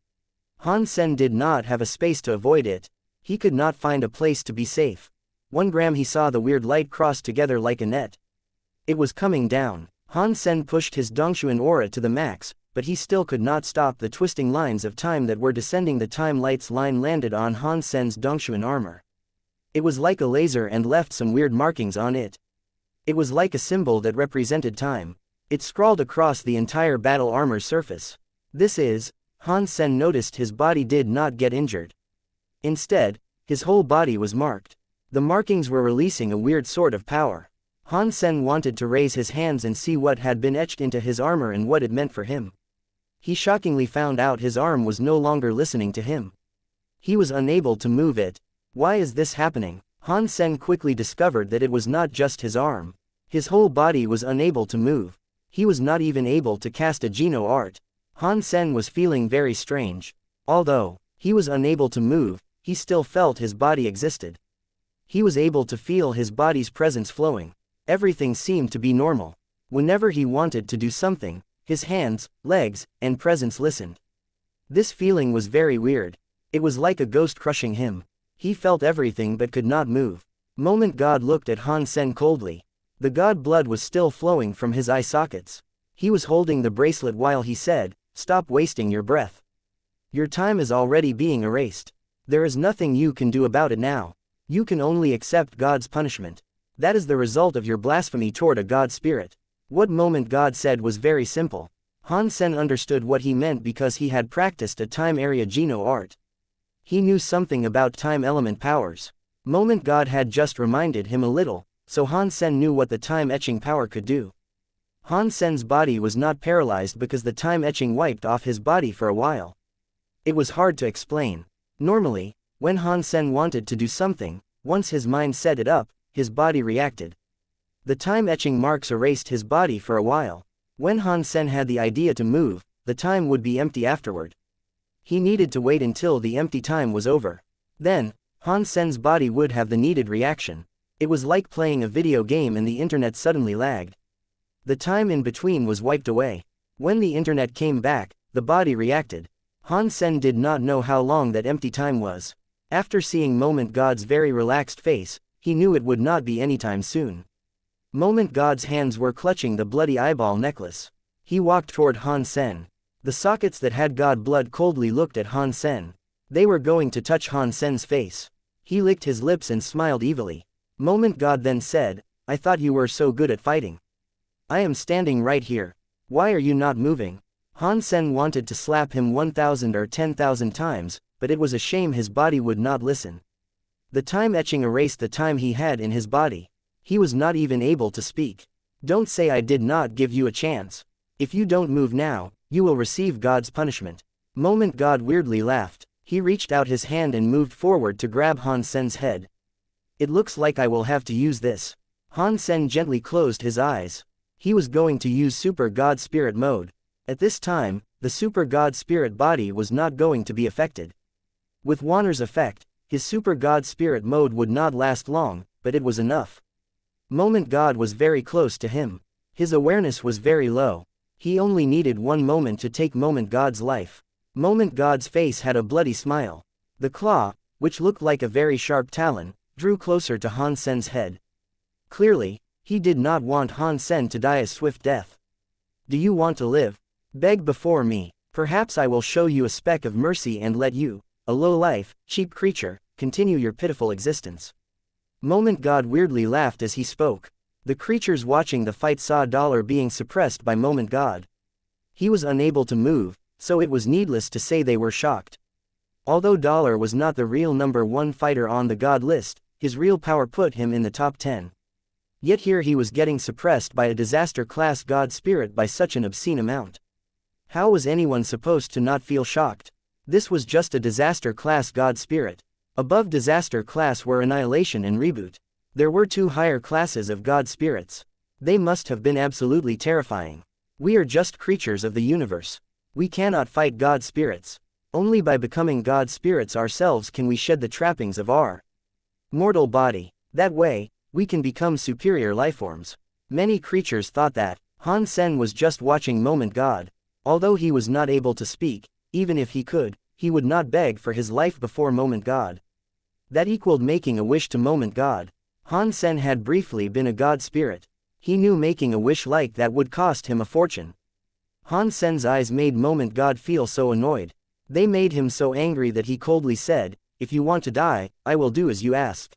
Han Sen did not have a space to avoid it. He could not find a place to be safe. 1 gram he saw the weird light cross together like a net. It was coming down. Han Sen pushed his Dongshuan aura to the max, but he still could not stop the twisting lines of time that were descending. The time light's line landed on Han Sen's Dongshuan armor. It was like a laser and left some weird markings on it. It was like a symbol that represented time. It scrawled across the entire battle armor surface. This is, Han Sen noticed his body did not get injured. Instead, his whole body was marked. The markings were releasing a weird sort of power. Han Sen wanted to raise his hands and see what had been etched into his armor and what it meant for him. He shockingly found out his arm was no longer listening to him. He was unable to move it. Why is this happening? Han Sen quickly discovered that it was not just his arm. His whole body was unable to move. He was not even able to cast a Geno art. Han Sen was feeling very strange. Although he was unable to move, he still felt his body existed. He was able to feel his body's presence flowing. Everything seemed to be normal. Whenever he wanted to do something, his hands, legs, and presence listened. This feeling was very weird. It was like a ghost crushing him. He felt everything but could not move. Moment God looked at Han Sen coldly. The god blood was still flowing from his eye sockets. He was holding the bracelet while he said, "Stop wasting your breath. Your time is already being erased. There is nothing you can do about it now. You can only accept God's punishment. That is the result of your blasphemy toward a god spirit." What Moment God said was very simple. Han Sen understood what he meant because he had practiced a time area Geno art. He knew something about time element powers. Moment God had just reminded him a little, so Han Sen knew what the time etching power could do. Han Sen's body was not paralyzed because the time etching wiped off his body for a while. It was hard to explain. Normally, when Han Sen wanted to do something, once his mind set it up, his body reacted. The time etching marks erased his body for a while. When Han Sen had the idea to move, the time would be empty afterward. He needed to wait until the empty time was over. Then, Han Sen's body would have the needed reaction. It was like playing a video game and the internet suddenly lagged. The time in between was wiped away. When the internet came back, the body reacted. Han Sen did not know how long that empty time was. After seeing Moment God's very relaxed face, he knew it would not be anytime soon. Moment God's hands were clutching the bloody eyeball necklace. He walked toward Han Sen. The sockets that had God blood coldly looked at Han Sen. They were going to touch Han Sen's face. He licked his lips and smiled evilly. Moment God then said, "I thought you were so good at fighting. I am standing right here. Why are you not moving?" Han Sen wanted to slap him 1,000 or 10,000 times, but it was a shame his body would not listen. The time etching erased the time he had in his body. He was not even able to speak. "Don't say I did not give you a chance. If you don't move now, you will receive God's punishment." Moment God weirdly laughed. He reached out his hand and moved forward to grab Han Sen's head. "It looks like I will have to use this." Han Sen gently closed his eyes. He was going to use Super God Spirit mode. At this time, the Super God Spirit body was not going to be affected. With Wanner's effect, his Super God Spirit mode would not last long, but it was enough. Moment God was very close to him. His awareness was very low. He only needed one moment to take Moment God's life. Moment God's face had a bloody smile. The claw, which looked like a very sharp talon, drew closer to Han Sen's head. Clearly, he did not want Han Sen to die a swift death. "Do you want to live?" Beg before me. Perhaps I will show you a speck of mercy and let you, a low-life, cheap creature, continue your pitiful existence." Moment God weirdly laughed as he spoke. The creatures watching the fight saw Dollar being suppressed by Moment God. He was unable to move, so it was needless to say they were shocked. Although Dollar was not the real #1 fighter on the God list, his real power put him in the top 10. Yet here he was getting suppressed by a disaster-class God spirit by such an obscene amount. How was anyone supposed to not feel shocked? This was just a disaster-class God spirit. Above disaster class were annihilation and reboot. There were 2 higher classes of God spirits. They must have been absolutely terrifying. We are just creatures of the universe. We cannot fight God spirits. Only by becoming God spirits ourselves can we shed the trappings of our mortal body. That way, we can become superior lifeforms. Many creatures thought that Han Sen was just watching Moment God. Although he was not able to speak, even if he could, he would not beg for his life before Moment God. That equaled making a wish to Moment God. Han Sen had briefly been a God spirit. He knew making a wish like that would cost him a fortune. Han Sen's eyes made Moment God feel so annoyed. They made him so angry that he coldly said, "If you want to die, I will do as you ask."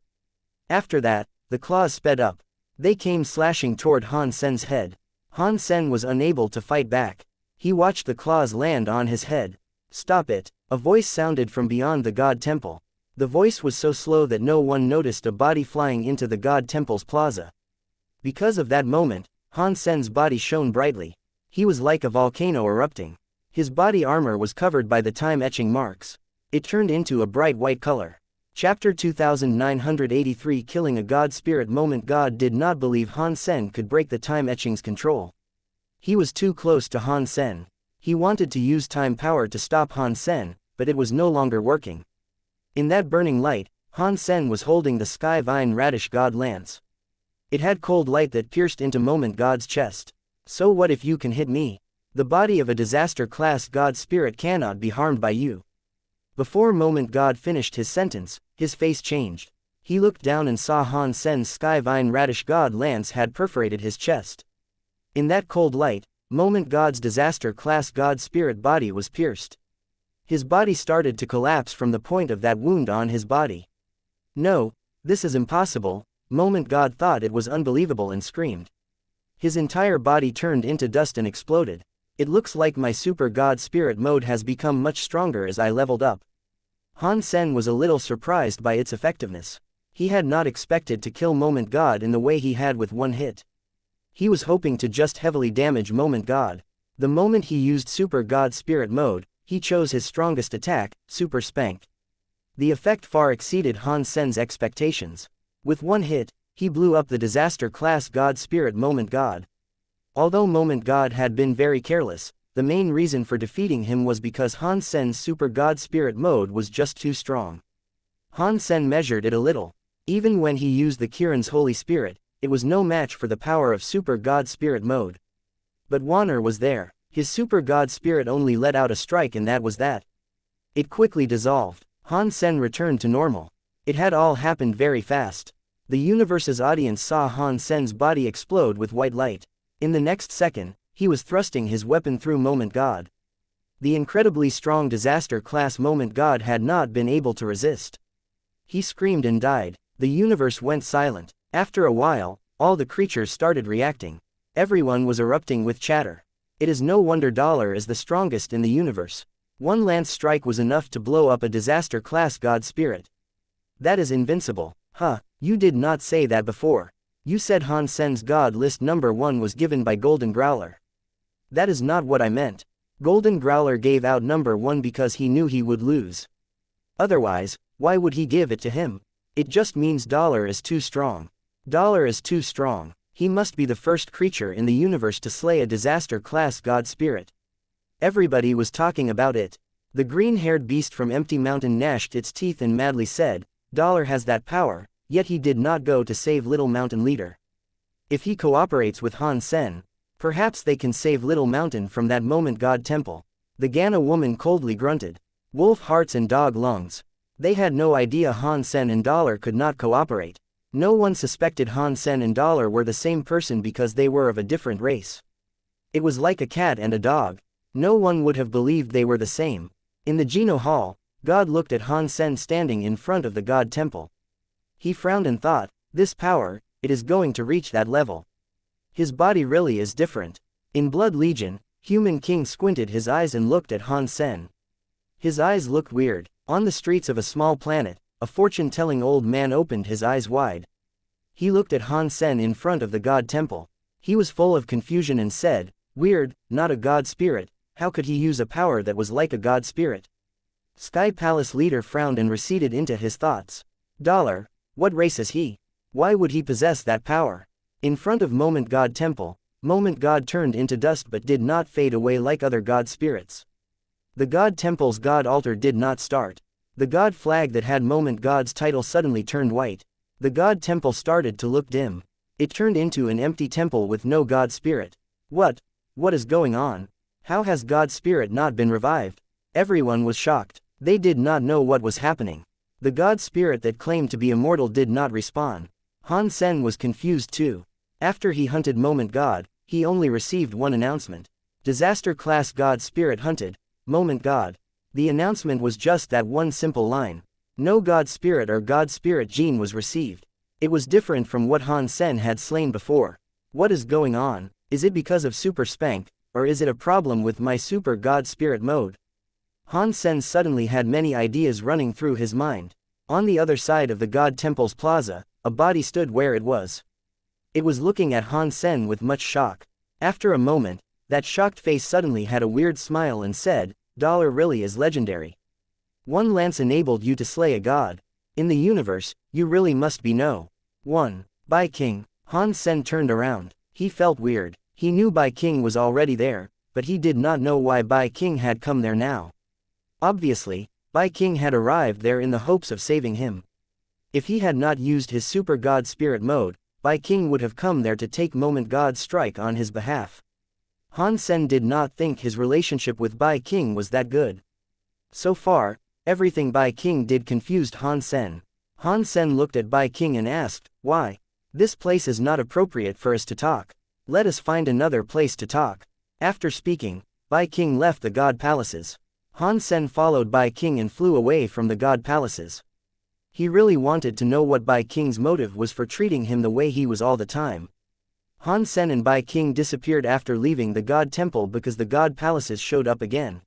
After that, the claws sped up. They came slashing toward Han Sen's head. Han Sen was unable to fight back. He watched the claws land on his head. "Stop it," a voice sounded from beyond the God Temple. The voice was so slow that no one noticed a body flying into the God Temple's plaza. Because of that moment, Han Sen's body shone brightly. He was like a volcano erupting. His body armor was covered by the time-etching marks. It turned into a bright white color. Chapter 2983 Killing a God Spirit. Moment God did not believe Han Sen could break the time-etching's control. He was too close to Han Sen. He wanted to use time power to stop Han Sen, but it was no longer working. In that burning light, Han Sen was holding the Sky Vine Radish God Lance. It had cold light that pierced into Moment God's chest. "So what if you can hit me? The body of a disaster-class God spirit cannot be harmed by you." Before Moment God finished his sentence, his face changed. He looked down and saw Han Sen's Sky Vine Radish God Lance had perforated his chest. In that cold light, Moment God's disaster-class God spirit body was pierced. His body started to collapse from the point of that wound on his body. "No, this is impossible," Moment God thought. It was unbelievable and screamed. His entire body turned into dust and exploded. "It looks like my super God spirit mode has become much stronger as I leveled up." Han Sen was a little surprised by its effectiveness. He had not expected to kill Moment God in the way he had with one hit. He was hoping to just heavily damage Moment God. The moment he used super God spirit mode, he chose his strongest attack, Super Spank. The effect far exceeded Han Sen's expectations. With one hit, he blew up the disaster-class God spirit Moment God. Although Moment God had been very careless, the main reason for defeating him was because Han Sen's super God spirit mode was just too strong. Han Sen measured it a little. Even when he used the Kirin's Holy Spirit, it was no match for the power of super God spirit mode. But Wanner was there. His super God spirit only let out a strike and that was that. It quickly dissolved. Han Sen returned to normal. It had all happened very fast. The universe's audience saw Han Sen's body explode with white light. In the next second, he was thrusting his weapon through Moment God. The incredibly strong disaster-class Moment God had not been able to resist. He screamed and died. The universe went silent. After a while, all the creatures started reacting. Everyone was erupting with chatter. It is no wonder Dollar is the strongest in the universe. One lance strike was enough to blow up a disaster-class God spirit. That is invincible. Huh, you did not say that before. You said Han Sen's God list #1 was given by Golden Growler. That is not what I meant. Golden Growler gave out #1 because he knew he would lose. Otherwise, why would he give it to him? It just means Dollar is too strong. Dollar is too strong. He must be the first creature in the universe to slay a disaster-class God spirit. Everybody was talking about it. The green-haired beast from Empty Mountain gnashed its teeth and madly said, "Dollar has that power, yet he did not go to save Little Mountain Leader. If he cooperates with Han Sen, perhaps they can save Little Mountain from that Moment God Temple." The Gana woman coldly grunted. Wolf hearts and dog lungs. They had no idea Han Sen and Dollar could not cooperate. No one suspected Han Sen and Dollar were the same person because they were of a different race. It was like a cat and a dog. No one would have believed they were the same. In the Geno Hall, God looked at Han Sen standing in front of the God Temple. He frowned and thought, this power, it is going to reach that level. His body really is different. In Blood Legion, Human King squinted his eyes and looked at Han Sen. His eyes looked weird. On the streets of a small planet, a fortune-telling old man opened his eyes wide. He looked at Han Sen in front of the God Temple. He was full of confusion and said, weird, not a God spirit, how could he use a power that was like a God spirit? Sky Palace leader frowned and receded into his thoughts. Dollar, what race is he? Why would he possess that power? In front of Moment God Temple, Moment God turned into dust but did not fade away like other God spirits. The God Temple's God altar did not start. The God flag that had Moment God's title suddenly turned white. The God Temple started to look dim. It turned into an empty temple with no God spirit. What is going on? How has God spirit not been revived? Everyone was shocked. They did not know what was happening. The God spirit that claimed to be immortal did not respawn. Han Sen was confused too. After he hunted Moment God, he only received one announcement. Disaster class God spirit hunted, Moment God. The announcement was just that one simple line. No God spirit or God spirit gene was received. It was different from what Han Sen had slain before. What is going on? Is it because of Super Spank, or is it a problem with my Super God Spirit mode? Han Sen suddenly had many ideas running through his mind. On the other side of the God Temple's plaza, a body stood where it was. It was looking at Han Sen with much shock. After a moment, that shocked face suddenly had a weird smile and said, Dollar really is legendary. One lance enabled you to slay a god. In the universe, you really must be no one. Bai King. Han Sen turned around. He felt weird. He knew Bai King was already there, but he did not know why Bai King had come there now. Obviously, Bai King had arrived there in the hopes of saving him. If he had not used his Super God Spirit mode, Bai King would have come there to take Moment God's strike on his behalf. Han Sen did not think his relationship with Bai King was that good. So far, everything Bai King did confused Han Sen. Han Sen looked at Bai King and asked, why? This place is not appropriate for us to talk. Let us find another place to talk. After speaking, Bai King left the God Palaces. Han Sen followed Bai King and flew away from the God Palaces. He really wanted to know what Bai King's motive was for treating him the way he was all the time. Han Sen and Bai King disappeared after leaving the God Temple because the God Palaces showed up again.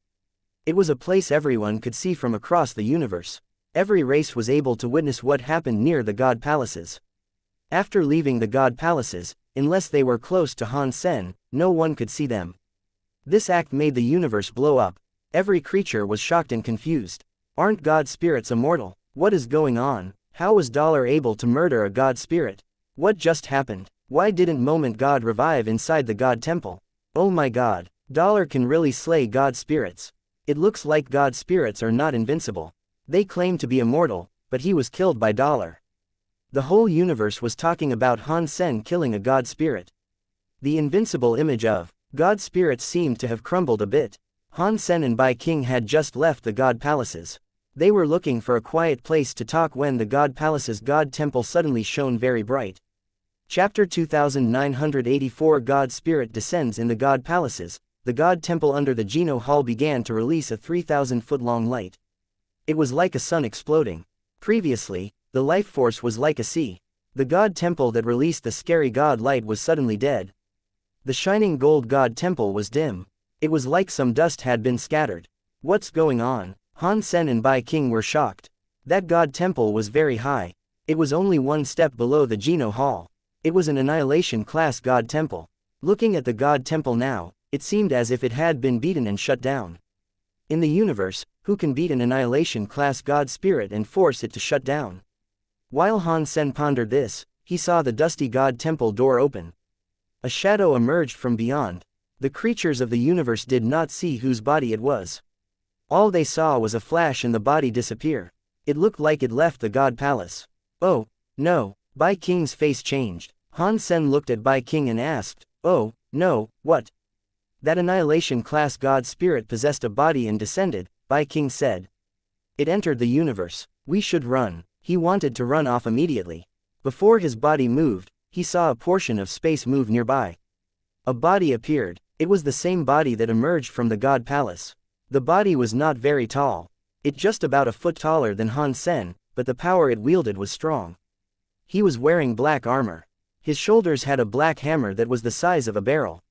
It was a place everyone could see from across the universe. Every race was able to witness what happened near the God Palaces. After leaving the God Palaces, unless they were close to Han Sen, no one could see them. This act made the universe blow up. Every creature was shocked and confused. Aren't God spirits immortal? What is going on? How was Dollar able to murder a God spirit? What just happened? Why didn't Moment God revive inside the God Temple? Oh my God, Dollar can really slay God spirits. It looks like God spirits are not invincible. They claim to be immortal, but he was killed by Dollar. The whole universe was talking about Han Sen killing a God spirit. The invincible image of God spirits seemed to have crumbled a bit. Han Sen and Bai King had just left the God Palaces. They were looking for a quiet place to talk when the God Palace's God Temple suddenly shone very bright. Chapter 2984 God Spirit descends in the God Palaces. The God Temple under the Geno Hall began to release a 3,000-foot-long light. It was like a sun exploding. Previously, the life force was like a sea. The God Temple that released the scary God light was suddenly dead. The shining gold God Temple was dim. It was like some dust had been scattered. What's going on? Han Sen and Bai King were shocked. That God Temple was very high. It was only one step below the Geno Hall. It was an Annihilation-class God Temple. Looking at the God Temple now, it seemed as if it had been beaten and shut down. In the universe, who can beat an Annihilation-class God Spirit and force it to shut down? While Han Sen pondered this, he saw the dusty God Temple door open. A shadow emerged from beyond. The creatures of the universe did not see whose body it was. All they saw was a flash and the body disappear. It looked like it left the God Palace. Oh, no. Bai King's face changed. Han Sen looked at Bai King and asked, oh, no, what? That Annihilation-class God Spirit possessed a body and descended, Bai King said. It entered the universe. We should run. He wanted to run off immediately. Before his body moved, he saw a portion of space move nearby. A body appeared. It was the same body that emerged from the God Palace. The body was not very tall. It just about a foot taller than Han Sen, but the power it wielded was strong. He was wearing black armor. His shoulders had a black hammer that was the size of a barrel.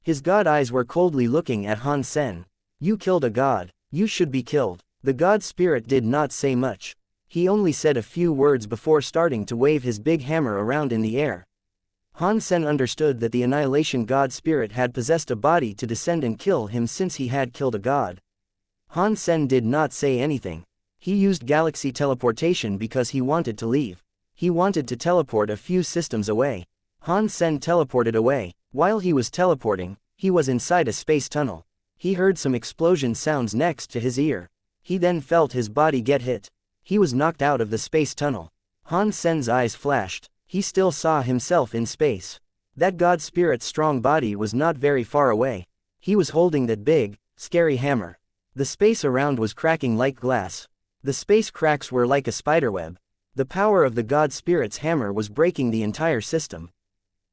His god eyes were coldly looking at Han Sen. You killed a god. You should be killed. The god spirit did not say much. He only said a few words before starting to wave his big hammer around in the air. Han Sen understood that the annihilation god spirit had possessed a body to descend and kill him since he had killed a god. Han Sen did not say anything. He used galaxy teleportation because he wanted to leave. He wanted to teleport a few systems away. Han Sen teleported away. While he was teleporting, he was inside a space tunnel. He heard some explosion sounds next to his ear. He then felt his body get hit. He was knocked out of the space tunnel. Han Sen's eyes flashed. He still saw himself in space. That god spirit's strong body was not very far away. He was holding that big, scary hammer. The space around was cracking like glass. The space cracks were like a spiderweb. The power of the god spirit's hammer was breaking the entire system.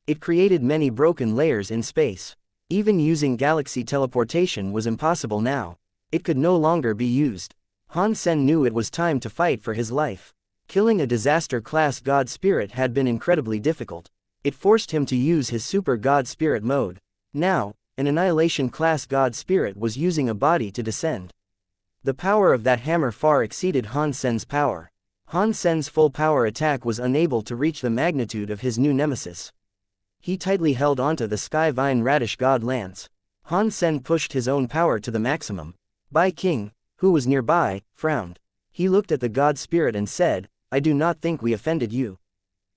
It created many broken layers in space. Even using galaxy teleportation was impossible now. It could no longer be used. Han Sen knew it was time to fight for his life. Killing a disaster-class god spirit had been incredibly difficult. It forced him to use his super god spirit mode. Now, an annihilation-class god spirit was using a body to descend. The power of that hammer far exceeded Han Sen's power. Han Sen's full power attack was unable to reach the magnitude of his new nemesis. He tightly held onto the Sky Vine Radish God Lance. Han Sen pushed his own power to the maximum. Bai King, who was nearby, frowned. He looked at the god spirit and said, I do not think we offended you.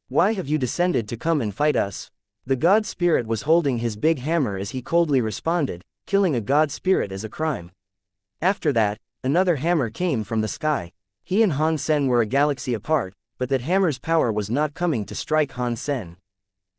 Why have you descended to come and fight us? The god spirit was holding his big hammer as he coldly responded, killing a god spirit is a crime. After that, another hammer came from the sky. He and Han Sen were a galaxy apart, but that hammer's power was not coming to strike Han Sen.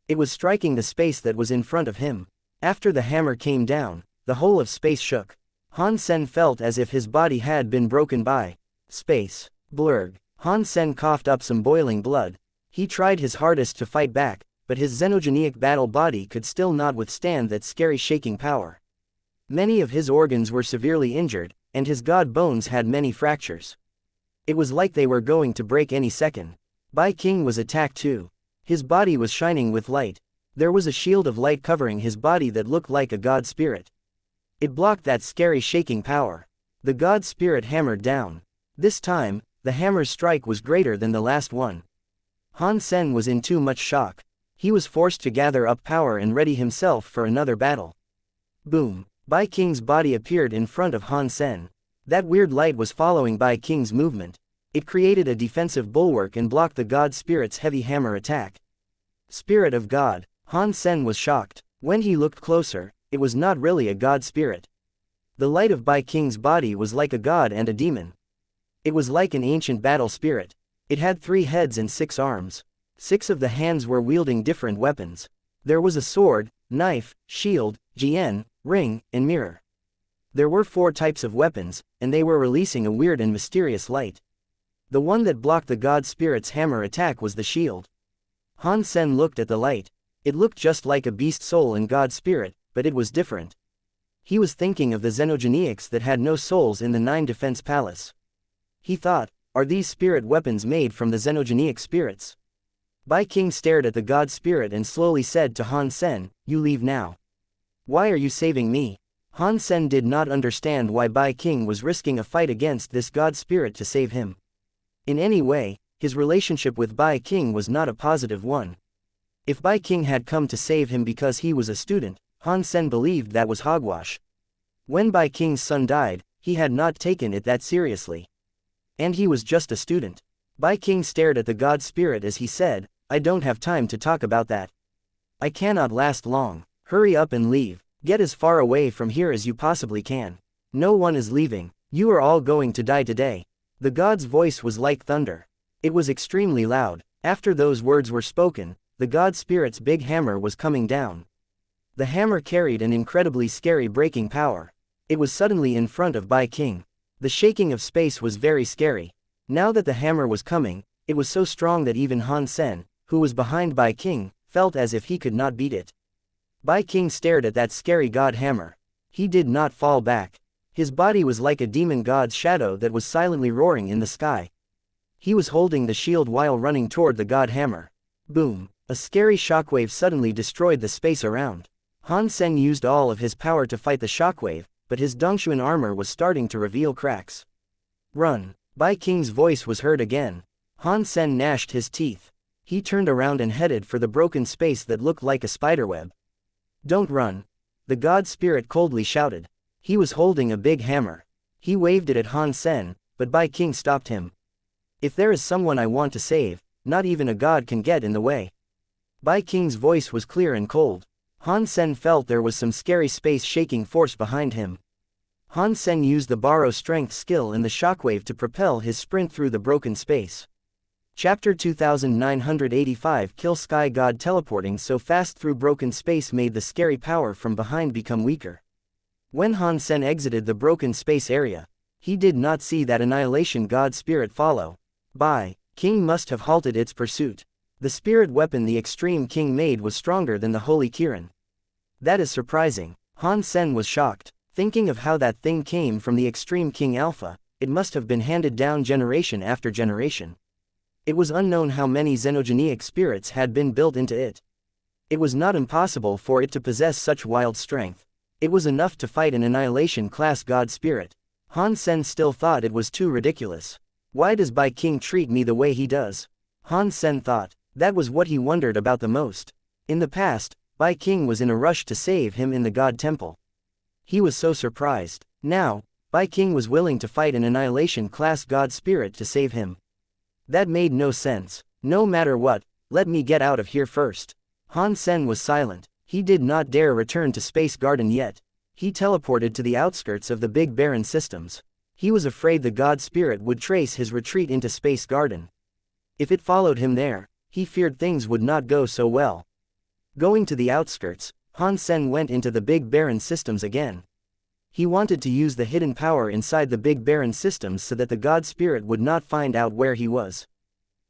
It was striking the space that was in front of him. After the hammer came down, the whole of space shook. Han Sen felt as if his body had been broken by space. Blurg. Han Sen coughed up some boiling blood. He tried his hardest to fight back, but his xenogenic battle body could still not withstand that scary shaking power. Many of his organs were severely injured, and his god bones had many fractures. It was like they were going to break any second. Bai King was attacked too. His body was shining with light. There was a shield of light covering his body that looked like a god spirit. It blocked that scary shaking power. The god spirit hammered down. This time, the hammer's strike was greater than the last one. Han Sen was in too much shock. He was forced to gather up power and ready himself for another battle. Boom! Bai King's body appeared in front of Han Sen. That weird light was following Bai King's movement. It created a defensive bulwark and blocked the god spirit's heavy hammer attack. Spirit of God. Han Sen was shocked. When he looked closer, it was not really a god spirit. The light of Bai King's body was like a god and a demon. It was like an ancient battle spirit. It had 3 heads and 6 arms. 6 of the hands were wielding different weapons. There was a sword, knife, shield, jian, ring, and mirror. There were 4 types of weapons, and they were releasing a weird and mysterious light. The one that blocked the god spirit's hammer attack was the shield. Han Sen looked at the light. It looked just like a beast soul and god spirit, but it was different. He was thinking of the xenogenics that had no souls in the 9 Defense Palace. He thought, are these spirit weapons made from the xenogenic spirits? Bai King stared at the god spirit and slowly said to Han Sen, you leave now. Why are you saving me? Han Sen did not understand why Bai King was risking a fight against this god spirit to save him. In any way, his relationship with Bai King was not a positive one. If Bai King had come to save him because he was a student, Han Sen believed that was hogwash. When Bai King's son died, he had not taken it that seriously. And he was just a student. Bai King stared at the god spirit as he said, I don't have time to talk about that. I cannot last long. Hurry up and leave. Get as far away from here as you possibly can. No one is leaving. You are all going to die today. The god's voice was like thunder. It was extremely loud. After those words were spoken, the god spirit's big hammer was coming down. The hammer carried an incredibly scary breaking power. It was suddenly in front of Bai King. The shaking of space was very scary. Now that the hammer was coming, it was so strong that even Han Sen, who was behind Bai King, felt as if he could not beat it. Bai King stared at that scary god hammer. He did not fall back. His body was like a demon god's shadow that was silently roaring in the sky. He was holding the shield while running toward the god hammer. Boom! A scary shockwave suddenly destroyed the space around. Han Sen used all of his power to fight the shockwave, but his Dongshuan armor was starting to reveal cracks. Run! Bai King's voice was heard again. Han Sen gnashed his teeth. He turned around and headed for the broken space that looked like a spiderweb. Don't run! The god spirit coldly shouted. He was holding a big hammer. He waved it at Han Sen, but Bai King stopped him. If there is someone I want to save, not even a god can get in the way. Bai King's voice was clear and cold. Han Sen felt there was some scary space-shaking force behind him. Han Sen used the borrow strength skill in the shockwave to propel his sprint through the broken space. Chapter 2985 Kill Sky God. Teleporting so fast through broken space made the scary power from behind become weaker. When Han Sen exited the broken space area, he did not see that Annihilation God spirit follow. Bai King must have halted its pursuit. The spirit weapon the Extreme King made was stronger than the Holy Kirin. That is surprising. Han Sen was shocked. Thinking of how that thing came from the Extreme King Alpha, it must have been handed down generation after generation. It was unknown how many xenogenic spirits had been built into it. It was not impossible for it to possess such wild strength. It was enough to fight an Annihilation class god spirit. Han Sen still thought it was too ridiculous. Why does Bai King treat me the way he does? Han Sen thought. That was what he wondered about the most. In the past, Bai King was in a rush to save him in the God Temple. He was so surprised. Now, Bai King was willing to fight an Annihilation class god spirit to save him. That made no sense. No matter what, let me get out of here first. Han Sen was silent. He did not dare return to Space Garden yet. He teleported to the outskirts of the Big Barren systems. He was afraid the god spirit would trace his retreat into Space Garden. If it followed him there, he feared things would not go so well. Going to the outskirts, Han Sen went into the Big Barren systems again. He wanted to use the hidden power inside the Big Barren systems so that the god spirit would not find out where he was.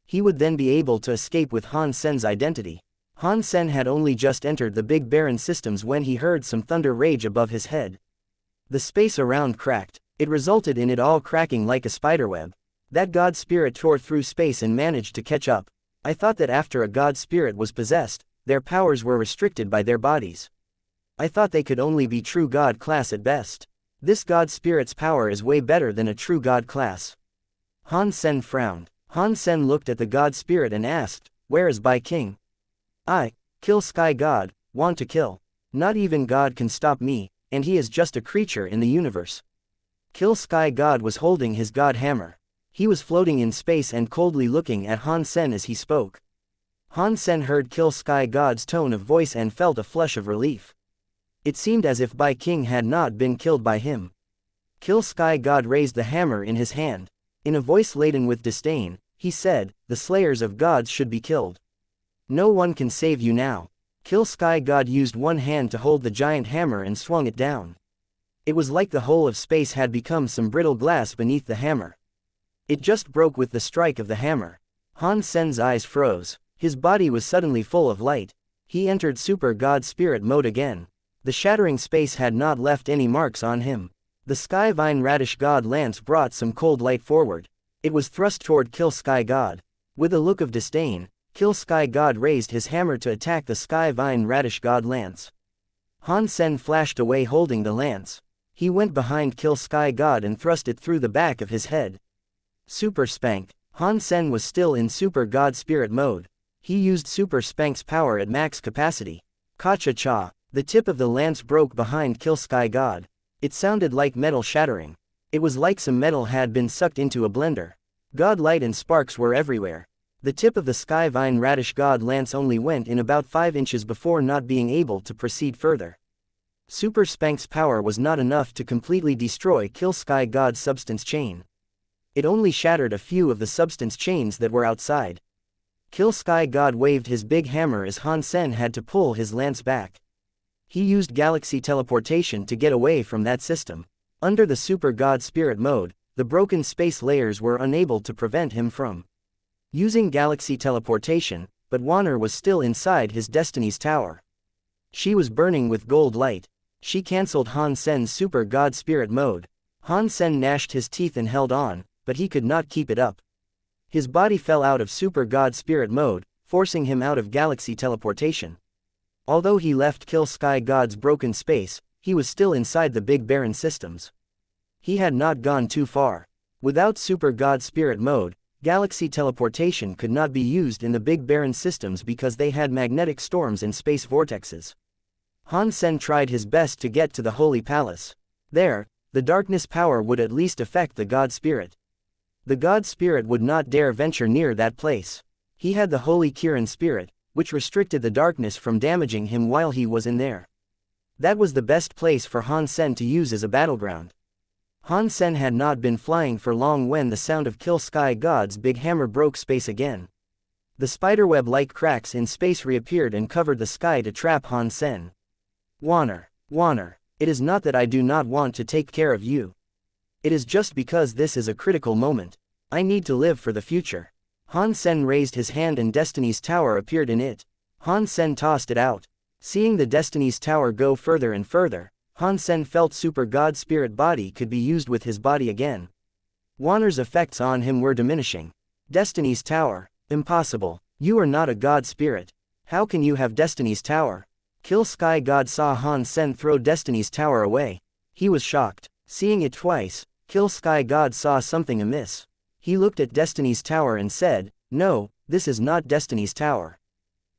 He would then be able to escape with Han Sen's identity. Han Sen had only just entered the Big Barren systems when he heard some thunder rage above his head. The space around cracked. It resulted in it all cracking like a spiderweb. That god spirit tore through space and managed to catch up. I thought that after a god spirit was possessed, their powers were restricted by their bodies. I thought they could only be true god class at best. This god spirit's power is way better than a true god class. Han Sen frowned. Han Sen looked at the god spirit and asked, "Where is Bai King?" "I, Kill Sky God, want to kill. Not even God can stop me, and he is just a creature in the universe." Kill Sky God was holding his god hammer. He was floating in space and coldly looking at Han Sen as he spoke. Han Sen heard Kill Sky God's tone of voice and felt a flush of relief. It seemed as if Bai King had not been killed by him. Kill Sky God raised the hammer in his hand. In a voice laden with disdain, he said, "The slayers of gods should be killed. No one can save you now." Kill Sky God used one hand to hold the giant hammer and swung it down. It was like the whole of space had become some brittle glass beneath the hammer. It just broke with the strike of the hammer. Han Sen's eyes froze. His body was suddenly full of light. He entered Super God Spirit mode again. The shattering space had not left any marks on him. The Sky Vine Radish God lance brought some cold light forward. It was thrust toward Kill Sky God. With a look of disdain, Kill Sky God raised his hammer to attack the Sky Vine Radish God lance. Han Sen flashed away holding the lance. He went behind Kill Sky God and thrust it through the back of his head. Super Spank. Han Sen was still in Super God Spirit mode. He used Super Spank's power at max capacity. Ka-cha-cha. The tip of the lance broke behind Kill Sky God. It sounded like metal shattering. It was like some metal had been sucked into a blender. God light and sparks were everywhere. The tip of the Sky Vine Radish God lance only went in about 5 inches before not being able to proceed further. Super Spank's power was not enough to completely destroy Kill Sky God's substance chain. It only shattered a few of the substance chains that were outside. Kill Sky God waved his big hammer as Han Sen had to pull his lance back. He used galaxy teleportation to get away from that system. Under the Super God Spirit mode, the broken space layers were unable to prevent him from using galaxy teleportation, but Wanner was still inside his Destiny's Tower. She was burning with gold light. She cancelled Han Sen's super god spirit mode. Han Sen gnashed his teeth and held on, but he could not keep it up. His body fell out of super god spirit mode, forcing him out of galaxy teleportation. Although he left Kill Sky God's broken space, he was still inside the big barren systems. He had not gone too far. Without super god spirit mode, galaxy teleportation could not be used in the big barren systems because they had magnetic storms and space vortexes. Han Sen tried his best to get to the Holy Palace. There, the darkness power would at least affect the god spirit. The god spirit would not dare venture near that place. He had the Holy Kirin spirit, which restricted the darkness from damaging him while he was in there. That was the best place for Han Sen to use as a battleground. Han Sen had not been flying for long when the sound of Kill Sky God's big hammer broke space again. The spiderweb-like cracks in space reappeared and covered the sky to trap Han Sen. Wanner, it is not that I do not want to take care of you. It is just because this is a critical moment. I need to live for the future. Han Sen raised his hand and Destiny's Tower appeared in it. Han Sen tossed it out. Seeing the Destiny's Tower go further and further, Han Sen felt super god spirit body could be used with his body again. Wanner's effects on him were diminishing. Destiny's Tower, impossible. You are not a god spirit. How can you have Destiny's Tower? Kill Sky God saw Han Sen throw Destiny's Tower away. He was shocked. Seeing it twice, Kill Sky God saw something amiss. He looked at Destiny's Tower and said, "No, this is not Destiny's Tower.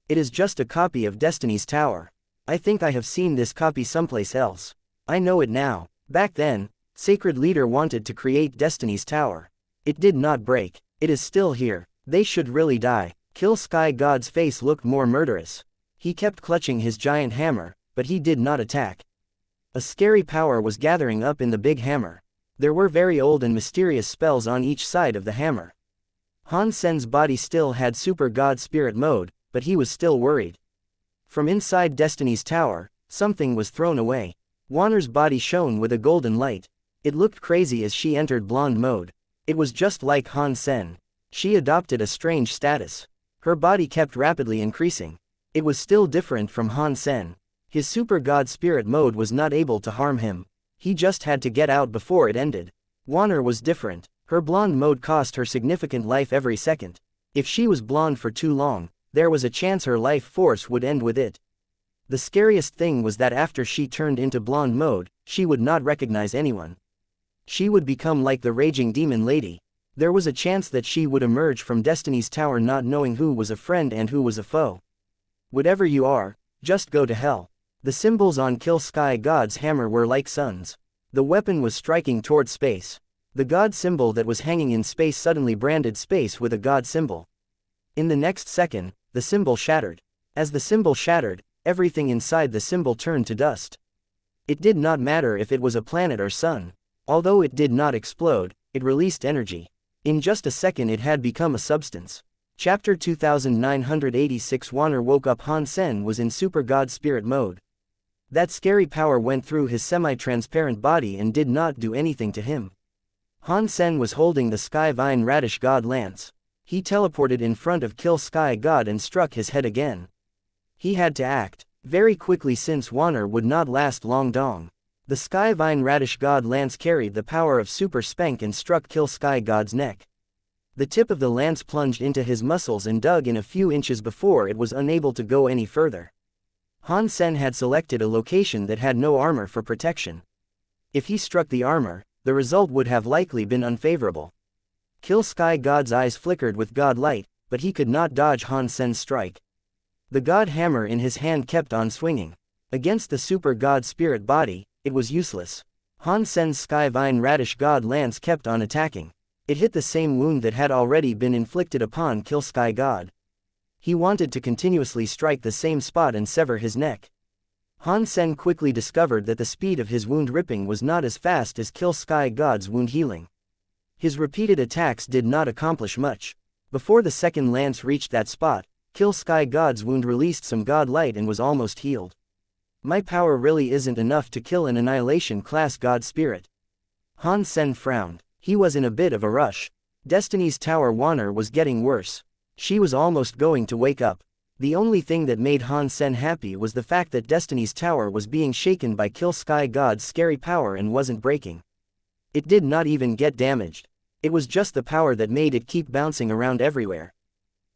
It is just a copy of Destiny's Tower. I think I have seen this copy someplace else. I know it now. Back then, Sacred Leader wanted to create Destiny's Tower. It did not break. It is still here. They should really die." Kill Sky God's face looked more murderous. He kept clutching his giant hammer, but he did not attack. A scary power was gathering up in the big hammer. There were very old and mysterious spells on each side of the hammer. Han Sen's body still had super god spirit mode, but he was still worried. From inside Destiny's Tower, something was thrown away. Wanner's body shone with a golden light. It looked crazy as she entered blonde mode. It was just like Han Sen. She adopted a strange status. Her body kept rapidly increasing. It was still different from Han Sen. His super god spirit mode was not able to harm him. He just had to get out before it ended. Wanner was different. Her blonde mode cost her significant life every second. If she was blonde for too long, there was a chance her life force would end with it. The scariest thing was that after she turned into blonde mode, she would not recognize anyone. She would become like the raging demon lady. There was a chance that she would emerge from Destiny's Tower not knowing who was a friend and who was a foe. Whatever you are, just go to hell. The symbols on Kill Sky God's hammer were like suns. The weapon was striking toward space. The god symbol that was hanging in space suddenly branded space with a god symbol. In the next second, the symbol shattered. As the symbol shattered, everything inside the symbol turned to dust. It did not matter if it was a planet or sun. Although it did not explode, it released energy. In just a second it had become a substance. Chapter 2986 Wanner woke up. Han Sen was in super god spirit mode. That scary power went through his semi-transparent body and did not do anything to him. Han Sen was holding the Sky Vine Radish God Lance. He teleported in front of Kill Sky God and struck his head again. He had to act very quickly since Wanner would not last long. The Sky Vine Radish God Lance carried the power of Super Spank and struck Kill Sky God's neck. The tip of the lance plunged into his muscles and dug in a few inches before it was unable to go any further. Han Sen had selected a location that had no armor for protection. If he struck the armor, the result would have likely been unfavorable. Kill Sky God's eyes flickered with god light, but he could not dodge Han Sen's strike. The god hammer in his hand kept on swinging. Against the super god spirit body, it was useless. Han Sen's Sky Vine Radish God Lance kept on attacking. It hit the same wound that had already been inflicted upon Kill Sky God. He wanted to continuously strike the same spot and sever his neck. Han Sen quickly discovered that the speed of his wound ripping was not as fast as Kill Sky God's wound healing. His repeated attacks did not accomplish much. Before the second lance reached that spot, Kill Sky God's wound released some god light and was almost healed. My power really isn't enough to kill an Annihilation class god spirit. Han Sen frowned. He was in a bit of a rush. Destiny's Tower Wanner was getting worse. She was almost going to wake up. The only thing that made Han Sen happy was the fact that Destiny's tower was being shaken by Kill Sky God's scary power and wasn't breaking. It did not even get damaged. It was just the power that made it keep bouncing around everywhere.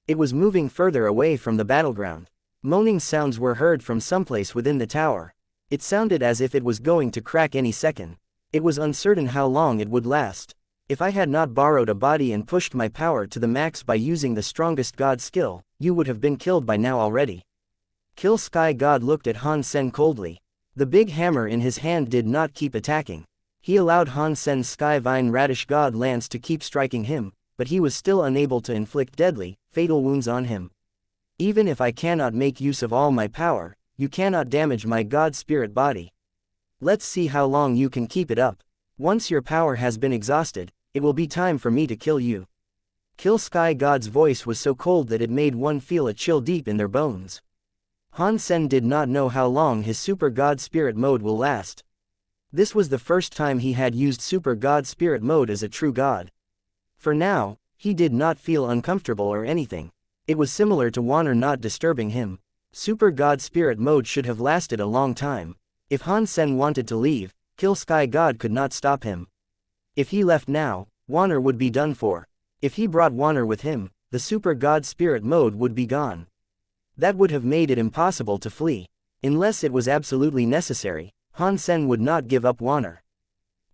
It was moving further away from the battleground. Moaning sounds were heard from someplace within the tower. It sounded as if it was going to crack any second. It was uncertain how long it would last. If I had not borrowed a body and pushed my power to the max by using the strongest god skill, you would have been killed by now already. Kill Sky God looked at Han Sen coldly. The big hammer in his hand did not keep attacking. He allowed Han Sen's Sky Vine Radish God lance to keep striking him, but he was still unable to inflict deadly, fatal wounds on him. Even if I cannot make use of all my power, you cannot damage my god spirit body. Let's see how long you can keep it up. Once your power has been exhausted, it will be time for me to kill you. Kill Sky God's voice was so cold that it made one feel a chill deep in their bones. Han Sen did not know how long his Super God Spirit mode will last. This was the first time he had used Super God Spirit mode as a true god. For now, he did not feel uncomfortable or anything. It was similar to Wanner not disturbing him. Super God Spirit mode should have lasted a long time. If Han Sen wanted to leave, Kill Sky God could not stop him. If he left now, Wanner would be done for. If he brought Wanner with him, the Super God Spirit mode would be gone. That would have made it impossible to flee. Unless it was absolutely necessary, Han Sen would not give up Wanner.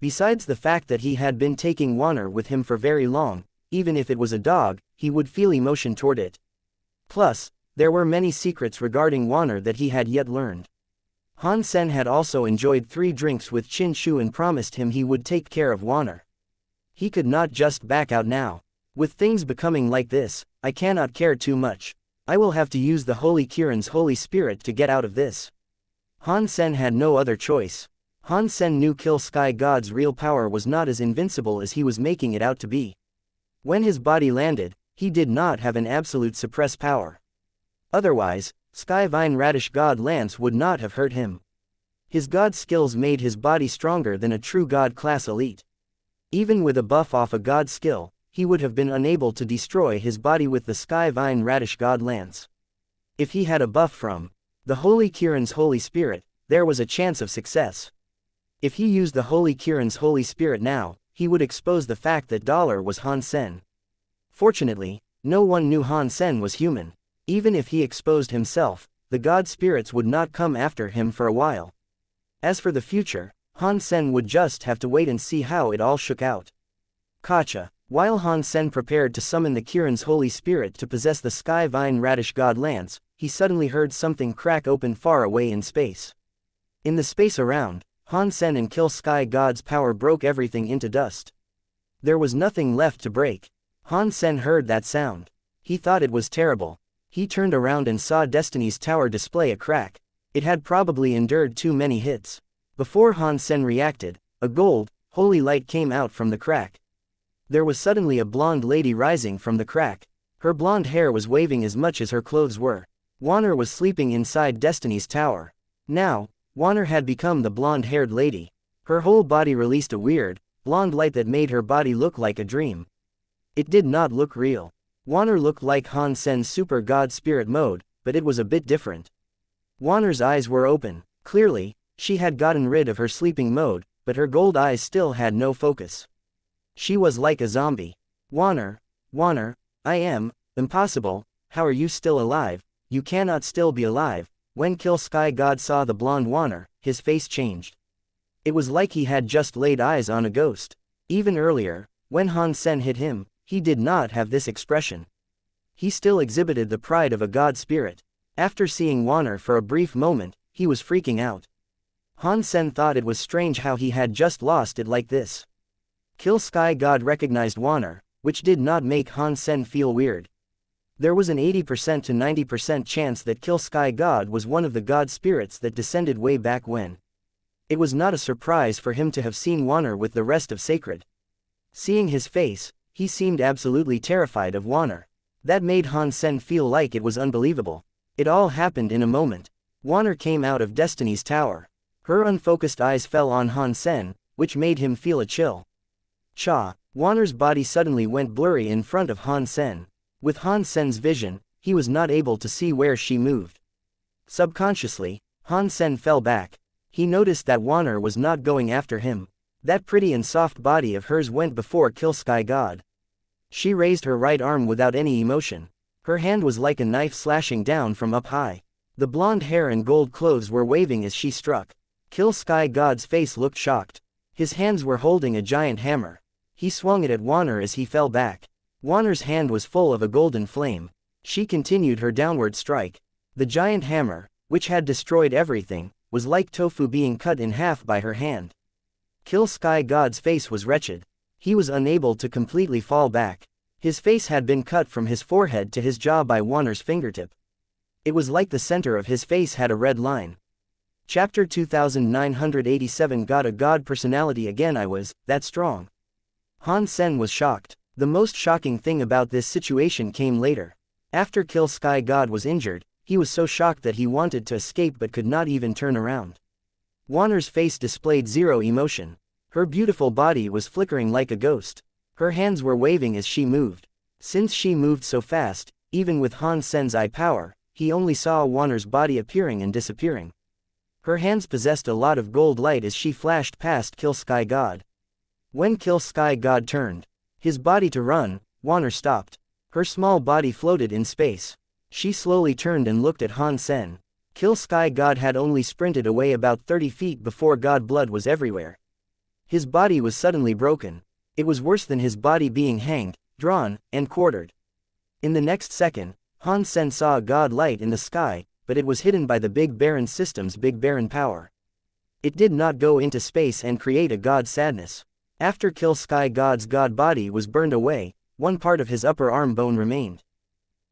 Besides the fact that he had been taking Wanner with him for very long, even if it was a dog, he would feel emotion toward it. Plus, there were many secrets regarding Wanner that he had yet learned. Han Sen had also enjoyed 3 drinks with Qin Shu and promised him he would take care of Wanner. He could not just back out now. With things becoming like this, I cannot care too much. I will have to use the Holy Kirin's Holy Spirit to get out of this. Han Sen had no other choice. Han Sen knew Kill Sky God's real power was not as invincible as he was making it out to be. When his body landed, he did not have an absolute suppress power. Otherwise, Sky Vine Radish God Lance would not have hurt him. His god skills made his body stronger than a true god class elite. Even with a buff off a god skill, he would have been unable to destroy his body with the Sky Vine Radish God Lance. If he had a buff from the Holy Kirin's Holy Spirit, there was a chance of success. If he used the Holy Kirin's Holy Spirit now, he would expose the fact that Dollar was Han Sen. Fortunately, no one knew Han Sen was human. Even if he exposed himself, the god spirits would not come after him for a while. As for the future, Han Sen would just have to wait and see how it all shook out. Kacha. While Han Sen prepared to summon the Kirin's Holy Spirit to possess the Sky Vine Radish God Lance, he suddenly heard something crack open far away in space. In the space around, Han Sen and Kill Sky God's power broke everything into dust. There was nothing left to break. Han Sen heard that sound. He thought it was terrible. He turned around and saw Destiny's tower display a crack. It had probably endured too many hits. Before Han Sen reacted, a gold, holy light came out from the crack. There was suddenly a blonde lady rising from the crack. Her blonde hair was waving as much as her clothes were. Wanner was sleeping inside Destiny's tower. Now, Wanner had become the blonde-haired lady. Her whole body released a weird, blonde light that made her body look like a dream. It did not look real. Wanner looked like Han Sen's Super God Spirit mode, but it was a bit different. Wanner's eyes were open. Clearly, she had gotten rid of her sleeping mode, but her gold eyes still had no focus. She was like a zombie. Wanner, I am, impossible, how are you still alive? You cannot still be alive. When Kill Sky God saw the blonde Wanner, his face changed. It was like he had just laid eyes on a ghost. Even earlier, when Han Sen hit him, he did not have this expression. He still exhibited the pride of a god spirit. After seeing Wanner for a brief moment, he was freaking out. Han Sen thought it was strange how he had just lost it like this. Kill Sky God recognized Wanner, which did not make Han Sen feel weird. There was an 80% to 90% chance that Kill Sky God was one of the god spirits that descended way back when. It was not a surprise for him to have seen Wanner with the rest of Sacred. Seeing his face, he seemed absolutely terrified of Wanner. That made Han Sen feel like it was unbelievable. It all happened in a moment. Wanner came out of Destiny's tower. Her unfocused eyes fell on Han Sen, which made him feel a chill. Cha! Wanner's body suddenly went blurry in front of Han Sen. With Han Sen's vision, he was not able to see where she moved. Subconsciously, Han Sen fell back. He noticed that Wanner was not going after him. That pretty and soft body of hers went before Kill Sky God. She raised her right arm without any emotion. Her hand was like a knife slashing down from up high. The blonde hair and gold clothes were waving as she struck. Kill Sky God's face looked shocked. His hands were holding a giant hammer. He swung it at Wanner as he fell back. Wanner's hand was full of a golden flame. She continued her downward strike. The giant hammer, which had destroyed everything, was like tofu being cut in half by her hand. Kill Sky God's face was wretched. He was unable to completely fall back. His face had been cut from his forehead to his jaw by Wanner's fingertip. It was like the center of his face had a red line. Chapter 2987 Got a God personality again. I was that strong. Han Sen was shocked. The most shocking thing about this situation came later. After Kill Sky God was injured, he was so shocked that he wanted to escape but could not even turn around. Wanner's face displayed zero emotion. Her beautiful body was flickering like a ghost. Her hands were waving as she moved. Since she moved so fast, even with Han Sen's eye power, he only saw Wanner's body appearing and disappearing. Her hands possessed a lot of gold light as she flashed past Kill Sky God. When Kill Sky God turned his body to run, Wanner stopped. Her small body floated in space. She slowly turned and looked at Han Sen. Kill Sky God had only sprinted away about 30 feet before God blood was everywhere. His body was suddenly broken. It was worse than his body being hanged, drawn, and quartered. In the next second, Han Sen saw a God light in the sky, but it was hidden by the Big Baron system's Big Baron power. It did not go into space and create a God sadness. After Kill Sky God's God body was burned away, one part of his upper arm bone remained.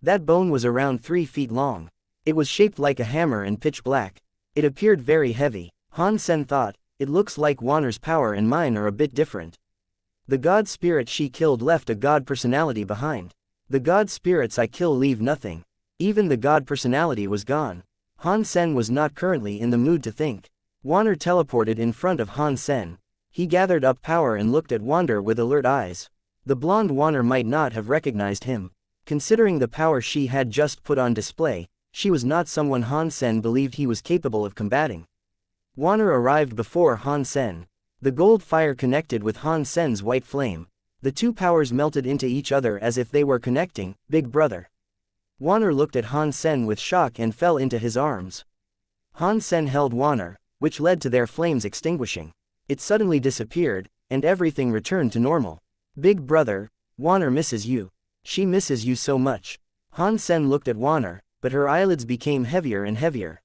That bone was around 3 feet long. It was shaped like a hammer and pitch black. It appeared very heavy. Han Sen thought, it looks like Wanner's power and mine are a bit different. The God spirit she killed left a God personality behind. The God spirits I kill leave nothing. Even the God personality was gone. Han Sen was not currently in the mood to think. Wanner teleported in front of Han Sen. He gathered up power and looked at Wanner with alert eyes. The blonde Wanner might not have recognized him. Considering the power she had just put on display, she was not someone Han Sen believed he was capable of combating. Wanner arrived before Han Sen. The gold fire connected with Han Sen's white flame. The two powers melted into each other as if they were connecting. Big brother. Wanner looked at Han Sen with shock and fell into his arms. Han Sen held Wanner, which led to their flames extinguishing. It suddenly disappeared, and everything returned to normal. Big brother, Wanner misses you. She misses you so much. Han Sen looked at Wanner, but her eyelids became heavier and heavier.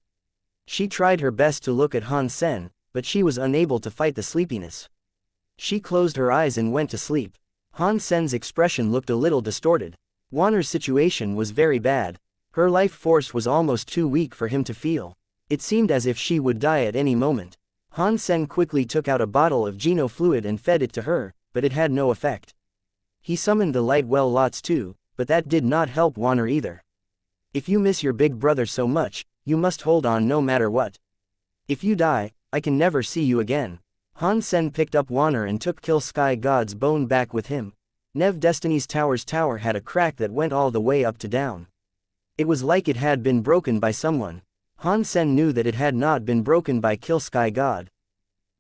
She tried her best to look at Han Sen, but she was unable to fight the sleepiness. She closed her eyes and went to sleep. Han Sen's expression looked a little distorted. Wanner's situation was very bad. Her life force was almost too weak for him to feel. It seemed as if she would die at any moment. Han Sen quickly took out a bottle of Geno fluid and fed it to her, but it had no effect. He summoned the light well lots too, but that did not help Wanner either. If you miss your big brother so much, you must hold on no matter what. If you die, I can never see you again. Han Sen picked up Wanner and took Kill Sky God's bone back with him. Nev Destiny's tower's tower had a crack that went all the way up to down. It was like it had been broken by someone. Han Sen knew that it had not been broken by Kill Sky God.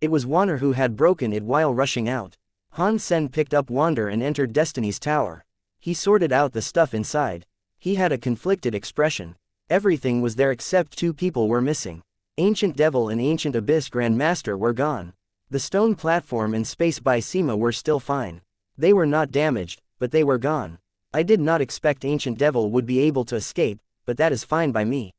It was Wanner who had broken it while rushing out. Han Sen picked up Wanner and entered Destiny's tower. He sorted out the stuff inside. He had a conflicted expression. Everything was there except two people were missing. Ancient Devil and Ancient Abyss Grandmaster were gone. The stone platform and Space by Sema were still fine. They were not damaged, but they were gone. I did not expect Ancient Devil would be able to escape, but that is fine by me.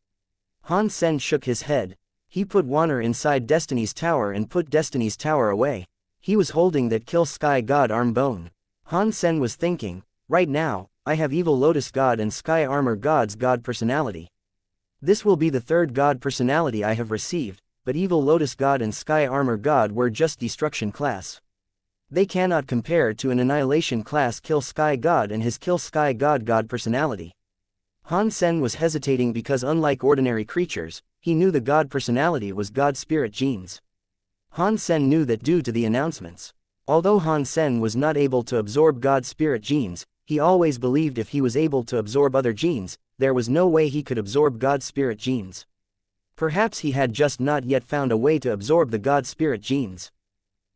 Han Sen shook his head. He put Wanner inside Destiny's tower and put Destiny's tower away. He was holding that Kill Sky God arm bone. Han Sen was thinking, right now, I have Evil Lotus God and Sky Armor God's God personality. This will be the third God personality I have received, but Evil Lotus God and Sky Armor God were just Destruction class. They cannot compare to an Annihilation class Kill Sky God and his Kill Sky God God personality. Han Sen was hesitating because unlike ordinary creatures, he knew the God personality was God spirit genes. Han Sen knew that due to the announcements. Although Han Sen was not able to absorb God spirit genes, He always believed if he was able to absorb other genes, there was no way he could absorb God Spirit genes. Perhaps he had just not yet found a way to absorb the God Spirit genes.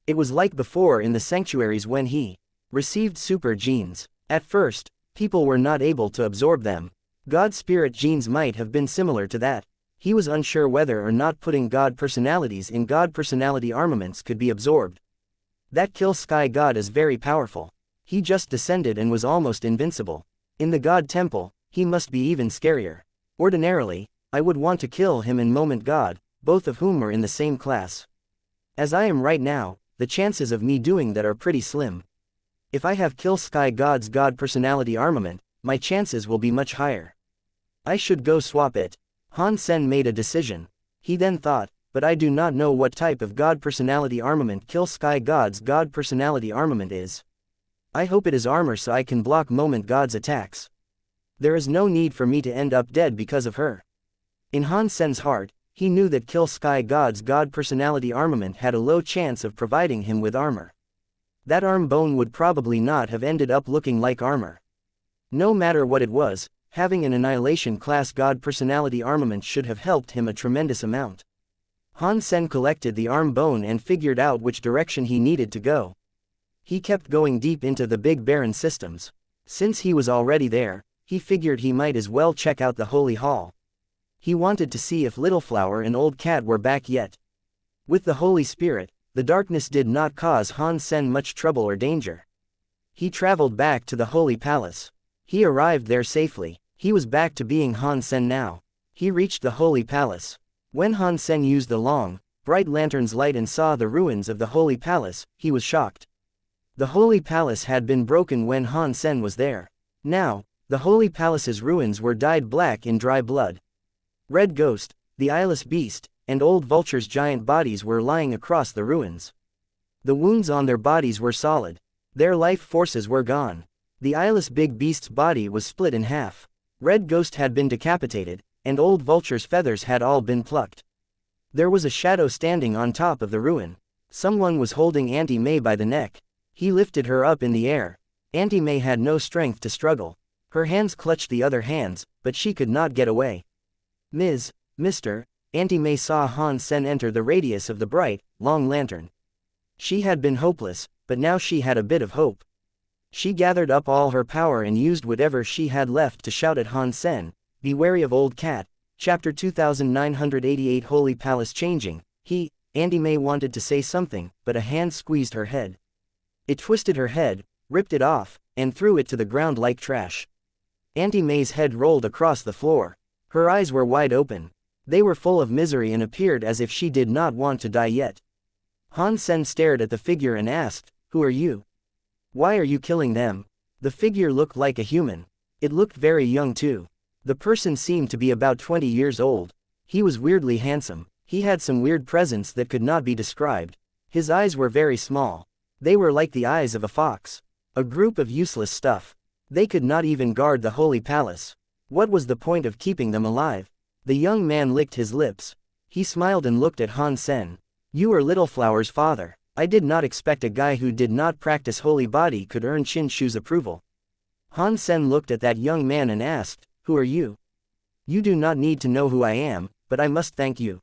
It was like before in the sanctuaries when he received super genes. At first, people were not able to absorb them. God Spirit genes might have been similar to that. He was unsure whether or not putting God personalities in God personality armaments could be absorbed. That Kill Sky God is very powerful. He just descended and was almost invincible. In the God Temple, he must be even scarier. Ordinarily, I would want to kill him and Moment God, both of whom are in the same class. As I am right now, the chances of me doing that are pretty slim. If I have Kill Sky God's God personality armament, my chances will be much higher. I should go swap it. Han Sen made a decision. He then thought, but I do not know what type of God personality armament Kill Sky God's God personality armament is. I hope it is armor so I can block Moment God's attacks. There is no need for me to end up dead because of her. In Han Sen's heart, he knew that Kill Sky God's God personality armament had a low chance of providing him with armor. That arm bone would probably not have ended up looking like armor. No matter what it was, having an Annihilation class God personality armament should have helped him a tremendous amount. Han Sen collected the arm bone and figured out which direction he needed to go. He kept going deep into the Big Barren systems. Since he was already there, he figured he might as well check out the Holy Hall. He wanted to see if Little Flower and Old Cat were back yet. With the Holy Spirit, the darkness did not cause Han Sen much trouble or danger. He traveled back to the Holy Palace. He arrived there safely. He was back to being Han Sen now. He reached the Holy Palace. When Han Sen used the long, bright lantern's light and saw the ruins of the Holy Palace, he was shocked. The Holy Palace had been broken when Han Sen was there. Now, the Holy Palace's ruins were dyed black in dry blood. Red Ghost, the eyeless beast, and Old Vulture's giant bodies were lying across the ruins. The wounds on their bodies were solid. Their life forces were gone. The eyeless big beast's body was split in half. Red Ghost had been decapitated, and Old Vulture's feathers had all been plucked. There was a shadow standing on top of the ruin. Someone was holding Auntie May by the neck. He lifted her up in the air. Auntie May had no strength to struggle. Her hands clutched the other hands, but she could not get away. Mr. Auntie May saw Han Sen enter the radius of the bright, long lantern. She had been hopeless, but now she had a bit of hope. She gathered up all her power and used whatever she had left to shout at Han Sen, "Be wary of Old Cat." Chapter 2988 Holy Palace changing. Auntie May wanted to say something, but a hand squeezed her head. It twisted her head, ripped it off, and threw it to the ground like trash. Auntie May's head rolled across the floor. Her eyes were wide open. They were full of misery and appeared as if she did not want to die yet. Han Sen stared at the figure and asked, "Who are you? Why are you killing them?" The figure looked like a human. It looked very young too. The person seemed to be about 20 years old. He was weirdly handsome. He had some weird presence that could not be described. His eyes were very small. They were like the eyes of a fox. A group of useless stuff. They could not even guard the Holy Palace. What was the point of keeping them alive? The young man licked his lips. He smiled and looked at Han Sen. "You are Little Flower's father. I did not expect a guy who did not practice holy body could earn Qin Shu's approval." Han Sen looked at that young man and asked, "Who are you?" "You do not need to know who I am, but I must thank you.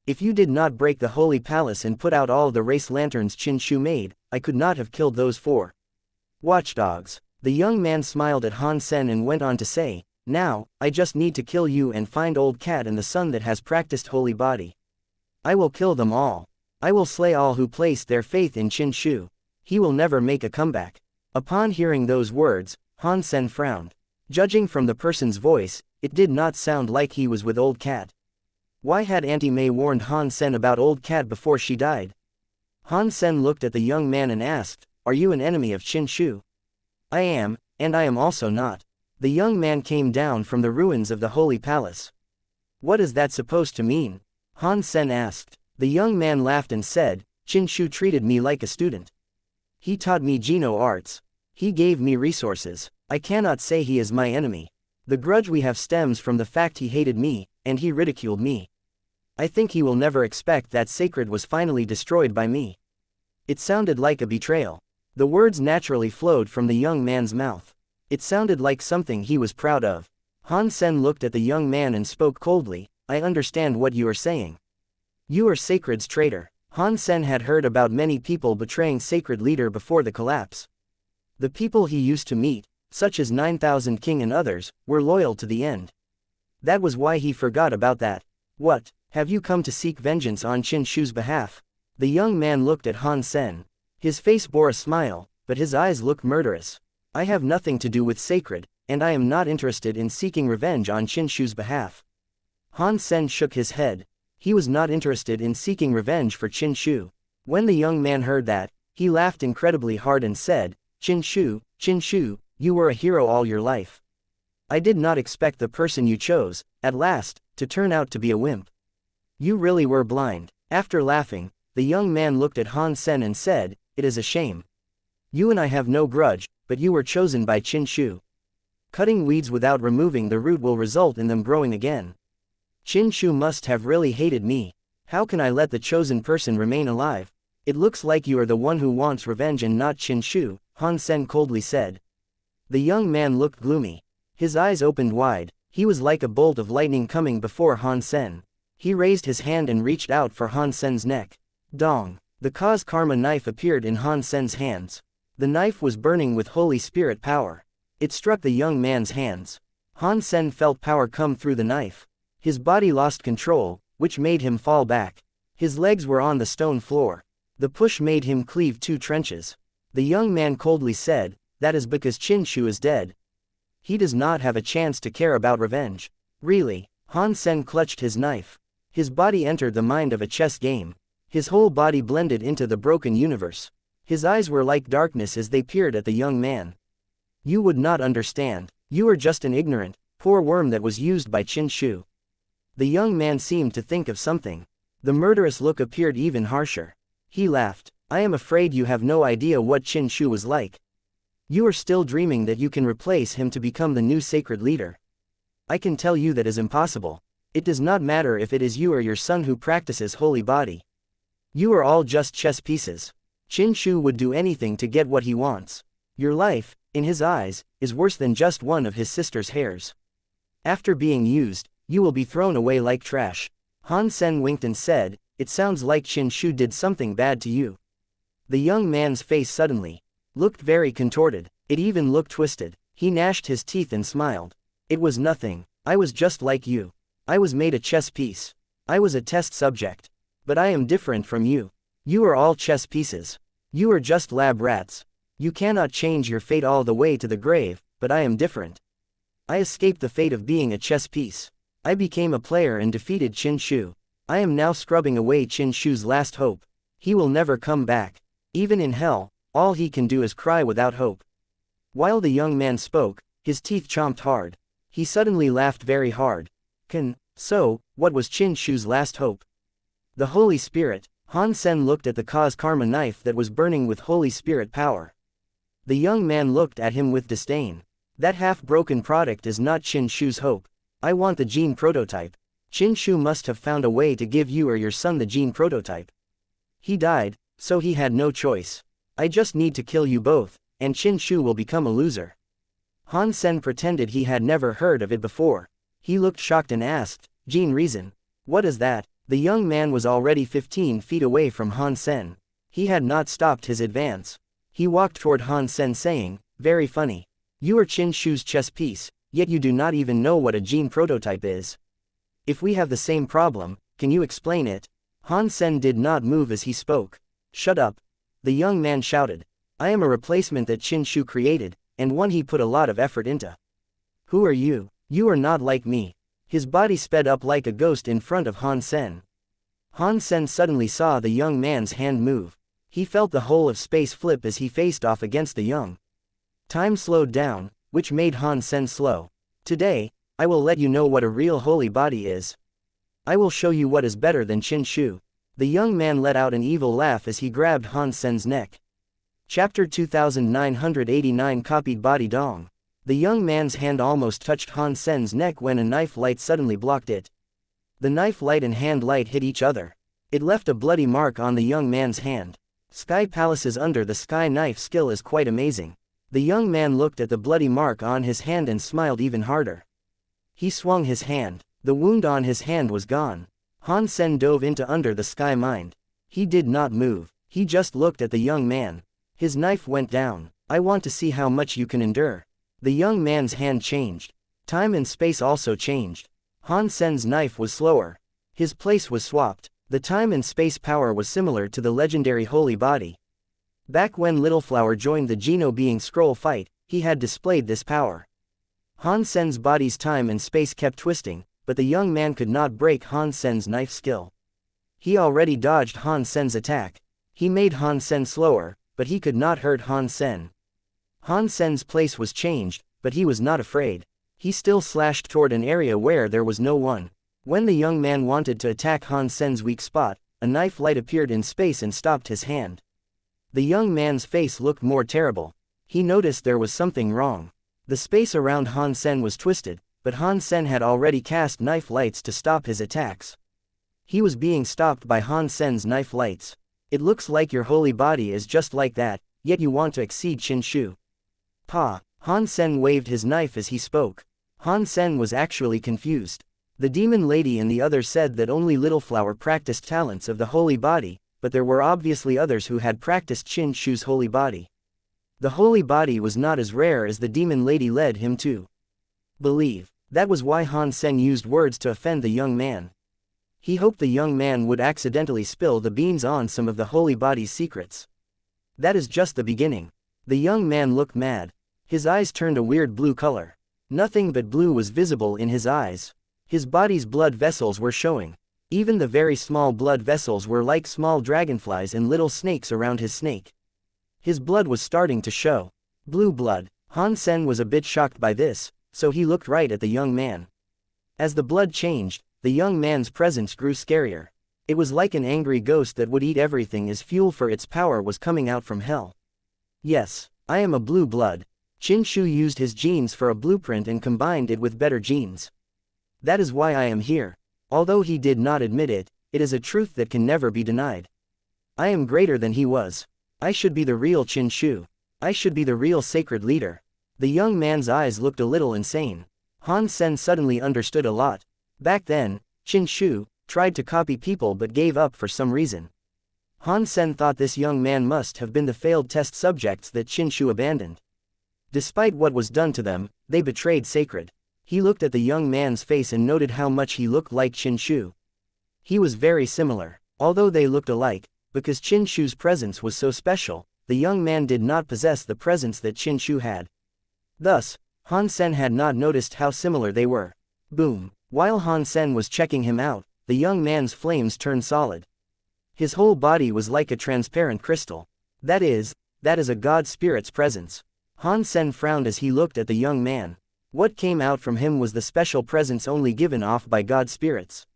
If you did not break the Holy Palace and put out all the race lanterns Qin Shu made, I could not have killed those 4 watchdogs." The young man smiled at Han Sen and went on to say, "Now, I just need to kill you and find Old Cat and the son that has practiced holy body. I will kill them all. I will slay all who placed their faith in Qin Shu. He will never make a comeback." Upon hearing those words, Han Sen frowned. Judging from the person's voice, it did not sound like he was with Old Cat. Why had Auntie May warned Han Sen about Old Cat before she died? Han Sen looked at the young man and asked, "Are you an enemy of Qin Shu?" "I am, and I am also not." The young man came down from the ruins of the Holy Palace. "What is that supposed to mean?" Han Sen asked. The young man laughed and said, "Qin Shu treated me like a student. He taught me Geno arts. He gave me resources. I cannot say he is my enemy. The grudge we have stems from the fact he hated me, and he ridiculed me. I think he will never expect that sacred was finally destroyed by me." It sounded like a betrayal. The words naturally flowed from the young man's mouth. It sounded like something he was proud of. Han Sen looked at the young man and spoke coldly, I understand what you are saying. You are Sacred's traitor. Han Sen had heard about many people betraying Sacred Leader before the collapse. The people he used to meet, such as 9,000 King and others, were loyal to the end. That was why he forgot about that. What, have you come to seek vengeance on Qin Shu's behalf? The young man looked at Han Sen. His face bore a smile, but his eyes looked murderous. I have nothing to do with Sacred, and I am not interested in seeking revenge on Qin Shu's behalf. Han Sen shook his head. He was not interested in seeking revenge for Qin Shu. When the young man heard that, he laughed incredibly hard and said, Qin Shu, you were a hero all your life. I did not expect the person you chose, at last, to turn out to be a wimp. You really were blind. After laughing, the young man looked at Han Sen and said, it is a shame. You and I have no grudge, but you were chosen by Qin Shu. Cutting weeds without removing the root will result in them growing again. Qin Shu must have really hated me. How can I let the chosen person remain alive? It looks like you are the one who wants revenge and not Qin Shu, Han Sen coldly said. The young man looked gloomy. His eyes opened wide. He was like a bolt of lightning coming before Han Sen. He raised his hand and reached out for Han Sen's neck. Dong! The cause karma knife appeared in Han Sen's hands. The knife was burning with Holy Spirit power. It struck the young man's hands. Han Sen felt power come through the knife. His body lost control, which made him fall back. His legs were on the stone floor. The push made him cleave 2 trenches. The young man coldly said, that is because Qin Shu is dead. He does not have a chance to care about revenge. Really? Han Sen clutched his knife. His body entered the mind of a chess game. His whole body blended into the broken universe. His eyes were like darkness as they peered at the young man. You would not understand. You are just an ignorant, poor worm that was used by Qin Shu. The young man seemed to think of something. The murderous look appeared even harsher. He laughed. I am afraid you have no idea what Qin Shu was like. You are still dreaming that you can replace him to become the new sacred leader. I can tell you that is impossible. It does not matter if it is you or your son who practices holy body. You are all just chess pieces. Qin Shu would do anything to get what he wants. Your life, in his eyes, is worse than just one of his sister's hairs. After being used, you will be thrown away like trash. Han Sen winked and said, it sounds like Qin Shu did something bad to you. The young man's face suddenly looked very contorted. It even looked twisted. He gnashed his teeth and smiled. It was nothing. I was just like you. I was made a chess piece. I was a test subject. But I am different from you. You are all chess pieces. You are just lab rats. You cannot change your fate all the way to the grave, but I am different. I escaped the fate of being a chess piece. I became a player and defeated Qin Shu. I am now scrubbing away Qin Shu's last hope. He will never come back. Even in hell, all he can do is cry without hope. While the young man spoke, his teeth chomped hard. He suddenly laughed very hard. So, what was Qin Shu's last hope? The Holy Spirit. Han Sen looked at the cause karma knife that was burning with Holy Spirit power. The young man looked at him with disdain. That half-broken product is not Qin Shu's hope. I want the gene prototype. Qin Shu must have found a way to give you or your son the gene prototype. He died, so he had no choice. I just need to kill you both, and Qin Shu will become a loser. Han Sen pretended he had never heard of it before. He looked shocked and asked, Gene reason? What is that? The young man was already 15 feet away from Han Sen. He had not stopped his advance. He walked toward Han Sen saying, very funny. You are Qin Shu's chess piece, yet you do not even know what a gene prototype is. If we have the same problem, can you explain it? Han Sen did not move as he spoke. Shut up. The young man shouted. I am a replacement that Qin Shu created, and one he put a lot of effort into. Who are you? You are not like me. His body sped up like a ghost in front of Han Sen. Han Sen suddenly saw the young man's hand move. He felt the whole of space flip as he faced off against the young. Time slowed down, which made Han Sen slow. Today, I will let you know what a real holy body is. I will show you what is better than Qin Shu. The young man let out an evil laugh as he grabbed Han Sen's neck. Chapter 2989 Copied Body Dong. The young man's hand almost touched Han Sen's neck when a knife light suddenly blocked it. The knife light and hand light hit each other. It left a bloody mark on the young man's hand. Sky Palace's under the sky knife skill is quite amazing. The young man looked at the bloody mark on his hand and smiled even harder. He swung his hand. The wound on his hand was gone. Han Sen dove into under the sky mind. He did not move. He just looked at the young man. His knife went down. I want to see how much you can endure. The young man's hand changed. Time and space also changed. Han Sen's knife was slower. His place was swapped. The time and space power was similar to the legendary holy body. Back when Little Flower joined the Geno Being Scroll fight, he had displayed this power. Han Sen's body's time and space kept twisting, but the young man could not break Han Sen's knife skill. He already dodged Han Sen's attack. He made Han Sen slower, but he could not hurt Han Sen. Han Sen's place was changed, but he was not afraid. He still slashed toward an area where there was no one. When the young man wanted to attack Han Sen's weak spot, a knife light appeared in space and stopped his hand. The young man's face looked more terrible. He noticed there was something wrong. The space around Han Sen was twisted, but Han Sen had already cast knife lights to stop his attacks. He was being stopped by Han Sen's knife lights. It looks like your holy body is just like that, yet you want to exceed Qin Shu. Pa! Han Sen waved his knife as he spoke. Han Sen was actually confused. The demon lady and the others said that only Little Flower practiced talents of the holy body, but there were obviously others who had practiced Qin Shu's holy body. The holy body was not as rare as the demon lady led him to believe. That was why Han Sen used words to offend the young man. He hoped the young man would accidentally spill the beans on some of the holy body's secrets. That is just the beginning. The young man looked mad. His eyes turned a weird blue color. Nothing but blue was visible in his eyes. His body's blood vessels were showing. Even the very small blood vessels were like small dragonflies and little snakes around his snake. His blood was starting to show. Blue blood. Han Sen was a bit shocked by this, so he looked right at the young man. As the blood changed, the young man's presence grew scarier. It was like an angry ghost that would eat everything as fuel for its power was coming out from hell. Yes, I am a blue blood. Qin Shu used his genes for a blueprint and combined it with better genes. That is why I am here. Although he did not admit it, it is a truth that can never be denied. I am greater than he was. I should be the real Qin Shu. I should be the real sacred leader. The young man's eyes looked a little insane. Han Sen suddenly understood a lot. Back then, Qin Shu tried to copy people but gave up for some reason. Han Sen thought this young man must have been the failed test subjects that Qin Shu abandoned. Despite what was done to them, they betrayed sacred. He looked at the young man's face and noted how much he looked like Qin Shu. He was very similar. Although they looked alike, because Qin Shu's presence was so special, the young man did not possess the presence that Qin Shu had. Thus, Han Sen had not noticed how similar they were. Boom! While Han Sen was checking him out, the young man's flames turned solid. His whole body was like a transparent crystal. That is a god spirit's presence. Han Sen frowned as he looked at the young man. What came out from him was the special presence only given off by god spirits.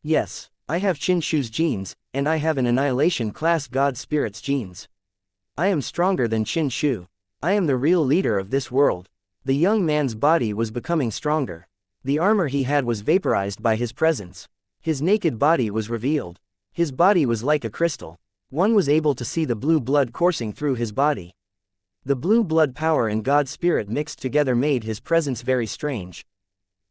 Yes, I have Qin Shu's genes, and I have an annihilation class god spirit's genes. I am stronger than Qin Shu. I am the real leader of this world. The young man's body was becoming stronger. The armor he had was vaporized by his presence. His naked body was revealed. His body was like a crystal. One was able to see the blue blood coursing through his body. The blue blood power and god spirit mixed together made his presence very strange.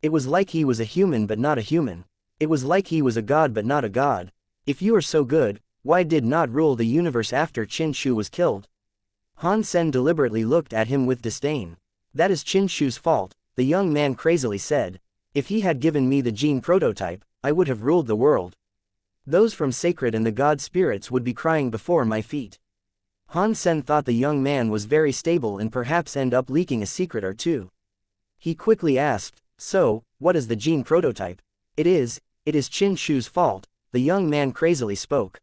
It was like he was a human but not a human. It was like he was a god but not a god. If you are so good, why did not rule the universe after Qin Shu was killed? Han Sen deliberately looked at him with disdain. That is Qin Shu's fault, the young man crazily said. If he had given me the gene prototype, I would have ruled the world. Those from sacred and the god spirits would be crying before my feet. Han Sen thought the young man was very stable and perhaps end up leaking a secret or two. He quickly asked, so, what is the gene prototype? It is Qin Shu's fault, the young man crazily spoke.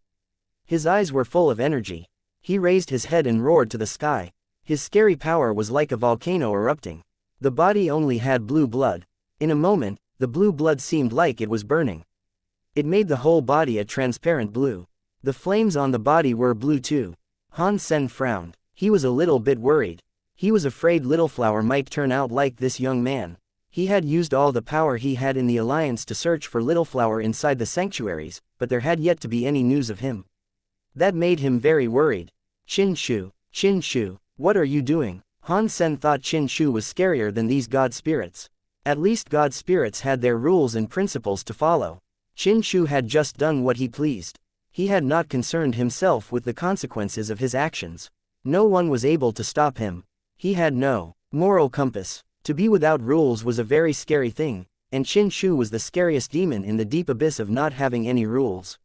His eyes were full of energy. He raised his head and roared to the sky. His scary power was like a volcano erupting. The body only had blue blood. In a moment, the blue blood seemed like it was burning. It made the whole body a transparent blue. The flames on the body were blue too. Han Sen frowned. He was a little bit worried. He was afraid Little Flower might turn out like this young man. He had used all the power he had in the alliance to search for Little Flower inside the sanctuaries, but there had yet to be any news of him. That made him very worried. Qin Shu, what are you doing? Han Sen thought Qin Shu was scarier than these god spirits. At least god spirits had their rules and principles to follow. Qin Shu had just done what he pleased. He had not concerned himself with the consequences of his actions. No one was able to stop him. He had no moral compass. To be without rules was a very scary thing, and Qin Shu was the scariest demon in the deep abyss of not having any rules.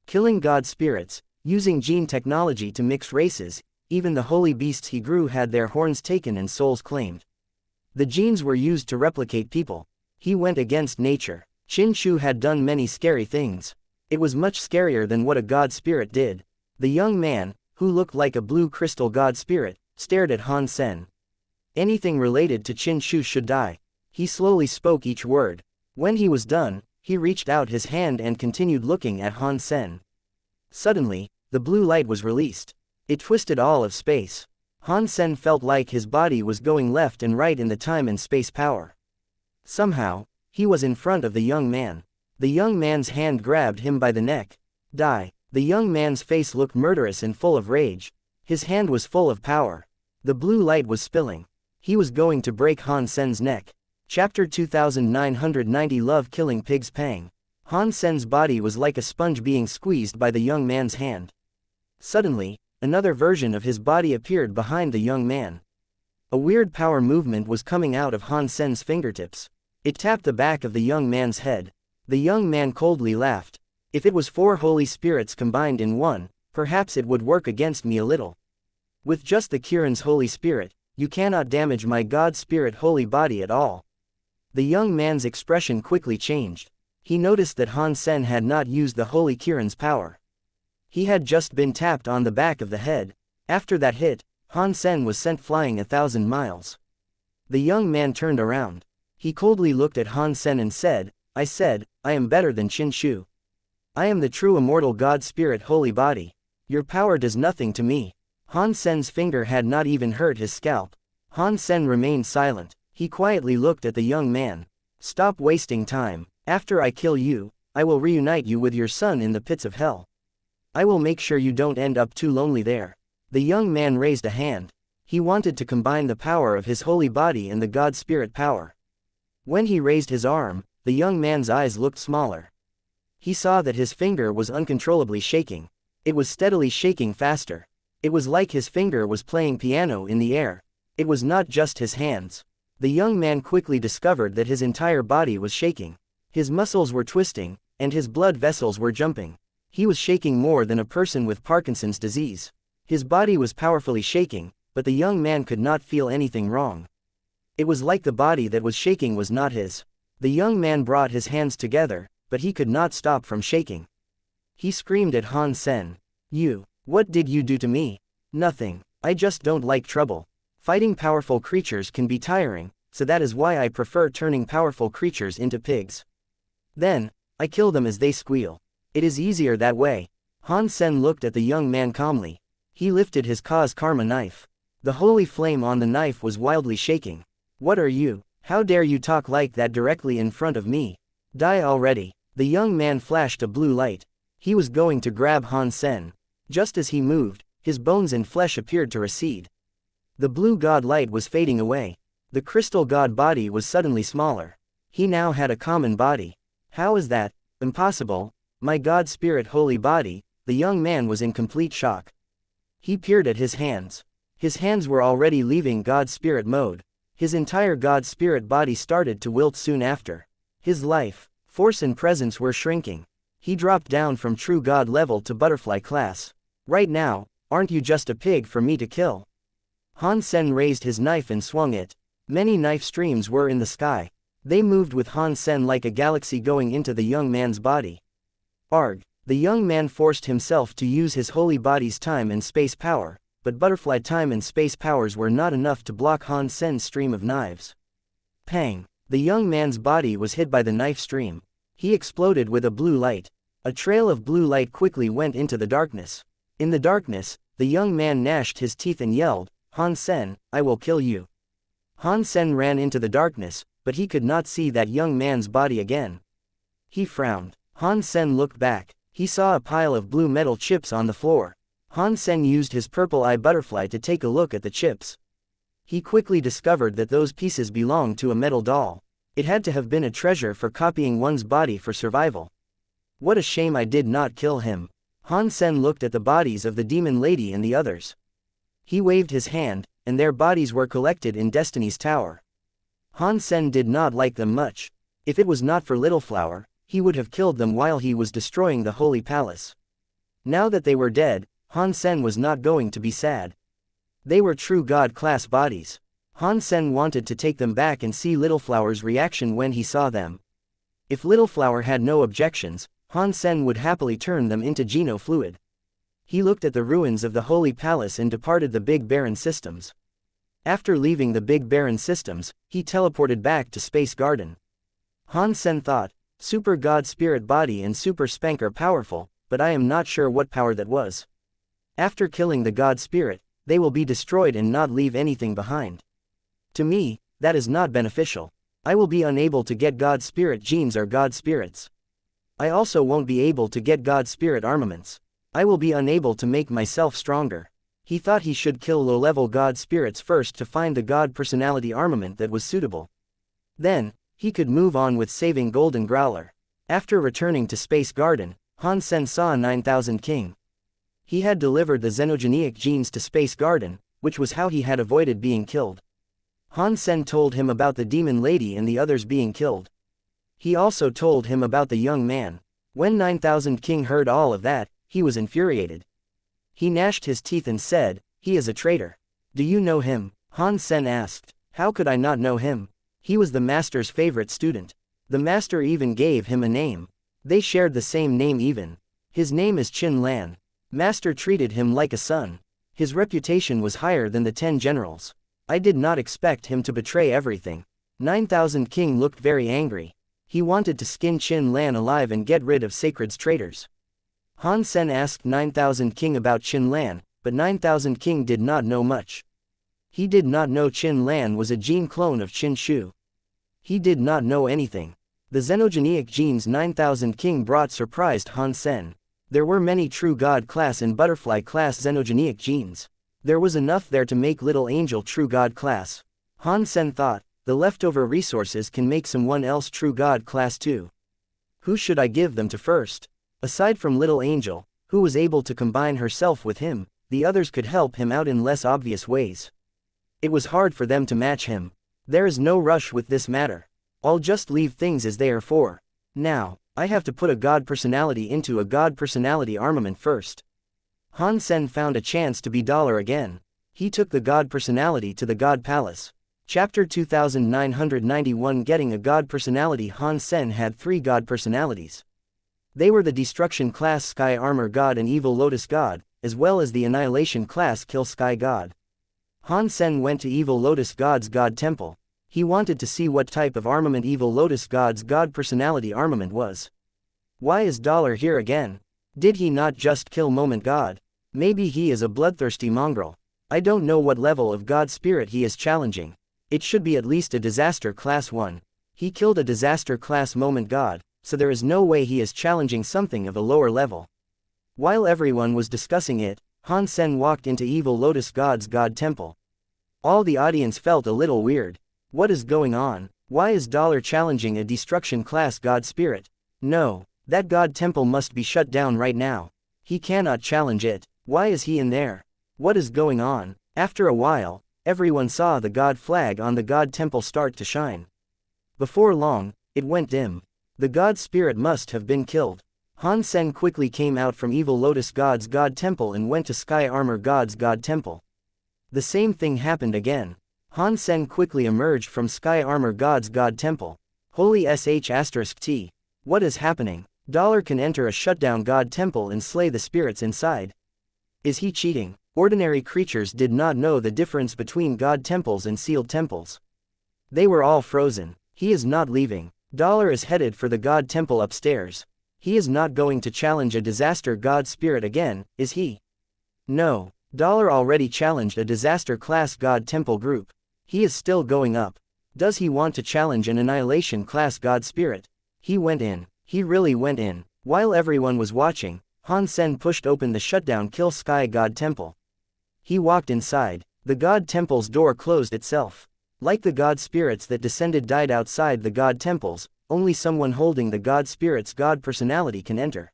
Killing god spirits, using gene technology to mix races, even the holy beasts he grew had their horns taken and souls claimed. The genes were used to replicate people. He went against nature. Qin Shu had done many scary things. It was much scarier than what a god spirit did. The young man, who looked like a blue crystal god spirit, stared at Han Sen. Anything related to Qin Shu should die. He slowly spoke each word. When he was done, he reached out his hand and continued looking at Han Sen. Suddenly, the blue light was released. It twisted all of space. Han Sen felt like his body was going left and right in the time and space power. Somehow, he was in front of the young man. The young man's hand grabbed him by the neck. Die. The young man's face looked murderous and full of rage. His hand was full of power. The blue light was spilling. He was going to break Han Sen's neck. Chapter 2990 Love Killing Pig's Pang. Han Sen's body was like a sponge being squeezed by the young man's hand. Suddenly, another version of his body appeared behind the young man. A weird power movement was coming out of Han Sen's fingertips. It tapped the back of the young man's head. The young man coldly laughed. If it was 4 holy spirits combined in one, perhaps it would work against me a little. With just the Kirin's holy spirit, you cannot damage my god spirit holy body at all. The young man's expression quickly changed. He noticed that Han Sen had not used the holy Kirin's power. He had just been tapped on the back of the head. After that hit, Han Sen was sent flying 1,000 miles. The young man turned around. He coldly looked at Han Sen and said, I am better than Qin Shu. I am the true immortal god spirit holy body. Your power does nothing to me. Han Sen's finger had not even hurt his scalp. Han Sen remained silent. He quietly looked at the young man. Stop wasting time. After I kill you, I will reunite you with your son in the pits of hell. I will make sure you don't end up too lonely there. The young man raised a hand. He wanted to combine the power of his holy body and the god spirit power. When he raised his arm, the young man's eyes looked smaller. He saw that his finger was uncontrollably shaking. It was steadily shaking faster. It was like his finger was playing piano in the air. It was not just his hands. The young man quickly discovered that his entire body was shaking. His muscles were twisting, and his blood vessels were jumping. He was shaking more than a person with Parkinson's disease. His body was powerfully shaking, but the young man could not feel anything wrong. It was like the body that was shaking was not his. The young man brought his hands together, but he could not stop from shaking. He screamed at Han Sen. What did you do to me? Nothing. I just don't like trouble. Fighting powerful creatures can be tiring, so that is why I prefer turning powerful creatures into pigs. Then, I kill them as they squeal. It is easier that way. Han Sen looked at the young man calmly. He lifted his cause karma knife. The holy flame on the knife was wildly shaking. What are you? How dare you talk like that directly in front of me? Die already. The young man flashed a blue light. He was going to grab Han Sen. Just as he moved, his bones and flesh appeared to recede. The blue god light was fading away. The crystal god body was suddenly smaller. He now had a common body. How is that? Impossible. My god spirit holy body. The young man was in complete shock. He peered at his hands. His hands were already leaving god spirit mode. His entire god spirit body started to wilt soon after. His life, force and presence were shrinking. He dropped down from true god level to butterfly class. Right now, aren't you just a pig for me to kill? Han Sen raised his knife and swung it. Many knife streams were in the sky. They moved with Han Sen like a galaxy going into the young man's body. Arg! The young man forced himself to use his holy body's time and space power, but butterfly time and space powers were not enough to block Han Sen's stream of knives. Pang! The young man's body was hit by the knife stream. He exploded with a blue light. A trail of blue light quickly went into the darkness. In the darkness, the young man gnashed his teeth and yelled, Han Sen, I will kill you. Han Sen ran into the darkness, but he could not see that young man's body again. He frowned. Han Sen looked back. He saw a pile of blue metal chips on the floor. Han Sen used his purple eye butterfly to take a look at the chips. He quickly discovered that those pieces belonged to a metal doll. It had to have been a treasure for copying one's body for survival. What a shame I did not kill him. Han Sen looked at the bodies of the demon lady and the others. He waved his hand, and their bodies were collected in Destiny's tower. Han Sen did not like them much. If it was not for Little Flower, he would have killed them while he was destroying the Holy Palace. Now that they were dead, Han Sen was not going to be sad. They were true God-class bodies. Han Sen wanted to take them back and see Little Flower's reaction when he saw them. If Little Flower had no objections, Han Sen would happily turn them into Geno fluid. He looked at the ruins of the Holy Palace and departed the Big Barren Systems. After leaving the Big Barren Systems, he teleported back to Space Garden. Han Sen thought, Super God Spirit Body and Super Spank are powerful, but I am not sure what power that was. After killing the God Spirit, they will be destroyed and not leave anything behind. To me, that is not beneficial. I will be unable to get God Spirit genes or God Spirits. I also won't be able to get God Spirit armaments. I will be unable to make myself stronger. He thought he should kill low-level God Spirits first to find the God Personality armament that was suitable. Then, he could move on with saving Golden Growler. After returning to Space Garden, Han Sen saw 9000 King. He had delivered the xenogenic genes to Space Garden, which was how he had avoided being killed. Han Sen told him about the demon lady and the others being killed. He also told him about the young man. When 9000 King heard all of that, he was infuriated. He gnashed his teeth and said, "He is a traitor." "Do you know him?" Han Sen asked. "How could I not know him? He was the master's favorite student. The master even gave him a name. They shared the same name even. His name is Qin Lan. Master treated him like a son. His reputation was higher than the 10 generals. I did not expect him to betray everything." 9000 King looked very angry. He wanted to skin Qin Lan alive and get rid of Sacred's traitors. Han Sen asked 9000 King about Qin Lan, but 9000 King did not know much. He did not know Qin Lan was a gene clone of Qin Shu. He did not know anything. The xenogenic genes 9000 King brought surprised Han Sen. There were many true God class and butterfly class xenogenic genes. There was enough there to make Little Angel true God class. Han Sen thought, the leftover resources can make someone else true God class too. Who should I give them to first? Aside from Little Angel, who was able to combine herself with him, the others could help him out in less obvious ways. It was hard for them to match him. There is no rush with this matter. I'll just leave things as they are for now. I have to put a God personality into a God personality armament first. Han Sen found a chance to be dollar again. He took the God personality to the God Palace. Chapter 2991 Getting a God personality. Han Sen had 3 God personalities. They were the Destruction class Sky Armor God and Evil Lotus God, as well as the Annihilation class Kill Sky God. Han Sen went to Evil Lotus God's God Temple. He wanted to see what type of armament Evil Lotus God's God personality armament was. Why is Dollar here again? Did he not just kill Moment God? Maybe he is a bloodthirsty mongrel. I don't know what level of God spirit he is challenging. It should be at least a Disaster Class 1. He killed a Disaster Class Moment God, so there is no way he is challenging something of a lower level. While everyone was discussing it, Han Sen walked into Evil Lotus God's God Temple. All the audience felt a little weird. What is going on? Why is Dollar challenging a Destruction Class God Spirit? No, that God Temple must be shut down right now. He cannot challenge it. Why is he in there? What is going on? After a while, everyone saw the God flag on the God Temple start to shine. Before long, it went dim. The God Spirit must have been killed. Han Sen quickly came out from Evil Lotus God's God Temple and went to Sky Armor God's God Temple. The same thing happened again. Han Sen quickly emerged from Sky Armor God's God Temple. Holy sh*t. What is happening? Dollar can enter a shutdown God Temple and slay the spirits inside. Is he cheating? Ordinary creatures did not know the difference between God Temples and sealed temples. They were all frozen. He is not leaving. Dollar is headed for the God Temple upstairs. He is not going to challenge a Disaster God Spirit again, is he? No. Dollar already challenged a Disaster Class God Temple group. He is still going up. Does he want to challenge an Annihilation Class God Spirit? He went in. He really went in. While everyone was watching, Han Sen pushed open the shutdown Kill Sky God Temple. He walked inside. The God Temple's door closed itself. Like the God Spirits that descended died outside the God Temples, only someone holding the God Spirit's God personality can enter.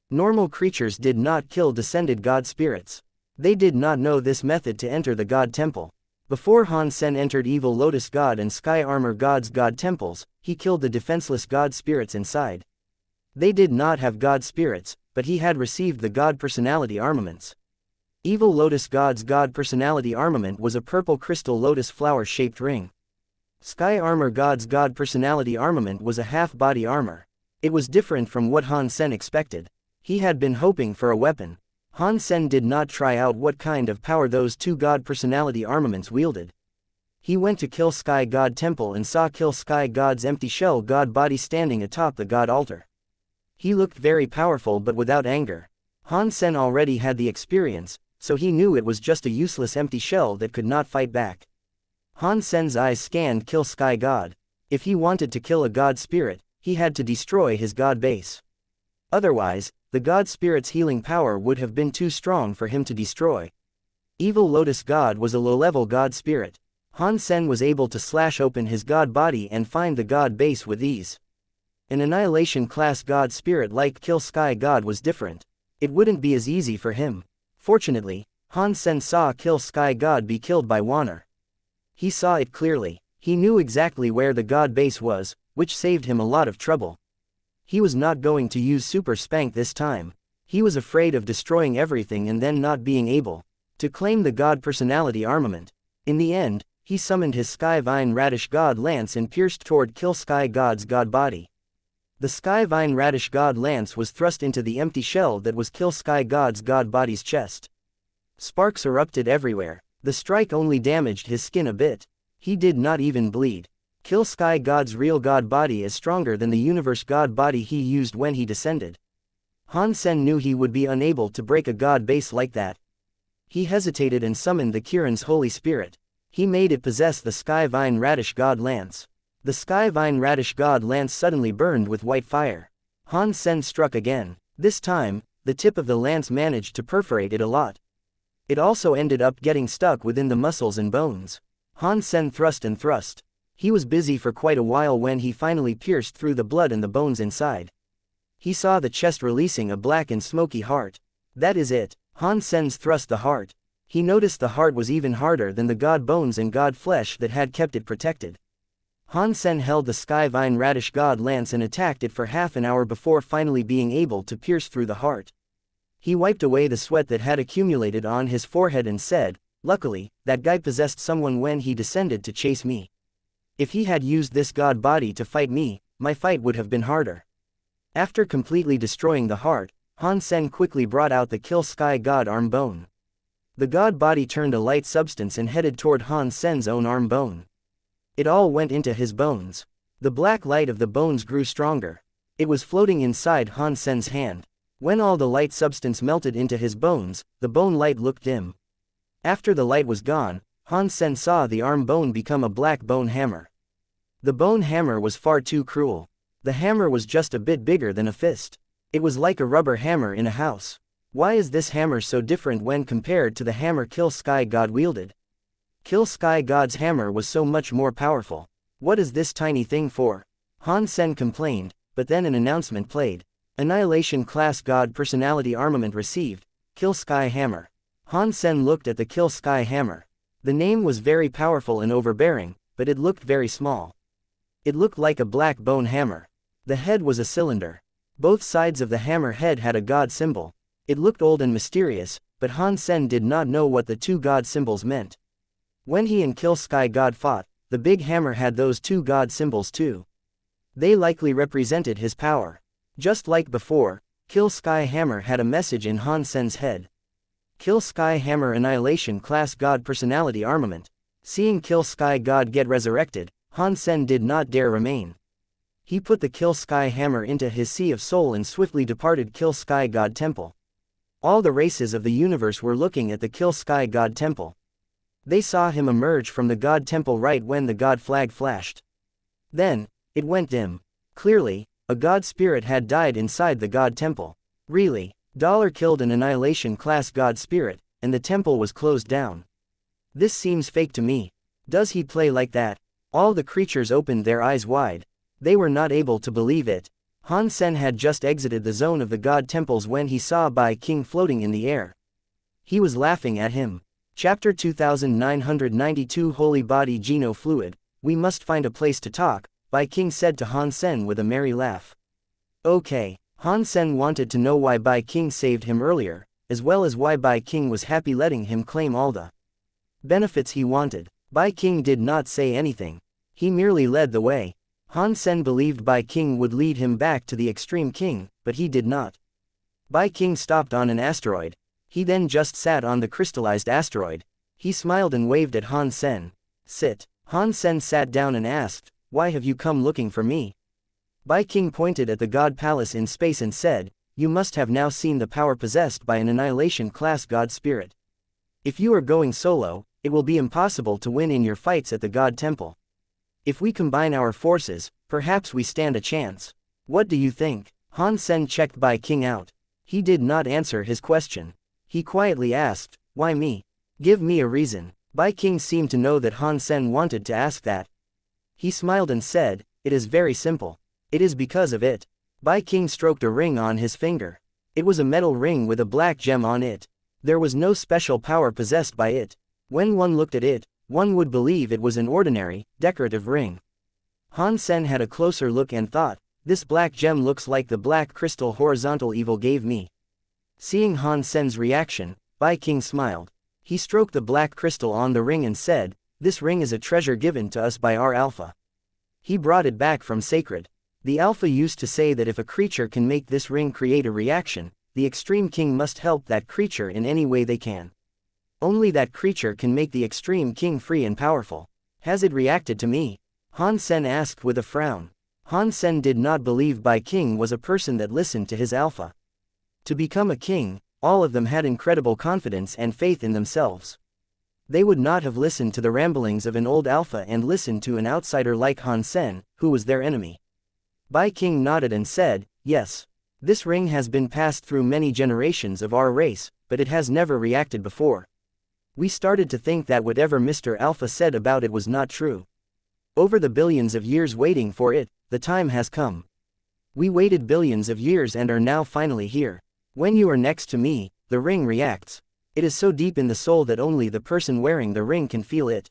Normal creatures did not kill descended God Spirits. They did not know this method to enter the God Temple. Before Han Sen entered Evil Lotus God and Sky Armor God's God Temples, he killed the defenseless God Spirits inside. They did not have God Spirits, but he had received the God Personality armaments. Evil Lotus God's God Personality armament was a purple crystal lotus flower-shaped ring. Sky Armor God's God Personality armament was a half-body armor. It was different from what Han Sen expected. He had been hoping for a weapon. Han Sen did not try out what kind of power those two God Personality armaments wielded. He went to Kill Sky God Temple and saw Kill Sky God's empty shell God body standing atop the God altar. He looked very powerful but without anger. Han Sen already had the experience, so he knew it was just a useless empty shell that could not fight back. Han Sen's eyes scanned Kill Sky God. If he wanted to kill a God Spirit, he had to destroy his God base. Otherwise, the God Spirit's healing power would have been too strong for him to destroy. Evil Lotus God was a low-level God Spirit. Han Sen was able to slash open his God body and find the God base with ease. An Annihilation class God Spirit like Kill Sky God was different. It wouldn't be as easy for him. Fortunately, Han Sen saw Kill Sky God be killed by Wanner. He saw it clearly. He knew exactly where the God base was, which saved him a lot of trouble. He was not going to use Super Spank this time. He was afraid of destroying everything and then not being able to claim the God Personality armament. In the end, he summoned his Sky Vine Radish God Lance and pierced toward Kill Sky God's God body. The Sky Vine Radish God Lance was thrust into the empty shell that was Kill Sky God's God body's chest. Sparks erupted everywhere. The strike only damaged his skin a bit. He did not even bleed. Kill Sky God's real God body is stronger than the universe God body he used when he descended. Han Sen knew he would be unable to break a God base like that. He hesitated and summoned the Kirin's Holy Spirit. He made it possess the Sky Vine Radish God Lance. The Sky Vine Radish God Lance suddenly burned with white fire. Han Sen struck again. This time, the tip of the lance managed to perforate it a lot. It also ended up getting stuck within the muscles and bones. Han Sen thrust and thrust. He was busy for quite a while when he finally pierced through the blood and the bones inside. He saw the chest releasing a black and smoky heart. That is it. Han Sen's thrust the heart. He noticed the heart was even harder than the God bones and God flesh that had kept it protected. Han Sen held the Sky Vine Radish God Lance and attacked it for half an hour before finally being able to pierce through the heart. He wiped away the sweat that had accumulated on his forehead and said, "Luckily, that guy possessed someone when he descended to chase me. If he had used this God body to fight me, my fight would have been harder." After completely destroying the heart, Han Sen quickly brought out the Kill Sky God arm bone. The God body turned a light substance and headed toward Han Sen's own arm bone. It all went into his bones. The black light of the bones grew stronger. It was floating inside Han Sen's hand. When all the light substance melted into his bones, the bone light looked dim. After the light was gone, Han Sen saw the arm bone become a black bone hammer. The bone hammer was far too cruel. The hammer was just a bit bigger than a fist. It was like a rubber hammer in a house. Why is this hammer so different when compared to the hammer Kill Sky God wielded? Kill Sky God's hammer was so much more powerful. What is this tiny thing for? Han Sen complained, but then an announcement played. Annihilation Class God Personality Armament received. Kill Sky Hammer. Han Sen looked at the Kill Sky Hammer. The name was very powerful and overbearing, but it looked very small. It looked like a black bone hammer. The head was a cylinder. Both sides of the hammer head had a god symbol. It looked old and mysterious, but Han Sen did not know what the two god symbols meant. When he and Kill Sky God fought, the big hammer had those two god symbols too. They likely represented his power. Just like before, Kill Sky Hammer had a message in Han Sen's head. Kill Sky Hammer Annihilation Class God Personality Armament. Seeing Kill Sky God get resurrected, Han Sen did not dare remain. He put the Kill Sky Hammer into his Sea of Soul and swiftly departed Kill Sky God Temple. All the races of the universe were looking at the Kill Sky God Temple. They saw him emerge from the God Temple right when the God flag flashed. Then, it went dim. Clearly, a God Spirit had died inside the God Temple. Really, Dollar killed an Annihilation Class God Spirit, and the temple was closed down. This seems fake to me. Does he play like that? All the creatures opened their eyes wide. They were not able to believe it. Han Sen had just exited the zone of the god temples when he saw Bai King floating in the air. He was laughing at him. Chapter 2992 Holy Body Geno Fluid. We must find a place to talk, Bai King said to Han Sen with a merry laugh. Okay. Han Sen wanted to know why Bai King saved him earlier, as well as why Bai King was happy letting him claim all the benefits he wanted. Bai King did not say anything. He merely led the way. Han Sen believed Bai King would lead him back to the Extreme King, but he did not. Bai King stopped on an asteroid. He then just sat on the crystallized asteroid. He smiled and waved at Han Sen. Sit. Han Sen sat down and asked, "Why have you come looking for me?" Bai King pointed at the God Palace in space and said, "You must have now seen the power possessed by an Annihilation-class God Spirit. If you are going solo, it will be impossible to win in your fights at the God Temple. If we combine our forces, perhaps we stand a chance. What do you think?" Han Sen checked Bai King out. He did not answer his question. He quietly asked, "Why me? Give me a reason." Bai King seemed to know that Han Sen wanted to ask that. He smiled and said, "It is very simple. It is because of it." Bai King stroked a ring on his finger. It was a metal ring with a black gem on it. There was no special power possessed by it. When one looked at it, one would believe it was an ordinary, decorative ring. Han Sen had a closer look and thought, "This black gem looks like the black crystal horizontal evil gave me." Seeing Han Sen's reaction, Bai King smiled. He stroked the black crystal on the ring and said, "This ring is a treasure given to us by our Alpha. He brought it back from Sacred. The Alpha used to say that if a creature can make this ring create a reaction, the Extreme King must help that creature in any way they can. Only that creature can make the Extreme King free and powerful. Has it reacted to me?" Han Sen asked with a frown. Han Sen did not believe Bai King was a person that listened to his Alpha. To become a king, all of them had incredible confidence and faith in themselves. They would not have listened to the ramblings of an old Alpha and listened to an outsider like Han Sen, who was their enemy. Bai King nodded and said, "Yes. This ring has been passed through many generations of our race, but it has never reacted before. We started to think that whatever Mr. Alpha said about it was not true. Over the billions of years waiting for it, the time has come. We waited billions of years and are now finally here. When you are next to me, the ring reacts. It is so deep in the soul that only the person wearing the ring can feel it.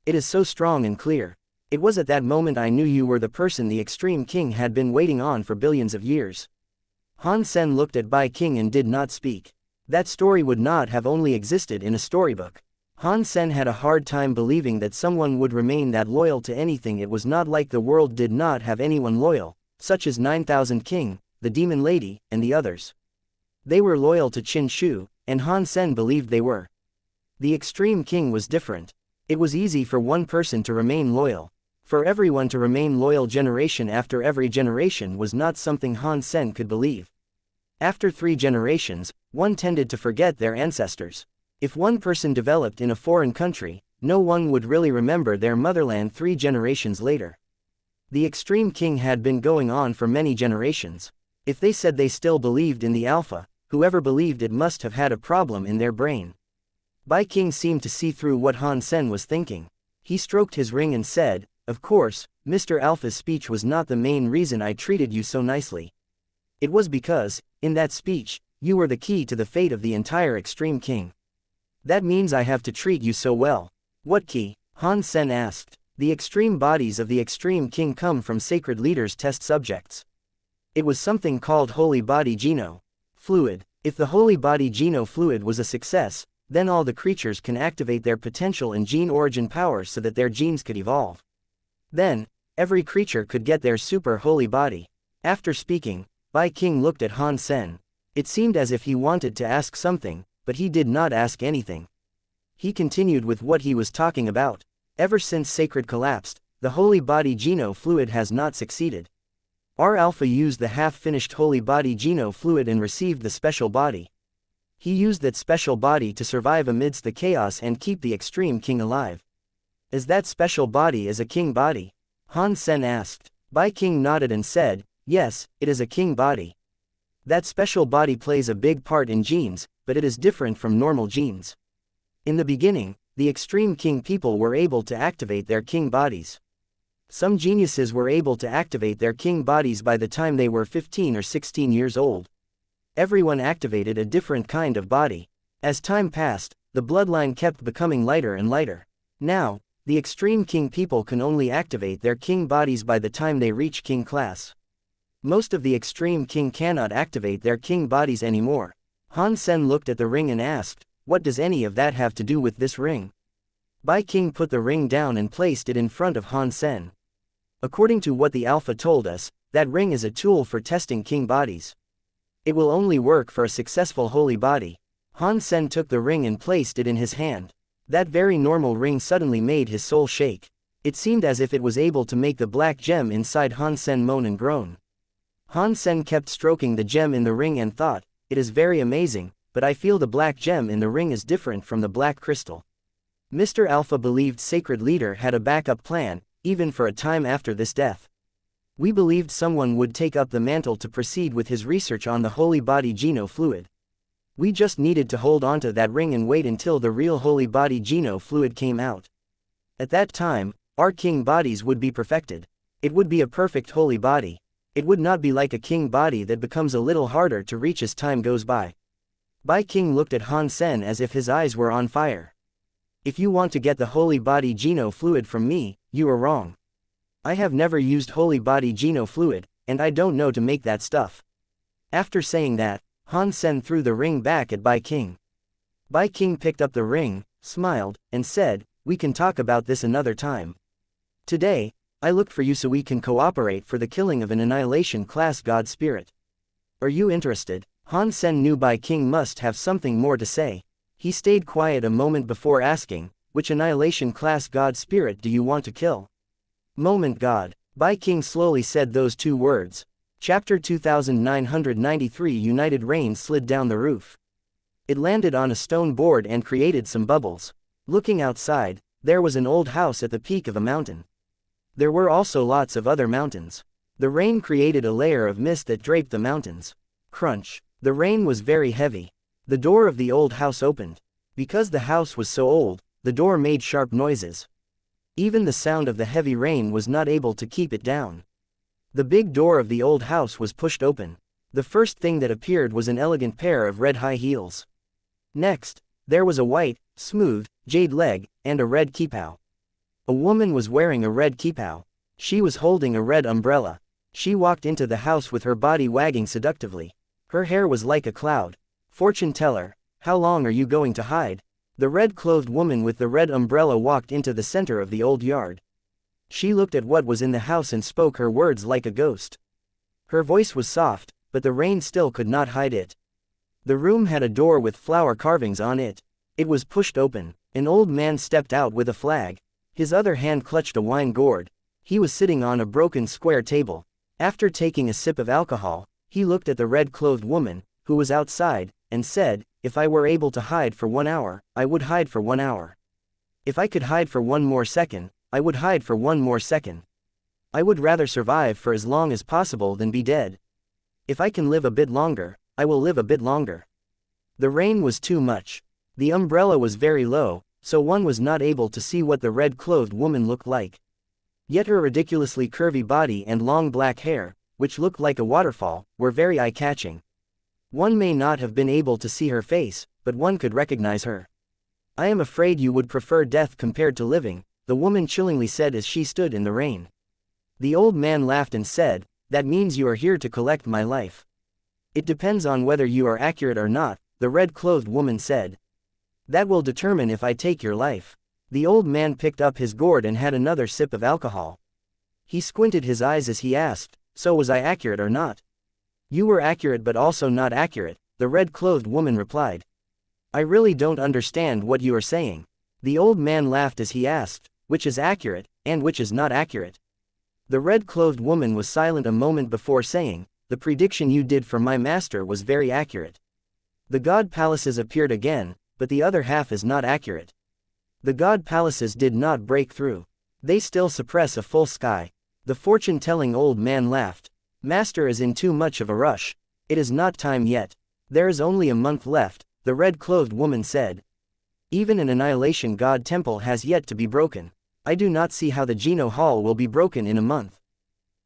It is so strong and clear. It was at that moment I knew you were the person the Extreme King had been waiting on for billions of years." Han Sen looked at Bai King and did not speak. That story would not have only existed in a storybook. Han Sen had a hard time believing that someone would remain that loyal to anything. It was not like the world did not have anyone loyal, such as 9000 King, the Demon Lady, and the others. They were loyal to Qin Shu, and Han Sen believed they were. The Extreme King was different. It was easy for one person to remain loyal. For everyone to remain loyal generation after every generation was not something Han Sen could believe. After 3 generations, one tended to forget their ancestors. If one person developed in a foreign country, no one would really remember their motherland 3 generations later. The Extreme King had been going on for many generations. If they said they still believed in the Alpha, whoever believed it must have had a problem in their brain. Bai King seemed to see through what Han Sen was thinking. He stroked his ring and said, "Of course, Mr. Alpha's speech was not the main reason I treated you so nicely. It was because, in that speech, you were the key to the fate of the entire Extreme King. That means I have to treat you so well." "What key?" Han Sen asked. "The extreme bodies of the Extreme King come from sacred leaders' test subjects. It was something called Holy Body Geno Fluid. If the Holy Body Geno Fluid was a success, then all the creatures can activate their potential and gene origin power so that their genes could evolve. Then, every creature could get their super holy body." After speaking, Bai King looked at Han Sen. It seemed as if he wanted to ask something, but he did not ask anything. He continued with what he was talking about. "Ever since Sacred collapsed, the Holy Body Geno Fluid has not succeeded. Our Alpha used the half-finished Holy Body Geno Fluid and received the special body. He used that special body to survive amidst the chaos and keep the Extreme King alive." "Is that special body as a king body?" Han Sen asked. Bai King nodded and said, "Yes, it is a king body. That special body plays a big part in genes, but it is different from normal genes. In the beginning, the extreme king people were able to activate their king bodies. Some geniuses were able to activate their king bodies by the time they were 15 or 16 years old. Everyone activated a different kind of body. As time passed, the bloodline kept becoming lighter and lighter. Now, the extreme king people can only activate their king bodies by the time they reach king class. Most of the extreme king cannot activate their king bodies anymore. Han Sen looked at the ring and asked, "What does any of that have to do with this ring?" Bai King put the ring down and placed it in front of Han Sen. According to what the Alpha told us, that ring is a tool for testing king bodies. It will only work for a successful holy body. Han Sen took the ring and placed it in his hand. That very normal ring suddenly made his soul shake. It seemed as if it was able to make the black gem inside Han Sen moan and groan. Han Sen kept stroking the gem in the ring and thought, "It is very amazing, but I feel the black gem in the ring is different from the black crystal." Mr. Alpha believed Sacred Leader had a backup plan, even for a time after this death. We believed someone would take up the mantle to proceed with his research on the holy body Geno fluid. We just needed to hold onto that ring and wait until the real holy body Geno fluid came out. At that time, our king bodies would be perfected. It would be a perfect holy body. It would not be like a king body that becomes a little harder to reach as time goes by. Bai King looked at Han Sen as if his eyes were on fire. "If you want to get the holy body Geno fluid from me, you are wrong. I have never used holy body Geno fluid, and I don't know to make that stuff." After saying that, Han Sen threw the ring back at Bai King. Bai King picked up the ring, smiled, and said, "We can talk about this another time. Today, I looked for you so we can cooperate for the killing of an annihilation class god spirit. Are you interested?" Han Sen knew Bai King must have something more to say. He stayed quiet a moment before asking, "Which annihilation class god spirit do you want to kill?" "Moment God." Bai King slowly said those two words. Chapter 2993 United Rain slid down the roof. It landed on a stone board and created some bubbles. Looking outside, there was an old house at the peak of a mountain. There were also lots of other mountains. The rain created a layer of mist that draped the mountains. Crunch. The rain was very heavy. The door of the old house opened. Because the house was so old, the door made sharp noises. Even the sound of the heavy rain was not able to keep it down. The big door of the old house was pushed open. The first thing that appeared was an elegant pair of red high heels. Next, there was a white, smooth, jade leg, and a red kipao. A woman was wearing a red kipao. She was holding a red umbrella. She walked into the house with her body wagging seductively. Her hair was like a cloud. "Fortune teller, how long are you going to hide?" The red-clothed woman with the red umbrella walked into the center of the old yard. She looked at what was in the house and spoke her words like a ghost. Her voice was soft, but the rain still could not hide it. The room had a door with flower carvings on it. It was pushed open. An old man stepped out with a flag. His other hand clutched a wine gourd. He was sitting on a broken square table. After taking a sip of alcohol, he looked at the red-clothed woman, who was outside, and said, "If I were able to hide for 1 hour, I would hide for 1 hour. If I could hide for 1 more second, I would hide for 1 more second. I would rather survive for as long as possible than be dead. If I can live a bit longer, I will live a bit longer." The rain was too much. The umbrella was very low, so one was not able to see what the red-clothed woman looked like. Yet her ridiculously curvy body and long black hair, which looked like a waterfall, were very eye-catching. One may not have been able to see her face, but one could recognize her. "I am afraid you would prefer death compared to living," the woman chillingly said as she stood in the rain. The old man laughed and said, "That means you are here to collect my life." "It depends on whether you are accurate or not," the red-clothed woman said. "That will determine if I take your life." The old man picked up his gourd and had another sip of alcohol. He squinted his eyes as he asked, "So was I accurate or not?" "You were accurate but also not accurate," the red-clothed woman replied. "I really don't understand what you are saying." The old man laughed as he asked, "Which is accurate, and which is not accurate?" The red-clothed woman was silent a moment before saying, "The prediction you did for my master was very accurate. The god palaces appeared again, but the other half is not accurate. The god palaces did not break through. They still suppress a full sky." The fortune-telling old man laughed. "Master is in too much of a rush. It is not time yet. There is only a month left," the red-clothed woman said. Even an annihilation god temple has yet to be broken. I do not see how the Geno Hall will be broken in a month.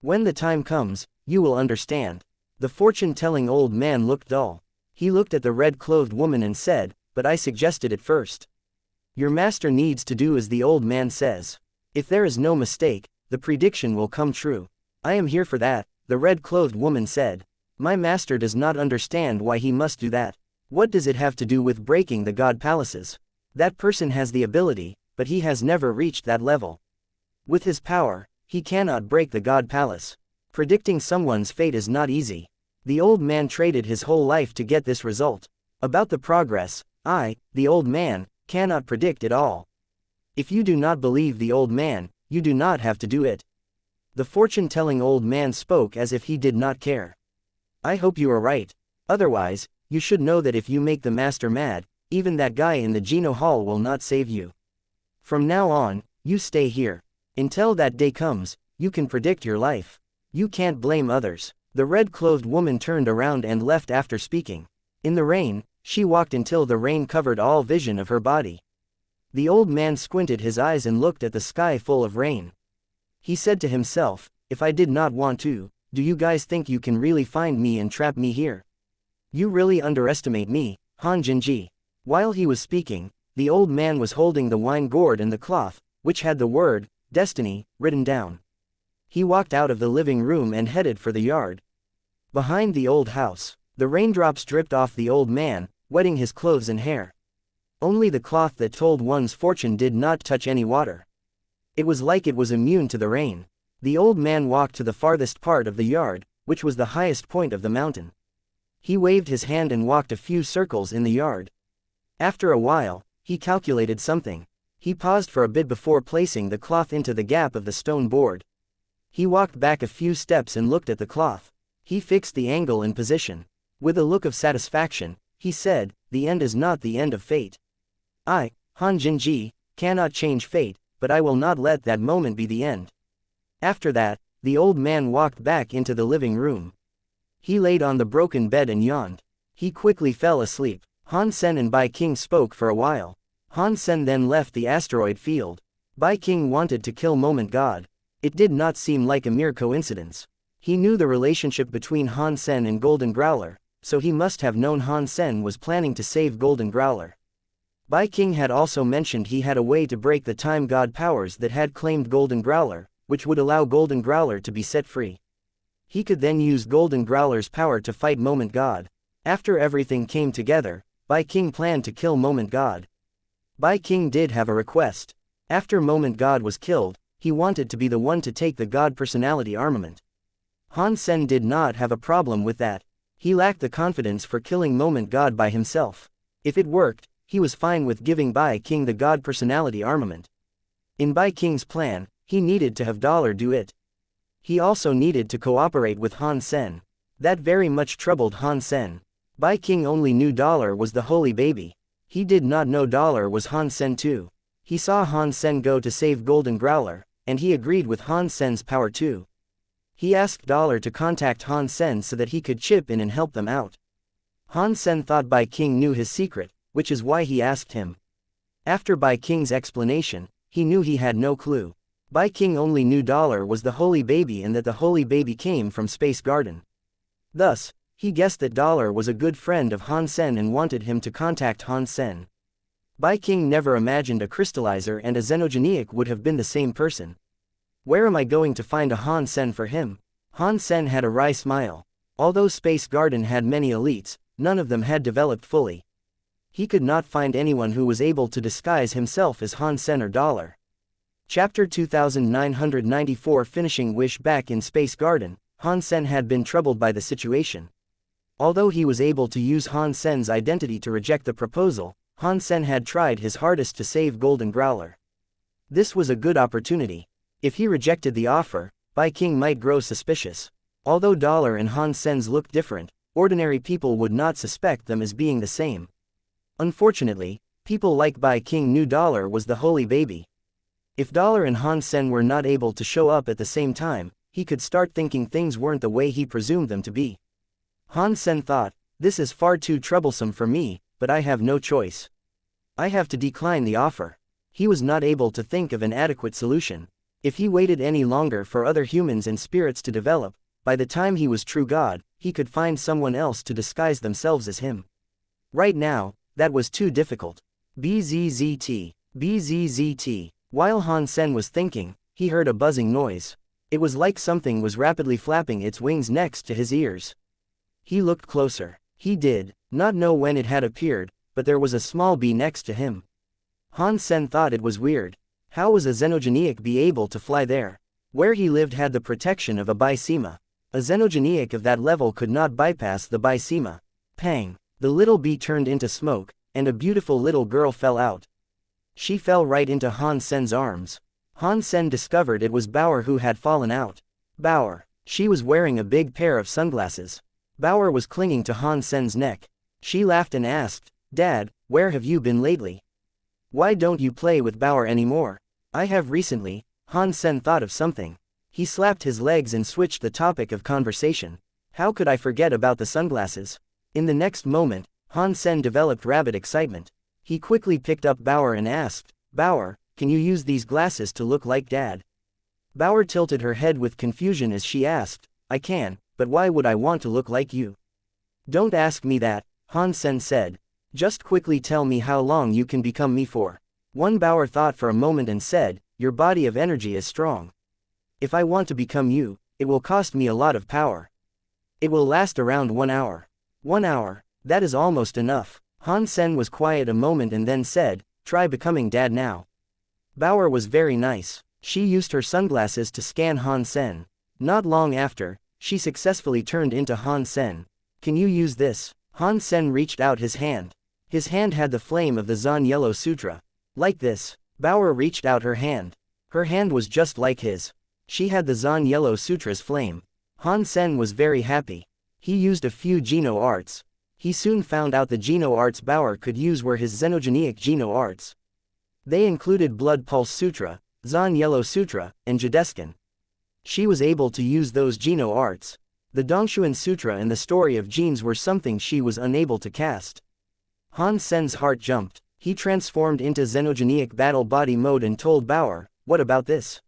When the time comes, you will understand. The fortune-telling old man looked dull. He looked at the red-clothed woman and said, "But I suggested it first. Your master needs to do as the old man says. If there is no mistake, the prediction will come true." "I am here for that," the red-clothed woman said. "My master does not understand why he must do that. What does it have to do with breaking the god palaces? That person has the ability, but he has never reached that level. With his power, he cannot break the god palace. Predicting someone's fate is not easy. The old man traded his whole life to get this result. About the progress, I, the old man, cannot predict it all. If you do not believe the old man, you do not have to do it." The fortune-telling old man spoke as if he did not care. "I hope you are right. Otherwise, you should know that if you make the master mad, even that guy in the Geno Hall will not save you. From now on, you stay here. Until that day comes, you can predict your life. You can't blame others." The red-clothed woman turned around and left after speaking. In the rain, she walked until the rain covered all vision of her body. The old man squinted his eyes and looked at the sky full of rain. He said to himself, "If I did not want to, do you guys think you can really find me and trap me here? You really underestimate me, Han Jinji." While he was speaking, the old man was holding the wine gourd and the cloth, which had the word, "Destiny," written down. He walked out of the living room and headed for the yard. Behind the old house, the raindrops dripped off the old man, wetting his clothes and hair. Only the cloth that told one's fortune did not touch any water. It was like it was immune to the rain. The old man walked to the farthest part of the yard, which was the highest point of the mountain. He waved his hand and walked a few circles in the yard. After a while, he calculated something. He paused for a bit before placing the cloth into the gap of the stone board. He walked back a few steps and looked at the cloth. He fixed the angle and position. With a look of satisfaction, he said, "The end is not the end of fate. I, Han Jinji, cannot change fate, but I will not let that moment be the end." After that, the old man walked back into the living room. He laid on the broken bed and yawned. He quickly fell asleep. Han Sen and Bai King spoke for a while. Han Sen then left the asteroid field. Bai King wanted to kill Moment God. It did not seem like a mere coincidence. He knew the relationship between Han Sen and Golden Growler, so he must have known Han Sen was planning to save Golden Growler. Bai King had also mentioned he had a way to break the time god powers that had claimed Golden Growler, which would allow Golden Growler to be set free. He could then use Golden Growler's power to fight Moment God. After everything came together, Bai King planned to kill Moment God. Bai King did have a request. After Moment God was killed, he wanted to be the one to take the God Personality armament. Han Sen did not have a problem with that. He lacked the confidence for killing Moment God by himself. If it worked, he was fine with giving Bai King the God Personality armament. In Bai King's plan, he needed to have Dollar do it. He also needed to cooperate with Han Sen. That very much troubled Han Sen. Bai King only knew Dollar was the holy baby. He did not know Dollar was Han Sen too. He saw Han Sen go to save Golden Growler, and he agreed with Han Sen's power too. He asked Dollar to contact Han Sen so that he could chip in and help them out. Han Sen thought Bai King knew his secret, which is why he asked him. After Bai King's explanation, he knew he had no clue. Bai King only knew Dollar was the holy baby and that the holy baby came from Space Garden. Thus, he guessed that Dollar was a good friend of Han Sen and wanted him to contact Han Sen. Bai King never imagined a crystallizer and a xenogeniac would have been the same person. Where am I going to find a Han Sen for him? Han Sen had a wry smile. Although Space Garden had many elites, none of them had developed fully. He could not find anyone who was able to disguise himself as Han Sen or Dollar. Chapter 2994 Finishing Wish. Back in Space Garden, Han Sen had been troubled by the situation. Although he was able to use Han Sen's identity to reject the proposal, Han Sen had tried his hardest to save Golden Growler. This was a good opportunity. If he rejected the offer, Bai King might grow suspicious. Although Dollar and Han Sen's looked different, ordinary people would not suspect them as being the same. Unfortunately, people like Bai King knew Dollar was the holy baby. If Dollar and Han Sen were not able to show up at the same time, he could start thinking things weren't the way he presumed them to be. Han Sen thought, "This is far too troublesome for me, but I have no choice. I have to decline the offer. He was not able to think of an adequate solution. If he waited any longer for other humans and spirits to develop, by the time he was true God, he could find someone else to disguise themselves as him. Right now, that was too difficult. BZZT. BZZT. While Han Sen was thinking, he heard a buzzing noise. It was like something was rapidly flapping its wings next to his ears. He looked closer. He did not know when it had appeared, but there was a small bee next to him. Han Sen thought it was weird. How was a xenogeniac bee able to fly there? Where he lived had the protection of a bysema. A xenogeniac of that level could not bypass the bysema. Pang! The little bee turned into smoke, and a beautiful little girl fell out. She fell right into Han Sen's arms. Han Sen discovered it was Bauer who had fallen out. Bauer. She was wearing a big pair of sunglasses. Bauer was clinging to Han Sen's neck. She laughed and asked, "Dad, where have you been lately? Why don't you play with Bauer anymore?" "I have recently." Han Sen thought of something. He slapped his legs and switched the topic of conversation. How could I forget about the sunglasses? In the next moment, Han Sen developed rabid excitement. He quickly picked up Bauer and asked, "Bauer, can you use these glasses to look like Dad?" Bauer tilted her head with confusion as she asked, "I can, but why would I want to look like you?" "Don't ask me that," Han Sen said. "Just quickly tell me how long you can become me for." One Bauer thought for a moment and said, "Your body of energy is strong. If I want to become you, it will cost me a lot of power. It will last around 1 hour. 1 hour, that is almost enough." Han Sen was quiet a moment and then said, "Try becoming Dad now." Bauer was very nice. She used her sunglasses to scan Han Sen. Not long after, she successfully turned into Han Sen. "Can you use this?" Han Sen reached out his hand. His hand had the flame of the Zhen Yellow Sutra. Like this. Bauer reached out her hand. Her hand was just like his. She had the Zhen Yellow Sutra's flame. Han Sen was very happy. He used a few Geno arts. He soon found out the Geno arts Bauer could use were his xenogeniac Geno arts. They included Blood Pulse Sutra, Zhen Yellow Sutra, and Jadeskin. She was able to use those Geno arts. The Dongshuan Sutra and the Story of Genes were something she was unable to cast. Han Sen's heart jumped. He transformed into xenogeniac battle body mode and told Bauer, "What about this?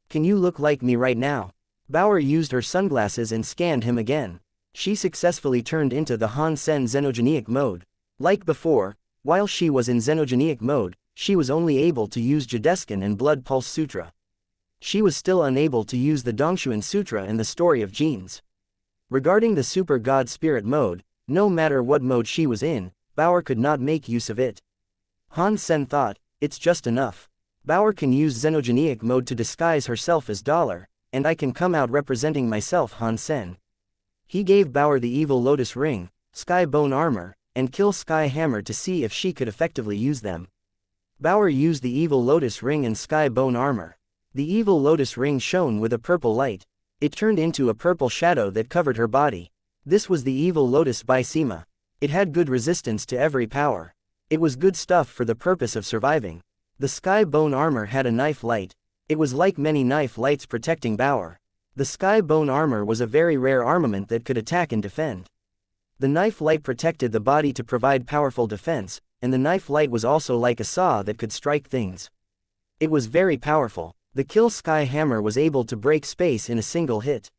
Can you look like me right now?" Bauer used her sunglasses and scanned him again. She successfully turned into the Han Sen xenogeniac mode. Like before, while she was in xenogeniac mode, she was only able to use Jadeskin and Blood Pulse Sutra. She was still unable to use the Dongshuan Sutra and the Story of Genes. Regarding the Super God Spirit mode, no matter what mode she was in, Bauer could not make use of it. Han Sen thought, "It's just enough. Bauer can use xenogeniac mode to disguise herself as Dollar, and I can come out representing myself Han Sen." He gave Bauer the Evil Lotus Ring, Sky Bone Armor, and Kill Sky Hammer to see if she could effectively use them. Bauer used the Evil Lotus Ring and Sky Bone Armor. The Evil Lotus Ring shone with a purple light. It turned into a purple shadow that covered her body. This was the Evil Lotus Bysema. It had good resistance to every power. It was good stuff for the purpose of surviving. The Sky Bone Armor had a knife light. It was like many knife lights protecting Bauer. The Sky Bone Armor was a very rare armament that could attack and defend. The knife light protected the body to provide powerful defense, and the knife light was also like a saw that could strike things. It was very powerful. The Kill Sky Hammer was able to break space in a single hit.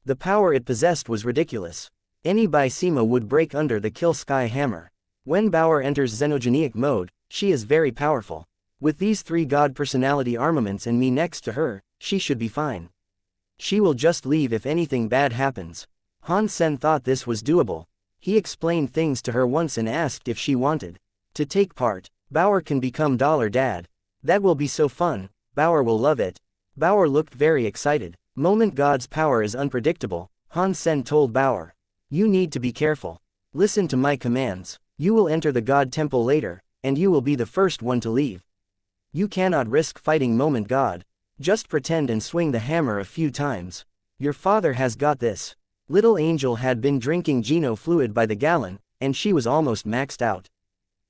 The power it possessed was ridiculous. Any Bysema would break under the Kill Sky Hammer. When Bauer enters xenogeniac mode, she is very powerful. With these 3 God personality armaments and me next to her, she should be fine. She will just leave if anything bad happens. Han Sen thought this was doable. He explained things to her once and asked if she wanted to take part. Bauer can become Dollar Dad. That will be so fun. Bauer will love it. Bauer looked very excited. Moment God's power is unpredictable, Han Sen told Bauer. You need to be careful. Listen to my commands. You will enter the God Temple later, and you will be the first one to leave. You cannot risk fighting Moment God. Just pretend and swing the hammer a few times. Your father has got this. Little Angel had been drinking Geno fluid by the gallon, and she was almost maxed out.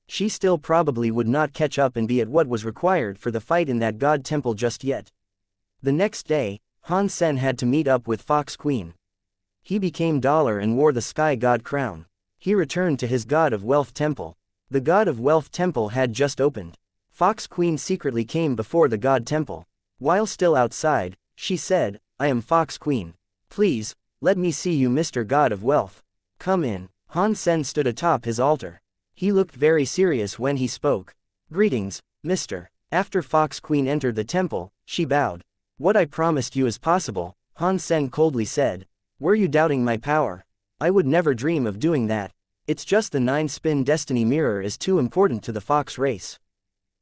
She still probably would not catch up and be at what was required for the fight in that God Temple just yet. The next day, Han Sen had to meet up with Fox Queen. He became Dollar and wore the Sky God crown. He returned to his God of Wealth Temple. The God of Wealth temple had just opened. Fox Queen secretly came before the God temple. While still outside, she said, "I am Fox Queen. Please, let me see you, Mr. God of Wealth. Come in." Han Sen stood atop his altar. He looked very serious when he spoke. "Greetings, Mr." After Fox Queen entered the temple, she bowed. "What I promised you is possible," Han Sen coldly said. "Were you doubting my power? I would never dream of doing that. It's just the 9-spin destiny mirror is too important to the fox race.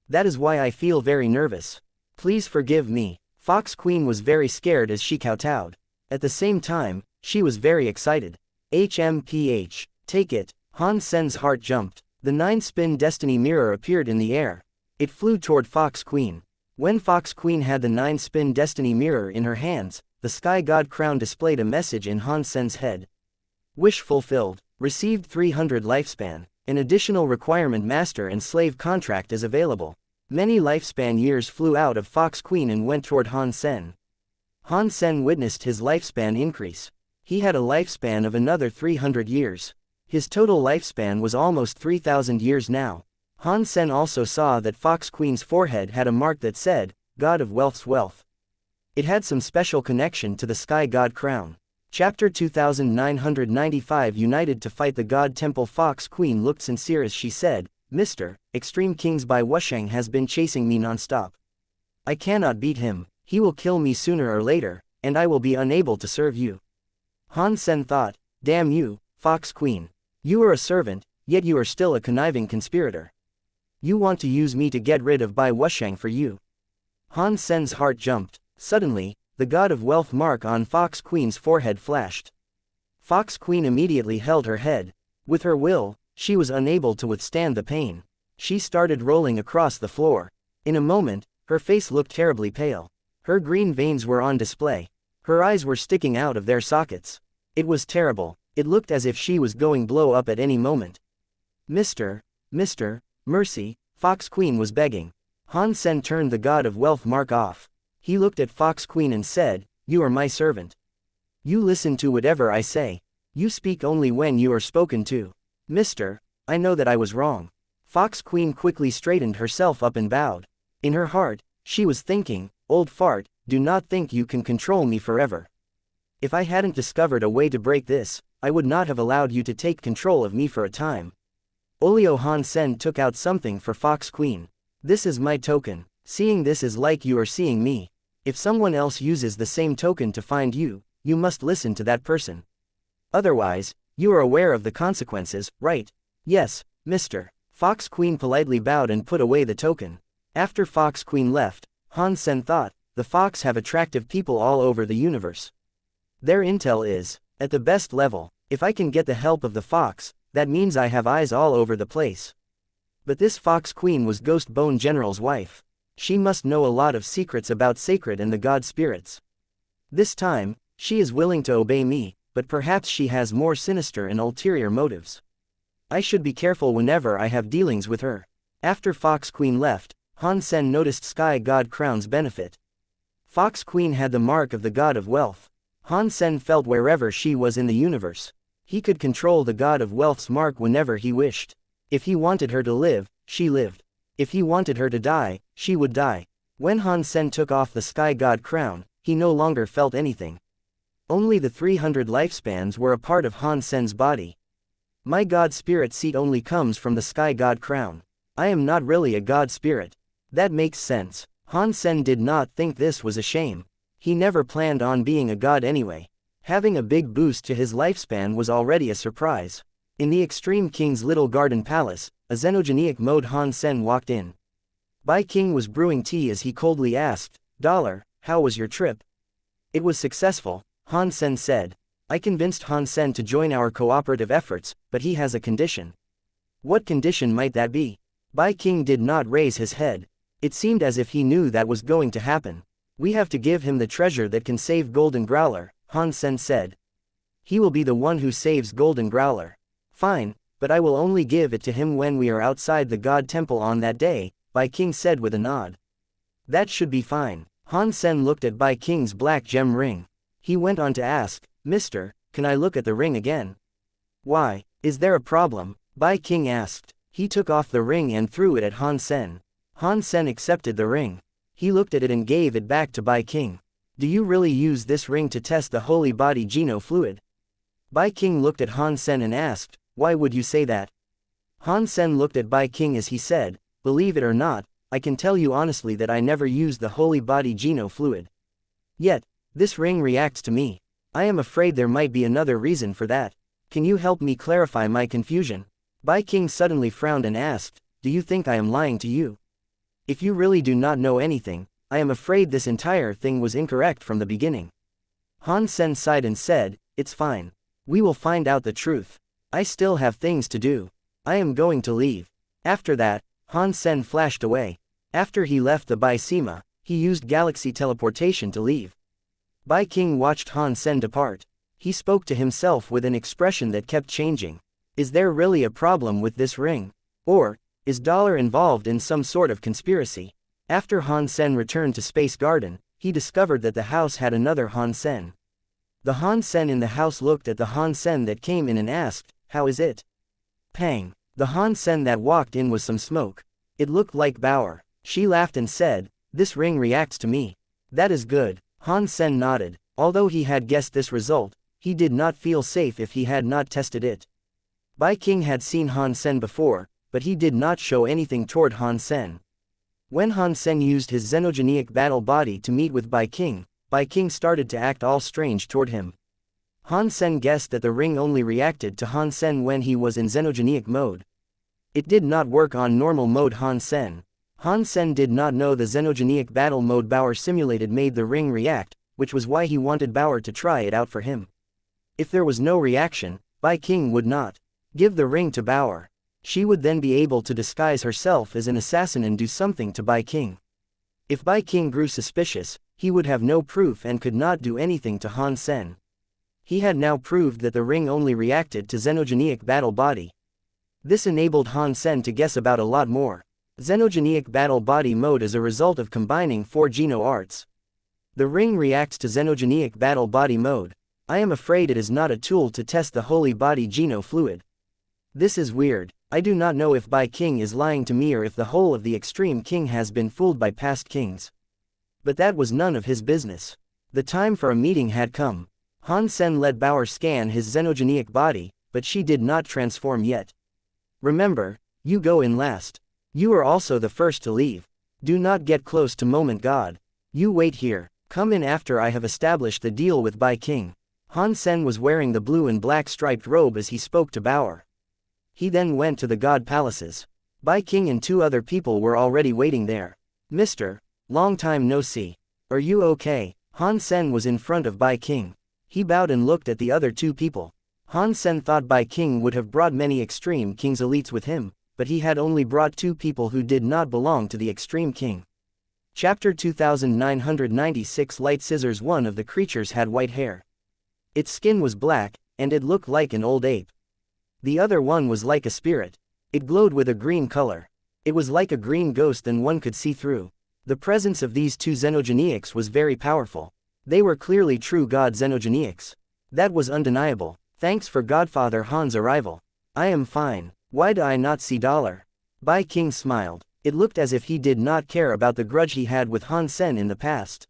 That is why I feel very nervous. Please forgive me." Fox Queen was very scared as she kowtowed. At the same time, she was very excited. HMPH. Take it. Han Sen's heart jumped. The 9-spin destiny mirror appeared in the air. It flew toward Fox Queen. When Fox Queen had the 9-spin destiny mirror in her hands, the Sky God crown displayed a message in Han Sen's head. Wish fulfilled. Received 300 lifespan. An additional requirement master and slave contract is available. Many lifespan years flew out of Fox Queen and went toward Han Sen. Han Sen witnessed his lifespan increase. He had a lifespan of another 300 years. His total lifespan was almost 3,000 years now. Han Sen also saw that Fox Queen's forehead had a mark that said, God of Wealth's Wealth. It had some special connection to the Sky God crown. Chapter 2995. United to fight the God Temple. Fox Queen looked sincere as she said, "Mr. Extreme Qin Bai Wusheng has been chasing me non-stop. I cannot beat him. He will kill me sooner or later, and I will be unable to serve you." Han Sen thought, "Damn you, Fox Queen. You are a servant, yet you are still a conniving conspirator. You want to use me to get rid of Bai Wusheng for you." Han Sen's heart jumped. Suddenly, the God of Wealth mark on Fox Queen's forehead flashed. Fox Queen immediately held her head. With her will, she was unable to withstand the pain. She started rolling across the floor. In a moment, her face looked terribly pale. Her green veins were on display. Her eyes were sticking out of their sockets. It was terrible. It looked as if she was going blow up at any moment. Mr. Mercy," Fox Queen was begging. Han Sen turned the God of Wealth mark off. He looked at Fox Queen and said, "You are my servant. You listen to whatever I say. You speak only when you are spoken to. Mr. I know that I was wrong." Fox Queen quickly straightened herself up and bowed. In her heart, she was thinking, "Old fart, do not think you can control me forever. If I hadn't discovered a way to break this, I would not have allowed you to take control of me for a time." Olio Han Sen took out something for Fox Queen. "This is my token. Seeing this is like you are seeing me. If someone else uses the same token to find you, you must listen to that person. Otherwise, you are aware of the consequences, right?" "Yes, Mr." Fox Queen politely bowed and put away the token. After Fox Queen left, Han Sen thought, the fox have attractive people all over the universe. Their intel is at the best level. If I can get the help of the fox, that means I have eyes all over the place. But this Fox Queen was Ghost Bone General's wife. She must know a lot of secrets about sacred and the god spirits. This time, she is willing to obey me, but perhaps she has more sinister and ulterior motives. I should be careful whenever I have dealings with her. After Fox Queen left, Han Sen noticed Sky God Crown's benefit. Fox Queen had the mark of the God of Wealth. Han Sen felt wherever she was in the universe. He could control the God of Wealth's mark whenever he wished. If he wanted her to live, she lived. If he wanted her to die, she would die. When Han Sen took off the Sky God crown, he no longer felt anything. Only the 300 lifespans were a part of Han Sen's body. My God spirit seat only comes from the Sky God crown. I am not really a God spirit. That makes sense. Han Sen did not think this was a shame. He never planned on being a god anyway. Having a big boost to his lifespan was already a surprise. In the Extreme King's little garden palace, a xenogenic mode Han Sen walked in. Bai King was brewing tea as he coldly asked, "Dollar, how was your trip?" "It was successful," Han Sen said. "I convinced Han Sen to join our cooperative efforts, but he has a condition." "What condition might that be?" Bai King did not raise his head. It seemed as if he knew that was going to happen. "We have to give him the treasure that can save Golden Growler," Han Sen said. "He will be the one who saves Golden Growler." "Fine, but I will only give it to him when we are outside the God Temple on that day," Bai King said with a nod. "That should be fine." Han Sen looked at Bai King's black gem ring. He went on to ask, "Mister, can I look at the ring again?" "Why, is there a problem?" Bai King asked. He took off the ring and threw it at Han Sen. Han Sen accepted the ring. He looked at it and gave it back to Bai King. Do you really use this ring to test the holy body Geno fluid? Bai King looked at Han Sen and asked, why would you say that? Han Sen looked at Bai King as he said, believe it or not, I can tell you honestly that I never used the holy body Geno fluid. Yet, this ring reacts to me. I am afraid there might be another reason for that. Can you help me clarify my confusion? Bai King suddenly frowned and asked, do you think I am lying to you? If you really do not know anything, I am afraid this entire thing was incorrect from the beginning. Han Sen sighed and said, it's fine. We will find out the truth. I still have things to do. I am going to leave. After that, Han Sen flashed away. After he left the Bai Sima, he used galaxy teleportation to leave. Bai King watched Han Sen depart. He spoke to himself with an expression that kept changing. Is there really a problem with this ring? Or, is Dollar involved in some sort of conspiracy? After Han Sen returned to Space Garden, he discovered that the house had another Han Sen. The Han Sen in the house looked at the Han Sen that came in and asked, how is it? Pang. The Han Sen that walked in was some smoke. It looked like Bauer. She laughed and said, this ring reacts to me. That is good. Han Sen nodded. Although he had guessed this result, he did not feel safe if he had not tested it. Bai King had seen Han Sen before, but he did not show anything toward Han Sen. When Han Sen used his xenogenic battle body to meet with Bai King started to act all strange toward him. Han Sen guessed that the ring only reacted to Han Sen when he was in xenogenic mode. It did not work on normal mode Han Sen. Han Sen did not know the xenogenic battle mode Bauer simulated made the ring react, which was why he wanted Bauer to try it out for him. If there was no reaction, Bai King would not give the ring to Bauer. She would then be able to disguise herself as an assassin and do something to Bai King. If Bai King grew suspicious, he would have no proof and could not do anything to Han Sen. He had now proved that the ring only reacted to xenogenic battle body. This enabled Han Sen to guess about a lot more. Xenogenic battle body mode is a result of combining 4 Geno arts. The ring reacts to xenogenic battle body mode. I am afraid it is not a tool to test the holy body Geno fluid. This is weird. I do not know if Bai King is lying to me or if the whole of the Extreme King has been fooled by past kings. But that was none of his business. The time for a meeting had come. Han Sen let Bauer scan his xenogenic body, but she did not transform yet. Remember, you go in last. You are also the first to leave. Do not get close to Moment God. You wait here. Come in after I have established the deal with Bai King. Han Sen was wearing the blue and black striped robe as he spoke to Bauer. He then went to the god palaces. Bai King and 2 other people were already waiting there. Mister, long time no see. Are you okay? Han Sen was in front of Bai King. He bowed and looked at the other 2 people. Han Sen thought Bai King would have brought many Extreme King's elites with him, but he had only brought 2 people who did not belong to the Extreme King. Chapter 2996 Light Scissors. One of the creatures had white hair. Its skin was black, and it looked like an old ape. The other one was like a spirit. It glowed with a green color. It was like a green ghost and one could see through. The presence of these 2 xenogenics was very powerful. They were clearly true god xenogenics. That was undeniable. Thanks for Godfather Han's arrival. I am fine. Why do I not see Dollar? Bai King smiled. It looked as if he did not care about the grudge he had with Han Sen in the past.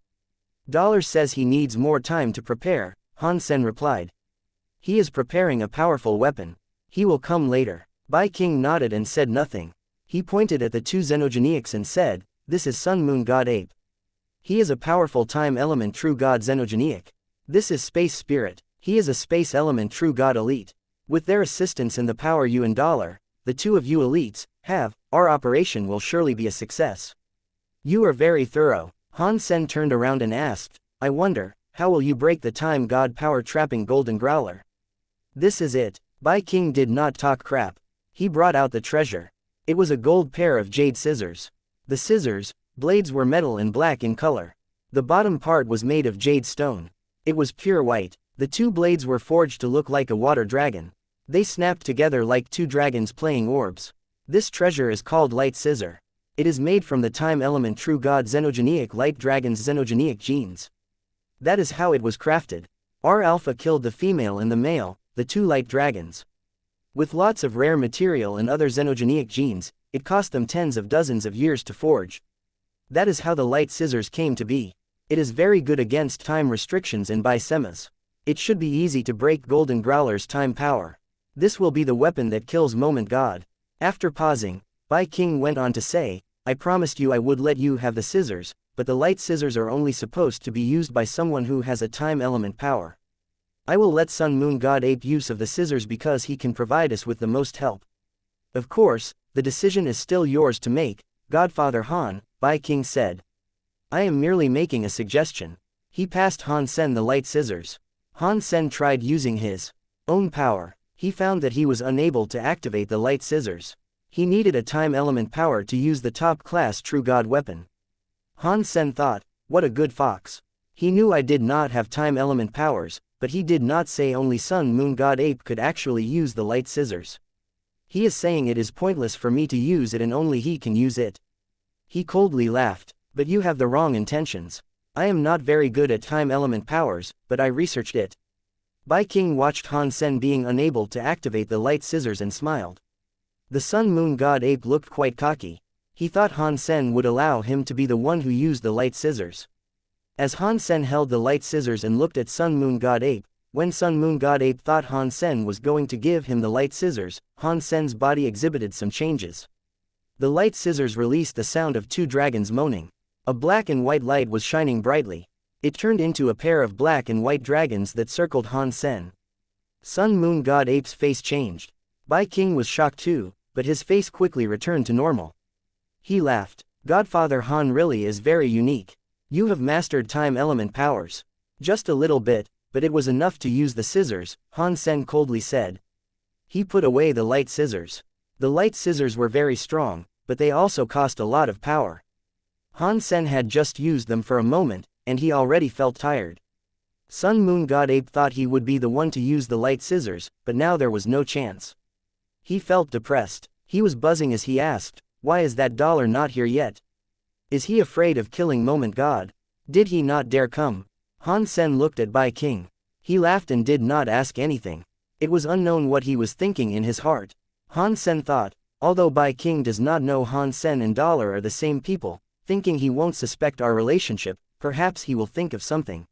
Dollar says he needs more time to prepare, Han Sen replied. He is preparing a powerful weapon. He will come later. Bai King nodded and said nothing. He pointed at the 2 xenogenics and said, this is Sun Moon God Ape. He is a powerful time element true god xenogenic. This is Space Spirit. He is a space element true god elite. With their assistance and the power you and Dollar, the 2 of you elites, have, our operation will surely be a success. You are very thorough. Han Sen turned around and asked, I wonder, how will you break the time god power trapping golden growler? This is it. Bai King did not talk crap. He brought out the treasure. It was a gold pair of jade scissors. The scissors, blades were metal and black in color. The bottom part was made of jade stone. It was pure white. The 2 blades were forged to look like a water dragon. They snapped together like 2 dragons playing orbs. This treasure is called Light Scissor. It is made from the time element true god xenogenic light dragon's xenogenic genes. That is how it was crafted. R Alpha killed the female and the male, the 2 light dragons. With lots of rare material and other xenogenic genes, it cost them tens of dozens of years to forge. That is how the light scissors came to be. It is very good against time restrictions and bisemas. It should be easy to break Golden Growler's time power. This will be the weapon that kills Moment God. After pausing, Bai King went on to say, I promised you I would let you have the scissors, but the light scissors are only supposed to be used by someone who has a time element power. I will let Sun Moon God ape use of the scissors because he can provide us with the most help. Of course, the decision is still yours to make, Godfather Han, Bai King said. I am merely making a suggestion. He passed Han Sen the light scissors. Han Sen tried using his own power. He found that he was unable to activate the light scissors. He needed a time element power to use the top-class True God weapon. Han Sen thought, what a good fox. He knew I did not have time element powers, but he did not say only Sun Moon God Ape could actually use the light scissors. He is saying it is pointless for me to use it and only he can use it. He coldly laughed, but you have the wrong intentions. I am not very good at time element powers, but I researched it. Bai King watched Han Sen being unable to activate the light scissors and smiled. The Sun Moon God Ape looked quite cocky. He thought Han Sen would allow him to be the one who used the light scissors. As Han Sen held the light scissors and looked at Sun Moon God Ape, when Sun Moon God Ape thought Han Sen was going to give him the light scissors, Han Sen's body exhibited some changes. The light scissors released the sound of two dragons moaning. A black and white light was shining brightly. It turned into a pair of black and white dragons that circled Han Sen. Sun Moon God Ape's face changed. Bai King was shocked too, but his face quickly returned to normal. He laughed. Godfather Han really is very unique. You have mastered time element powers. Just a little bit, but it was enough to use the scissors, Han Sen coldly said. He put away the light scissors. The light scissors were very strong, but they also cost a lot of power. Han Sen had just used them for a moment, and he already felt tired. Sun Moon God Ape thought he would be the one to use the light scissors, but now there was no chance. He felt depressed. He was buzzing as he asked, why is that dollar not here yet? Is he afraid of killing Moment God? Did he not dare come? Han Sen looked at Bai King. He laughed and did not ask anything. It was unknown what he was thinking in his heart. Han Sen thought, although Bai King does not know Han Sen and dollar are the same people, thinking he won't suspect our relationship, perhaps he will think of something.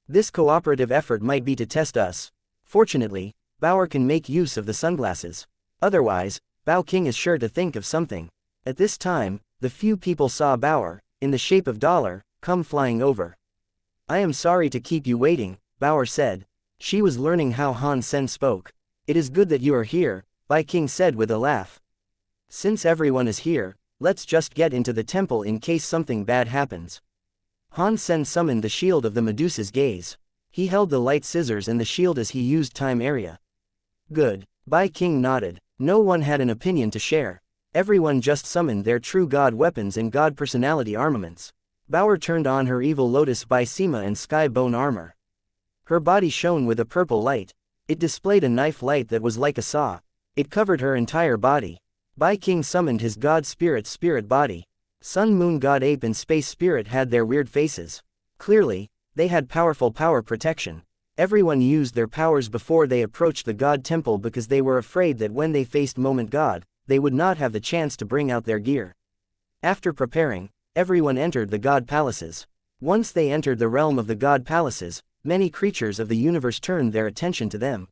This cooperative effort might be to test us. Fortunately, Bauer can make use of the sunglasses. Otherwise, Bao King is sure to think of something. At this time, the few people saw Bauer, in the shape of dollar, come flying over. I am sorry to keep you waiting, Bauer said. She was learning how Han Sen spoke. It is good that you are here, Bai King said with a laugh. Since everyone is here, let's just get into the temple in case something bad happens. Han Sen summoned the shield of the Medusa's gaze. He held the light scissors and the shield as he used time area. Good. Bai King nodded. No one had an opinion to share. Everyone just summoned their true god weapons and god personality armaments. Bauer turned on her evil lotus by Sima and sky bone armor. Her body shone with a purple light. It displayed a knife light that was like a saw. It covered her entire body. Bai King summoned his god spirit body. Sun Moon God Ape and Space Spirit had their weird faces. Clearly, they had powerful power protection. Everyone used their powers before they approached the God Temple because they were afraid that when they faced Moment God, they would not have the chance to bring out their gear. After preparing, everyone entered the God Palaces. Once they entered the realm of the God Palaces, many creatures of the universe turned their attention to them.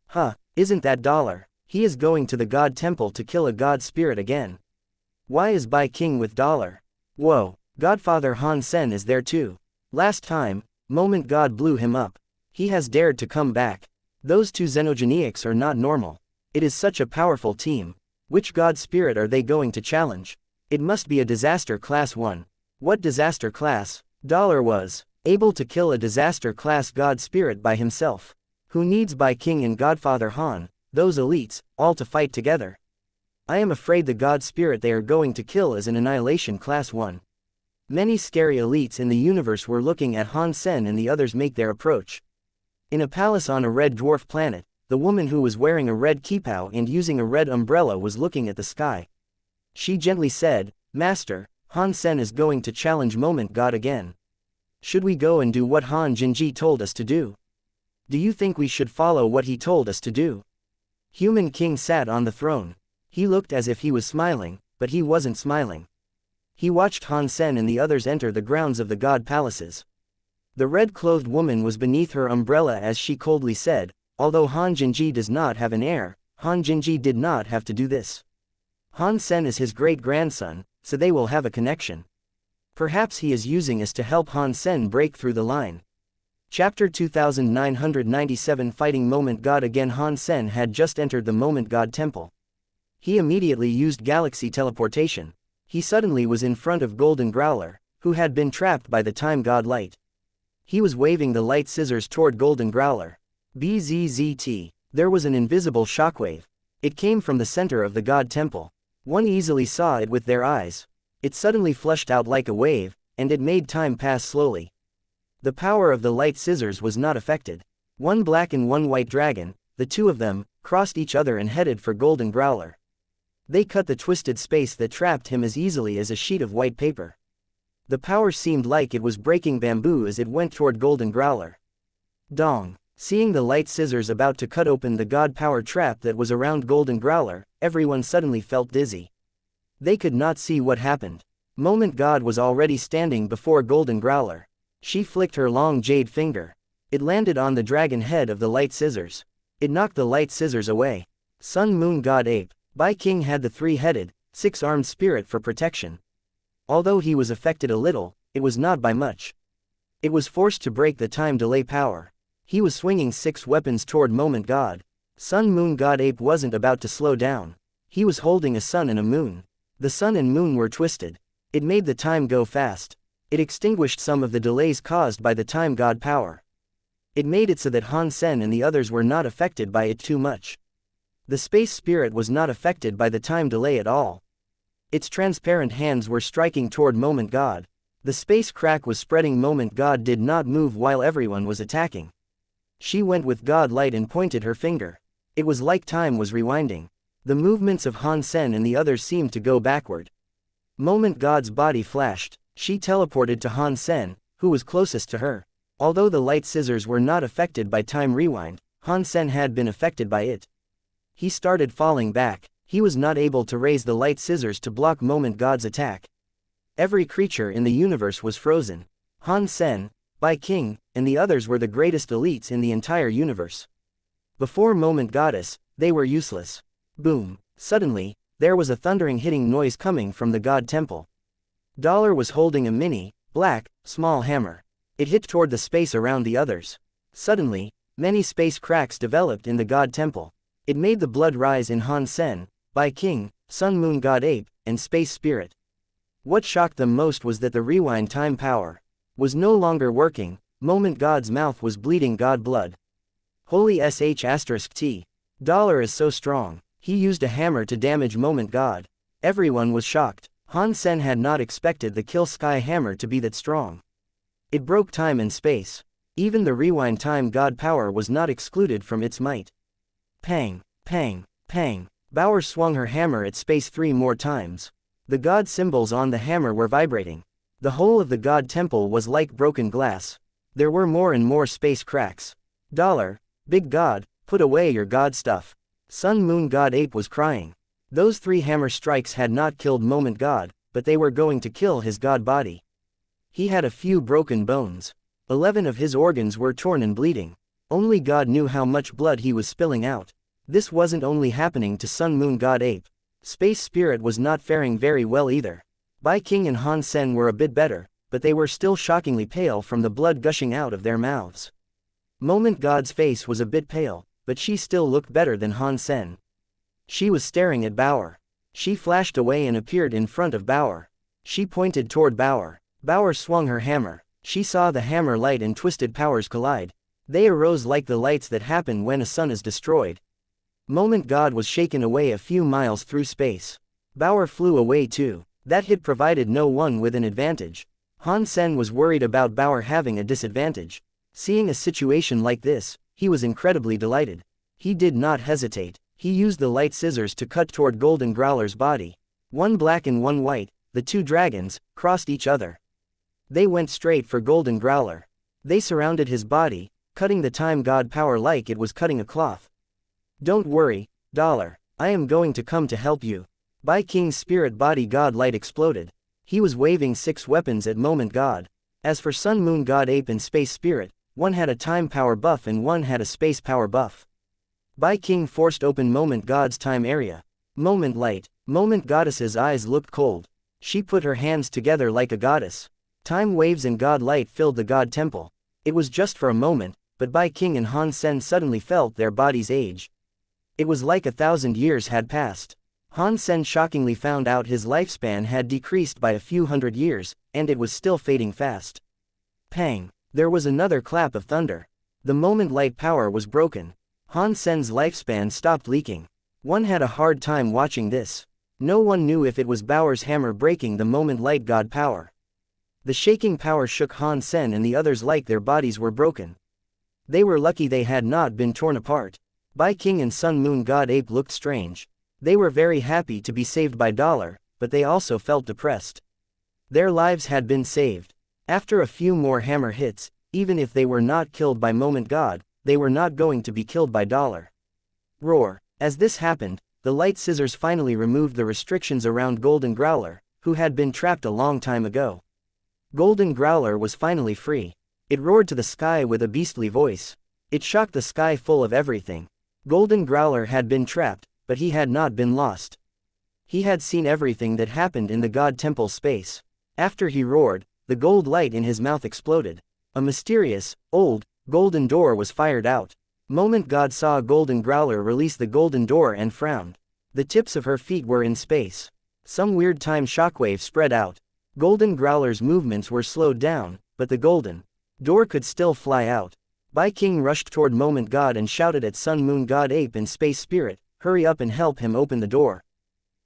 Huh, isn't that dollar? He is going to the God Temple to kill a God Spirit again. Why is Bai King with dollar? Whoa, Godfather Han Sen is there too. Last time, Moment God blew him up. He has dared to come back. Those two xenogenics are not normal. It is such a powerful team. Which god spirit are they going to challenge? It must be a disaster class 1. What disaster class? Dollar was able to kill a disaster class god spirit by himself. Who needs Bai King and Godfather Han, those elites, all to fight together? I am afraid the god spirit they are going to kill is an annihilation class 1. Many scary elites in the universe were looking at Han Sen and the others make their approach. In a palace on a red dwarf planet, the woman who was wearing a red kippao and using a red umbrella was looking at the sky. She gently said, Master, Han Sen is going to challenge Moment God again. Should we go and do what Han Jinji told us to do? Do you think we should follow what he told us to do? Human King sat on the throne. He looked as if he was smiling, but he wasn't smiling. He watched Han Sen and the others enter the grounds of the god palaces. The red-clothed woman was beneath her umbrella as she coldly said, "Although Han Jinji does not have an heir, Han Jinji did not have to do this. Han Sen is his great-grandson, so they will have a connection. Perhaps he is using us to help Han Sen break through the line." Chapter 2997 Fighting Moment God. Again, Han Sen had just entered the Moment God temple. He immediately used galaxy teleportation. He suddenly was in front of Golden Growler, who had been trapped by the Time God Light. He was waving the light scissors toward Golden Growler. Bzzzt. There was an invisible shockwave. It came from the center of the God Temple. One easily saw it with their eyes. It suddenly flushed out like a wave, and it made time pass slowly. The power of the light scissors was not affected. One black and one white dragon, the two of them, crossed each other and headed for Golden Growler. They cut the twisted space that trapped him as easily as a sheet of white paper. The power seemed like it was breaking bamboo as it went toward Golden Growler. Dong. Seeing the light scissors about to cut open the god power trap that was around Golden Growler, everyone suddenly felt dizzy. They could not see what happened. Moment God was already standing before Golden Growler. She flicked her long jade finger. It landed on the dragon head of the light scissors. It knocked the light scissors away. Sun Moon God Ape. Bai King had the three-headed, six-armed spirit for protection. Although he was affected a little, it was not by much. It was forced to break the time delay power. He was swinging 6 weapons toward Moment God. Sun Moon God Ape wasn't about to slow down. He was holding a sun and a moon. The sun and moon were twisted. It made the time go fast. It extinguished some of the delays caused by the time god power. It made it so that Han Sen and the others were not affected by it too much. The space spirit was not affected by the time delay at all. Its transparent hands were striking toward Moment God. The space crack was spreading. Moment God did not move while everyone was attacking. She went with God Light and pointed her finger. It was like time was rewinding. The movements of Han Sen and the others seemed to go backward. Moment God's body flashed. She teleported to Han Sen, who was closest to her. Although the light scissors were not affected by time rewind, Han Sen had been affected by it. He started falling back. He was not able to raise the light scissors to block Moment God's attack. Every creature in the universe was frozen. Han Sen, Bai King, and the others were the greatest elites in the entire universe. Before Moment Goddess, they were useless. Boom. Suddenly, there was a thundering hitting noise coming from the God Temple. Dollar was holding a mini, black, small hammer. It hit toward the space around the others. Suddenly, many space cracks developed in the God Temple. It made the blood rise in Han Sen, Bai King, Sun Moon God Ape, and Space Spirit. What shocked them most was that the rewind time power was no longer working. Moment God's mouth was bleeding God blood. Holy sh*t. Dollar is so strong. He used a hammer to damage Moment God. Everyone was shocked. Han Sen had not expected the Kill Sky hammer to be that strong. It broke time and space. Even the rewind time god power was not excluded from its might. Pang, pang, pang. Bauer swung her hammer at space 3 more times. The god symbols on the hammer were vibrating. The whole of the god temple was like broken glass. There were more and more space cracks. Dollar, big god, put away your god stuff. Sun Moon God Ape was crying. Those 3 hammer strikes had not killed Moment God, but they were going to kill his god body. He had a few broken bones. 11 of his organs were torn and bleeding. Only God knew how much blood he was spilling out. This wasn't only happening to Sun Moon God Ape. Space Spirit was not faring very well either. Bai King and Han Sen were a bit better, but they were still shockingly pale from the blood gushing out of their mouths. Moment God's face was a bit pale, but she still looked better than Han Sen. She was staring at Bauer. She flashed away and appeared in front of Bauer. She pointed toward Bauer. Bauer swung her hammer. She saw the hammer light and twisted powers collide. They arose like the lights that happen when a sun is destroyed. Moment God was shaken away a few miles through space. Bauer flew away too. That hit provided no one with an advantage. Han Sen was worried about Bauer having a disadvantage. Seeing a situation like this, he was incredibly delighted. He did not hesitate. He used the light scissors to cut toward Golden Growler's body. One black and one white, the 2 dragons, crossed each other. They went straight for Golden Growler. They surrounded his body, cutting the time god power like it was cutting a cloth. Don't worry, I am going to come to help you. Bai King's spirit body god light exploded. He was waving 6 weapons at Moment God. As for Sun Moon God Ape and Space Spirit, one had a time power buff and one had a space power buff. Bai King forced open Moment God's time area. Moment light. Moment Goddess's eyes looked cold. She put her hands together like a goddess. Time waves and god light filled the god temple. It was just for a moment, but Bai King and Han Sen suddenly felt their bodies age. It was like 1,000 years had passed. Han Sen shockingly found out his lifespan had decreased by a few hundred years, and it was still fading fast. Pang! There was another clap of thunder. The moment light power was broken. Han Sen's lifespan stopped leaking. One had a hard time watching this. No one knew if it was Bao's hammer breaking the moment light god power. The shaking power shook Han Sen and the others like their bodies were broken. They were lucky they had not been torn apart. Bai King and Sun Moon God Ape looked strange. They were very happy to be saved by Dollar, but they also felt depressed. Their lives had been saved. After a few more hammer hits, even if they were not killed by Moment God, they were not going to be killed by Dollar. Roar. As this happened, the light scissors finally removed the restrictions around Golden Growler, who had been trapped a long time ago. Golden Growler was finally free. It roared to the sky with a beastly voice. It shocked the sky full of everything. Golden Growler had been trapped, but he had not been lost. He had seen everything that happened in the God Temple space. After he roared, the gold light in his mouth exploded. A mysterious, old, golden door was fired out. Moment God saw Golden Growler release the golden door and frowned. The tips of her feet were in space. Some weird time shockwave spread out. Golden Growler's movements were slowed down, but the golden door could still fly out. Bai King rushed toward Moment God and shouted at Sun Moon God Ape and Space Spirit, "Hurry up and help him open the door."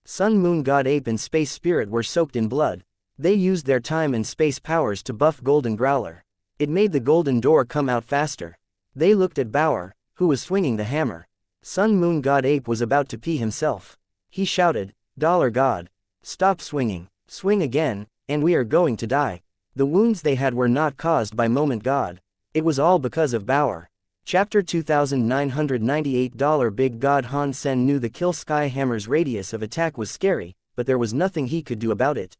Sun Moon God Ape and Space Spirit were soaked in blood. They used their time and space powers to buff Golden Growler. It made the golden door come out faster. They looked at Bauer, who was swinging the hammer. Sun Moon God Ape was about to pee himself. He shouted, "Dollar God! Stop swinging, swing again, and we are going to die." The wounds they had were not caused by Moment God. It was all because of Bauer. Chapter 2998 Big God Han Sen knew the Kill Sky Hammer's radius of attack was scary, but there was nothing he could do about it.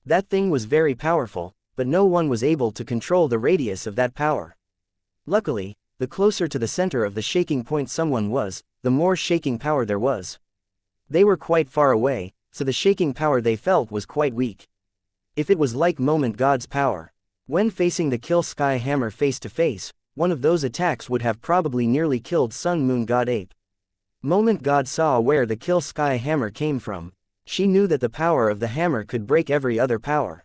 That thing was very powerful, but no one was able to control the radius of that power. Luckily, the closer to the center of the shaking point someone was, the more shaking power there was. They were quite far away, so the shaking power they felt was quite weak. If it was like Moment God's power, when facing the Kill Sky Hammer face to face, one of those attacks would have probably nearly killed Sun Moon God Ape. Moment God saw where the Kill Sky Hammer came from. She knew that the power of the hammer could break every other power.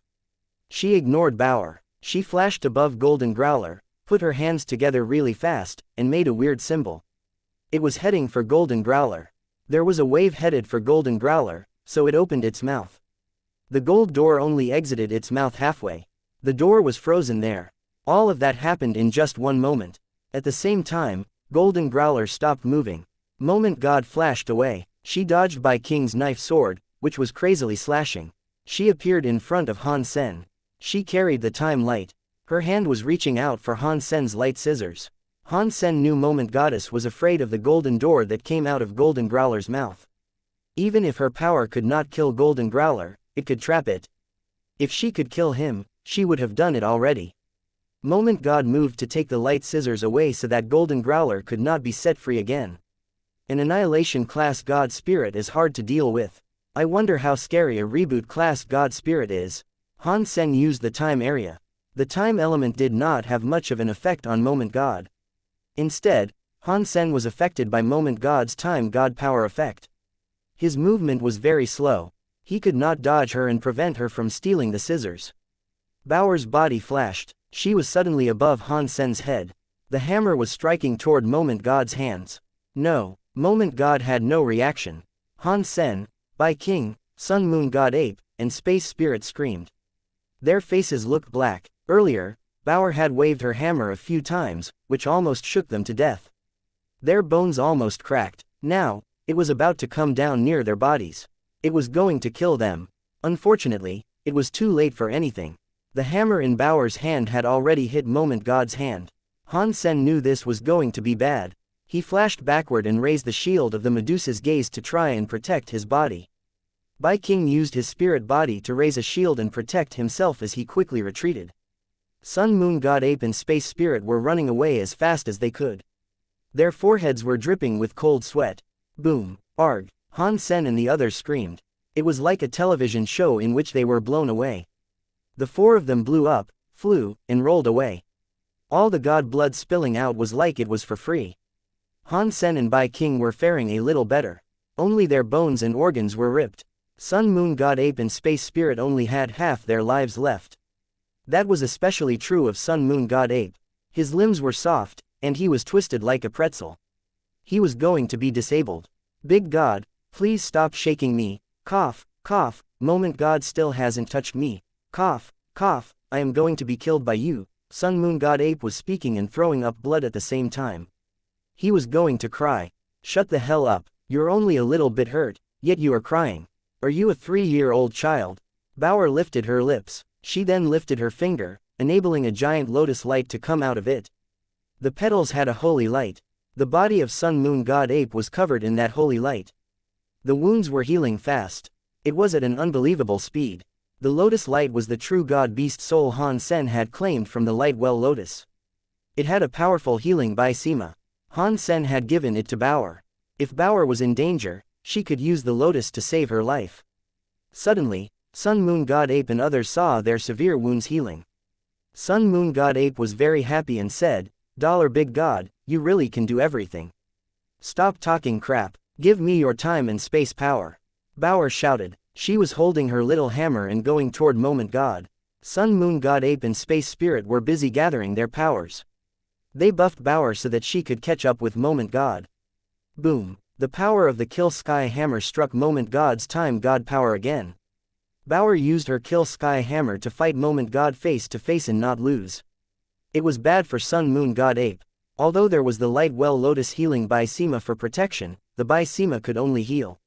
She ignored Bauer. She flashed above Golden Growler, put her hands together really fast, and made a weird symbol. It was heading for Golden Growler. There was a wave headed for Golden Growler, so it opened its mouth. The gold door only exited its mouth halfway. The door was frozen there. All of that happened in just one moment. At the same time, Golden Growler stopped moving. Moment God flashed away. She dodged Bai King's knife sword, which was crazily slashing. She appeared in front of Han Sen. She carried the time light. Her hand was reaching out for Han Sen's light scissors. Han Sen knew Moment Goddess was afraid of the golden door that came out of Golden Growler's mouth. Even if her power could not kill Golden Growler, it could trap it. If she could kill him, she would have done it already. Moment God moved to take the light scissors away so that Golden Growler could not be set free again. An Annihilation class God Spirit is hard to deal with. I wonder how scary a reboot class God Spirit is. Han Sen used the time area. The time element did not have much of an effect on Moment God. Instead, Han Sen was affected by Moment God's time God power effect. His movement was very slow. He could not dodge her and prevent her from stealing the scissors. Bauer's body flashed. She was suddenly above Han Sen's head. The hammer was striking toward Moment God's hands. No, Moment God had no reaction. Han Sen, Bai King, Sun Moon God Ape, and Space Spirit screamed. Their faces looked black. Earlier, Bauer had waved her hammer a few times, which almost shook them to death. Their bones almost cracked. Now, it was about to come down near their bodies. It was going to kill them. Unfortunately, it was too late for anything. The hammer in Bauer's hand had already hit Moment God's hand. Han Sen knew this was going to be bad. He flashed backward and raised the shield of the Medusa's gaze to try and protect his body. Bai King used his spirit body to raise a shield and protect himself as he quickly retreated. Sun Moon God Ape and Space Spirit were running away as fast as they could. Their foreheads were dripping with cold sweat. Boom! Arg! Han Sen and the others screamed. It was like a television show in which they were blown away. The four of them blew up, flew, and rolled away. All the god blood spilling out was like it was for free. Han Sen and Bai King were faring a little better. Only their bones and organs were ripped. Sun Moon God Ape and Space Spirit only had half their lives left. That was especially true of Sun Moon God Ape. His limbs were soft, and he was twisted like a pretzel. He was going to be disabled. Big God, please stop shaking me. Cough, cough, Moment God still hasn't touched me. Cough, cough, I am going to be killed by you. Sun Moon God Ape was speaking and throwing up blood at the same time. He was going to cry. Shut the hell up, you're only a little bit hurt, yet you are crying. Are you a 3-year-old child? Bauer lifted her lips. She then lifted her finger, enabling a giant lotus light to come out of it. The petals had a holy light. The body of Sun Moon God Ape was covered in that holy light. The wounds were healing fast. It was at an unbelievable speed. The lotus light was the true god beast soul Han Sen had claimed from the light well lotus. It had a powerful healing by Sima. Han Sen had given it to Bauer. If Bauer was in danger, she could use the lotus to save her life. Suddenly, Sun Moon God Ape and others saw their severe wounds healing. Sun Moon God Ape was very happy and said, Big God, you really can do everything. Stop talking crap, give me your time and space power. Bauer shouted. She was holding her little hammer and going toward Moment God. Sun Moon God Ape and Space Spirit were busy gathering their powers. They buffed Bauer so that she could catch up with Moment God. Boom! The power of the Kill Sky Hammer struck Moment God's time God power again. Bauer used her Kill Sky Hammer to fight Moment God face to face and not lose. It was bad for Sun Moon God Ape. Although there was the light well lotus healing by Sima for protection, the by Sima could only heal.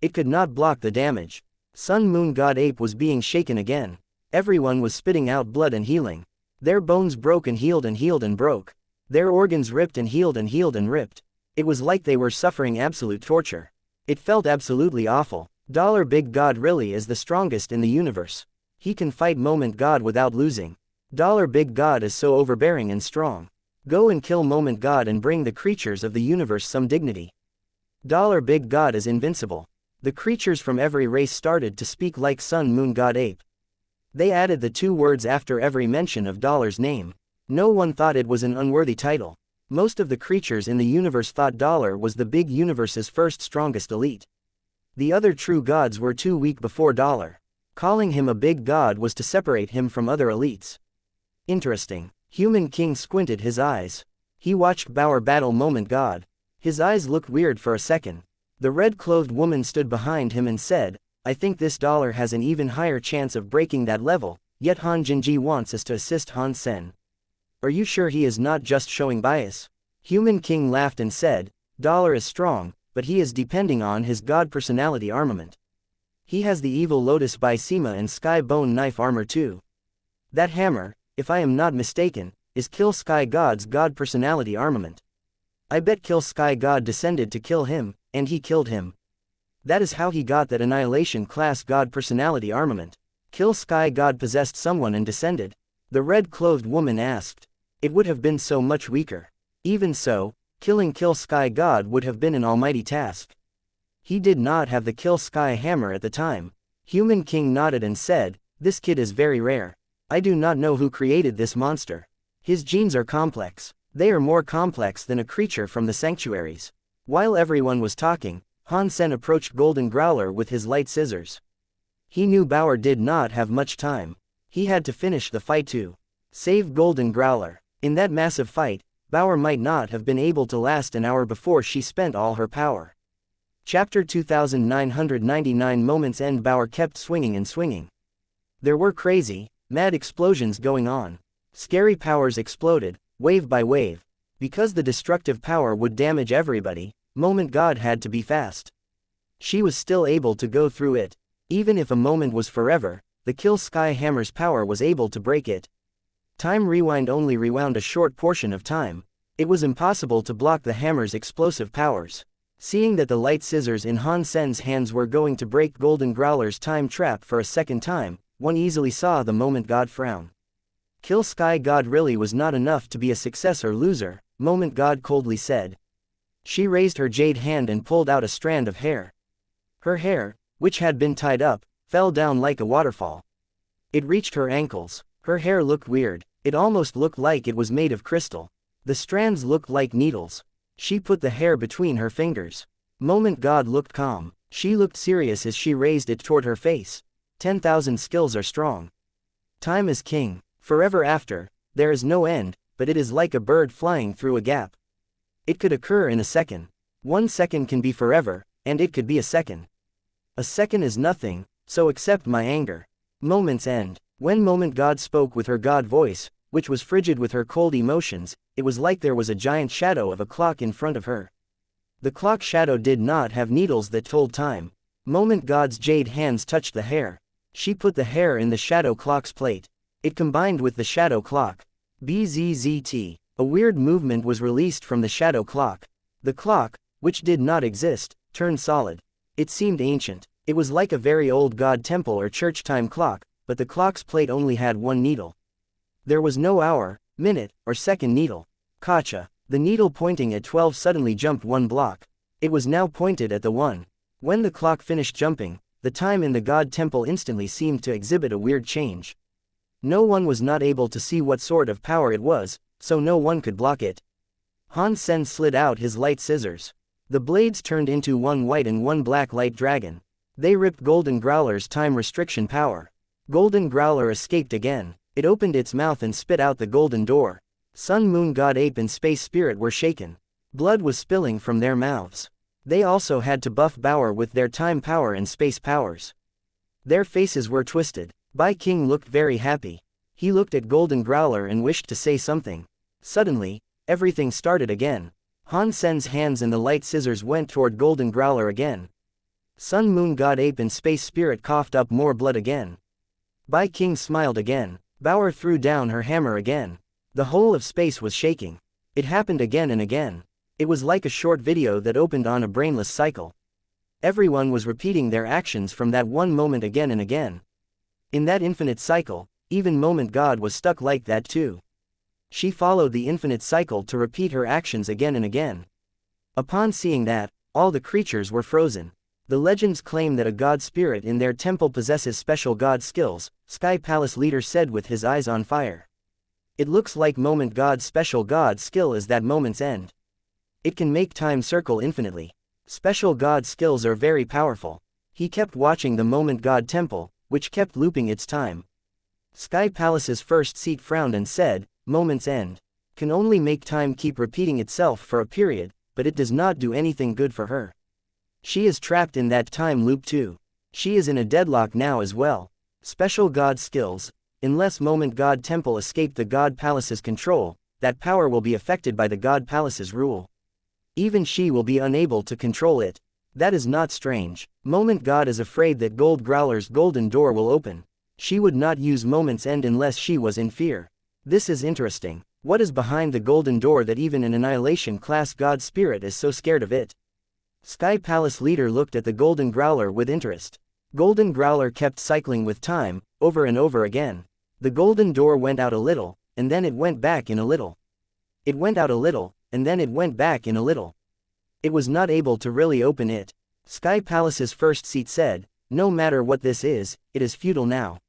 It could not block the damage. Sun Moon God Ape was being shaken again. Everyone was spitting out blood and healing. Their bones broke and healed and broke. Their organs ripped and healed and ripped. It was like they were suffering absolute torture. It felt absolutely awful. Big God really is the strongest in the universe. He can fight Moment God without losing. Big God is so overbearing and strong. Go and kill Moment God and bring the creatures of the universe some dignity. Big God is invincible. The creatures from every race started to speak like Sun Moon God Ape. They added the 2 words after every mention of Dollar's name. No one thought it was an unworthy title. Most of the creatures in the universe thought Dollar was the big universe's first strongest elite. The other true gods were too weak before Dollar. Calling him a big god was to separate him from other elites. Interesting. Human King squinted his eyes. He watched Bauer battle Moment God. His eyes looked weird for a second. The red-clothed woman stood behind him and said, I think this Dollar has an even higher chance of breaking that level, yet Han Jinji wants us to assist Han Sen. Are you sure he is not just showing bias? Human King laughed and said, Dollar is strong, but he is depending on his god personality armament. He has the evil lotus by Sima and sky bone knife armor too. That hammer, if I am not mistaken, is Kill Sky God's god personality armament. I bet Kill Sky God descended to kill him, and he killed him. That is how he got that Annihilation class god personality armament. Kill Sky God possessed someone and descended? The red-clothed woman asked. It would have been so much weaker. Even so, killing Kill Sky God would have been an almighty task. He did not have the Kill Sky hammer at the time. Human King nodded and said, This kid is very rare. I do not know who created this monster. His genes are complex. They are more complex than a creature from the sanctuaries. While everyone was talking, Han Sen approached Golden Growler with his light scissors. He knew Bauer did not have much time. He had to finish the fight too. Save Golden Growler. In that massive fight, Bauer might not have been able to last an hour before she spent all her power. Chapter 2999 Moments End. Bauer kept swinging and swinging. There were crazy, mad explosions going on. Scary powers exploded, wave by wave. Because the destructive power would damage everybody, Moment God had to be fast. She was still able to go through it. Even if a moment was forever, the Kill Sky Hammer's power was able to break it. Time Rewind only rewound a short portion of time. It was impossible to block the hammer's explosive powers. Seeing that the light scissors in Han Sen's hands were going to break Golden Growler's time trap for a second time, one easily saw the Moment God frown. Kill Sky God really was not enough to be a success or loser, Moment God coldly said. She raised her jade hand and pulled out a strand of hair. Her hair, which had been tied up, fell down like a waterfall. It reached her ankles. Her hair looked weird. It almost looked like it was made of crystal. The strands looked like needles. She put the hair between her fingers. Moment God looked calm. She looked serious as she raised it toward her face. 10,000 skills are strong. Time is king. Forever after, there is no end, but it is like a bird flying through a gap. It could occur in a second. 1 second can be forever, and it could be a second. A second is nothing, so accept my anger. Moment's end. When Moment God spoke with her God voice, which was frigid with her cold emotions, it was like there was a giant shadow of a clock in front of her. The clock shadow did not have needles that told time. Moment God's jade hands touched the hair. She put the hair in the shadow clock's plate. It combined with the shadow clock. BZZT. A weird movement was released from the shadow clock. The clock, which did not exist, turned solid. It seemed ancient. It was like a very old god temple or church time clock, but the clock's plate only had one needle. There was no hour, minute, or second needle. Gotcha. The needle pointing at 12 suddenly jumped 1 block. It was now pointed at the 1. When the clock finished jumping, the time in the god temple instantly seemed to exhibit a weird change. No one was not able to see what sort of power it was, so no one could block it. Han Sen slid out his light scissors. The blades turned into 1 white and 1 black light dragon. They ripped Golden Growler's time restriction power. Golden Growler escaped again. It opened its mouth and spit out the golden door. Sun Moon God Ape and Space Spirit were shaken. Blood was spilling from their mouths. They also had to buff Bauer with their time power and space powers. Their faces were twisted. Bai King looked very happy. He looked at Golden Growler and wished to say something. Suddenly, everything started again. Han Sen's hands and the light scissors went toward Golden Growler again. Sun Moon God Ape and Space Spirit coughed up more blood again. Bai King smiled again. Bauer threw down her hammer again. The whole of space was shaking. It happened again and again. It was like a short video that opened on a brainless cycle. Everyone was repeating their actions from that one moment again and again. In that infinite cycle, even Moment God was stuck like that too. She followed the infinite cycle to repeat her actions again and again. Upon seeing that, all the creatures were frozen. The legends claim that a god spirit in their temple possesses special god skills, Sky Palace leader said with his eyes on fire. It looks like Moment God's special god skill is that moment's end. It can make time circle infinitely. Special god skills are very powerful. He kept watching the Moment God temple, which kept looping its time. Sky Palace's first seat frowned and said, Moment's end. Can only make time keep repeating itself for a period, but it does not do anything good for her. She is trapped in that time loop too. She is in a deadlock now as well. Special god skills. Unless Moment God Temple escaped the God Palace's control, that power will be affected by the God Palace's rule. Even she will be unable to control it. That is not strange. Moment God is afraid that Gold Growler's golden door will open. She would not use Moment's End unless she was in fear. This is interesting. What is behind the golden door that even an Annihilation class God Spirit is so scared of it? Sky Palace leader looked at the Golden Growler with interest. Golden Growler kept cycling with time, over and over again. The golden door went out a little, and then it went back in a little. It went out a little, and then it went back in a little. It was not able to really open it. Sky Palace's first seat said, no matter what this is, it is futile now.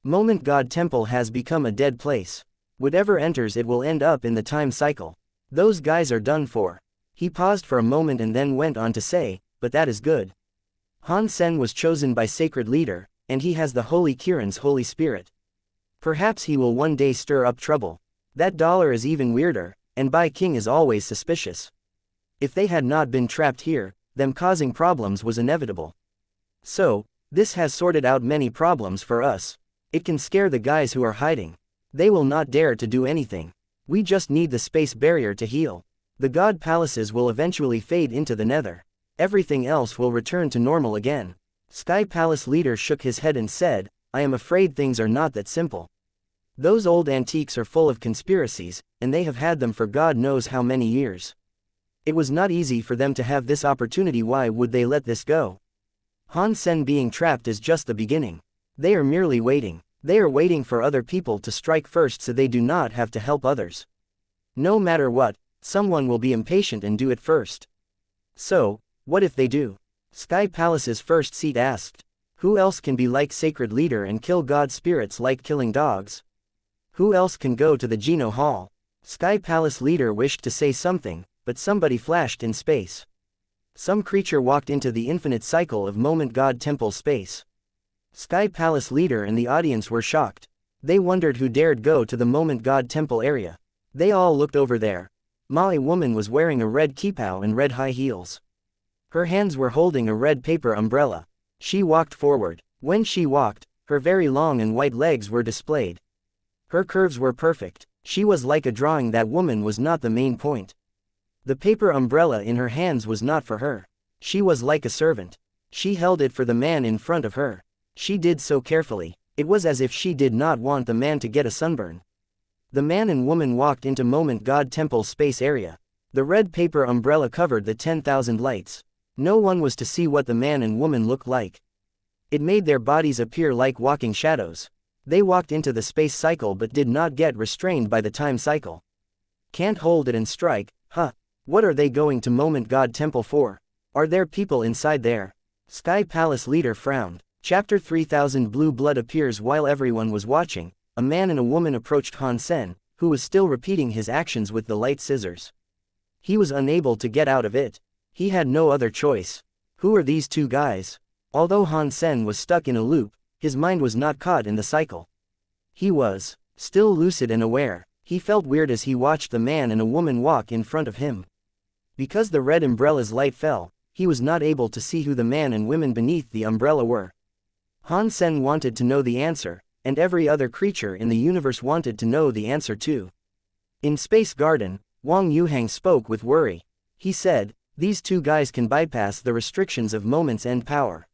Moment God Temple has become a dead place. Whatever enters it will end up in the time cycle. Those guys are done for. He paused for a moment and then went on to say, but that is good. Han Sen was chosen by Sacred Leader, and he has the Holy Kirin's Holy Spirit. Perhaps he will one day stir up trouble. That dollar is even weirder, and Bai King is always suspicious. If they had not been trapped here, them causing problems was inevitable. So, this has sorted out many problems for us. It can scare the guys who are hiding. They will not dare to do anything. We just need the space barrier to heal. The God Palaces will eventually fade into the nether. Everything else will return to normal again. Sky Palace leader shook his head and said, I am afraid things are not that simple. Those old antiques are full of conspiracies, and they have had them for God knows how many years. It was not easy for them to have this opportunity. Why would they let this go? Han Sen being trapped is just the beginning. They are merely waiting. They are waiting for other people to strike first so they do not have to help others. No matter what, someone will be impatient and do it first. So, what if they do? Sky Palace's first seat asked. Who else can be like sacred leader and kill god spirits like killing dogs? Who else can go to the Geno Hall? Sky Palace leader wished to say something, but somebody flashed in space. Some creature walked into the infinite cycle of moment god temple space. Sky Palace leader and the audience were shocked. They wondered who dared go to the moment god temple area. They all looked over there. A woman was wearing a red kippao and red high heels. Her hands were holding a red paper umbrella. She walked forward. When she walked, her very long and white legs were displayed. Her curves were perfect. She was like a drawing. That woman was not the main point. The paper umbrella in her hands was not for her. She was like a servant. She held it for the man in front of her. She did so carefully. It was as if she did not want the man to get a sunburn. The man and woman walked into Moment God Temple space area. The red paper umbrella covered the 10,000 lights. No one was to see what the man and woman looked like. It made their bodies appear like walking shadows. They walked into the space cycle but did not get restrained by the time cycle. Can't hold it and strike, huh? What are they going to Moment God Temple for? Are there people inside there? Sky Palace leader frowned. Chapter 3000 Blue blood appears. While everyone was watching, a man and a woman approached Han Sen, who was still repeating his actions with the light scissors. He was unable to get out of it. He had no other choice. Who are these two guys? Although Han Sen was stuck in a loop, his mind was not caught in the cycle. He was still lucid and aware. He felt weird as he watched the man and a woman walk in front of him. Because the red umbrella's light fell, he was not able to see who the man and women beneath the umbrella were. Han Sen wanted to know the answer, and every other creature in the universe wanted to know the answer too. In Space Garden, Wang Yuhang spoke with worry. He said, "These two guys can bypass the restrictions of Moment's End power.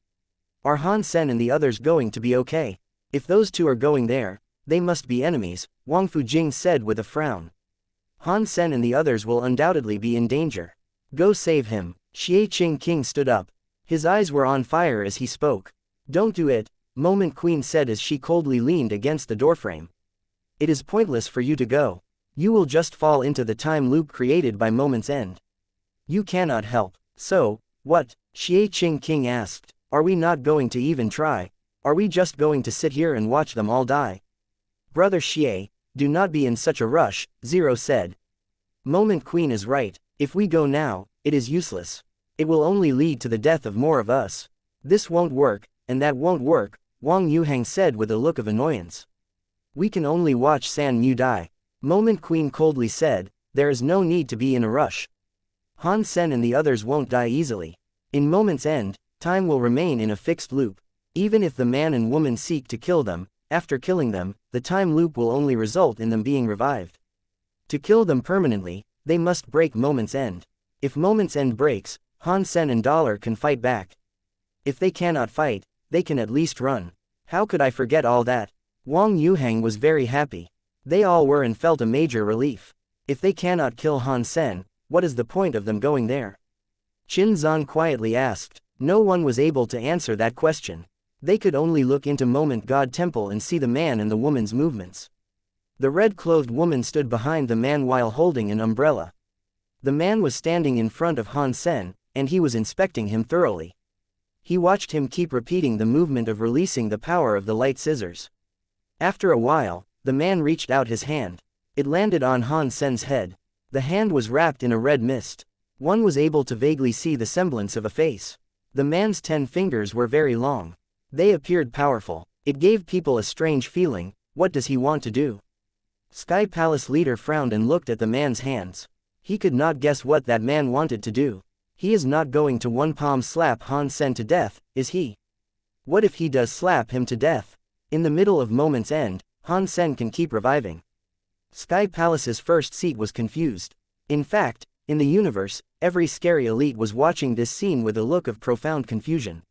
Are Han Sen and the others going to be okay? If those two are going there, they must be enemies," Wang Fujing said with a frown. Han Sen and the others will undoubtedly be in danger. Go save him. Xie Qing King stood up. His eyes were on fire as he spoke. Don't do it, Moment Queen said as she coldly leaned against the doorframe. It is pointless for you to go. You will just fall into the time loop created by Moment's End. You cannot help. So, what? Xie Qing King asked. Are we not going to even try? Are we just going to sit here and watch them all die? Brother Xie, do not be in such a rush, Zero said. Moment Queen is right. If we go now, it is useless. It will only lead to the death of more of us. This won't work, and that won't work, Wang Yuhang said with a look of annoyance. We can only watch San Mu die. Moment Queen coldly said, there is no need to be in a rush. Han Sen and the others won't die easily. In Moment's End, time will remain in a fixed loop. Even if the man and woman seek to kill them, after killing them, the time loop will only result in them being revived. To kill them permanently, they must break Moment's End. If Moment's End breaks, Han Sen and Dollar can fight back. If they cannot fight, they can at least run. How could I forget all that? Wang Yuhang was very happy. They all were and felt a major relief. If they cannot kill Han Sen, what is the point of them going there? Qin Zan quietly asked. No one was able to answer that question. They could only look into Moment God Temple and see the man and the woman's movements. The red-clothed woman stood behind the man while holding an umbrella. The man was standing in front of Han Sen, and he was inspecting him thoroughly. He watched him keep repeating the movement of releasing the power of the light scissors. After a while, the man reached out his hand. It landed on Han Sen's head. The hand was wrapped in a red mist. One was able to vaguely see the semblance of a face. The man's 10 fingers were very long. They appeared powerful. It gave people a strange feeling. What does he want to do? Sky Palace leader frowned and looked at the man's hands. He could not guess what that man wanted to do. He is not going to one palm slap Han Sen to death, is he? What if he does slap him to death? In the middle of Moment's End, Han Sen can keep reviving. Sky Palace's first seat was confused. In fact, in the universe, every scary elite was watching this scene with a look of profound confusion.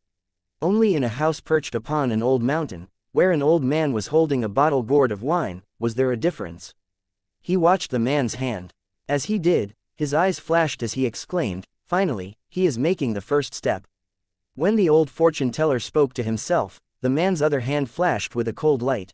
Only in a house perched upon an old mountain, where an old man was holding a bottle gourd of wine, was there a difference. He watched the man's hand. As he did, his eyes flashed as he exclaimed, "Finally, he is making the first step." When the old fortune teller spoke to himself, the man's other hand flashed with a cold light.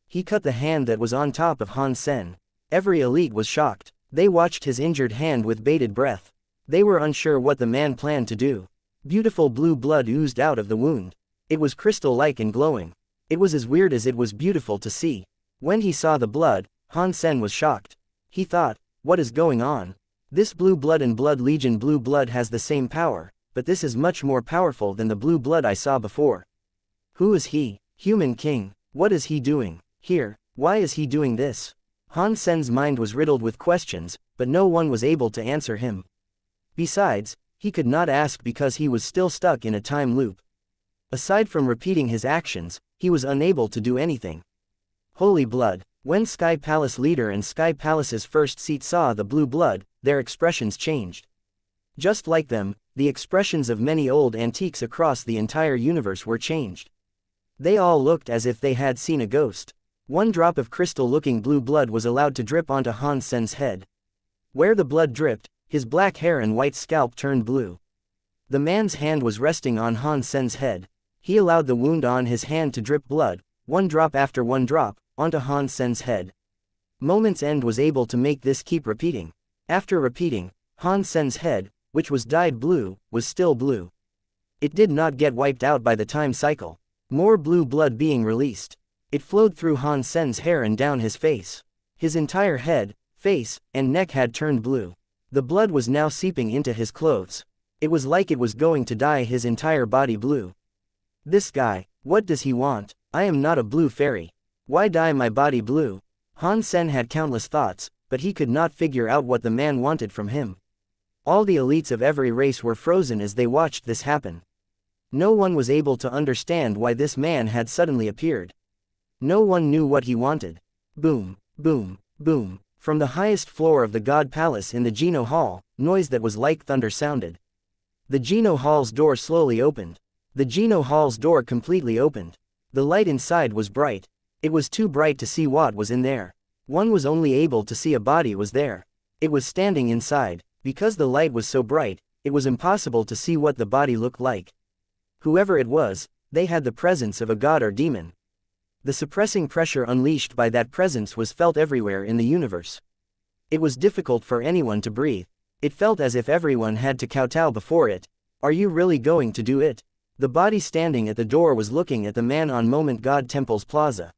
He cut the hand that was on top of Han Sen. Every elite was shocked. They watched his injured hand with bated breath. They were unsure what the man planned to do. Beautiful blue blood oozed out of the wound. It was crystal-like and glowing. It was as weird as it was beautiful to see. When he saw the blood, Han Sen was shocked. He thought, "What is going on? This blue blood and blood legion blue blood has the same power, but this is much more powerful than the blue blood I saw before. Who is he? Human king. What is he doing here? Why is he doing this?" Han Sen's mind was riddled with questions, but no one was able to answer him. Besides, he could not ask because he was still stuck in a time loop. Aside from repeating his actions, he was unable to do anything. Holy blood. When Sky Palace leader and Sky Palace's first seat saw the blue blood, their expressions changed. Just like them, the expressions of many old antiques across the entire universe were changed. They all looked as if they had seen a ghost. One drop of crystal-looking blue blood was allowed to drip onto Han Sen's head. Where the blood dripped, his black hair and white scalp turned blue. The man's hand was resting on Han Sen's head. He allowed the wound on his hand to drip blood, one drop after one drop, onto Han Sen's head. Moment's End was able to make this keep repeating. After repeating, Han Sen's head, which was dyed blue, was still blue. It did not get wiped out by the time cycle. More blue blood being released. It flowed through Han Sen's hair and down his face. His entire head, face, and neck had turned blue. The blood was now seeping into his clothes. It was like it was going to dye his entire body blue. This guy, what does he want? I am not a blue fairy. Why dye my body blue? Han Sen had countless thoughts, but he could not figure out what the man wanted from him. All the elites of every race were frozen as they watched this happen. No one was able to understand why this man had suddenly appeared. No one knew what he wanted. Boom, boom, boom. From the highest floor of the God Palace in the Geno Hall, noise that was like thunder sounded. The Geno Hall's door slowly opened. The Geno Hall's door completely opened. The light inside was bright. It was too bright to see what was in there. One was only able to see a body was there. It was standing inside. Because the light was so bright, it was impossible to see what the body looked like. Whoever it was, they had the presence of a god or demon. The suppressing pressure unleashed by that presence was felt everywhere in the universe. It was difficult for anyone to breathe. It felt as if everyone had to kowtow before it. Are you really going to do it? The body standing at the door was looking at the man on Moment God Temple's plaza.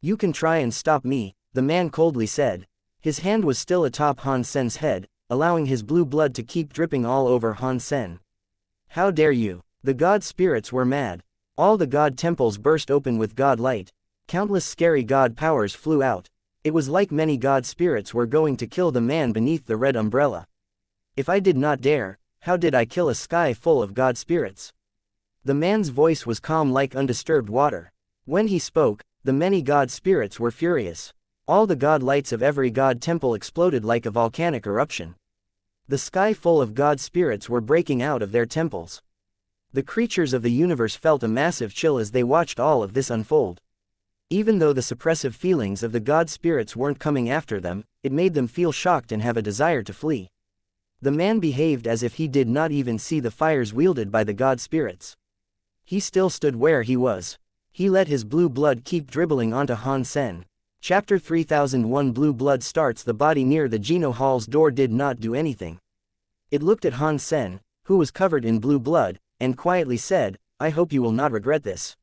You can try and stop me, the man coldly said. His hand was still atop Han Sen's head, allowing his blue blood to keep dripping all over Han Sen. How dare you? The god spirits were mad. All the god temples burst open with god light. Countless scary god powers flew out. It was like many god spirits were going to kill the man beneath the red umbrella. If I did not dare, how did I kill a sky full of god spirits? The man's voice was calm like undisturbed water. When he spoke, the many god spirits were furious. All the god lights of every god temple exploded like a volcanic eruption. The sky full of god spirits were breaking out of their temples. The creatures of the universe felt a massive chill as they watched all of this unfold. Even though the suppressive feelings of the god spirits weren't coming after them, it made them feel shocked and have a desire to flee. The man behaved as if he did not even see the fires wielded by the god spirits. He still stood where he was. He let his blue blood keep dribbling onto Han Sen. Chapter 3001 Blue Blood starts. The body near the Geno Hall's door did not do anything. It looked at Han Sen, who was covered in blue blood, and quietly said, I hope you will not regret this.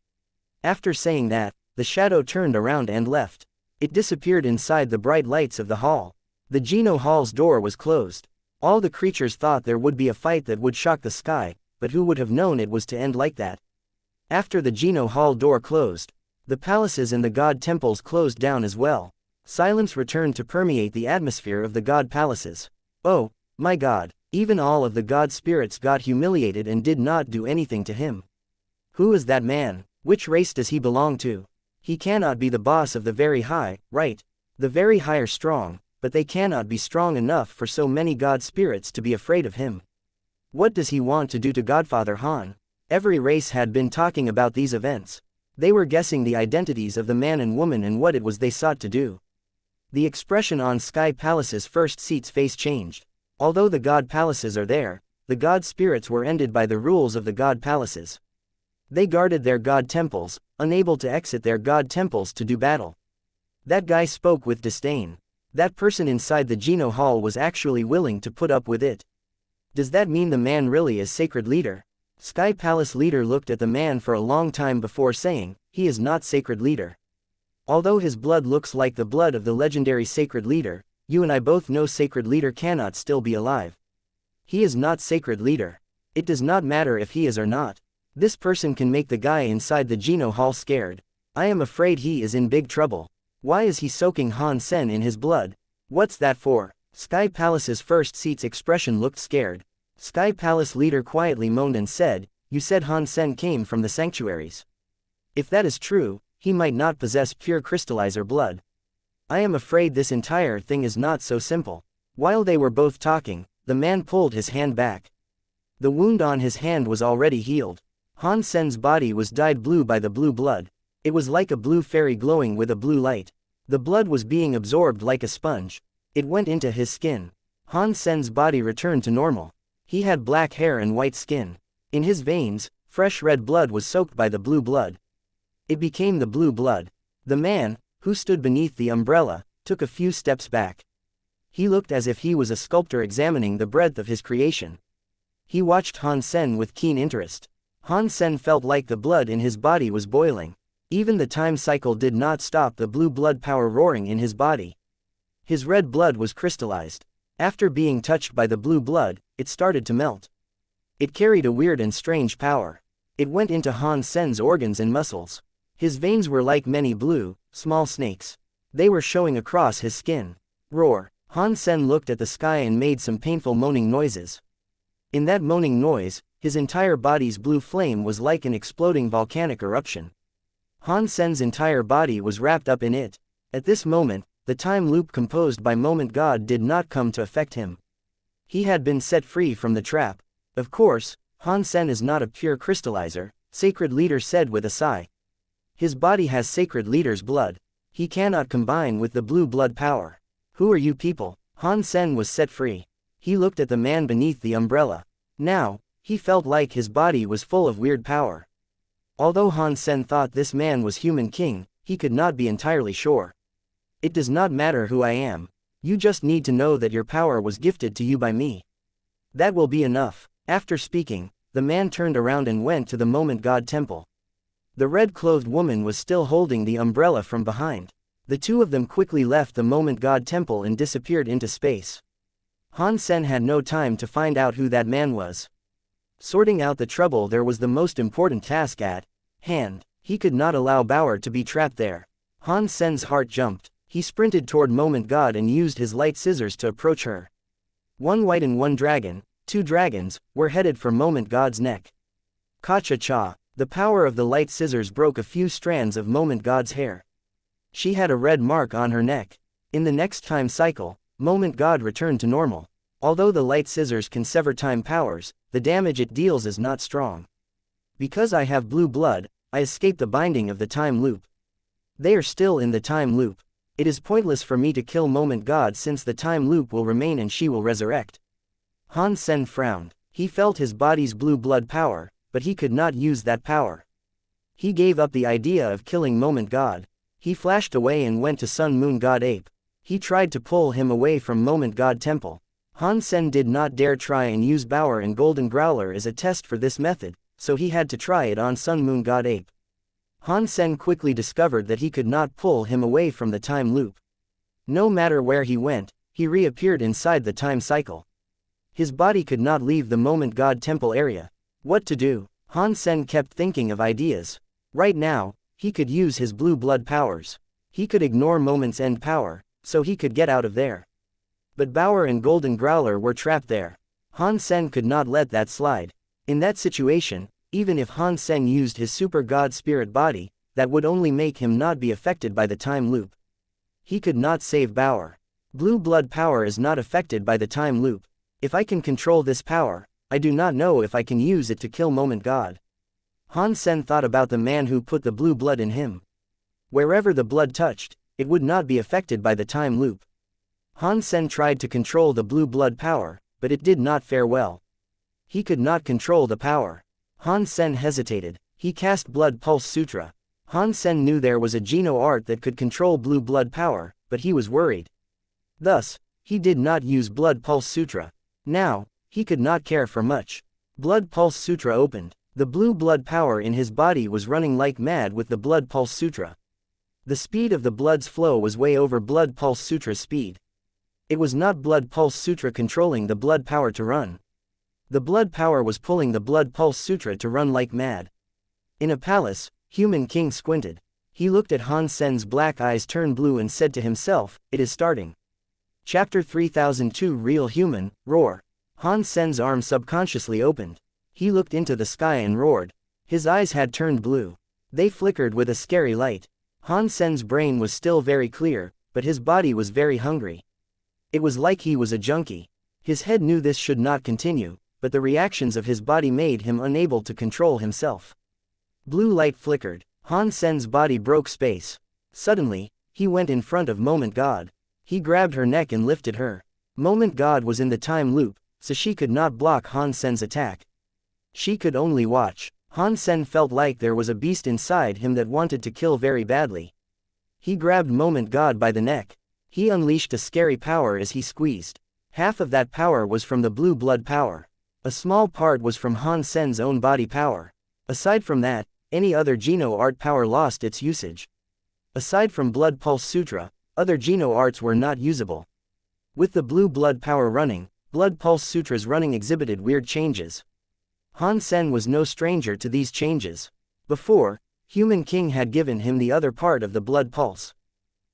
After saying that, the shadow turned around and left. It disappeared inside the bright lights of the hall. The Geno Hall's door was closed. All the creatures thought there would be a fight that would shock the sky, but who would have known it was to end like that? After the Geno Hall door closed, the palaces and the god temples closed down as well. Silence returned to permeate the atmosphere of the god palaces. Oh, my god, even all of the god spirits got humiliated and did not do anything to him. Who is that man? Which race does he belong to? He cannot be the boss of the very high, right? The very high are strong, but they cannot be strong enough for so many god spirits to be afraid of him. What does he want to do to Godfather Han? Every race had been talking about these events. They were guessing the identities of the man and woman and what it was they sought to do. The expression on Sky Palace's first seat's face changed. Although the god palaces are there, the god spirits were ended by the rules of the god palaces. They guarded their god temples, unable to exit their god temples to do battle. That guy spoke with disdain. That person inside the Geno Hall was actually willing to put up with it. Does that mean the man really is sacred leader? Sky Palace leader looked at the man for a long time before saying, he is not sacred leader. Although his blood looks like the blood of the legendary sacred leader, you and I both know sacred leader cannot still be alive. He is not sacred leader. It does not matter if he is or not. This person can make the guy inside the Geno Hall scared. I am afraid he is in big trouble. Why is he soaking Han Sen in his blood? What's that for? Sky Palace's first seat's expression looked scared. Sky Palace leader quietly moaned and said, you said Han Sen came from the sanctuaries. If that is true, he might not possess pure crystallizer blood. I am afraid this entire thing is not so simple. While they were both talking, the man pulled his hand back. The wound on his hand was already healed. Han Sen's body was dyed blue by the blue blood. It was like a blue fairy glowing with a blue light. The blood was being absorbed like a sponge. It went into his skin. Han Sen's body returned to normal. He had black hair and white skin. In his veins, fresh red blood was soaked by the blue blood. It became the blue blood. The man, who stood beneath the umbrella, took a few steps back. He looked as if he was a sculptor examining the breadth of his creation. He watched Han Sen with keen interest. Han Sen felt like the blood in his body was boiling. Even the time cycle did not stop the blue blood power roaring in his body. His red blood was crystallized. After being touched by the blue blood, it started to melt. It carried a weird and strange power. It went into Han Sen's organs and muscles. His veins were like many blue, small snakes. They were showing across his skin. Roar. Han Sen looked at the sky and made some painful moaning noises. In that moaning noise, his entire body's blue flame was like an exploding volcanic eruption. Han Sen's entire body was wrapped up in it. At this moment, the time loop composed by Moment God did not come to affect him. He had been set free from the trap. Of course, Han Sen is not a pure crystallizer, Sacred Leader said with a sigh. His body has Sacred Leader's blood. He cannot combine with the blue blood power. Who are you people? Han Sen was set free. He looked at the man beneath the umbrella. Now, he felt like his body was full of weird power. Although Han Sen thought this man was human king, he could not be entirely sure. It does not matter who I am. You just need to know that your power was gifted to you by me. That will be enough. After speaking, the man turned around and went to the Moment God temple. The red-clothed woman was still holding the umbrella from behind. The two of them quickly left the Moment God temple and disappeared into space. Han Sen had no time to find out who that man was. Sorting out the trouble there was the most important task at hand. He could not allow Bauer to be trapped there. Han Sen's heart jumped. He sprinted toward Moment God and used his light scissors to approach her. One white and one dragon, two dragons, were headed for Moment God's neck. Ka-cha-cha. The power of the light scissors broke a few strands of Moment God's hair. She had a red mark on her neck. In the next time cycle, Moment God returned to normal. Although the light scissors can sever time powers, the damage it deals is not strong. Because I have blue blood, I escape the binding of the time loop. They are still in the time loop. It is pointless for me to kill Moment God since the time loop will remain and she will resurrect. Han Sen frowned. He felt his body's blue blood power, but he could not use that power. He gave up the idea of killing Moment God. He flashed away and went to Sun Moon God Ape. He tried to pull him away from Moment God Temple. Han Sen did not dare try and use Bauer and Golden Growler as a test for this method, so he had to try it on Sun Moon God Ape. Han Sen quickly discovered that he could not pull him away from the time loop. No matter where he went, he reappeared inside the time cycle. His body could not leave the Moment God Temple area. What to do? Han Sen kept thinking of ideas. Right now, he could use his blue blood powers. He could ignore Moment's end power, so he could get out of there. But Bauer and Golden Growler were trapped there. Han Sen could not let that slide. In that situation, even if Han Sen used his super god spirit body, that would only make him not be affected by the time loop. He could not save Bauer. Blue blood power is not affected by the time loop. If I can control this power, I do not know if I can use it to kill Moment God. Han Sen thought about the man who put the blue blood in him. Wherever the blood touched, it would not be affected by the time loop. Han Sen tried to control the blue blood power, but it did not fare well. He could not control the power. Han Sen hesitated. He cast Blood Pulse Sutra. Han Sen knew there was a Geno art that could control blue blood power, but he was worried. Thus, he did not use Blood Pulse Sutra. Now, he could not care for much. Blood Pulse Sutra opened. The blue blood power in his body was running like mad with the Blood Pulse Sutra. The speed of the blood's flow was way over Blood Pulse Sutra's speed. It was not Blood Pulse Sutra controlling the blood power to run. The blood power was pulling the Blood Pulse Sutra to run like mad. In a palace, Human King squinted. He looked at Han Sen's black eyes turn blue and said to himself, "It is starting." Chapter 3002 Real Human, Roar. Han Sen's arm subconsciously opened. He looked into the sky and roared. His eyes had turned blue. They flickered with a scary light. Han Sen's brain was still very clear, but his body was very hungry. It was like he was a junkie. His head knew this should not continue, but the reactions of his body made him unable to control himself. Blue light flickered. Han Sen's body broke space. Suddenly, he went in front of Moment God. He grabbed her neck and lifted her. Moment God was in the time loop, so she could not block Han Sen's attack. She could only watch. Han Sen felt like there was a beast inside him that wanted to kill very badly. He grabbed Moment God by the neck. He unleashed a scary power as he squeezed. Half of that power was from the blue blood power. A small part was from Han Sen's own body power. Aside from that, any other Geno art power lost its usage. Aside from Blood Pulse Sutra, other Geno arts were not usable. With the blue blood power running, Blood Pulse Sutra's running exhibited weird changes. Han Sen was no stranger to these changes. Before, Human King had given him the other part of the Blood Pulse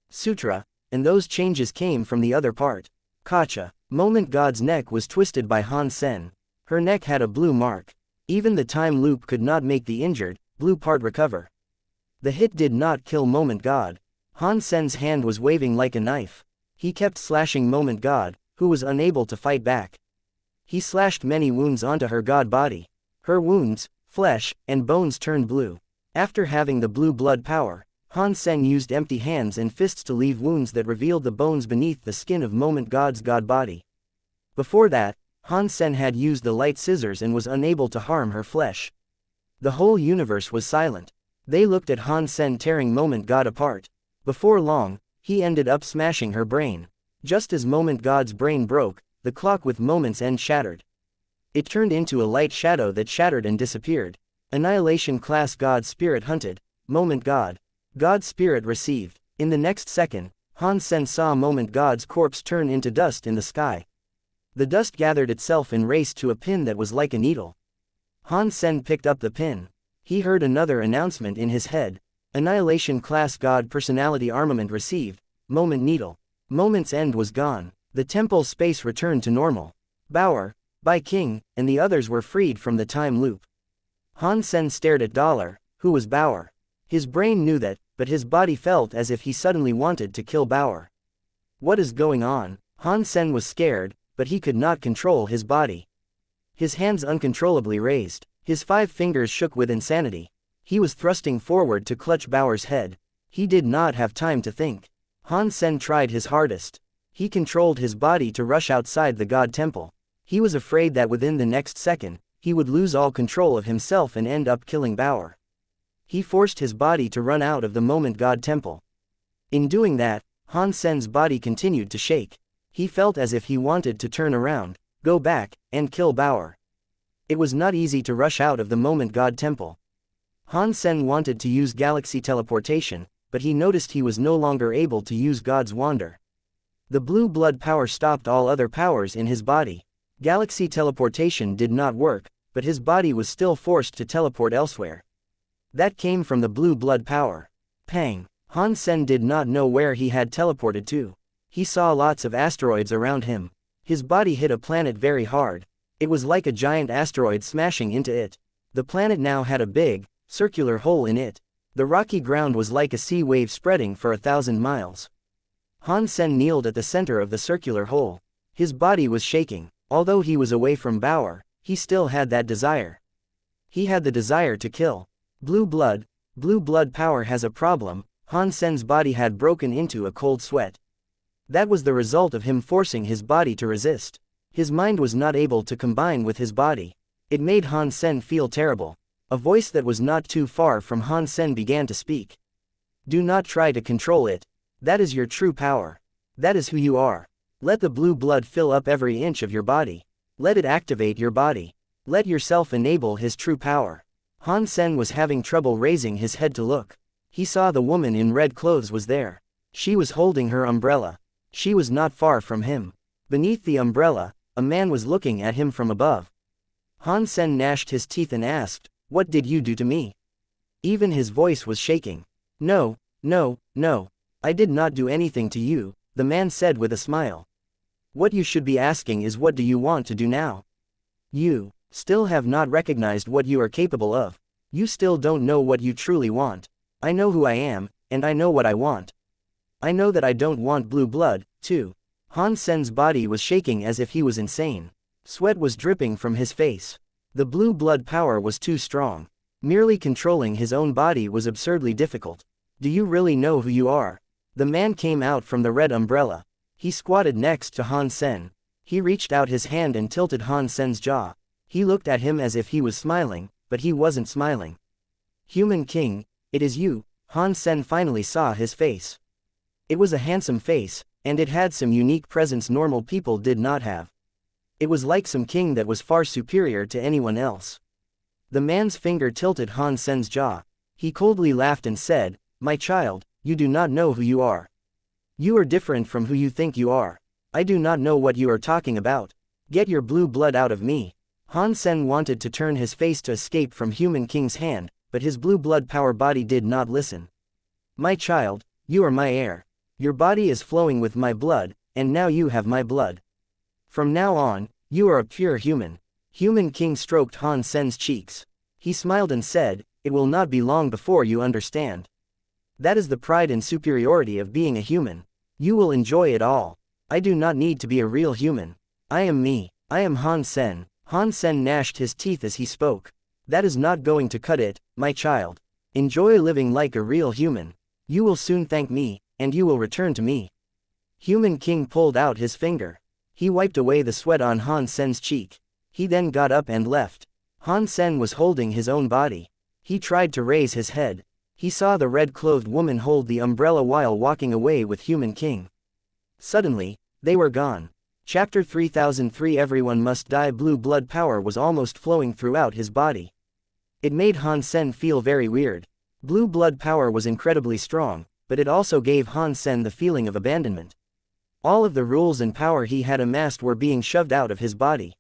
Sutra, and those changes came from the other part. Kacha. Moment God's neck was twisted by Han Sen. Her neck had a blue mark. Even the time loop could not make the injured, blue part recover. The hit did not kill Moment God. Han Sen's hand was waving like a knife. He kept slashing Moment God, who was unable to fight back. He slashed many wounds onto her god body. Her wounds, flesh, and bones turned blue. After having the blue blood power, Han Sen used empty hands and fists to leave wounds that revealed the bones beneath the skin of Moment God's god body. Before that, Han Sen had used the light scissors and was unable to harm her flesh. The whole universe was silent. They looked at Han Sen tearing Moment God apart. Before long, he ended up smashing her brain. Just as Moment God's brain broke, the clock with Moment's end shattered. It turned into a light shadow that shattered and disappeared. Annihilation class God Spirit hunted. Moment God. God Spirit received. In the next second, Han Sen saw Moment God's corpse turn into dust in the sky. The dust gathered itself and raced to a pin that was like a needle. Han Sen picked up the pin. He heard another announcement in his head. Annihilation class God Personality Armament received. Moment Needle. Moment's end was gone. The temple's space returned to normal. Bai King, and the others were freed from the time loop. Han Sen stared at Dollar, who was Bauer. His brain knew that, but his body felt as if he suddenly wanted to kill Bauer. What is going on? Han Sen was scared, but he could not control his body. His hands uncontrollably raised. His 5 fingers shook with insanity. He was thrusting forward to clutch Bauer's head. He did not have time to think. Han Sen tried his hardest. He controlled his body to rush outside the God Temple. He was afraid that within the next second, he would lose all control of himself and end up killing Bauer. He forced his body to run out of the Moment God Temple. In doing that, Han Sen's body continued to shake. He felt as if he wanted to turn around, go back, and kill Bauer. It was not easy to rush out of the Moment God Temple. Han Sen wanted to use galaxy teleportation, but he noticed he was no longer able to use God's Wander. The blue blood power stopped all other powers in his body. Galaxy teleportation did not work, but his body was still forced to teleport elsewhere. That came from the blue blood power. Pang! Han Sen did not know where he had teleported to. He saw lots of asteroids around him. His body hit a planet very hard. It was like a giant asteroid smashing into it. The planet now had a big, circular hole in it. The rocky ground was like a sea wave spreading for 1,000 miles. Han Sen kneeled at the center of the circular hole. His body was shaking. Although he was away from Bauer, he still had that desire. He had the desire to kill. Blue blood power has a problem, Han Sen's body had broken into a cold sweat. That was the result of him forcing his body to resist. His mind was not able to combine with his body. It made Han Sen feel terrible. A voice that was not too far from Han Sen began to speak. Do not try to control it. That is your true power. That is who you are. Let the blue blood fill up every inch of your body. Let it activate your body. Let yourself enable his true power. Han Sen was having trouble raising his head to look. He saw the woman in red clothes was there. She was holding her umbrella. She was not far from him. Beneath the umbrella, a man was looking at him from above. Han Sen gnashed his teeth and asked, "What did you do to me?" Even his voice was shaking. No, no, no. I did not do anything to you, the man said with a smile. What you should be asking is what do you want to do now? You still have not recognized what you are capable of. You still don't know what you truly want. I know who I am, and I know what I want. I know that I don't want blue blood, too. Han Sen's body was shaking as if he was insane. Sweat was dripping from his face. The blue blood power was too strong. Merely controlling his own body was absurdly difficult. Do you really know who you are? The man came out from the red umbrella. He squatted next to Han Sen. He reached out his hand and tilted Han Sen's jaw. He looked at him as if he was smiling, but he wasn't smiling. Human King, it is you. Han Sen finally saw his face. It was a handsome face, and it had some unique presence normal people did not have. It was like some king that was far superior to anyone else. The man's finger tilted Han Sen's jaw. He coldly laughed and said, "My child, you do not know who you are. You are different from who you think you are. I do not know what you are talking about. Get your blue blood out of me." Han Sen wanted to turn his face to escape from Human King's hand, but his blue blood power body did not listen. "My child, you are my heir. Your body is flowing with my blood, and now you have my blood. From now on, you are a pure human." Human King stroked Han Sen's cheeks. He smiled and said, "It will not be long before you understand. That is the pride and superiority of being a human. You will enjoy it all. I do not need to be a real human. I am me. I am Han Sen." Han Sen gnashed his teeth as he spoke. "That is not going to cut it, my child. Enjoy living like a real human. You will soon thank me, and you will return to me." Human King pulled out his finger. He wiped away the sweat on Han Sen's cheek. He then got up and left. Han Sen was holding his own body. He tried to raise his head. He saw the red-clothed woman hold the umbrella while walking away with Human King. Suddenly, they were gone. Chapter 3003 Everyone Must Die. Blue blood power was almost flowing throughout his body. It made Han Sen feel very weird. Blue blood power was incredibly strong, but it also gave Han Sen the feeling of abandonment. All of the rules and power he had amassed were being shoved out of his body.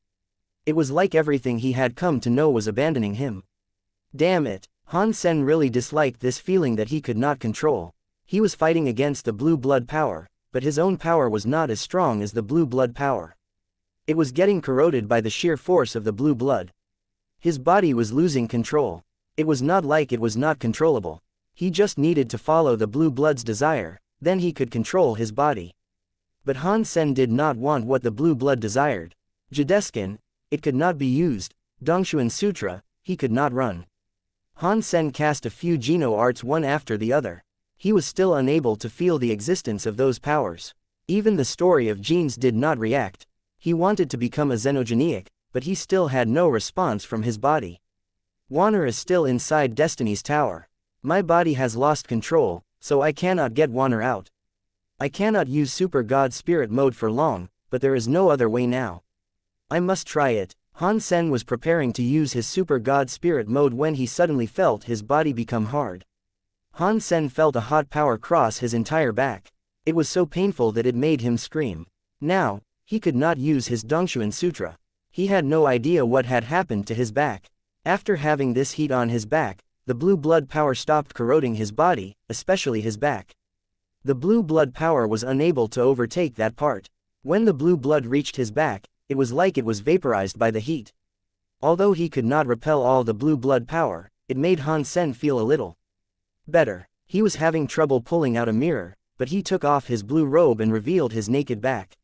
It was like everything he had come to know was abandoning him. Damn it, Han Sen really disliked this feeling that he could not control. He was fighting against the blue blood power, but his own power was not as strong as the blue blood power. It was getting corroded by the sheer force of the blue blood. His body was losing control. It was not like it was not controllable. He just needed to follow the blue blood's desire, then he could control his body. But Han Sen did not want what the blue blood desired. Jadeskin, it could not be used. Dongshuan Sutra, he could not run. Han Sen cast a few Geno arts one after the other. He was still unable to feel the existence of those powers. Even the story of genes did not react. He wanted to become a xenogeniac, but he still had no response from his body. Wanner is still inside Destiny's tower. My body has lost control, so I cannot get Wanner out. I cannot use Super God Spirit mode for long, but there is no other way now. I must try it. Han Sen was preparing to use his Super God Spirit mode when he suddenly felt his body become hard. Han Sen felt a hot power cross his entire back. It was so painful that it made him scream. Now, he could not use his Dongshuan Sutra. He had no idea what had happened to his back. After having this heat on his back, the blue blood power stopped corroding his body, especially his back. The blue blood power was unable to overtake that part. When the blue blood reached his back, it was like it was vaporized by the heat. Although he could not repel all the blue blood power, it made Han Sen feel a little better. He was having trouble pulling out a mirror, but he took off his blue robe and revealed his naked back.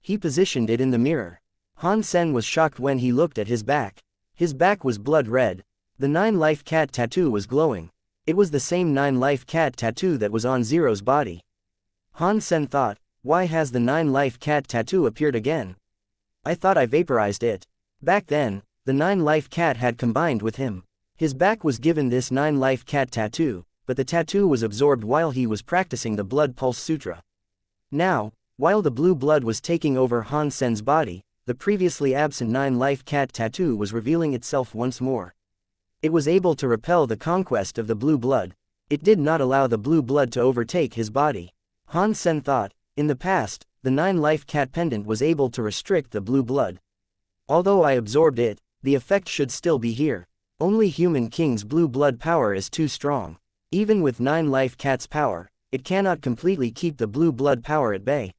He positioned it in the mirror. Han Sen was shocked when he looked at his back. His back was blood red. The 9-life cat tattoo was glowing. It was the same 9-life cat tattoo that was on Zero's body. Han Sen thought, why has the 9-life cat tattoo appeared again? I thought I vaporized it. Back then, the 9-life cat had combined with him. His back was given this 9-life cat tattoo, but the tattoo was absorbed while he was practicing the Blood Pulse Sutra. Now, while the blue blood was taking over Han Sen's body, the previously absent 9-life cat tattoo was revealing itself once more. It was able to repel the conquest of the blue blood. It did not allow the blue blood to overtake his body. Han Sen thought, in the past, the 9-life cat pendant was able to restrict the blue blood. Although I absorbed it, the effect should still be here. Only Human King's blue blood power is too strong. Even with 9-life cat's power, it cannot completely keep the blue blood power at bay.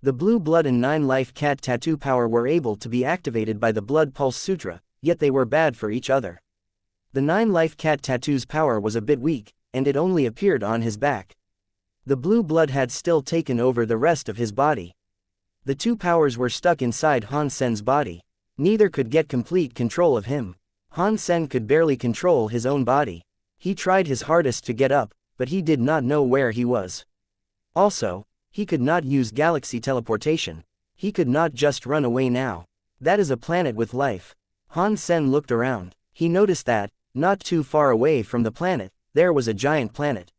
The blue blood and 9-life cat tattoo power were able to be activated by the Blood Pulse Sutra, yet they were bad for each other. The 9-life cat tattoo's power was a bit weak, and it only appeared on his back. The blue blood had still taken over the rest of his body. The two powers were stuck inside Han Sen's body. Neither could get complete control of him. Han Sen could barely control his own body. He tried his hardest to get up, but he did not know where he was. Also, he could not use galaxy teleportation. He could not just run away now. That is a planet with life. Han Sen looked around. He noticed that, not too far away from the planet, there was a giant planet.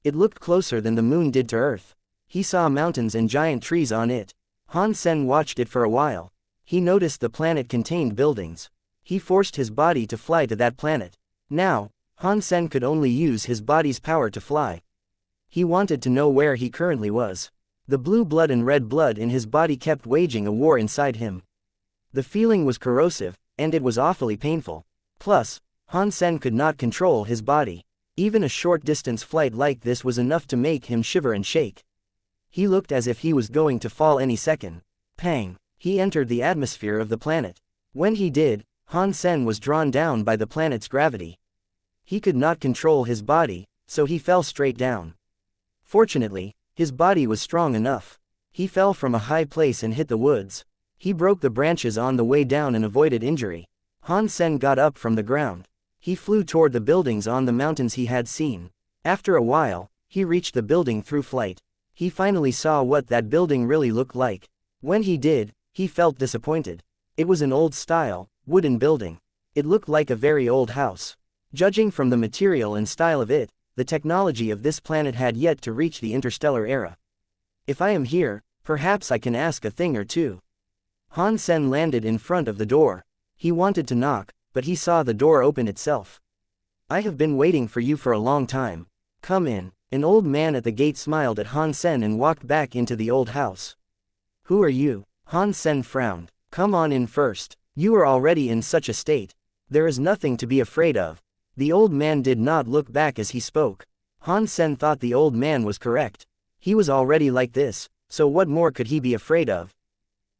It looked closer than the moon did to Earth. He saw mountains and giant trees on it. Han Sen watched it for a while. He noticed the planet contained buildings. He forced his body to fly to that planet. Now, Han Sen could only use his body's power to fly. He wanted to know where he currently was. The blue blood and red blood in his body kept waging a war inside him. The feeling was corrosive, and it was awfully painful. Plus, Han Sen could not control his body. Even a short distance flight like this was enough to make him shiver and shake. He looked as if he was going to fall any second. Pang! He entered the atmosphere of the planet. When he did, Han Sen was drawn down by the planet's gravity. He could not control his body, so he fell straight down. Fortunately, his body was strong enough. He fell from a high place and hit the woods. He broke the branches on the way down and avoided injury. Han Sen got up from the ground. He flew toward the buildings on the mountains he had seen. After a while, he reached the building through flight. He finally saw what that building really looked like. When he did, he felt disappointed. It was an old-style, wooden building. It looked like a very old house. Judging from the material and style of it, the technology of this planet had yet to reach the interstellar era. If I am here, perhaps I can ask a thing or two. Han Sen landed in front of the door. He wanted to knock, but he saw the door open itself. I have been waiting for you for a long time. Come in. An old man at the gate smiled at Han Sen and walked back into the old house. Who are you? Han Sen frowned. Come on in first. You are already in such a state. There is nothing to be afraid of. The old man did not look back as he spoke. Han Sen thought the old man was correct. He was already like this, so what more could he be afraid of?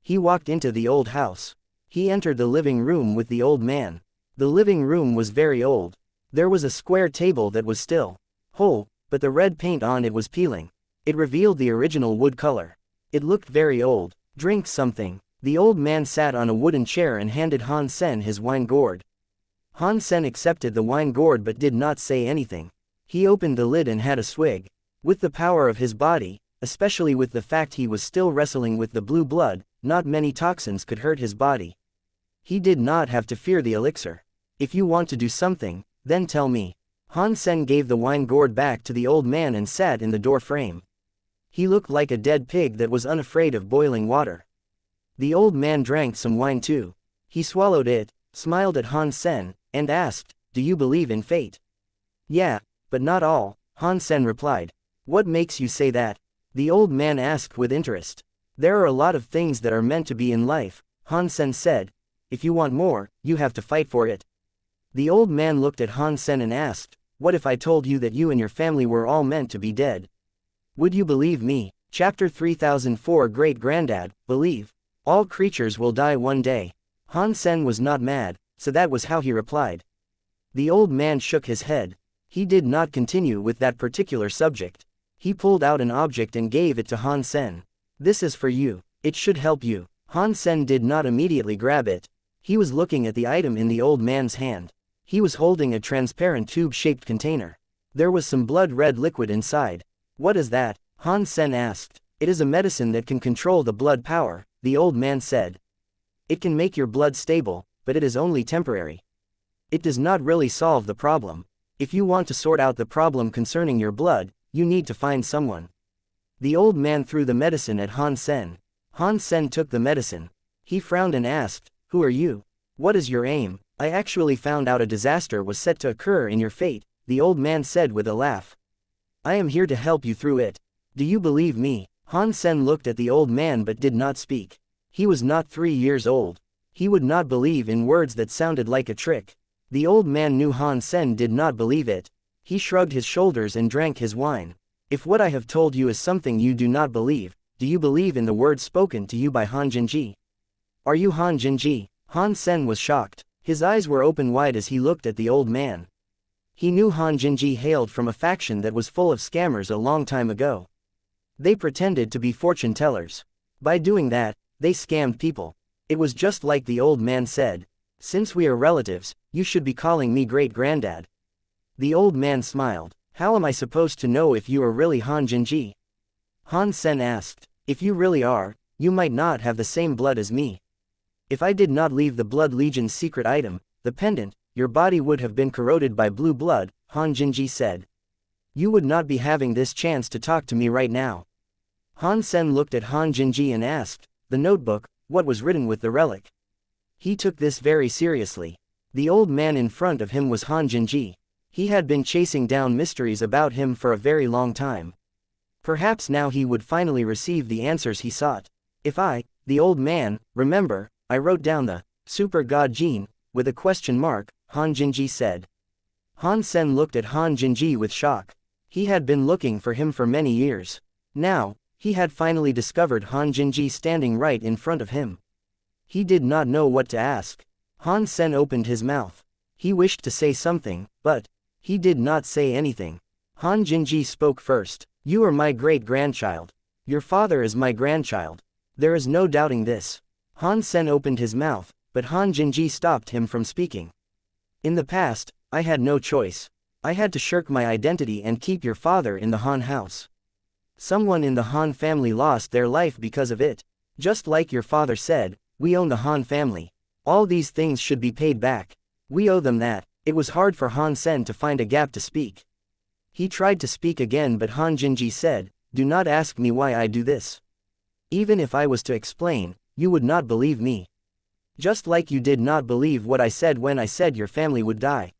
He walked into the old house. He entered the living room with the old man. The living room was very old. There was a square table that was still whole, but the red paint on it was peeling. It revealed the original wood color. It looked very old. Drink something. The old man sat on a wooden chair and handed Han Sen his wine gourd. Han Sen accepted the wine gourd but did not say anything. He opened the lid and had a swig. With the power of his body, especially with the fact he was still wrestling with the blue blood, not many toxins could hurt his body. He did not have to fear the elixir. If you want to do something, then tell me. Han Sen gave the wine gourd back to the old man and sat in the door frame. He looked like a dead pig that was unafraid of boiling water. The old man drank some wine too. He swallowed it, smiled at Han Sen, and asked, "Do you believe in fate?" "Yeah, but not all," Han Sen replied. "What makes you say that?" The old man asked with interest. "There are a lot of things that are meant to be in life," Han Sen said. "If you want more, you have to fight for it." The old man looked at Han Sen and asked, "What if I told you that you and your family were all meant to be dead? Would you believe me?" Chapter 3004 Great-Granddad, Believe. All creatures will die one day. Han Sen was not mad, so that was how he replied. The old man shook his head. He did not continue with that particular subject. He pulled out an object and gave it to Han Sen. "This is for you. It should help you." Han Sen did not immediately grab it. He was looking at the item in the old man's hand. He was holding a transparent tube-shaped container. There was some blood-red liquid inside. What is that? Han Sen asked. It is a medicine that can control the blood power, the old man said. It can make your blood stable, but it is only temporary. It does not really solve the problem. If you want to sort out the problem concerning your blood, you need to find someone. The old man threw the medicine at Han Sen. Han Sen took the medicine. He frowned and asked, "Who are you? What is your aim?" "I actually found out a disaster was set to occur in your fate," the old man said with a laugh. "I am here to help you through it. Do you believe me?" Han Sen looked at the old man but did not speak. He was not 3 years old. He would not believe in words that sounded like a trick. The old man knew Han Sen did not believe it. He shrugged his shoulders and drank his wine. "If what I have told you is something you do not believe, do you believe in the words spoken to you by Han Jinji? Are you Han Jinji?" Han Sen was shocked. His eyes were open wide as he looked at the old man. He knew Han Jinji hailed from a faction that was full of scammers a long time ago. They pretended to be fortune tellers. By doing that, they scammed people. It was just like the old man said. "Since we are relatives, you should be calling me great-granddad." The old man smiled. "How am I supposed to know if you are really Han Jinji?" Han Sen asked. "If you really are, you might not have the same blood as me. If I did not leave the Blood Legion's secret item, the pendant, your body would have been corroded by blue blood," Han Jinji said. "You would not be having this chance to talk to me right now." Han Sen looked at Han Jinji and asked, "The notebook, what was written with the relic?" He took this very seriously. The old man in front of him was Han Jinji. He had been chasing down mysteries about him for a very long time. Perhaps now he would finally receive the answers he sought. "If I, the old man, remember, I wrote down the super god gene, with a question mark," Han Jinji said. Han Sen looked at Han Jinji with shock. He had been looking for him for many years. Now, he had finally discovered Han Jinji standing right in front of him. He did not know what to ask. Han Sen opened his mouth. He wished to say something, but he did not say anything. Han Jinji spoke first. "You are my great-grandchild. Your father is my grandchild. There is no doubting this." Han Sen opened his mouth, but Han Jinji stopped him from speaking. "In the past, I had no choice. I had to shirk my identity and keep your father in the Han house. Someone in the Han family lost their life because of it. Just like your father said, we own the Han family. All these things should be paid back. We owe them that." It was hard for Han Sen to find a gap to speak. He tried to speak again but Han Jinji said, "Do not ask me why I do this. Even if I was to explain, you would not believe me. Just like you did not believe what I said when I said your family would die."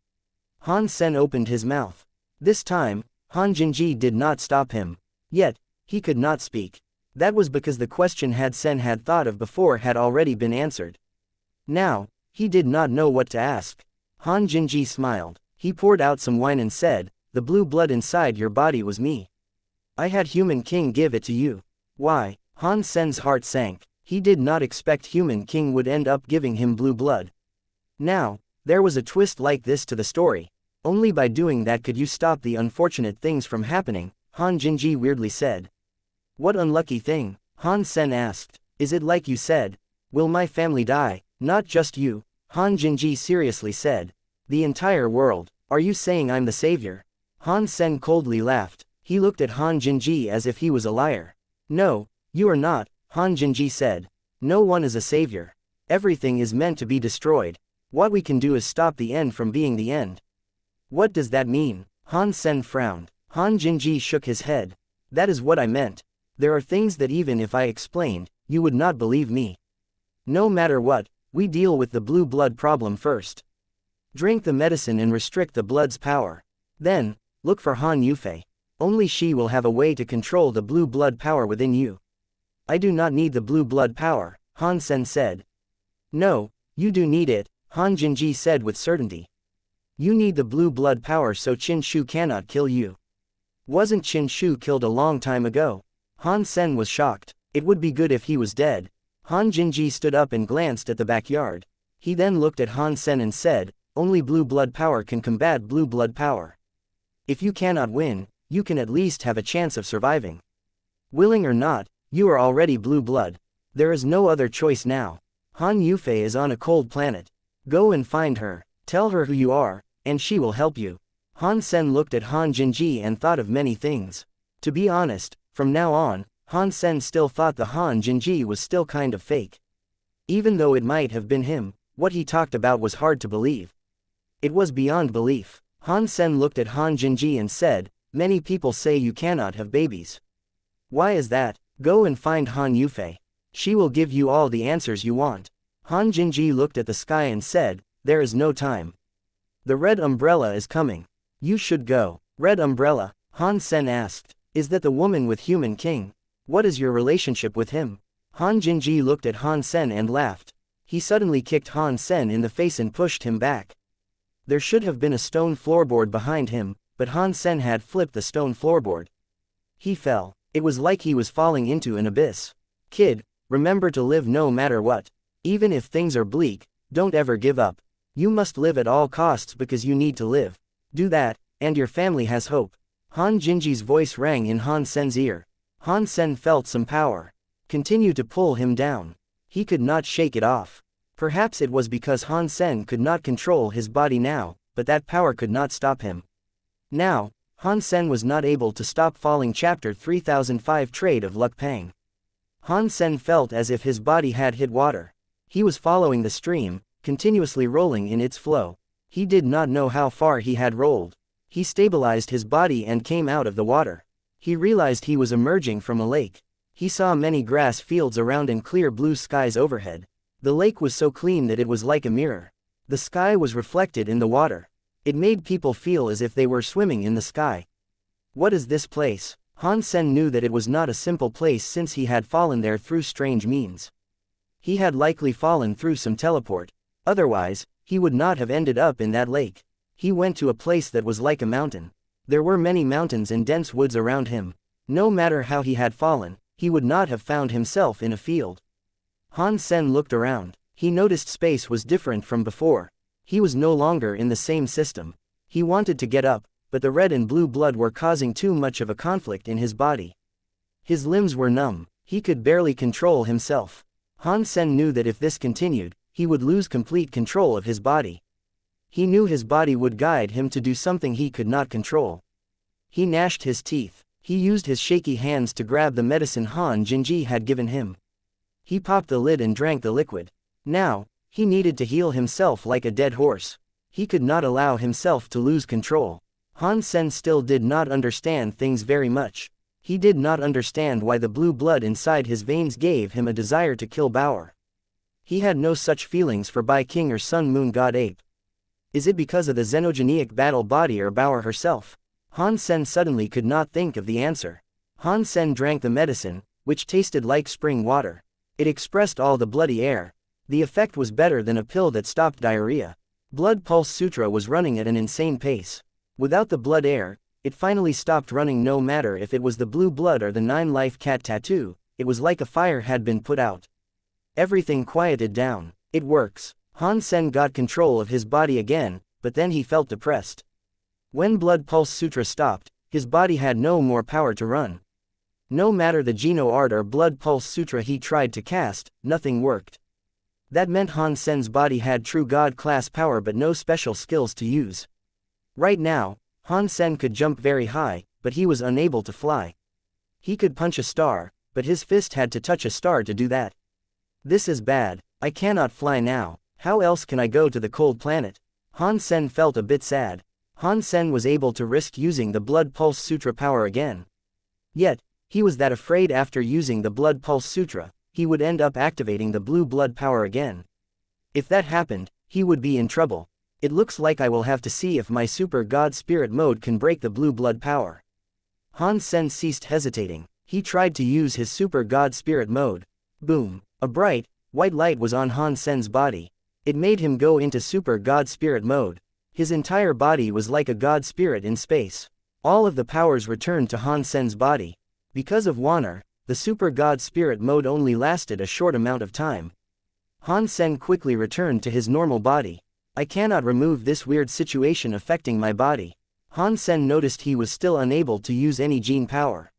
Han Sen opened his mouth. This time, Han Jinji did not stop him. Yet, he could not speak. That was because the question Sen had thought of before had already been answered. Now, he did not know what to ask. Han Jinji smiled. He poured out some wine and said, "The blue blood inside your body was me. I had Human King give it to you." "Why?" Han Sen's heart sank. He did not expect Human King would end up giving him blue blood. Now, there was a twist like this to the story. "Only by doing that could you stop the unfortunate things from happening," Han Jinji weirdly said. "What unlucky thing?" Han Sen asked. "Is it like you said? Will my family die?" "Not just you," Han Jinji seriously said. "The entire world. Are you saying I'm the savior?" Han Sen coldly laughed. He looked at Han Jinji as if he was a liar. "No, you are not," Han Jinji said. "No one is a savior. Everything is meant to be destroyed. What we can do is stop the end from being the end." "What does that mean?" Han Sen frowned. Han Jinji shook his head. "That is what I meant. There are things that even if I explained, you would not believe me. No matter what, we deal with the blue blood problem first. Drink the medicine and restrict the blood's power. Then, look for Han Yufei. Only she will have a way to control the blue blood power within you." "I do not need the blue blood power," Han Sen said. "No, you do need it," Han Jinji said with certainty. "You need the blue blood power so Qin Shu cannot kill you." "Wasn't Qin Shu killed a long time ago?" Han Sen was shocked. It would be good if he was dead. Han Jinji stood up and glanced at the backyard. He then looked at Han Sen and said, "Only blue blood power can combat blue blood power. If you cannot win, you can at least have a chance of surviving. Willing or not, you are already blue blood. There is no other choice now. Han Yufei is on a cold planet. Go and find her, tell her who you are, and she will help you." Han Sen looked at Han Jinji and thought of many things. To be honest, from now on, Han Sen still thought the Han Jinji was still kind of fake. Even though it might have been him, what he talked about was hard to believe. It was beyond belief. Han Sen looked at Han Jinji and said, "Many people say you cannot have babies. Why is that? Go and find Han Yufei. She will give you all the answers you want." Han Jinji looked at the sky and said, "There is no time. The red umbrella is coming. You should go." "Red umbrella?" Han Sen asked. "Is that the woman with human king? What is your relationship with him?" Han Jinji looked at Han Sen and laughed. He suddenly kicked Han Sen in the face and pushed him back. There should have been a stone floorboard behind him, but Han Sen had flipped the stone floorboard. He fell. It was like he was falling into an abyss. "Kid, remember to live no matter what. Even if things are bleak, don't ever give up. You must live at all costs because you need to live. Do that, and your family has hope." Han Jinji's voice rang in Han Sen's ear. Han Sen felt some power continue to pull him down. He could not shake it off. Perhaps it was because Han Sen could not control his body now, but that power could not stop him. Now, Han Sen was not able to stop falling. Chapter 3005 Trade of Luck Pang. Han Sen felt as if his body had hit water. He was following the stream, continuously rolling in its flow. He did not know how far he had rolled. He stabilized his body and came out of the water. He realized he was emerging from a lake. He saw many grass fields around and clear blue skies overhead. The lake was so clean that it was like a mirror. The sky was reflected in the water. It made people feel as if they were swimming in the sky. What is this place? Han Sen knew that it was not a simple place since he had fallen there through strange means. He had likely fallen through some teleport. Otherwise, he would not have ended up in that lake. He went to a place that was like a mountain. There were many mountains and dense woods around him. No matter how he had fallen, he would not have found himself in a field. Han Sen looked around. He noticed space was different from before. He was no longer in the same system. He wanted to get up, but the red and blue blood were causing too much of a conflict in his body. His limbs were numb. He could barely control himself. Han Sen knew that if this continued, he would lose complete control of his body. He knew his body would guide him to do something he could not control. He gnashed his teeth. He used his shaky hands to grab the medicine Han Jinji had given him. He popped the lid and drank the liquid. Now, he needed to heal himself like a dead horse. He could not allow himself to lose control. Han Sen still did not understand things very much. He did not understand why the blue blood inside his veins gave him a desire to kill Bauer. He had no such feelings for Bai King or Sun Moon God Ape. Is it because of the xenogenic battle body or Bauer herself? Han Sen suddenly could not think of the answer. Han Sen drank the medicine, which tasted like spring water. It expressed all the bloody air. The effect was better than a pill that stopped diarrhea. Blood Pulse Sutra was running at an insane pace. Without the blood air, it finally stopped running. No matter if it was the blue blood or the 9-life cat tattoo, it was like a fire had been put out. Everything quieted down. It works. Han Sen got control of his body again, but then he felt depressed. When Blood Pulse Sutra stopped, his body had no more power to run. No matter the Geno Art or Blood Pulse Sutra he tried to cast, nothing worked. That meant Han Sen's body had true God-class power but no special skills to use. Right now, Han Sen could jump very high, but he was unable to fly. He could punch a star, but his fist had to touch a star to do that. This is bad. I cannot fly now. How else can I go to the cold planet? Han Sen felt a bit sad. Han Sen was able to risk using the Blood Pulse Sutra power again. Yet, he was that afraid after using the Blood Pulse Sutra, he would end up activating the blue blood power again. If that happened, he would be in trouble. It looks like I will have to see if my Super God Spirit mode can break the blue blood power. Han Sen ceased hesitating. He tried to use his Super God Spirit mode. Boom! A bright, white light was on Han Sen's body. It made him go into Super God Spirit mode. His entire body was like a God Spirit in space. All of the powers returned to Han Sen's body. Because of Wanner, the Super God Spirit mode only lasted a short amount of time. Han Sen quickly returned to his normal body. I cannot remove this weird situation affecting my body. Han Sen noticed he was still unable to use any gene power.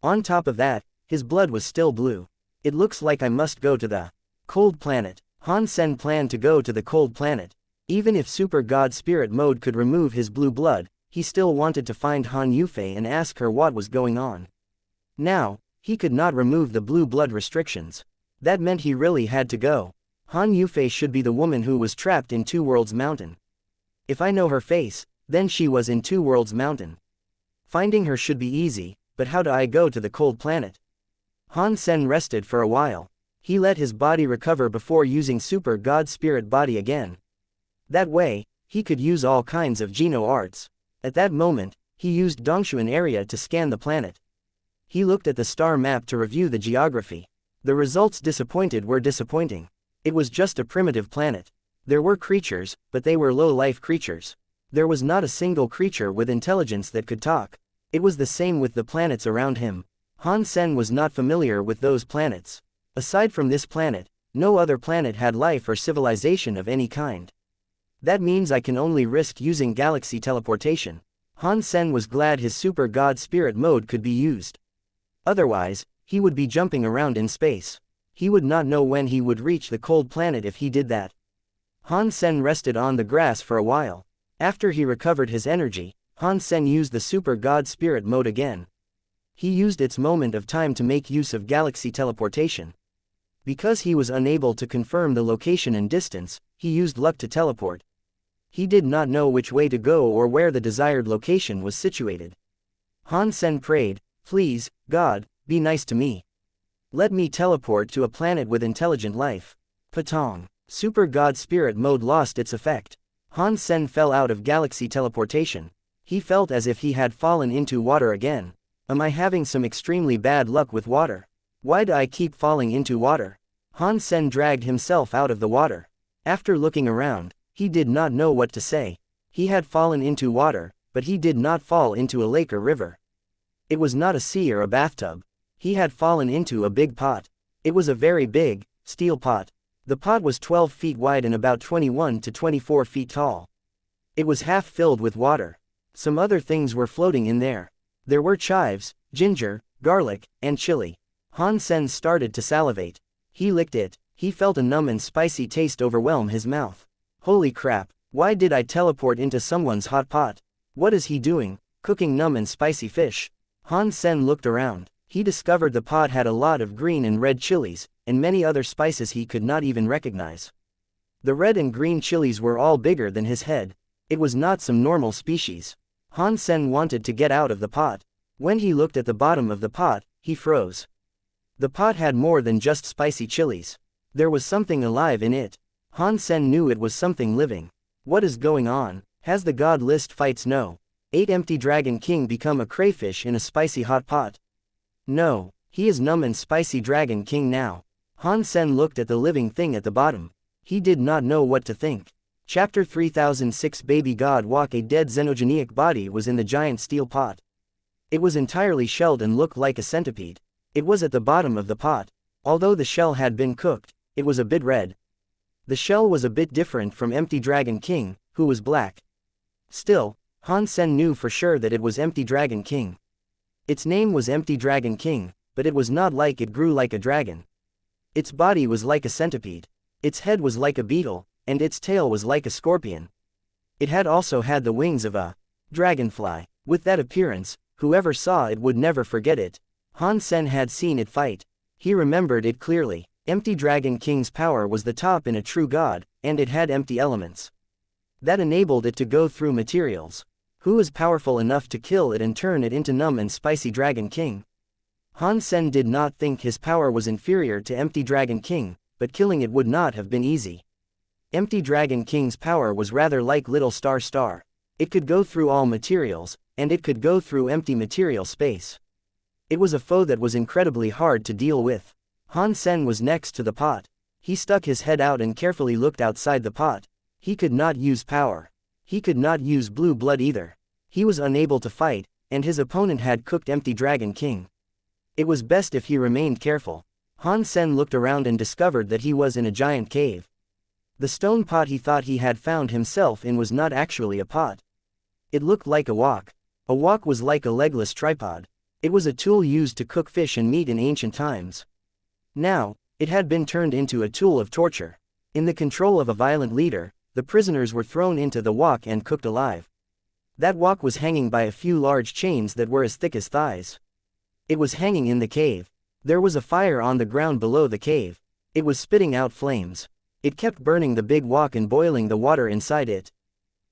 On top of that, his blood was still blue. It looks like I must go to the cold planet. Han Sen planned to go to the cold planet. Even if Super God Spirit mode could remove his blue blood, he still wanted to find Han Yufei and ask her what was going on. Now, he could not remove the blue blood restrictions. That meant he really had to go. Han Yufei should be the woman who was trapped in Two Worlds Mountain. If I know her face, then she was in Two Worlds Mountain. Finding her should be easy, but how do I go to the cold planet? Han Sen rested for a while. He let his body recover before using Super God Spirit Body again. That way, he could use all kinds of Geno arts. At that moment, he used Dongshuan area to scan the planet. He looked at the star map to review the geography. The results were disappointing. It was just a primitive planet. There were creatures, but they were low-life creatures. There was not a single creature with intelligence that could talk. It was the same with the planets around him. Han Sen was not familiar with those planets. Aside from this planet, no other planet had life or civilization of any kind. That means I can only risk using galaxy teleportation. Han Sen was glad his Super God Spirit mode could be used. Otherwise, he would be jumping around in space. He would not know when he would reach the cold planet if he did that. Han Sen rested on the grass for a while. After he recovered his energy, Han Sen used the Super God Spirit mode again. He used its moment of time to make use of galaxy teleportation. Because he was unable to confirm the location and distance, he used luck to teleport. He did not know which way to go or where the desired location was situated. Han Sen prayed, "Please, God, be nice to me. Let me teleport to a planet with intelligent life." Patong. Super God Spirit mode lost its effect. Han Sen fell out of galaxy teleportation. He felt as if he had fallen into water again. Am I having some extremely bad luck with water? Why do I keep falling into water? Han Sen dragged himself out of the water. After looking around, he did not know what to say. He had fallen into water, but he did not fall into a lake or river. It was not a sea or a bathtub. He had fallen into a big pot. It was a very big, steel pot. The pot was 12 feet wide and about 21 to 24 feet tall. It was half filled with water. Some other things were floating in there. There were chives, ginger, garlic, and chili. Han Sen started to salivate. He licked it. He felt a numb and spicy taste overwhelm his mouth. Holy crap, why did I teleport into someone's hot pot? What is he doing, cooking numb and spicy fish? Han Sen looked around. He discovered the pot had a lot of green and red chilies, and many other spices he could not even recognize. The red and green chilies were all bigger than his head. It was not some normal species. Han Sen wanted to get out of the pot. When he looked at the bottom of the pot, he froze. The pot had more than just spicy chilies. There was something alive in it. Han Sen knew it was something living. What is going on? Has the god list fights? No. 8 Empty Dragon King become a crayfish in a spicy hot pot? No. He is numb and spicy Dragon King now. Han Sen looked at the living thing at the bottom. He did not know what to think. Chapter 3006 Baby God Walk. A dead xenogenic body was in the giant steel pot. It was entirely shelled and looked like a centipede. It was at the bottom of the pot. Although the shell had been cooked, it was a bit red. The shell was a bit different from Empty Dragon King, who was black. Still, Han Sen knew for sure that it was Empty Dragon King. Its name was Empty Dragon King, but it was not like it grew like a dragon. Its body was like a centipede. Its head was like a beetle, and its tail was like a scorpion. It had also had the wings of a dragonfly. With that appearance, whoever saw it would never forget it. Han Sen had seen it fight. He remembered it clearly. Empty Dragon King's power was the top in a true god, and it had empty elements. That enabled it to go through materials. Who is powerful enough to kill it and turn it into numb and spicy Dragon King? Han Sen did not think his power was inferior to Empty Dragon King, but killing it would not have been easy. Empty Dragon King's power was rather like Little Star. It could go through all materials, and it could go through empty material space. It was a foe that was incredibly hard to deal with. Han Sen was next to the pot. He stuck his head out and carefully looked outside the pot. He could not use power. He could not use blue blood either. He was unable to fight, and his opponent had cooked Empty Dragon King. It was best if he remained careful. Han Sen looked around and discovered that he was in a giant cave. The stone pot he thought he had found himself in was not actually a pot. It looked like a wok. A wok was like a legless tripod. It was a tool used to cook fish and meat in ancient times. Now, it had been turned into a tool of torture. In the control of a violent leader, the prisoners were thrown into the wok and cooked alive. That wok was hanging by a few large chains that were as thick as thighs. It was hanging in the cave. There was a fire on the ground below the cave. It was spitting out flames. It kept burning the big wok and boiling the water inside it.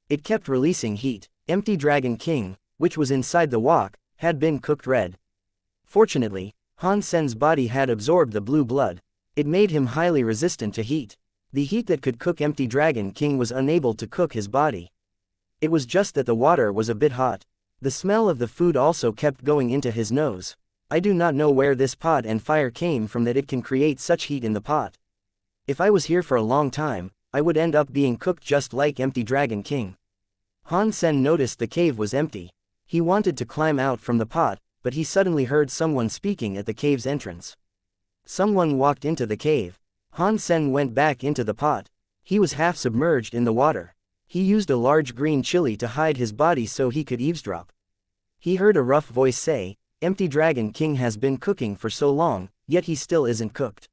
It kept releasing heat. Empty Dragon King, which was inside the wok, had been cooked red. Fortunately, Han Sen's body had absorbed the blue blood. It made him highly resistant to heat. The heat that could cook Empty Dragon King was unable to cook his body. It was just that the water was a bit hot. The smell of the food also kept going into his nose. I do not know where this pot and fire came from that it can create such heat in the pot. If I was here for a long time, I would end up being cooked just like Empty Dragon King. Han Sen noticed the cave was empty. He wanted to climb out from the pot, but he suddenly heard someone speaking at the cave's entrance. Someone walked into the cave. Han Sen went back into the pot. He was half submerged in the water. He used a large green chili to hide his body so he could eavesdrop. He heard a rough voice say, "Empty Dragon King has been cooking for so long, yet he still isn't cooked.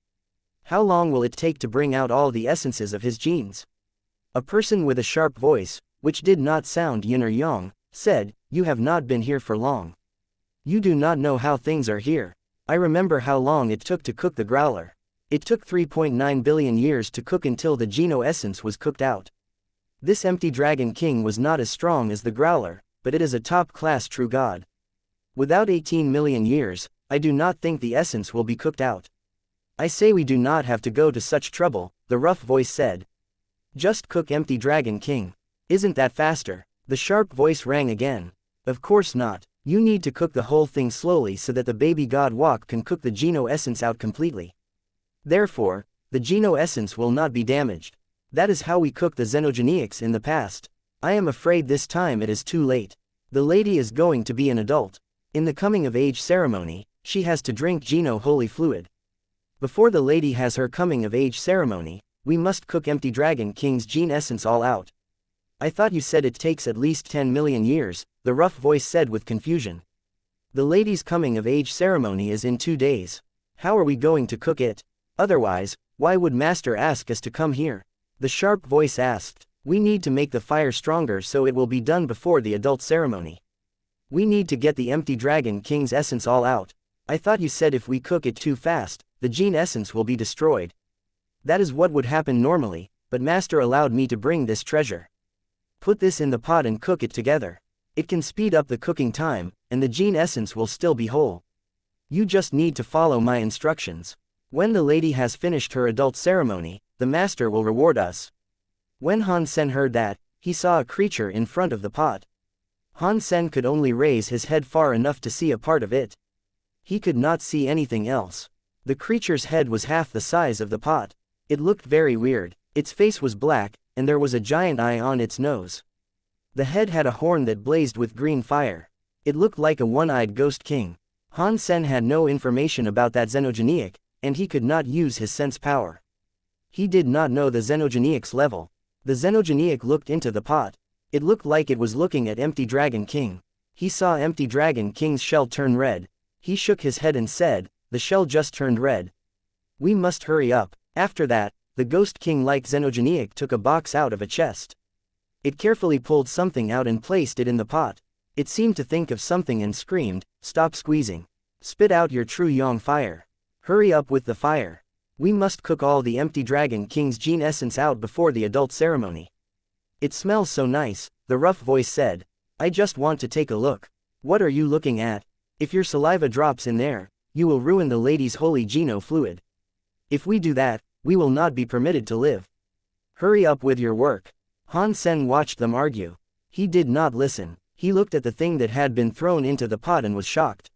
How long will it take to bring out all the essences of his genes?" A person with a sharp voice, which did not sound yin or yang, said, "You have not been here for long. You do not know how things are here. I remember how long it took to cook the growler. It took 3.9 billion years to cook until the Geno essence was cooked out. This Empty Dragon King was not as strong as the growler, but it is a top-class true god. Without 18 million years, I do not think the essence will be cooked out. I say we do not have to go to such trouble," the rough voice said. "Just cook Empty Dragon King. Isn't that faster?" The sharp voice rang again. "Of course not. You need to cook the whole thing slowly so that the baby god wok can cook the Geno essence out completely. Therefore, the Geno essence will not be damaged. That is how we cooked the xenogenics in the past. I am afraid this time it is too late. The lady is going to be an adult. In the coming of age ceremony, she has to drink Geno holy fluid. Before the lady has her coming of age ceremony, we must cook Empty Dragon King's gene essence all out." "I thought you said it takes at least 10 million years, the rough voice said with confusion. "The lady's coming of age ceremony is in 2 days. How are we going to cook it? Otherwise, why would Master ask us to come here?" The sharp voice asked. "We need to make the fire stronger so it will be done before the adult ceremony. We need to get the Empty Dragon King's essence all out. I thought you said if we cook it too fast, the gene essence will be destroyed." "That is what would happen normally, but Master allowed me to bring this treasure. Put this in the pot and cook it together. It can speed up the cooking time, and the gene essence will still be whole. You just need to follow my instructions. When the lady has finished her adult ceremony, the Master will reward us." When Han Sen heard that, he saw a creature in front of the pot. Han Sen could only raise his head far enough to see a part of it. He could not see anything else. The creature's head was half the size of the pot. It looked very weird. Its face was black, and there was a giant eye on its nose. The head had a horn that blazed with green fire. It looked like a one-eyed ghost king. Han Sen had no information about that xenogenic, and he could not use his sense power. He did not know the xenogenic's level. The xenogenic looked into the pot. It looked like it was looking at Empty Dragon King. He saw Empty Dragon King's shell turn red. He shook his head and said, "The shell just turned red. We must hurry up." After that, the Ghost King-like xenogenic took a box out of a chest. It carefully pulled something out and placed it in the pot. It seemed to think of something and screamed, "Stop squeezing. Spit out your true yang fire. Hurry up with the fire. We must cook all the Empty Dragon King's gene essence out before the adult ceremony." "It smells so nice," the rough voice said. "I just want to take a look." "What are you looking at? If your saliva drops in there, you will ruin the lady's holy Geno fluid. If we do that, we will not be permitted to live. Hurry up with your work." Han Sen watched them argue. He did not listen. He looked at the thing that had been thrown into the pot and was shocked.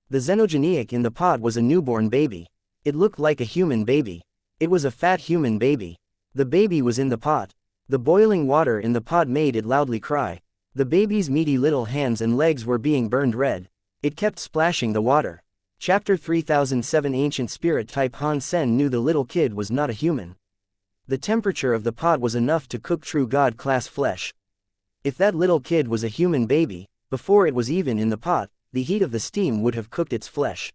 The xenogenic in the pot was a newborn baby. It looked like a human baby. It was a fat human baby. The baby was in the pot. The boiling water in the pot made it loudly cry. The baby's meaty little hands and legs were being burned red. It kept splashing the water. Chapter 3007 Ancient Spirit Type. Han Sen knew the little kid was not a human. The temperature of the pot was enough to cook true god-class flesh. If that little kid was a human baby, before it was even in the pot, the heat of the steam would have cooked its flesh.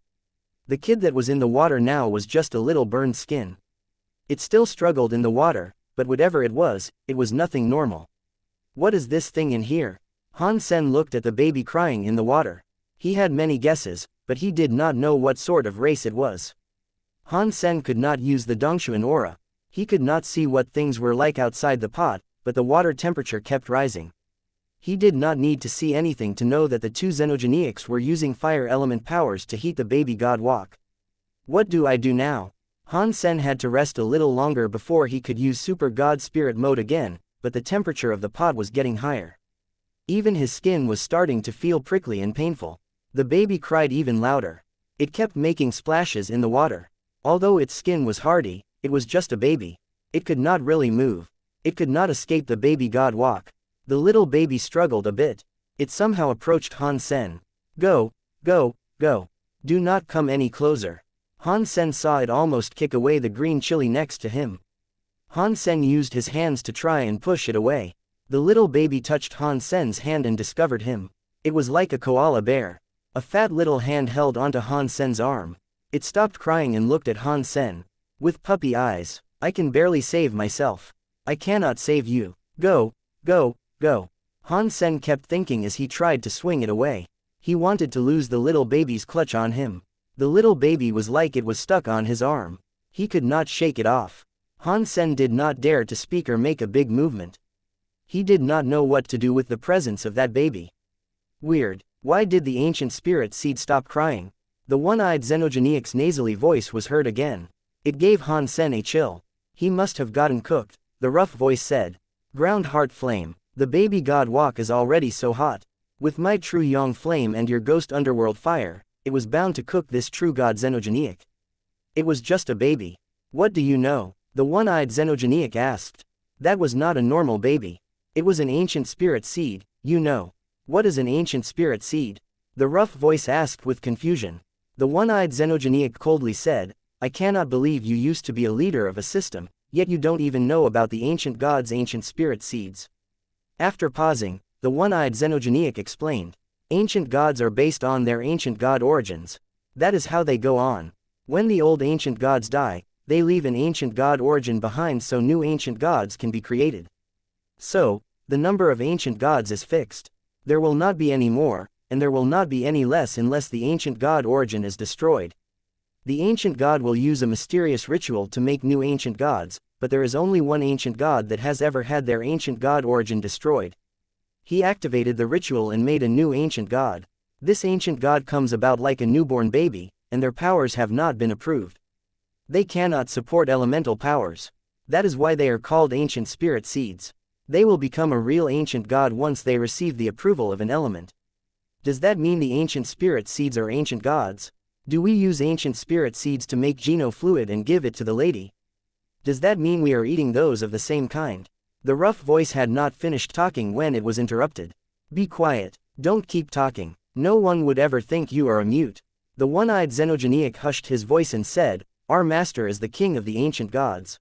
The kid that was in the water now was just a little burned skin. It still struggled in the water, but whatever it was nothing normal. "What is this thing in here?" Han Sen looked at the baby crying in the water. He had many guesses, but he did not know what sort of race it was. Han Sen could not use the Dongshuan aura. He could not see what things were like outside the pot, but the water temperature kept rising. He did not need to see anything to know that the two xenogeniacs were using fire element powers to heat the baby god wok. What do I do now? Han Sen had to rest a little longer before he could use Super God Spirit mode again, but the temperature of the pot was getting higher. Even his skin was starting to feel prickly and painful. The baby cried even louder. It kept making splashes in the water. Although its skin was hardy, it was just a baby. It could not really move. It could not escape the baby god wok. The little baby struggled a bit. It somehow approached Han Sen. Go, go, go. Do not come any closer. Han Sen saw it almost kick away the green chili next to him. Han Sen used his hands to try and push it away. The little baby touched Han Sen's hand and discovered him. It was like a koala bear. A fat little hand held onto Han Sen's arm. It stopped crying and looked at Han Sen. With puppy eyes. I can barely save myself. I cannot save you. Go, go, go. Han Sen kept thinking as he tried to swing it away. He wanted to lose the little baby's clutch on him. The little baby was like it was stuck on his arm. He could not shake it off. Han Sen did not dare to speak or make a big movement. He did not know what to do with the presence of that baby. Weird. Why did the ancient spirit seed stop crying? The one-eyed xenogeniac's nasally voice was heard again. It gave Han Sen a chill. He must have gotten cooked, the rough voice said. Ground heart flame. The baby god wok is already so hot. With my true yang flame and your ghost underworld fire, it was bound to cook this true god xenogeniac. It was just a baby. What do you know? The one-eyed xenogeniac asked. That was not a normal baby. It was an ancient spirit seed, you know. What is an ancient spirit seed? The rough voice asked with confusion. The one-eyed xenogeniac coldly said, I cannot believe you used to be a leader of a system, yet you don't even know about the ancient god's ancient spirit seeds. After pausing, the one-eyed xenogeniac explained. Ancient gods are based on their ancient god origins. That is how they go on. When the old ancient gods die, they leave an ancient god origin behind so new ancient gods can be created. So, the number of ancient gods is fixed. There will not be any more, and there will not be any less unless the ancient god origin is destroyed. The ancient god will use a mysterious ritual to make new ancient gods, but there is only one ancient god that has ever had their ancient god origin destroyed. He activated the ritual and made a new ancient god. This ancient god comes about like a newborn baby, and their powers have not been approved. They cannot support elemental powers. That is why they are called ancient spirit seeds. They will become a real ancient god once they receive the approval of an element. Does that mean the ancient spirit seeds are ancient gods? Do we use ancient spirit seeds to make geno fluid and give it to the lady? Does that mean we are eating those of the same kind? The rough voice had not finished talking when it was interrupted. Be quiet. Don't keep talking. No one would ever think you are a mute. The one-eyed xenogeniac hushed his voice and said, Our master is the king of the ancient gods.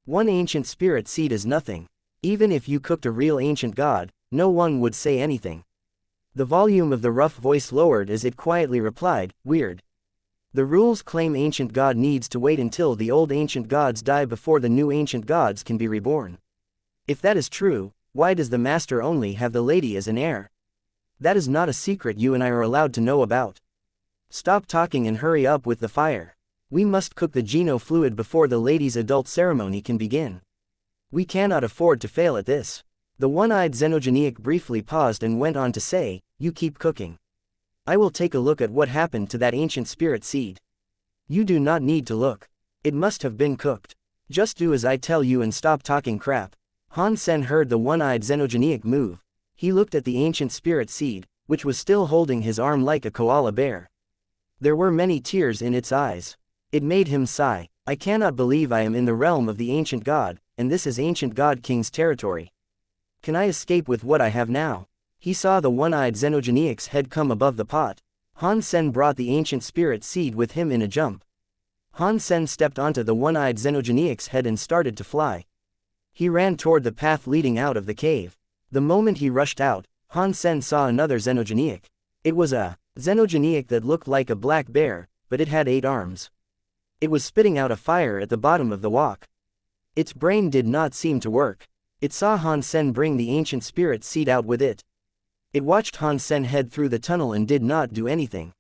One ancient spirit seed is nothing. Even if you cooked a real ancient god, no one would say anything. The volume of the rough voice lowered as it quietly replied, Weird. The rules claim ancient god needs to wait until the old ancient gods die before the new ancient gods can be reborn. If that is true, why does the master only have the lady as an heir? That is not a secret you and I are allowed to know about. Stop talking and hurry up with the fire. We must cook the geno fluid before the lady's adult ceremony can begin. We cannot afford to fail at this. The one-eyed xenogeniac briefly paused and went on to say, You keep cooking. I will take a look at what happened to that ancient spirit seed. You do not need to look. It must have been cooked. Just do as I tell you and stop talking crap. Han Sen heard the one-eyed xenogeniac move. He looked at the ancient spirit seed, which was still holding his arm like a koala bear. There were many tears in its eyes. It made him sigh. I cannot believe I am in the realm of the ancient god, and this is ancient god king's territory. Can I escape with what I have now? He saw the one-eyed xenogeniac's head come above the pot. Han Sen brought the ancient spirit seed with him in a jump. Han Sen stepped onto the one-eyed xenogeniac's head and started to fly. He ran toward the path leading out of the cave. The moment he rushed out, Han Sen saw another xenogeniac. It was a xenogeniac that looked like a black bear, but it had 8 arms. It was spitting out a fire at the bottom of the wok. Its brain did not seem to work. It saw Han Sen bring the ancient spirit seed out with it. It watched Han Sen head through the tunnel and did not do anything.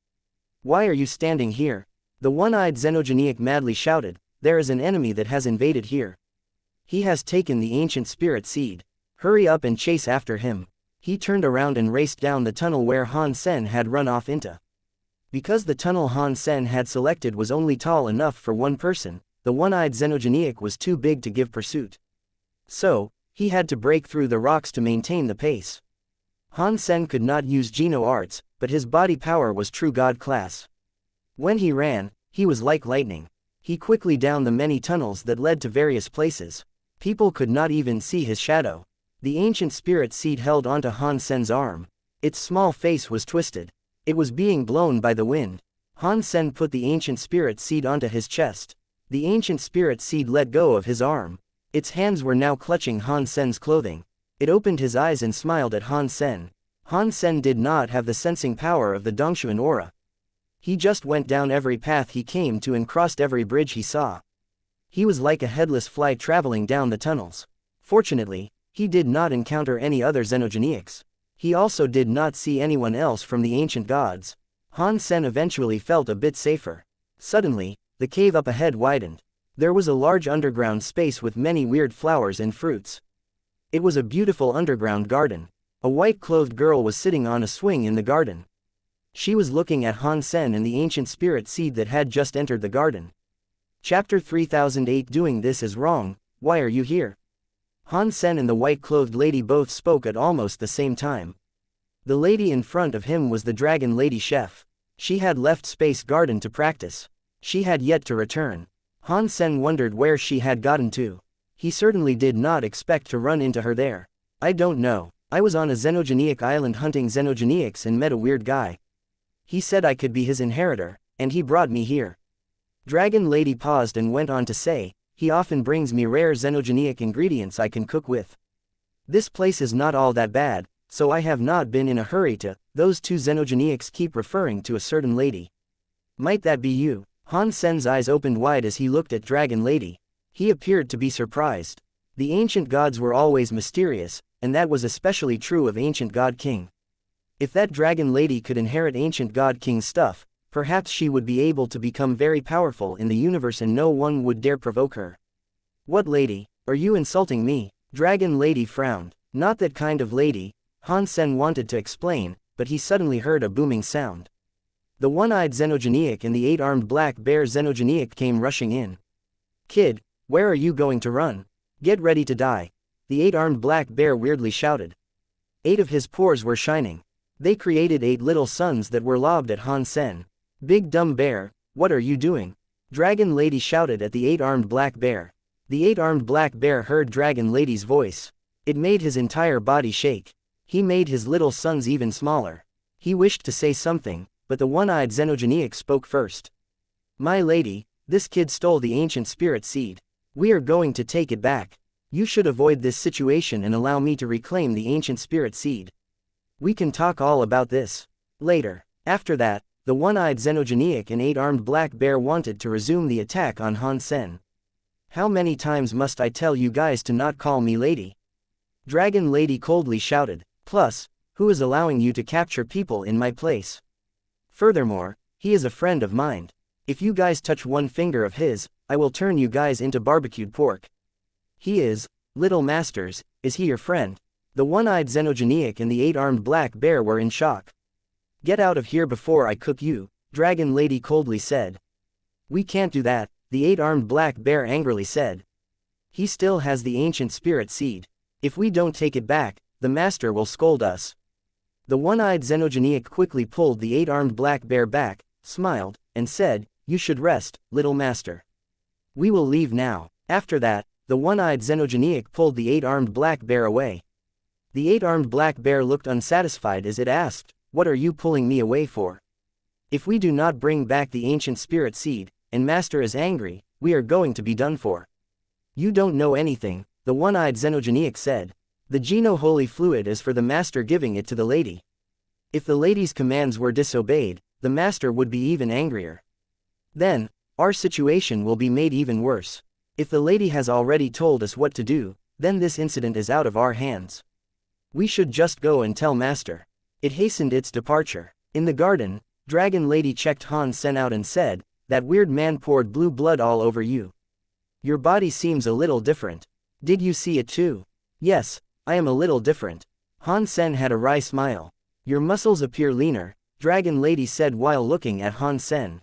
Why are you standing here? The one-eyed xenogeniac madly shouted, there is an enemy that has invaded here. He has taken the ancient spirit seed. Hurry up and chase after him. He turned around and raced down the tunnel where Han Sen had run off into. Because the tunnel Han Sen had selected was only tall enough for one person, the one-eyed xenogeniac was too big to give pursuit. So, he had to break through the rocks to maintain the pace. Han Sen could not use Geno arts, but his body power was true god class. When he ran, he was like lightning. He quickly down the many tunnels that led to various places. People could not even see his shadow. The ancient spirit seed held onto Han Sen's arm. Its small face was twisted. It was being blown by the wind. Han Sen put the ancient spirit seed onto his chest. The ancient spirit seed let go of his arm. Its hands were now clutching Han Sen's clothing. It opened his eyes and smiled at Han Sen. Han Sen did not have the sensing power of the Dongshuan aura. He just went down every path he came to and crossed every bridge he saw. He was like a headless fly traveling down the tunnels. Fortunately, he did not encounter any other xenogeniacs. He also did not see anyone else from the ancient gods. Han Sen eventually felt a bit safer. Suddenly, the cave up ahead widened. There was a large underground space with many weird flowers and fruits. It was a beautiful underground garden. A white-clothed girl was sitting on a swing in the garden. She was looking at Han Sen and the ancient spirit seed that had just entered the garden. Chapter 3008 Doing this is wrong, why are you here? Han Sen and the white-clothed lady both spoke at almost the same time. The lady in front of him was the dragon lady chef. She had left Space Garden to practice. She had yet to return. Han Sen wondered where she had gotten to. He certainly did not expect to run into her there. I don't know. I was on a xenogeniac island hunting xenogeniacs and met a weird guy. He said I could be his inheritor, and he brought me here. Dragon Lady paused and went on to say, he often brings me rare xenogeniac ingredients I can cook with. This place is not all that bad, so I have not been in a hurry to. Those two xenogeniacs keep referring to a certain lady. Might that be you? Han Sen's eyes opened wide as he looked at Dragon Lady. He appeared to be surprised. The ancient gods were always mysterious, and that was especially true of Ancient God King. If that Dragon Lady could inherit Ancient God King's stuff, perhaps she would be able to become very powerful in the universe and no one would dare provoke her. What lady? Are you insulting me? Dragon Lady frowned. Not that kind of lady. Han Sen wanted to explain, but he suddenly heard a booming sound. The one-eyed xenogeniac and the eight-armed black bear xenogeniac came rushing in. Kid, where are you going to run? Get ready to die. The eight-armed black bear weirdly shouted. 8 of his pores were shining. They created 8 little suns that were lobbed at Han Sen. Big dumb bear, what are you doing? Dragon Lady shouted at the eight-armed black bear. The eight-armed black bear heard Dragon Lady's voice. It made his entire body shake. He made his little suns even smaller. He wished to say something, but the one-eyed xenogeniac spoke first. My lady, this kid stole the ancient spirit seed. We are going to take it back. You should avoid this situation and allow me to reclaim the ancient spirit seed. We can talk all about this later. After that, the one-eyed xenogeniac and eight-armed black bear wanted to resume the attack on Han Sen. How many times must I tell you guys to not call me lady? Dragon Lady coldly shouted. Plus, who is allowing you to capture people in my place? Furthermore, he is a friend of mine. If you guys touch one finger of his, I will turn you guys into barbecued pork. He is, little masters, is he your friend? The one-eyed xenogeniac and the eight-armed black bear were in shock. Get out of here before I cook you, Dragon Lady coldly said. We can't do that, the eight-armed black bear angrily said. He still has the ancient spirit seed. If we don't take it back, the master will scold us. The one-eyed xenogeniac quickly pulled the eight-armed black bear back, smiled, and said, you should rest, little master. We will leave now. After that, the one-eyed xenogeniac pulled the eight-armed black bear away. The eight-armed black bear looked unsatisfied as it asked, what are you pulling me away for? If we do not bring back the ancient spirit seed, and master is angry, we are going to be done for. You don't know anything, the one-eyed xenogeniac said. The Geno holy fluid is for the master giving it to the lady. If the lady's commands were disobeyed, the master would be even angrier. Then, our situation will be made even worse. If the lady has already told us what to do, then this incident is out of our hands. We should just go and tell master. It hastened its departure. In the garden, Dragon Lady checked Han Sen out and said, "That weird man poured blue blood all over you. Your body seems a little different. Did you see it too?" "Yes, I am a little different." Han Sen had a wry smile. "Your muscles appear leaner," Dragon Lady said while looking at Han Sen.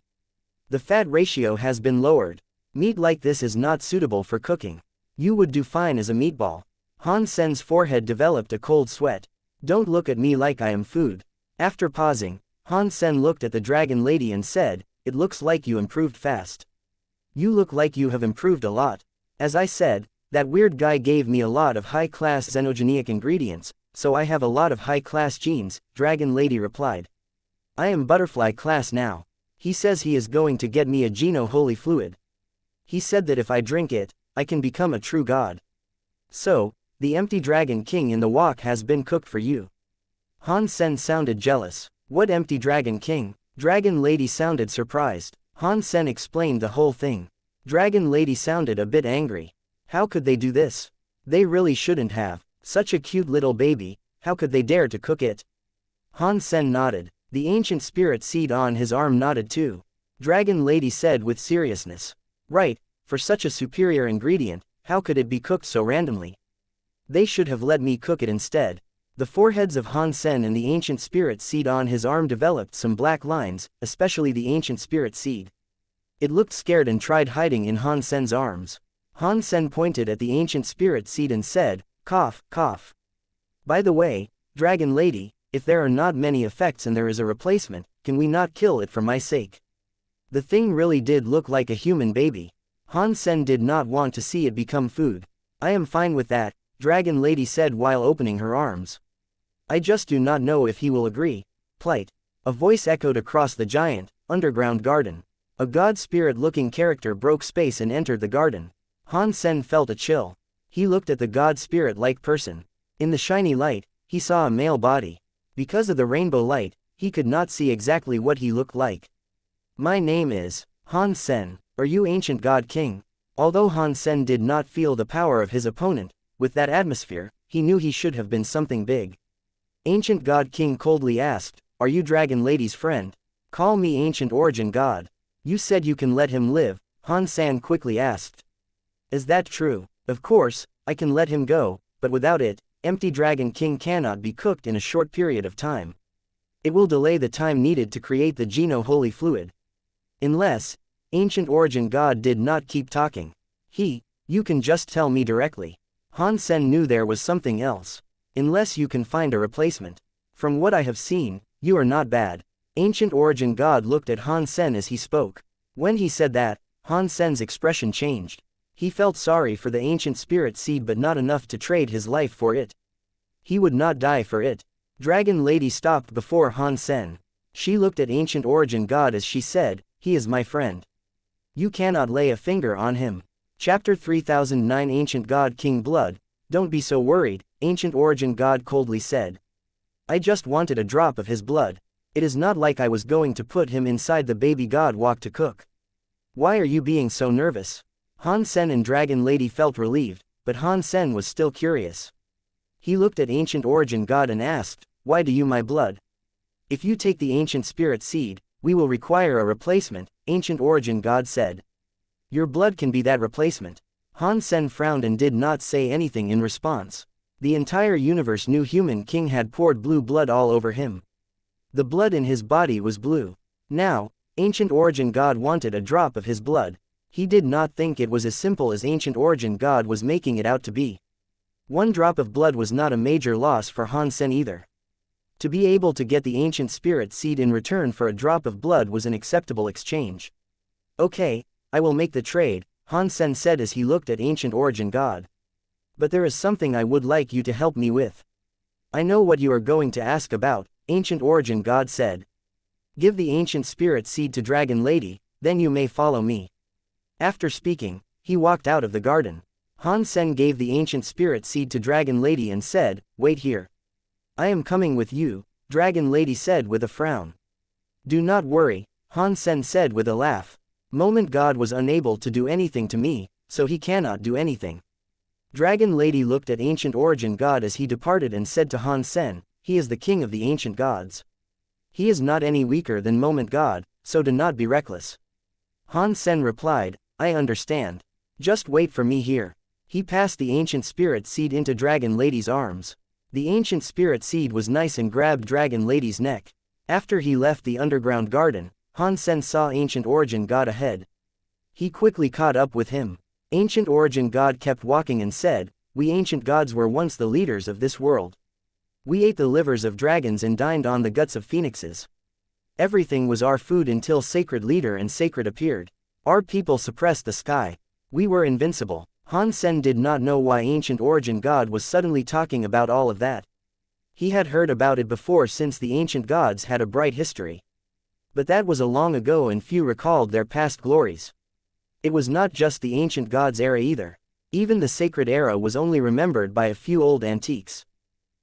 "The fat ratio has been lowered. Meat like this is not suitable for cooking. You would do fine as a meatball." Han Sen's forehead developed a cold sweat. "Don't look at me like I am food." After pausing, Han Sen looked at the Dragon Lady and said, "It looks like you improved fast. You look like you have improved a lot. As I said, that weird guy gave me a lot of high-class xenogenic ingredients, so I have a lot of high-class genes," Dragon Lady replied. "I am butterfly class now. He says he is going to get me a Geno-holy fluid. He said that if I drink it, I can become a true god. So, the empty Dragon King in the wok has been cooked for you." Han Sen sounded jealous. "What empty Dragon King?" Dragon Lady sounded surprised. Han Sen explained the whole thing. Dragon Lady sounded a bit angry. "How could they do this? They really shouldn't have. Such a cute little baby, how could they dare to cook it?" Han Sen nodded. The ancient spirit seed on his arm nodded too. Dragon Lady said with seriousness, "Right, for such a superior ingredient, how could it be cooked so randomly? They should have let me cook it instead." The foreheads of Han Sen and the ancient spirit seed on his arm developed some black lines, especially the ancient spirit seed. It looked scared and tried hiding in Han Sen's arms. Han Sen pointed at the ancient spirit seed and said, "Cough, cough. By the way, Dragon Lady, if there are not many effects and there is a replacement, can we not kill it for my sake?" The thing really did look like a human baby. Han Sen did not want to see it become food. "I am fine with that," Dragon Lady said while opening her arms. "I just do not know if he will agree." Plight. A voice echoed across the giant, underground garden. A god spirit-looking character broke space and entered the garden. Han Sen felt a chill. He looked at the god spirit-like person. In the shiny light, he saw a male body. Because of the rainbow light, he could not see exactly what he looked like. "My name is Han Sen. Are you ancient god king?" Although Han Sen did not feel the power of his opponent, with that atmosphere, he knew he should have been something big. Ancient God King coldly asked, "Are you Dragon Lady's friend?" "Call me Ancient Origin God." "You said you can let him live," Han Sen quickly asked. "Is that true?" "Of course, I can let him go, but without it, empty Dragon King cannot be cooked in a short period of time. It will delay the time needed to create the Geno-holy fluid." Unless, Ancient Origin God did not keep talking. You can just tell me directly." Han Sen knew there was something else. "Unless you can find a replacement. From what I have seen, you are not bad." Ancient Origin God looked at Han Sen as he spoke. When he said that, Han Sen's expression changed. He felt sorry for the ancient spirit seed but not enough to trade his life for it. He would not die for it. Dragon Lady stopped before Han Sen. She looked at Ancient Origin God as she said, "He is my friend. You cannot lay a finger on him." Chapter 3009 Ancient God King Blood. "Don't be so worried," Ancient Origin God coldly said. "I just wanted a drop of his blood. It is not like I was going to put him inside the baby god wok to cook." "Why are you being so nervous?" Han Sen and Dragon Lady felt relieved, but Han Sen was still curious. He looked at Ancient Origin God and asked, "Why do you my blood?" "If you take the ancient spirit seed, we will require a replacement," Ancient Origin God said. "Your blood can be that replacement." Han Sen frowned and did not say anything in response. The entire universe knew Human King had poured blue blood all over him. The blood in his body was blue. Now, Ancient Origin God wanted a drop of his blood. He did not think it was as simple as Ancient Origin God was making it out to be. One drop of blood was not a major loss for Han Sen either. To be able to get the ancient spirit seed in return for a drop of blood was an acceptable exchange. "Okay, I will make the trade," Han Sen said as he looked at Ancient Origin God. "But there is something I would like you to help me with." "I know what you are going to ask about," Ancient Origin God said. "Give the ancient spirit seed to Dragon Lady, then you may follow me." After speaking, he walked out of the garden. Han Sen gave the ancient spirit seed to Dragon Lady and said, "Wait here. I am coming with you," Dragon Lady said with a frown. "Do not worry," Han Sen said with a laugh. "Moment God was unable to do anything to me, so he cannot do anything." Dragon Lady looked at Ancient Origin God as he departed and said to Han Sen, he is the king of the ancient gods. He is not any weaker than moment god, so do not be reckless. Han Sen replied, I understand. Just wait for me here. He passed the ancient spirit seed into Dragon Lady's arms. The ancient spirit seed was nice and grabbed Dragon Lady's neck. After he left the underground garden, Han Sen saw Ancient Origin God ahead. He quickly caught up with him. Ancient Origin God kept walking and said, we ancient gods were once the leaders of this world. We ate the livers of dragons and dined on the guts of phoenixes. Everything was our food until Sacred Leader and Sacred appeared. Our people suppressed the sky. We were invincible. Han Sen did not know why Ancient Origin God was suddenly talking about all of that. He had heard about it before since the ancient gods had a bright history. But that was a long ago and few recalled their past glories. It was not just the ancient gods era either. Even the sacred era was only remembered by a few old antiques.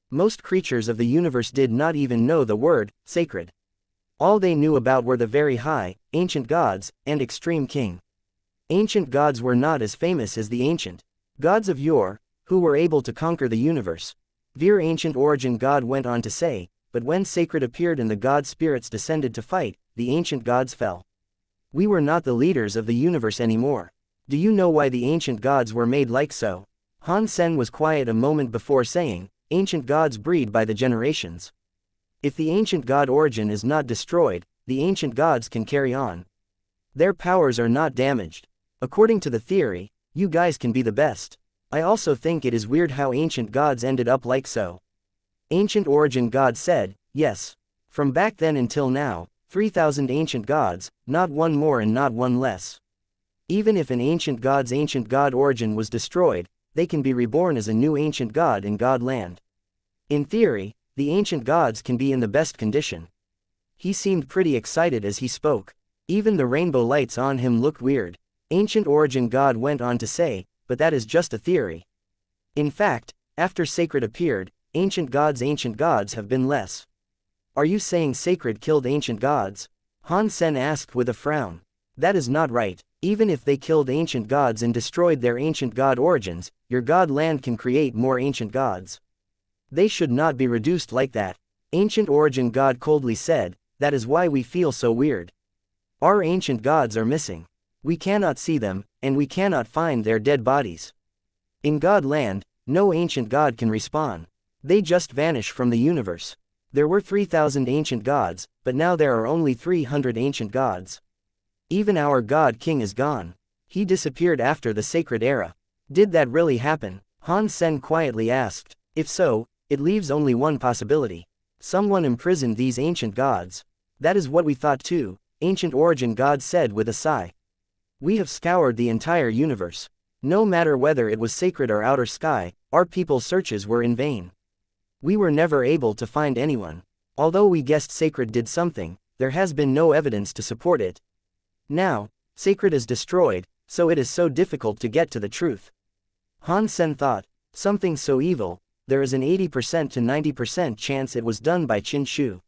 Most creatures of the universe did not even know the word, sacred. All they knew about were the very high, ancient gods, and extreme king. Ancient gods were not as famous as the ancient gods of yore, who were able to conquer the universe. Veer Ancient Origin God went on to say, but when Sacred appeared and the god spirits descended to fight, the ancient gods fell. We were not the leaders of the universe anymore. Do you know why the ancient gods were made like so? Han Sen was quiet a moment before saying, ancient gods breed by the generations. If the ancient god origin is not destroyed, the ancient gods can carry on. Their powers are not damaged. According to the theory, you guys can be the best. I also think it is weird how ancient gods ended up like so. Ancient Origin God said, yes. From back then until now, 3,000 ancient gods, not one more and not one less. Even if an ancient god's ancient god origin was destroyed, they can be reborn as a new ancient god in God land. In theory, the ancient gods can be in the best condition. He seemed pretty excited as he spoke. Even the rainbow lights on him looked weird. Ancient Origin God went on to say, but that is just a theory. In fact, after Sacred appeared, ancient gods have been less. Are you saying Sacred killed ancient gods? Han Sen asked with a frown. That is not right. Even if they killed ancient gods and destroyed their ancient god origins, your god land can create more ancient gods. They should not be reduced like that. Ancient Origin God coldly said, that is why we feel so weird. Our ancient gods are missing. We cannot see them, and we cannot find their dead bodies. In God land, no ancient god can respawn. They just vanish from the universe. There were 3,000 ancient gods, but now there are only 300 ancient gods. Even our god king is gone. He disappeared after the sacred era. Did that really happen? Han Sen quietly asked. If so, it leaves only one possibility. Someone imprisoned these ancient gods. That is what we thought too, Ancient Origin God said with a sigh. We have scoured the entire universe. No matter whether it was sacred or outer sky, our people's searches were in vain. We were never able to find anyone. Although we guessed Sacred did something, there has been no evidence to support it. Now, Sacred is destroyed, so it is so difficult to get to the truth. Han Sen thought, something so evil, there is an 80% to 90% chance it was done by Qin Shu.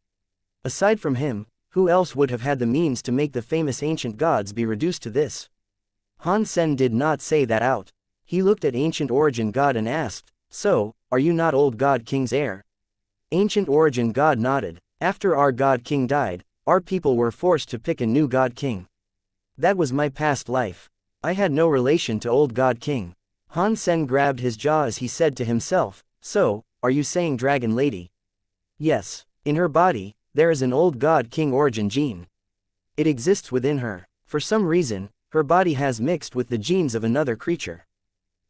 Aside from him, who else would have had the means to make the famous ancient gods be reduced to this? Han Sen did not say that out. He looked at Ancient Origin God and asked, so, are you not old God King's heir? Ancient Origin God nodded. After our God King died, our people were forced to pick a new God King. That was my past life. I had no relation to old God King. Han Sen grabbed his jaw as he said to himself, so, are you saying Dragon Lady? Yes. In her body, there is an old God King origin gene. It exists within her. For some reason, her body has mixed with the genes of another creature.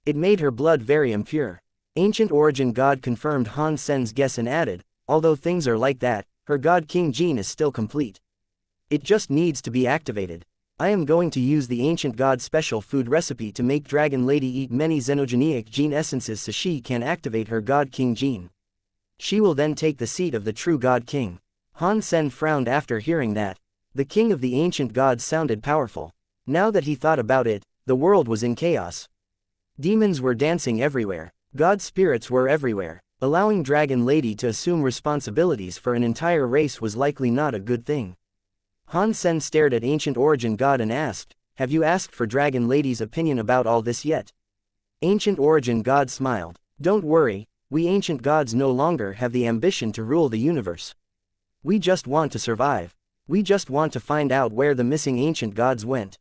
It made her blood very impure. Ancient Origin God confirmed Han Sen's guess and added, although things are like that, her God King gene is still complete. It just needs to be activated. I am going to use the Ancient God special food recipe to make Dragon Lady eat many xenogenic gene essences so she can activate her God King gene. She will then take the seat of the true God King. Han Sen frowned after hearing that. The king of the ancient gods sounded powerful. Now that he thought about it, the world was in chaos. Demons were dancing everywhere. God spirits were everywhere. Allowing Dragon Lady to assume responsibilities for an entire race was likely not a good thing. Han Sen stared at Ancient Origin God and asked, have you asked for Dragon Lady's opinion about all this yet? Ancient Origin God smiled. Don't worry, We ancient gods no longer have the ambition to rule the universe. We just want to survive. We just want to find out where the missing ancient gods went.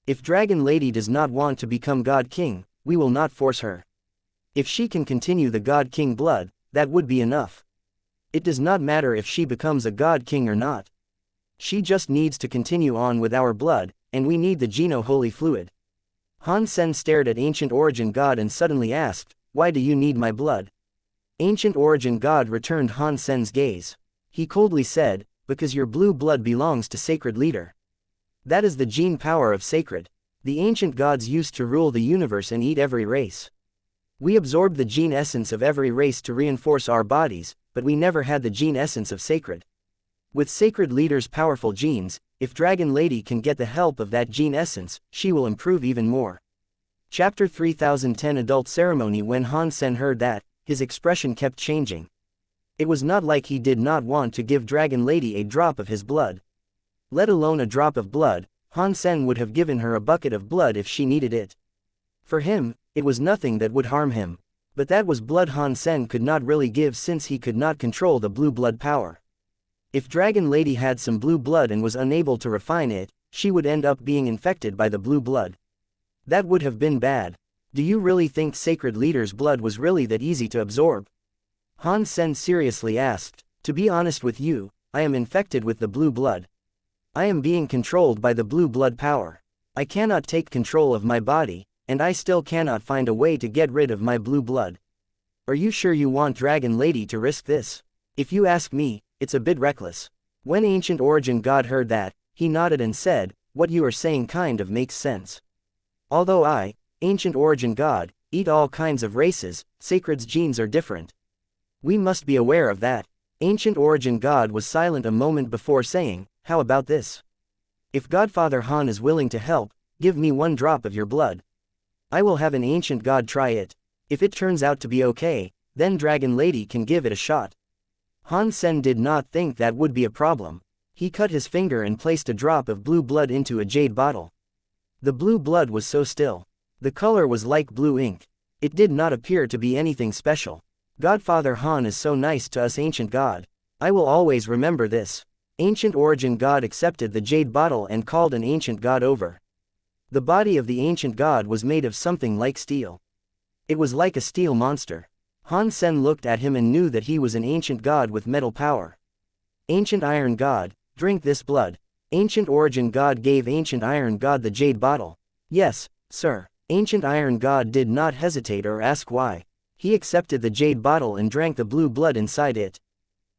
If Dragon Lady does not want to become God King, we will not force her. If she can continue the God King blood, that would be enough. It does not matter if she becomes a God King or not. She just needs to continue on with our blood, and we need the Geno Holy Fluid. Han Sen stared at Ancient Origin God and suddenly asked, "Why do you need my blood?" Ancient Origin God returned Han Sen's gaze. He coldly said, "Because your blue blood belongs to Sacred Leader. That is the gene power of Sacred. The ancient gods used to rule the universe and eat every race. We absorbed the gene essence of every race to reinforce our bodies, but we never had the gene essence of Sacred. With Sacred Leader's powerful genes, if Dragon Lady can get the help of that gene essence, she will improve even more." Chapter 3010 Adult Ceremony. When Han Sen heard that, his expression kept changing. It was not like he did not want to give Dragon Lady a drop of his blood. Let alone a drop of blood, Han Sen would have given her a bucket of blood if she needed it. For him, it was nothing that would harm him. But that was blood Han Sen could not really give since he could not control the blue blood power. If Dragon Lady had some blue blood and was unable to refine it, she would end up being infected by the blue blood. That would have been bad. Do you really think Sacred Leader's blood was really that easy to absorb? Han Sen seriously asked. To be honest with you, I am infected with the blue blood. I am being controlled by the blue blood power. I cannot take control of my body, and I still cannot find a way to get rid of my blue blood. Are you sure you want Dragon Lady to risk this? If you ask me, it's a bit reckless. When Ancient Origin God heard that, he nodded and said, "What you are saying kind of makes sense. Although I, Ancient Origin God, eat all kinds of races, Sacred's genes are different. We must be aware of that." Ancient Origin God was silent a moment before saying, "How about this? If Godfather Han is willing to help, give me one drop of your blood. I will have an ancient god try it. If it turns out to be okay, then Dragon Lady can give it a shot." Han Sen did not think that would be a problem. He cut his finger and placed a drop of blue blood into a jade bottle. The blue blood was so still. The color was like blue ink. It did not appear to be anything special. Godfather Han is so nice to us, ancient god. I will always remember this. Ancient Origin God accepted the jade bottle and called an ancient god over. The body of the ancient god was made of something like steel. It was like a steel monster. Han Sen looked at him and knew that he was an ancient god with metal power. Ancient Iron God, drink this blood. Ancient Origin God gave Ancient Iron God the jade bottle. Yes, sir. Ancient Iron God did not hesitate or ask why. He accepted the jade bottle and drank the blue blood inside it.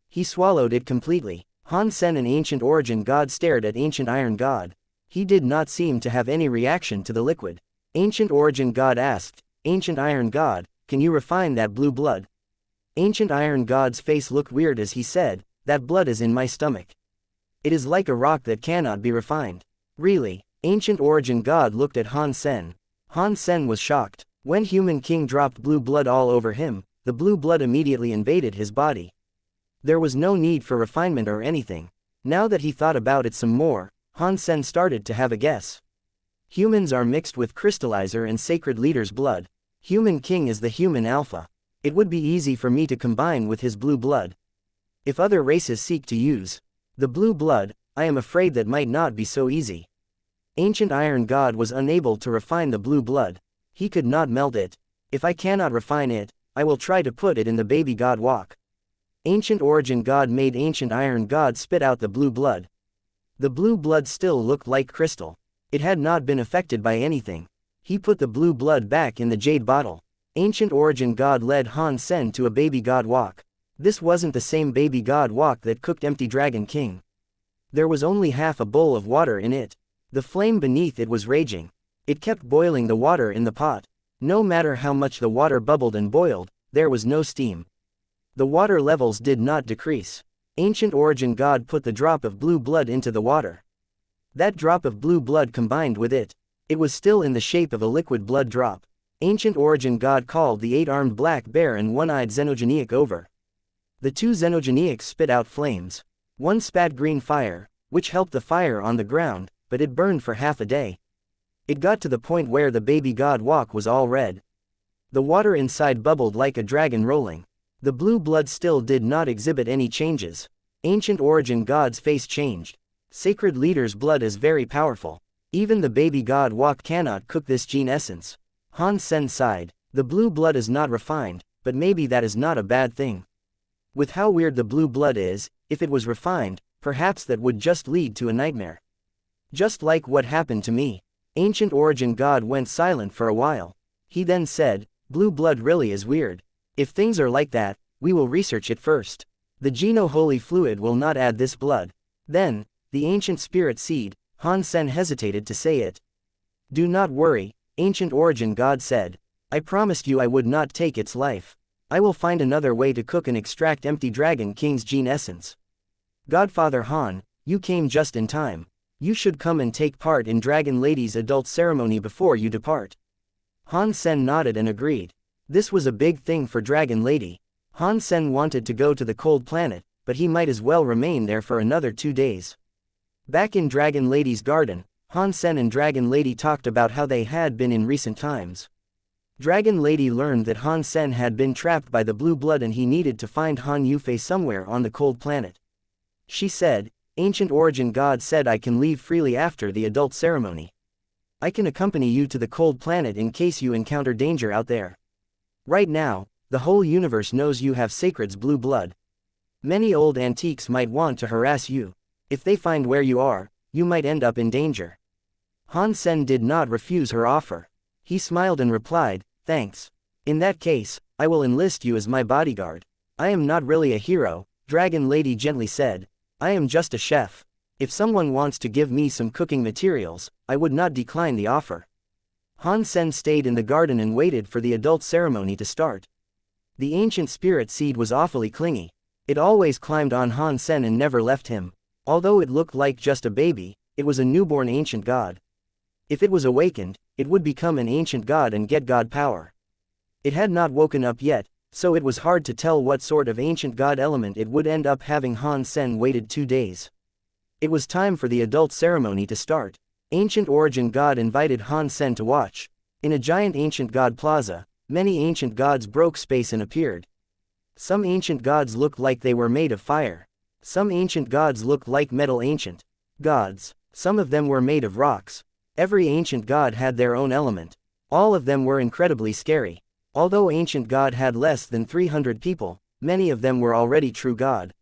He swallowed it completely. Han Sen and Ancient Origin God stared at Ancient Iron God. He did not seem to have any reaction to the liquid. Ancient Origin God asked, "Ancient Iron God, can you refine that blue blood?" Ancient Iron God's face looked weird as he said, "That blood is in my stomach. It is like a rock that cannot be refined." Really? Ancient Origin God looked at Han Sen. Han Sen was shocked. When Human King dropped blue blood all over him, the blue blood immediately invaded his body. There was no need for refinement or anything. Now that he thought about it some more, Han Sen started to have a guess. Humans are mixed with Crystallizer and Sacred Leader's blood. Human King is the human alpha. It would be easy for me to combine with his blue blood. If other races seek to use the blue blood, I am afraid that might not be so easy. Ancient Iron God was unable to refine the blue blood. He could not melt it. If I cannot refine it, I will try to put it in the baby god wok. Ancient Origin God made Ancient Iron God spit out the blue blood. The blue blood still looked like crystal. It had not been affected by anything. He put the blue blood back in the jade bottle. Ancient Origin God led Han Sen to a baby god wok. This wasn't the same baby god wok that cooked Empty Dragon King. There was only half a bowl of water in it. The flame beneath it was raging. It kept boiling the water in the pot. No matter how much the water bubbled and boiled, there was no steam. The water levels did not decrease. Ancient Origin God put the drop of blue blood into the water. That drop of blue blood combined with it. It was still in the shape of a liquid blood drop. Ancient Origin God called the 8-armed black bear and one-eyed Xenogeniac over. The two Xenogeniacs spit out flames. One spat green fire, which helped the fire on the ground, but it burned for half a day. It got to the point where the baby god wok was all red. The water inside bubbled like a dragon rolling. The blue blood still did not exhibit any changes. Ancient origin god's face changed. Sacred leader's blood is very powerful. Even the baby god Wok cannot cook this gene essence. Han Sen sighed. The blue blood is not refined, but maybe that is not a bad thing. With how weird the blue blood is, if it was refined, perhaps that would just lead to a nightmare. Just like what happened to me. Ancient origin god went silent for a while. He then said, blue blood really is weird. If things are like that, we will research it first. The Geno holy fluid will not add this blood. Then, the ancient spirit seed, Han Sen hesitated to say it. Do not worry, ancient origin god said. I promised you I would not take its life. I will find another way to cook and extract empty dragon king's gene essence. Godfather Han, you came just in time. You should come and take part in Dragon Lady's adult ceremony before you depart. Han Sen nodded and agreed. This was a big thing for Dragon Lady. Han Sen wanted to go to the cold planet, but he might as well remain there for another 2 days. Back in Dragon Lady's garden, Han Sen and Dragon Lady talked about how they had been in recent times. Dragon Lady learned that Han Sen had been trapped by the blue blood and he needed to find Han Yufei somewhere on the cold planet. She said, Ancient origin god said I can leave freely after the adult ceremony. I can accompany you to the cold planet in case you encounter danger out there. Right now, the whole universe knows you have Sacred's blue blood. Many old antiques might want to harass you. If they find where you are, you might end up in danger. Han Sen did not refuse her offer. He smiled and replied, thanks. In that case, I will enlist you as my bodyguard. I am not really a hero, Dragon Lady gently said. I am just a chef. If someone wants to give me some cooking materials, I would not decline the offer. Han Sen stayed in the garden and waited for the adult ceremony to start. The ancient spirit seed was awfully clingy. It always climbed on Han Sen and never left him. Although it looked like just a baby, it was a newborn ancient god. If it was awakened, it would become an ancient god and get god power. It had not woken up yet, so it was hard to tell what sort of ancient god element it would end up having. Han Sen waited 2 days. It was time for the adult ceremony to start. Ancient origin god invited Han Sen to watch. In a giant ancient god plaza, many ancient gods broke space and appeared. Some ancient gods looked like they were made of fire. Some ancient gods looked like metal ancient gods. Some of them were made of rocks. Every ancient god had their own element. All of them were incredibly scary. Although ancient god had less than 300 people, many of them were already true god.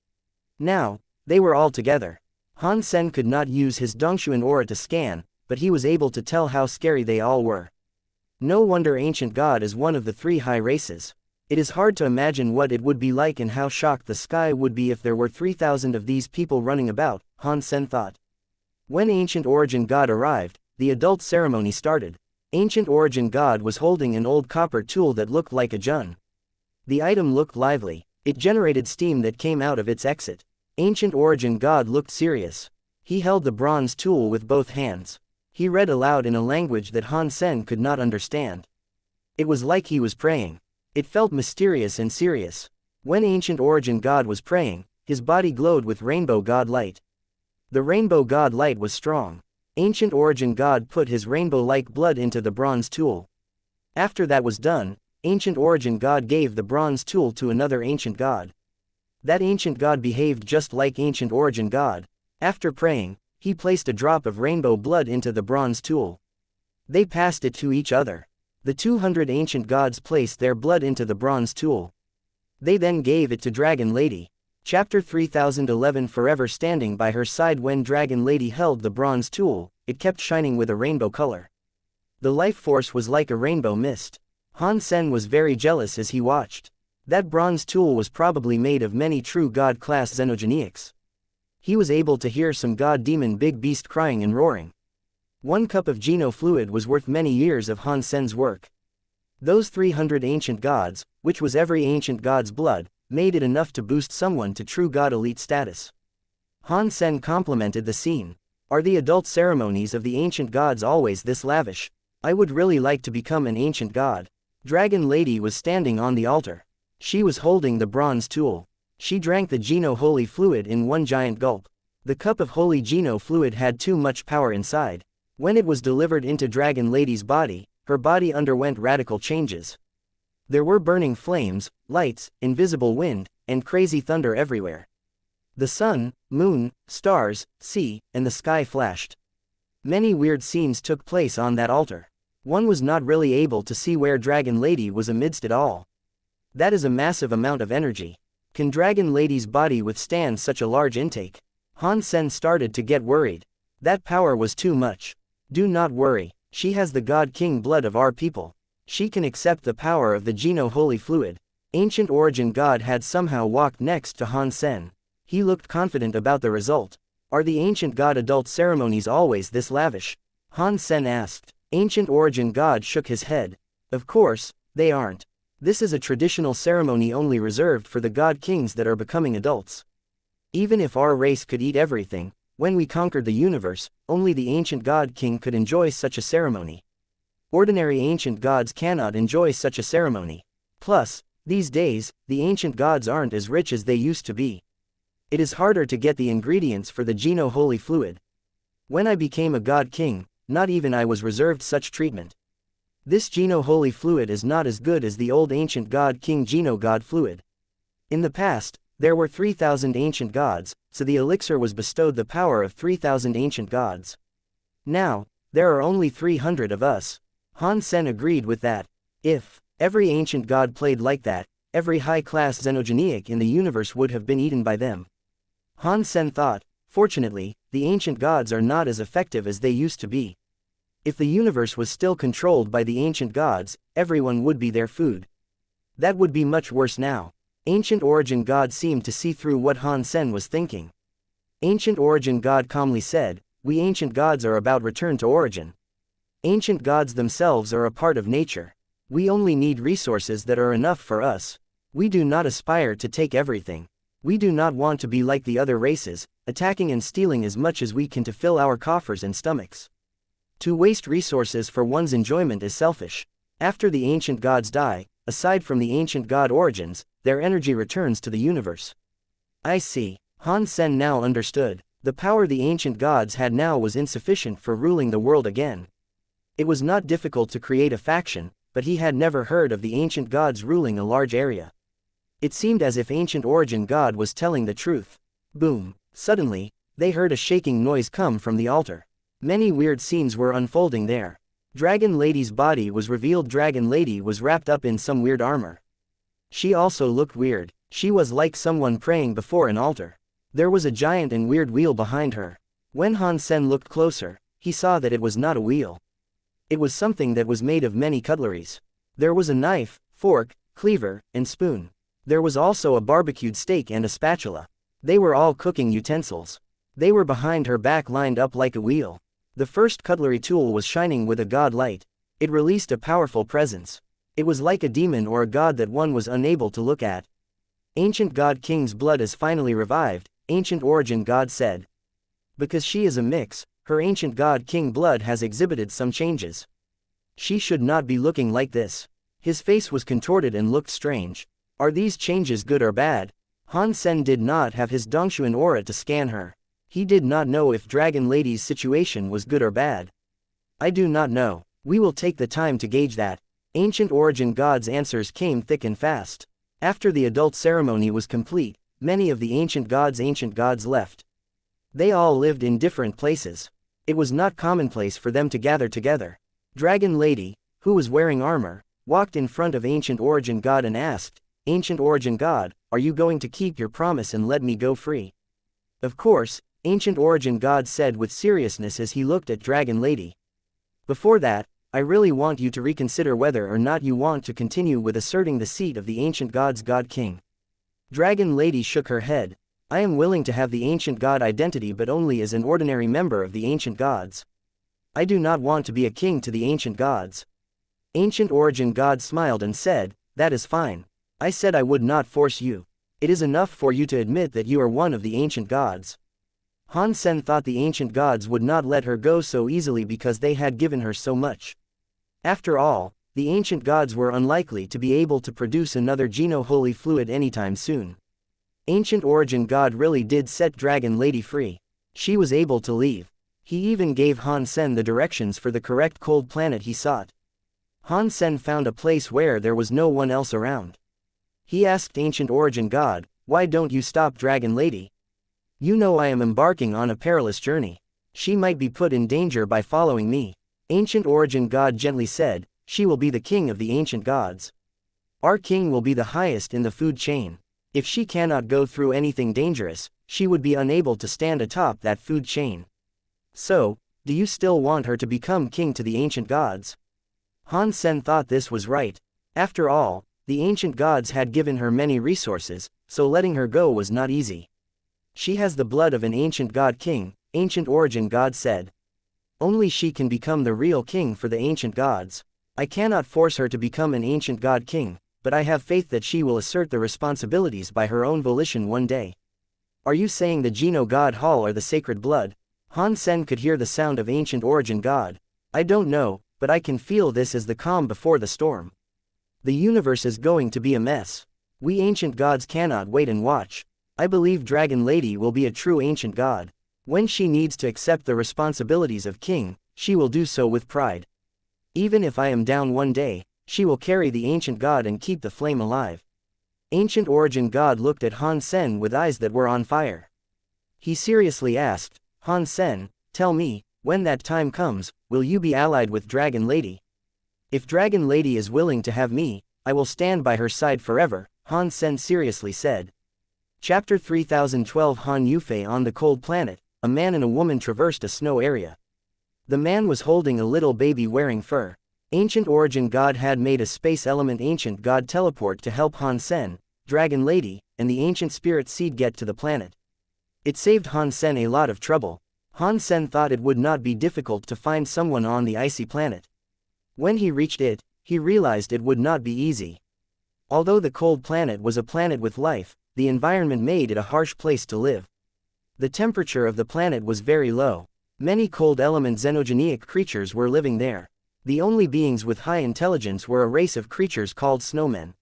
Now, they were all together. Han Sen could not use his Dongshuan aura to scan, but he was able to tell how scary they all were. No wonder ancient god is one of the 3 high races. It is hard to imagine what it would be like and how shocked the sky would be if there were 3,000 of these people running about, Han Sen thought. When ancient origin god arrived, the adult ceremony started. Ancient origin god was holding an old copper tool that looked like a Zhen. The item looked lively. It generated steam that came out of its exit. Ancient origin god looked serious. He held the bronze tool with both hands. He read aloud in a language that Han Sen could not understand. It was like he was praying. It felt mysterious and serious. When ancient origin god was praying, his body glowed with rainbow god light. The rainbow god light was strong. Ancient origin god put his rainbow-like blood into the bronze tool. After that was done, ancient origin god gave the bronze tool to another ancient god. That ancient god behaved just like ancient origin god. After praying, he placed a drop of rainbow blood into the bronze tool. They passed it to each other. The 200 ancient gods placed their blood into the bronze tool. They then gave it to Dragon Lady. Chapter 3011. Forever standing by her side. When Dragon Lady held the bronze tool, it kept shining with a rainbow color. The life force was like a rainbow mist. Han Sen was very jealous as he watched. That bronze tool was probably made of many true god-class xenogenics. He was able to hear some god-demon big beast crying and roaring. 1 cup of Geno fluid was worth many years of Han Sen's work. Those 300 ancient gods, which was every ancient god's blood, made it enough to boost someone to true god elite status. Han Sen complimented the scene. Are the adult ceremonies of the ancient gods always this lavish? I would really like to become an ancient god. Dragon Lady was standing on the altar. She was holding the bronze tool. She drank the Geno holy fluid in 1 giant gulp. The cup of holy Geno fluid had too much power inside. When it was delivered into Dragon Lady's body, her body underwent radical changes. There were burning flames, lights, invisible wind, and crazy thunder everywhere. The sun, moon, stars, sea, and the sky flashed. Many weird scenes took place on that altar. One was not really able to see where Dragon Lady was amidst it all. That is a massive amount of energy. Can Dragon Lady's body withstand such a large intake? Han Sen started to get worried. That power was too much. Do not worry, she has the God King blood of our people. She can accept the power of the Geno Holy Fluid. Ancient Origin God had somehow walked next to Han Sen. He looked confident about the result. Are the Ancient God adult ceremonies always this lavish? Han Sen asked. Ancient Origin God shook his head. Of course, they aren't. This is a traditional ceremony only reserved for the God Kings that are becoming adults. Even if our race could eat everything, when we conquered the universe, only the Ancient God King could enjoy such a ceremony. Ordinary Ancient Gods cannot enjoy such a ceremony. Plus, these days, the Ancient Gods aren't as rich as they used to be. It is harder to get the ingredients for the Geno Holy Fluid. When I became a God King, not even I was reserved such treatment. This Geno Holy Fluid is not as good as the old Ancient God King Geno God Fluid. In the past, there were 3,000 ancient gods, so the elixir was bestowed the power of 3,000 ancient gods. Now, there are only 300 of us. Han Sen agreed with that. If every ancient god played like that, every high-class xenogeniac in the universe would have been eaten by them. Han Sen thought, fortunately, the ancient gods are not as effective as they used to be. If the universe was still controlled by the ancient gods, everyone would be their food. That would be much worse now. Ancient Origin God seemed to see through what Han Sen was thinking. Ancient Origin God calmly said, we ancient gods are about return to origin. Ancient gods themselves are a part of nature. We only need resources that are enough for us. We do not aspire to take everything. We do not want to be like the other races, attacking and stealing as much as we can to fill our coffers and stomachs. To waste resources for one's enjoyment is selfish. After the ancient gods die, aside from the ancient god origins, their energy returns to the universe. I see. Han Sen now understood. The power the ancient gods had now was insufficient for ruling the world again. It was not difficult to create a faction, but he had never heard of the ancient gods ruling a large area. It seemed as if Ancient Origin God was telling the truth. Boom. Suddenly, they heard a shaking noise come from the altar. Many weird scenes were unfolding there. Dragon Lady's body was revealed. Dragon Lady was wrapped up in some weird armor. She also looked weird. She was like someone praying before an altar. There was a giant and weird wheel behind her. When Han Sen looked closer, he saw that it was not a wheel. It was something that was made of many cutleries. There was a knife, fork, cleaver, and spoon. There was also a barbecued steak and a spatula. They were all cooking utensils. They were behind her back lined up like a wheel. The first cutlery tool was shining with a god light. It released a powerful presence. It was like a demon or a god that one was unable to look at. Ancient God King's blood is finally revived, Ancient Origin God said. Because she is a mix, her Ancient God King blood has exhibited some changes. She should not be looking like this. His face was contorted and looked strange. Are these changes good or bad? Han Sen did not have his Dongshuan aura to scan her. He did not know if Dragon Lady's situation was good or bad. I do not know. We will take the time to gauge that. Ancient Origin God's answers came thick and fast. After the adult ceremony was complete, many of the ancient gods left. They all lived in different places. It was not commonplace for them to gather together. Dragon Lady, who was wearing armor, walked in front of Ancient Origin God and asked, Ancient Origin God, are you going to keep your promise and let me go free? Of course, Ancient Origin God said with seriousness as he looked at Dragon Lady. Before that, I really want you to reconsider whether or not you want to continue with asserting the seat of the Ancient God's God King. Dragon Lady shook her head. I am willing to have the Ancient God identity but only as an ordinary member of the Ancient Gods. I do not want to be a king to the Ancient Gods. Ancient Origin God smiled and said, that is fine. I said I would not force you. It is enough for you to admit that you are one of the Ancient Gods. Han Sen thought the Ancient Gods would not let her go so easily because they had given her so much. After all, the Ancient Gods were unlikely to be able to produce another Geno Holy Fluid anytime soon. Ancient Origin God really did set Dragon Lady free. She was able to leave. He even gave Han Sen the directions for the correct cold planet he sought. Han Sen found a place where there was no one else around. He asked Ancient Origin God, "Why don't you stop Dragon Lady? You know I am embarking on a perilous journey. She might be put in danger by following me." Ancient Origin God gently said, "She will be the king of the ancient gods. Our king will be the highest in the food chain. If she cannot go through anything dangerous, she would be unable to stand atop that food chain. So, do you still want her to become king to the ancient gods?" Han Sen thought this was right. After all, the ancient gods had given her many resources, so letting her go was not easy. "She has the blood of an ancient god king," Ancient Origin God said. "Only she can become the real king for the ancient gods. I cannot force her to become an ancient god king, but I have faith that she will assert the responsibilities by her own volition one day." "Are you saying the Geno God Hall or the sacred blood?" Han Sen could hear the sound of Ancient Origin God. "I don't know, but I can feel this as the calm before the storm. The universe is going to be a mess. We ancient gods cannot wait and watch. I believe Dragon Lady will be a true ancient god. When she needs to accept the responsibilities of king, she will do so with pride. Even if I am down one day, she will carry the ancient god and keep the flame alive." Ancient Origin God looked at Han Sen with eyes that were on fire. He seriously asked, "Han Sen, tell me, when that time comes, will you be allied with Dragon Lady? If Dragon Lady is willing to have me, I will stand by her side forever," Han Sen seriously said. Chapter 3012 Han Yufei on the Cold Planet. A man and a woman traversed a snow area. The man was holding a little baby wearing fur. Ancient Origin God had made a space element ancient god teleport to help Han Sen, Dragon Lady, and the ancient spirit seed get to the planet. It saved Han Sen a lot of trouble. Han Sen thought it would not be difficult to find someone on the icy planet. When he reached it, he realized it would not be easy. Although the cold planet was a planet with life, the environment made it a harsh place to live. The temperature of the planet was very low. Many cold element xenogenic creatures were living there. The only beings with high intelligence were a race of creatures called snowmen.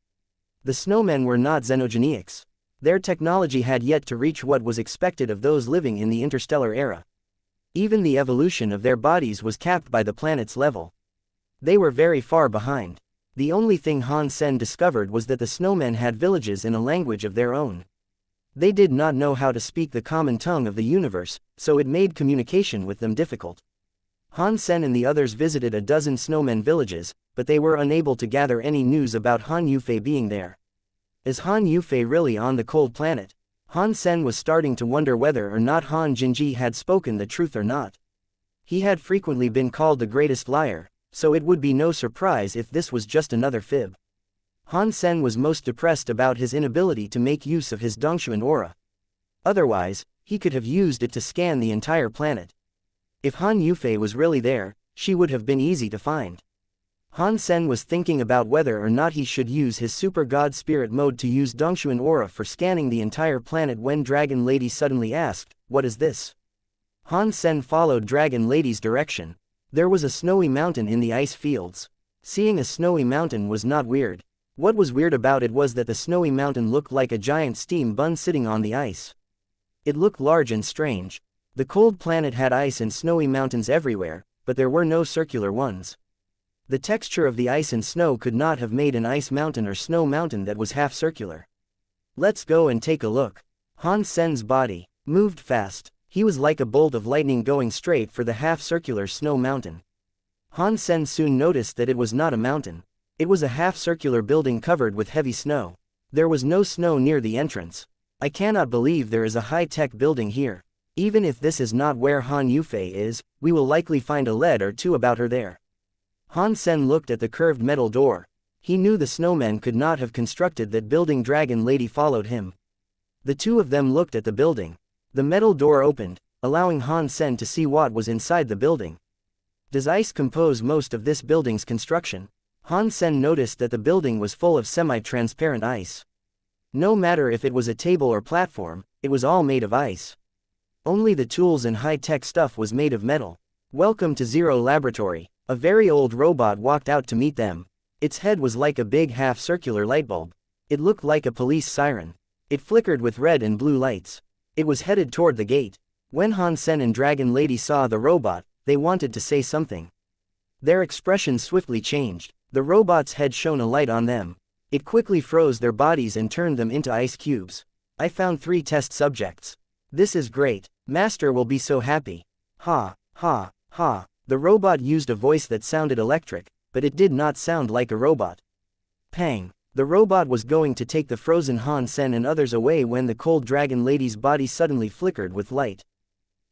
The snowmen were not xenogenics. Their technology had yet to reach what was expected of those living in the interstellar era. Even the evolution of their bodies was capped by the planet's level. They were very far behind. The only thing Han Sen discovered was that the snowmen had villages in a language of their own. They did not know how to speak the common tongue of the universe, so it made communication with them difficult. Han Sen and the others visited a dozen snowmen villages, but they were unable to gather any news about Han Yufei being there. Is Han Yufei really on the cold planet? Han Sen was starting to wonder whether or not Han Jinji had spoken the truth or not. He had frequently been called the greatest liar, so it would be no surprise if this was just another fib. Han Sen was most depressed about his inability to make use of his Dongshuan aura. Otherwise, he could have used it to scan the entire planet. If Han Yufei was really there, she would have been easy to find. Han Sen was thinking about whether or not he should use his Super God Spirit mode to use Dongshuan aura for scanning the entire planet when Dragon Lady suddenly asked, "What is this?" Han Sen followed Dragon Lady's direction. There was a snowy mountain in the ice fields. Seeing a snowy mountain was not weird. What was weird about it was that the snowy mountain looked like a giant steam bun sitting on the ice. It looked large and strange. The cold planet had ice and snowy mountains everywhere, but there were no circular ones. The texture of the ice and snow could not have made an ice mountain or snow mountain that was half circular. "Let's go and take a look." Han Sen's body moved fast. He was like a bolt of lightning going straight for the half-circular snow mountain. Han Sen soon noticed that it was not a mountain. It was a half-circular building covered with heavy snow. There was no snow near the entrance. "I cannot believe there is a high-tech building here. Even if this is not where Han Yufei is, we will likely find a lead or two about her there." Han Sen looked at the curved metal door. He knew the snowmen could not have constructed that building. Dragon Lady followed him. The two of them looked at the building. The metal door opened, allowing Han Sen to see what was inside the building. Does ice compose most of this building's construction? Han Sen noticed that the building was full of semi-transparent ice. No matter if it was a table or platform, it was all made of ice. Only the tools and high-tech stuff was made of metal. "Welcome to Zero Laboratory." A very old robot walked out to meet them. Its head was like a big half-circular light bulb. It looked like a police siren. It flickered with red and blue lights. It was headed toward the gate. When Han Sen and Dragon Lady saw the robot, they wanted to say something. Their expressions swiftly changed. The robot's head shone a light on them. It quickly froze their bodies and turned them into ice cubes. I found 3 test subjects. This is great. Master will be so happy. Ha, ha, ha. The robot used a voice that sounded electric, but it did not sound like a robot. Pang. The robot was going to take the frozen Han Sen and others away when the cold dragon lady's body suddenly flickered with light.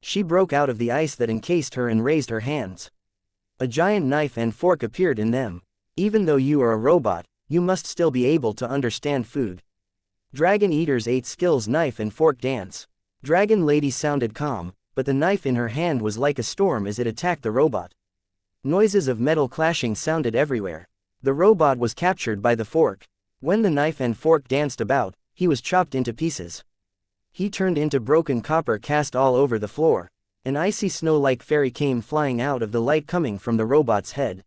She broke out of the ice that encased her and raised her hands. A giant knife and fork appeared in them. Even though you are a robot, you must still be able to understand food. Dragon Eater's 8 skills knife and fork dance. Dragon Lady sounded calm, but the knife in her hand was like a storm as it attacked the robot. Noises of metal clashing sounded everywhere. The robot was captured by the fork. When the knife and fork danced about, he was chopped into pieces. He turned into broken copper cast all over the floor. An icy snow-like fairy came flying out of the light coming from the robot's head.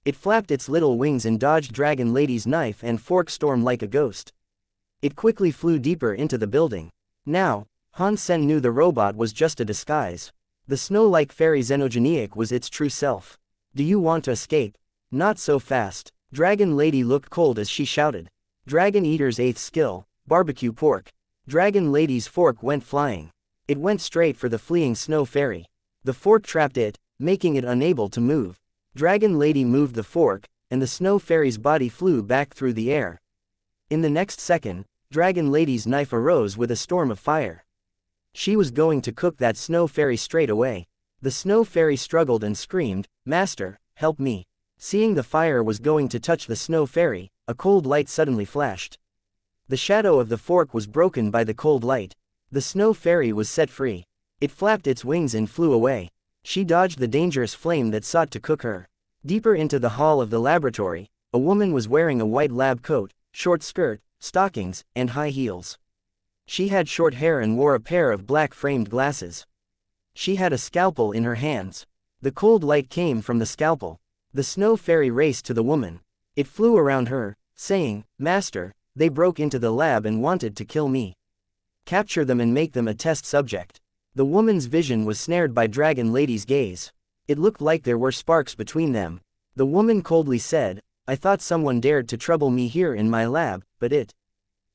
It flapped its little wings and dodged Dragon Lady's knife and fork storm like a ghost. It quickly flew deeper into the building. Now, Han Sen knew the robot was just a disguise. The snow-like fairy xenogeniac was its true self. Do you want to escape? Not so fast. Dragon Lady looked cold as she shouted. Dragon Eater's 8th skill, barbecue pork. Dragon Lady's fork went flying. It went straight for the fleeing snow fairy. The fork trapped it, making it unable to move. Dragon Lady moved the fork, and the snow fairy's body flew back through the air. In the next second, Dragon Lady's knife arose with a storm of fire. She was going to cook that snow fairy straight away. The snow fairy struggled and screamed, "Master, help me." Seeing the fire was going to touch the snow fairy, a cold light suddenly flashed. The shadow of the fork was broken by the cold light. The snow fairy was set free. It flapped its wings and flew away. She dodged the dangerous flame that sought to cook her. Deeper into the hall of the laboratory, a woman was wearing a white lab coat, short skirt, stockings, and high heels. She had short hair and wore a pair of black framed glasses. She had a scalpel in her hands. The cold light came from the scalpel. The snow fairy raced to the woman. It flew around her, saying, "Master, they broke into the lab and wanted to kill me. Capture them and make them a test subject." The woman's vision was snared by Dragon Lady's gaze. It looked like there were sparks between them. The woman coldly said, "I thought someone dared to trouble me here in my lab, but it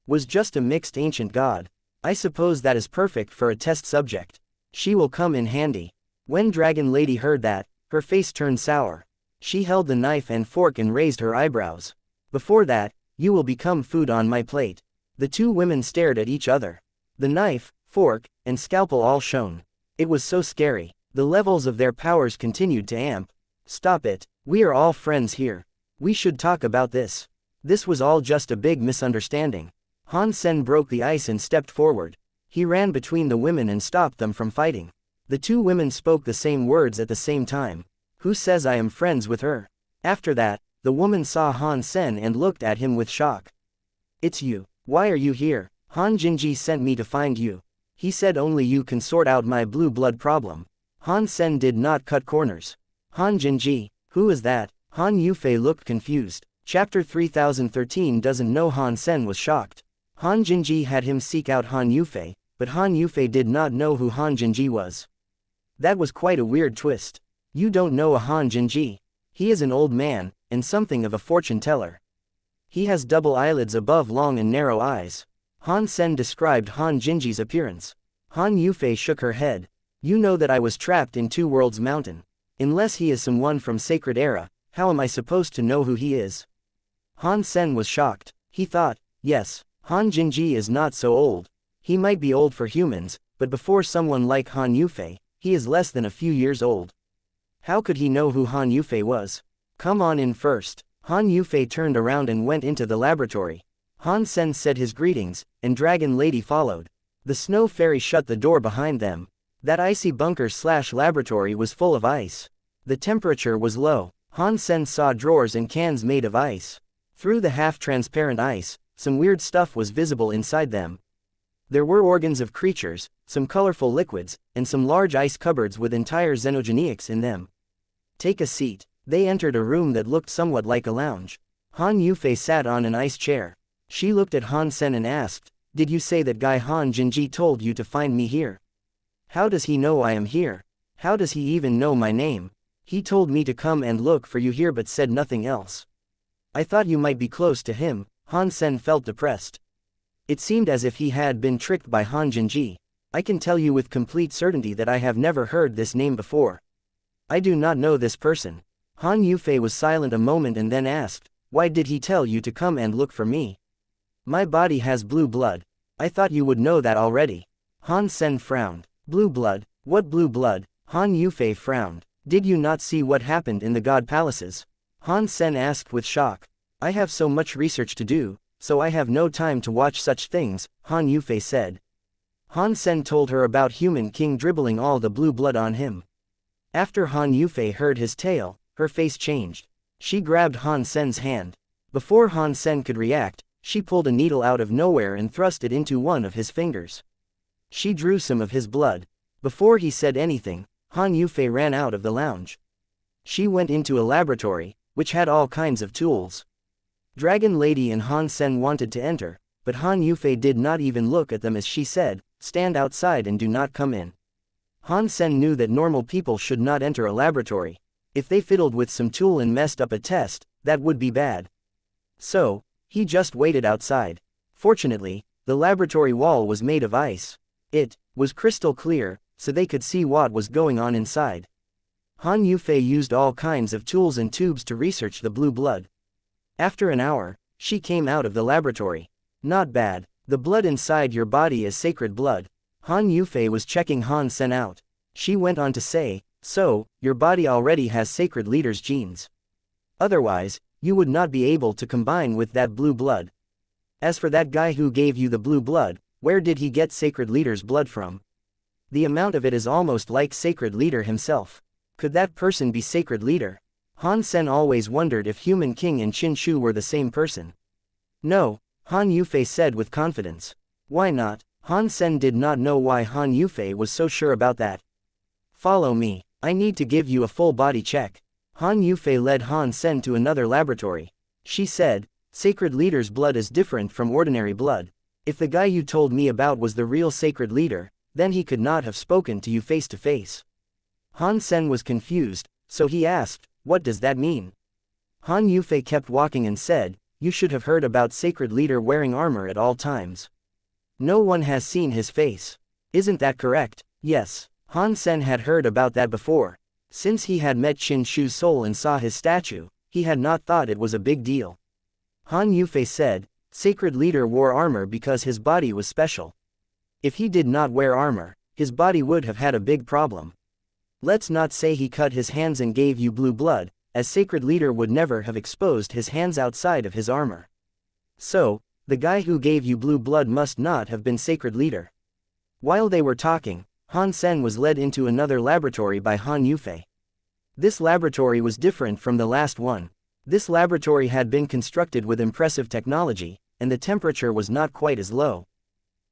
was just a mixed ancient god. I suppose that is perfect for a test subject. She will come in handy." When Dragon Lady heard that, her face turned sour. She held the knife and fork and raised her eyebrows. "Before that, you will become food on my plate." The 2 women stared at each other. The knife, fork, and scalpel all shone. It was so scary. The levels of their powers continued to amp. "Stop it. We are all friends here. We should talk about this. This was all just a big misunderstanding." Han Sen broke the ice and stepped forward. He ran between the women and stopped them from fighting. The 2 women spoke the same words at the same time. "Who says I am friends with her?" After that, the woman saw Han Sen and looked at him with shock. "It's you. Why are you here?" "Han Jinji sent me to find you. He said only you can sort out my blue blood problem." Han Sen did not cut corners. "Han Jinji, who is that?" Han Yufei looked confused. Chapter 3013 doesn't know. Han Sen was shocked. Han Jinji had him seek out Han Yufei, but Han Yufei did not know who Han Jinji was. That was quite a weird twist. "You don't know a Han Jinji. He is an old man, and something of a fortune teller. He has double eyelids above long and narrow eyes." Han Sen described Han Jinji's appearance. Han Yufei shook her head. "You know that I was trapped in 2 Worlds Mountain. Unless he is someone from Sacred Era, how am I supposed to know who he is?" Han Sen was shocked. He thought, yes, Han Jinji is not so old. He might be old for humans, but before someone like Han Yufei, he is less than a few years old. How could he know who Han Yufei was? "Come on in first." Han Yufei turned around and went into the laboratory. Han Sen said his greetings, and Dragon Lady followed. The snow fairy shut the door behind them. That icy bunker/laboratory was full of ice. The temperature was low. Han Sen saw drawers and cans made of ice. Through the half-transparent ice, some weird stuff was visible inside them. There were organs of creatures, some colorful liquids, and some large ice cupboards with entire xenogeniacs in them. "Take a seat." They entered a room that looked somewhat like a lounge. Han Yufei sat on an ice chair. She looked at Han Sen and asked, "Did you say that guy Han Jinji told you to find me here? How does he know I am here? How does he even know my name? He told me to come and look for you here but said nothing else." I thought you might be close to him. Han Sen felt depressed. It seemed as if he had been tricked by Han Jinji. I can tell you with complete certainty that I have never heard this name before. I do not know this person. Han Yufei was silent a moment and then asked, why did he tell you to come and look for me? My body has blue blood. I thought you would know that already. Han Sen frowned. Blue blood? What blue blood? Han Yufei frowned. Did you not see what happened in the god palaces? Han Sen asked with shock. I have so much research to do, so I have no time to watch such things, Han Yufei said. Han Sen told her about Human King dribbling all the blue blood on him. After Han Yufei heard his tale, her face changed. She grabbed Han Sen's hand. Before Han Sen could react, she pulled a needle out of nowhere and thrust it into one of his fingers. She drew some of his blood. Before he said anything, Han Yufei ran out of the lounge. She went into a laboratory, which had all kinds of tools. Dragon Lady and Han Sen wanted to enter, but Han Yufei did not even look at them as she said, stand outside and do not come in. Han Sen knew that normal people should not enter a laboratory. If they fiddled with some tool and messed up a test, that would be bad. So, he just waited outside. Fortunately, the laboratory wall was made of ice. It was crystal clear, so they could see what was going on inside. Han Yufei used all kinds of tools and tubes to research the blue blood. After an hour, she came out of the laboratory. Not bad. The blood inside your body is sacred blood. Han Yufei was checking Han Sen out. She went on to say, so, your body already has sacred leader's genes. Otherwise, you would not be able to combine with that blue blood. As for that guy who gave you the blue blood, where did he get sacred leader's blood from? The amount of it is almost like sacred leader himself. Could that person be sacred leader? Han Sen always wondered if Human King and Qin Shu were the same person. No, Han Yufei said with confidence. Why not? Han Sen did not know why Han Yufei was so sure about that. Follow me. I need to give you a full body check. Han Yufei led Han Sen to another laboratory. She said, sacred leader's blood is different from ordinary blood. If the guy you told me about was the real sacred leader, then he could not have spoken to you face to face. Han Sen was confused, so he asked, what does that mean? Han Yufei kept walking and said, you should have heard about sacred leader wearing armor at all times. No one has seen his face. Isn't that correct? Yes. Han Sen had heard about that before. Since he had met Qin Shu's soul and saw his statue, he had not thought it was a big deal. Han Yufei said, sacred leader wore armor because his body was special. If he did not wear armor, his body would have had a big problem. Let's not say he cut his hands and gave you blue blood, as sacred leader would never have exposed his hands outside of his armor. So, the guy who gave you blue blood must not have been sacred leader. While they were talking, Han Sen was led into another laboratory by Han Yufei. This laboratory was different from the last one. This laboratory had been constructed with impressive technology, and the temperature was not quite as low.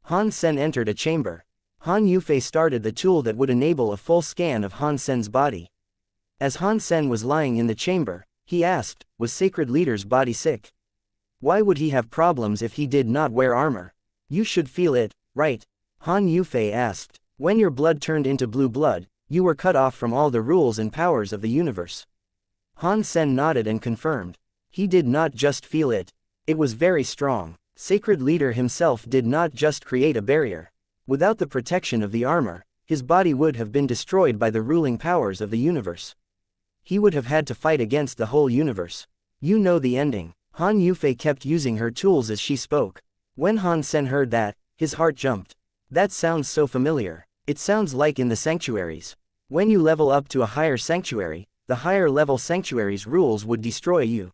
Han Sen entered a chamber. Han Yufei started the tool that would enable a full scan of Han Sen's body. As Han Sen was lying in the chamber, he asked, was sacred leader's body sick? Why would he have problems if he did not wear armor? You should feel it, right? Han Yufei asked. When your blood turned into blue blood, you were cut off from all the rules and powers of the universe. Han Sen nodded and confirmed. He did not just feel it. It was very strong. Sacred leader himself did not just create a barrier. Without the protection of the armor, his body would have been destroyed by the ruling powers of the universe. He would have had to fight against the whole universe. You know the ending. Han Yufei kept using her tools as she spoke. When Han Sen heard that, his heart jumped. That sounds so familiar. It sounds like in the sanctuaries. When you level up to a higher sanctuary, the higher level sanctuary's rules would destroy you.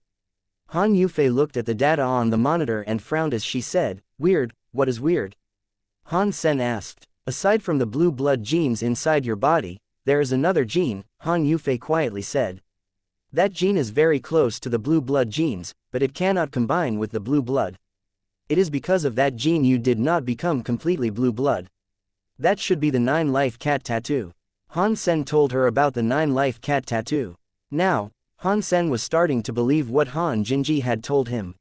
Han Yufei looked at the data on the monitor and frowned as she said, weird, what is weird? Han Sen asked, aside from the blue blood genes inside your body, there is another gene, Han Yufei quietly said. That gene is very close to the blue blood genes, but it cannot combine with the blue blood. It is because of that gene you did not become completely blue blood. That should be the 9-life cat tattoo. Han Sen told her about the 9-life cat tattoo. Now, Han Sen was starting to believe what Han Jinji had told him.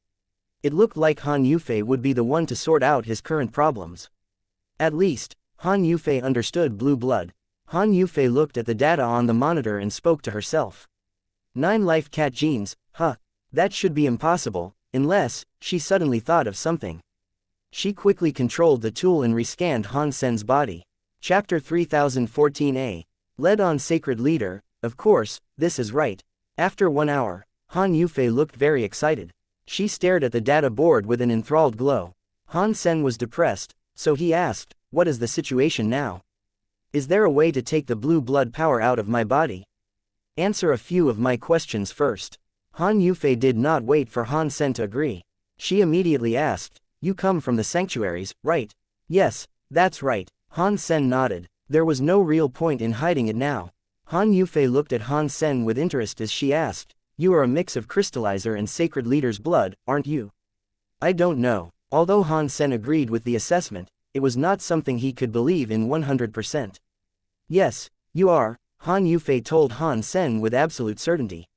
It looked like Han Yufei would be the one to sort out his current problems. At least, Han Yufei understood blue blood. Han Yufei looked at the data on the monitor and spoke to herself. 9-life cat genes, huh? That should be impossible, unless, she suddenly thought of something. She quickly controlled the tool and rescanned Han Sen's body. Chapter 3014a. Led on Sacred Leader. Of course, this is right. After 1 hour, Han Yufei looked very excited. She stared at the data board with an enthralled glow. Han Sen was depressed, so he asked, "What is the situation now? Is there a way to take the blue blood power out of my body? Answer a few of my questions first." Han Yufei did not wait for Han Sen to agree. She immediately asked, "You come from the sanctuaries, right?" "Yes, that's right." Han Sen nodded. There was no real point in hiding it now. Han Yufei looked at Han Sen with interest as she asked, "You are a mix of crystallizer and Sacred Leader's blood, aren't you?" "I don't know." Although Han Sen agreed with the assessment, it was not something he could believe in 100%. "Yes, you are," Han Yufei told Han Sen with absolute certainty.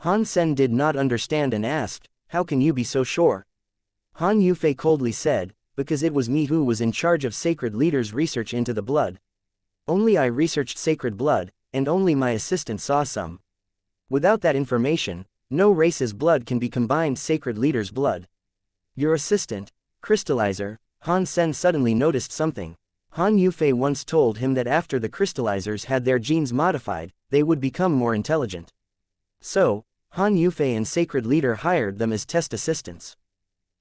Han Sen did not understand and asked, "How can you be so sure?" Han Yufei coldly said, "Because it was me who was in charge of Sacred Leader's research into the blood. Only I researched sacred blood, and only my assistant saw some. Without that information, no race's blood can be combined Sacred Leader's blood." "Your assistant, crystallizer?" Han Sen suddenly noticed something. Han Yufei once told him that after the crystallizers had their genes modified, they would become more intelligent. So, Han Yufei and Sacred Leader hired them as test assistants.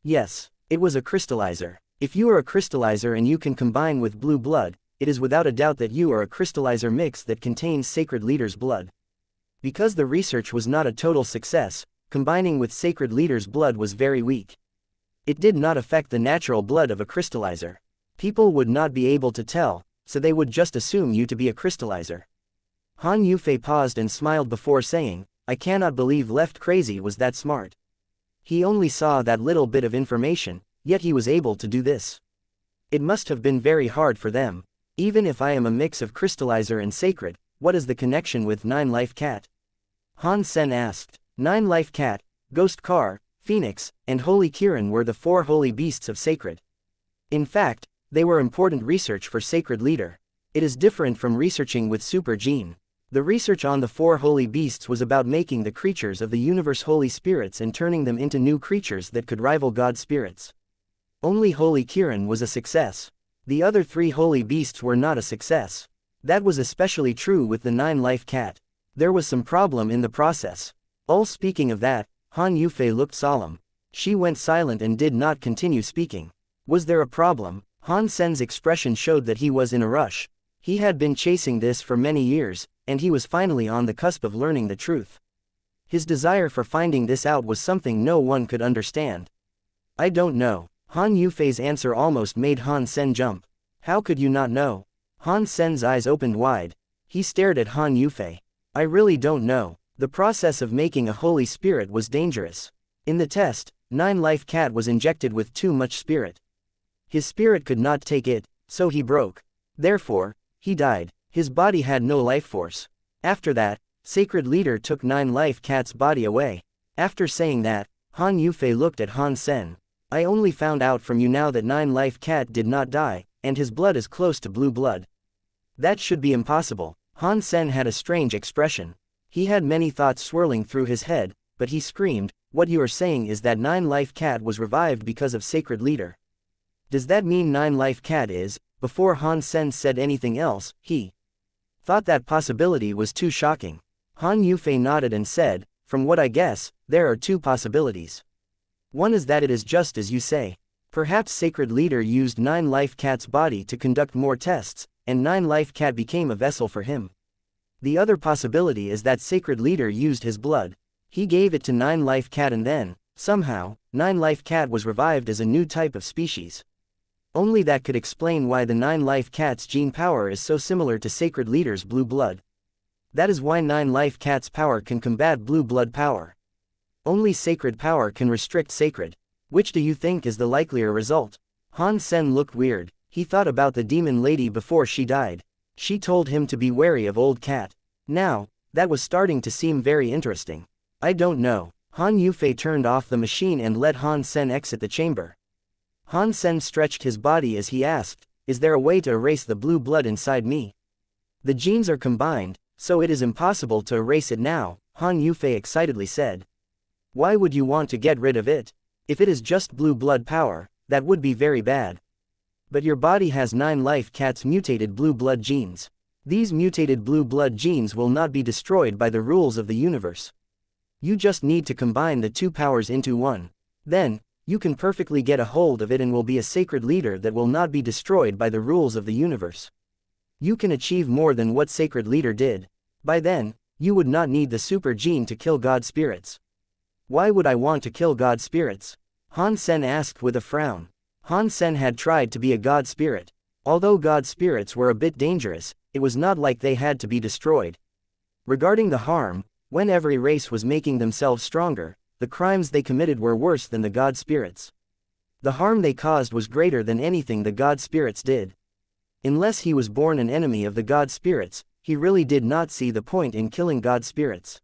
Yes, it was a crystallizer. If you are a crystallizer and you can combine with blue blood, it is without a doubt that you are a crystallizer mix that contains Sacred Leader's blood. Because the research was not a total success, combining with Sacred Leader's blood was very weak. It did not affect the natural blood of a crystallizer. People would not be able to tell, so they would just assume you to be a crystallizer. Han Yufei paused and smiled before saying, "I cannot believe Left Crazy was that smart. He only saw that little bit of information, yet he was able to do this. It must have been very hard for them. Even if I am a mix of crystallizer and sacred, what is the connection with Nine Life Cat?" Han Sen asked. Nine Life Cat, Ghost Car, Phoenix, and Holy Kirin were the 4 holy beasts of Sacred. In fact, they were important research for Sacred Leader. It is different from researching with Super Gene. The research on the 4 holy beasts was about making the creatures of the universe holy spirits and turning them into new creatures that could rival God spirits. Only Holy Kirin was a success. The other 3 holy beasts were not a success. That was especially true with the Nine Life Cat. There was some problem in the process. All speaking of that, Han Yufei looked solemn. She went silent and did not continue speaking. Was there a problem? Han Sen's expression showed that he was in a rush. He had been chasing this for many years, and he was finally on the cusp of learning the truth. His desire for finding this out was something no one could understand. "I don't know." Han Yufei's answer almost made Han Sen jump. "How could you not know?" Han Sen's eyes opened wide. He stared at Han Yufei. "I really don't know. The process of making a holy spirit was dangerous. In the test, Nine Life Cat was injected with too much spirit. His spirit could not take it, so he broke. Therefore, he died. His body had no life force. After that, Sacred Leader took Nine Life Cat's body away." After saying that, Han Yufei looked at Han Sen. "I only found out from you now that Nine Life Cat did not die, and his blood is close to blue blood. That should be impossible." Han Sen had a strange expression. He had many thoughts swirling through his head, but he screamed, "What you are saying is that Nine Life Cat was revived because of Sacred Leader. Does that mean Nine Life Cat is?" Before Han Sen said anything else, he thought that possibility was too shocking. Han Yufei nodded and said, "From what I guess, there are 2 possibilities. One is that it is just as you say. Perhaps Sacred Leader used Nine Life Cat's body to conduct more tests, and Nine Life Cat became a vessel for him. The other possibility is that Sacred Leader used his blood. He gave it to Nine Life Cat and then, somehow, Nine Life Cat was revived as a new type of species. Only that could explain why the Nine Life Cat's gene power is so similar to Sacred Leader's blue blood. That is why Nine Life Cat's power can combat blue blood power. Only sacred power can restrict sacred. Which do you think is the likelier result?" Han Sen looked weird. He thought about the demon lady before she died. She told him to be wary of Old Cat. Now, that was starting to seem very interesting. "I don't know." Han Yufei turned off the machine and let Han Sen exit the chamber. Han Sen stretched his body as he asked, "Is there a way to erase the blue blood inside me?" "The genes are combined, so it is impossible to erase it now," Han Yufei excitedly said. Why would you want to get rid of it? If it is just blue blood power, that would be very bad. But your body has 9 life cat's mutated blue blood genes. These mutated blue blood genes will not be destroyed by the rules of the universe. You just need to combine the 2 powers into one. Then, you can perfectly get a hold of it and will be a sacred leader that will not be destroyed by the rules of the universe. You can achieve more than what sacred leader did. By then, you would not need the super gene to kill god spirits. Why would I want to kill god spirits? Han Sen asked with a frown. Han Sen had tried to be a god spirit. Although god spirits were a bit dangerous, it was not like they had to be destroyed. Regarding the harm, when every race was making themselves stronger, the crimes they committed were worse than the god spirits. The harm they caused was greater than anything the god spirits did. Unless he was born an enemy of the god spirits, he really did not see the point in killing god spirits.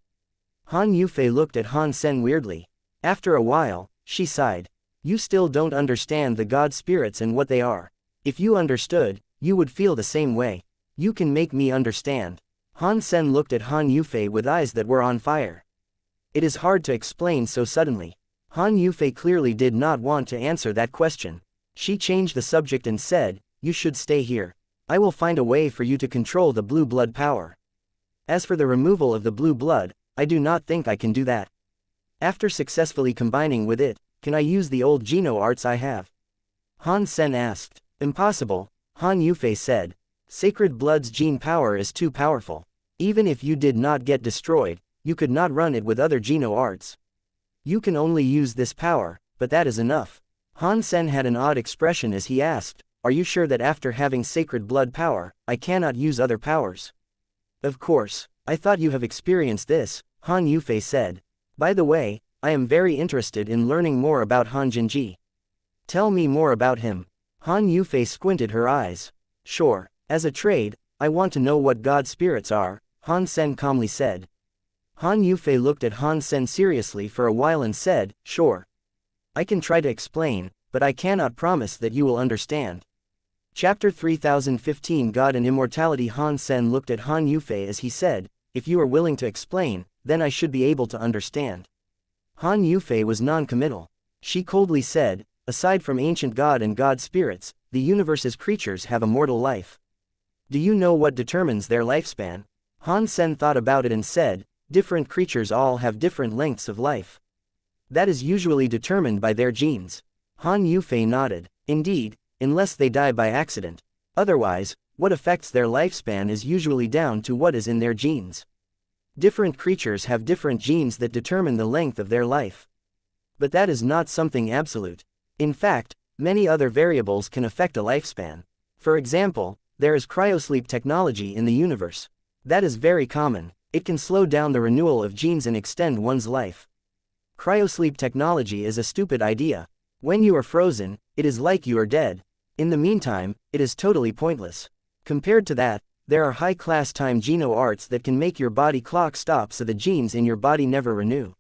Han Yufei looked at Han Sen weirdly. After a while, she sighed. You still don't understand the god spirits and what they are. If you understood, you would feel the same way. You can make me understand. Han Sen looked at Han Yufei with eyes that were on fire. It is hard to explain so suddenly. Han Yufei clearly did not want to answer that question. She changed the subject and said, you should stay here. I will find a way for you to control the blue blood power. As for the removal of the blue blood, I do not think I can do that. After successfully combining with it, can I use the old Geno arts I have? Han Sen asked. Impossible, Han Yufei said. Sacred blood's gene power is too powerful. Even if you did not get destroyed, you could not run it with other Geno arts. You can only use this power, but that is enough. Han Sen had an odd expression as he asked, are you sure that after having sacred blood power, I cannot use other powers? Of course, I thought you have experienced this, Han Yufei said. By the way, I am very interested in learning more about Han Jinji. Tell me more about him. Han Yufei squinted her eyes. Sure, as a trade, I want to know what god spirits are, Han Sen calmly said. Han Yufei looked at Han Sen seriously for a while and said, sure. I can try to explain, but I cannot promise that you will understand. Chapter 3015 God and Immortality. Han Sen looked at Han Yufei as he said, if you are willing to explain, then I should be able to understand. Han Yufei was non-committal. She coldly said, aside from ancient god and god spirits, the universe's creatures have a mortal life. Do you know what determines their lifespan? Han Sen thought about it and said, different creatures all have different lengths of life. That is usually determined by their genes. Han Yufei nodded. Indeed, unless they die by accident. Otherwise, what affects their lifespan is usually down to what is in their genes. Different creatures have different genes that determine the length of their life. But that is not something absolute. In fact, many other variables can affect a lifespan. For example, there is cryosleep technology in the universe. That is very common. It can slow down the renewal of genes and extend one's life. Cryosleep technology is a stupid idea. When you are frozen, it is like you are dead. In the meantime, it is totally pointless. Compared to that, there are high-class time Geno arts that can make your body clock stop so the genes in your body never renew.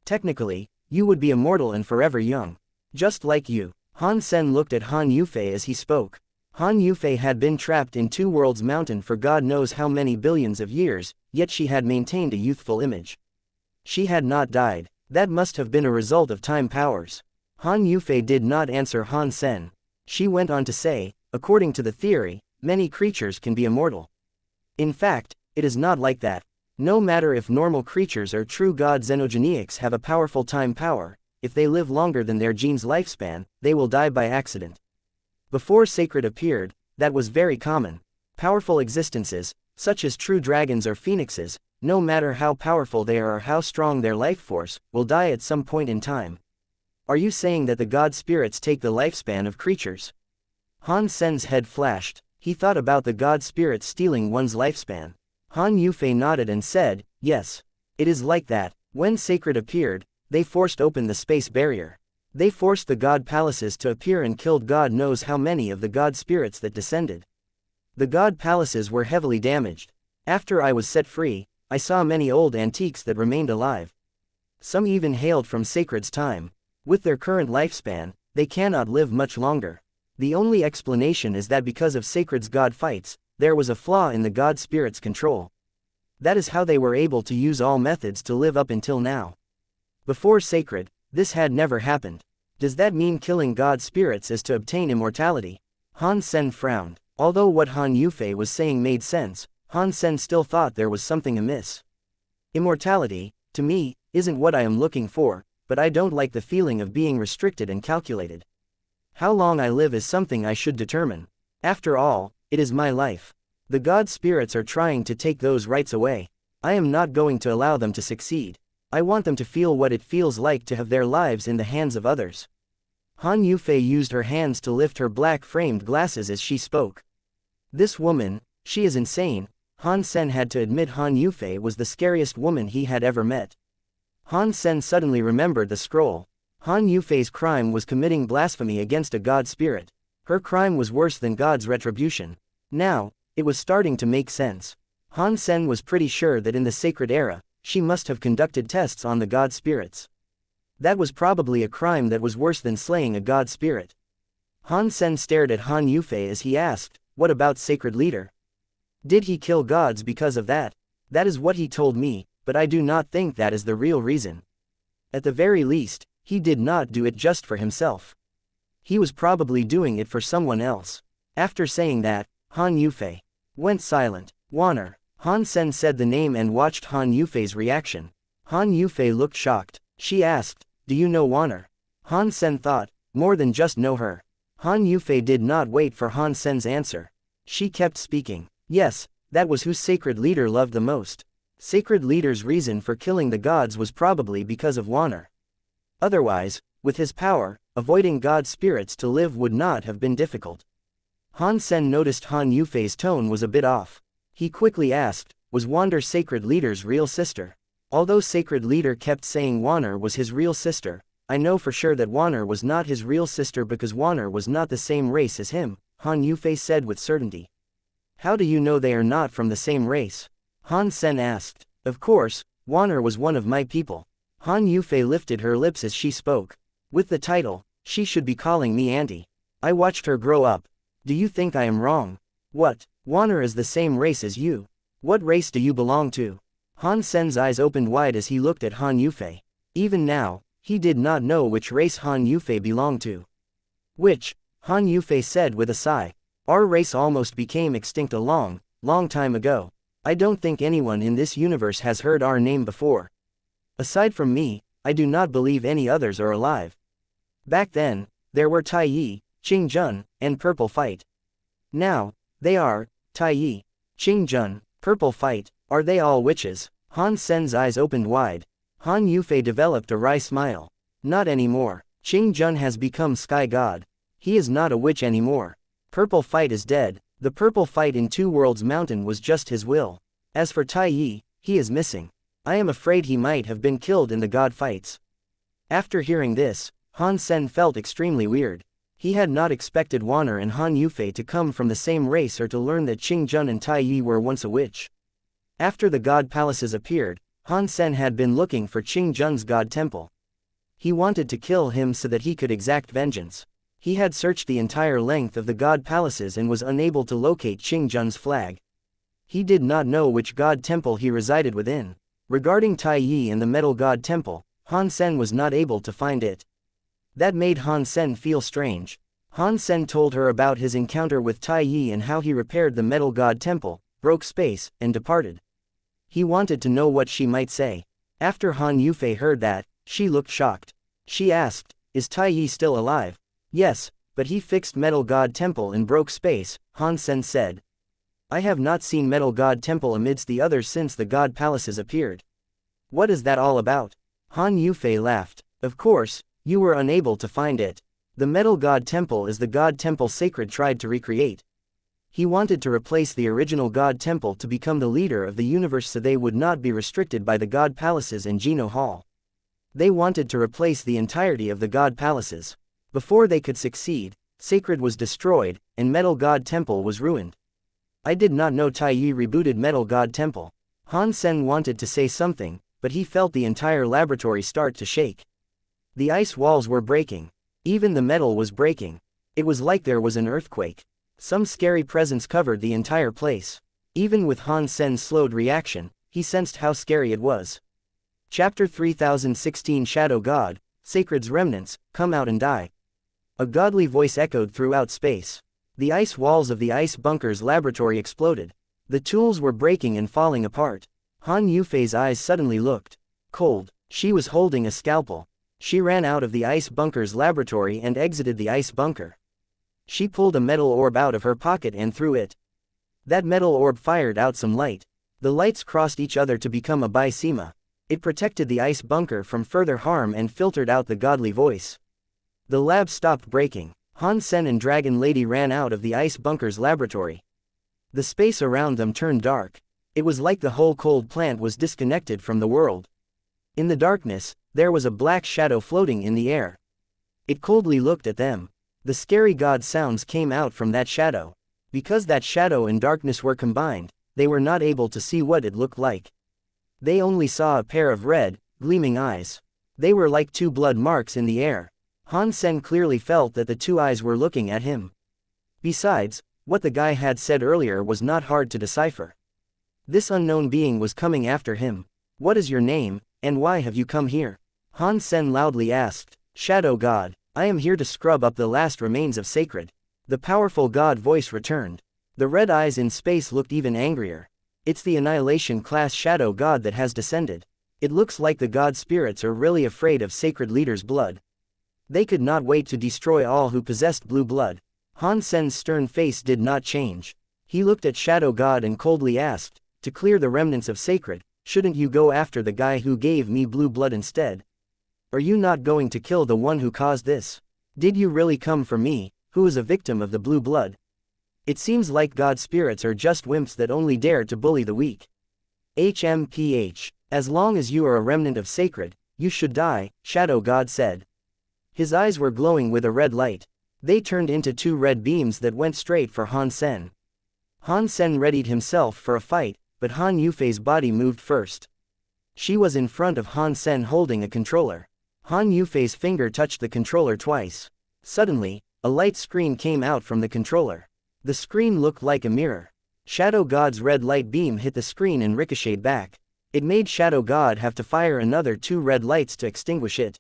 Technically, you would be immortal and forever young. Just like you. Han Sen looked at Han Yufei as he spoke. Han Yufei had been trapped in Two Worlds Mountain for God knows how many billions of years, yet she had maintained a youthful image. She had not died. That must have been a result of time powers. Han Yufei did not answer Han Sen. She went on to say, according to the theory, many creatures can be immortal. In fact, it is not like that. No matter if normal creatures or true god xenogenics have a powerful time power, if they live longer than their gene's lifespan, they will die by accident. Before Sacred appeared, that was very common. Powerful existences, such as true dragons or phoenixes, no matter how powerful they are or how strong their life force, will die at some point in time. Are you saying that the god spirits take the lifespan of creatures? Han Sen's head flashed. He thought about the god spirits stealing one's lifespan. Han Yufei nodded and said, yes. It is like that. When Sacred appeared, they forced open the space barrier. They forced the god palaces to appear and killed God knows how many of the god spirits that descended. The god palaces were heavily damaged. After I was set free, I saw many old antiques that remained alive. Some even hailed from Sacred's time. With their current lifespan, they cannot live much longer. The only explanation is that because of Sacred's god fights, there was a flaw in the god spirit's control. That is how they were able to use all methods to live up until now. Before sacred, this had never happened. Does that mean killing god spirits is to obtain immortality? Han Sen frowned. Although what Han Yufei was saying made sense, Han Sen still thought there was something amiss. Immortality, to me, isn't what I am looking for, but I don't like the feeling of being restricted and calculated. How long I live is something I should determine. After all, it is my life. The god spirits are trying to take those rights away. I am not going to allow them to succeed. I want them to feel what it feels like to have their lives in the hands of others. Han Yufei used her hands to lift her black-framed glasses as she spoke. This woman, she is insane. Han Sen had to admit Han Yufei was the scariest woman he had ever met. Han Sen suddenly remembered the scroll. Han Yufei's crime was committing blasphemy against a god spirit. Her crime was worse than God's retribution. Now, it was starting to make sense. Han Sen was pretty sure that in the sacred era, she must have conducted tests on the god spirits. That was probably a crime that was worse than slaying a god spirit. Han Sen stared at Han Yufei as he asked, "What about sacred leader? Did he kill gods because of that?" "That is what he told me, but I do not think that is the real reason. At the very least, he did not do it just for himself. He was probably doing it for someone else." After saying that, Han Yufei went silent. "Wanner." Han Sen said the name and watched Han Yufei's reaction. Han Yufei looked shocked. She asked, "Do you know Wanner?" Han Sen thought, more than just know her. Han Yufei did not wait for Han Sen's answer. She kept speaking. Yes, that was who sacred leader loved the most. Sacred leader's reason for killing the gods was probably because of Wanner. Otherwise, with his power, avoiding god spirits to live would not have been difficult. Han Sen noticed Han Yufei's tone was a bit off. He quickly asked, "Was Wander sacred leader's real sister?" Although sacred leader kept saying Wanner was his real sister, I know for sure that Wanner was not his real sister because Wanner was not the same race as him, Han Yufei said with certainty. "How do you know they are not from the same race?" Han Sen asked. "Of course, Wanner was one of my people." Han Yufei lifted her lips as she spoke. "With the title, she should be calling me auntie. I watched her grow up. Do you think I am wrong?" "What? Wanner is the same race as you. What race do you belong to?" Han Sen's eyes opened wide as he looked at Han Yufei. Even now, he did not know which race Han Yufei belonged to. "Which?" Han Yufei said with a sigh. "Our race almost became extinct a long time ago. I don't think anyone in this universe has heard our name before. Aside from me, I do not believe any others are alive. Back then, there were Tai Yi, Qing Jun, and Purple Fight. Now, they are, Tai Yi, Qing Jun, Purple Fight. Are they all witches?" Han Sen's eyes opened wide. Han Yufei developed a wry smile. "Not anymore. Qing Jun has become Sky God. He is not a witch anymore. Purple Fight is dead. The Purple Fight in Two Worlds Mountain was just his will. As for Tai Yi, he is missing. I am afraid he might have been killed in the god fights." After hearing this, Han Sen felt extremely weird. He had not expected Wanner and Han Yufei to come from the same race or to learn that Qing Jun and Tai Yi were once a witch. After the god palaces appeared, Han Sen had been looking for Qing Jun's god temple. He wanted to kill him so that he could exact vengeance. He had searched the entire length of the god palaces and was unable to locate Qing Jun's flag. He did not know which god temple he resided within. Regarding Tai Yi and the metal god temple, Han Sen was not able to find it. That made Han Sen feel strange. Han Sen told her about his encounter with Tai Yi and how he repaired the metal god temple, broke space, and departed. He wanted to know what she might say. After Han Yufei heard that, she looked shocked. She asked, "Is Tai Yi still alive?" "Yes, but he fixed metal god temple and broke space," Han Sen said. "I have not seen metal god temple amidst the others since the god palaces appeared." "What is that all about?" Han Yufei laughed. "Of course, you were unable to find it. The metal god temple is the god temple Sacred tried to recreate. He wanted to replace the original god temple to become the leader of the universe so they would not be restricted by the god palaces and Geno Hall. They wanted to replace the entirety of the god palaces. Before they could succeed, Sacred was destroyed, and Metal God Temple was ruined. I did not know Tai Yi rebooted Metal God Temple. Han Sen wanted to say something, but he felt the entire laboratory start to shake. The ice walls were breaking. Even the metal was breaking. It was like there was an earthquake. Some scary presence covered the entire place. Even with Han Sen's slowed reaction, he sensed how scary it was. Chapter 3016 Shadow God, Sacred's Remnants, Come Out and Die. A godly voice echoed throughout space. The ice walls of the ice bunker's laboratory exploded. The tools were breaking and falling apart. Han Yufei's eyes suddenly looked cold. She was holding a scalpel. She ran out of the ice bunker's laboratory and exited the ice bunker. She pulled a metal orb out of her pocket and threw it. That metal orb fired out some light. The lights crossed each other to become a bisema. It protected the ice bunker from further harm and filtered out the godly voice. The lab stopped breaking. Han Sen and Dragon Lady ran out of the ice bunker's laboratory. The space around them turned dark. It was like the whole cold plant was disconnected from the world. In the darkness, there was a black shadow floating in the air. It coldly looked at them. The scary god sounds came out from that shadow. Because that shadow and darkness were combined, they were not able to see what it looked like. They only saw a pair of red, gleaming eyes. They were like two blood marks in the air. Han Sen clearly felt that the two eyes were looking at him. Besides, what the guy had said earlier was not hard to decipher. This unknown being was coming after him. What is your name, and why have you come here? Han Sen loudly asked. Shadow God, I am here to scrub up the last remains of Sacred. The powerful god voice returned. The red eyes in space looked even angrier. It's the Annihilation class Shadow God that has descended. It looks like the god spirits are really afraid of Sacred Leader's blood. They could not wait to destroy all who possessed blue blood. Han Sen's stern face did not change. He looked at Shadow God and coldly asked, to clear the remnants of Sacred, shouldn't you go after the guy who gave me blue blood instead? Are you not going to kill the one who caused this? Did you really come for me, who is a victim of the blue blood? It seems like god spirits are just wimps that only dare to bully the weak. HMPH. As long as you are a remnant of Sacred, you should die, Shadow God said. His eyes were glowing with a red light. They turned into two red beams that went straight for Han Sen. Han Sen readied himself for a fight, but Han Yufei's body moved first. She was in front of Han Sen holding a controller. Han Yufei's finger touched the controller twice. Suddenly, a light screen came out from the controller. The screen looked like a mirror. Shadow God's red light beam hit the screen and ricocheted back. It made Shadow God have to fire another two red lights to extinguish it.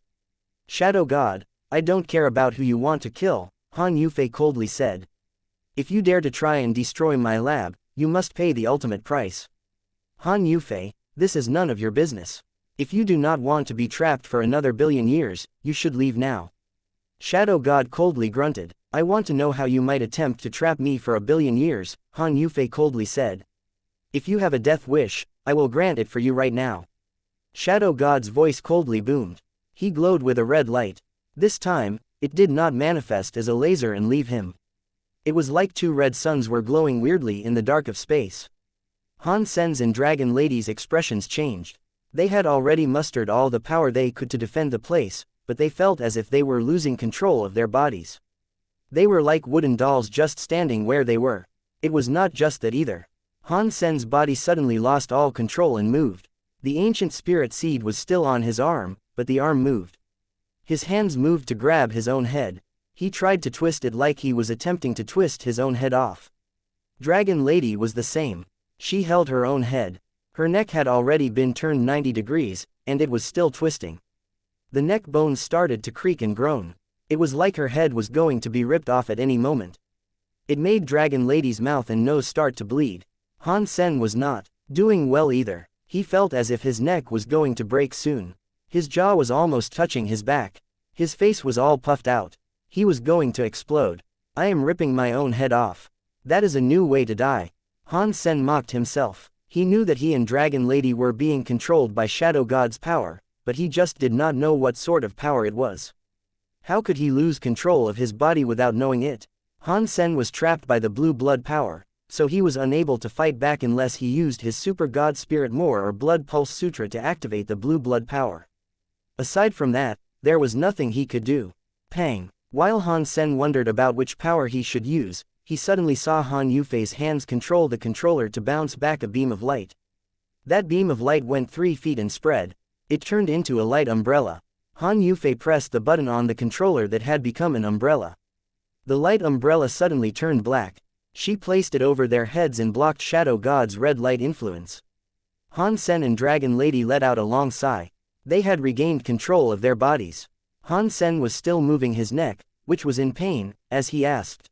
Shadow God, I don't care about who you want to kill, Han Yufei coldly said. If you dare to try and destroy my lab, you must pay the ultimate price. Han Yufei, this is none of your business. If you do not want to be trapped for another billion years, you should leave now. Shadow God coldly grunted. I want to know how you might attempt to trap me for a billion years, Han Yufei coldly said. If you have a death wish, I will grant it for you right now. Shadow God's voice coldly boomed. He glowed with a red light. This time, it did not manifest as a laser and leave him. It was like two red suns were glowing weirdly in the dark of space. Han Sen's and Dragon Lady's expressions changed. They had already mustered all the power they could to defend the place, but they felt as if they were losing control of their bodies. They were like wooden dolls just standing where they were. It was not just that either. Han Sen's body suddenly lost all control and moved. The ancient spirit seed was still on his arm, but the arm moved. His hands moved to grab his own head. He tried to twist it like he was attempting to twist his own head off. Dragon Lady was the same. She held her own head. Her neck had already been turned 90 degrees, and it was still twisting. The neck bones started to creak and groan. It was like her head was going to be ripped off at any moment. It made Dragon Lady's mouth and nose start to bleed. Han Sen was not doing well either. He felt as if his neck was going to break soon. His jaw was almost touching his back. His face was all puffed out. He was going to explode. I am ripping my own head off. That is a new way to die. Han Sen mocked himself. He knew that he and Dragon Lady were being controlled by Shadow God's power, but he just did not know what sort of power it was. How could he lose control of his body without knowing it? Han Sen was trapped by the blue blood power, so he was unable to fight back unless he used his Super God Spirit More or Blood Pulse Sutra to activate the blue blood power. Aside from that, there was nothing he could do. Pang! While Han Sen wondered about which power he should use, he suddenly saw Han Yufei's hands control the controller to bounce back a beam of light. That beam of light went 3 feet and spread. It turned into a light umbrella. Han Yufei pressed the button on the controller that had become an umbrella. The light umbrella suddenly turned black. She placed it over their heads and blocked Shadow God's red light influence. Han Sen and Dragon Lady let out a long sigh. They had regained control of their bodies. Han Sen was still moving his neck, which was in pain, as he asked.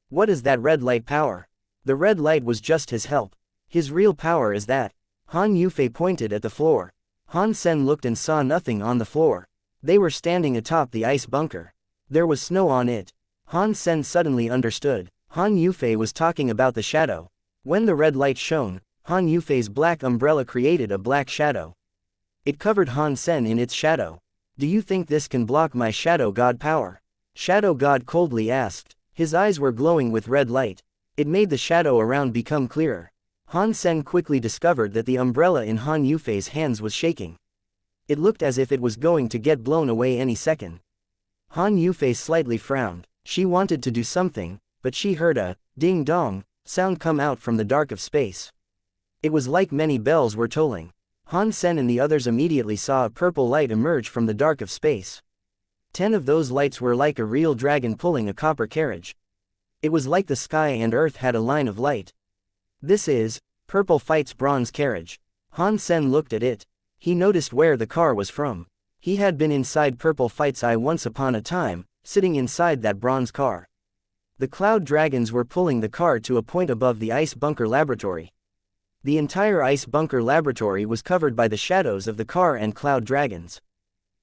What is that red light power? The red light was just his help. His real power is that. Han Yufei pointed at the floor. Han Sen looked and saw nothing on the floor. They were standing atop the ice bunker. There was snow on it. Han Sen suddenly understood. Han Yufei was talking about the shadow. When the red light shone, Han Yufei's black umbrella created a black shadow. It covered Han Sen in its shadow. Do you think this can block my shadow god power? Shadow god coldly asked. His eyes were glowing with red light. It made the shadow around become clearer. Han Sen quickly discovered that the umbrella in Han Yufei's hands was shaking. It looked as if it was going to get blown away any second. Han Yufei slightly frowned. She wanted to do something, but she heard a ding-dong sound come out from the dark of space. It was like many bells were tolling. Han Sen and the others immediately saw a purple light emerge from the dark of space. 10 of those lights were like a real dragon pulling a copper carriage. It was like the sky and earth had a line of light. This is Purple Fight's bronze carriage. Han Sen looked at it. He noticed where the car was from. He had been inside Purple Fight's eye once upon a time, sitting inside that bronze car. The cloud dragons were pulling the car to a point above the ice bunker laboratory. The entire ice bunker laboratory was covered by the shadows of the car and cloud dragons.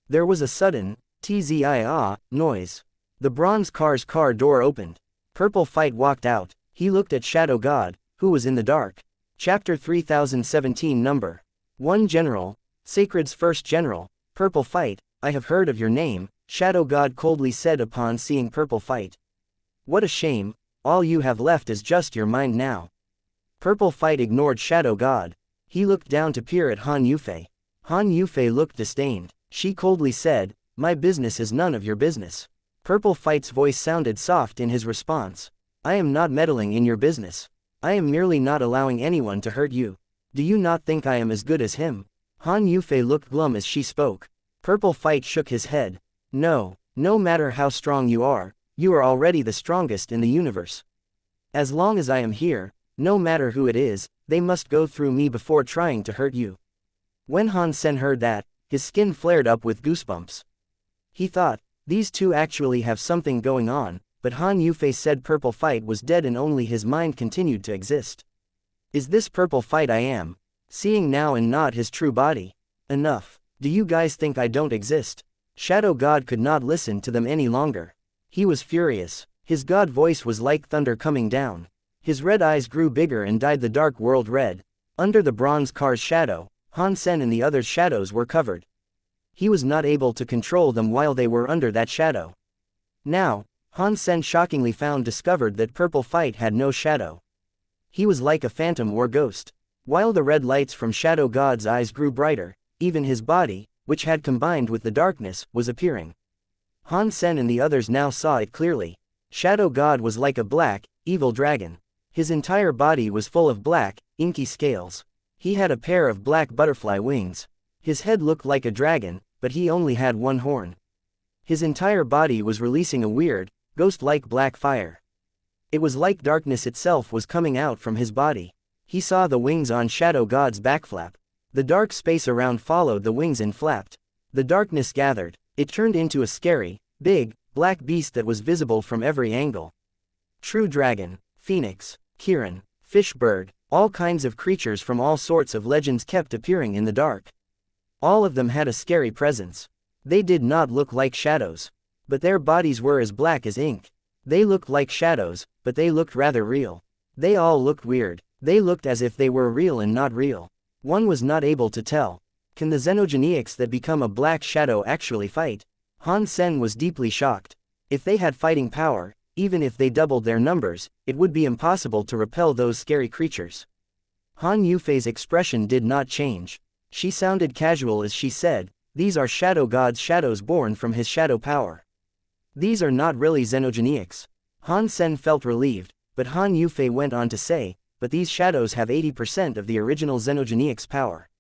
There was a sudden, tzia noise. The bronze car's car door opened. Purple Fight walked out. He looked at Shadow God, who was in the dark. Chapter 3017 Number 1 General, Sacred's first general, Purple Fight, I have heard of your name, Shadow God coldly said upon seeing Purple Fight. What a shame, all you have left is just your mind now. Purple Fight ignored Shadow God. He looked down to peer at Han Yufei. Han Yufei looked disdained. She coldly said, my business is none of your business. Purple Fight's voice sounded soft in his response. I am not meddling in your business. I am merely not allowing anyone to hurt you. Do you not think I am as good as him? Han Yufei looked glum as she spoke. Purple Fight shook his head. No, no matter how strong you are already the strongest in the universe. As long as I am here, no matter who it is, they must go through me before trying to hurt you. When Han Sen heard that, his skin flared up with goosebumps. He thought, these two actually have something going on, but Han Yufei said Purple Fight was dead and only his mind continued to exist. Is this Purple Fight I am seeing now and not his true body? Enough. Do you guys think I don't exist? Shadow God could not listen to them any longer. He was furious. His god voice was like thunder coming down. His red eyes grew bigger and dyed the dark world red. Under the bronze car's shadow, Han Sen and the others' shadows were covered. He was not able to control them while they were under that shadow. Now, Han Sen shockingly discovered that Purple Fight had no shadow. He was like a phantom or ghost. While the red lights from Shadow God's eyes grew brighter, even his body, which had combined with the darkness, was appearing. Han Sen and the others now saw it clearly. Shadow God was like a black, evil dragon. His entire body was full of black, inky scales. He had a pair of black butterfly wings. His head looked like a dragon, but he only had one horn. His entire body was releasing a weird, ghost-like black fire. It was like darkness itself was coming out from his body. He saw the wings on Shadow God's back flap. The dark space around followed the wings and flapped. The darkness gathered. It turned into a scary, big, black beast that was visible from every angle. True dragon, phoenix, Kirin, fish bird, all kinds of creatures from all sorts of legends kept appearing in the dark. All of them had a scary presence. They did not look like shadows. But their bodies were as black as ink. They looked like shadows, but they looked rather real. They all looked weird. They looked as if they were real and not real. One was not able to tell. Can the xenogeniacs that become a black shadow actually fight? Han Sen was deeply shocked. If they had fighting power, even if they doubled their numbers, it would be impossible to repel those scary creatures. Han Yufei's expression did not change. She sounded casual as she said, these are Shadow God's shadows born from his shadow power. These are not really xenogeniacs. Han Sen felt relieved, but Han Yufei went on to say, but these shadows have 80% of the original xenogeniac's power.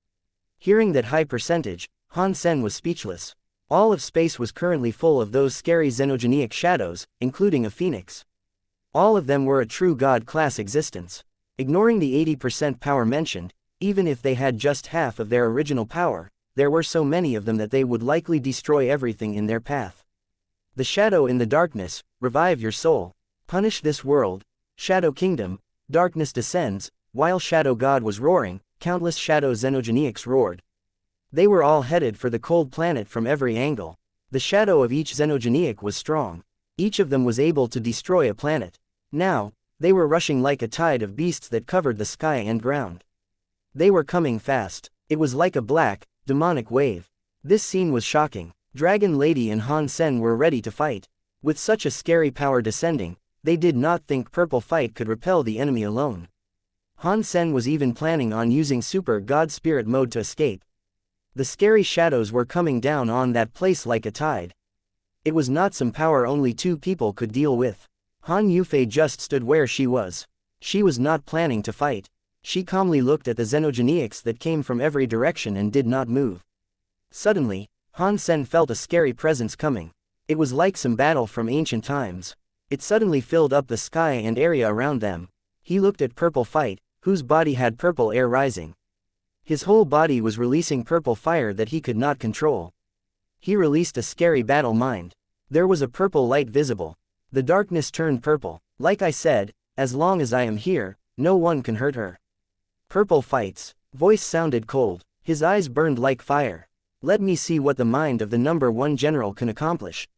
Hearing that high percentage, Han Sen was speechless. All of space was currently full of those scary xenogeniac shadows, including a phoenix. All of them were a true god-class existence. Ignoring the 80% power mentioned, even if they had just half of their original power, there were so many of them that they would likely destroy everything in their path. The shadow in the darkness, revive your soul. Punish this world. Shadow Kingdom, darkness descends. While Shadow God was roaring, countless shadow xenogeniacs roared. They were all headed for the cold planet from every angle. The shadow of each xenogeniac was strong. Each of them was able to destroy a planet. Now, they were rushing like a tide of beasts that covered the sky and ground. They were coming fast. It was like a black, demonic wave. This scene was shocking. Dragon Lady and Han Sen were ready to fight. With such a scary power descending, they did not think Purple Fight could repel the enemy alone. Han Sen was even planning on using Super God Spirit mode to escape. The scary shadows were coming down on that place like a tide. It was not some power only two people could deal with. Han Yufei just stood where she was. She was not planning to fight. She calmly looked at the xenogeniacs that came from every direction and did not move. Suddenly, Han Sen felt a scary presence coming. It was like some battle from ancient times. It suddenly filled up the sky and area around them. He looked at Purple Fight, whose body had purple air rising. His whole body was releasing purple fire that he could not control. He released a scary battle mind. There was a purple light visible. The darkness turned purple. Like I said, as long as I am here, no one can hurt her. Purple Fight's voice sounded cold. His eyes burned like fire. Let me see what the mind of the #1 general can accomplish.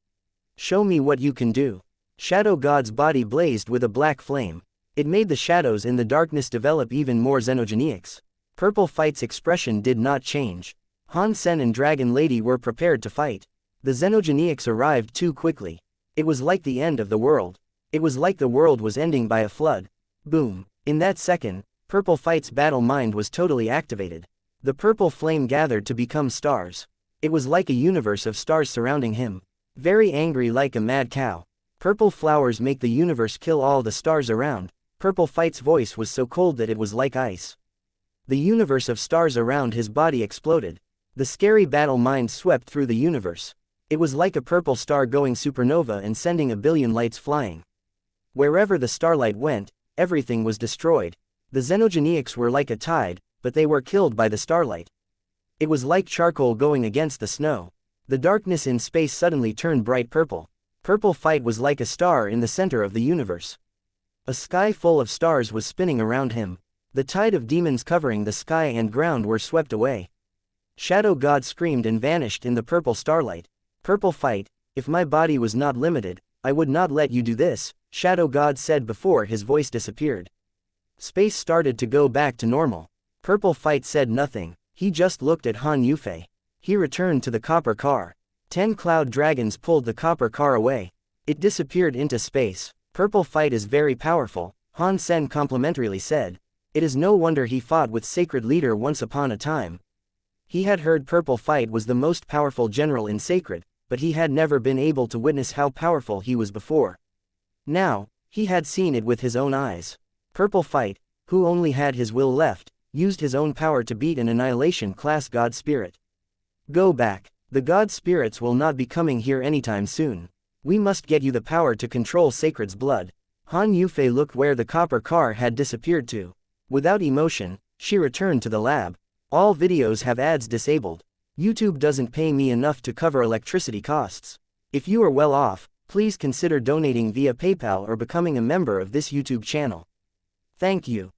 Show me what you can do. Shadow God's body blazed with a black flame. It made the shadows in the darkness develop even more xenogeniacs. Purple Fight's expression did not change. Han Sen and Dragon Lady were prepared to fight. The xenogeniacs arrived too quickly. It was like the end of the world. It was like the world was ending by a flood. Boom. In that second, Purple Fight's battle mind was totally activated. The purple flame gathered to become stars. It was like a universe of stars surrounding him. Very angry like a mad cow. Purple flowers make the universe kill all the stars around. Purple Fight's voice was so cold that it was like ice. The universe of stars around his body exploded. The scary battle mind swept through the universe. It was like a purple star going supernova and sending a billion lights flying. Wherever the starlight went, everything was destroyed. The xenogeniacs were like a tide, but they were killed by the starlight. It was like charcoal going against the snow. The darkness in space suddenly turned bright purple. Purple Fight was like a star in the center of the universe. A sky full of stars was spinning around him. The tide of demons covering the sky and ground were swept away. Shadow God screamed and vanished in the purple starlight. Purple Fight, if my body was not limited, I would not let you do this, Shadow God said before his voice disappeared. Space started to go back to normal. Purple Fight said nothing. He just looked at Han Yufei. He returned to the copper car. 10 cloud dragons pulled the copper car away. It disappeared into space. Purple Fight is very powerful, Han Sen complimentarily said. It is no wonder he fought with Sacred Leader once upon a time. He had heard Purple Fight was the most powerful general in Sacred, but he had never been able to witness how powerful he was before. Now, he had seen it with his own eyes. Purple Fight, who only had his will left, used his own power to beat an annihilation-class God Spirit. Go back. The God Spirits will not be coming here anytime soon. We must get you the power to control Sacred's blood. Han Yufei looked where the copper car had disappeared to. Without emotion, she returned to the lab. All videos have ads disabled. YouTube doesn't pay me enough to cover electricity costs. If you are well off, please consider donating via PayPal or becoming a member of this YouTube channel. Thank you.